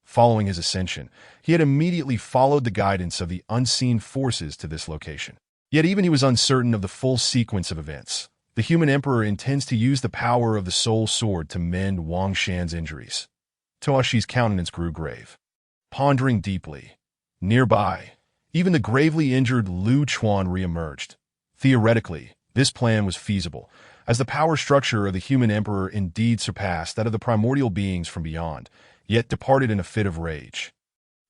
Speaker 1: Following his ascension, he had immediately followed the guidance of the unseen forces to this location. Yet even he was uncertain of the full sequence of events. The human emperor intends to use the power of the soul sword to mend Wang Shan's injuries. Toashi's countenance grew grave, pondering deeply. Nearby, even the gravely injured Lu Chuan reemerged. Theoretically, this plan was feasible, as the power structure of the human emperor indeed surpassed that of the primordial beings from beyond, yet departed in a fit of rage.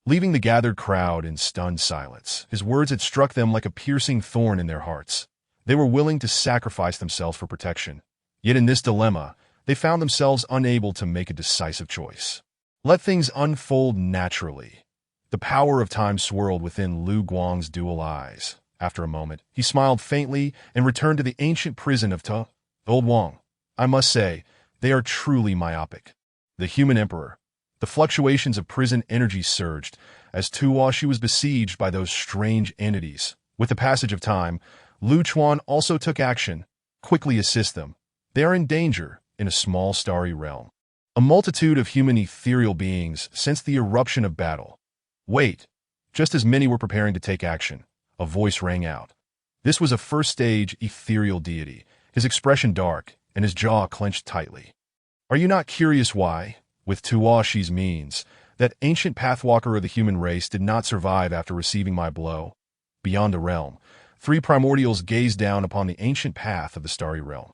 Speaker 1: Leaving the gathered crowd in stunned silence, his words had struck them like a piercing thorn in their hearts. They were willing to sacrifice themselves for protection. Yet in this dilemma, they found themselves unable to make a decisive choice. Let things unfold naturally. The power of time swirled within Lu Guang's dual eyes. After a moment, he smiled faintly and returned to the ancient prison of Old Wang. I must say, they are truly myopic. The human emperor. The fluctuations of prison energy surged as Tuashi was besieged by those strange entities. With the passage of time, Lu Chuan also took action. Quickly assist them. They are in danger in a small starry realm. A multitude of human ethereal beings sensed the eruption of battle. Wait. Just as many were preparing to take action, a voice rang out. This was a first-stage ethereal deity, his expression dark and his jaw clenched tightly. Are you not curious why, with Tuashi's means, that ancient pathwalker of the human race did not survive after receiving my blow? Beyond the realm, three primordials gazed down upon the ancient path of the starry realm.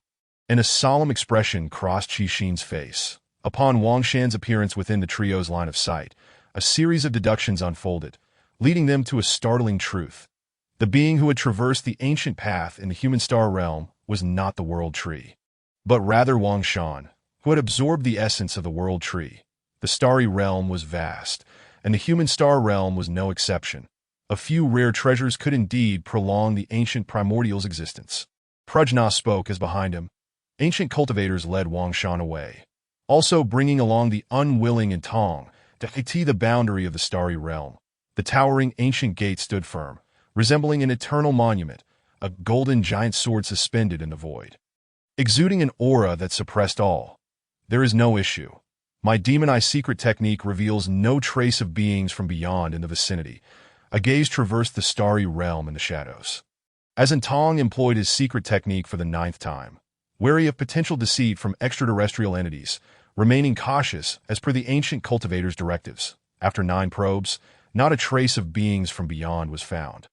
Speaker 1: And a solemn expression crossed Qixin's face. Upon Wang Shan's appearance within the trio's line of sight, a series of deductions unfolded, leading them to a startling truth. The being who had traversed the ancient path in the human star realm was not the world tree, but rather Wang Shan, who had absorbed the essence of the world tree. The starry realm was vast, and the human star realm was no exception. A few rare treasures could indeed prolong the ancient primordial's existence. Prajna spoke as behind him. Ancient cultivators led Wang Shan away, also bringing along the unwilling and Tong to the boundary of the starry realm. The towering ancient gate stood firm, resembling an eternal monument, a golden giant sword suspended in the void, exuding an aura that suppressed all. There is no issue. My demon eye secret technique reveals no trace of beings from beyond in the vicinity. A gaze traversed the starry realm in the shadows. As Tong employed his secret technique for the 9th time, wary of potential deceit from extraterrestrial entities, remaining cautious as per the ancient cultivator's directives. After 9 probes, not a trace of beings from beyond was found.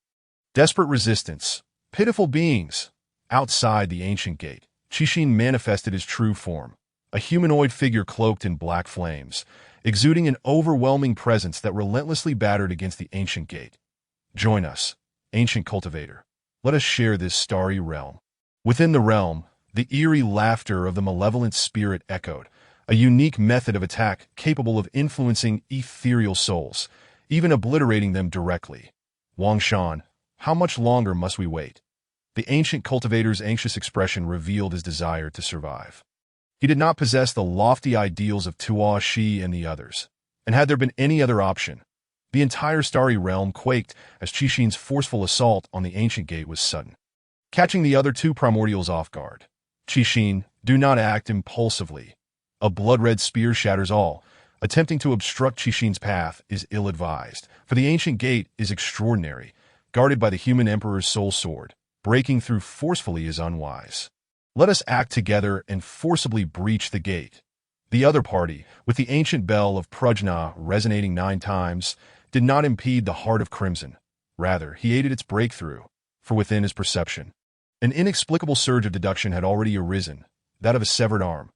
Speaker 1: Desperate resistance, pitiful beings. Outside the ancient gate, Qixin manifested his true form, a humanoid figure cloaked in black flames, exuding an overwhelming presence that relentlessly battered against the ancient gate. Join us, ancient cultivator. Let us share this starry realm. Within the realm, the eerie laughter of the malevolent spirit echoed, a unique method of attack capable of influencing ethereal souls, even obliterating them directly. Wang Shan, how much longer must we wait? The ancient cultivator's anxious expression revealed his desire to survive. He did not possess the lofty ideals of Tuashi and the others, and had there been any other option, the entire starry realm quaked as Qixin's forceful assault on the ancient gate was sudden, catching the other 2 primordials off guard. Qixin, do not act impulsively. A blood-red spear shatters all. Attempting to obstruct Qixin's path is ill-advised, for the ancient gate is extraordinary, guarded by the human emperor's soul sword. Breaking through forcefully is unwise. Let us act together and forcibly breach the gate. The other party, with the ancient bell of Prajna resonating 9 times, did not impede the heart of Crimson. Rather, he aided its breakthrough, for within his perception, an inexplicable surge of deduction had already arisen, that of a severed arm.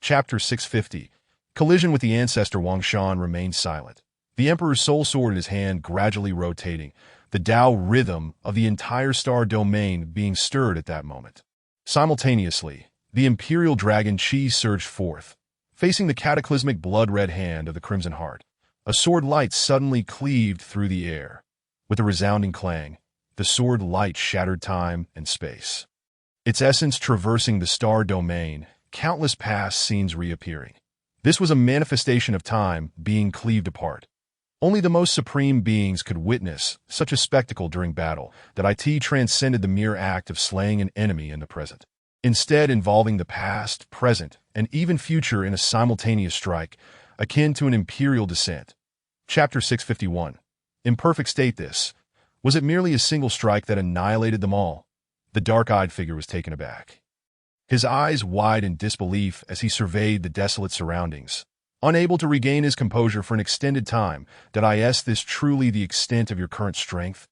Speaker 1: Chapter 650. Collision with the ancestor. Wang Shan remained silent, the Emperor's soul sword in his hand gradually rotating, the Tao rhythm of the entire star domain being stirred at that moment. Simultaneously, the Imperial Dragon Qi surged forth, facing the cataclysmic blood-red hand of the Crimson Heart. A sword light suddenly cleaved through the air. With a resounding clang, the sword light shattered time and space, its essence traversing the star domain, countless past scenes reappearing. This was a manifestation of time being cleaved apart. Only the most supreme beings could witness such a spectacle during battle that it transcended the mere act of slaying an enemy in the present, instead involving the past, present, and even future in a simultaneous strike, akin to an imperial descent. Chapter 651. In perfect state this. Was it merely a single strike that annihilated them all? The dark-eyed figure was taken aback. His eyes wide in disbelief as he surveyed the desolate surroundings. Unable to regain his composure for an extended time, did I ask this truly the extent of your current strength?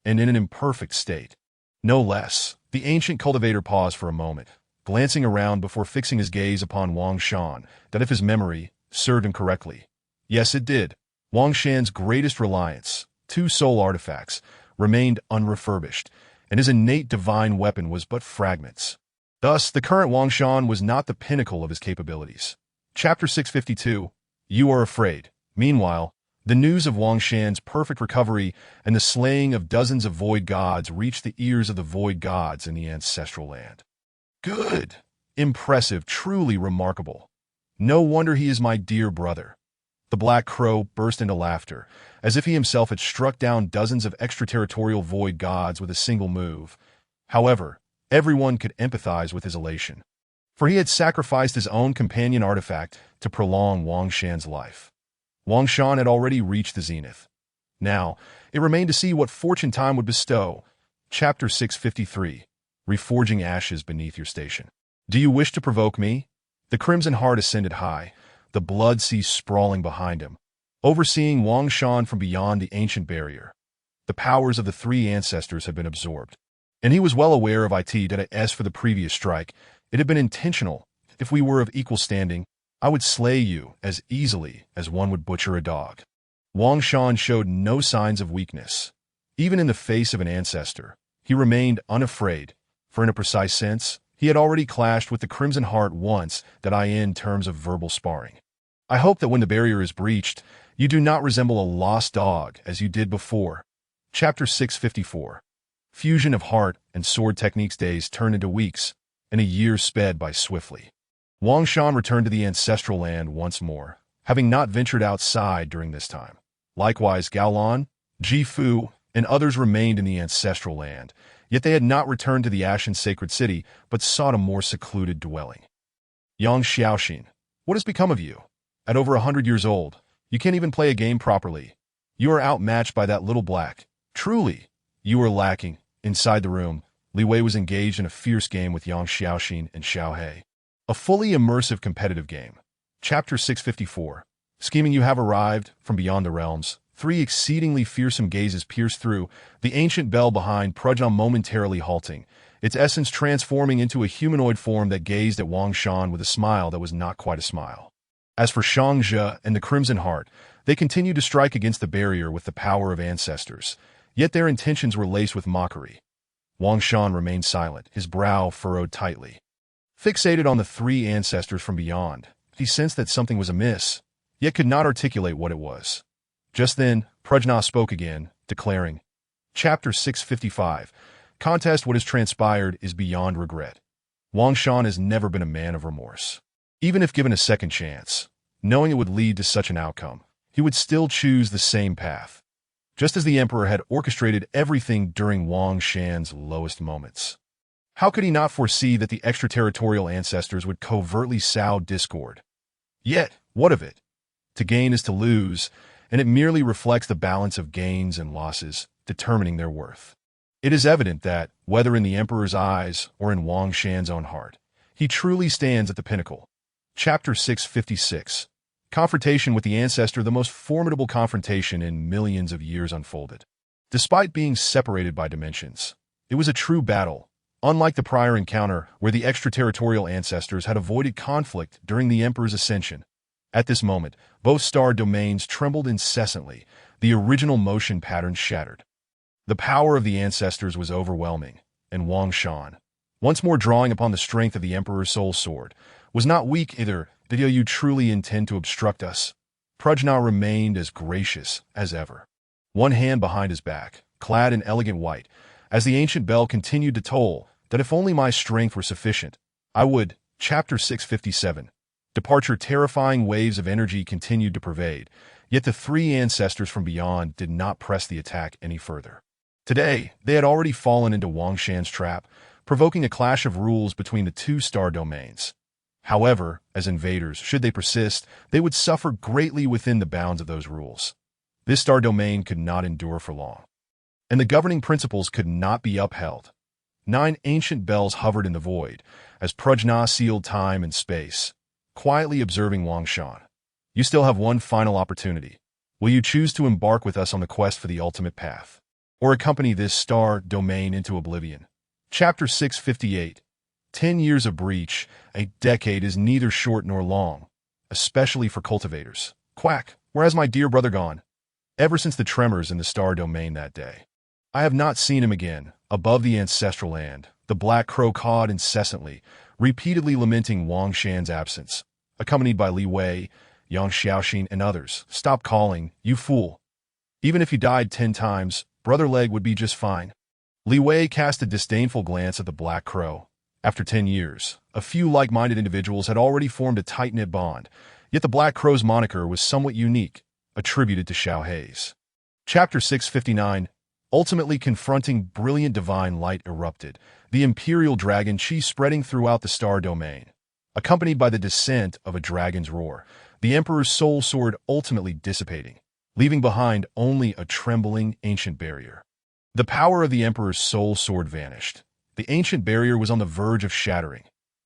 Speaker 1: And in an imperfect state. No less. The ancient cultivator paused for a moment, glancing around before fixing his gaze upon Wang Shan, that if his memory served him correctly. Yes, it did. Wang Shan's greatest reliance, 2 soul artifacts, remained unrefurbished, and his innate divine weapon was but fragments. Thus, the current Wang Shan was not the pinnacle of his capabilities. Chapter 652. You are afraid. Meanwhile, the news of Wang Shan's perfect recovery and the slaying of dozens of void gods reached the ears of the void gods in the ancestral land. Good. Impressive, truly remarkable. No wonder he is my dear brother. The Black Crow burst into laughter, as if he himself had struck down dozens of extraterritorial void gods with a single move. However, everyone could empathize with his elation, for he had sacrificed his own companion artifact to prolong Wang Shan's life. Wang Shan had already reached the zenith. Now, it remained to see what fortune time would bestow. Chapter 653. Reforging ashes beneath your station. Do you wish to provoke me? The Crimson Heart ascended high, the blood sea sprawling behind him, overseeing Wang Shan from beyond the ancient barrier. The powers of the 3 ancestors had been absorbed, and he was well aware of it that as for the previous strike, it had been intentional. If we were of equal standing, I would slay you as easily as one would butcher a dog. Wang Shan showed no signs of weakness. Even in the face of an ancestor, he remained unafraid, for in a precise sense, he had already clashed with the Crimson Heart once in terms of verbal sparring. I hope that when the barrier is breached, you do not resemble a lost dog as you did before. Chapter 654. Fusion of heart and sword techniques. Days turned into weeks, and a year sped by swiftly. Wang Shan returned to the ancestral land once more, having not ventured outside during this time. Likewise, Gao Lan, Ji Fu, and others remained in the ancestral land, yet they had not returned to the Ashen Sacred City, but sought a more secluded dwelling. Yang Xiaoxin, what has become of you? At over 100 years old, you can't even play a game properly. You are outmatched by that little black. Truly, you are lacking. Inside the room, Li Wei was engaged in a fierce game with Yang Xiaoxin and Xiao He. A fully immersive competitive game. Chapter 654. Scheming. You have arrived from beyond the realms. 3 exceedingly fearsome gazes pierced through, the ancient bell behind Prajna momentarily halting, its essence transforming into a humanoid form that gazed at Wang Shan with a smile that was not quite a smile. As for Shangzhe and the Crimson Heart, they continued to strike against the barrier with the power of ancestors, yet their intentions were laced with mockery. Wang Shan remained silent, his brow furrowed tightly. Fixated on the 3 ancestors from beyond, he sensed that something was amiss, yet could not articulate what it was. Just then, Prajna spoke again, declaring, Chapter 655. Contest. What has transpired is beyond regret. Wang Shan has never been a man of remorse. Even if given a second chance, knowing it would lead to such an outcome, he would still choose the same path, just as the Emperor had orchestrated everything during Wang Shan's lowest moments. How could he not foresee that the extraterritorial ancestors would covertly sow discord? Yet, what of it? To gain is to lose, and it merely reflects the balance of gains and losses, determining their worth. It is evident that, whether in the Emperor's eyes or in Wang Shan's own heart, he truly stands at the pinnacle. Chapter 656. Confrontation with the ancestor. The most formidable confrontation in millions of years unfolded. Despite being separated by dimensions, it was a true battle, unlike the prior encounter where the extraterritorial ancestors had avoided conflict during the Emperor's ascension. At this moment, both star domains trembled incessantly, the original motion patterns shattered. The power of the ancestors was overwhelming, and Wang Shan, once more drawing upon the strength of the Emperor's soul sword, was not weak either. Did you truly intend to obstruct us? Prajna remained as gracious as ever, one hand behind his back, clad in elegant white, as the ancient bell continued to toll, that if only my strength were sufficient, I would. Chapter 657. Departure. Terrifying waves of energy continued to pervade, yet the 3 ancestors from beyond did not press the attack any further. Today, they had already fallen into Wang Shan's trap, provoking a clash of rules between the 2 star domains. However, as invaders, should they persist, they would suffer greatly within the bounds of those rules. This star domain could not endure for long, and the governing principles could not be upheld. 9 ancient bells hovered in the void, as Prajna sealed time and space, quietly observing Wangshan. You still have one final opportunity. Will you choose to embark with us on the quest for the ultimate path, or accompany this star domain into oblivion? Chapter 658. 10 years of breach, a decade is neither short nor long, especially for cultivators. Quack, where has my dear brother gone? Ever since the tremors in the star domain that day, I have not seen him again. Above the ancestral land, the black crow cawed incessantly, repeatedly lamenting Wang Shan's absence, accompanied by Li Wei, Yang Xiaoxin, and others. Stop calling, you fool. Even if you died 10 times, Brother Leg would be just fine. Li Wei cast a disdainful glance at the black crow. After 10 years, a few like-minded individuals had already formed a tight-knit bond, yet the black crow's moniker was somewhat unique, attributed to Xiao Hei's. Chapter 659. Ultimately confronting brilliant divine light erupted, the imperial dragon chi spreading throughout the star domain. Accompanied by the descent of a dragon's roar, the emperor's soul sword ultimately dissipating, leaving behind only a trembling ancient barrier. The power of the emperor's soul sword vanished. The ancient barrier was on the verge of shattering.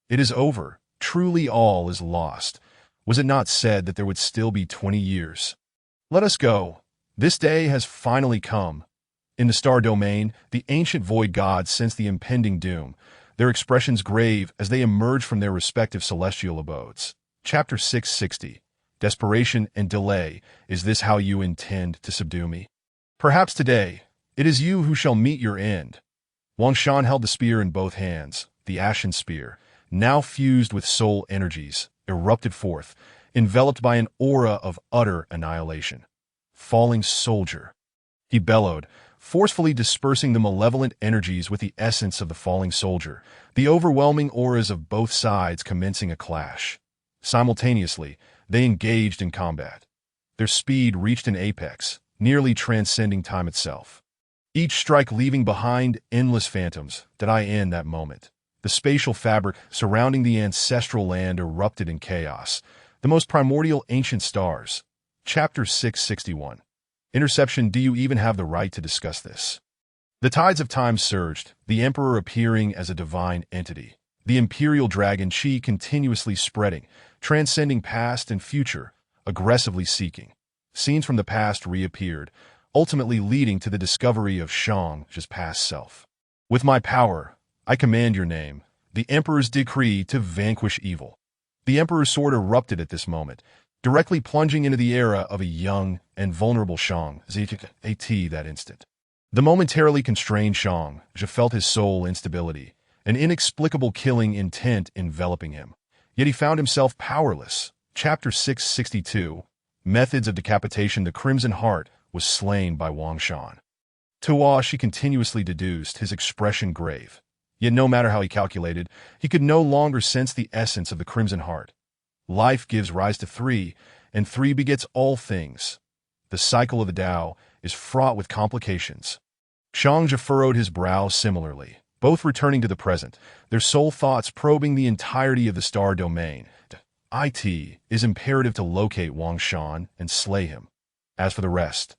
Speaker 1: It is over. Truly all is lost. Was it not said that there would still be 20 years? Let us go. This day has finally come. In the star domain, the ancient void gods sense the impending doom, their expressions grave as they emerge from their respective celestial abodes. Chapter 660. Desperation and delay. Is this how you intend to subdue me? Perhaps today, it is you who shall meet your end. Wang Shan held the spear in both hands. The ashen spear, now fused with soul energies, erupted forth, enveloped by an aura of utter annihilation. Falling soldier. He bellowed, forcefully dispersing the malevolent energies with the essence of the falling soldier, the overwhelming auras of both sides commencing a clash. Simultaneously, they engaged in combat. Their speed reached an apex, nearly transcending time itself. Each strike leaving behind endless phantoms that I end that moment. The spatial fabric surrounding the ancestral land erupted in chaos. The most primordial ancient stars. Chapter 661. Interception. Do you even have the right to discuss this? The tides of time surged, the emperor appearing as a divine entity. The imperial dragon chi continuously spreading, transcending past and future, aggressively seeking. Scenes from the past reappeared, ultimately leading to the discovery of Shang's past self. With my power, I command your name, the emperor's decree to vanquish evil. The emperor's sword erupted at this moment, directly plunging into the era of a young and vulnerable Shang Zhi that instant. The momentarily constrained Shang felt his soul instability, an inexplicable killing intent enveloping him. Yet he found himself powerless. Chapter 662. Methods of decapitation. The Crimson Heart was slain by Wang Shan. To she continuously deduced, his expression grave. Yet no matter how he calculated, he could no longer sense the essence of the Crimson Heart. Life gives rise to 3, and 3 begets all things. The cycle of the Tao is fraught with complications. Shang furrowed his brow similarly, both returning to the present, their sole thoughts probing the entirety of the star domain. It is imperative to locate Wang Shan and slay him. As for the rest,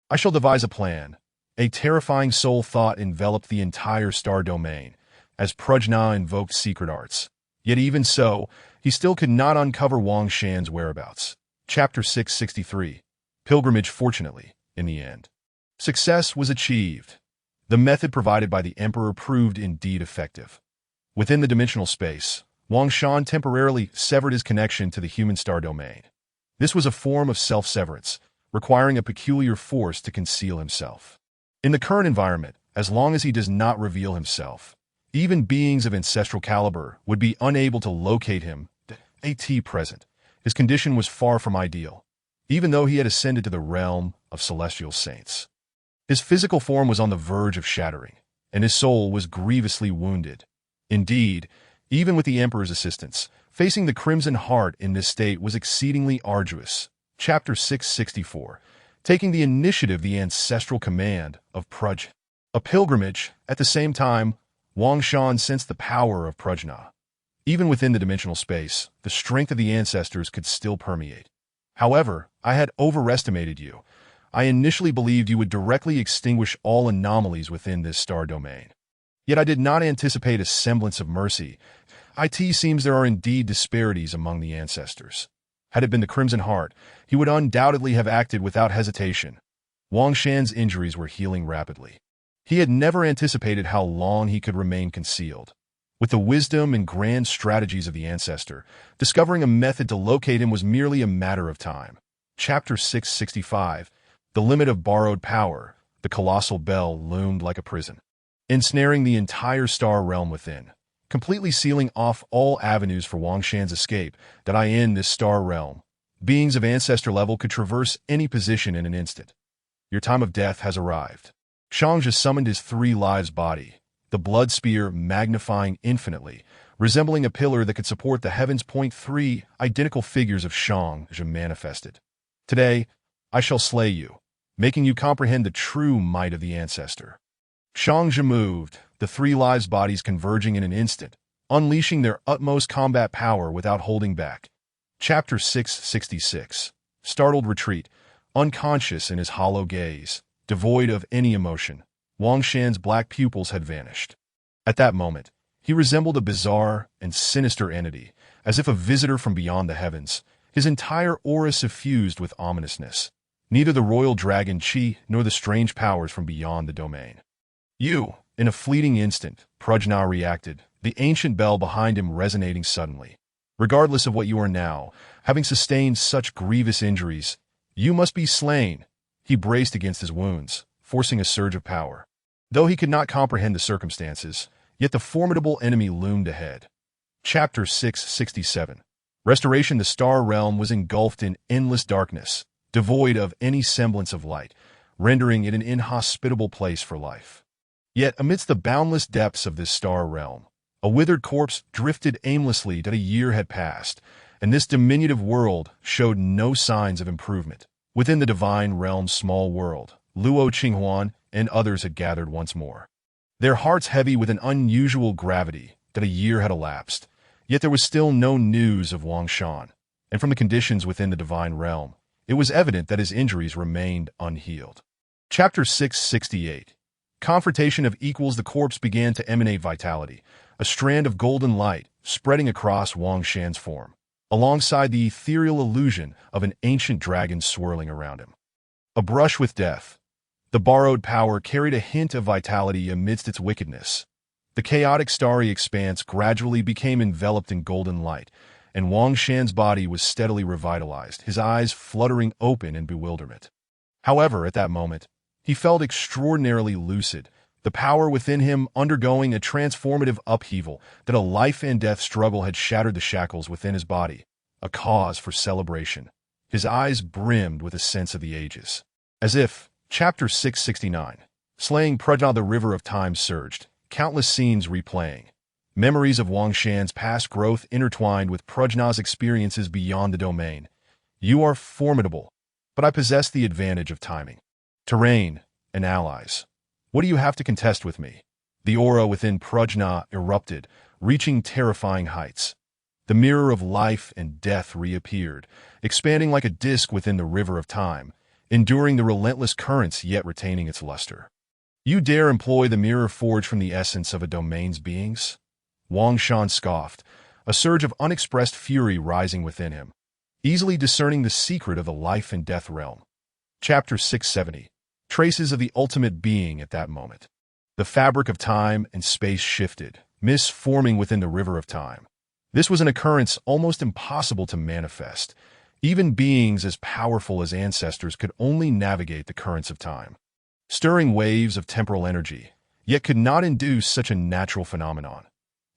Speaker 1: I shall devise a plan. A terrifying soul thought enveloped the entire star domain, as Prajna invoked secret arts. Yet even so, he still could not uncover Wang Shan's whereabouts. Chapter 663. Pilgrimage. Fortunately, in the end, success was achieved. The method provided by the emperor proved indeed effective. Within the dimensional space, Wang Shan temporarily severed his connection to the human star domain. This was a form of self-severance, requiring a peculiar force to conceal himself. In the current environment, as long as he does not reveal himself, even beings of ancestral caliber would be unable to locate him. At present, his condition was far from ideal, even though he had ascended to the realm of celestial saints. His physical form was on the verge of shattering, and his soul was grievously wounded. Indeed, even with the emperor's assistance, facing the Crimson Heart in this state was exceedingly arduous. Chapter 664. Taking the initiative. The ancestral command of Praj. A pilgrimage. At the same time, Wang Shan sensed the power of Prajna. Even within the dimensional space, the strength of the ancestors could still permeate. However, I had overestimated you. I initially believed you would directly extinguish all anomalies within this star domain. Yet I did not anticipate a semblance of mercy. It seems there are indeed disparities among the ancestors. Had it been the Crimson Heart, he would undoubtedly have acted without hesitation. Wang Shan's injuries were healing rapidly. He had never anticipated how long he could remain concealed. With the wisdom and grand strategies of the ancestor, discovering a method to locate him was merely a matter of time. Chapter 665. The Limit of Borrowed Power. The colossal bell loomed like a prison, ensnaring the entire star realm within, completely sealing off all avenues for Wang Shan's escape. That in this star realm, beings of ancestor level could traverse any position in an instant. Your time of death has arrived. Shang summoned his 3 lives body, the blood spear magnifying infinitely, resembling a pillar that could support the heavens. 3 identical figures of Shang manifested. Today, I shall slay you, making you comprehend the true might of the ancestor. Shang moved, the 3 lives bodies converging in an instant, unleashing their utmost combat power without holding back. Chapter 666. Startled retreat. Unconscious in his hollow gaze, devoid of any emotion, Wang Shan's black pupils had vanished. At that moment, he resembled a bizarre and sinister entity, as if a visitor from beyond the heavens, his entire aura suffused with ominousness. Neither the royal dragon Qi nor the strange powers from beyond the domain. You! In a fleeting instant, Prajna reacted, the ancient bell behind him resonating suddenly. Regardless of what you are now, having sustained such grievous injuries, you must be slain. He braced against his wounds, forcing a surge of power. Though he could not comprehend the circumstances, yet the formidable enemy loomed ahead. Chapter 667. Restoration. The star realm was engulfed in endless darkness, devoid of any semblance of light, rendering it an inhospitable place for life. Yet amidst the boundless depths of this star realm, a withered corpse drifted aimlessly. That a year had passed, and this diminutive world showed no signs of improvement. Within the divine realm's small world, Luo Qinghuan and others had gathered once more, their hearts heavy with an unusual gravity. That a year had elapsed, yet there was still no news of Wang Shan, and from the conditions within the divine realm, it was evident that his injuries remained unhealed. Chapter 668. Confrontation of Equals. The corpse began to emanate vitality, a strand of golden light spreading across Wang Shan's form, alongside the ethereal illusion of an ancient dragon swirling around him. A brush with death. The borrowed power carried a hint of vitality amidst its wickedness. The chaotic starry expanse gradually became enveloped in golden light, and Wang Shan's body was steadily revitalized, his eyes fluttering open in bewilderment. However, at that moment, he felt extraordinarily lucid, the power within him undergoing a transformative upheaval. That a life-and-death struggle had shattered the shackles within his body, a cause for celebration. His eyes brimmed with a sense of the ages. As if, Chapter 669. Slaying Prajna. The river of time surged, countless scenes replaying. Memories of Wang Shan's past growth intertwined with Prajna's experiences beyond the domain. You are formidable, but I possess the advantage of timing, terrain, and allies. What do you have to contest with me? The aura within Prajna erupted, reaching terrifying heights. The mirror of life and death reappeared, expanding like a disk within the river of time, enduring the relentless currents yet retaining its luster. You dare employ the mirror forged from the essence of a domain's beings? Wang Shan scoffed, a surge of unexpressed fury rising within him, easily discerning the secret of the life and death realm. Chapter 670. Traces of the ultimate being. At that moment, the fabric of time and space shifted, mists forming within the river of time. This was an occurrence almost impossible to manifest. Even beings as powerful as ancestors could only navigate the currents of time, stirring waves of temporal energy, yet could not induce such a natural phenomenon.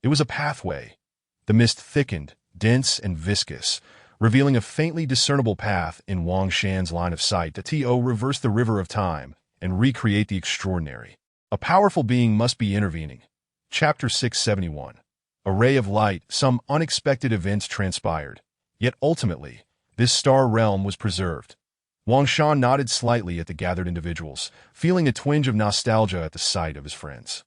Speaker 1: It was a pathway. The mist thickened, dense and viscous, revealing a faintly discernible path in Wang Shan's line of sight. The reverse the river of time and recreate the extraordinary. A powerful being must be intervening. Chapter 671. A ray of light. Some unexpected events transpired, yet ultimately, this star realm was preserved. Wang Shan nodded slightly at the gathered individuals, feeling a twinge of nostalgia at the sight of his friends.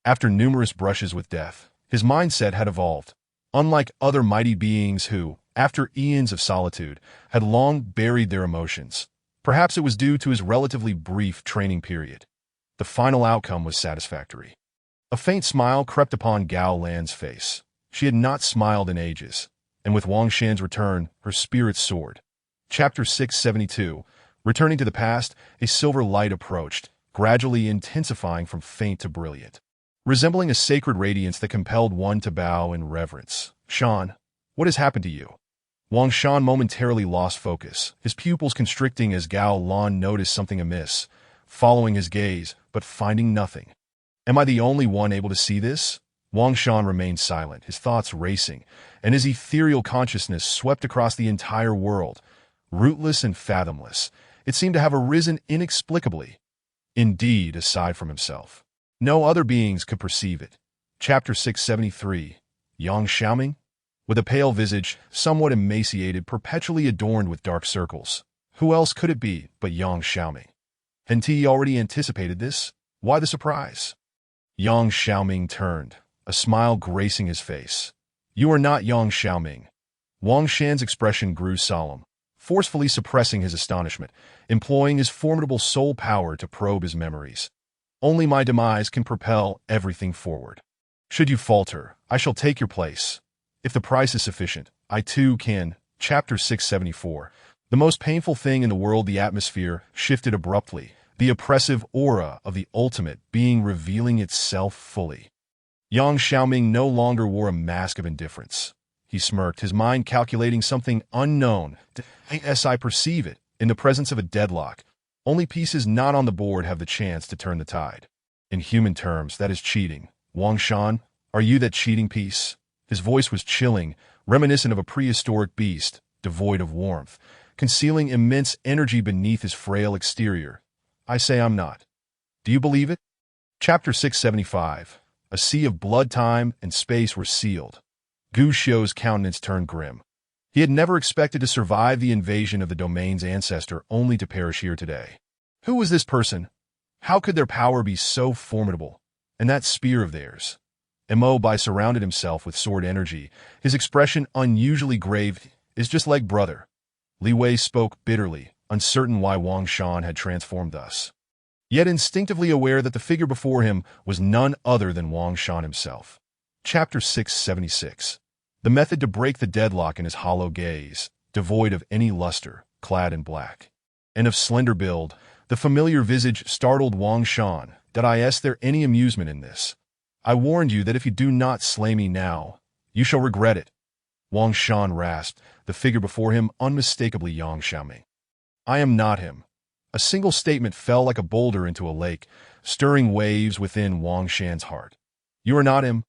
Speaker 1: After numerous brushes with death, his mindset had evolved. Unlike other mighty beings who, after eons of solitude, had long buried their emotions, Perhaps it was due to his relatively brief training period. The final outcome was satisfactory. A faint smile crept upon Gao Lan's face. She had not smiled in ages, and with Wang Shan's return, her spirits soared. Chapter 672. Returning to the past, a silver light approached, gradually intensifying from faint to brilliant, resembling a sacred radiance that compelled one to bow in reverence. Shan, what has happened to you? Wang Shan momentarily lost focus, his pupils constricting as Gao Lan noticed something amiss, following his gaze, but finding nothing. Am I the only one able to see this? Wang Shan remained silent, his thoughts racing, and his ethereal consciousness swept across the entire world. Rootless and fathomless, it seemed to have arisen inexplicably. Indeed, aside from himself, no other beings could perceive it. Chapter 673. Yang Xiaoming? With a pale visage, somewhat emaciated, perpetually adorned with dark circles. Who else could it be but Yang Xiaoming? Hadn't he already anticipated this? Why the surprise? Yang Xiaoming turned, a smile gracing his face. You are not Yang Xiaoming. Wang Shan's expression grew solemn, forcefully suppressing his astonishment, employing his formidable soul power to probe his memories. Only my demise can propel everything forward. Should you falter, I shall take your place. If the price is sufficient, I too can. Chapter 674. The most painful thing in the world, the atmosphere, shifted abruptly, the oppressive aura of the ultimate being revealing itself fully. Yang Xiaoming no longer wore a mask of indifference. He smirked, his mind calculating something unknown. As I perceive it, in the presence of a deadlock, only pieces not on the board have the chance to turn the tide. In human terms, that is cheating. Wang Shan, are you that cheating piece? His voice was chilling, reminiscent of a prehistoric beast, devoid of warmth, concealing immense energy beneath his frail exterior. I say I'm not. Do you believe it? Chapter 675. A sea of blood, time, and space were sealed. Gu Xiu's countenance turned grim. He had never expected to survive the invasion of the domain's ancestor, only to perish here today. Who was this person? How could their power be so formidable? And that spear of theirs? Mo Bai surrounded himself with sword energy, his expression unusually grave. Is just like brother. Li Wei spoke bitterly, uncertain why Wang Shan had transformed thus, yet instinctively aware that the figure before him was none other than Wang Shan himself. Chapter 676. The method to break the deadlock in his hollow gaze, devoid of any luster, clad in black, and of slender build, the familiar visage startled Wang Shan. Is there any amusement in this? I warned you that if you do not slay me now, you shall regret it. Wang Shan rasped, the figure before him unmistakably Yang Xiaoming. I am not him. A single statement fell like a boulder into a lake, stirring waves within Wang Shan's heart. You are not him?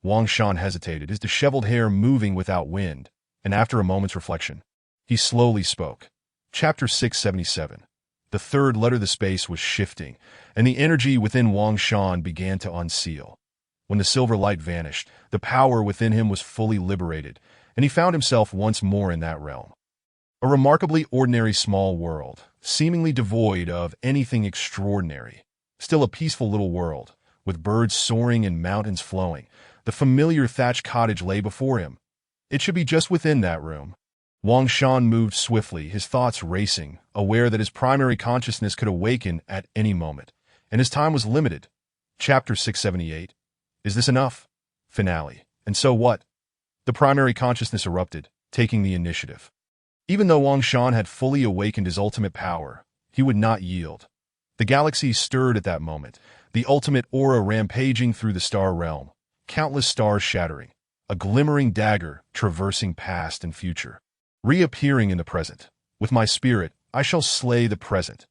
Speaker 1: Wang Shan hesitated, his disheveled hair moving without wind, and after a moment's reflection, he slowly spoke. Chapter 677. The third letter of the space was shifting, and the energy within Wang Shan began to unseal. When the silver light vanished, the power within him was fully liberated, and he found himself once more in that realm. A remarkably ordinary small world, seemingly devoid of anything extraordinary. Still a peaceful little world, with birds soaring and mountains flowing. The familiar thatched cottage lay before him. It should be just within that room. Wang Shan moved swiftly, his thoughts racing, aware that his primary consciousness could awaken at any moment, and his time was limited. Chapter 678. Is this enough? Finale. And so what? The primary consciousness erupted, taking the initiative. Even though Wang Shan had fully awakened his ultimate power, he would not yield. The galaxy stirred at that moment, the ultimate aura rampaging through the star realm, countless stars shattering, a glimmering dagger traversing past and future, reappearing in the present. With my spirit, I shall slay the present.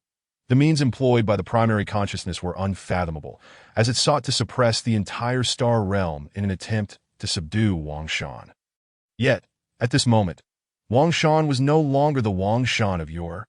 Speaker 1: The means employed by the primary consciousness were unfathomable, as it sought to suppress the entire star realm in an attempt to subdue Wang Shan. Yet, at this moment, Wang Shan was no longer the Wang Shan of yore.